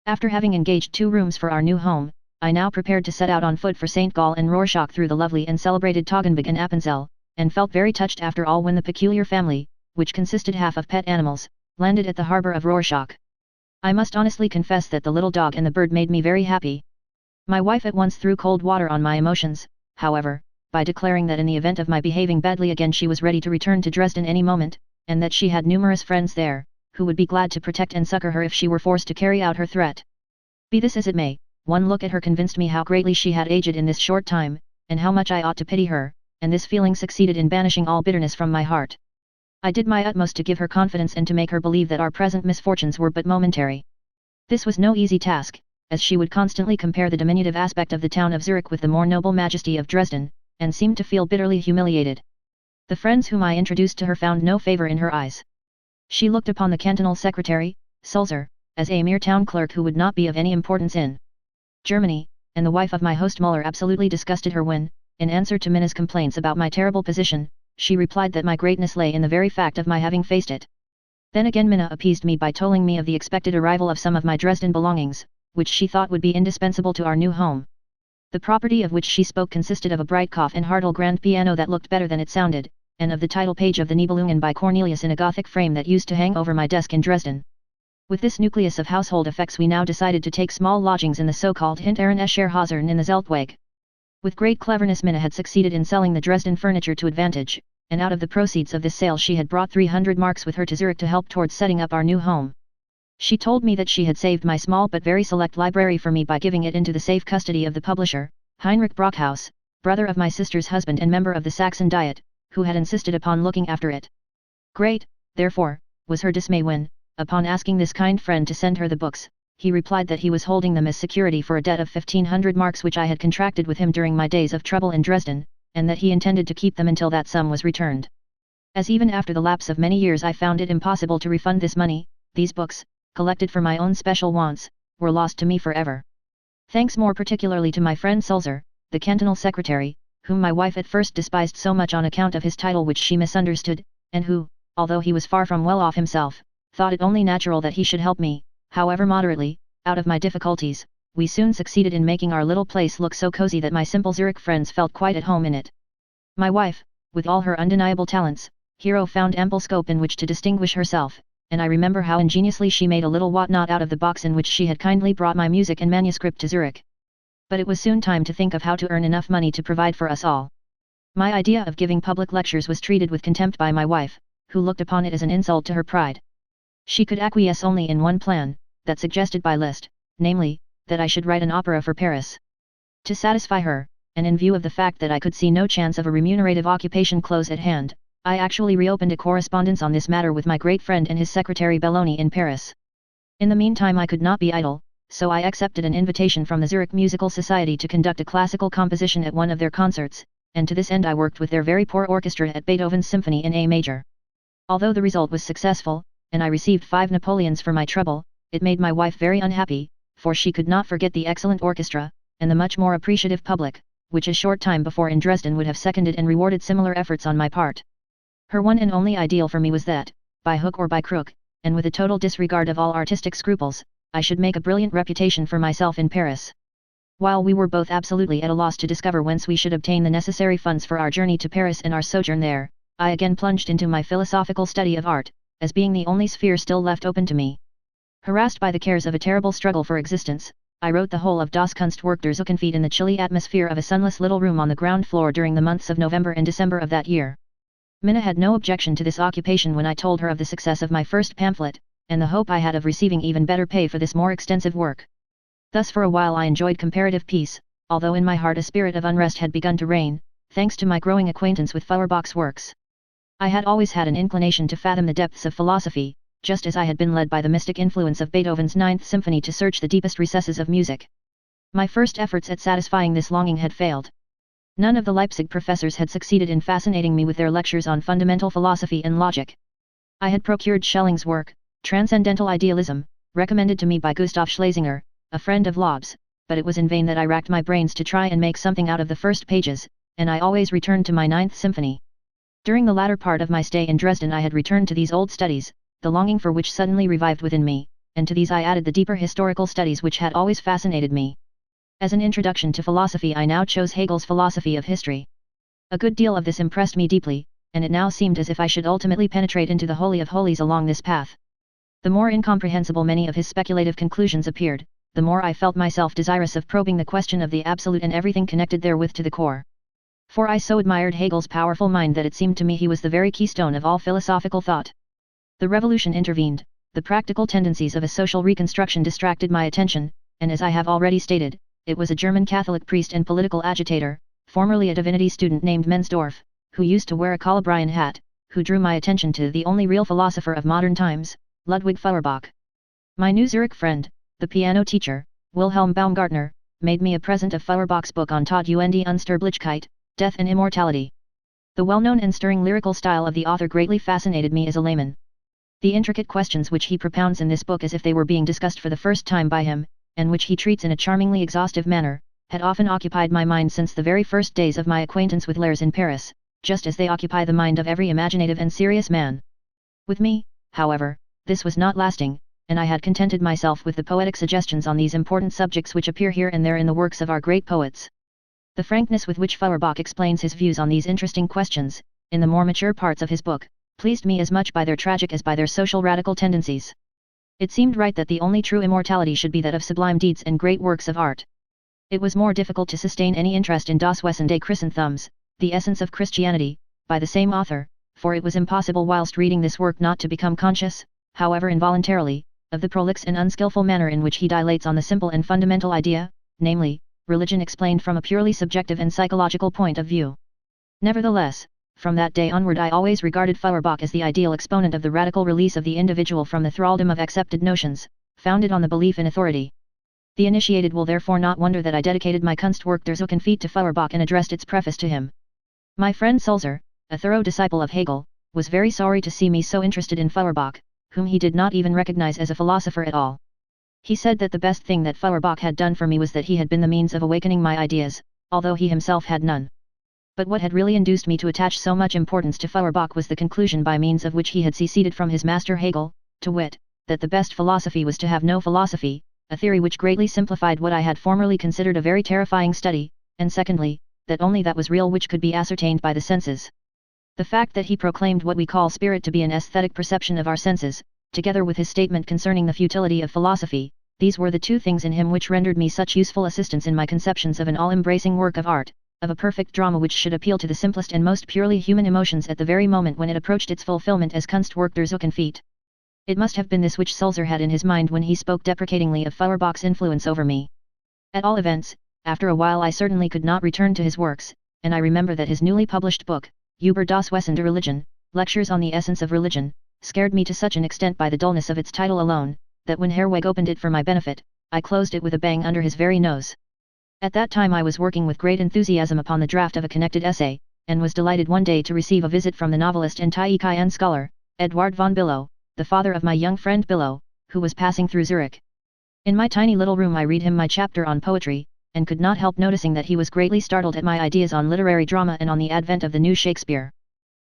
After having engaged 2 rooms for our new home, I now prepared to set out on foot for St. Gall and Rorschach through the lovely and celebrated Toggenburg and Appenzell, and felt very touched after all when the peculiar family, which consisted half of pet animals, landed at the harbour of Rorschach. I must honestly confess that the little dog and the bird made me very happy. My wife at once threw cold water on my emotions, however, by declaring that in the event of my behaving badly again she was ready to return to Dresden any moment, and that she had numerous friends there, who would be glad to protect and succor her if she were forced to carry out her threat. Be this as it may, one look at her convinced me how greatly she had aged in this short time, and how much I ought to pity her, and this feeling succeeded in banishing all bitterness from my heart. I did my utmost to give her confidence and to make her believe that our present misfortunes were but momentary. This was no easy task, as she would constantly compare the diminutive aspect of the town of Zurich with the more noble majesty of Dresden, and seemed to feel bitterly humiliated. The friends whom I introduced to her found no favour in her eyes. She looked upon the cantonal secretary, Sulzer, as a mere town clerk who would not be of any importance in Germany, and the wife of my host Muller absolutely disgusted her when, in answer to Minna's complaints about my terrible position, she replied that my greatness lay in the very fact of my having faced it. Then again Minna appeased me by telling me of the expected arrival of some of my Dresden belongings, which she thought would be indispensable to our new home. The property of which she spoke consisted of a Breitkopf and Hartel grand piano that looked better than it sounded, and of the title page of the Nibelungen by Cornelius in a Gothic frame that used to hang over my desk in Dresden. With this nucleus of household effects we now decided to take small lodgings in the so-called Hinteren Escherhäusern in the Zeltweg. With great cleverness Minna had succeeded in selling the Dresden furniture to advantage, and out of the proceeds of this sale she had brought 300 marks with her to Zurich to help towards setting up our new home. She told me that she had saved my small but very select library for me by giving it into the safe custody of the publisher, Heinrich Brockhaus, brother of my sister's husband and member of the Saxon Diet, who had insisted upon looking after it. Great, therefore, was her dismay when, upon asking this kind friend to send her the books, he replied that he was holding them as security for a debt of 1,500 marks which I had contracted with him during my days of trouble in Dresden, and that he intended to keep them until that sum was returned. As even after the lapse of many years I found it impossible to refund this money, these books, collected for my own special wants, were lost to me forever. Thanks more particularly to my friend Sulzer, the cantonal secretary, whom my wife at first despised so much on account of his title which she misunderstood, and who, although he was far from well off himself, thought it only natural that he should help me, however moderately, out of my difficulties. We soon succeeded in making our little place look so cozy that my simple Zurich friends felt quite at home in it. My wife, with all her undeniable talents, Hero found ample scope in which to distinguish herself, and I remember how ingeniously she made a little whatnot out of the box in which she had kindly brought my music and manuscript to Zurich. But it was soon time to think of how to earn enough money to provide for us all. My idea of giving public lectures was treated with contempt by my wife, who looked upon it as an insult to her pride. She could acquiesce only in one plan, that suggested by Liszt, namely, that I should write an opera for Paris. To satisfy her, and in view of the fact that I could see no chance of a remunerative occupation close at hand, I actually reopened a correspondence on this matter with my great friend and his secretary Belloni in Paris. In the meantime I could not be idle, so I accepted an invitation from the Zurich Musical Society to conduct a classical composition at one of their concerts, and to this end I worked with their very poor orchestra at Beethoven's Symphony in A major. Although the result was successful, and I received 5 Napoleons for my trouble, it made my wife very unhappy, for she could not forget the excellent orchestra, and the much more appreciative public, which a short time before in Dresden would have seconded and rewarded similar efforts on my part. Her one and only ideal for me was that, by hook or by crook, and with a total disregard of all artistic scruples, I should make a brilliant reputation for myself in Paris. While we were both absolutely at a loss to discover whence we should obtain the necessary funds for our journey to Paris and our sojourn there, I again plunged into my philosophical study of art, as being the only sphere still left open to me. Harassed by the cares of a terrible struggle for existence, I wrote the whole of Das Kunstwerk der Zukunft in the chilly atmosphere of a sunless little room on the ground floor during the months of November and December of that year. Minna had no objection to this occupation when I told her of the success of my first pamphlet, and the hope I had of receiving even better pay for this more extensive work. Thus for a while I enjoyed comparative peace, although in my heart a spirit of unrest had begun to reign, thanks to my growing acquaintance with Feuerbach's works. I had always had an inclination to fathom the depths of philosophy, just as I had been led by the mystic influence of Beethoven's Ninth Symphony to search the deepest recesses of music. My first efforts at satisfying this longing had failed. None of the Leipzig professors had succeeded in fascinating me with their lectures on fundamental philosophy and logic. I had procured Schelling's work, Transcendental Idealism, recommended to me by Gustav Schlesinger, a friend of Lob's, but it was in vain that I racked my brains to try and make something out of the first pages, and I always returned to my Ninth Symphony. During the latter part of my stay in Dresden I had returned to these old studies, the longing for which suddenly revived within me, and to these I added the deeper historical studies which had always fascinated me. As an introduction to philosophy I now chose Hegel's philosophy of history. A good deal of this impressed me deeply, and it now seemed as if I should ultimately penetrate into the Holy of Holies along this path. The more incomprehensible many of his speculative conclusions appeared, the more I felt myself desirous of probing the question of the absolute and everything connected therewith to the core. For I so admired Hegel's powerful mind that it seemed to me he was the very keystone of all philosophical thought. The revolution intervened, the practical tendencies of a social reconstruction distracted my attention, and as I have already stated, it was a German Catholic priest and political agitator, formerly a divinity student named Mensdorf, who used to wear a Calabrian hat, who drew my attention to the only real philosopher of modern times, Ludwig Feuerbach. My new Zurich friend, the piano teacher, Wilhelm Baumgartner, made me a present of Feuerbach's book on Tod und Unsterblichkeit, Death and Immortality. The well-known and stirring lyrical style of the author greatly fascinated me as a layman. The intricate questions which he propounds in this book as if they were being discussed for the first time by him, and which he treats in a charmingly exhaustive manner, had often occupied my mind since the very first days of my acquaintance with Lairs in Paris, just as they occupy the mind of every imaginative and serious man. With me, however, this was not lasting, and I had contented myself with the poetic suggestions on these important subjects which appear here and there in the works of our great poets. The frankness with which Feuerbach explains his views on these interesting questions, in the more mature parts of his book, pleased me as much by their tragic as by their social radical tendencies. It seemed right that the only true immortality should be that of sublime deeds and great works of art. It was more difficult to sustain any interest in Das Wesen des Christentums, the essence of Christianity, by the same author, for it was impossible whilst reading this work not to become conscious, however involuntarily, of the prolix and unskillful manner in which he dilates on the simple and fundamental idea, namely, religion explained from a purely subjective and psychological point of view. Nevertheless, from that day onward I always regarded Feuerbach as the ideal exponent of the radical release of the individual from the thraldom of accepted notions, founded on the belief in authority. The initiated will therefore not wonder that I dedicated my Kunstwerk der Zukunft to Feuerbach and addressed its preface to him. My friend Sulzer, a thorough disciple of Hegel, was very sorry to see me so interested in Feuerbach, whom he did not even recognize as a philosopher at all. He said that the best thing that Feuerbach had done for me was that he had been the means of awakening my ideas, although he himself had none. But what had really induced me to attach so much importance to Feuerbach was the conclusion by means of which he had seceded from his master Hegel, to wit, that the best philosophy was to have no philosophy, a theory which greatly simplified what I had formerly considered a very terrifying study, and secondly, that only that was real which could be ascertained by the senses. The fact that he proclaimed what we call spirit to be an aesthetic perception of our senses, together with his statement concerning the futility of philosophy, these were the two things in him which rendered me such useful assistance in my conceptions of an all-embracing work of art, of a perfect drama which should appeal to the simplest and most purely human emotions at the very moment when it approached its fulfillment as Kunstwerk der Zukunft. It must have been this which Sulzer had in his mind when he spoke deprecatingly of Feuerbach's influence over me. At all events, after a while I certainly could not return to his works, and I remember that his newly published book, Über das Wesen der Religion, Lectures on the Essence of Religion, scared me to such an extent by the dullness of its title alone, that when Herweg opened it for my benefit, I closed it with a bang under his very nose. At that time I was working with great enthusiasm upon the draft of a connected essay, and was delighted one day to receive a visit from the novelist and Tieck scholar, Eduard von Billow, the father of my young friend Billow, who was passing through Zurich. In my tiny little room I read him my chapter on poetry, and could not help noticing that he was greatly startled at my ideas on literary drama and on the advent of the new Shakespeare.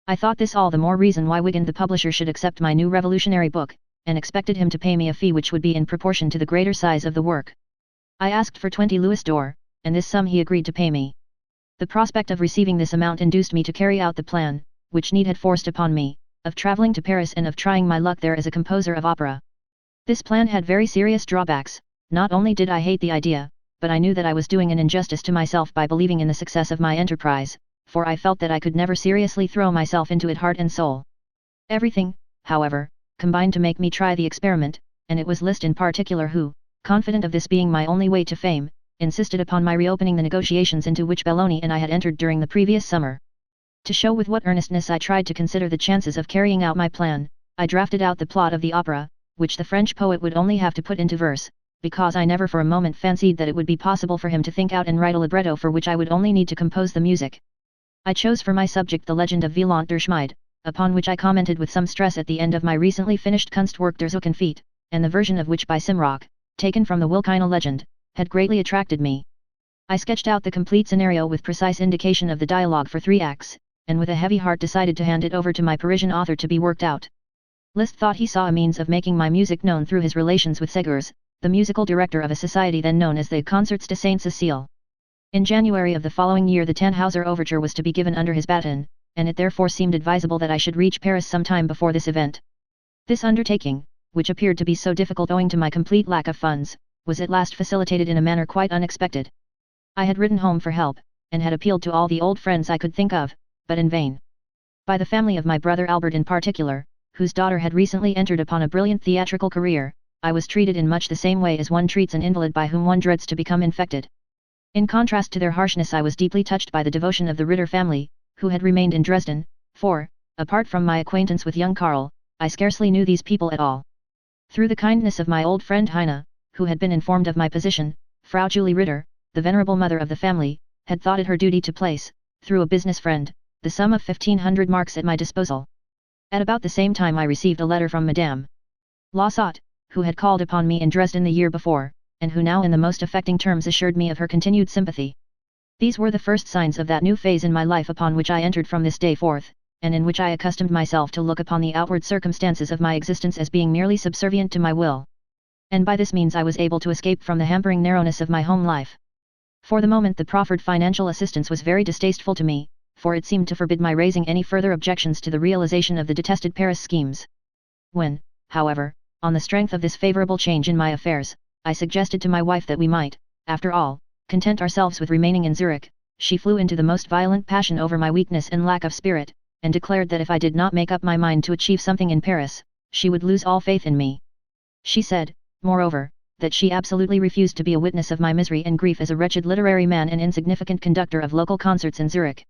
I thought this all the more reason why Wiegand the publisher should accept my new revolutionary book, and expected him to pay me a fee which would be in proportion to the greater size of the work. I asked for 20 louis d'or, and this sum he agreed to pay me. The prospect of receiving this amount induced me to carry out the plan, which need had forced upon me, of travelling to Paris and of trying my luck there as a composer of opera. This plan had very serious drawbacks. Not only did I hate the idea, but I knew that I was doing an injustice to myself by believing in the success of my enterprise, for I felt that I could never seriously throw myself into it heart and soul. Everything, however, combined to make me try the experiment, and it was Liszt in particular who, confident of this being my only way to fame, insisted upon my reopening the negotiations into which Belloni and I had entered during the previous summer. To show with what earnestness I tried to consider the chances of carrying out my plan, I drafted out the plot of the opera, which the French poet would only have to put into verse, because I never for a moment fancied that it would be possible for him to think out and write a libretto for which I would only need to compose the music. I chose for my subject the legend of Wieland der Schmied, upon which I commented with some stress at the end of my recently finished Kunstwerk der Zukunft, and the version of which by Simrock, taken from the Wilkina legend, had greatly attracted me. I sketched out the complete scenario with precise indication of the dialogue for 3 acts, and with a heavy heart decided to hand it over to my Parisian author to be worked out. Liszt thought he saw a means of making my music known through his relations with Segers, the musical director of a society then known as the Concerts de Sainte-Cécile. In January of the following year the Tannhauser Overture was to be given under his baton, and it therefore seemed advisable that I should reach Paris some time before this event. This undertaking, which appeared to be so difficult owing to my complete lack of funds, was at last facilitated in a manner quite unexpected. I had written home for help, and had appealed to all the old friends I could think of, but in vain. By the family of my brother Albert in particular, whose daughter had recently entered upon a brilliant theatrical career, I was treated in much the same way as one treats an invalid by whom one dreads to become infected. In contrast to their harshness, I was deeply touched by the devotion of the Ritter family, who had remained in Dresden, for, apart from my acquaintance with young Karl, I scarcely knew these people at all. Through the kindness of my old friend Heine, who had been informed of my position, Frau Julie Ritter, the venerable mother of the family, had thought it her duty to place, through a business friend, the sum of 1,500 marks at my disposal. At about the same time I received a letter from Madame Lossot, who had called upon me in Dresden the year before, and who now in the most affecting terms assured me of her continued sympathy. These were the first signs of that new phase in my life upon which I entered from this day forth, and in which I accustomed myself to look upon the outward circumstances of my existence as being merely subservient to my will. And by this means I was able to escape from the hampering narrowness of my home life. For the moment the proffered financial assistance was very distasteful to me, for it seemed to forbid my raising any further objections to the realization of the detested Paris schemes. When, however, on the strength of this favorable change in my affairs, I suggested to my wife that we might, after all, content ourselves with remaining in Zurich, she flew into the most violent passion over my weakness and lack of spirit, and declared that if I did not make up my mind to achieve something in Paris, she would lose all faith in me. She said, moreover, that she absolutely refused to be a witness of my misery and grief as a wretched literary man and insignificant conductor of local concerts in Zurich.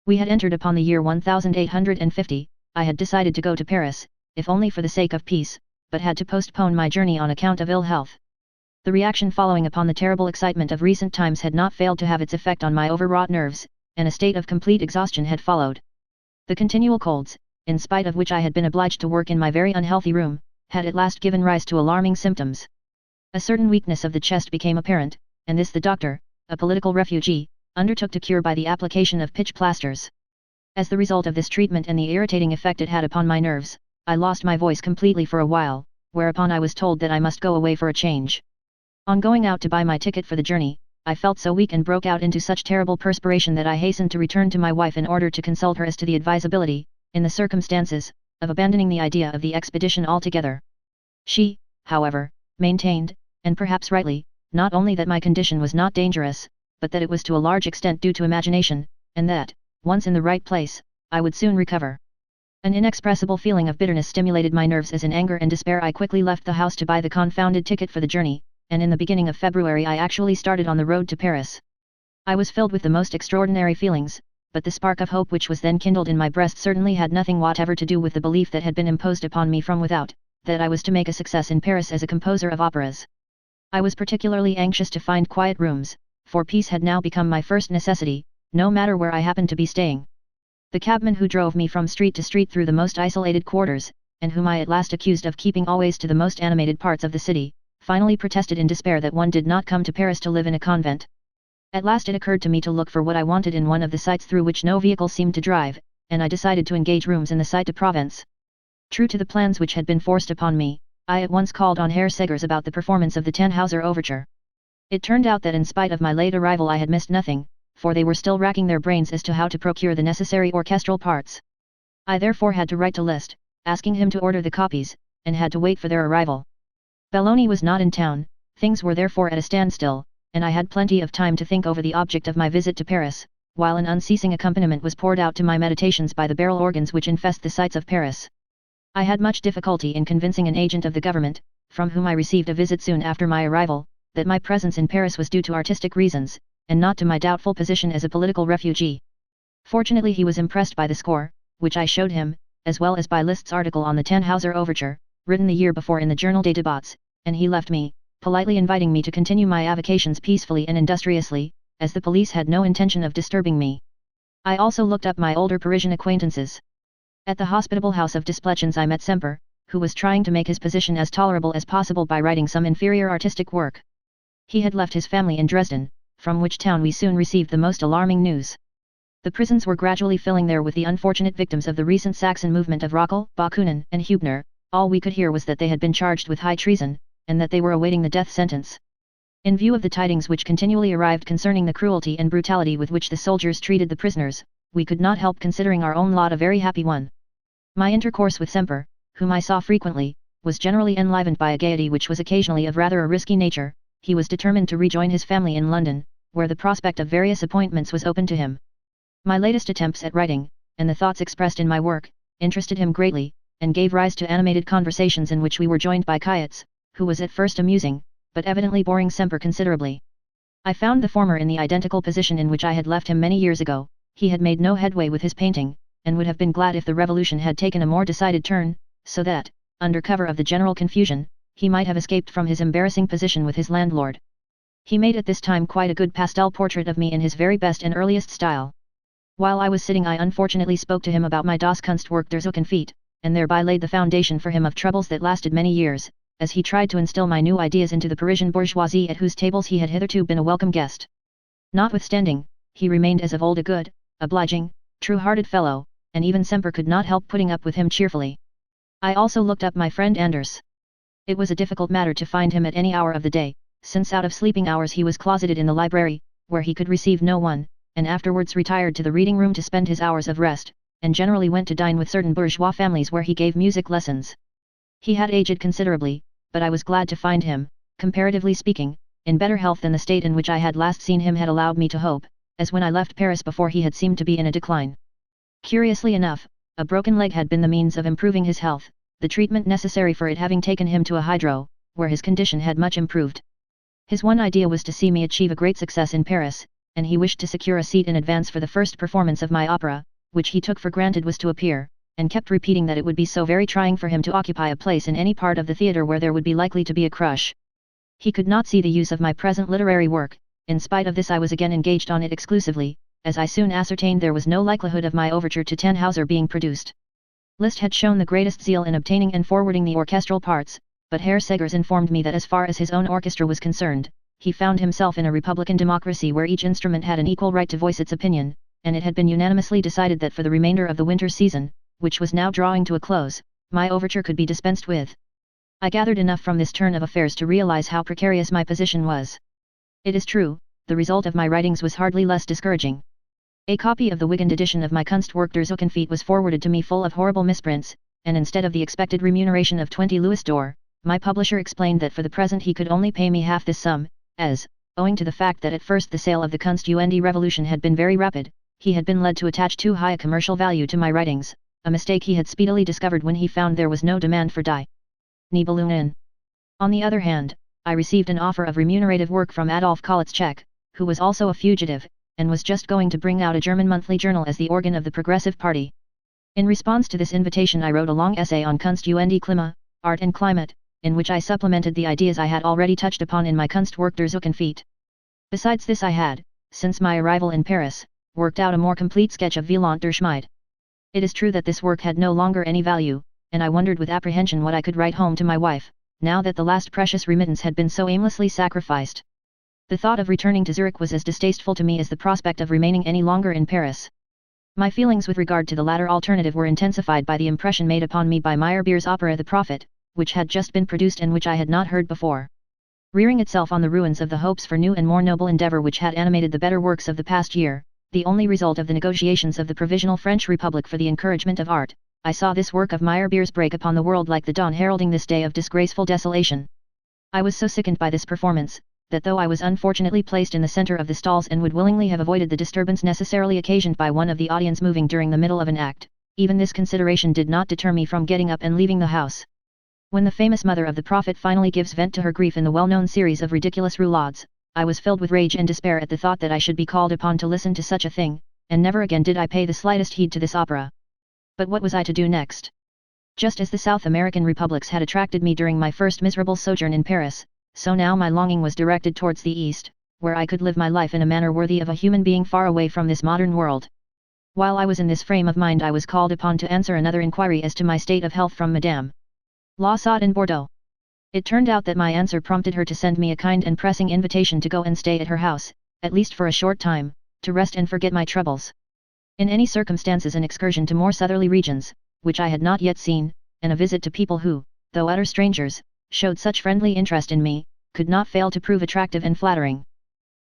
We had entered upon the year 1850, I had decided to go to Paris, if only for the sake of peace, but had to postpone my journey on account of ill health. The reaction following upon the terrible excitement of recent times had not failed to have its effect on my overwrought nerves, and a state of complete exhaustion had followed. The continual colds, in spite of which I had been obliged to work in my very unhealthy room, had at last given rise to alarming symptoms. A certain weakness of the chest became apparent, and this the doctor, a political refugee, undertook to cure by the application of pitch plasters. As the result of this treatment and the irritating effect it had upon my nerves, I lost my voice completely for a while, whereupon I was told that I must go away for a change. On going out to buy my ticket for the journey, I felt so weak and broke out into such terrible perspiration that I hastened to return to my wife in order to consult her as to the advisability, in the circumstances, of abandoning the idea of the expedition altogether. She, however, maintained, and perhaps rightly, not only that my condition was not dangerous, but that it was to a large extent due to imagination, and that, once in the right place, I would soon recover. An inexpressible feeling of bitterness stimulated my nerves as in anger and despair I quickly left the house to buy the confounded ticket for the journey, and in the beginning of February I actually started on the road to Paris. I was filled with the most extraordinary feelings, but the spark of hope which was then kindled in my breast certainly had nothing whatever to do with the belief that had been imposed upon me from without, that I was to make a success in Paris as a composer of operas. I was particularly anxious to find quiet rooms, for peace had now become my first necessity, no matter where I happened to be staying. The cabman who drove me from street to street through the most isolated quarters, and whom I at last accused of keeping always to the most animated parts of the city, finally protested in despair that one did not come to Paris to live in a convent. At last it occurred to me to look for what I wanted in one of the sites through which no vehicle seemed to drive, and I decided to engage rooms in the Site de Provence. True to the plans which had been forced upon me, I at once called on Herr Segers about the performance of the Tannhauser Overture. It turned out that in spite of my late arrival I had missed nothing, for they were still racking their brains as to how to procure the necessary orchestral parts. I therefore had to write to Liszt, asking him to order the copies, and had to wait for their arrival. Belloni was not in town, things were therefore at a standstill, and I had plenty of time to think over the object of my visit to Paris, while an unceasing accompaniment was poured out to my meditations by the barrel organs which infest the sights of Paris. I had much difficulty in convincing an agent of the government, from whom I received a visit soon after my arrival, that my presence in Paris was due to artistic reasons, and not to my doubtful position as a political refugee. Fortunately he was impressed by the score, which I showed him, as well as by Liszt's article on the Tannhauser Overture, written the year before in the Journal des Débats, and he left me, politely inviting me to continue my avocations peacefully and industriously, as the police had no intention of disturbing me. I also looked up my older Parisian acquaintances. At the hospitable house of Desplechin I met Semper, who was trying to make his position as tolerable as possible by writing some inferior artistic work. He had left his family in Dresden, from which town we soon received the most alarming news. The prisons were gradually filling there with the unfortunate victims of the recent Saxon movement of Rockel, Bakunin, and Hübner. All we could hear was that they had been charged with high treason, and that they were awaiting the death sentence. In view of the tidings which continually arrived concerning the cruelty and brutality with which the soldiers treated the prisoners, we could not help considering our own lot a very happy one. My intercourse with Semper, whom I saw frequently, was generally enlivened by a gaiety which was occasionally of rather a risky nature. He was determined to rejoin his family in London, where the prospect of various appointments was open to him. My latest attempts at writing, and the thoughts expressed in my work, interested him greatly, and gave rise to animated conversations in which we were joined by Kayets, who was at first amusing, but evidently boring Semper considerably. I found the former in the identical position in which I had left him many years ago. He had made no headway with his painting, and would have been glad if the revolution had taken a more decided turn, so that, under cover of the general confusion, he might have escaped from his embarrassing position with his landlord. He made at this time quite a good pastel portrait of me in his very best and earliest style. While I was sitting I unfortunately spoke to him about my Das Kunstwerk der Zukunft, and thereby laid the foundation for him of troubles that lasted many years, as he tried to instill my new ideas into the Parisian bourgeoisie at whose tables he had hitherto been a welcome guest. Notwithstanding, he remained as of old a good, obliging, true-hearted fellow, and even Semper could not help putting up with him cheerfully. I also looked up my friend Anders. It was a difficult matter to find him at any hour of the day, since out of sleeping hours he was closeted in the library, where he could receive no one, and afterwards retired to the reading room to spend his hours of rest, and generally went to dine with certain bourgeois families where he gave music lessons. He had aged considerably, but I was glad to find him, comparatively speaking, in better health than the state in which I had last seen him had allowed me to hope, as when I left Paris before he had seemed to be in a decline. Curiously enough, a broken leg had been the means of improving his health, the treatment necessary for it having taken him to a hydro, where his condition had much improved. His one idea was to see me achieve a great success in Paris, and he wished to secure a seat in advance for the first performance of my opera, which he took for granted was to appear, and kept repeating that it would be so very trying for him to occupy a place in any part of the theatre where there would be likely to be a crush. He could not see the use of my present literary work. In spite of this I was again engaged on it exclusively, as I soon ascertained there was no likelihood of my overture to Tannhauser being produced. Liszt had shown the greatest zeal in obtaining and forwarding the orchestral parts, but Herr Segers informed me that as far as his own orchestra was concerned, he found himself in a republican democracy where each instrument had an equal right to voice its opinion, and it had been unanimously decided that for the remainder of the winter season, which was now drawing to a close, my overture could be dispensed with. I gathered enough from this turn of affairs to realize how precarious my position was. It is true, the result of my writings was hardly less discouraging. A copy of the Wigand edition of my Kunstwerk der Zukunft was forwarded to me full of horrible misprints, and instead of the expected remuneration of 20 Louis d'or, my publisher explained that for the present he could only pay me half this sum, as, owing to the fact that at first the sale of the Kunst-und Revolution had been very rapid, he had been led to attach too high a commercial value to my writings, a mistake he had speedily discovered when he found there was no demand for Die Nibelungen. On the other hand, I received an offer of remunerative work from Adolf Kolitzschek, who was also a fugitive, and was just going to bring out a German monthly journal as the organ of the Progressive Party. In response to this invitation I wrote a long essay on Kunst-und Klima, Art and Climate, in which I supplemented the ideas I had already touched upon in my Kunstwerk der Zukunft. Besides this I had, since my arrival in Paris, worked out a more complete sketch of Wieland der Schmied. It is true that this work had no longer any value, and I wondered with apprehension what I could write home to my wife, now that the last precious remittance had been so aimlessly sacrificed. The thought of returning to Zurich was as distasteful to me as the prospect of remaining any longer in Paris. My feelings with regard to the latter alternative were intensified by the impression made upon me by Meyerbeer's opera The Prophet, which had just been produced and which I had not heard before. Rearing itself on the ruins of the hopes for new and more noble endeavor which had animated the better works of the past year, the only result of the negotiations of the Provisional French Republic for the encouragement of art, I saw this work of Meyerbeer's break upon the world like the dawn heralding this day of disgraceful desolation. I was so sickened by this performance, that though I was unfortunately placed in the center of the stalls and would willingly have avoided the disturbance necessarily occasioned by one of the audience moving during the middle of an act, even this consideration did not deter me from getting up and leaving the house. When the famous mother of the prophet finally gives vent to her grief in the well-known series of ridiculous roulades, I was filled with rage and despair at the thought that I should be called upon to listen to such a thing, and never again did I pay the slightest heed to this opera. But what was I to do next? Just as the South American republics had attracted me during my first miserable sojourn in Paris, so now my longing was directed towards the East, where I could live my life in a manner worthy of a human being far away from this modern world. While I was in this frame of mind I was called upon to answer another inquiry as to my state of health from Madame Lausat in Bordeaux. It turned out that my answer prompted her to send me a kind and pressing invitation to go and stay at her house, at least for a short time, to rest and forget my troubles. In any circumstances an excursion to more southerly regions, which I had not yet seen, and a visit to people who, though utter strangers, showed such friendly interest in me, could not fail to prove attractive and flattering.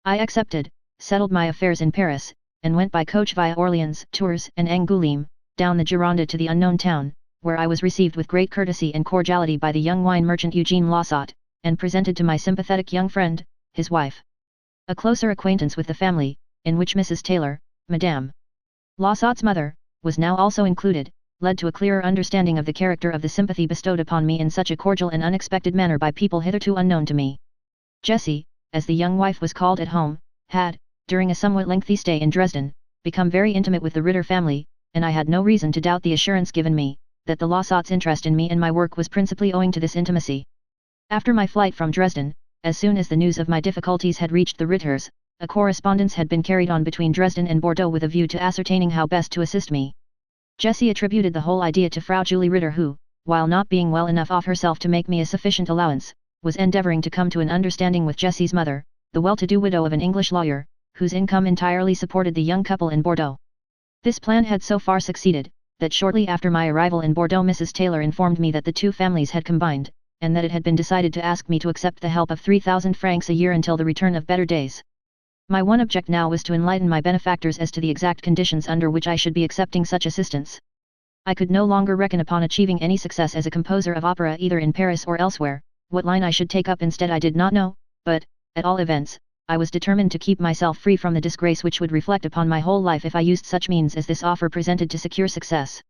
I accepted, settled my affairs in Paris, and went by coach via Orleans, Tours, and Angoulême, down the Gironde to the unknown town, where I was received with great courtesy and cordiality by the young wine merchant Eugene Lausat, and presented to my sympathetic young friend, his wife. A closer acquaintance with the family, in which Mrs. Taylor, Madame Lausat's mother, was now also included, led to a clearer understanding of the character of the sympathy bestowed upon me in such a cordial and unexpected manner by people hitherto unknown to me. Jessie, as the young wife was called at home, had, during a somewhat lengthy stay in Dresden, become very intimate with the Ritter family, and I had no reason to doubt the assurance given me, that the Lausat's interest in me and my work was principally owing to this intimacy. After my flight from Dresden, as soon as the news of my difficulties had reached the Ritters, a correspondence had been carried on between Dresden and Bordeaux with a view to ascertaining how best to assist me. Jessie attributed the whole idea to Frau Julie Ritter who, while not being well enough off herself to make me a sufficient allowance, was endeavouring to come to an understanding with Jessie's mother, the well-to-do widow of an English lawyer, whose income entirely supported the young couple in Bordeaux. This plan had so far succeeded, that shortly after my arrival in Bordeaux Mrs. Taylor informed me that the two families had combined, and that it had been decided to ask me to accept the help of 3,000 francs a year until the return of better days. My one object now was to enlighten my benefactors as to the exact conditions under which I should be accepting such assistance. I could no longer reckon upon achieving any success as a composer of opera either in Paris or elsewhere. What line I should take up instead I did not know, but, at all events, I was determined to keep myself free from the disgrace which would reflect upon my whole life if I used such means as this offer presented to secure success.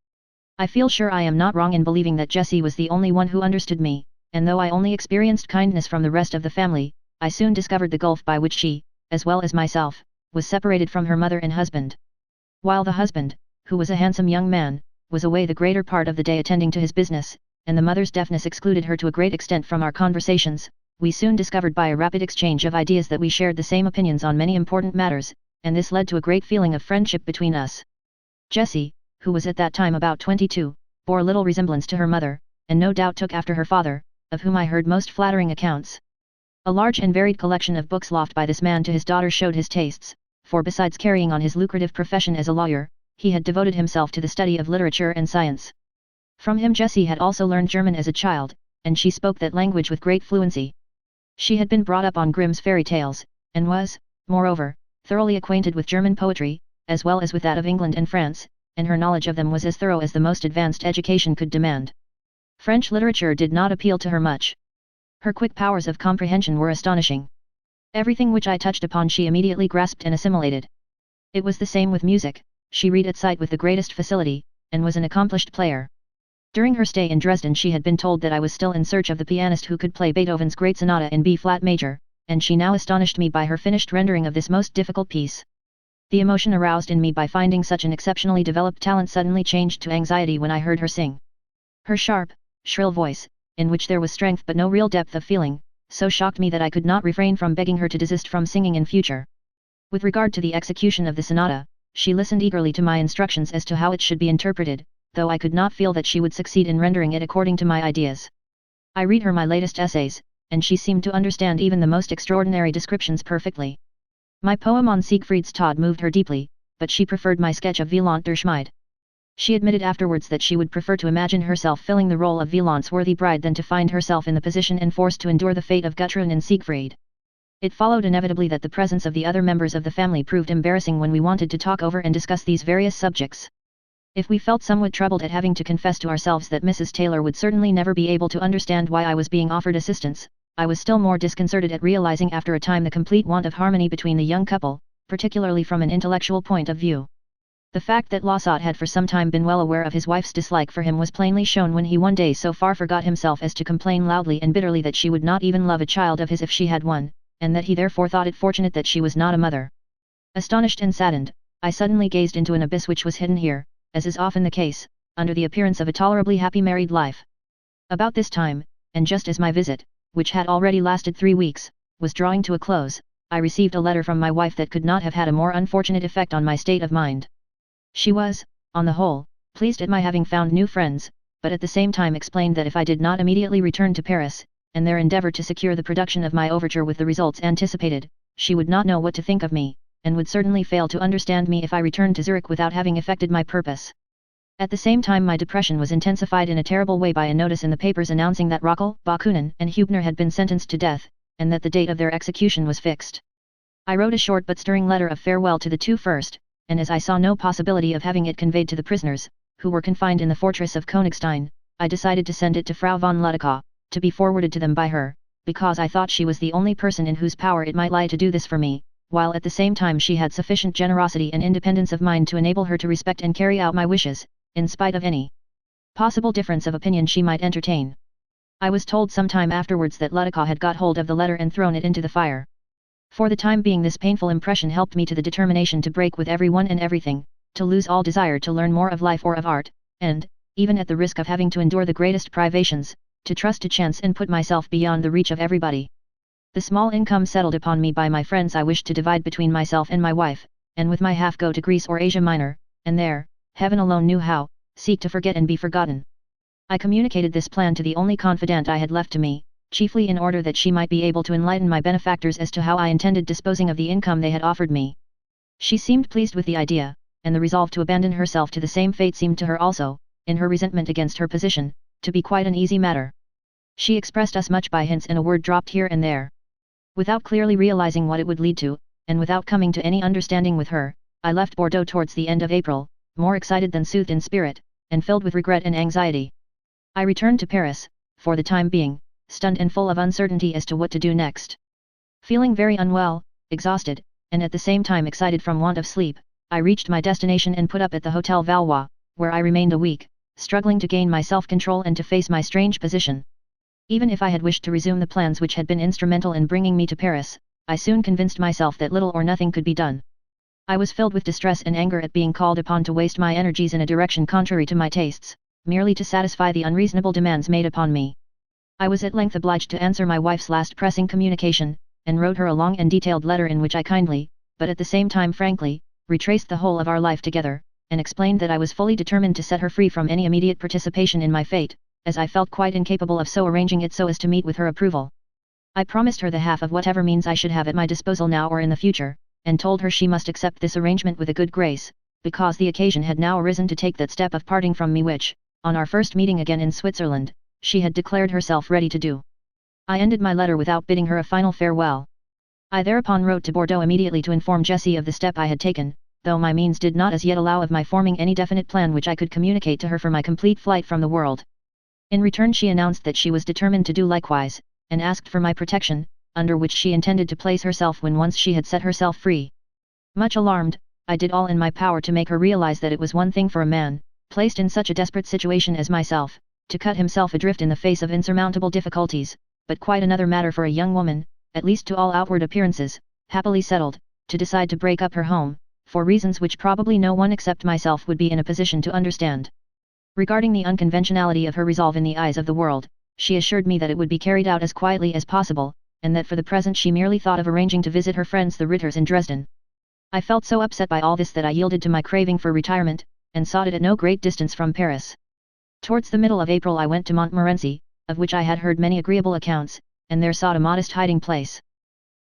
I feel sure I am not wrong in believing that Jessie was the only one who understood me, and though I only experienced kindness from the rest of the family, I soon discovered the gulf by which she, as well as myself, was separated from her mother and husband. While the husband, who was a handsome young man, was away the greater part of the day attending to his business, and the mother's deafness excluded her to a great extent from our conversations, we soon discovered by a rapid exchange of ideas that we shared the same opinions on many important matters, and this led to a great feeling of friendship between us. Jessie, who was at that time about 22, bore little resemblance to her mother, and no doubt took after her father, of whom I heard most flattering accounts. A large and varied collection of books left by this man to his daughter showed his tastes, for besides carrying on his lucrative profession as a lawyer, he had devoted himself to the study of literature and science. From him Jessie had also learned German as a child, and she spoke that language with great fluency. She had been brought up on Grimm's fairy tales, and was, moreover, thoroughly acquainted with German poetry, as well as with that of England and France, and her knowledge of them was as thorough as the most advanced education could demand. French literature did not appeal to her much. Her quick powers of comprehension were astonishing. Everything which I touched upon she immediately grasped and assimilated. It was the same with music, she read at sight with the greatest facility, and was an accomplished player. During her stay in Dresden she had been told that I was still in search of the pianist who could play Beethoven's great sonata in B-flat major, and she now astonished me by her finished rendering of this most difficult piece. The emotion aroused in me by finding such an exceptionally developed talent suddenly changed to anxiety when I heard her sing. Her sharp, shrill voice, in which there was strength but no real depth of feeling, so shocked me that I could not refrain from begging her to desist from singing in future. With regard to the execution of the sonata, she listened eagerly to my instructions as to how it should be interpreted, though I could not feel that she would succeed in rendering it according to my ideas. I read her my latest essays, and she seemed to understand even the most extraordinary descriptions perfectly. My poem on Siegfried's Tod moved her deeply, but she preferred my sketch of Wieland der Schmied. She admitted afterwards that she would prefer to imagine herself filling the role of Wieland's worthy bride than to find herself in the position and forced to endure the fate of Guthrun and Siegfried. It followed inevitably that the presence of the other members of the family proved embarrassing when we wanted to talk over and discuss these various subjects. If we felt somewhat troubled at having to confess to ourselves that Mrs. Taylor would certainly never be able to understand why I was being offered assistance, I was still more disconcerted at realizing after a time the complete want of harmony between the young couple, particularly from an intellectual point of view. The fact that Lausat had for some time been well aware of his wife's dislike for him was plainly shown when he one day so far forgot himself as to complain loudly and bitterly that she would not even love a child of his if she had one, and that he therefore thought it fortunate that she was not a mother. Astonished and saddened, I suddenly gazed into an abyss which was hidden here, as is often the case, under the appearance of a tolerably happy married life. About this time, and just as my visit, which had already lasted 3 weeks, was drawing to a close, I received a letter from my wife that could not have had a more unfortunate effect on my state of mind. She was, on the whole, pleased at my having found new friends, but at the same time explained that if I did not immediately return to Paris, and there endeavour to secure the production of my overture with the results anticipated, she would not know what to think of me, and would certainly fail to understand me if I returned to Zurich without having effected my purpose. At the same time my depression was intensified in a terrible way by a notice in the papers announcing that Rockel, Bakunin and Hubner had been sentenced to death, and that the date of their execution was fixed. I wrote a short but stirring letter of farewell to the two first, and as I saw no possibility of having it conveyed to the prisoners, who were confined in the fortress of Königstein, I decided to send it to Frau von Ludekow, to be forwarded to them by her, because I thought she was the only person in whose power it might lie to do this for me, while at the same time she had sufficient generosity and independence of mind to enable her to respect and carry out my wishes, in spite of any possible difference of opinion she might entertain. I was told some time afterwards that Ludikoff had got hold of the letter and thrown it into the fire. For the time being this painful impression helped me to the determination to break with everyone and everything, to lose all desire to learn more of life or of art, and, even at the risk of having to endure the greatest privations, to trust to chance and put myself beyond the reach of everybody. The small income settled upon me by my friends I wished to divide between myself and my wife, and with my half go to Greece or Asia Minor, and there, heaven alone knew how, seek to forget and be forgotten. I communicated this plan to the only confidant I had left to me, chiefly in order that she might be able to enlighten my benefactors as to how I intended disposing of the income they had offered me. She seemed pleased with the idea, and the resolve to abandon herself to the same fate seemed to her also, in her resentment against her position, to be quite an easy matter. She expressed as much by hints and a word dropped here and there. Without clearly realizing what it would lead to, and without coming to any understanding with her, I left Bordeaux towards the end of April, more excited than soothed in spirit, and filled with regret and anxiety. I returned to Paris, for the time being, stunned and full of uncertainty as to what to do next. Feeling very unwell, exhausted, and at the same time excited from want of sleep, I reached my destination and put up at the Hotel Valois, where I remained a week, struggling to gain my self-control and to face my strange position. Even if I had wished to resume the plans which had been instrumental in bringing me to Paris, I soon convinced myself that little or nothing could be done. I was filled with distress and anger at being called upon to waste my energies in a direction contrary to my tastes, merely to satisfy the unreasonable demands made upon me. I was at length obliged to answer my wife's last pressing communication, and wrote her a long and detailed letter in which I kindly, but at the same time frankly, retraced the whole of our life together, and explained that I was fully determined to set her free from any immediate participation in my fate, as I felt quite incapable of so arranging it so as to meet with her approval. I promised her the half of whatever means I should have at my disposal now or in the future, and told her she must accept this arrangement with a good grace, because the occasion had now arisen to take that step of parting from me which, on our first meeting again in Switzerland, she had declared herself ready to do. I ended my letter without bidding her a final farewell. I thereupon wrote to Bordeaux immediately to inform Jessie of the step I had taken, though my means did not as yet allow of my forming any definite plan which I could communicate to her for my complete flight from the world. In return she announced that she was determined to do likewise, and asked for my protection, under which she intended to place herself when once she had set herself free. Much alarmed, I did all in my power to make her realize that it was one thing for a man, placed in such a desperate situation as myself, to cut himself adrift in the face of insurmountable difficulties, but quite another matter for a young woman, at least to all outward appearances, happily settled, to decide to break up her home, for reasons which probably no one except myself would be in a position to understand. Regarding the unconventionality of her resolve in the eyes of the world, she assured me that it would be carried out as quietly as possible, and that for the present she merely thought of arranging to visit her friends the Ritters in Dresden. I felt so upset by all this that I yielded to my craving for retirement, and sought it at no great distance from Paris. Towards the middle of April I went to Montmorency, of which I had heard many agreeable accounts, and there sought a modest hiding place.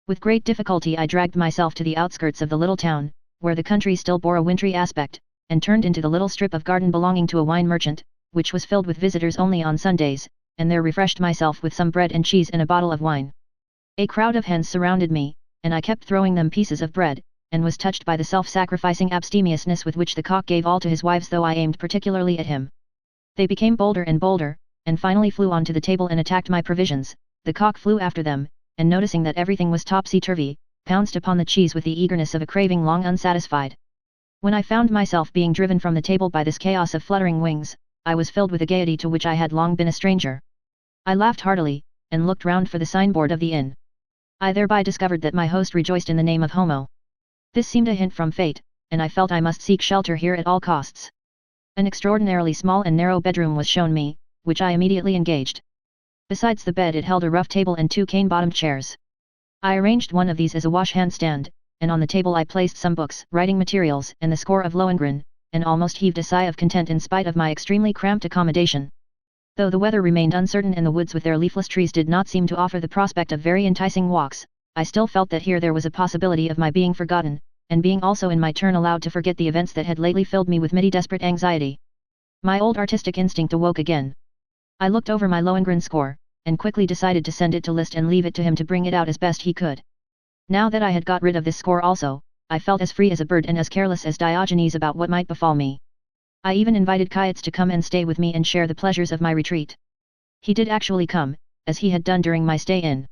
With great difficulty I dragged myself to the outskirts of the little town, where the country still bore a wintry aspect, and turned into the little strip of garden belonging to a wine merchant, which was filled with visitors only on Sundays, and there refreshed myself with some bread and cheese and a bottle of wine. A crowd of hens surrounded me, and I kept throwing them pieces of bread, and was touched by the self-sacrificing abstemiousness with which the cock gave all to his wives though I aimed particularly at him. They became bolder and bolder, and finally flew onto the table and attacked my provisions. The cock flew after them, and noticing that everything was topsy-turvy, pounced upon the cheese with the eagerness of a craving long unsatisfied. When I found myself being driven from the table by this chaos of fluttering wings, I was filled with a gaiety to which I had long been a stranger. I laughed heartily, and looked round for the signboard of the inn. I thereby discovered that my host rejoiced in the name of Homo. This seemed a hint from fate, and I felt I must seek shelter here at all costs. An extraordinarily small and narrow bedroom was shown me, which I immediately engaged. Besides the bed it held a rough table and 2 cane-bottomed chairs. I arranged one of these as a wash-hand stand, and on the table I placed some books, writing materials, and the score of Lohengrin, and almost heaved a sigh of content in spite of my extremely cramped accommodation. Though the weather remained uncertain and the woods with their leafless trees did not seem to offer the prospect of very enticing walks, I still felt that here there was a possibility of my being forgotten, and being also in my turn allowed to forget the events that had lately filled me with desperate anxiety. My old artistic instinct awoke again. I looked over my Lohengrin score, and quickly decided to send it to Liszt and leave it to him to bring it out as best he could. Now that I had got rid of this score also, I felt as free as a bird and as careless as Diogenes about what might befall me. I even invited Caius to come and stay with me and share the pleasures of my retreat. He did actually come, as he had done during my stay in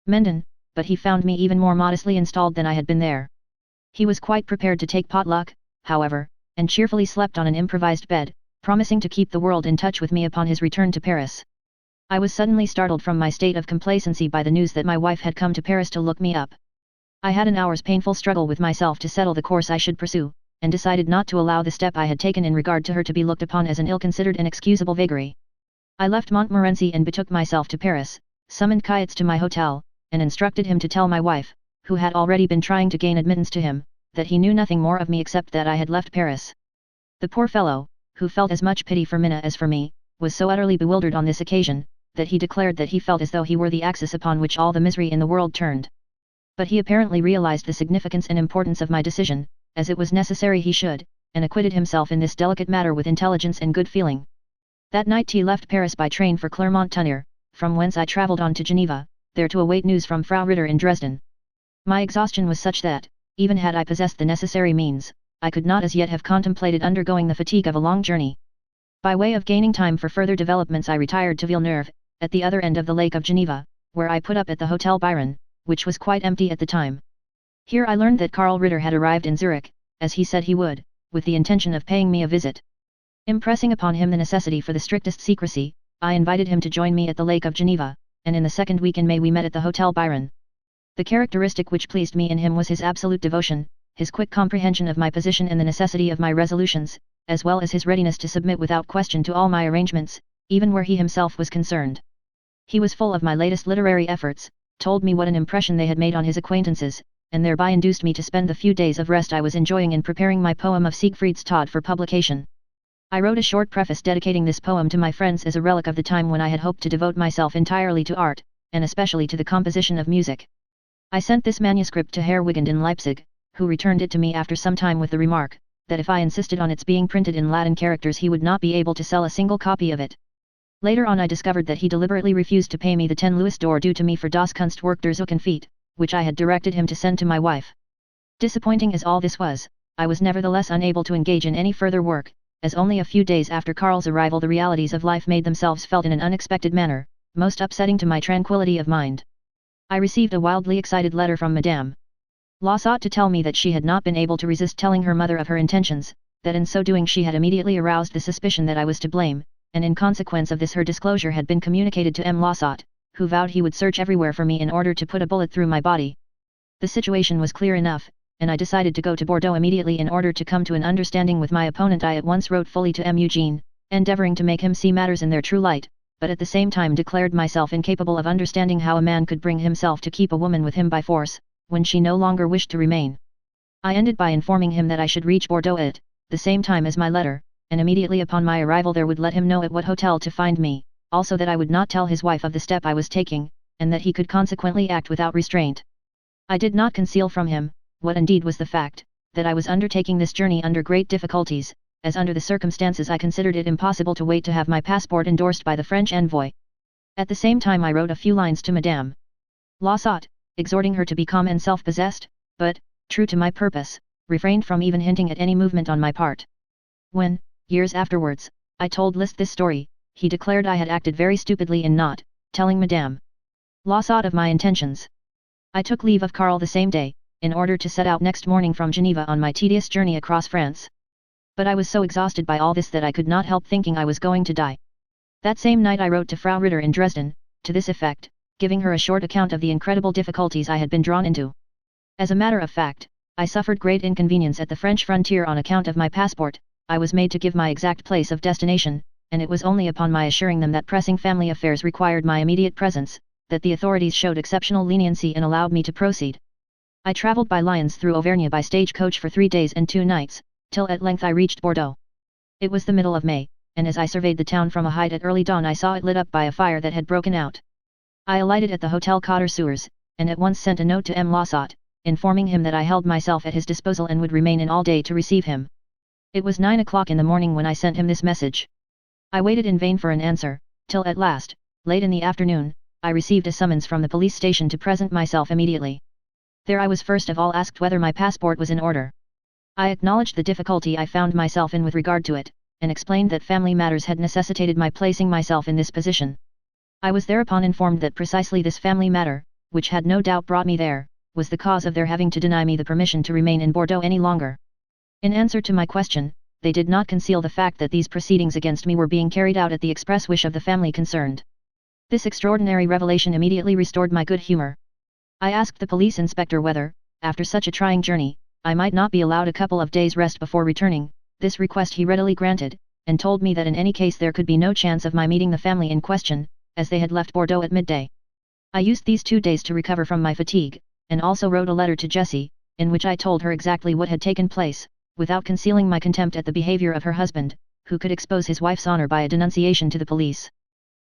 Menden, but he found me even more modestly installed than I had been there. He was quite prepared to take potluck, however, and cheerfully slept on an improvised bed, promising to keep the world in touch with me upon his return to Paris. I was suddenly startled from my state of complacency by the news that my wife had come to Paris to look me up. I had an hour's painful struggle with myself to settle the course I should pursue, and decided not to allow the step I had taken in regard to her to be looked upon as an ill-considered and excusable vagary. I left Montmorency and betook myself to Paris, summoned Caius to my hotel, and instructed him to tell my wife, who had already been trying to gain admittance to him, that he knew nothing more of me except that I had left Paris. The poor fellow, who felt as much pity for Minna as for me, was so utterly bewildered on this occasion, that he declared that he felt as though he were the axis upon which all the misery in the world turned. But he apparently realized the significance and importance of my decision, as it was necessary he should, and acquitted himself in this delicate matter with intelligence and good feeling. That night he left Paris by train for Clermont-Tonnerre, from whence I travelled on to Geneva, there to await news from Frau Ritter in Dresden. My exhaustion was such that, even had I possessed the necessary means, I could not as yet have contemplated undergoing the fatigue of a long journey. By way of gaining time for further developments I retired to Villeneuve, at the other end of the Lake of Geneva, where I put up at the Hotel Byron, which was quite empty at the time. Here I learned that Karl Ritter had arrived in Zurich, as he said he would, with the intention of paying me a visit. Impressing upon him the necessity for the strictest secrecy, I invited him to join me at the Lake of Geneva, and in the second week in May we met at the Hotel Byron. The characteristic which pleased me in him was his absolute devotion, his quick comprehension of my position and the necessity of my resolutions, as well as his readiness to submit without question to all my arrangements, even where he himself was concerned. He was full of my latest literary efforts, told me what an impression they had made on his acquaintances, and thereby induced me to spend the few days of rest I was enjoying in preparing my poem of Siegfried's Tod for publication. I wrote a short preface dedicating this poem to my friends as a relic of the time when I had hoped to devote myself entirely to art, and especially to the composition of music. I sent this manuscript to Herr Wigand in Leipzig, who returned it to me after some time with the remark, that if I insisted on its being printed in Latin characters he would not be able to sell a single copy of it. Later on I discovered that he deliberately refused to pay me the 10 Louis d'or due to me for Das Kunstwerk der Zukunft, which I had directed him to send to my wife. Disappointing as all this was, I was nevertheless unable to engage in any further work, as only a few days after Karl's arrival the realities of life made themselves felt in an unexpected manner, most upsetting to my tranquillity of mind. I received a wildly excited letter from Madame Lossot to tell me that she had not been able to resist telling her mother of her intentions, that in so doing she had immediately aroused the suspicion that I was to blame, and in consequence of this her disclosure had been communicated to M. Lossot, who vowed he would search everywhere for me in order to put a bullet through my body. The situation was clear enough, and I decided to go to Bordeaux immediately in order to come to an understanding with my opponent. I at once wrote fully to M. Eugene, endeavoring to make him see matters in their true light, but at the same time declared myself incapable of understanding how a man could bring himself to keep a woman with him by force, when she no longer wished to remain. I ended by informing him that I should reach Bordeaux at the same time as my letter, and immediately upon my arrival there would let him know at what hotel to find me, also that I would not tell his wife of the step I was taking, and that he could consequently act without restraint. I did not conceal from him, what indeed was the fact, that I was undertaking this journey under great difficulties, as under the circumstances I considered it impossible to wait to have my passport endorsed by the French envoy. At the same time I wrote a few lines to Madame Lossot, exhorting her to be calm and self-possessed, but, true to my purpose, refrained from even hinting at any movement on my part. When, years afterwards, I told Liszt this story, he declared I had acted very stupidly in not telling Madame Lossot of my intentions. I took leave of Karl the same day, in order to set out next morning from Geneva on my tedious journey across France. But I was so exhausted by all this that I could not help thinking I was going to die. That same night I wrote to Frau Ritter in Dresden, to this effect, giving her a short account of the incredible difficulties I had been drawn into. As a matter of fact, I suffered great inconvenience at the French frontier on account of my passport. I was made to give my exact place of destination, and it was only upon my assuring them that pressing family affairs required my immediate presence, that the authorities showed exceptional leniency and allowed me to proceed. I travelled by Lyons through Auvergne by stage-coach for 3 days and 2 nights, till at length I reached Bordeaux. It was the middle of May, and as I surveyed the town from a height at early dawn I saw it lit up by a fire that had broken out. I alighted at the Hotel Cotter Sewers, and at once sent a note to M. Lossot, informing him that I held myself at his disposal and would remain in all day to receive him. It was 9 o'clock in the morning when I sent him this message. I waited in vain for an answer, till at last, late in the afternoon, I received a summons from the police station to present myself immediately. There I was first of all asked whether my passport was in order. I acknowledged the difficulty I found myself in with regard to it, and explained that family matters had necessitated my placing myself in this position. I was thereupon informed that precisely this family matter, which had no doubt brought me there, was the cause of their having to deny me the permission to remain in Bordeaux any longer. In answer to my question, they did not conceal the fact that these proceedings against me were being carried out at the express wish of the family concerned. This extraordinary revelation immediately restored my good humor. I asked the police inspector whether, after such a trying journey, I might not be allowed a couple of days' rest before returning. This request he readily granted, and told me that in any case there could be no chance of my meeting the family in question, as they had left Bordeaux at midday. I used these 2 days to recover from my fatigue, and also wrote a letter to Jessie, in which I told her exactly what had taken place, without concealing my contempt at the behavior of her husband, who could expose his wife's honor by a denunciation to the police.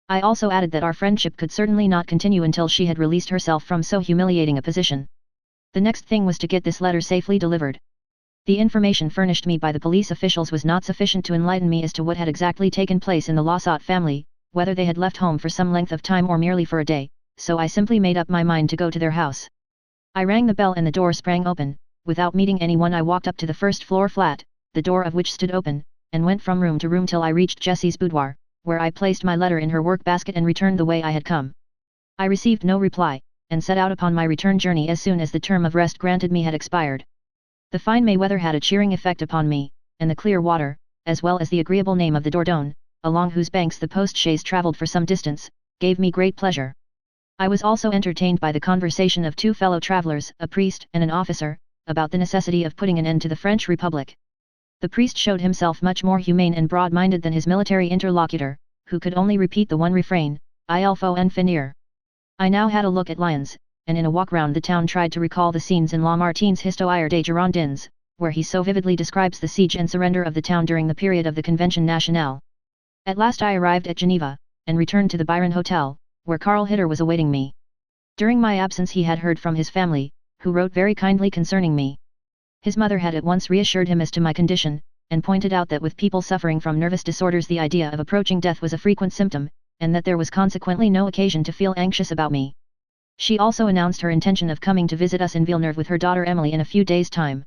I also added that our friendship could certainly not continue until she had released herself from so humiliating a position. The next thing was to get this letter safely delivered. The information furnished me by the police officials was not sufficient to enlighten me as to what had exactly taken place in the Lassat family, whether they had left home for some length of time or merely for a day, so I simply made up my mind to go to their house. I rang the bell and the door sprang open. Without meeting anyone I walked up to the first-floor flat, the door of which stood open, and went from room to room till I reached Jessie's boudoir, where I placed my letter in her work basket and returned the way I had come. I received no reply, and set out upon my return journey as soon as the term of rest granted me had expired. The fine May weather had a cheering effect upon me, and the clear water, as well as the agreeable name of the Dordogne, along whose banks the post-chaise travelled for some distance, gave me great pleasure. I was also entertained by the conversation of 2 fellow travellers, a priest and an officer, about the necessity of putting an end to the French Republic. The priest showed himself much more humane and broad-minded than his military interlocutor, who could only repeat the one refrain, Il faut en finir. I now had a look at Lyons, and in a walk round the town tried to recall the scenes in Lamartine's Histoire des Girondins, where he so vividly describes the siege and surrender of the town during the period of the Convention Nationale. At last I arrived at Geneva, and returned to the Byron Hotel, where Karl Hitter was awaiting me. During my absence he had heard from his family, who wrote very kindly concerning me. His mother had at once reassured him as to my condition, and pointed out that with people suffering from nervous disorders the idea of approaching death was a frequent symptom, and that there was consequently no occasion to feel anxious about me. She also announced her intention of coming to visit us in Villeneuve with her daughter Emily in a few days' time.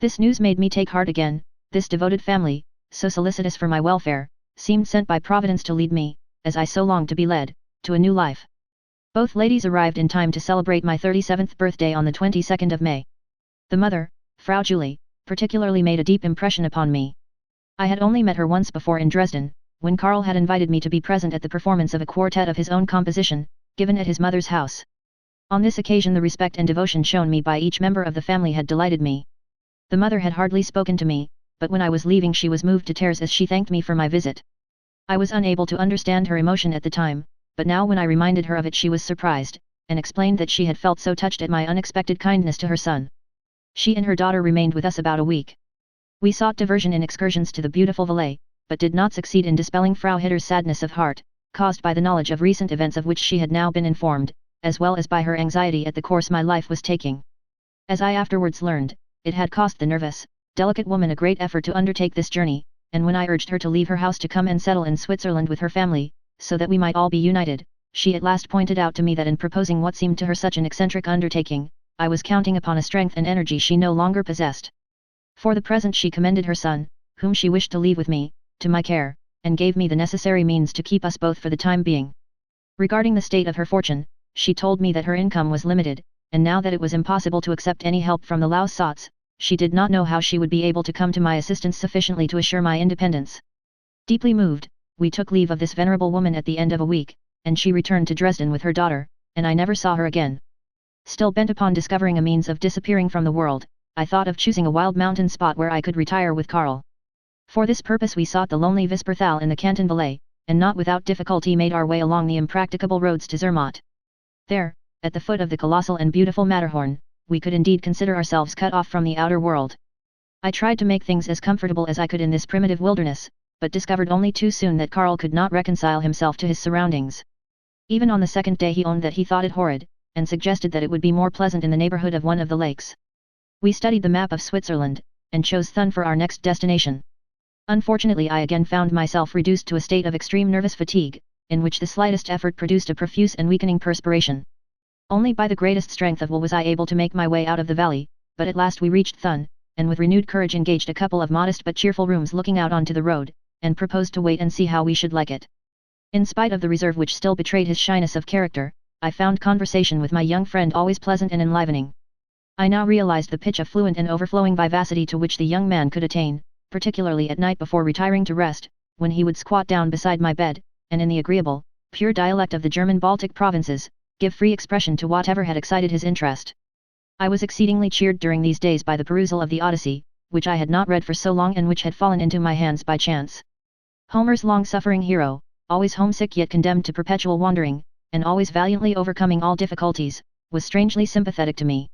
This news made me take heart again. This devoted family, so solicitous for my welfare, seemed sent by Providence to lead me, as I so longed to be led, to a new life. Both ladies arrived in time to celebrate my 37th birthday on the 22nd of May. The mother, Frau Julie, particularly made a deep impression upon me. I had only met her once before in Dresden, when Karl had invited me to be present at the performance of a quartet of his own composition, given at his mother's house. On this occasion the respect and devotion shown me by each member of the family had delighted me. The mother had hardly spoken to me, but when I was leaving she was moved to tears as she thanked me for my visit. I was unable to understand her emotion at the time, but now when I reminded her of it she was surprised, and explained that she had felt so touched at my unexpected kindness to her son. She and her daughter remained with us about a week. We sought diversion in excursions to the beautiful Valais, but did not succeed in dispelling Frau Hitter's sadness of heart, caused by the knowledge of recent events of which she had now been informed, as well as by her anxiety at the course my life was taking. As I afterwards learned, it had cost the nervous, delicate woman a great effort to undertake this journey, and when I urged her to leave her house to come and settle in Switzerland with her family, so that we might all be united, she at last pointed out to me that in proposing what seemed to her such an eccentric undertaking, I was counting upon a strength and energy she no longer possessed. For the present she commended her son, whom she wished to leave with me, to my care, and gave me the necessary means to keep us both for the time being. Regarding the state of her fortune, she told me that her income was limited, and now that it was impossible to accept any help from the Laussots, she did not know how she would be able to come to my assistance sufficiently to assure my independence. Deeply moved, we took leave of this venerable woman at the end of a week, and she returned to Dresden with her daughter, and I never saw her again. Still bent upon discovering a means of disappearing from the world, I thought of choosing a wild mountain spot where I could retire with Karl. For this purpose we sought the lonely Visperthal in the Canton Valais, and not without difficulty made our way along the impracticable roads to Zermatt. There, at the foot of the colossal and beautiful Matterhorn, we could indeed consider ourselves cut off from the outer world. I tried to make things as comfortable as I could in this primitive wilderness, but discovered only too soon that Karl could not reconcile himself to his surroundings. Even on the second day he owned that he thought it horrid, and suggested that it would be more pleasant in the neighborhood of one of the lakes. We studied the map of Switzerland, and chose Thun for our next destination. Unfortunately I again found myself reduced to a state of extreme nervous fatigue, in which the slightest effort produced a profuse and weakening perspiration. Only by the greatest strength of will was I able to make my way out of the valley, but at last we reached Thun, and with renewed courage engaged a couple of modest but cheerful rooms looking out onto the road, and proposed to wait and see how we should like it. In spite of the reserve which still betrayed his shyness of character, I found conversation with my young friend always pleasant and enlivening. I now realized the pitch of fluent and overflowing vivacity to which the young man could attain, particularly at night before retiring to rest, when he would squat down beside my bed, and in the agreeable, pure dialect of the German Baltic provinces, give free expression to whatever had excited his interest. I was exceedingly cheered during these days by the perusal of the Odyssey, which I had not read for so long and which had fallen into my hands by chance. Homer's long-suffering hero, always homesick yet condemned to perpetual wandering, and always valiantly overcoming all difficulties, was strangely sympathetic to me.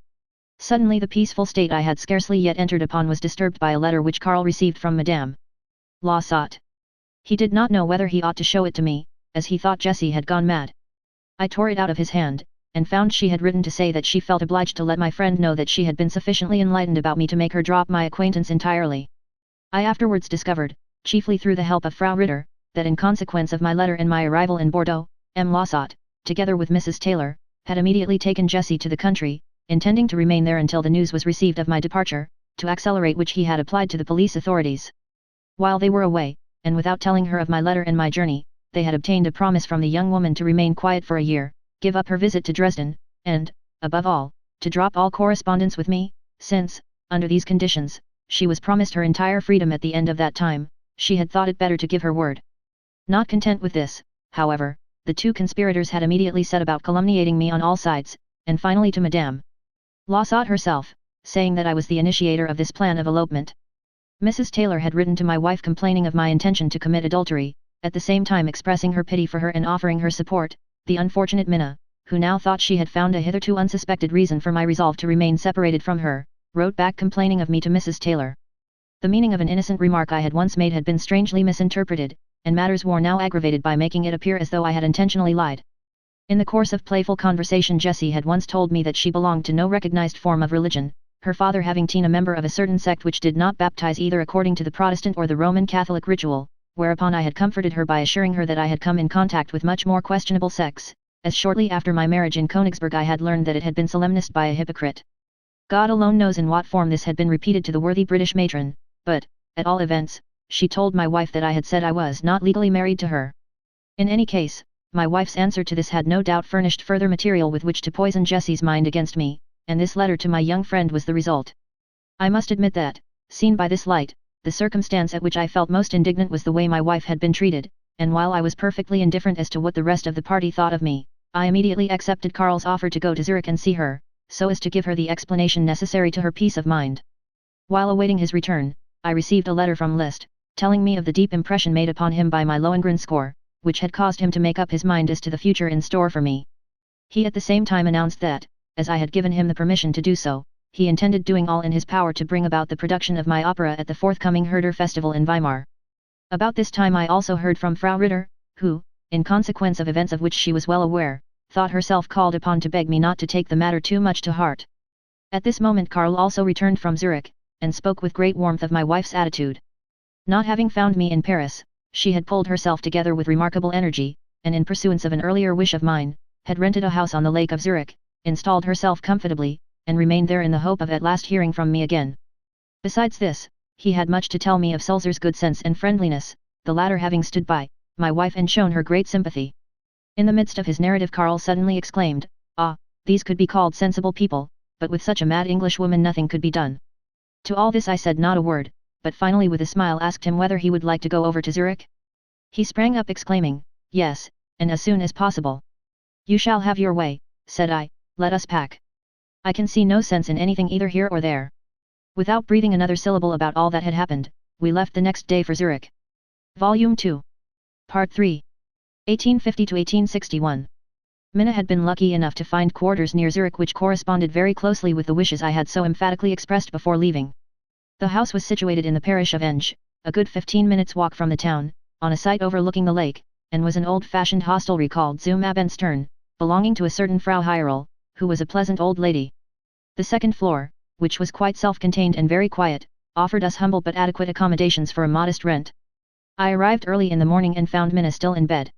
Suddenly the peaceful state I had scarcely yet entered upon was disturbed by a letter which Karl received from Madame Lausat. He did not know whether he ought to show it to me, as he thought Jessie had gone mad. I tore it out of his hand, and found she had written to say that she felt obliged to let my friend know that she had been sufficiently enlightened about me to make her drop my acquaintance entirely. I afterwards discovered, chiefly through the help of Frau Ritter, that in consequence of my letter and my arrival in Bordeaux, M. Lausat, together with Mrs. Taylor, had immediately taken Jessie to the country, intending to remain there until the news was received of my departure, to accelerate which he had applied to the police authorities. While they were away, and without telling her of my letter and my journey, they had obtained a promise from the young woman to remain quiet for a year, give up her visit to Dresden, and, above all, to drop all correspondence with me, since, under these conditions, she was promised her entire freedom at the end of that time, she had thought it better to give her word. Not content with this, however, the two conspirators had immediately set about calumniating me on all sides, and finally to Madame Lausat herself, saying that I was the initiator of this plan of elopement. Mrs. Taylor had written to my wife complaining of my intention to commit adultery, at the same time expressing her pity for her and offering her support. The unfortunate Minna, who now thought she had found a hitherto unsuspected reason for my resolve to remain separated from her, wrote back complaining of me to Mrs. Taylor. The meaning of an innocent remark I had once made had been strangely misinterpreted, and matters were now aggravated by making it appear as though I had intentionally lied. In the course of playful conversation Jessie had once told me that she belonged to no recognized form of religion, her father having been a member of a certain sect which did not baptize either according to the Protestant or the Roman Catholic ritual, whereupon I had comforted her by assuring her that I had come in contact with much more questionable sects, as shortly after my marriage in Königsberg I had learned that it had been solemnized by a hypocrite. God alone knows in what form this had been repeated to the worthy British matron, but, at all events, she told my wife that I had said I was not legally married to her. In any case, my wife's answer to this had no doubt furnished further material with which to poison Jessie's mind against me, and this letter to my young friend was the result. I must admit that, seen by this light, the circumstance at which I felt most indignant was the way my wife had been treated, and while I was perfectly indifferent as to what the rest of the party thought of me, I immediately accepted Karl's offer to go to Zurich and see her, so as to give her the explanation necessary to her peace of mind. While awaiting his return, I received a letter from Liszt, telling me of the deep impression made upon him by my Lohengrin score, which had caused him to make up his mind as to the future in store for me. He at the same time announced that, as I had given him the permission to do so, he intended doing all in his power to bring about the production of my opera at the forthcoming Herder Festival in Weimar. About this time I also heard from Frau Ritter, who, in consequence of events of which she was well aware, thought herself called upon to beg me not to take the matter too much to heart. At this moment Karl also returned from Zurich, and spoke with great warmth of my wife's attitude. Not having found me in Paris, she had pulled herself together with remarkable energy, and in pursuance of an earlier wish of mine, had rented a house on the lake of Zurich, installed herself comfortably, and remained there in the hope of at last hearing from me again. Besides this, he had much to tell me of Sulzer's good sense and friendliness, the latter having stood by my wife and shown her great sympathy. In the midst of his narrative Karl suddenly exclaimed, "Ah, these could be called sensible people, but with such a mad Englishwoman nothing could be done." To all this I said not a word, but finally with a smile asked him whether he would like to go over to Zurich. He sprang up exclaiming, "Yes, and as soon as possible." "You shall have your way," said I, "let us pack. I can see no sense in anything either here or there." Without breathing another syllable about all that had happened, we left the next day for Zurich. Volume 2. Part 3. 1850–1861. Minna had been lucky enough to find quarters near Zurich which corresponded very closely with the wishes I had so emphatically expressed before leaving. The house was situated in the parish of Enge, a good 15 minutes' walk from the town, on a site overlooking the lake, and was an old-fashioned hostelry called Zum Abendstern, belonging to a certain Frau Hierl, who was a pleasant old lady. The second floor, which was quite self-contained and very quiet, offered us humble but adequate accommodations for a modest rent. I arrived early in the morning and found Minna still in bed.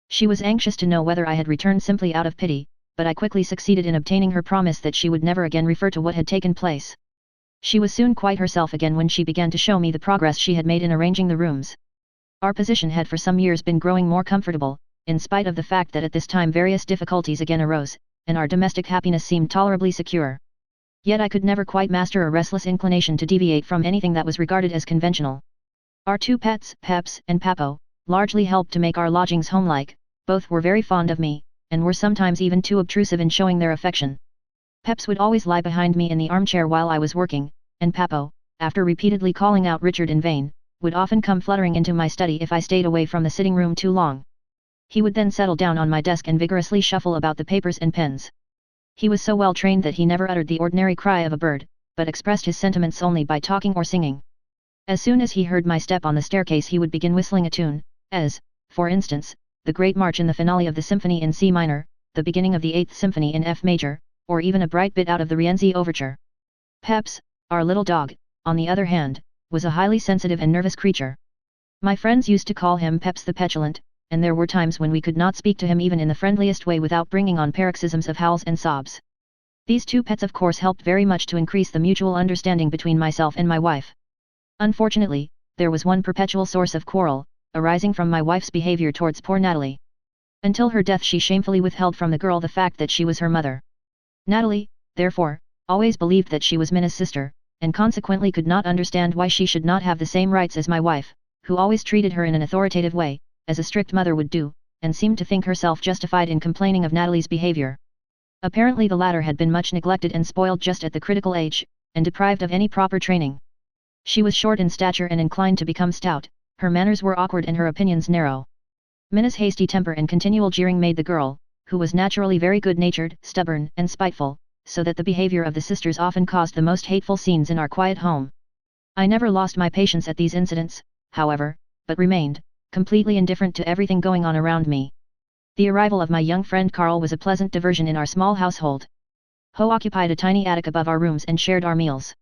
She was anxious to know whether I had returned simply out of pity, but I quickly succeeded in obtaining her promise that she would never again refer to what had taken place. She was soon quite herself again when she began to show me the progress she had made in arranging the rooms. Our position had for some years been growing more comfortable, in spite of the fact that at this time various difficulties again arose, and our domestic happiness seemed tolerably secure. Yet I could never quite master a restless inclination to deviate from anything that was regarded as conventional. Our two pets, Peps and Papo, largely helped to make our lodgings homelike. Both were very fond of me, and were sometimes even too obtrusive in showing their affection. Peps would always lie behind me in the armchair while I was working, and Papo, after repeatedly calling out Richard in vain, would often come fluttering into my study if I stayed away from the sitting room too long. He would then settle down on my desk and vigorously shuffle about the papers and pens. He was so well trained that he never uttered the ordinary cry of a bird, but expressed his sentiments only by talking or singing. As soon as he heard my step on the staircase he would begin whistling a tune, as, for instance, the great march in the finale of the symphony in C minor, the beginning of the 8th symphony in F major, or even a bright bit out of the Rienzi overture. Peps, our little dog, on the other hand, was a highly sensitive and nervous creature. My friends used to call him Peps the Petulant, and there were times when we could not speak to him even in the friendliest way without bringing on paroxysms of howls and sobs. These two pets of course helped very much to increase the mutual understanding between myself and my wife. Unfortunately, there was one perpetual source of quarrel, arising from my wife's behavior towards poor Natalie. Until her death she shamefully withheld from the girl the fact that she was her mother. Natalie, therefore, always believed that she was Minna's sister, and consequently could not understand why she should not have the same rights as my wife, who always treated her in an authoritative way, as a strict mother would do, and seemed to think herself justified in complaining of Natalie's behavior. Apparently the latter had been much neglected and spoiled just at the critical age, and deprived of any proper training. She was short in stature and inclined to become stout, her manners were awkward and her opinions narrow. Minna's hasty temper and continual jeering made the girl, who was naturally very good-natured, stubborn, and spiteful, so that the behavior of the sisters often caused the most hateful scenes in our quiet home. I never lost my patience at these incidents, however, but remained completely indifferent to everything going on around me. The arrival of my young friend Carl was a pleasant diversion in our small household. Ho occupied a tiny attic above our rooms and shared our meals.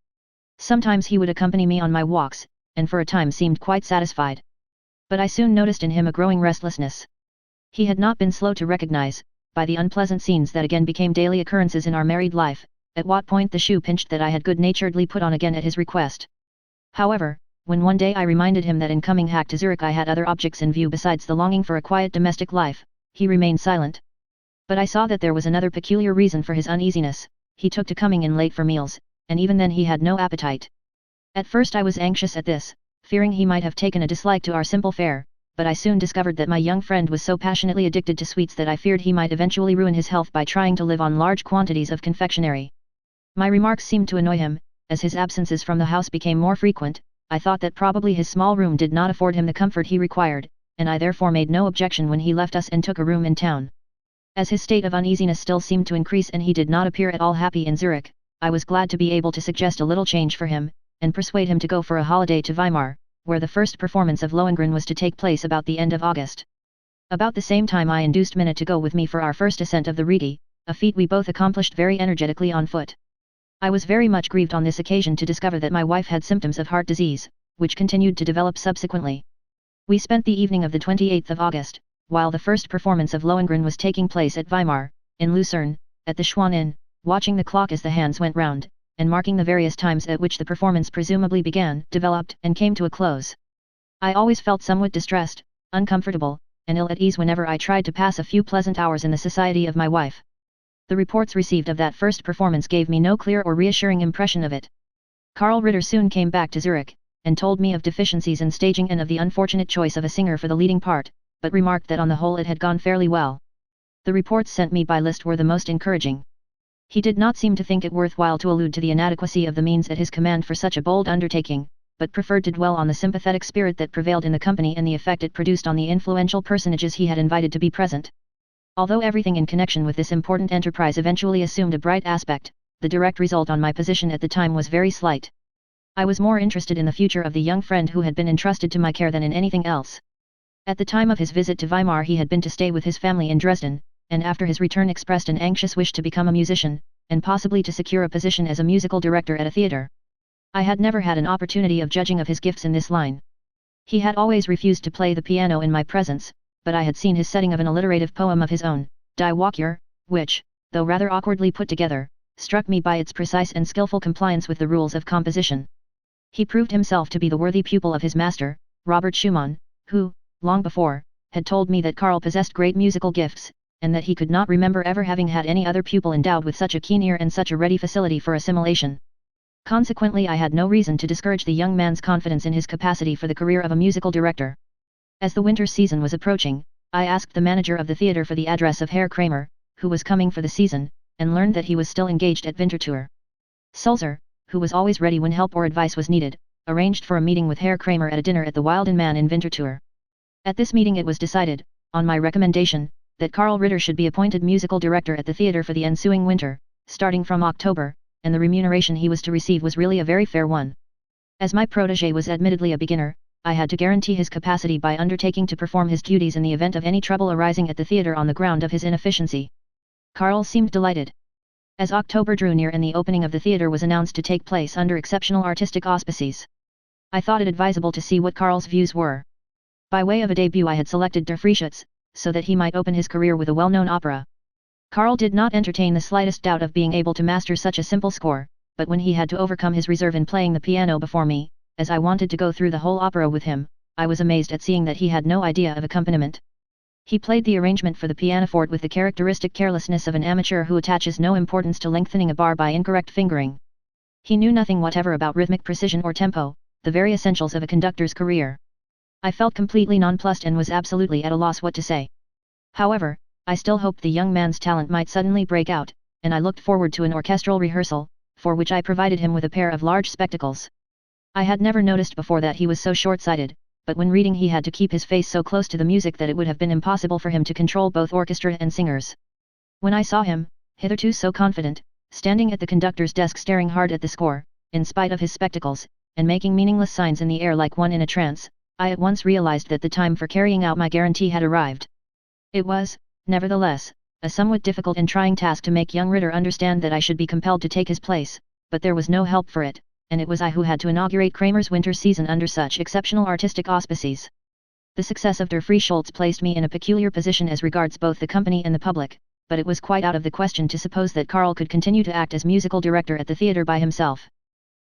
Sometimes he would accompany me on my walks, and for a time seemed quite satisfied. But I soon noticed in him a growing restlessness. He had not been slow to recognize, by the unpleasant scenes that again became daily occurrences in our married life, at what point the shoe pinched that I had good-naturedly put on again at his request. However, when one day I reminded him that in coming back to Zurich I had other objects in view besides the longing for a quiet domestic life, he remained silent. But I saw that there was another peculiar reason for his uneasiness. He took to coming in late for meals, and even then he had no appetite. At first I was anxious at this, fearing he might have taken a dislike to our simple fare, but I soon discovered that my young friend was so passionately addicted to sweets that I feared he might eventually ruin his health by trying to live on large quantities of confectionery. My remarks seemed to annoy him. As his absences from the house became more frequent, I thought that probably his small room did not afford him the comfort he required, and I therefore made no objection when he left us and took a room in town. As his state of uneasiness still seemed to increase and he did not appear at all happy in Zurich, I was glad to be able to suggest a little change for him, and persuade him to go for a holiday to Weimar, where the first performance of Lohengrin was to take place about the end of August. About the same time I induced Minna to go with me for our first ascent of the Rigi, a feat we both accomplished very energetically on foot. I was very much grieved on this occasion to discover that my wife had symptoms of heart disease, which continued to develop subsequently. We spent the evening of the 28th of August, while the first performance of Lohengrin was taking place at Weimar, in Lucerne, at the Schwan Inn, watching the clock as the hands went round, and marking the various times at which the performance presumably began, developed, and came to a close. I always felt somewhat distressed, uncomfortable, and ill at ease whenever I tried to pass a few pleasant hours in the society of my wife. The reports received of that first performance gave me no clear or reassuring impression of it. Karl Ritter soon came back to Zurich, and told me of deficiencies in staging and of the unfortunate choice of a singer for the leading part, but remarked that on the whole it had gone fairly well. The reports sent me by Liszt were the most encouraging. He did not seem to think it worthwhile to allude to the inadequacy of the means at his command for such a bold undertaking, but preferred to dwell on the sympathetic spirit that prevailed in the company and the effect it produced on the influential personages he had invited to be present. Although everything in connection with this important enterprise eventually assumed a bright aspect, the direct result on my position at the time was very slight. I was more interested in the future of the young friend who had been entrusted to my care than in anything else. At the time of his visit to Weimar he had been to stay with his family in Dresden, and after his return expressed an anxious wish to become a musician, and possibly to secure a position as a musical director at a theatre. I had never had an opportunity of judging of his gifts in this line. He had always refused to play the piano in my presence, but I had seen his setting of an alliterative poem of his own, Die Walküre, which, though rather awkwardly put together, struck me by its precise and skillful compliance with the rules of composition. He proved himself to be the worthy pupil of his master, Robert Schumann, who, long before, had told me that Karl possessed great musical gifts, and that he could not remember ever having had any other pupil endowed with such a keen ear and such a ready facility for assimilation. Consequently, I had no reason to discourage the young man's confidence in his capacity for the career of a musical director. As the winter season was approaching, I asked the manager of the theatre for the address of Herr Kramer, who was coming for the season, and learned that he was still engaged at Winterthur. Sulzer, who was always ready when help or advice was needed, arranged for a meeting with Herr Kramer at a dinner at the Wilden Mann in Winterthur. At this meeting it was decided, on my recommendation, that Karl Ritter should be appointed musical director at the theatre for the ensuing winter, starting from October, and the remuneration he was to receive was really a very fair one. As my protégé was admittedly a beginner, I had to guarantee his capacity by undertaking to perform his duties in the event of any trouble arising at the theatre on the ground of his inefficiency. Karl seemed delighted. As October drew near and the opening of the theatre was announced to take place under exceptional artistic auspices, I thought it advisable to see what Karl's views were. By way of a debut I had selected Der Freischütz, so that he might open his career with a well-known opera. Karl did not entertain the slightest doubt of being able to master such a simple score, but when he had to overcome his reserve in playing the piano before me, as I wanted to go through the whole opera with him, I was amazed at seeing that he had no idea of accompaniment. He played the arrangement for the pianoforte with the characteristic carelessness of an amateur who attaches no importance to lengthening a bar by incorrect fingering. He knew nothing whatever about rhythmic precision or tempo, the very essentials of a conductor's career. I felt completely nonplussed and was absolutely at a loss what to say. However, I still hoped the young man's talent might suddenly break out, and I looked forward to an orchestral rehearsal, for which I provided him with a pair of large spectacles. I had never noticed before that he was so short-sighted, but when reading he had to keep his face so close to the music that it would have been impossible for him to control both orchestra and singers. When I saw him, hitherto so confident, standing at the conductor's desk staring hard at the score, in spite of his spectacles, and making meaningless signs in the air like one in a trance, I at once realized that the time for carrying out my guarantee had arrived. It was, nevertheless, a somewhat difficult and trying task to make young Ritter understand that I should be compelled to take his place, but there was no help for it, and it was I who had to inaugurate Kramer's winter season under such exceptional artistic auspices. The success of Der Freischütz placed me in a peculiar position as regards both the company and the public, but it was quite out of the question to suppose that Karl could continue to act as musical director at the theatre by himself.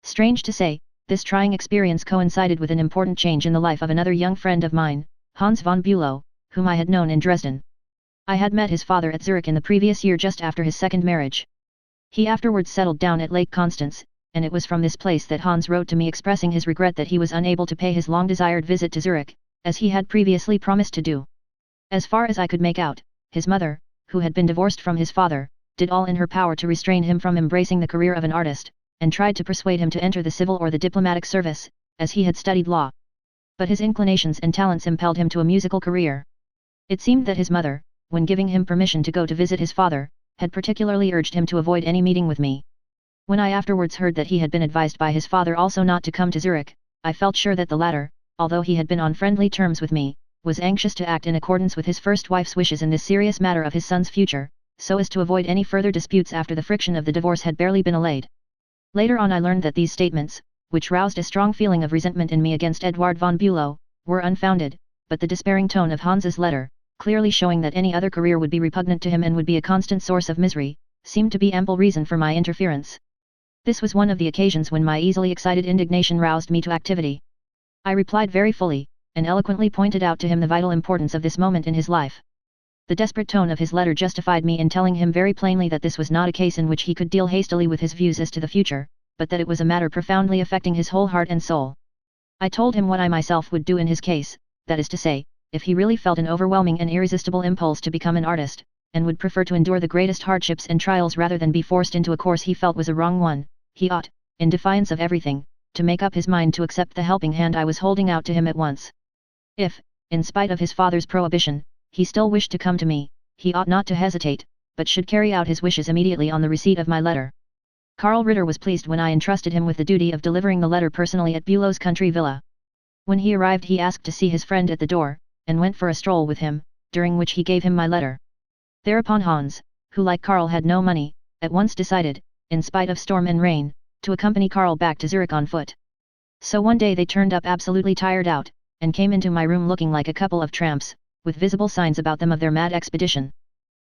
Strange to say, this trying experience coincided with an important change in the life of another young friend of mine, Hans von Bülow, whom I had known in Dresden. I had met his father at Zurich in the previous year just after his second marriage. He afterwards settled down at Lake Constance, and it was from this place that Hans wrote to me expressing his regret that he was unable to pay his long-desired visit to Zurich, as he had previously promised to do. As far as I could make out, his mother, who had been divorced from his father, did all in her power to restrain him from embracing the career of an artist, and tried to persuade him to enter the civil or the diplomatic service, as he had studied law. But his inclinations and talents impelled him to a musical career. It seemed that his mother, when giving him permission to go to visit his father, had particularly urged him to avoid any meeting with me. When I afterwards heard that he had been advised by his father also not to come to Zurich, I felt sure that the latter, although he had been on friendly terms with me, was anxious to act in accordance with his first wife's wishes in this serious matter of his son's future, so as to avoid any further disputes after the friction of the divorce had barely been allayed. Later on I learned that these statements, which roused a strong feeling of resentment in me against Eduard von Bülow, were unfounded, but the despairing tone of Hans's letter, clearly showing that any other career would be repugnant to him and would be a constant source of misery, seemed to be ample reason for my interference. This was one of the occasions when my easily excited indignation roused me to activity. I replied very fully, and eloquently pointed out to him the vital importance of this moment in his life. The desperate tone of his letter justified me in telling him very plainly that this was not a case in which he could deal hastily with his views as to the future, but that it was a matter profoundly affecting his whole heart and soul. I told him what I myself would do in his case, that is to say, if he really felt an overwhelming and irresistible impulse to become an artist, and would prefer to endure the greatest hardships and trials rather than be forced into a course he felt was a wrong one, he ought, in defiance of everything, to make up his mind to accept the helping hand I was holding out to him at once. If, in spite of his father's prohibition, he still wished to come to me, he ought not to hesitate, but should carry out his wishes immediately on the receipt of my letter. Karl Ritter was pleased when I entrusted him with the duty of delivering the letter personally at Bülow's country villa. When he arrived he asked to see his friend at the door, and went for a stroll with him, during which he gave him my letter. Thereupon Hans, who like Karl had no money, at once decided, in spite of storm and rain, to accompany Karl back to Zurich on foot. So one day they turned up absolutely tired out, and came into my room looking like a couple of tramps, with visible signs about them of their mad expedition.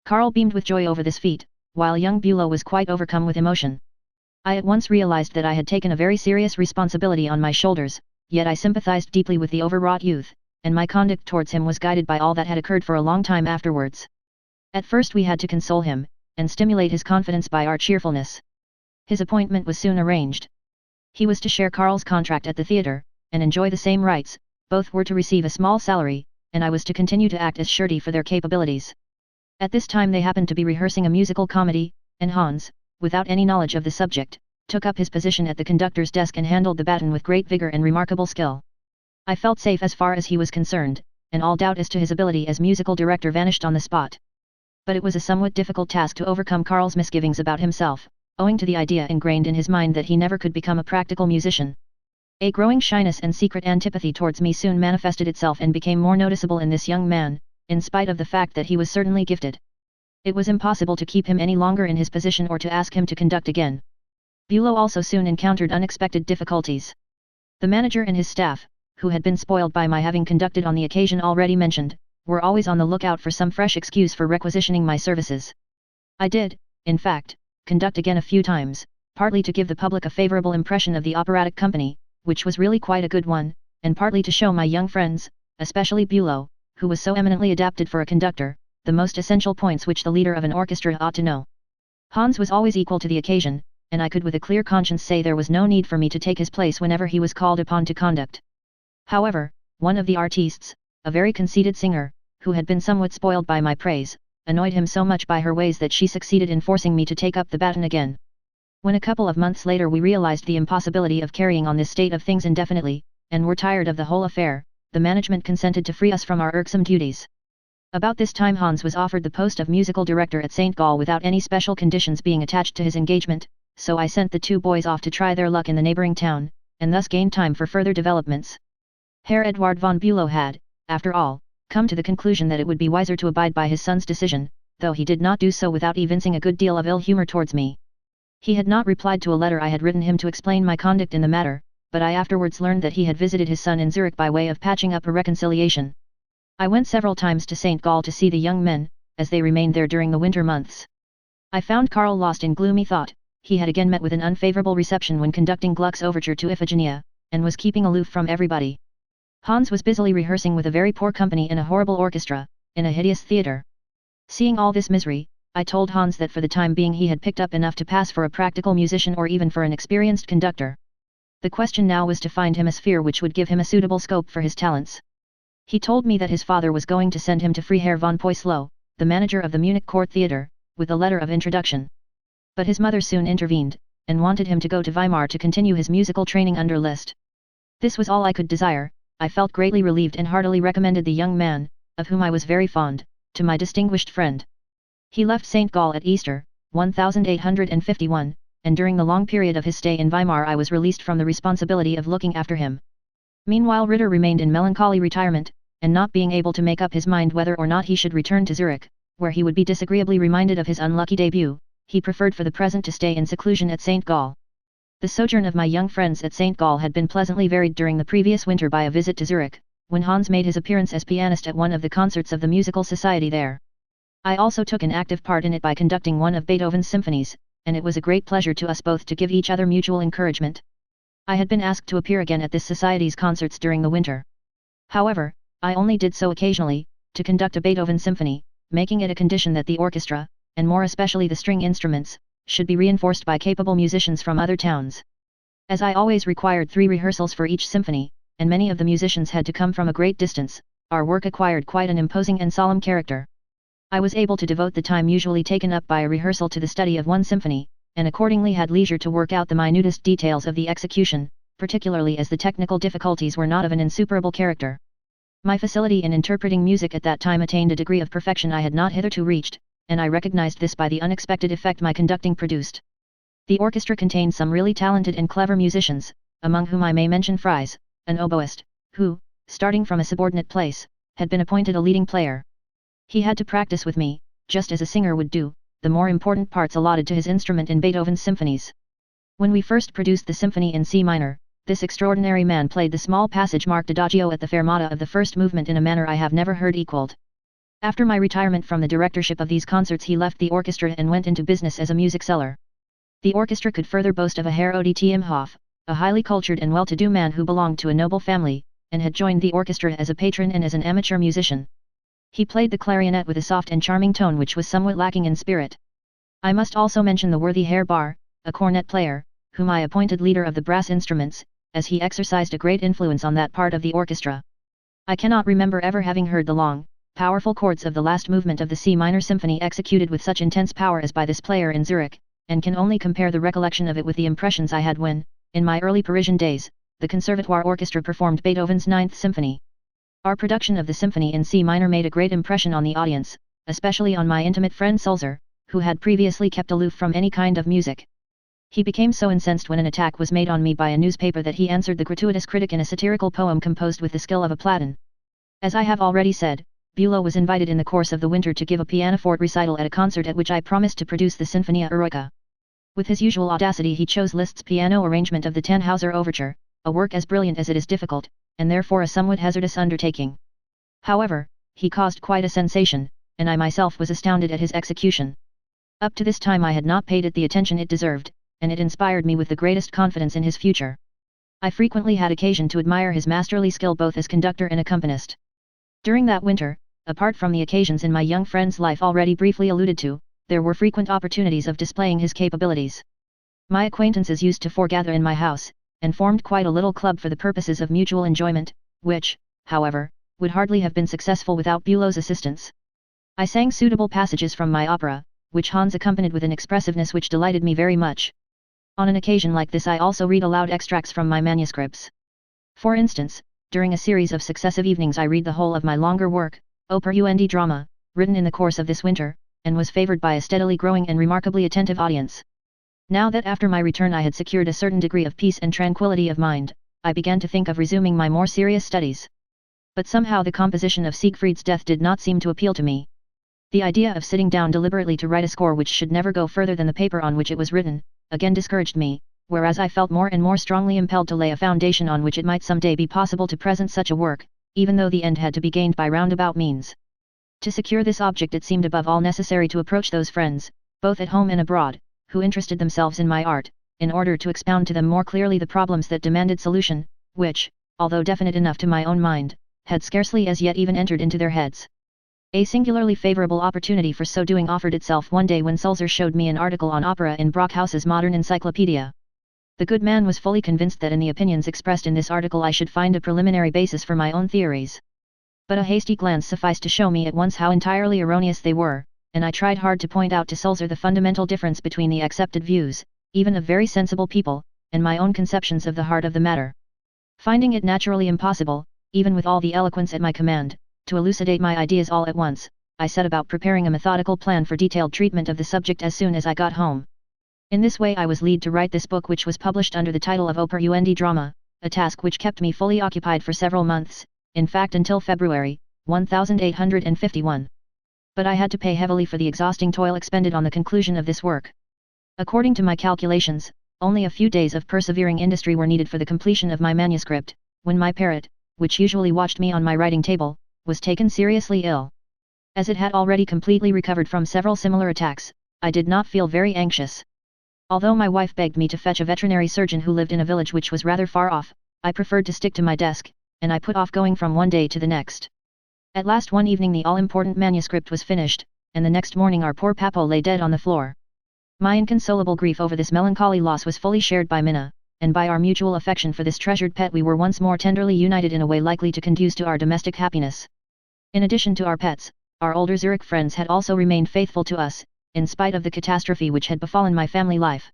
Karl beamed with joy over this feat, while young Bülow was quite overcome with emotion. I at once realized that I had taken a very serious responsibility on my shoulders, yet I sympathized deeply with the overwrought youth, and my conduct towards him was guided by all that had occurred for a long time afterwards. At first we had to console him, and stimulate his confidence by our cheerfulness. His appointment was soon arranged. He was to share Karl's contract at the theatre, and enjoy the same rights, both were to receive a small salary, and I was to continue to act as surety for their capabilities. At this time they happened to be rehearsing a musical comedy, and Hans, without any knowledge of the subject, took up his position at the conductor's desk and handled the baton with great vigor and remarkable skill. I felt safe as far as he was concerned, and all doubt as to his ability as musical director vanished on the spot. But it was a somewhat difficult task to overcome Karl's misgivings about himself, owing to the idea ingrained in his mind that he never could become a practical musician. A growing shyness and secret antipathy towards me soon manifested itself and became more noticeable in this young man, in spite of the fact that he was certainly gifted. It was impossible to keep him any longer in his position or to ask him to conduct again. Bülow also soon encountered unexpected difficulties. The manager and his staff, who had been spoiled by my having conducted on the occasion already mentioned, were always on the lookout for some fresh excuse for requisitioning my services. I did, in fact, conduct again a few times, partly to give the public a favorable impression of the operatic company, which was really quite a good one, and partly to show my young friends, especially Bülow, who was so eminently adapted for a conductor, the most essential points which the leader of an orchestra ought to know. Hans was always equal to the occasion, and I could with a clear conscience say there was no need for me to take his place whenever he was called upon to conduct. However, one of the artistes, a very conceited singer, who had been somewhat spoiled by my praise, annoyed him so much by her ways that she succeeded in forcing me to take up the baton again. When a couple of months later we realized the impossibility of carrying on this state of things indefinitely, and were tired of the whole affair, the management consented to free us from our irksome duties. About this time Hans was offered the post of musical director at St. Gall without any special conditions being attached to his engagement, so I sent the two boys off to try their luck in the neighboring town, and thus gained time for further developments. Herr Eduard von Bülow had, after all, come to the conclusion that it would be wiser to abide by his son's decision, though he did not do so without evincing a good deal of ill humor towards me. He had not replied to a letter I had written him to explain my conduct in the matter, but I afterwards learned that he had visited his son in Zurich by way of patching up a reconciliation. I went several times to St. Gall to see the young men, as they remained there during the winter months. I found Karl lost in gloomy thought. He had again met with an unfavorable reception when conducting Gluck's overture to Iphigenia, and was keeping aloof from everybody. Hans was busily rehearsing with a very poor company in a horrible orchestra, in a hideous theatre. Seeing all this misery, I told Hans that for the time being he had picked up enough to pass for a practical musician or even for an experienced conductor. The question now was to find him a sphere which would give him a suitable scope for his talents. He told me that his father was going to send him to Freiherr von Poislow, the manager of the Munich Court Theatre, with a letter of introduction. But his mother soon intervened, and wanted him to go to Weimar to continue his musical training under Liszt. This was all I could desire. I felt greatly relieved and heartily recommended the young man, of whom I was very fond, to my distinguished friend. He left St. Gall at Easter, 1851, and during the long period of his stay in Weimar I was released from the responsibility of looking after him. Meanwhile Ritter remained in melancholy retirement, and not being able to make up his mind whether or not he should return to Zurich, where he would be disagreeably reminded of his unlucky debut, he preferred for the present to stay in seclusion at St. Gall. The sojourn of my young friends at St. Gall had been pleasantly varied during the previous winter by a visit to Zurich, when Hans made his appearance as pianist at one of the concerts of the musical society there. I also took an active part in it by conducting one of Beethoven's symphonies, and it was a great pleasure to us both to give each other mutual encouragement. I had been asked to appear again at this society's concerts during the winter. However, I only did so occasionally, to conduct a Beethoven symphony, making it a condition that the orchestra, and more especially the string instruments, should be reinforced by capable musicians from other towns. As I always required 3 rehearsals for each symphony, and many of the musicians had to come from a great distance, our work acquired quite an imposing and solemn character. I was able to devote the time usually taken up by a rehearsal to the study of one symphony, and accordingly had leisure to work out the minutest details of the execution, particularly as the technical difficulties were not of an insuperable character. My facility in interpreting music at that time attained a degree of perfection I had not hitherto reached, and I recognized this by the unexpected effect my conducting produced. The orchestra contained some really talented and clever musicians, among whom I may mention Fries, an oboist, who, starting from a subordinate place, had been appointed a leading player. He had to practice with me, just as a singer would do, the more important parts allotted to his instrument in Beethoven's symphonies. When we first produced the symphony in C minor, this extraordinary man played the small passage marked Adagio at the fermata of the first movement in a manner I have never heard equalled. After my retirement from the directorship of these concerts he left the orchestra and went into business as a music seller. The orchestra could further boast of a Herr Odt Imhoff, a highly cultured and well-to-do man who belonged to a noble family, and had joined the orchestra as a patron and as an amateur musician. He played the clarinet with a soft and charming tone which was somewhat lacking in spirit. I must also mention the worthy Herr Bar, a cornet player, whom I appointed leader of the brass instruments, as he exercised a great influence on that part of the orchestra. I cannot remember ever having heard the long, powerful chords of the last movement of the C minor symphony executed with such intense power as by this player in Zurich, and can only compare the recollection of it with the impressions I had when, in my early Parisian days, the Conservatoire Orchestra performed Beethoven's Ninth Symphony. Our production of the symphony in C minor made a great impression on the audience, especially on my intimate friend Sulzer, who had previously kept aloof from any kind of music. He became so incensed when an attack was made on me by a newspaper that he answered the gratuitous critic in a satirical poem composed with the skill of a Platon. As I have already said, Bülow was invited in the course of the winter to give a pianoforte recital at a concert at which I promised to produce the Sinfonia Eroica. With his usual audacity he chose Liszt's piano arrangement of the Tannhauser Overture, a work as brilliant as it is difficult, and therefore a somewhat hazardous undertaking. However, he caused quite a sensation, and I myself was astounded at his execution. Up to this time I had not paid it the attention it deserved, and it inspired me with the greatest confidence in his future. I frequently had occasion to admire his masterly skill both as conductor and accompanist. During that winter, apart from the occasions in my young friend's life already briefly alluded to, there were frequent opportunities of displaying his capabilities. My acquaintances used to foregather in my house, and formed quite a little club for the purposes of mutual enjoyment, which, however, would hardly have been successful without Bülow's assistance. I sang suitable passages from my opera, which Hans accompanied with an expressiveness which delighted me very much. On an occasion like this I also read aloud extracts from my manuscripts. For instance, during a series of successive evenings I read the whole of my longer work, Opera und Drama, written in the course of this winter, and was favored by a steadily growing and remarkably attentive audience. Now that after my return I had secured a certain degree of peace and tranquility of mind, I began to think of resuming my more serious studies. But somehow the composition of Siegfried's Death did not seem to appeal to me. The idea of sitting down deliberately to write a score which should never go further than the paper on which it was written, again discouraged me, whereas I felt more and more strongly impelled to lay a foundation on which it might some day be possible to present such a work, even though the end had to be gained by roundabout means. To secure this object it seemed above all necessary to approach those friends, both at home and abroad, who interested themselves in my art, in order to expound to them more clearly the problems that demanded solution, which, although definite enough to my own mind, had scarcely as yet even entered into their heads. A singularly favorable opportunity for so doing offered itself one day when Sulzer showed me an article on opera in Brockhaus's Modern Encyclopedia. The good man was fully convinced that in the opinions expressed in this article I should find a preliminary basis for my own theories. But a hasty glance sufficed to show me at once how entirely erroneous they were, and I tried hard to point out to Sulzer the fundamental difference between the accepted views, even of very sensible people, and my own conceptions of the heart of the matter. Finding it naturally impossible, even with all the eloquence at my command, to elucidate my ideas all at once, I set about preparing a methodical plan for detailed treatment of the subject as soon as I got home. In this way I was led to write this book which was published under the title of Opera und Drama, a task which kept me fully occupied for several months, in fact until February, 1851. But I had to pay heavily for the exhausting toil expended on the conclusion of this work. According to my calculations, only a few days of persevering industry were needed for the completion of my manuscript, when my parrot, which usually watched me on my writing table, was taken seriously ill. As it had already completely recovered from several similar attacks, I did not feel very anxious. Although my wife begged me to fetch a veterinary surgeon who lived in a village which was rather far off, I preferred to stick to my desk, and I put off going from one day to the next. At last one evening the all-important manuscript was finished, and the next morning our poor Papo lay dead on the floor. My inconsolable grief over this melancholy loss was fully shared by Minna, and by our mutual affection for this treasured pet we were once more tenderly united in a way likely to conduce to our domestic happiness. In addition to our pets, our older Zurich friends had also remained faithful to us, in spite of the catastrophe which had befallen my family life.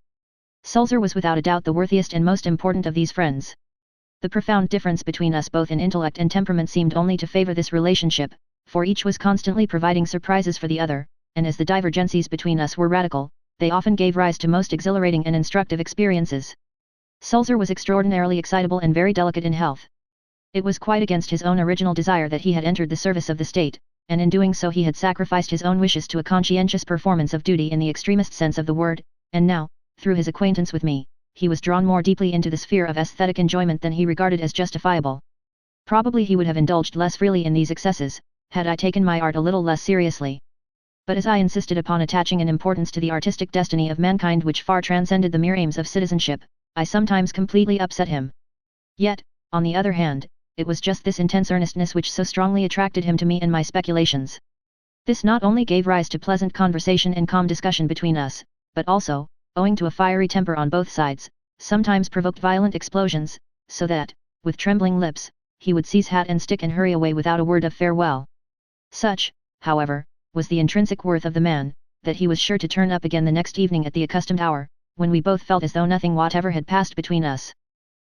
Sulzer was without a doubt the worthiest and most important of these friends. The profound difference between us both in intellect and temperament seemed only to favor this relationship, for each was constantly providing surprises for the other, and as the divergencies between us were radical, they often gave rise to most exhilarating and instructive experiences. Sulzer was extraordinarily excitable and very delicate in health. It was quite against his own original desire that he had entered the service of the state, and in doing so he had sacrificed his own wishes to a conscientious performance of duty in the extremest sense of the word, and now, through his acquaintance with me, he was drawn more deeply into the sphere of aesthetic enjoyment than he regarded as justifiable. Probably he would have indulged less freely in these excesses, had I taken my art a little less seriously. But as I insisted upon attaching an importance to the artistic destiny of mankind which far transcended the mere aims of citizenship, I sometimes completely upset him. Yet, on the other hand, it was just this intense earnestness which so strongly attracted him to me and my speculations. This not only gave rise to pleasant conversation and calm discussion between us, but also, owing to a fiery temper on both sides, sometimes provoked violent explosions, so that, with trembling lips, he would seize hat and stick and hurry away without a word of farewell. Such, however, was the intrinsic worth of the man, that he was sure to turn up again the next evening at the accustomed hour, when we both felt as though nothing whatever had passed between us.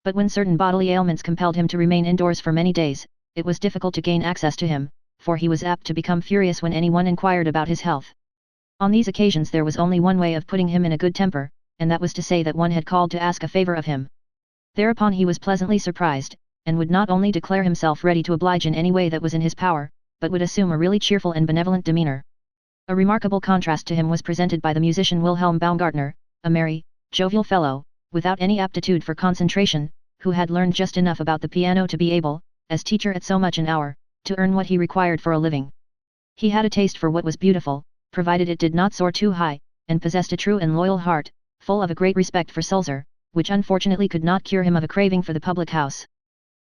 But when certain bodily ailments compelled him to remain indoors for many days, it was difficult to gain access to him, for he was apt to become furious when anyone inquired about his health. On these occasions there was only one way of putting him in a good temper, and that was to say that one had called to ask a favor of him. Thereupon he was pleasantly surprised, and would not only declare himself ready to oblige in any way that was in his power, but would assume a really cheerful and benevolent demeanor. A remarkable contrast to him was presented by the musician Wilhelm Baumgartner, a merry, jovial fellow, without any aptitude for concentration, who had learned just enough about the piano to be able, as teacher at so much an hour, to earn what he required for a living. He had a taste for what was beautiful, provided it did not soar too high, and possessed a true and loyal heart, full of a great respect for Sulzer, which unfortunately could not cure him of a craving for the public house.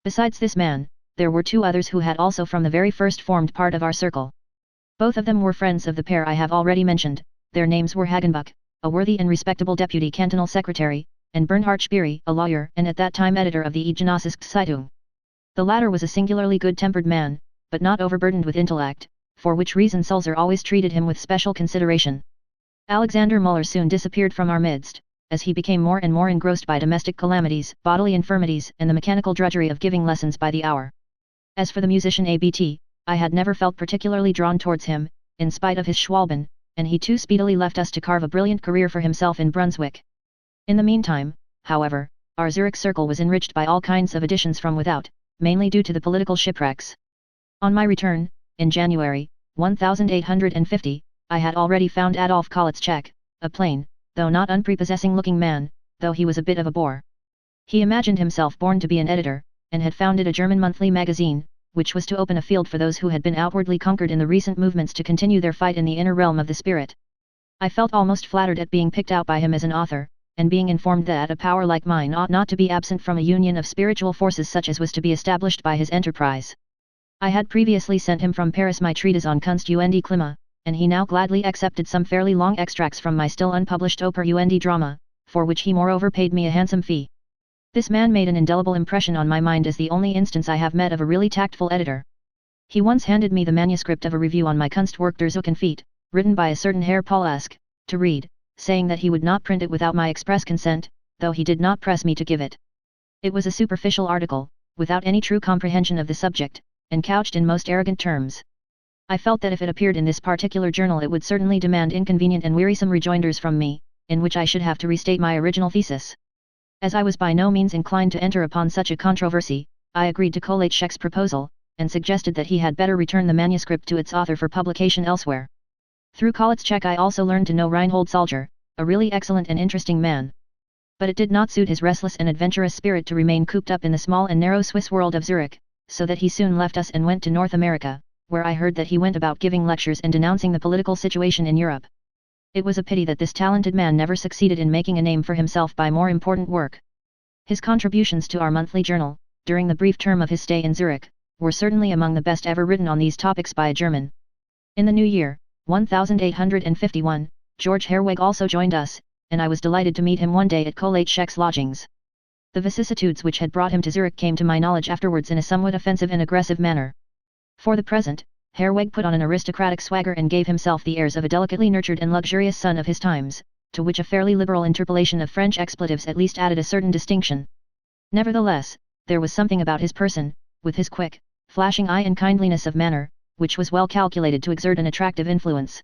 Besides this man, there were two others who had also from the very first formed part of our circle. Both of them were friends of the pair I have already mentioned. Their names were Hagenbuch, a worthy and respectable deputy cantonal secretary, and Bernhard Spiri, a lawyer and at that time editor of the Genossische Zeitung. The latter was a singularly good-tempered man, but not overburdened with intellect, for which reason Sulzer always treated him with special consideration. Alexander Müller soon disappeared from our midst, as he became more and more engrossed by domestic calamities, bodily infirmities and the mechanical drudgery of giving lessons by the hour. As for the musician ABT, I had never felt particularly drawn towards him, in spite of his Schwalben, and he too speedily left us to carve a brilliant career for himself in Brunswick. In the meantime, however, our Zurich circle was enriched by all kinds of additions from without, mainly due to the political shipwrecks. On my return, in January, 1850, I had already found Adolf Kolitzschek, a plain, though not unprepossessing-looking man, though he was a bit of a bore. He imagined himself born to be an editor, and had founded a German monthly magazine, which was to open a field for those who had been outwardly conquered in the recent movements to continue their fight in the inner realm of the spirit. I felt almost flattered at being picked out by him as an author, and being informed that a power like mine ought not to be absent from a union of spiritual forces such as was to be established by his enterprise. I had previously sent him from Paris my treatise on Kunst und Klima, and he now gladly accepted some fairly long extracts from my still unpublished Oper und Drama, for which he moreover paid me a handsome fee. This man made an indelible impression on my mind as the only instance I have met of a really tactful editor. He once handed me the manuscript of a review on my Kunstwerk der Zukunft, written by a certain Herr Paulesque, to read, saying that he would not print it without my express consent, though he did not press me to give it. It was a superficial article, without any true comprehension of the subject, and couched in most arrogant terms. I felt that if it appeared in this particular journal it would certainly demand inconvenient and wearisome rejoinders from me, in which I should have to restate my original thesis. As I was by no means inclined to enter upon such a controversy, I agreed to Kolitzschek's proposal, and suggested that he had better return the manuscript to its author for publication elsewhere. Through Kolitzschek I also learned to know Reinhold Sulzer, a really excellent and interesting man. But it did not suit his restless and adventurous spirit to remain cooped up in the small and narrow Swiss world of Zurich, so that he soon left us and went to North America, where I heard that he went about giving lectures and denouncing the political situation in Europe. It was a pity that this talented man never succeeded in making a name for himself by more important work. His contributions to our monthly journal, during the brief term of his stay in Zurich, were certainly among the best ever written on these topics by a German. In the new year, 1851, George Herwegh also joined us, and I was delighted to meet him one day at Kolitzschek's lodgings. The vicissitudes which had brought him to Zurich came to my knowledge afterwards in a somewhat offensive and aggressive manner. For the present, Herwegh put on an aristocratic swagger and gave himself the airs of a delicately nurtured and luxurious son of his times, to which a fairly liberal interpolation of French expletives at least added a certain distinction. Nevertheless, there was something about his person, with his quick, flashing eye and kindliness of manner, which was well calculated to exert an attractive influence.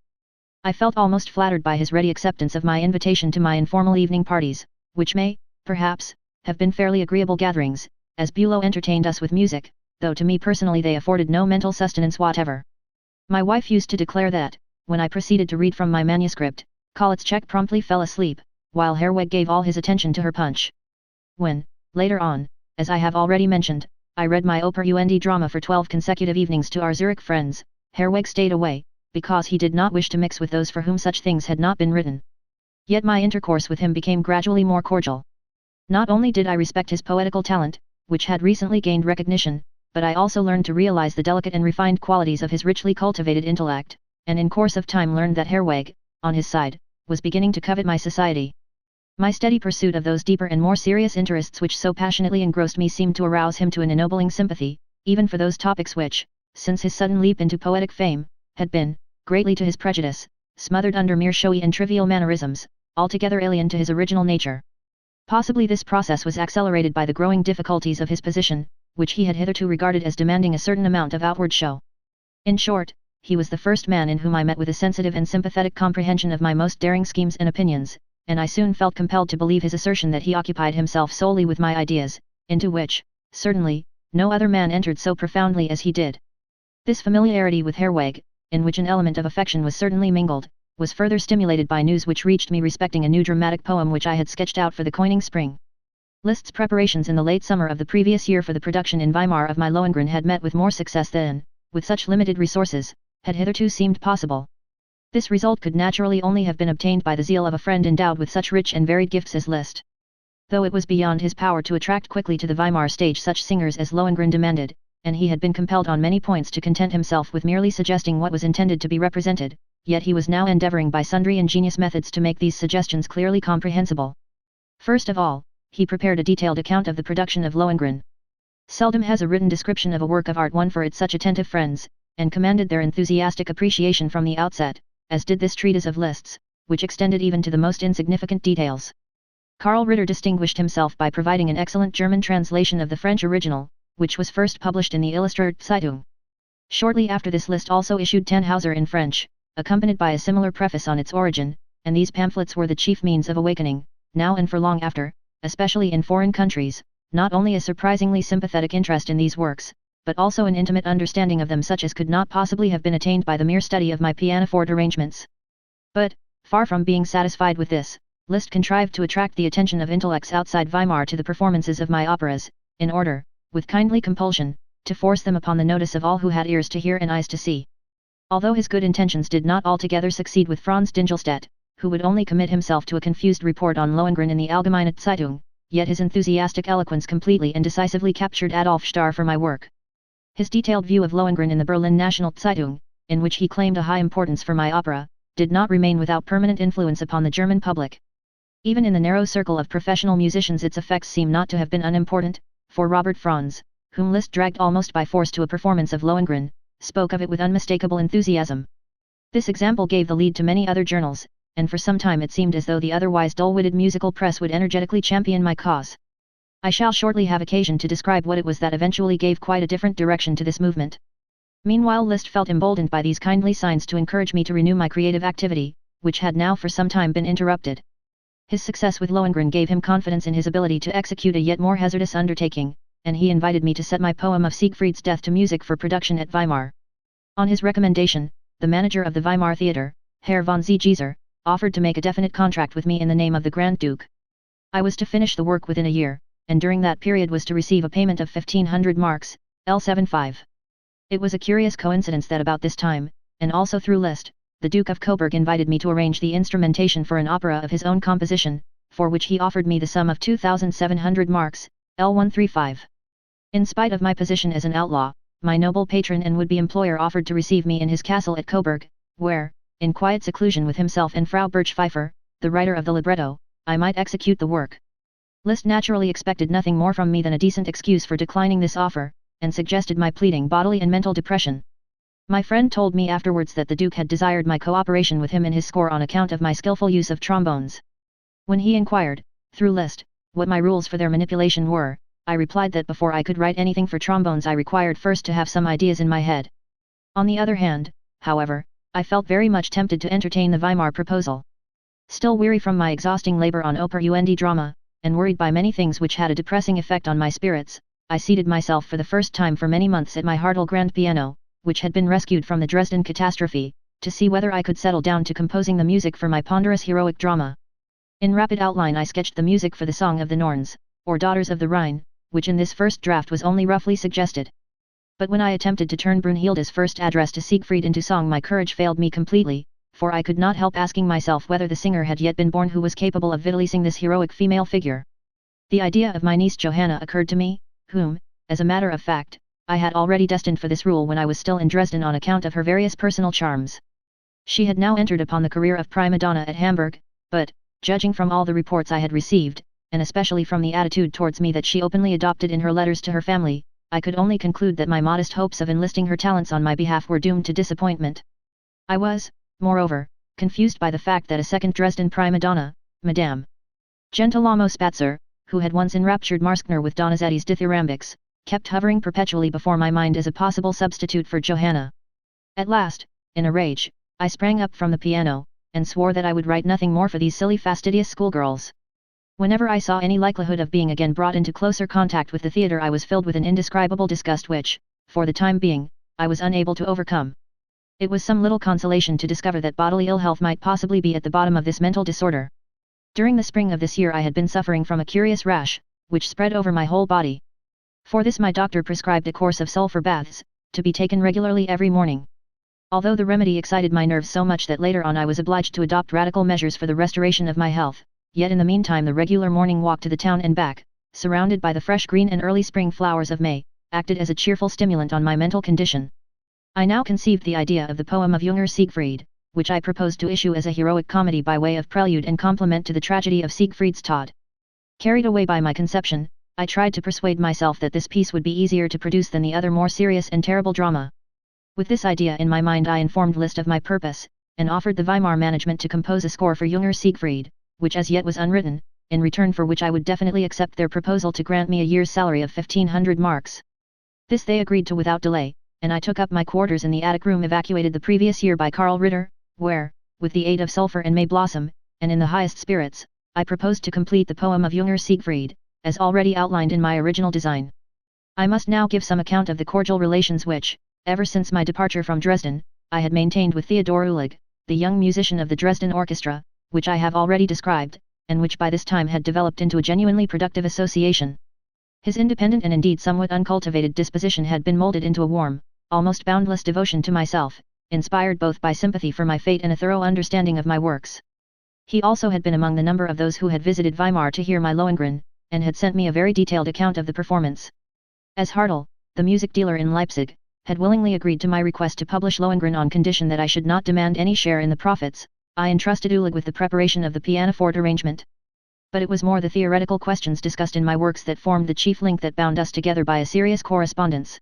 I felt almost flattered by his ready acceptance of my invitation to my informal evening parties, which may, perhaps, have been fairly agreeable gatherings, as Bülow entertained us with music, though to me personally they afforded no mental sustenance whatever. My wife used to declare that, when I proceeded to read from my manuscript, Kolitzschek promptly fell asleep, while Herwegh gave all his attention to her punch. When, later on, as I have already mentioned, I read my Oper und Drama for 12 consecutive evenings to our Zurich friends, Herwegh stayed away, because he did not wish to mix with those for whom such things had not been written. Yet my intercourse with him became gradually more cordial. Not only did I respect his poetical talent, which had recently gained recognition, but I also learned to realize the delicate and refined qualities of his richly cultivated intellect, and in course of time learned that Herweg, on his side, was beginning to covet my society. My steady pursuit of those deeper and more serious interests which so passionately engrossed me seemed to arouse him to an ennobling sympathy, even for those topics which, since his sudden leap into poetic fame, had been, greatly to his prejudice, smothered under mere showy and trivial mannerisms, altogether alien to his original nature. Possibly this process was accelerated by the growing difficulties of his position, which he had hitherto regarded as demanding a certain amount of outward show. In short, he was the first man in whom I met with a sensitive and sympathetic comprehension of my most daring schemes and opinions, and I soon felt compelled to believe his assertion that he occupied himself solely with my ideas, into which, certainly, no other man entered so profoundly as he did. This familiarity with Herweg, in which an element of affection was certainly mingled, was further stimulated by news which reached me respecting a new dramatic poem which I had sketched out for the coining spring. Liszt's preparations in the late summer of the previous year for the production in Weimar of my Lohengrin had met with more success than, with such limited resources, had hitherto seemed possible. This result could naturally only have been obtained by the zeal of a friend endowed with such rich and varied gifts as Liszt. Though it was beyond his power to attract quickly to the Weimar stage such singers as Lohengrin demanded, and he had been compelled on many points to content himself with merely suggesting what was intended to be represented, yet he was now endeavoring by sundry ingenious methods to make these suggestions clearly comprehensible. First of all, he prepared a detailed account of the production of Lohengrin. Seldom has a written description of a work of art won for its such attentive friends, and commanded their enthusiastic appreciation from the outset, as did this treatise of Liszt's, which extended even to the most insignificant details. Karl Ritter distinguished himself by providing an excellent German translation of the French original, which was first published in the Illustrierte Zeitung. Shortly after this Liszt also issued Tannhauser in French, accompanied by a similar preface on its origin, and these pamphlets were the chief means of awakening, now and for long after, especially in foreign countries, not only a surprisingly sympathetic interest in these works, but also an intimate understanding of them such as could not possibly have been attained by the mere study of my pianoforte arrangements. But, far from being satisfied with this, Liszt contrived to attract the attention of intellects outside Weimar to the performances of my operas, in order, with kindly compulsion, to force them upon the notice of all who had ears to hear and eyes to see. Although his good intentions did not altogether succeed with Franz Dingelstedt, who would only commit himself to a confused report on Lohengrin in the Allgemeine Zeitung, yet his enthusiastic eloquence completely and decisively captured Adolf Starr for my work. His detailed view of Lohengrin in the Berlin National Zeitung, in which he claimed a high importance for my opera, did not remain without permanent influence upon the German public. Even in the narrow circle of professional musicians its effects seem not to have been unimportant, for Robert Franz, whom Liszt dragged almost by force to a performance of Lohengrin, spoke of it with unmistakable enthusiasm. This example gave the lead to many other journals, and for some time it seemed as though the otherwise dull-witted musical press would energetically champion my cause. I shall shortly have occasion to describe what it was that eventually gave quite a different direction to this movement. Meanwhile Liszt felt emboldened by these kindly signs to encourage me to renew my creative activity, which had now for some time been interrupted. His success with Lohengrin gave him confidence in his ability to execute a yet more hazardous undertaking, and he invited me to set my poem of Siegfried's death to music for production at Weimar. On his recommendation, the manager of the Weimar Theatre, Herr von Ziegler, offered to make a definite contract with me in the name of the Grand Duke. I was to finish the work within a year, and during that period was to receive a payment of 1500 marks, L75. It was a curious coincidence that about this time, and also through Liszt, the Duke of Coburg invited me to arrange the instrumentation for an opera of his own composition, for which he offered me the sum of 2700 marks, L135. In spite of my position as an outlaw, my noble patron and would-be employer offered to receive me in his castle at Coburg, where, in quiet seclusion with himself and Frau Birch-Pfeiffer, the writer of the libretto, I might execute the work. Liszt naturally expected nothing more from me than a decent excuse for declining this offer, and suggested my pleading bodily and mental depression. My friend told me afterwards that the Duke had desired my cooperation with him in his score on account of my skillful use of trombones. When he inquired, through Liszt, what my rules for their manipulation were, I replied that before I could write anything for trombones I required first to have some ideas in my head. On the other hand, however, I felt very much tempted to entertain the Weimar proposal. Still weary from my exhausting labor on opera und drama, and worried by many things which had a depressing effect on my spirits, I seated myself for the first time for many months at my Hartel grand piano, which had been rescued from the Dresden catastrophe, to see whether I could settle down to composing the music for my ponderous heroic drama. In rapid outline I sketched the music for the Song of the Norns, or Daughters of the Rhine, which in this first draft was only roughly suggested. But when I attempted to turn Brunhilde's first address to Siegfried into song my courage failed me completely, for I could not help asking myself whether the singer had yet been born who was capable of vitalizing this heroic female figure. The idea of my niece Johanna occurred to me, whom, as a matter of fact, I had already destined for this rule when I was still in Dresden on account of her various personal charms. She had now entered upon the career of prima donna at Hamburg, but, judging from all the reports I had received, and especially from the attitude towards me that she openly adopted in her letters to her family, I could only conclude that my modest hopes of enlisting her talents on my behalf were doomed to disappointment. I was, moreover, confused by the fact that a second Dresden prima donna, Madame Gentilamo Spatzer, who had once enraptured Marskner with Donizetti's dithyrambics, kept hovering perpetually before my mind as a possible substitute for Johanna. At last, in a rage, I sprang up from the piano, and swore that I would write nothing more for these silly fastidious schoolgirls. Whenever I saw any likelihood of being again brought into closer contact with the theatre, I was filled with an indescribable disgust which, for the time being, I was unable to overcome. It was some little consolation to discover that bodily ill health might possibly be at the bottom of this mental disorder. During the spring of this year I had been suffering from a curious rash, which spread over my whole body. For this my doctor prescribed a course of sulphur baths, to be taken regularly every morning. Although the remedy excited my nerves so much that later on I was obliged to adopt radical measures for the restoration of my health, yet in the meantime the regular morning walk to the town and back, surrounded by the fresh green and early spring flowers of May, acted as a cheerful stimulant on my mental condition. I now conceived the idea of the poem of Junger Siegfried, which I proposed to issue as a heroic comedy by way of prelude and complement to the tragedy of Siegfried's Tod. Carried away by my conception, I tried to persuade myself that this piece would be easier to produce than the other more serious and terrible drama. With this idea in my mind I informed Liszt of my purpose, and offered the Weimar management to compose a score for Junger Siegfried, which as yet was unwritten, in return for which I would definitely accept their proposal to grant me a year's salary of 1,500 marks. This they agreed to without delay, and I took up my quarters in the attic room evacuated the previous year by Karl Ritter, where, with the aid of sulphur and May blossom, and in the highest spirits, I proposed to complete the poem of Junger Siegfried, as already outlined in my original design. I must now give some account of the cordial relations which, ever since my departure from Dresden, I had maintained with Theodor Uhlig, the young musician of the Dresden orchestra, which I have already described, and which by this time had developed into a genuinely productive association. His independent and indeed somewhat uncultivated disposition had been molded into a warm, almost boundless devotion to myself, inspired both by sympathy for my fate and a thorough understanding of my works. He also had been among the number of those who had visited Weimar to hear my Lohengrin, and had sent me a very detailed account of the performance. As Hartl, the music dealer in Leipzig, had willingly agreed to my request to publish Lohengrin on condition that I should not demand any share in the profits, I entrusted Uhlig with the preparation of the pianoforte arrangement. But it was more the theoretical questions discussed in my works that formed the chief link that bound us together by a serious correspondence.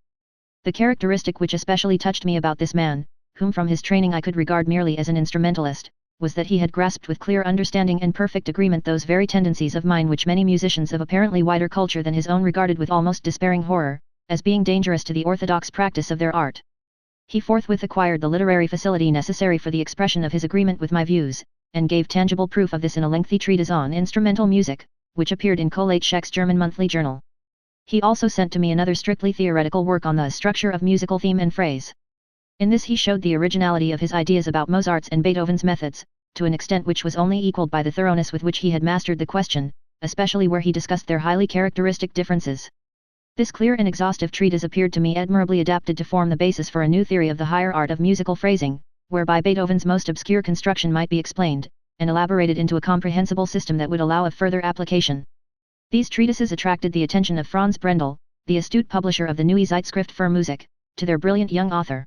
The characteristic which especially touched me about this man, whom from his training I could regard merely as an instrumentalist, was that he had grasped with clear understanding and perfect agreement those very tendencies of mine which many musicians of apparently wider culture than his own regarded with almost despairing horror, as being dangerous to the orthodox practice of their art. He forthwith acquired the literary facility necessary for the expression of his agreement with my views, and gave tangible proof of this in a lengthy treatise on instrumental music, which appeared in Kollate Scheck's German monthly journal. He also sent to me another strictly theoretical work on the structure of musical theme and phrase. In this he showed the originality of his ideas about Mozart's and Beethoven's methods, to an extent which was only equalled by the thoroughness with which he had mastered the question, especially where he discussed their highly characteristic differences. This clear and exhaustive treatise appeared to me admirably adapted to form the basis for a new theory of the higher art of musical phrasing, whereby Beethoven's most obscure construction might be explained, and elaborated into a comprehensible system that would allow of further application. These treatises attracted the attention of Franz Brendel, the astute publisher of the Neue Zeitschrift für Musik, to their brilliant young author.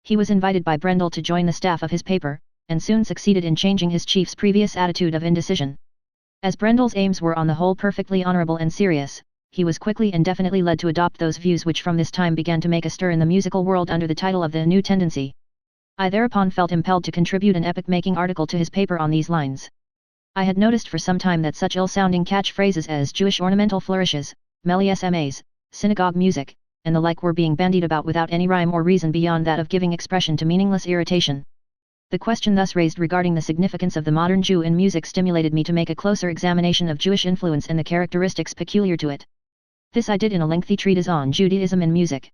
He was invited by Brendel to join the staff of his paper, and soon succeeded in changing his chief's previous attitude of indecision. As Brendel's aims were on the whole perfectly honorable and serious, he was quickly and definitely led to adopt those views which from this time began to make a stir in the musical world under the title of the New Tendency. I thereupon felt impelled to contribute an epoch-making article to his paper on these lines. I had noticed for some time that such ill-sounding catch-phrases as Jewish ornamental flourishes, Melismas, synagogue music, and the like were being bandied about without any rhyme or reason beyond that of giving expression to meaningless irritation. The question thus raised regarding the significance of the modern Jew in music stimulated me to make a closer examination of Jewish influence and the characteristics peculiar to it. This I did in a lengthy treatise on Judaism in music.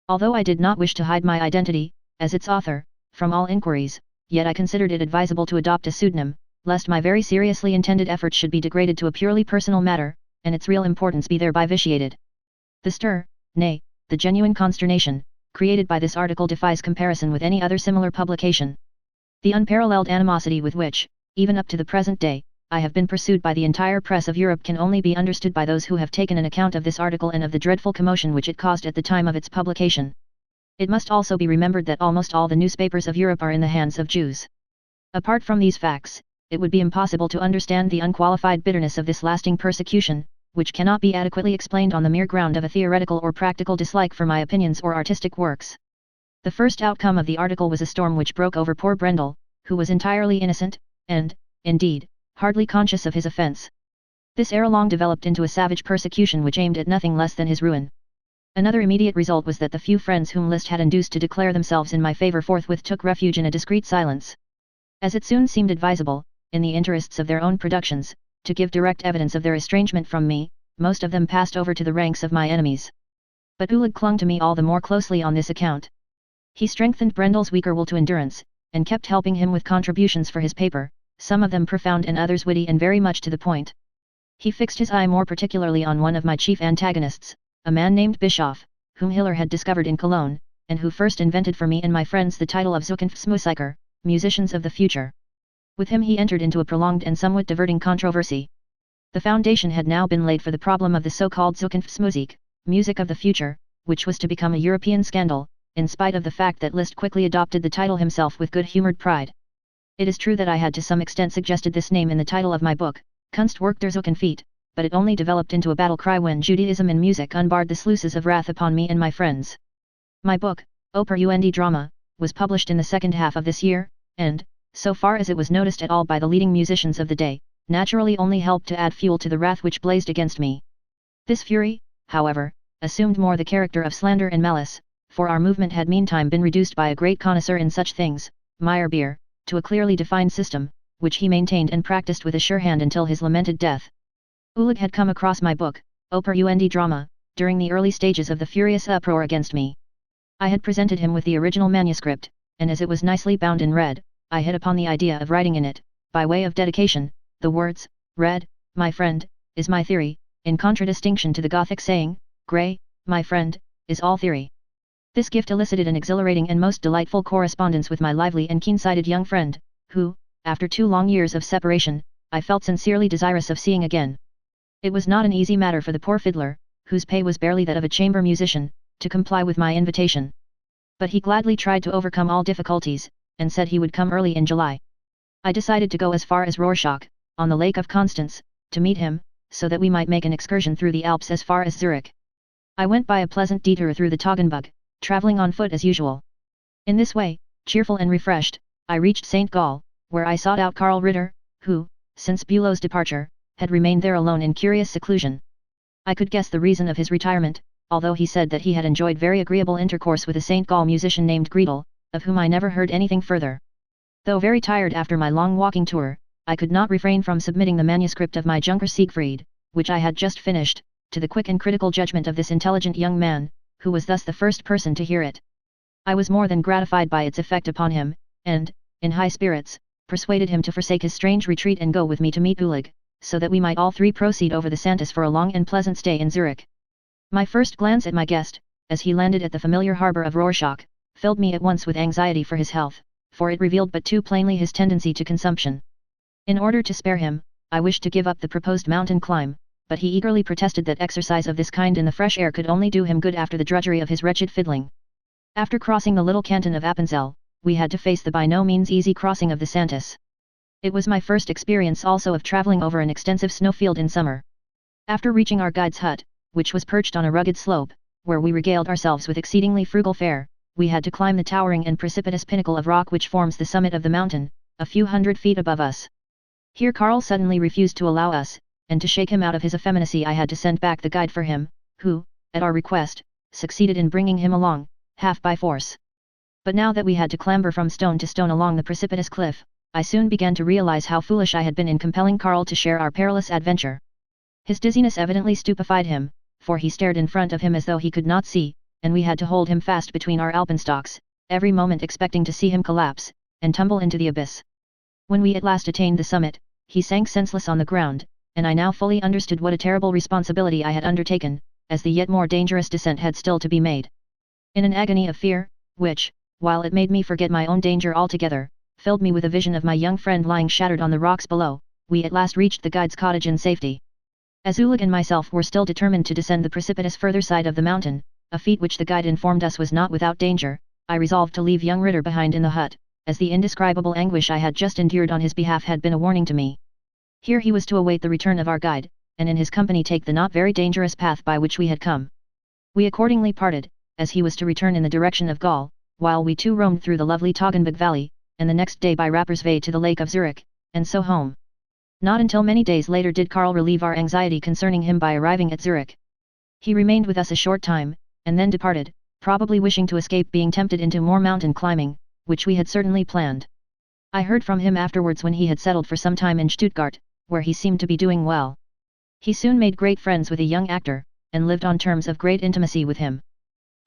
Although I did not wish to hide my identity, as its author, from all inquiries, yet I considered it advisable to adopt a pseudonym, lest my very seriously intended efforts should be degraded to a purely personal matter, and its real importance be thereby vitiated. The stir, nay, the genuine consternation, created by this article defies comparison with any other similar publication. The unparalleled animosity with which, even up to the present day, I have been pursued by the entire press of Europe can only be understood by those who have taken an account of this article and of the dreadful commotion which it caused at the time of its publication. It must also be remembered that almost all the newspapers of Europe are in the hands of Jews. Apart from these facts, it would be impossible to understand the unqualified bitterness of this lasting persecution, which cannot be adequately explained on the mere ground of a theoretical or practical dislike for my opinions or artistic works. The first outcome of the article was a storm which broke over poor Brendel, who was entirely innocent, and, indeed, hardly conscious of his offence. This ere long developed into a savage persecution which aimed at nothing less than his ruin. Another immediate result was that the few friends whom Liszt had induced to declare themselves in my favour forthwith took refuge in a discreet silence. As it soon seemed advisable, in the interests of their own productions, to give direct evidence of their estrangement from me, most of them passed over to the ranks of my enemies. But Ulrich clung to me all the more closely on this account. He strengthened Brendel's weaker will to endurance, and kept helping him with contributions for his paper, some of them profound and others witty and very much to the point. He fixed his eye more particularly on one of my chief antagonists, a man named Bischoff, whom Hiller had discovered in Cologne, and who first invented for me and my friends the title of Zukunftsmusiker, musicians of the future. With him he entered into a prolonged and somewhat diverting controversy. The foundation had now been laid for the problem of the so-called Zukunftsmusik, music of the future, which was to become a European scandal, in spite of the fact that Liszt quickly adopted the title himself with good-humoured pride. It is true that I had to some extent suggested this name in the title of my book, Kunstwerk der Zukunft, but it only developed into a battle cry when Judaism in music unbarred the sluices of wrath upon me and my friends. My book, Oper und Drama, was published in the second half of this year, and, so far as it was noticed at all by the leading musicians of the day, naturally only helped to add fuel to the wrath which blazed against me. This fury, however, assumed more the character of slander and malice, for our movement had meantime been reduced by a great connoisseur in such things, Meyerbeer, to a clearly defined system, which he maintained and practiced with a sure hand until his lamented death. Ulrich had come across my book, Oper und Drama, during the early stages of the furious uproar against me. I had presented him with the original manuscript, and as it was nicely bound in red, I hit upon the idea of writing in it, by way of dedication, the words, "Red, my friend, is my theory," in contradistinction to the Gothic saying, "Grey, my friend, is all theory." This gift elicited an exhilarating and most delightful correspondence with my lively and keen-sighted young friend, who, after 2 long years of separation, I felt sincerely desirous of seeing again. It was not an easy matter for the poor fiddler, whose pay was barely that of a chamber musician, to comply with my invitation. But he gladly tried to overcome all difficulties, and said he would come early in July. I decided to go as far as Rorschach, on the Lake of Constance, to meet him, so that we might make an excursion through the Alps as far as Zurich. I went by a pleasant detour through the Toggenburg, travelling on foot as usual. In this way, cheerful and refreshed, I reached St. Gall, where I sought out Karl Ritter, who, since Bülow's departure, had remained there alone in curious seclusion. I could guess the reason of his retirement, although he said that he had enjoyed very agreeable intercourse with a St. Gall musician named Greedel, of whom I never heard anything further. Though very tired after my long walking tour, I could not refrain from submitting the manuscript of my Junker Siegfried, which I had just finished, to the quick and critical judgment of this intelligent young man, who was thus the first person to hear it. I was more than gratified by its effect upon him, and, in high spirits, persuaded him to forsake his strange retreat and go with me to meet Ulrich, so that we might all three proceed over the Santis for a long and pleasant stay in Zurich. My first glance at my guest, as he landed at the familiar harbour of Rorschach, filled me at once with anxiety for his health, for it revealed but too plainly his tendency to consumption. In order to spare him, I wished to give up the proposed mountain climb, but he eagerly protested that exercise of this kind in the fresh air could only do him good after the drudgery of his wretched fiddling. After crossing the little canton of Appenzell, we had to face the by no means easy crossing of the Santis. It was my first experience also of travelling over an extensive snowfield in summer. After reaching our guide's hut, which was perched on a rugged slope, where we regaled ourselves with exceedingly frugal fare, we had to climb the towering and precipitous pinnacle of rock which forms the summit of the mountain, a few hundred feet above us. Here Karl suddenly refused to allow us, and to shake him out of his effeminacy I had to send back the guide for him, who, at our request, succeeded in bringing him along, half by force. But now that we had to clamber from stone to stone along the precipitous cliff, I soon began to realize how foolish I had been in compelling Karl to share our perilous adventure. His dizziness evidently stupefied him, for he stared in front of him as though he could not see, and we had to hold him fast between our alpenstocks, every moment expecting to see him collapse, and tumble into the abyss. When we at last attained the summit, he sank senseless on the ground, and I now fully understood what a terrible responsibility I had undertaken, as the yet more dangerous descent had still to be made. In an agony of fear, which, while it made me forget my own danger altogether, filled me with a vision of my young friend lying shattered on the rocks below, we at last reached the guide's cottage in safety. As Ulig and myself were still determined to descend the precipitous further side of the mountain, a feat which the guide informed us was not without danger, I resolved to leave young Ritter behind in the hut, as the indescribable anguish I had just endured on his behalf had been a warning to me. Here he was to await the return of our guide, and in his company take the not very dangerous path by which we had come. We accordingly parted, as he was to return in the direction of Gaul, while we two roamed through the lovely Toggenburg valley, and the next day by Rappersweg to the Lake of Zurich, and so home. Not until many days later did Karl relieve our anxiety concerning him by arriving at Zurich. He remained with us a short time, and then departed, probably wishing to escape being tempted into more mountain climbing, which we had certainly planned. I heard from him afterwards when he had settled for some time in Stuttgart, where he seemed to be doing well. He soon made great friends with a young actor, and lived on terms of great intimacy with him.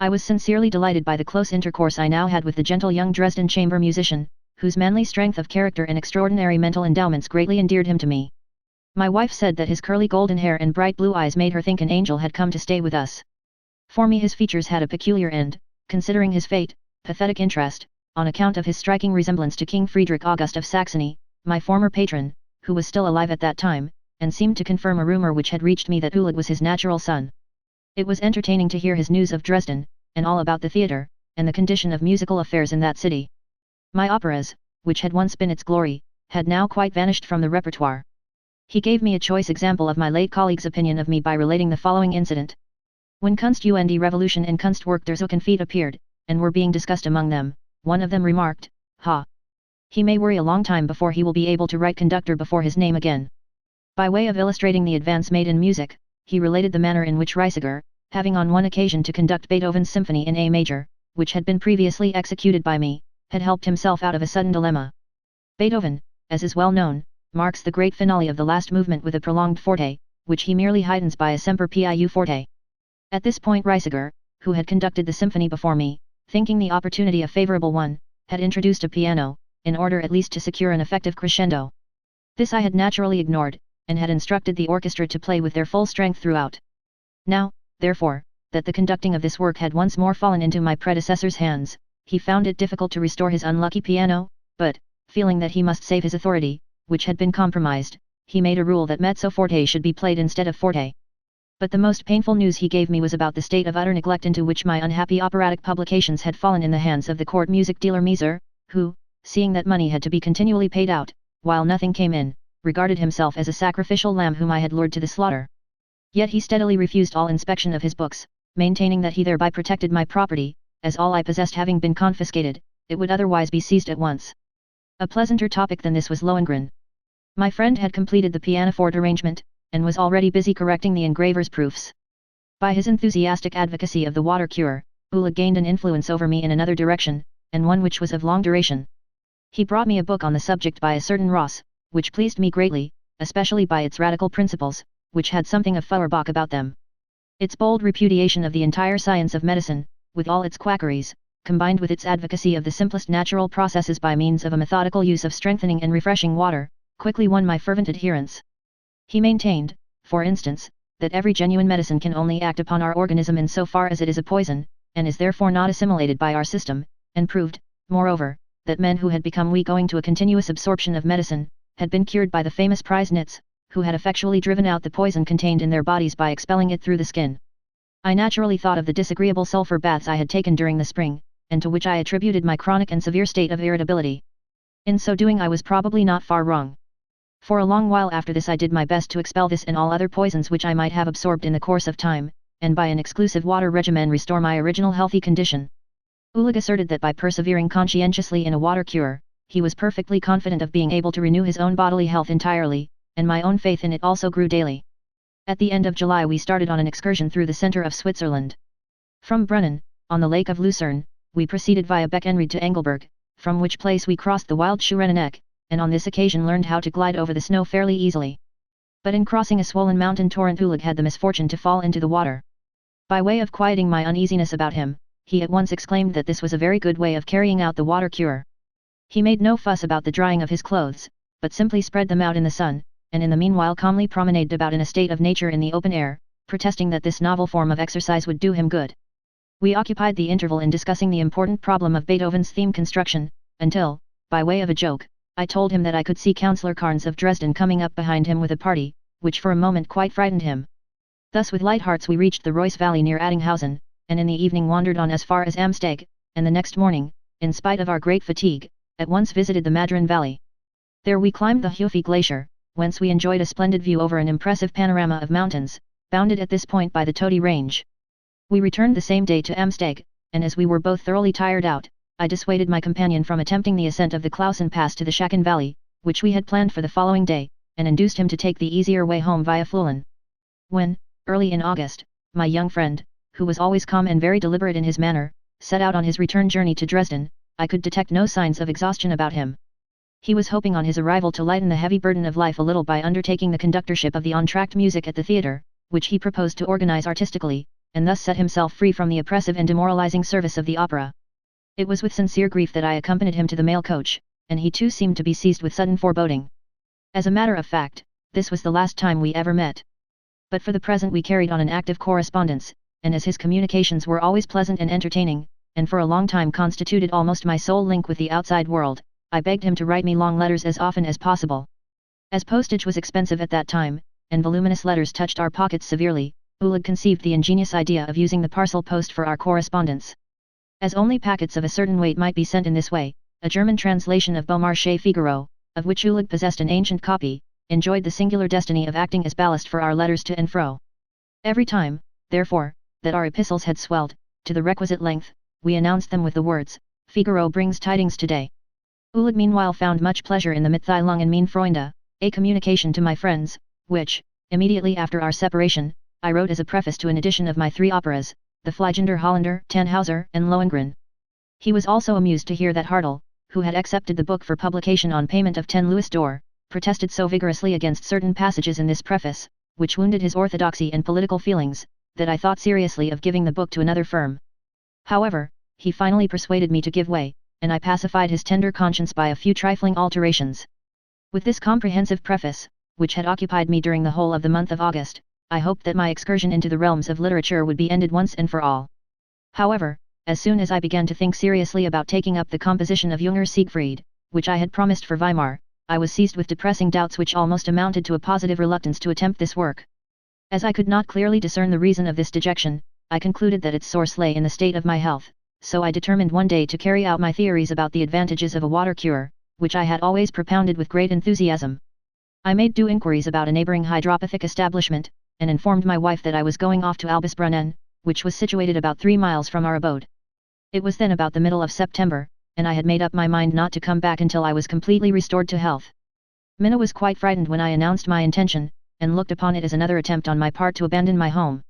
I was sincerely delighted by the close intercourse I now had with the gentle young Dresden chamber musician, whose manly strength of character and extraordinary mental endowments greatly endeared him to me. My wife said that his curly golden hair and bright blue eyes made her think an angel had come to stay with us. For me his features had a peculiar and, considering his fate, pathetic interest, on account of his striking resemblance to King Friedrich August of Saxony, my former patron, who was still alive at that time, and seemed to confirm a rumor which had reached me that Ulig was his natural son. It was entertaining to hear his news of Dresden, and all about the theatre, and the condition of musical affairs in that city. My operas, which had once been its glory, had now quite vanished from the repertoire. He gave me a choice example of my late colleague's opinion of me by relating the following incident. When Kunst und Revolution and Kunstwerk der Zukunft appeared, and were being discussed among them, one of them remarked, "Ha! He may worry a long time before he will be able to write conductor before his name again." By way of illustrating the advance made in music, he related the manner in which Reisiger, having on one occasion to conduct Beethoven's symphony in A major, which had been previously executed by me, had helped himself out of a sudden dilemma. Beethoven, as is well known, marks the great finale of the last movement with a prolonged forte, which he merely heightens by a semper piu forte. At this point Reisiger, who had conducted the symphony before me, thinking the opportunity a favorable one, had introduced a piano, in order at least to secure an effective crescendo. This I had naturally ignored, and had instructed the orchestra to play with their full strength throughout. Now, therefore, that the conducting of this work had once more fallen into my predecessor's hands, he found it difficult to restore his unlucky piano, but, feeling that he must save his authority, which had been compromised, he made a rule that mezzo forte should be played instead of forte. But the most painful news he gave me was about the state of utter neglect into which my unhappy operatic publications had fallen in the hands of the court music dealer Mieser, who, seeing that money had to be continually paid out, while nothing came in, regarded himself as a sacrificial lamb whom I had lured to the slaughter. Yet he steadily refused all inspection of his books, maintaining that he thereby protected my property, as all I possessed having been confiscated, it would otherwise be seized at once. A pleasanter topic than this was Lohengrin. My friend had completed the pianoforte arrangement, and was already busy correcting the engraver's proofs. By his enthusiastic advocacy of the water cure, Ulig gained an influence over me in another direction, and one which was of long duration. He brought me a book on the subject by a certain Ross, which pleased me greatly, especially by its radical principles, which had something of Feuerbach about them. Its bold repudiation of the entire science of medicine, with all its quackeries, combined with its advocacy of the simplest natural processes by means of a methodical use of strengthening and refreshing water, quickly won my fervent adherence. He maintained, for instance, that every genuine medicine can only act upon our organism in so far as it is a poison, and is therefore not assimilated by our system, and proved, moreover, that men who had become weak owing to a continuous absorption of medicine, had been cured by the famous Preisnitz, who had effectually driven out the poison contained in their bodies by expelling it through the skin. I naturally thought of the disagreeable sulphur baths I had taken during the spring, and to which I attributed my chronic and severe state of irritability. In so doing I was probably not far wrong. For a long while after this I did my best to expel this and all other poisons which I might have absorbed in the course of time, and by an exclusive water regimen restore my original healthy condition. Ulig asserted that by persevering conscientiously in a water cure, he was perfectly confident of being able to renew his own bodily health entirely, and my own faith in it also grew daily. At the end of July we started on an excursion through the centre of Switzerland. From Brunnen, on the lake of Lucerne, we proceeded via Beckenried to Engelberg, from which place we crossed the wild Schurenneck, and on this occasion learned how to glide over the snow fairly easily. But in crossing a swollen mountain torrent Ulig had the misfortune to fall into the water. By way of quieting my uneasiness about him, he at once exclaimed that this was a very good way of carrying out the water cure. He made no fuss about the drying of his clothes, but simply spread them out in the sun, and in the meanwhile calmly promenaded about in a state of nature in the open air, protesting that this novel form of exercise would do him good. We occupied the interval in discussing the important problem of Beethoven's theme construction, until, by way of a joke, I told him that I could see Councillor Carnes of Dresden coming up behind him with a party, which for a moment quite frightened him. Thus with light hearts we reached the Reuss Valley near Addinghausen, and in the evening wandered on as far as Amsteg, and the next morning, in spite of our great fatigue, at once visited the Madron Valley. There we climbed the Hufi Glacier, whence we enjoyed a splendid view over an impressive panorama of mountains, bounded at this point by the Todi Range. We returned the same day to Amsteg, and as we were both thoroughly tired out, I dissuaded my companion from attempting the ascent of the Clausen Pass to the Schacken Valley, which we had planned for the following day, and induced him to take the easier way home via Fluelen. When, early in August, my young friend, who was always calm and very deliberate in his manner, set out on his return journey to Dresden, I could detect no signs of exhaustion about him. He was hoping on his arrival to lighten the heavy burden of life a little by undertaking the conductorship of the entr'acte music at the theatre, which he proposed to organize artistically, and thus set himself free from the oppressive and demoralizing service of the opera. It was with sincere grief that I accompanied him to the mail coach, and he too seemed to be seized with sudden foreboding. As a matter of fact, this was the last time we ever met. But for the present we carried on an active correspondence, and as his communications were always pleasant and entertaining, and for a long time constituted almost my sole link with the outside world, I begged him to write me long letters as often as possible. As postage was expensive at that time, and voluminous letters touched our pockets severely, Ulrich conceived the ingenious idea of using the parcel post for our correspondence. As only packets of a certain weight might be sent in this way, a German translation of Beaumarchais Figaro, of which Ulrich possessed an ancient copy, enjoyed the singular destiny of acting as ballast for our letters to and fro. Every time, therefore, that our epistles had swelled, to the requisite length, we announced them with the words, Figaro brings tidings today. Ulrich meanwhile found much pleasure in the Mitteilung an meine Freunde, a communication to my friends, which, immediately after our separation, I wrote as a preface to an edition of my 3 operas, the Fliegender Holländer, Tannhauser and Lohengrin. He was also amused to hear that Hartel, who had accepted the book for publication on payment of 10 louis d'or, protested so vigorously against certain passages in this preface, which wounded his orthodoxy and political feelings, that I thought seriously of giving the book to another firm. However, he finally persuaded me to give way, and I pacified his tender conscience by a few trifling alterations. With this comprehensive preface, which had occupied me during the whole of the month of August, I hoped that my excursion into the realms of literature would be ended once and for all. However, as soon as I began to think seriously about taking up the composition of Junger Siegfried, which I had promised for Weimar, I was seized with depressing doubts which almost amounted to a positive reluctance to attempt this work. As I could not clearly discern the reason of this dejection, I concluded that its source lay in the state of my health, so I determined one day to carry out my theories about the advantages of a water cure, which I had always propounded with great enthusiasm. I made due inquiries about a neighbouring hydropathic establishment, and informed my wife that I was going off to Albisbrunnen, which was situated about 3 miles from our abode. It was then about the middle of September, and I had made up my mind not to come back until I was completely restored to health. Minna was quite frightened when I announced my intention, and looked upon it as another attempt on my part to abandon my home.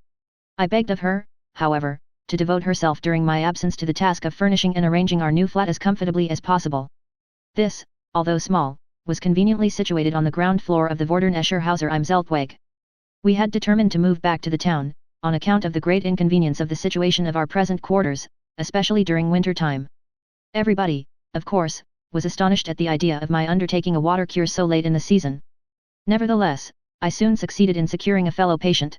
I begged of her, however, to devote herself during my absence to the task of furnishing and arranging our new flat as comfortably as possible. This, although small, was conveniently situated on the ground floor of the Vordernescher Hauser im Zeltweg. We had determined to move back to the town, on account of the great inconvenience of the situation of our present quarters, especially during winter time. Everybody, of course, was astonished at the idea of my undertaking a water cure so late in the season. Nevertheless, I soon succeeded in securing a fellow patient.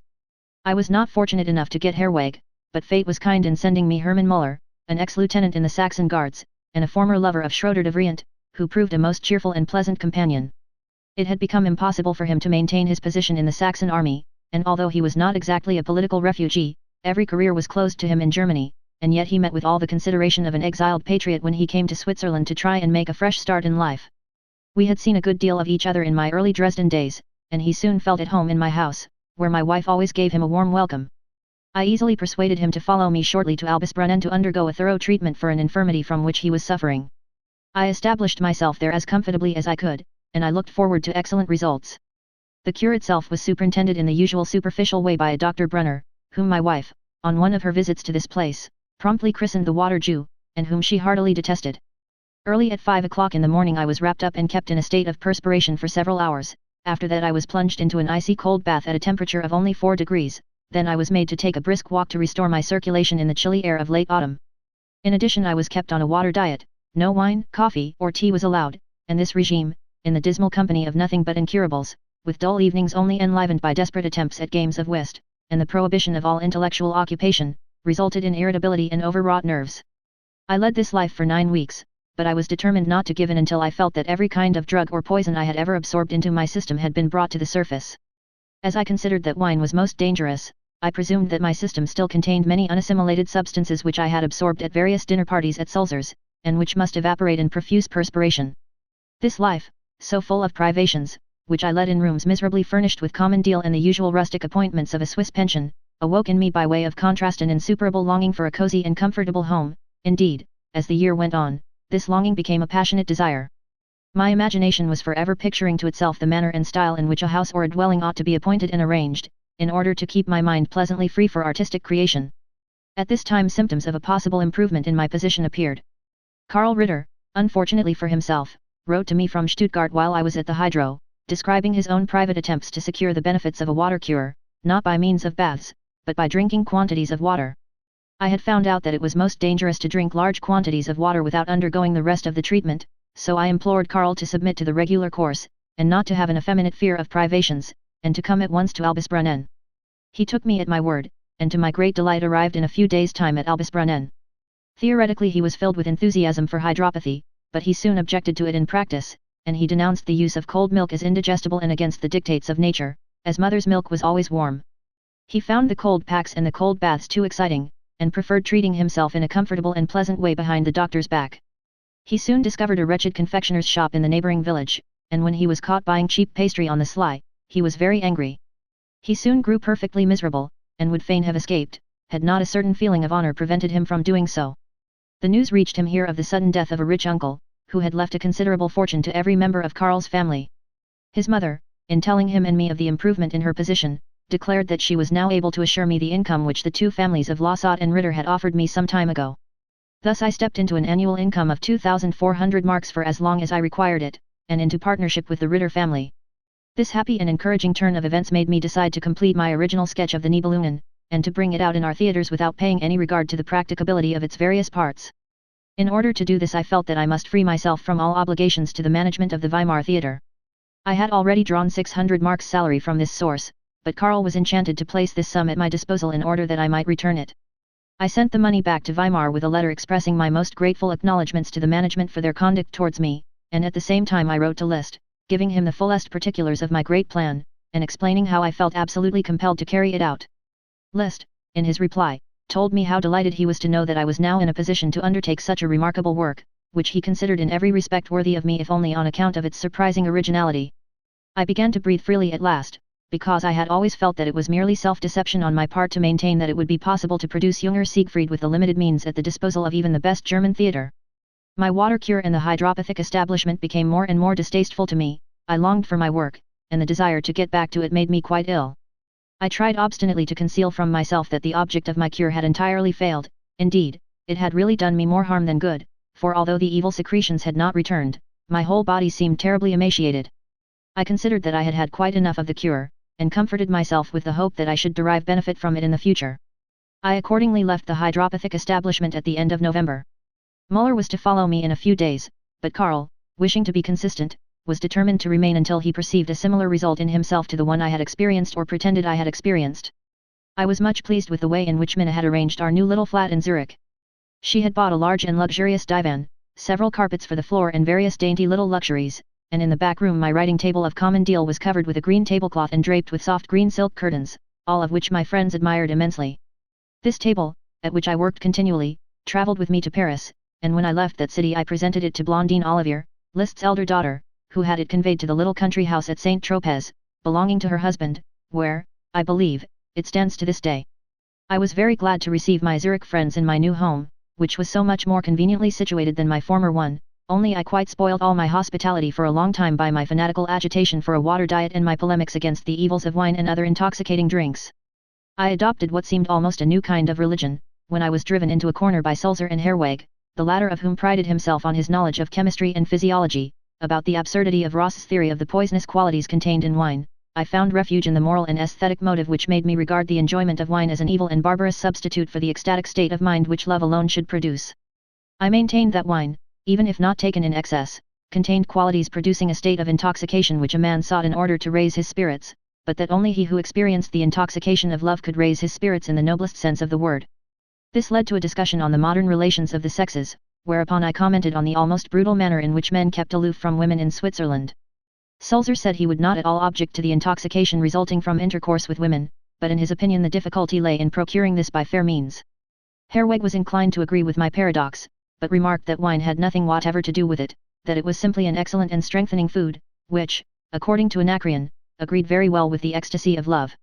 I was not fortunate enough to get Herweg, but fate was kind in sending me Hermann Müller, an ex-lieutenant in the Saxon Guards, and a former lover of Schroeder de Vriend, who proved a most cheerful and pleasant companion. It had become impossible for him to maintain his position in the Saxon army, and although he was not exactly a political refugee, every career was closed to him in Germany, and yet he met with all the consideration of an exiled patriot when he came to Switzerland to try and make a fresh start in life. We had seen a good deal of each other in my early Dresden days, and he soon felt at home in my house, where my wife always gave him a warm welcome. I easily persuaded him to follow me shortly to Albisbrunnen to undergo a thorough treatment for an infirmity from which he was suffering. I established myself there as comfortably as I could, and I looked forward to excellent results. The cure itself was superintended in the usual superficial way by a Dr. Brunner, whom my wife, on one of her visits to this place, promptly christened the Water Jew, and whom she heartily detested. Early at 5 o'clock in the morning I was wrapped up and kept in a state of perspiration for several hours. After that I was plunged into an icy cold bath at a temperature of only 4 degrees, then I was made to take a brisk walk to restore my circulation in the chilly air of late autumn. In addition I was kept on a water diet, no wine, coffee or tea was allowed, and this regime, in the dismal company of nothing but incurables, with dull evenings only enlivened by desperate attempts at games of whist, and the prohibition of all intellectual occupation, resulted in irritability and overwrought nerves. I led this life for 9 weeks, but I was determined not to give in until I felt that every kind of drug or poison I had ever absorbed into my system had been brought to the surface. As I considered that wine was most dangerous, I presumed that my system still contained many unassimilated substances which I had absorbed at various dinner parties at Sulzer's, and which must evaporate in profuse perspiration. This life, so full of privations, which I led in rooms miserably furnished with common deal and the usual rustic appointments of a Swiss pension, awoke in me by way of contrast an insuperable longing for a cozy and comfortable home. Indeed, as the year went on, this longing became a passionate desire. My imagination was forever picturing to itself the manner and style in which a house or a dwelling ought to be appointed and arranged, in order to keep my mind pleasantly free for artistic creation. At this time symptoms of a possible improvement in my position appeared. Karl Ritter, unfortunately for himself, wrote to me from Stuttgart while I was at the Hydro, describing his own private attempts to secure the benefits of a water cure, not by means of baths, but by drinking quantities of water. I had found out that it was most dangerous to drink large quantities of water without undergoing the rest of the treatment, so I implored Karl to submit to the regular course, and not to have an effeminate fear of privations, and to come at once to Albisbrunnen. He took me at my word, and to my great delight arrived in a few days' time at Albisbrunnen. Theoretically he was filled with enthusiasm for hydropathy, but he soon objected to it in practice, and he denounced the use of cold milk as indigestible and against the dictates of nature, as mother's milk was always warm. He found the cold packs and the cold baths too exciting, and preferred treating himself in a comfortable and pleasant way behind the doctor's back. He soon discovered a wretched confectioner's shop in the neighboring village, and when he was caught buying cheap pastry on the sly, he was very angry. He soon grew perfectly miserable, and would fain have escaped, had not a certain feeling of honor prevented him from doing so. The news reached him here of the sudden death of a rich uncle, who had left a considerable fortune to every member of Karl's family. His mother, in telling him and me of the improvement in her position, declared that she was now able to assure me the income which the two families of Lossot and Ritter had offered me some time ago. Thus I stepped into an annual income of 2,400 marks for as long as I required it, and into partnership with the Ritter family. This happy and encouraging turn of events made me decide to complete my original sketch of the Nibelungen, and to bring it out in our theatres without paying any regard to the practicability of its various parts. In order to do this I felt that I must free myself from all obligations to the management of the Weimar Theatre. I had already drawn 600 marks salary from this source, but Karl was enchanted to place this sum at my disposal in order that I might return it. I sent the money back to Weimar with a letter expressing my most grateful acknowledgments to the management for their conduct towards me, and at the same time I wrote to Liszt, giving him the fullest particulars of my great plan, and explaining how I felt absolutely compelled to carry it out. Liszt, in his reply, told me how delighted he was to know that I was now in a position to undertake such a remarkable work, which he considered in every respect worthy of me if only on account of its surprising originality. I began to breathe freely at last, because I had always felt that it was merely self-deception on my part to maintain that it would be possible to produce Junger Siegfried with the limited means at the disposal of even the best German theatre. My water cure and the hydropathic establishment became more and more distasteful to me, I longed for my work, and the desire to get back to it made me quite ill. I tried obstinately to conceal from myself that the object of my cure had entirely failed. Indeed, it had really done me more harm than good, for although the evil secretions had not returned, my whole body seemed terribly emaciated. I considered that I had had quite enough of the cure, and comforted myself with the hope that I should derive benefit from it in the future. I accordingly left the hydropathic establishment at the end of November. Müller was to follow me in a few days, but Karl, wishing to be consistent, was determined to remain until he perceived a similar result in himself to the one I had experienced or pretended I had experienced. I was much pleased with the way in which Minna had arranged our new little flat in Zurich. She had bought a large and luxurious divan, several carpets for the floor and various dainty little luxuries, and in the back room my writing table of common deal was covered with a green tablecloth and draped with soft green silk curtains, all of which my friends admired immensely. This table, at which I worked continually, travelled with me to Paris, and when I left that city I presented it to Blondine Olivier, Liszt's elder daughter, who had it conveyed to the little country house at Saint-Tropez, belonging to her husband, where, I believe, it stands to this day. I was very glad to receive my Zurich friends in my new home, which was so much more conveniently situated than my former one, only I quite spoiled all my hospitality for a long time by my fanatical agitation for a water diet and my polemics against the evils of wine and other intoxicating drinks. I adopted what seemed almost a new kind of religion, when I was driven into a corner by Sulzer and Herweg, the latter of whom prided himself on his knowledge of chemistry and physiology, about the absurdity of Ross's theory of the poisonous qualities contained in wine. I found refuge in the moral and aesthetic motive which made me regard the enjoyment of wine as an evil and barbarous substitute for the ecstatic state of mind which love alone should produce. I maintained that wine, even if not taken in excess, contained qualities producing a state of intoxication which a man sought in order to raise his spirits, but that only he who experienced the intoxication of love could raise his spirits in the noblest sense of the word. This led to a discussion on the modern relations of the sexes, whereupon I commented on the almost brutal manner in which men kept aloof from women in Switzerland. Sulzer said he would not at all object to the intoxication resulting from intercourse with women, but in his opinion the difficulty lay in procuring this by fair means. Herweg was inclined to agree with my paradox, but remarked that wine had nothing whatever to do with it, that it was simply an excellent and strengthening food, which, according to Anacreon, agreed very well with the ecstasy of love.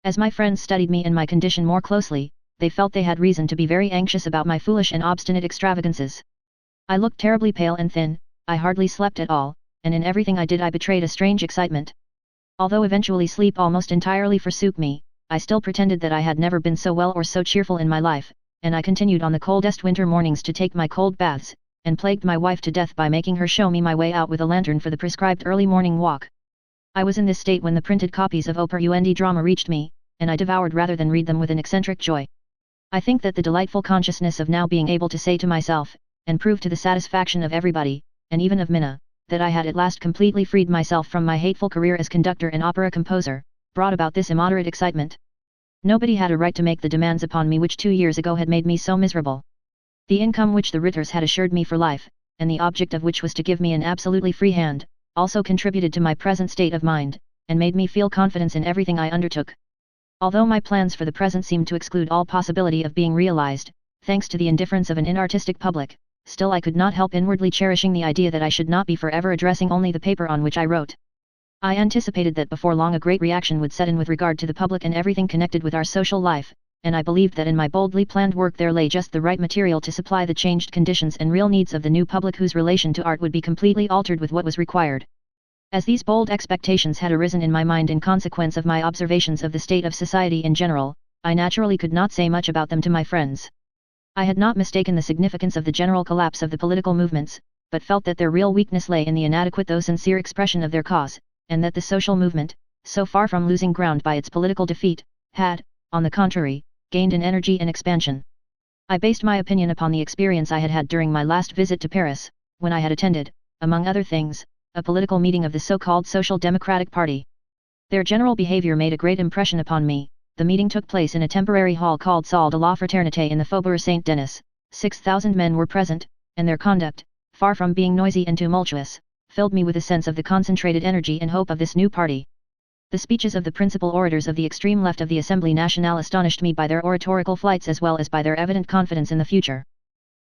As my friends studied me and my condition more closely, they felt they had reason to be very anxious about my foolish and obstinate extravagances. I looked terribly pale and thin, I hardly slept at all, and in everything I did I betrayed a strange excitement. Although eventually sleep almost entirely forsook me, I still pretended that I had never been so well or so cheerful in my life, and I continued on the coldest winter mornings to take my cold baths, and plagued my wife to death by making her show me my way out with a lantern for the prescribed early morning walk. I was in this state when the printed copies of Oper und Drama reached me, and I devoured rather than read them with an eccentric joy. I think that the delightful consciousness of now being able to say to myself, and prove to the satisfaction of everybody, and even of Minna, that I had at last completely freed myself from my hateful career as conductor and opera composer, brought about this immoderate excitement. Nobody had a right to make the demands upon me which 2 years ago had made me so miserable. The income which the Ritters had assured me for life, and the object of which was to give me an absolutely free hand, also contributed to my present state of mind, and made me feel confidence in everything I undertook. Although my plans for the present seemed to exclude all possibility of being realized, thanks to the indifference of an inartistic public, still I could not help inwardly cherishing the idea that I should not be forever addressing only the paper on which I wrote. I anticipated that before long a great reaction would set in with regard to the public and everything connected with our social life, and I believed that in my boldly planned work there lay just the right material to supply the changed conditions and real needs of the new public whose relation to art would be completely altered with what was required. As these bold expectations had arisen in my mind in consequence of my observations of the state of society in general, I naturally could not say much about them to my friends. I had not mistaken the significance of the general collapse of the political movements, but felt that their real weakness lay in the inadequate though sincere expression of their cause, and that the social movement, so far from losing ground by its political defeat, had, on the contrary, gained in energy and expansion. I based my opinion upon the experience I had had during my last visit to Paris, when I had attended, among other things, a political meeting of the so-called Social Democratic Party. Their general behavior made a great impression upon me. The meeting took place in a temporary hall called Salle de la Fraternité in the Faubourg Saint-Denis. 6,000 men were present, and their conduct, far from being noisy and tumultuous, filled me with a sense of the concentrated energy and hope of this new party. The speeches of the principal orators of the extreme left of the Assemblée Nationale astonished me by their oratorical flights as well as by their evident confidence in the future.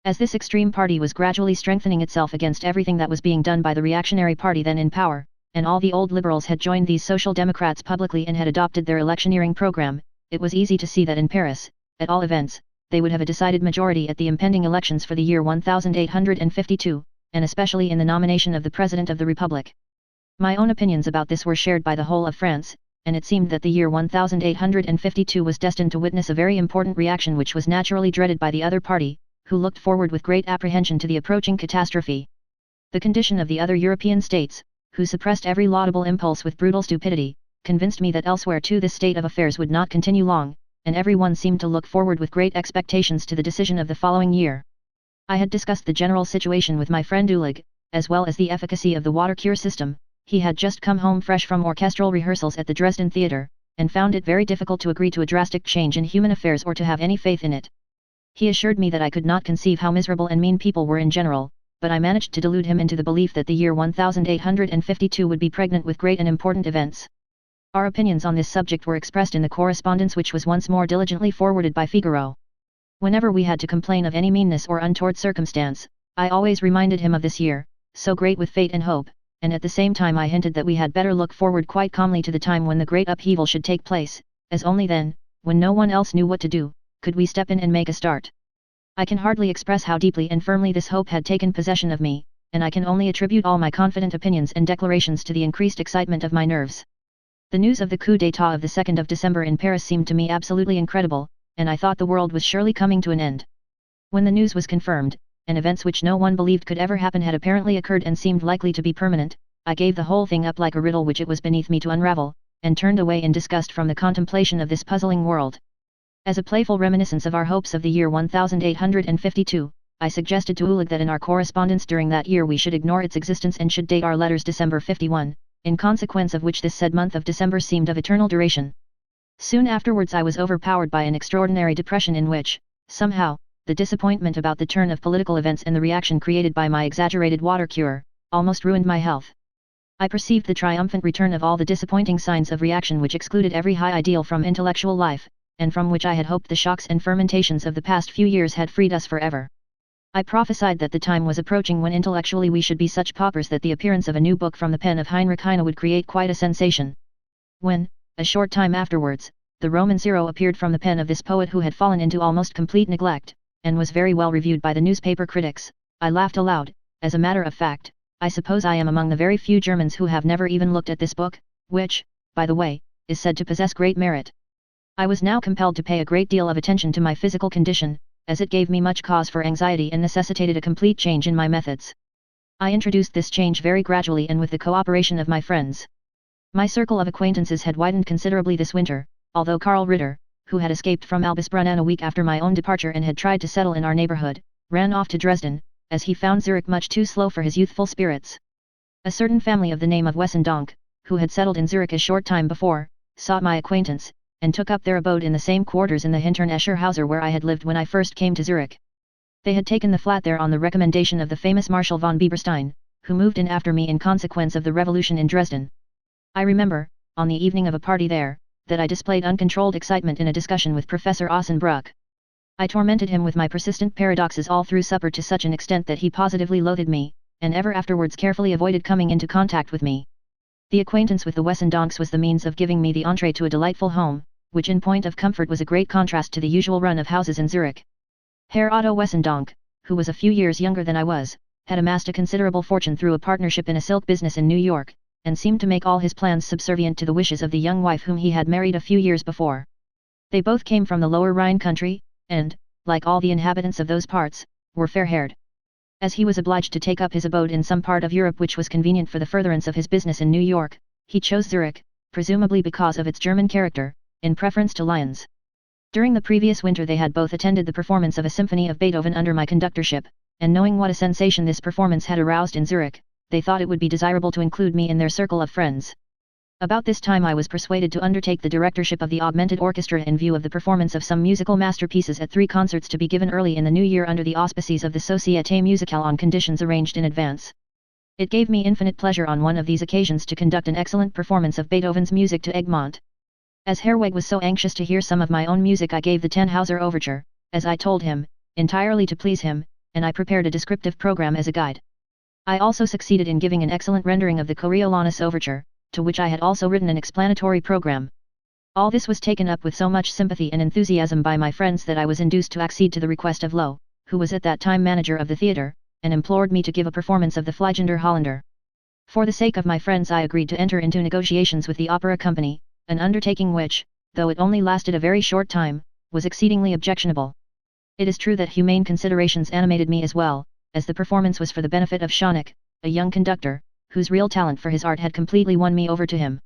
As this extreme party was gradually strengthening itself against everything that was being done by the reactionary party then in power, and all the old liberals had joined these social democrats publicly and had adopted their electioneering program, it was easy to see that in Paris, at all events, they would have a decided majority at the impending elections for the year 1852, and especially in the nomination of the President of the Republic. My own opinions about this were shared by the whole of France, and it seemed that the year 1852 was destined to witness a very important reaction which was naturally dreaded by the other party, who looked forward with great apprehension to the approaching catastrophe. The condition of the other European states, who suppressed every laudable impulse with brutal stupidity, convinced me that elsewhere too this state of affairs would not continue long, and every one seemed to look forward with great expectations to the decision of the following year. I had discussed the general situation with my friend Ulig, as well as the efficacy of the water cure system. He had just come home fresh from orchestral rehearsals at the Dresden Theatre, and found it very difficult to agree to a drastic change in human affairs or to have any faith in it. He assured me that I could not conceive how miserable and mean people were in general, but I managed to delude him into the belief that the year 1852 would be pregnant with great and important events. Our opinions on this subject were expressed in the correspondence which was once more diligently forwarded by Figaro. Whenever we had to complain of any meanness or untoward circumstance, I always reminded him of this year, so great with fate and hope, and at the same time I hinted that we had better look forward quite calmly to the time when the great upheaval should take place, as only then, when no one else knew what to do, could we step in and make a start. I can hardly express how deeply and firmly this hope had taken possession of me, and I can only attribute all my confident opinions and declarations to the increased excitement of my nerves. The news of the coup d'état of the 2nd of December in Paris seemed to me absolutely incredible, and I thought the world was surely coming to an end. When the news was confirmed, and events which no one believed could ever happen had apparently occurred and seemed likely to be permanent, I gave the whole thing up like a riddle which it was beneath me to unravel, and turned away in disgust from the contemplation of this puzzling world. As a playful reminiscence of our hopes of the year 1852, I suggested to Ulig that in our correspondence during that year we should ignore its existence and should date our letters December 51, in consequence of which this said month of December seemed of eternal duration. Soon afterwards I was overpowered by an extraordinary depression in which, somehow, the disappointment about the turn of political events and the reaction created by my exaggerated water cure, almost ruined my health. I perceived the triumphant return of all the disappointing signs of reaction which excluded every high ideal from intellectual life, and from which I had hoped the shocks and fermentations of the past few years had freed us forever. I prophesied that the time was approaching when intellectually we should be such paupers that the appearance of a new book from the pen of Heinrich Heine would create quite a sensation. When, a short time afterwards, the Roman Zero appeared from the pen of this poet who had fallen into almost complete neglect, and was very well reviewed by the newspaper critics, I laughed aloud. As a matter of fact, I suppose I am among the very few Germans who have never even looked at this book, which, by the way, is said to possess great merit. I was now compelled to pay a great deal of attention to my physical condition, as it gave me much cause for anxiety and necessitated a complete change in my methods. I introduced this change very gradually and with the cooperation of my friends. My circle of acquaintances had widened considerably this winter, although Karl Ritter, who had escaped from Albisbrunn a week after my own departure and had tried to settle in our neighborhood, ran off to Dresden, as he found Zurich much too slow for his youthful spirits. A certain family of the name of Wessendonck, who had settled in Zurich a short time before, sought my acquaintance, and took up their abode in the same quarters in the Hintern-Escher Hauser where I had lived when I first came to Zurich. They had taken the flat there on the recommendation of the famous Marshal von Bieberstein, who moved in after me in consequence of the revolution in Dresden. I remember, on the evening of a party there, that I displayed uncontrolled excitement in a discussion with Professor Ossenbruck. I tormented him with my persistent paradoxes all through supper to such an extent that he positively loathed me, and ever afterwards carefully avoided coming into contact with me. The acquaintance with the Wessendoncks was the means of giving me the entree to a delightful home, which in point of comfort was a great contrast to the usual run of houses in Zurich. Herr Otto Wessendonck, who was a few years younger than I was, had amassed a considerable fortune through a partnership in a silk business in New York, and seemed to make all his plans subservient to the wishes of the young wife whom he had married a few years before. They both came from the lower Rhine country, and, like all the inhabitants of those parts, were fair-haired. As he was obliged to take up his abode in some part of Europe which was convenient for the furtherance of his business in New York, he chose Zurich, presumably because of its German character, in preference to Lyons. During the previous winter they had both attended the performance of a symphony of Beethoven under my conductorship, and knowing what a sensation this performance had aroused in Zurich, they thought it would be desirable to include me in their circle of friends. About this time I was persuaded to undertake the directorship of the augmented orchestra in view of the performance of some musical masterpieces at 3 concerts to be given early in the new year under the auspices of the Société Musicale on conditions arranged in advance. It gave me infinite pleasure on one of these occasions to conduct an excellent performance of Beethoven's music to Egmont. As Herweg was so anxious to hear some of my own music I gave the Tannhauser Overture, as I told him, entirely to please him, and I prepared a descriptive program as a guide. I also succeeded in giving an excellent rendering of the Coriolanus Overture, to which I had also written an explanatory program. All this was taken up with so much sympathy and enthusiasm by my friends that I was induced to accede to the request of Lowe, who was at that time manager of the theatre, and implored me to give a performance of the Fliegender Holländer. For the sake of my friends I agreed to enter into negotiations with the opera company, an undertaking which, though it only lasted a very short time, was exceedingly objectionable. It is true that humane considerations animated me as well, as the performance was for the benefit of Schoeneck, a young conductor, whose real talent for his art had completely won me over to him.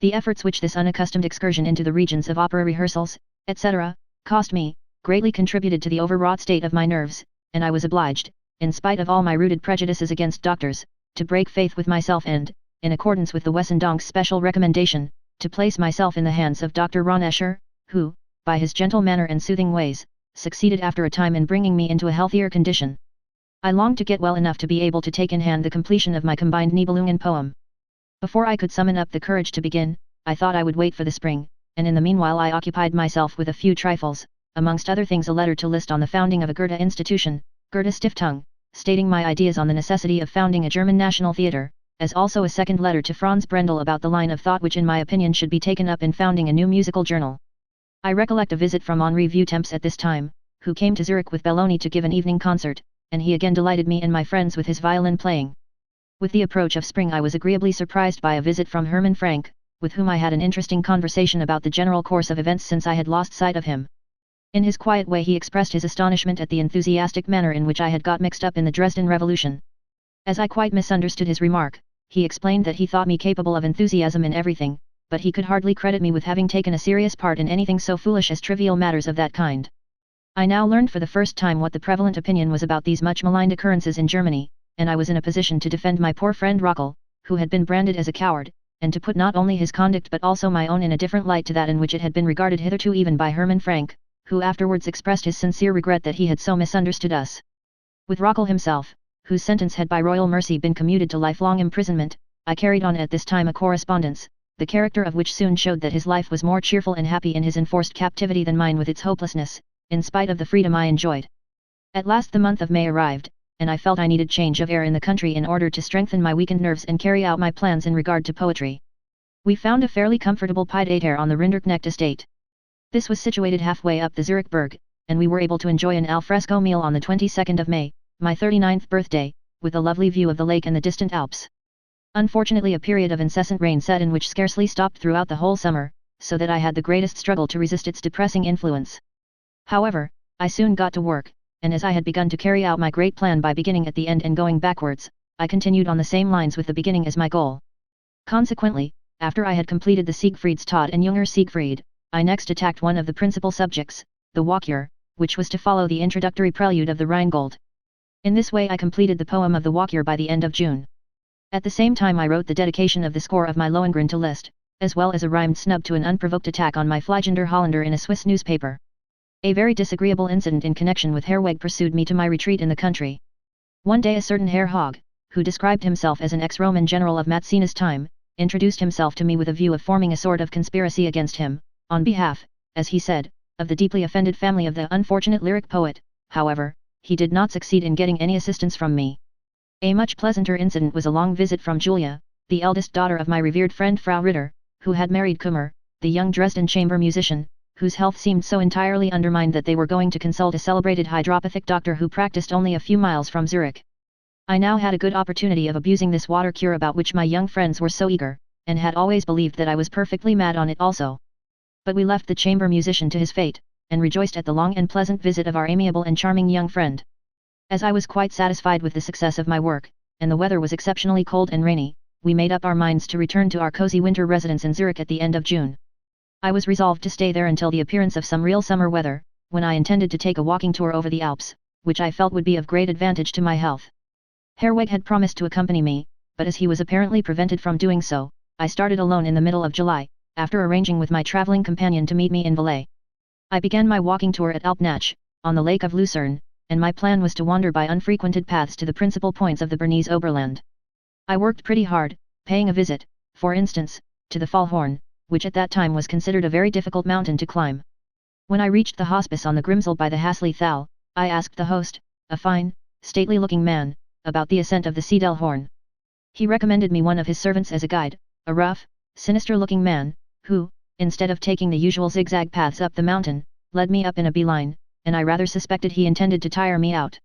The efforts which this unaccustomed excursion into the regions of opera rehearsals, etc., cost me, greatly contributed to the overwrought state of my nerves, and I was obliged, in spite of all my rooted prejudices against doctors, to break faith with myself and, in accordance with the Wessendoncks' special recommendation, to place myself in the hands of Dr. Ron-Escher, who, by his gentle manner and soothing ways, succeeded after a time in bringing me into a healthier condition. I longed to get well enough to be able to take in hand the completion of my combined Nibelungen poem. Before I could summon up the courage to begin, I thought I would wait for the spring, and in the meanwhile I occupied myself with a few trifles, amongst other things a letter to Liszt on the founding of a Goethe institution, Goethe Stiftung, stating my ideas on the necessity of founding a German national theatre, as also a second letter to Franz Brendel about the line of thought which in my opinion should be taken up in founding a new musical journal. I recollect a visit from Henri Vuetemps at this time, who came to Zurich with Belloni to give an evening concert, and he again delighted me and my friends with his violin playing. With the approach of spring I was agreeably surprised by a visit from Hermann Frank, with whom I had an interesting conversation about the general course of events since I had lost sight of him. In his quiet way he expressed his astonishment at the enthusiastic manner in which I had got mixed up in the Dresden Revolution. As I quite misunderstood his remark, he explained that he thought me capable of enthusiasm in everything, but he could hardly credit me with having taken a serious part in anything so foolish as trivial matters of that kind. I now learned for the first time what the prevalent opinion was about these much maligned occurrences in Germany, and I was in a position to defend my poor friend Rockel, who had been branded as a coward, and to put not only his conduct but also my own in a different light to that in which it had been regarded hitherto even by Hermann Frank, who afterwards expressed his sincere regret that he had so misunderstood us. With Rockel himself, whose sentence had by royal mercy been commuted to lifelong imprisonment, I carried on at this time a correspondence, the character of which soon showed that his life was more cheerful and happy in his enforced captivity than mine with its hopelessness, in spite of the freedom I enjoyed. At last the month of May arrived, and I felt I needed change of air in the country in order to strengthen my weakened nerves and carry out my plans in regard to poetry. We found a fairly comfortable pied-à-terre on the Rinderknecht estate. This was situated halfway up the Zurich Berg, and we were able to enjoy an al fresco meal on the 22nd of May, my 39th birthday, with a lovely view of the lake and the distant Alps. Unfortunately, a period of incessant rain set in which scarcely stopped throughout the whole summer, so that I had the greatest struggle to resist its depressing influence. However, I soon got to work, and as I had begun to carry out my great plan by beginning at the end and going backwards, I continued on the same lines with the beginning as my goal. Consequently, after I had completed the Siegfriedstod and Junger Siegfried, I next attacked one of the principal subjects, the Walküre, which was to follow the introductory prelude of the Rheingold. In this way I completed the poem of the Walküre by the end of June. At the same time I wrote the dedication of the score of my Lohengrin to Liszt, as well as a rhymed snub to an unprovoked attack on my Fliegender Holländer in a Swiss newspaper. A very disagreeable incident in connection with Herweg pursued me to my retreat in the country. One day a certain Herr Hogg, who described himself as an ex-Roman general of Mazzina's time, introduced himself to me with a view of forming a sort of conspiracy against him, on behalf, as he said, of the deeply offended family of the unfortunate lyric poet. However, he did not succeed in getting any assistance from me. A much pleasanter incident was a long visit from Julia, the eldest daughter of my revered friend Frau Ritter, who had married Kummer, the young Dresden chamber musician, whose health seemed so entirely undermined that they were going to consult a celebrated hydropathic doctor who practiced only a few miles from Zurich. I now had a good opportunity of abusing this water cure about which my young friends were so eager, and had always believed that I was perfectly mad on it also. But we left the chamber musician to his fate, and rejoiced at the long and pleasant visit of our amiable and charming young friend. As I was quite satisfied with the success of my work, and the weather was exceptionally cold and rainy, we made up our minds to return to our cozy winter residence in Zurich at the end of June. I was resolved to stay there until the appearance of some real summer weather, when I intended to take a walking tour over the Alps, which I felt would be of great advantage to my health. Herweg had promised to accompany me, but as he was apparently prevented from doing so, I started alone in the middle of July, after arranging with my travelling companion to meet me in Valais. I began my walking tour at Alpnach, on the Lake of Lucerne, and my plan was to wander by unfrequented paths to the principal points of the Bernese Oberland. I worked pretty hard, paying a visit, for instance, to the Fallhorn, which at that time was considered a very difficult mountain to climb. When I reached the hospice on the Grimsel by the Hasli Thal, I asked the host, a fine, stately-looking man, about the ascent of the Siedelhorn. He recommended me one of his servants as a guide, a rough, sinister-looking man, who, instead of taking the usual zigzag paths up the mountain, led me up in a beeline, and I rather suspected he intended to tire me out.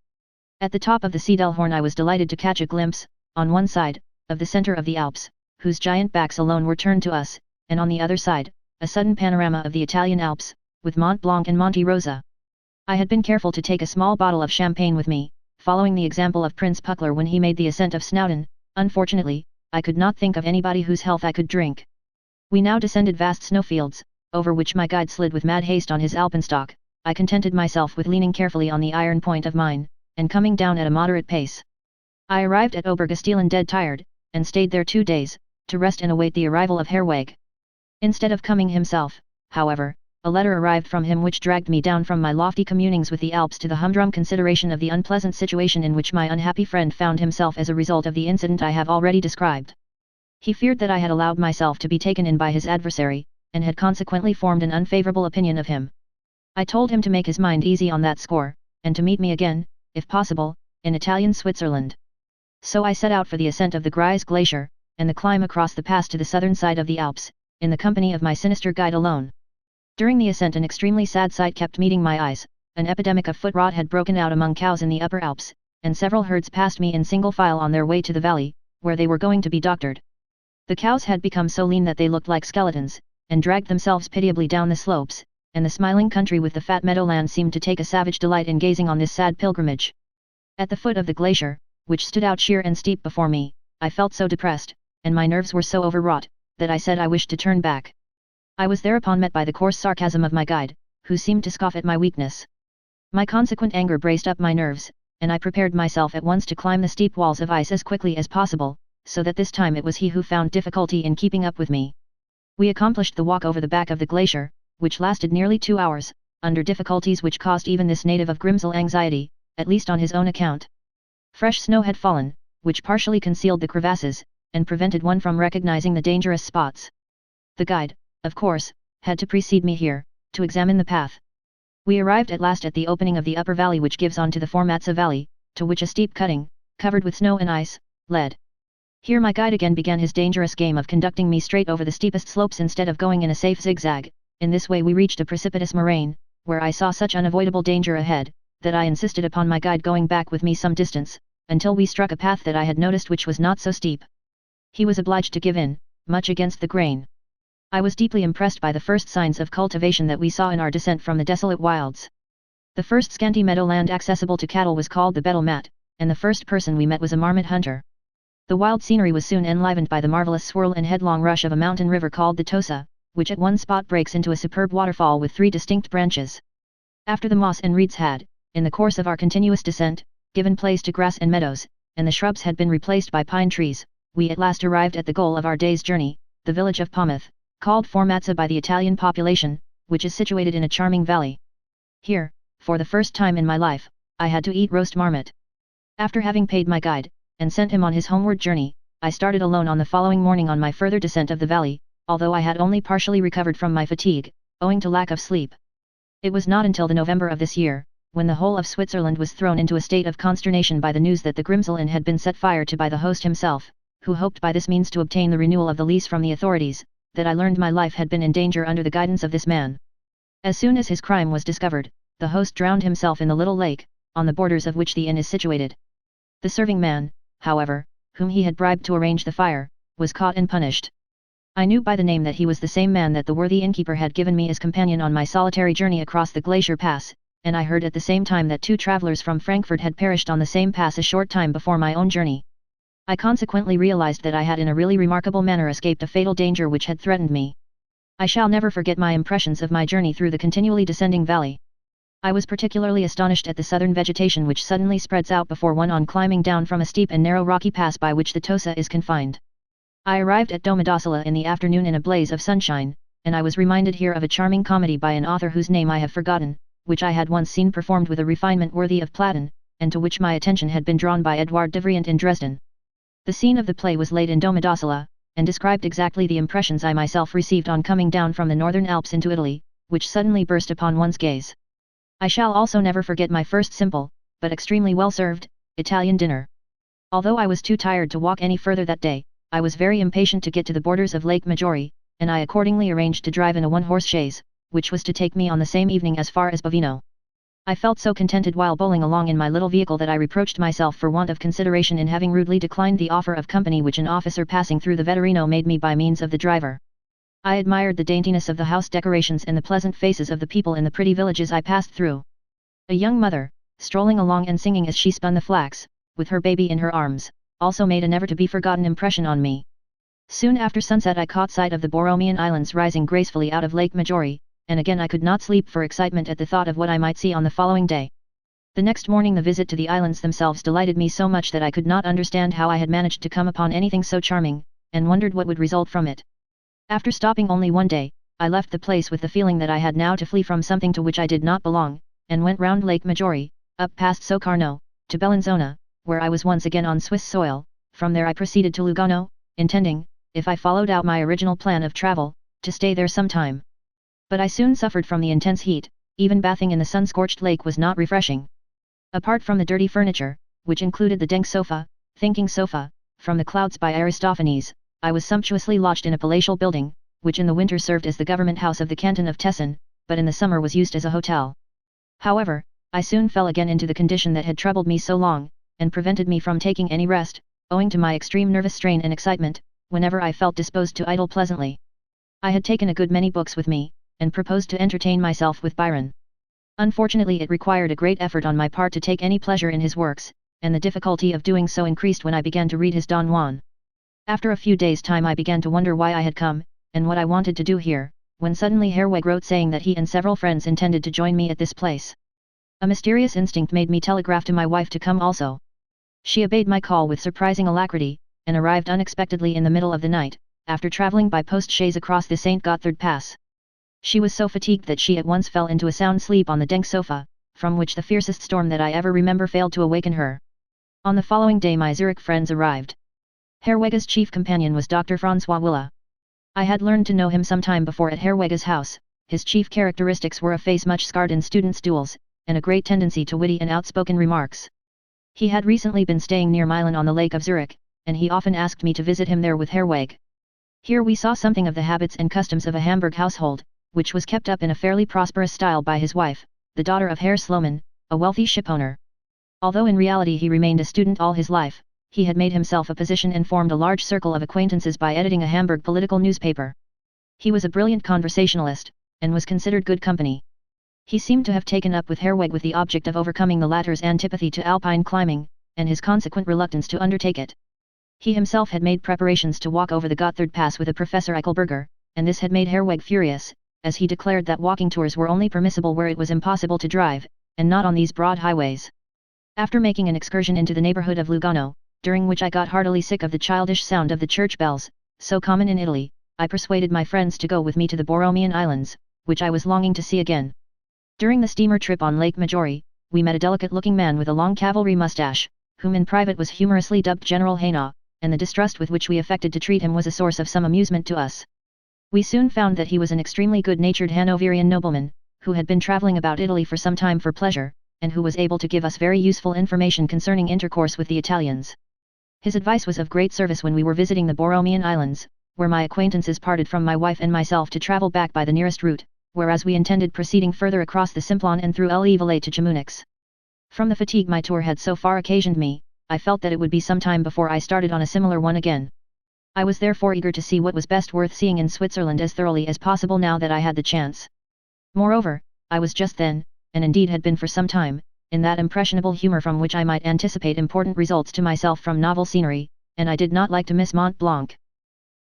At the top of the Siedelhorn I was delighted to catch a glimpse, on one side, of the centre of the Alps, whose giant backs alone were turned to us, and on the other side, a sudden panorama of the Italian Alps, with Mont Blanc and Monte Rosa. I had been careful to take a small bottle of champagne with me, following the example of Prince Puckler when he made the ascent of Snowdon. Unfortunately, I could not think of anybody whose health I could drink. We now descended vast snowfields, over which my guide slid with mad haste on his alpenstock. I contented myself with leaning carefully on the iron point of mine, and coming down at a moderate pace. I arrived at Obergastelen dead tired, and stayed there 2 days, to rest and await the arrival of Herweg. Instead of coming himself, however, a letter arrived from him which dragged me down from my lofty communings with the Alps to the humdrum consideration of the unpleasant situation in which my unhappy friend found himself as a result of the incident I have already described. He feared that I had allowed myself to be taken in by his adversary, and had consequently formed an unfavourable opinion of him. I told him to make his mind easy on that score, and to meet me again, if possible, in Italian Switzerland. So I set out for the ascent of the Grise Glacier, and the climb across the pass to the southern side of the Alps, in the company of my sinister guide alone. During the ascent an extremely sad sight kept meeting my eyes. An epidemic of foot rot had broken out among cows in the Upper Alps, and several herds passed me in single file on their way to the valley, where they were going to be doctored. The cows had become so lean that they looked like skeletons, and dragged themselves pitiably down the slopes, and the smiling country with the fat meadowland seemed to take a savage delight in gazing on this sad pilgrimage. At the foot of the glacier, which stood out sheer and steep before me, I felt so depressed, and my nerves were so overwrought, that I said I wished to turn back. I was thereupon met by the coarse sarcasm of my guide, who seemed to scoff at my weakness. My consequent anger braced up my nerves, and I prepared myself at once to climb the steep walls of ice as quickly as possible, so that this time it was he who found difficulty in keeping up with me. We accomplished the walk over the back of the glacier, which lasted nearly 2 hours, under difficulties which caused even this native of Grimsel anxiety, at least on his own account. Fresh snow had fallen, which partially concealed the crevasses, and prevented one from recognizing the dangerous spots. The guide, of course, had to precede me here, to examine the path. We arrived at last at the opening of the upper valley which gives on to the Formatsa valley, to which a steep cutting, covered with snow and ice, led. Here my guide again began his dangerous game of conducting me straight over the steepest slopes instead of going in a safe zigzag. In this way we reached a precipitous moraine, where I saw such unavoidable danger ahead, that I insisted upon my guide going back with me some distance, until we struck a path that I had noticed which was not so steep. He was obliged to give in, much against the grain. I was deeply impressed by the first signs of cultivation that we saw in our descent from the desolate wilds. The first scanty meadowland accessible to cattle was called the Betel Mat, and the first person we met was a marmot hunter. The wild scenery was soon enlivened by the marvelous swirl and headlong rush of a mountain river called the Tosa, which at one spot breaks into a superb waterfall with 3 distinct branches. After the moss and reeds had, in the course of our continuous descent, given place to grass and meadows, and the shrubs had been replaced by pine trees, we at last arrived at the goal of our day's journey, the village of Pometh, called Formatsa by the Italian population, which is situated in a charming valley. Here, for the first time in my life, I had to eat roast marmot. After having paid my guide, and sent him on his homeward journey, I started alone on the following morning on my further descent of the valley, although I had only partially recovered from my fatigue, owing to lack of sleep. It was not until the November of this year, when the whole of Switzerland was thrown into a state of consternation by the news that the Grimsel Inn had been set fire to by the host himself, who hoped by this means to obtain the renewal of the lease from the authorities, that I learned my life had been in danger under the guidance of this man. As soon as his crime was discovered, the host drowned himself in the little lake, on the borders of which the inn is situated. The serving man, however, whom he had bribed to arrange the fire, was caught and punished. I knew by the name that he was the same man that the worthy innkeeper had given me as companion on my solitary journey across the glacier pass, and I heard at the same time that 2 travelers from Frankfurt had perished on the same pass a short time before my own journey. I consequently realized that I had in a really remarkable manner escaped a fatal danger which had threatened me. I shall never forget my impressions of my journey through the continually descending valley. I was particularly astonished at the southern vegetation which suddenly spreads out before one on climbing down from a steep and narrow rocky pass by which the Tosa is confined. I arrived at Domodossola in the afternoon in a blaze of sunshine, and I was reminded here of a charming comedy by an author whose name I have forgotten, which I had once seen performed with a refinement worthy of Platon, and to which my attention had been drawn by Edouard de Vriant in Dresden. The scene of the play was laid in Domodossola, and described exactly the impressions I myself received on coming down from the northern Alps into Italy, which suddenly burst upon one's gaze. I shall also never forget my first simple, but extremely well-served, Italian dinner. Although I was too tired to walk any further that day, I was very impatient to get to the borders of Lake Maggiore, and I accordingly arranged to drive in a one-horse chaise, which was to take me on the same evening as far as Bovino. I felt so contented while bowling along in my little vehicle that I reproached myself for want of consideration in having rudely declined the offer of company which an officer passing through the Vetturino made me by means of the driver. I admired the daintiness of the house decorations and the pleasant faces of the people in the pretty villages I passed through. A young mother, strolling along and singing as she spun the flax, with her baby in her arms, also made a never-to-be-forgotten impression on me. Soon after sunset I caught sight of the Borromean Islands rising gracefully out of Lake Maggiore, and again I could not sleep for excitement at the thought of what I might see on the following day. The next morning the visit to the islands themselves delighted me so much that I could not understand how I had managed to come upon anything so charming, and wondered what would result from it. After stopping only one day, I left the place with the feeling that I had now to flee from something to which I did not belong, and went round Lake Maggiore, up past Socarno, to Bellinzona, where I was once again on Swiss soil. From there I proceeded to Lugano, intending, if I followed out my original plan of travel, to stay there some time. But I soon suffered from the intense heat, even bathing in the sun-scorched lake was not refreshing. Apart from the dirty furniture, which included the Denk sofa, thinking sofa, from the Clouds by Aristophanes, I was sumptuously lodged in a palatial building, which in the winter served as the government house of the canton of Tessin, but in the summer was used as a hotel. However, I soon fell again into the condition that had troubled me so long, and prevented me from taking any rest, owing to my extreme nervous strain and excitement, whenever I felt disposed to idle pleasantly. I had taken a good many books with me, and proposed to entertain myself with Byron. Unfortunately it required a great effort on my part to take any pleasure in his works, and the difficulty of doing so increased when I began to read his Don Juan. After a few days' time I began to wonder why I had come, and what I wanted to do here, when suddenly Herweg wrote saying that he and several friends intended to join me at this place. A mysterious instinct made me telegraph to my wife to come also. She obeyed my call with surprising alacrity, and arrived unexpectedly in the middle of the night, after travelling by post-chaise across the St. Gotthard Pass. She was so fatigued that she at once fell into a sound sleep on the dank sofa, from which the fiercest storm that I ever remember failed to awaken her. On the following day my Zurich friends arrived. Herwege's chief companion was Dr. Francois Willa. I had learned to know him some time before at Herwege's house. His chief characteristics were a face much scarred in students' duels, and a great tendency to witty and outspoken remarks. He had recently been staying near Milan on the Lake of Zurich, and he often asked me to visit him there with Herwege. Here we saw something of the habits and customs of a Hamburg household, which was kept up in a fairly prosperous style by his wife, the daughter of Herr Sloman, a wealthy shipowner. Although in reality he remained a student all his life, he had made himself a position and formed a large circle of acquaintances by editing a Hamburg political newspaper. He was a brilliant conversationalist, and was considered good company. He seemed to have taken up with Herwege with the object of overcoming the latter's antipathy to alpine climbing, and his consequent reluctance to undertake it. He himself had made preparations to walk over the Gotthard Pass with a Professor Eichelberger, and this had made Herwege furious, as he declared that walking tours were only permissible where it was impossible to drive, and not on these broad highways. After making an excursion into the neighborhood of Lugano, during which I got heartily sick of the childish sound of the church bells, so common in Italy, I persuaded my friends to go with me to the Borromean Islands, which I was longing to see again. During the steamer trip on Lake Maggiore, we met a delicate-looking man with a long cavalry mustache, whom in private was humorously dubbed General Hainaut, and the distrust with which we affected to treat him was a source of some amusement to us. We soon found that he was an extremely good-natured Hanoverian nobleman, who had been travelling about Italy for some time for pleasure, and who was able to give us very useful information concerning intercourse with the Italians. His advice was of great service when we were visiting the Borromean Islands, where my acquaintances parted from my wife and myself to travel back by the nearest route, whereas we intended proceeding further across the Simplon and through Le Valais to Chamonix. From the fatigue my tour had so far occasioned me, I felt that it would be some time before I started on a similar one again. I was therefore eager to see what was best worth seeing in Switzerland as thoroughly as possible now that I had the chance. Moreover, I was just then, and indeed had been for some time, in that impressionable humour from which I might anticipate important results to myself from novel scenery, and I did not like to miss Mont Blanc.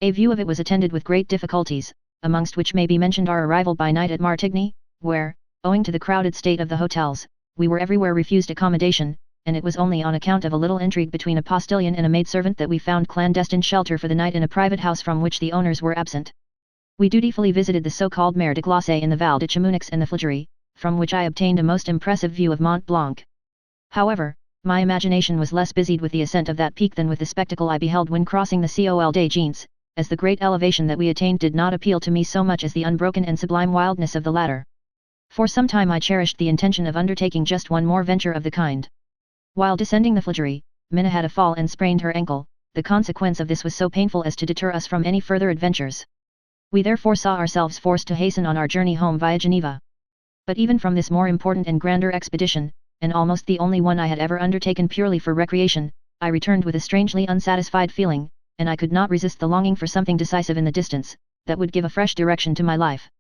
A view of it was attended with great difficulties, amongst which may be mentioned our arrival by night at Martigny, where, owing to the crowded state of the hotels, we were everywhere refused accommodation, and it was only on account of a little intrigue between a postilion and a maidservant that we found clandestine shelter for the night in a private house from which the owners were absent. We dutifully visited the so-called Mer de Glace in the Val de Chamonix and the Flagerie, from which I obtained a most impressive view of Mont Blanc. However, my imagination was less busied with the ascent of that peak than with the spectacle I beheld when crossing the Col des Jeans, as the great elevation that we attained did not appeal to me so much as the unbroken and sublime wildness of the latter. For some time I cherished the intention of undertaking just one more venture of the kind. While descending the Flagerie, Minna had a fall and sprained her ankle. The consequence of this was so painful as to deter us from any further adventures. We therefore saw ourselves forced to hasten on our journey home via Geneva. But even from this more important and grander expedition, and almost the only one I had ever undertaken purely for recreation, I returned with a strangely unsatisfied feeling, and I could not resist the longing for something decisive in the distance, that would give a fresh direction to my life.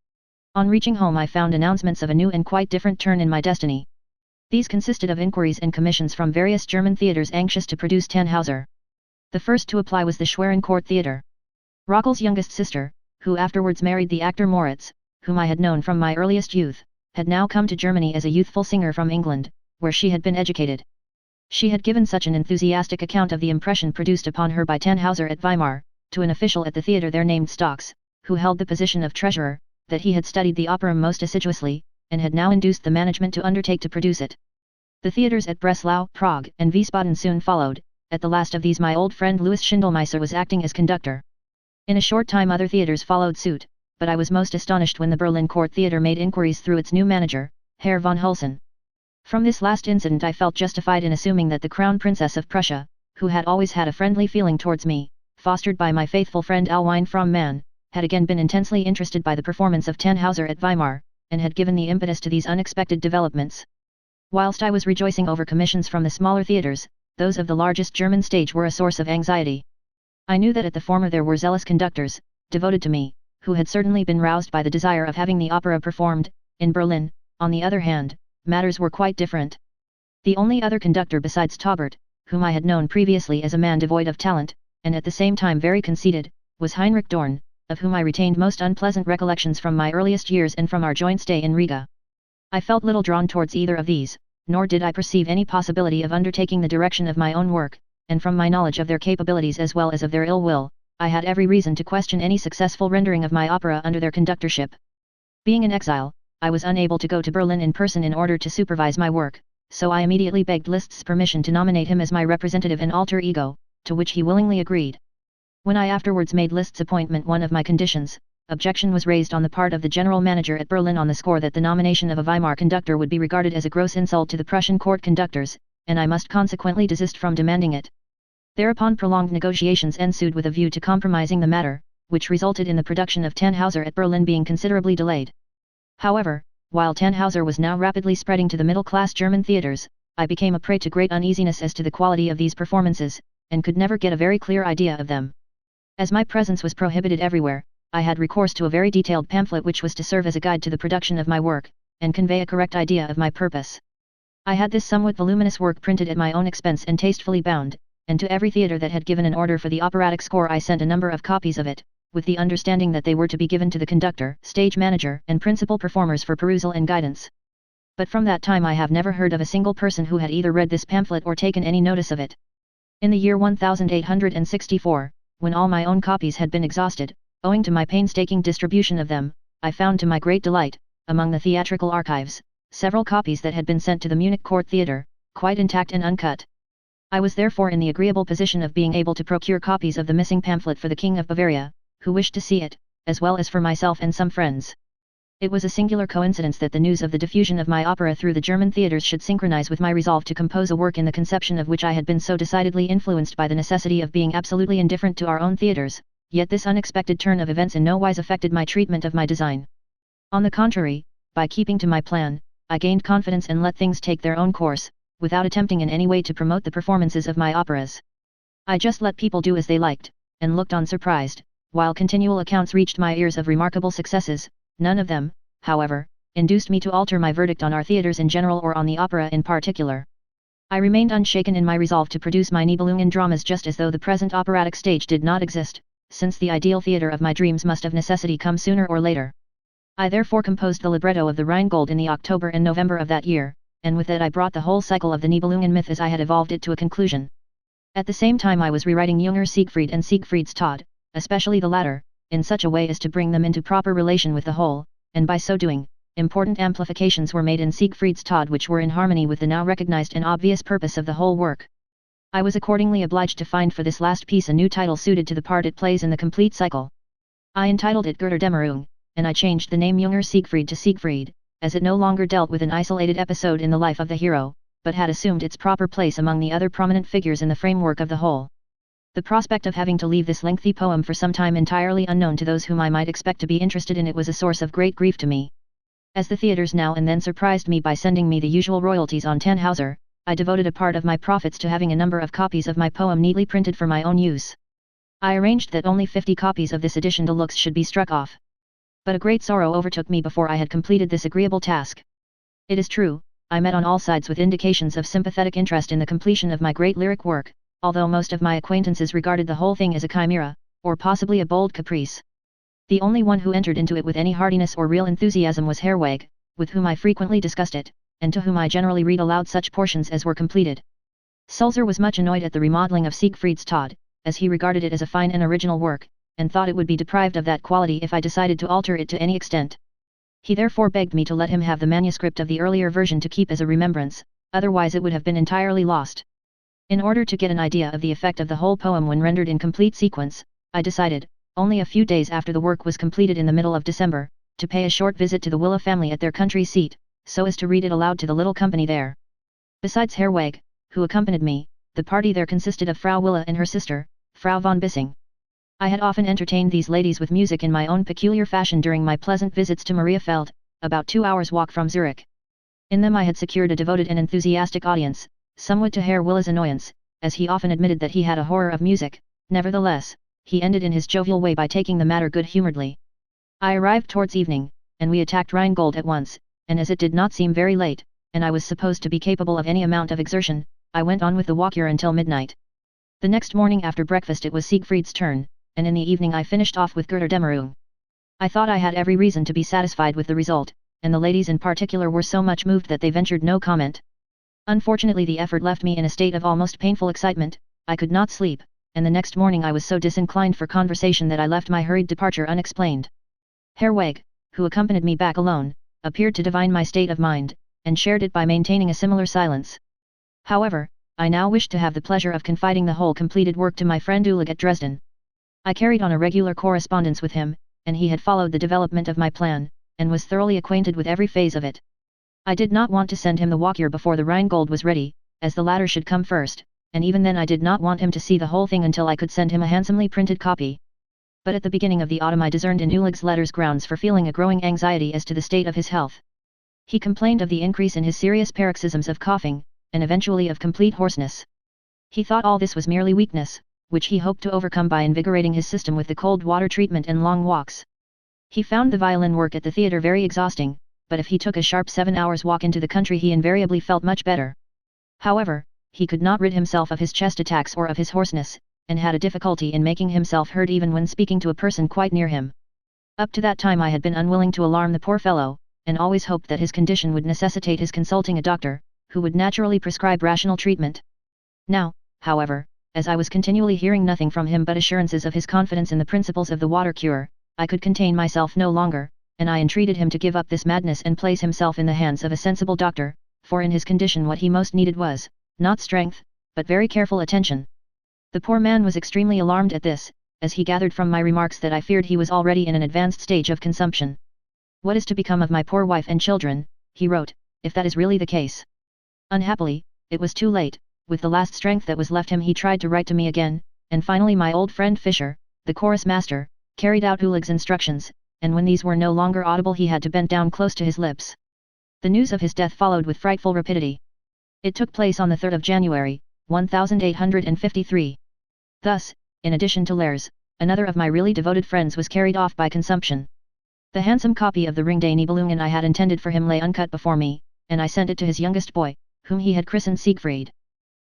On reaching home I found announcements of a new and quite different turn in my destiny. These consisted of inquiries and commissions from various German theatres anxious to produce Tannhauser. The first to apply was the Schwerencourt Theatre. Rockel's youngest sister, who afterwards married the actor Moritz, whom I had known from my earliest youth, had now come to Germany as a youthful singer from England, where she had been educated. She had given such an enthusiastic account of the impression produced upon her by Tannhauser at Weimar, to an official at the theatre there named Stocks, who held the position of treasurer, that he had studied the opera most assiduously, and had now induced the management to undertake to produce it. The theatres at Breslau, Prague, and Wiesbaden soon followed. At the last of these my old friend Louis Schindelmeiser was acting as conductor. In a short time other theatres followed suit, but I was most astonished when the Berlin Court Theatre made inquiries through its new manager, Herr von Hulsen. From this last incident I felt justified in assuming that the Crown Princess of Prussia, who had always had a friendly feeling towards me, fostered by my faithful friend Alwine from Mann, had again been intensely interested by the performance of Tannhauser at Weimar, and had given the impetus to these unexpected developments. Whilst I was rejoicing over commissions from the smaller theatres, those of the largest German stage were a source of anxiety. I knew that at the former there were zealous conductors, devoted to me, who had certainly been roused by the desire of having the opera performed. In Berlin, on the other hand, matters were quite different. The only other conductor besides Taubert, whom I had known previously as a man devoid of talent, and at the same time very conceited, was Heinrich Dorn, of whom I retained most unpleasant recollections from my earliest years and from our joint stay in Riga. I felt little drawn towards either of these, nor did I perceive any possibility of undertaking the direction of my own work, and from my knowledge of their capabilities as well as of their ill will, I had every reason to question any successful rendering of my opera under their conductorship. Being in exile, I was unable to go to Berlin in person in order to supervise my work, so I immediately begged Liszt's permission to nominate him as my representative and alter ego, to which he willingly agreed. When I afterwards made Liszt's appointment one of my conditions, objection was raised on the part of the general manager at Berlin on the score that the nomination of a Weimar conductor would be regarded as a gross insult to the Prussian court conductors, and I must consequently desist from demanding it. Thereupon prolonged negotiations ensued with a view to compromising the matter, which resulted in the production of Tannhauser at Berlin being considerably delayed. However, while Tannhauser was now rapidly spreading to the middle-class German theaters, I became a prey to great uneasiness as to the quality of these performances, and could never get a very clear idea of them. As my presence was prohibited everywhere, I had recourse to a very detailed pamphlet which was to serve as a guide to the production of my work, and convey a correct idea of my purpose. I had this somewhat voluminous work printed at my own expense and tastefully bound, and to every theatre that had given an order for the operatic score I sent a number of copies of it, with the understanding that they were to be given to the conductor, stage manager, and principal performers for perusal and guidance. But from that time I have never heard of a single person who had either read this pamphlet or taken any notice of it. In the year 1864, when all my own copies had been exhausted, owing to my painstaking distribution of them, I found to my great delight, among the theatrical archives, several copies that had been sent to the Munich Court Theatre, quite intact and uncut. I was therefore in the agreeable position of being able to procure copies of the missing pamphlet for the King of Bavaria, who wished to see it, as well as for myself and some friends. It was a singular coincidence that the news of the diffusion of my opera through the German theatres should synchronize with my resolve to compose a work in the conception of which I had been so decidedly influenced by the necessity of being absolutely indifferent to our own theatres, yet this unexpected turn of events in no wise affected my treatment of my design. On the contrary, by keeping to my plan, I gained confidence and let things take their own course, without attempting in any way to promote the performances of my operas. I just let people do as they liked, and looked on surprised, while continual accounts reached my ears of remarkable successes. None of them, however, induced me to alter my verdict on our theatres in general or on the opera in particular. I remained unshaken in my resolve to produce my Nibelungen dramas just as though the present operatic stage did not exist, since the ideal theatre of my dreams must of necessity come sooner or later. I therefore composed the libretto of the Rheingold in the October and November of that year, and with it I brought the whole cycle of the Nibelungen myth as I had evolved it to a conclusion. At the same time I was rewriting Junger Siegfried and Siegfried's Tod, especially the latter, in such a way as to bring them into proper relation with the whole, and by so doing, important amplifications were made in Siegfried's Tod which were in harmony with the now recognized and obvious purpose of the whole work. I was accordingly obliged to find for this last piece a new title suited to the part it plays in the complete cycle. I entitled it Götterdämmerung, and I changed the name Junger Siegfried to Siegfried, as it no longer dealt with an isolated episode in the life of the hero, but had assumed its proper place among the other prominent figures in the framework of the whole. The prospect of having to leave this lengthy poem for some time entirely unknown to those whom I might expect to be interested in it was a source of great grief to me. As the theatres now and then surprised me by sending me the usual royalties on Tannhauser, I devoted a part of my profits to having a number of copies of my poem neatly printed for my own use. I arranged that only 50 copies of this edition deluxe should be struck off. But a great sorrow overtook me before I had completed this agreeable task. It is true, I met on all sides with indications of sympathetic interest in the completion of my great lyric work, although most of my acquaintances regarded the whole thing as a chimera, or possibly a bold caprice. The only one who entered into it with any heartiness or real enthusiasm was Herr Wagner, with whom I frequently discussed it, and to whom I generally read aloud such portions as were completed. Sulzer was much annoyed at the remodeling of Siegfried's Tod, as he regarded it as a fine and original work, and thought it would be deprived of that quality if I decided to alter it to any extent. He therefore begged me to let him have the manuscript of the earlier version to keep as a remembrance, otherwise it would have been entirely lost. In order to get an idea of the effect of the whole poem when rendered in complete sequence, I decided, only a few days after the work was completed in the middle of December, to pay a short visit to the Wille family at their country seat, so as to read it aloud to the little company there. Besides Herr Wagner, who accompanied me, the party there consisted of Frau Wille and her sister, Frau von Bissing. I had often entertained these ladies with music in my own peculiar fashion during my pleasant visits to Mariafeld, about 2 hours' walk from Zurich. In them I had secured a devoted and enthusiastic audience, somewhat to Herr Wille's annoyance, as he often admitted that he had a horror of music. Nevertheless, he ended in his jovial way by taking the matter good-humoredly. I arrived towards evening, and we attacked Rheingold at once, and as it did not seem very late, and I was supposed to be capable of any amount of exertion, I went on with the Walküre until midnight. The next morning after breakfast it was Siegfried's turn, and in the evening I finished off with Götterdämmerung. I thought I had every reason to be satisfied with the result, and the ladies in particular were so much moved that they ventured no comment. Unfortunately the effort left me in a state of almost painful excitement. I could not sleep, and the next morning I was so disinclined for conversation that I left my hurried departure unexplained. Herr Wagner, who accompanied me back alone, appeared to divine my state of mind, and shared it by maintaining a similar silence. However, I now wished to have the pleasure of confiding the whole completed work to my friend Ulig at Dresden. I carried on a regular correspondence with him, and he had followed the development of my plan, and was thoroughly acquainted with every phase of it. I did not want to send him the Wagner before the Rheingold was ready, as the latter should come first, and even then I did not want him to see the whole thing until I could send him a handsomely printed copy. But at the beginning of the autumn I discerned in Ulig's letters grounds for feeling a growing anxiety as to the state of his health. He complained of the increase in his serious paroxysms of coughing, and eventually of complete hoarseness. He thought all this was merely weakness, which he hoped to overcome by invigorating his system with the cold water treatment and long walks. He found the violin work at the theatre very exhausting, but if he took a sharp 7 hours walk into the country he invariably felt much better. However, he could not rid himself of his chest attacks or of his hoarseness, and had a difficulty in making himself heard even when speaking to a person quite near him. Up to that time I had been unwilling to alarm the poor fellow, and always hoped that his condition would necessitate his consulting a doctor, who would naturally prescribe rational treatment. Now, however, as I was continually hearing nothing from him but assurances of his confidence in the principles of the water cure, I could contain myself no longer, and I entreated him to give up this madness and place himself in the hands of a sensible doctor, for in his condition what he most needed was, not strength, but very careful attention. The poor man was extremely alarmed at this, as he gathered from my remarks that I feared he was already in an advanced stage of consumption. "What is to become of my poor wife and children," he wrote, "if that is really the case?" Unhappily, it was too late. With the last strength that was left him he tried to write to me again, and finally my old friend Fischer, the chorus master, carried out Ulig's instructions, and when these were no longer audible he had to bend down close to his lips. The news of his death followed with frightful rapidity. It took place on the 3rd of January, 1853. Thus, in addition to Lers, another of my really devoted friends was carried off by consumption. The handsome copy of the Ring des Nibelungen I had intended for him lay uncut before me, and I sent it to his youngest boy, whom he had christened Siegfried.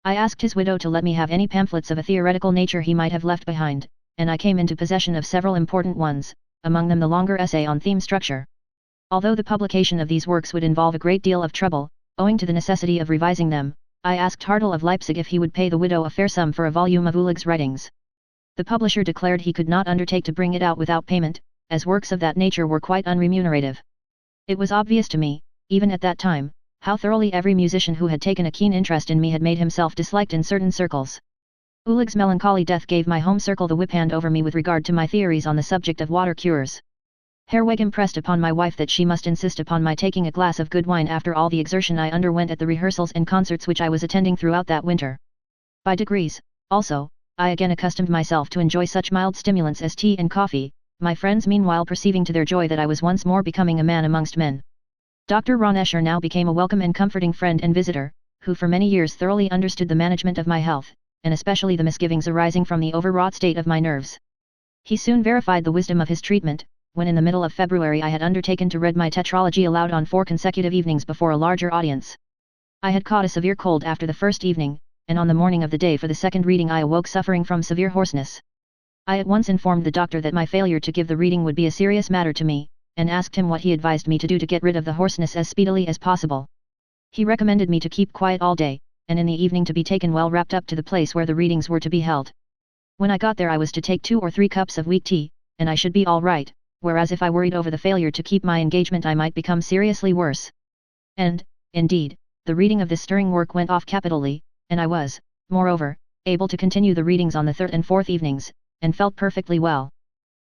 I asked his widow to let me have any pamphlets of a theoretical nature he might have left behind, and I came into possession of several important ones, among them the longer essay on theme structure. Although the publication of these works would involve a great deal of trouble, owing to the necessity of revising them, I asked Hartel of Leipzig if he would pay the widow a fair sum for a volume of Ulig's writings. The publisher declared he could not undertake to bring it out without payment, as works of that nature were quite unremunerative. It was obvious to me, even at that time, how thoroughly every musician who had taken a keen interest in me had made himself disliked in certain circles. Ulig's melancholy death gave my home circle the whip hand over me with regard to my theories on the subject of water cures. Herweg impressed upon my wife that she must insist upon my taking a glass of good wine after all the exertion I underwent at the rehearsals and concerts which I was attending throughout that winter. By degrees, also, I again accustomed myself to enjoy such mild stimulants as tea and coffee, my friends meanwhile perceiving to their joy that I was once more becoming a man amongst men. Dr. Ronescher now became a welcome and comforting friend and visitor, who for many years thoroughly understood the management of my health, and especially the misgivings arising from the overwrought state of my nerves. He soon verified the wisdom of his treatment, when in the middle of February I had undertaken to read my tetralogy aloud on 4 consecutive evenings before a larger audience. I had caught a severe cold after the first evening, and on the morning of the day for the second reading I awoke suffering from severe hoarseness. I at once informed the doctor that my failure to give the reading would be a serious matter to me, and asked him what he advised me to do to get rid of the hoarseness as speedily as possible. He recommended me to keep quiet all day, and in the evening to be taken well wrapped up to the place where the readings were to be held. When I got there I was to take 2 or 3 cups of weak tea, and I should be all right, whereas if I worried over the failure to keep my engagement I might become seriously worse. And, indeed, the reading of this stirring work went off capitally, and I was, moreover, able to continue the readings on the 3rd and 4th evenings, and felt perfectly well.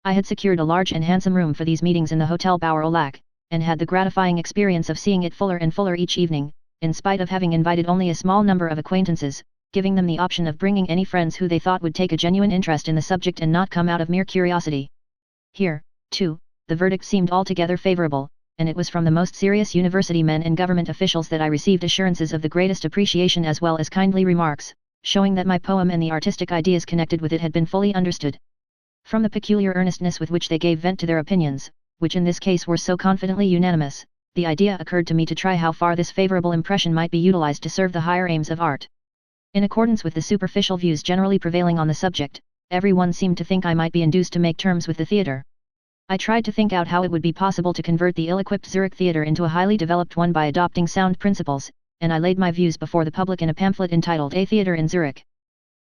I had secured a large and handsome room for these meetings in the Hotel Bauer Olac, and had the gratifying experience of seeing it fuller and fuller each evening, in spite of having invited only a small number of acquaintances, giving them the option of bringing any friends who they thought would take a genuine interest in the subject and not come out of mere curiosity. Here, too, the verdict seemed altogether favorable, and it was from the most serious university men and government officials that I received assurances of the greatest appreciation as well as kindly remarks, showing that my poem and the artistic ideas connected with it had been fully understood. From the peculiar earnestness with which they gave vent to their opinions, which in this case were so confidently unanimous, the idea occurred to me to try how far this favorable impression might be utilized to serve the higher aims of art. In accordance with the superficial views generally prevailing on the subject, everyone seemed to think I might be induced to make terms with the theatre. I tried to think out how it would be possible to convert the ill-equipped Zurich theatre into a highly developed one by adopting sound principles, and I laid my views before the public in a pamphlet entitled A Theatre in Zurich.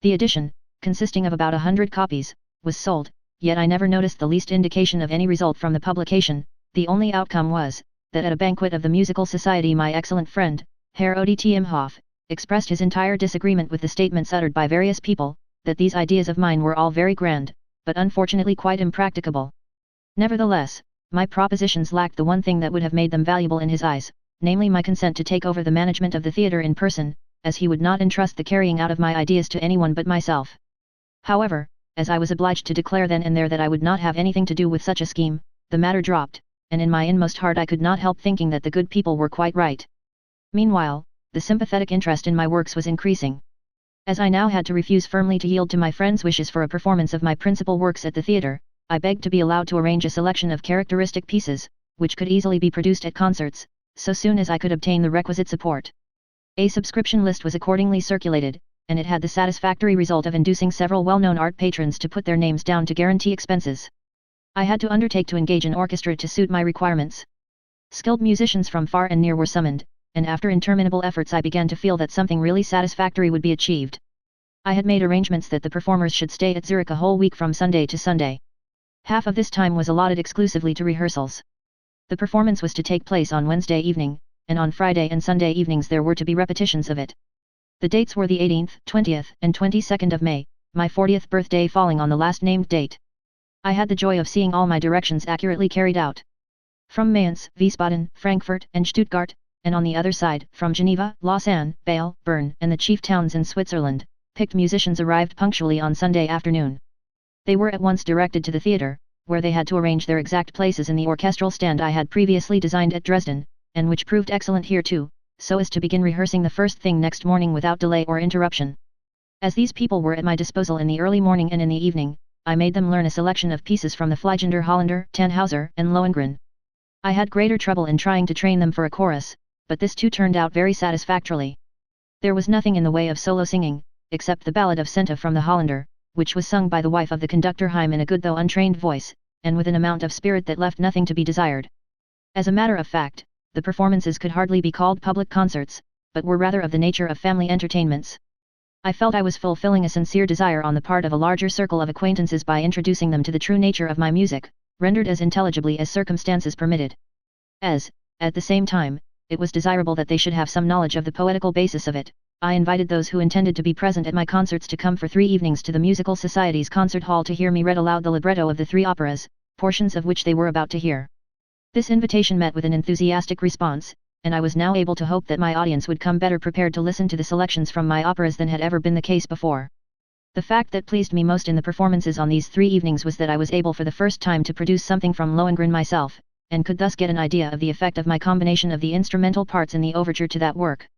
The edition, consisting of about 100 copies, was sold, yet I never noticed the least indication of any result from the publication, The only outcome was, that at a banquet of the musical society my excellent friend, Herr Odt Imhoff, expressed his entire disagreement with the statements uttered by various people, that these ideas of mine were all very grand, but unfortunately quite impracticable. Nevertheless, my propositions lacked the one thing that would have made them valuable in his eyes, namely my consent to take over the management of the theatre in person, as he would not entrust the carrying out of my ideas to anyone but myself. However, as I was obliged to declare then and there that I would not have anything to do with such a scheme, the matter dropped, and in my inmost heart I could not help thinking that the good people were quite right. Meanwhile, the sympathetic interest in my works was increasing. As I now had to refuse firmly to yield to my friends' wishes for a performance of my principal works at the theatre, I begged to be allowed to arrange a selection of characteristic pieces, which could easily be produced at concerts, so soon as I could obtain the requisite support. A subscription list was accordingly circulated, and it had the satisfactory result of inducing several well-known art patrons to put their names down to guarantee expenses. I had to undertake to engage an orchestra to suit my requirements. Skilled musicians from far and near were summoned, and after interminable efforts I began to feel that something really satisfactory would be achieved. I had made arrangements that the performers should stay at Zurich a whole week from Sunday to Sunday. Half of this time was allotted exclusively to rehearsals. The performance was to take place on Wednesday evening, and on Friday and Sunday evenings there were to be repetitions of it. The dates were the 18th, 20th, and 22nd of May, my 40th birthday falling on the last named date. I had the joy of seeing all my directions accurately carried out. From Mayence, Wiesbaden, Frankfurt, and Stuttgart, and on the other side, from Geneva, Lausanne, Bâle, Bern, and the chief towns in Switzerland, picked musicians arrived punctually on Sunday afternoon. They were at once directed to the theatre, where they had to arrange their exact places in the orchestral stand I had previously designed at Dresden, and which proved excellent here too, so as to begin rehearsing the first thing next morning without delay or interruption. As these people were at my disposal in the early morning and in the evening, I made them learn a selection of pieces from the Fliegender Holländer, Tannhäuser, and Lohengrin. I had greater trouble in trying to train them for a chorus, but this too turned out very satisfactorily. There was nothing in the way of solo singing, except the ballad of Senta from the Hollander, which was sung by the wife of the conductor Heim in a good though untrained voice, and with an amount of spirit that left nothing to be desired. As a matter of fact, the performances could hardly be called public concerts, but were rather of the nature of family entertainments. I felt I was fulfilling a sincere desire on the part of a larger circle of acquaintances by introducing them to the true nature of my music, rendered as intelligibly as circumstances permitted. As, at the same time, it was desirable that they should have some knowledge of the poetical basis of it, I invited those who intended to be present at my concerts to come for 3 evenings to the Musical Society's concert hall to hear me read aloud the libretto of the 3 operas, portions of which they were about to hear. This invitation met with an enthusiastic response, and I was now able to hope that my audience would come better prepared to listen to the selections from my operas than had ever been the case before. The fact that pleased me most in the performances on these 3 evenings was that I was able for the first time to produce something from Lohengrin myself, and could thus get an idea of the effect of my combination of the instrumental parts in the overture to that work.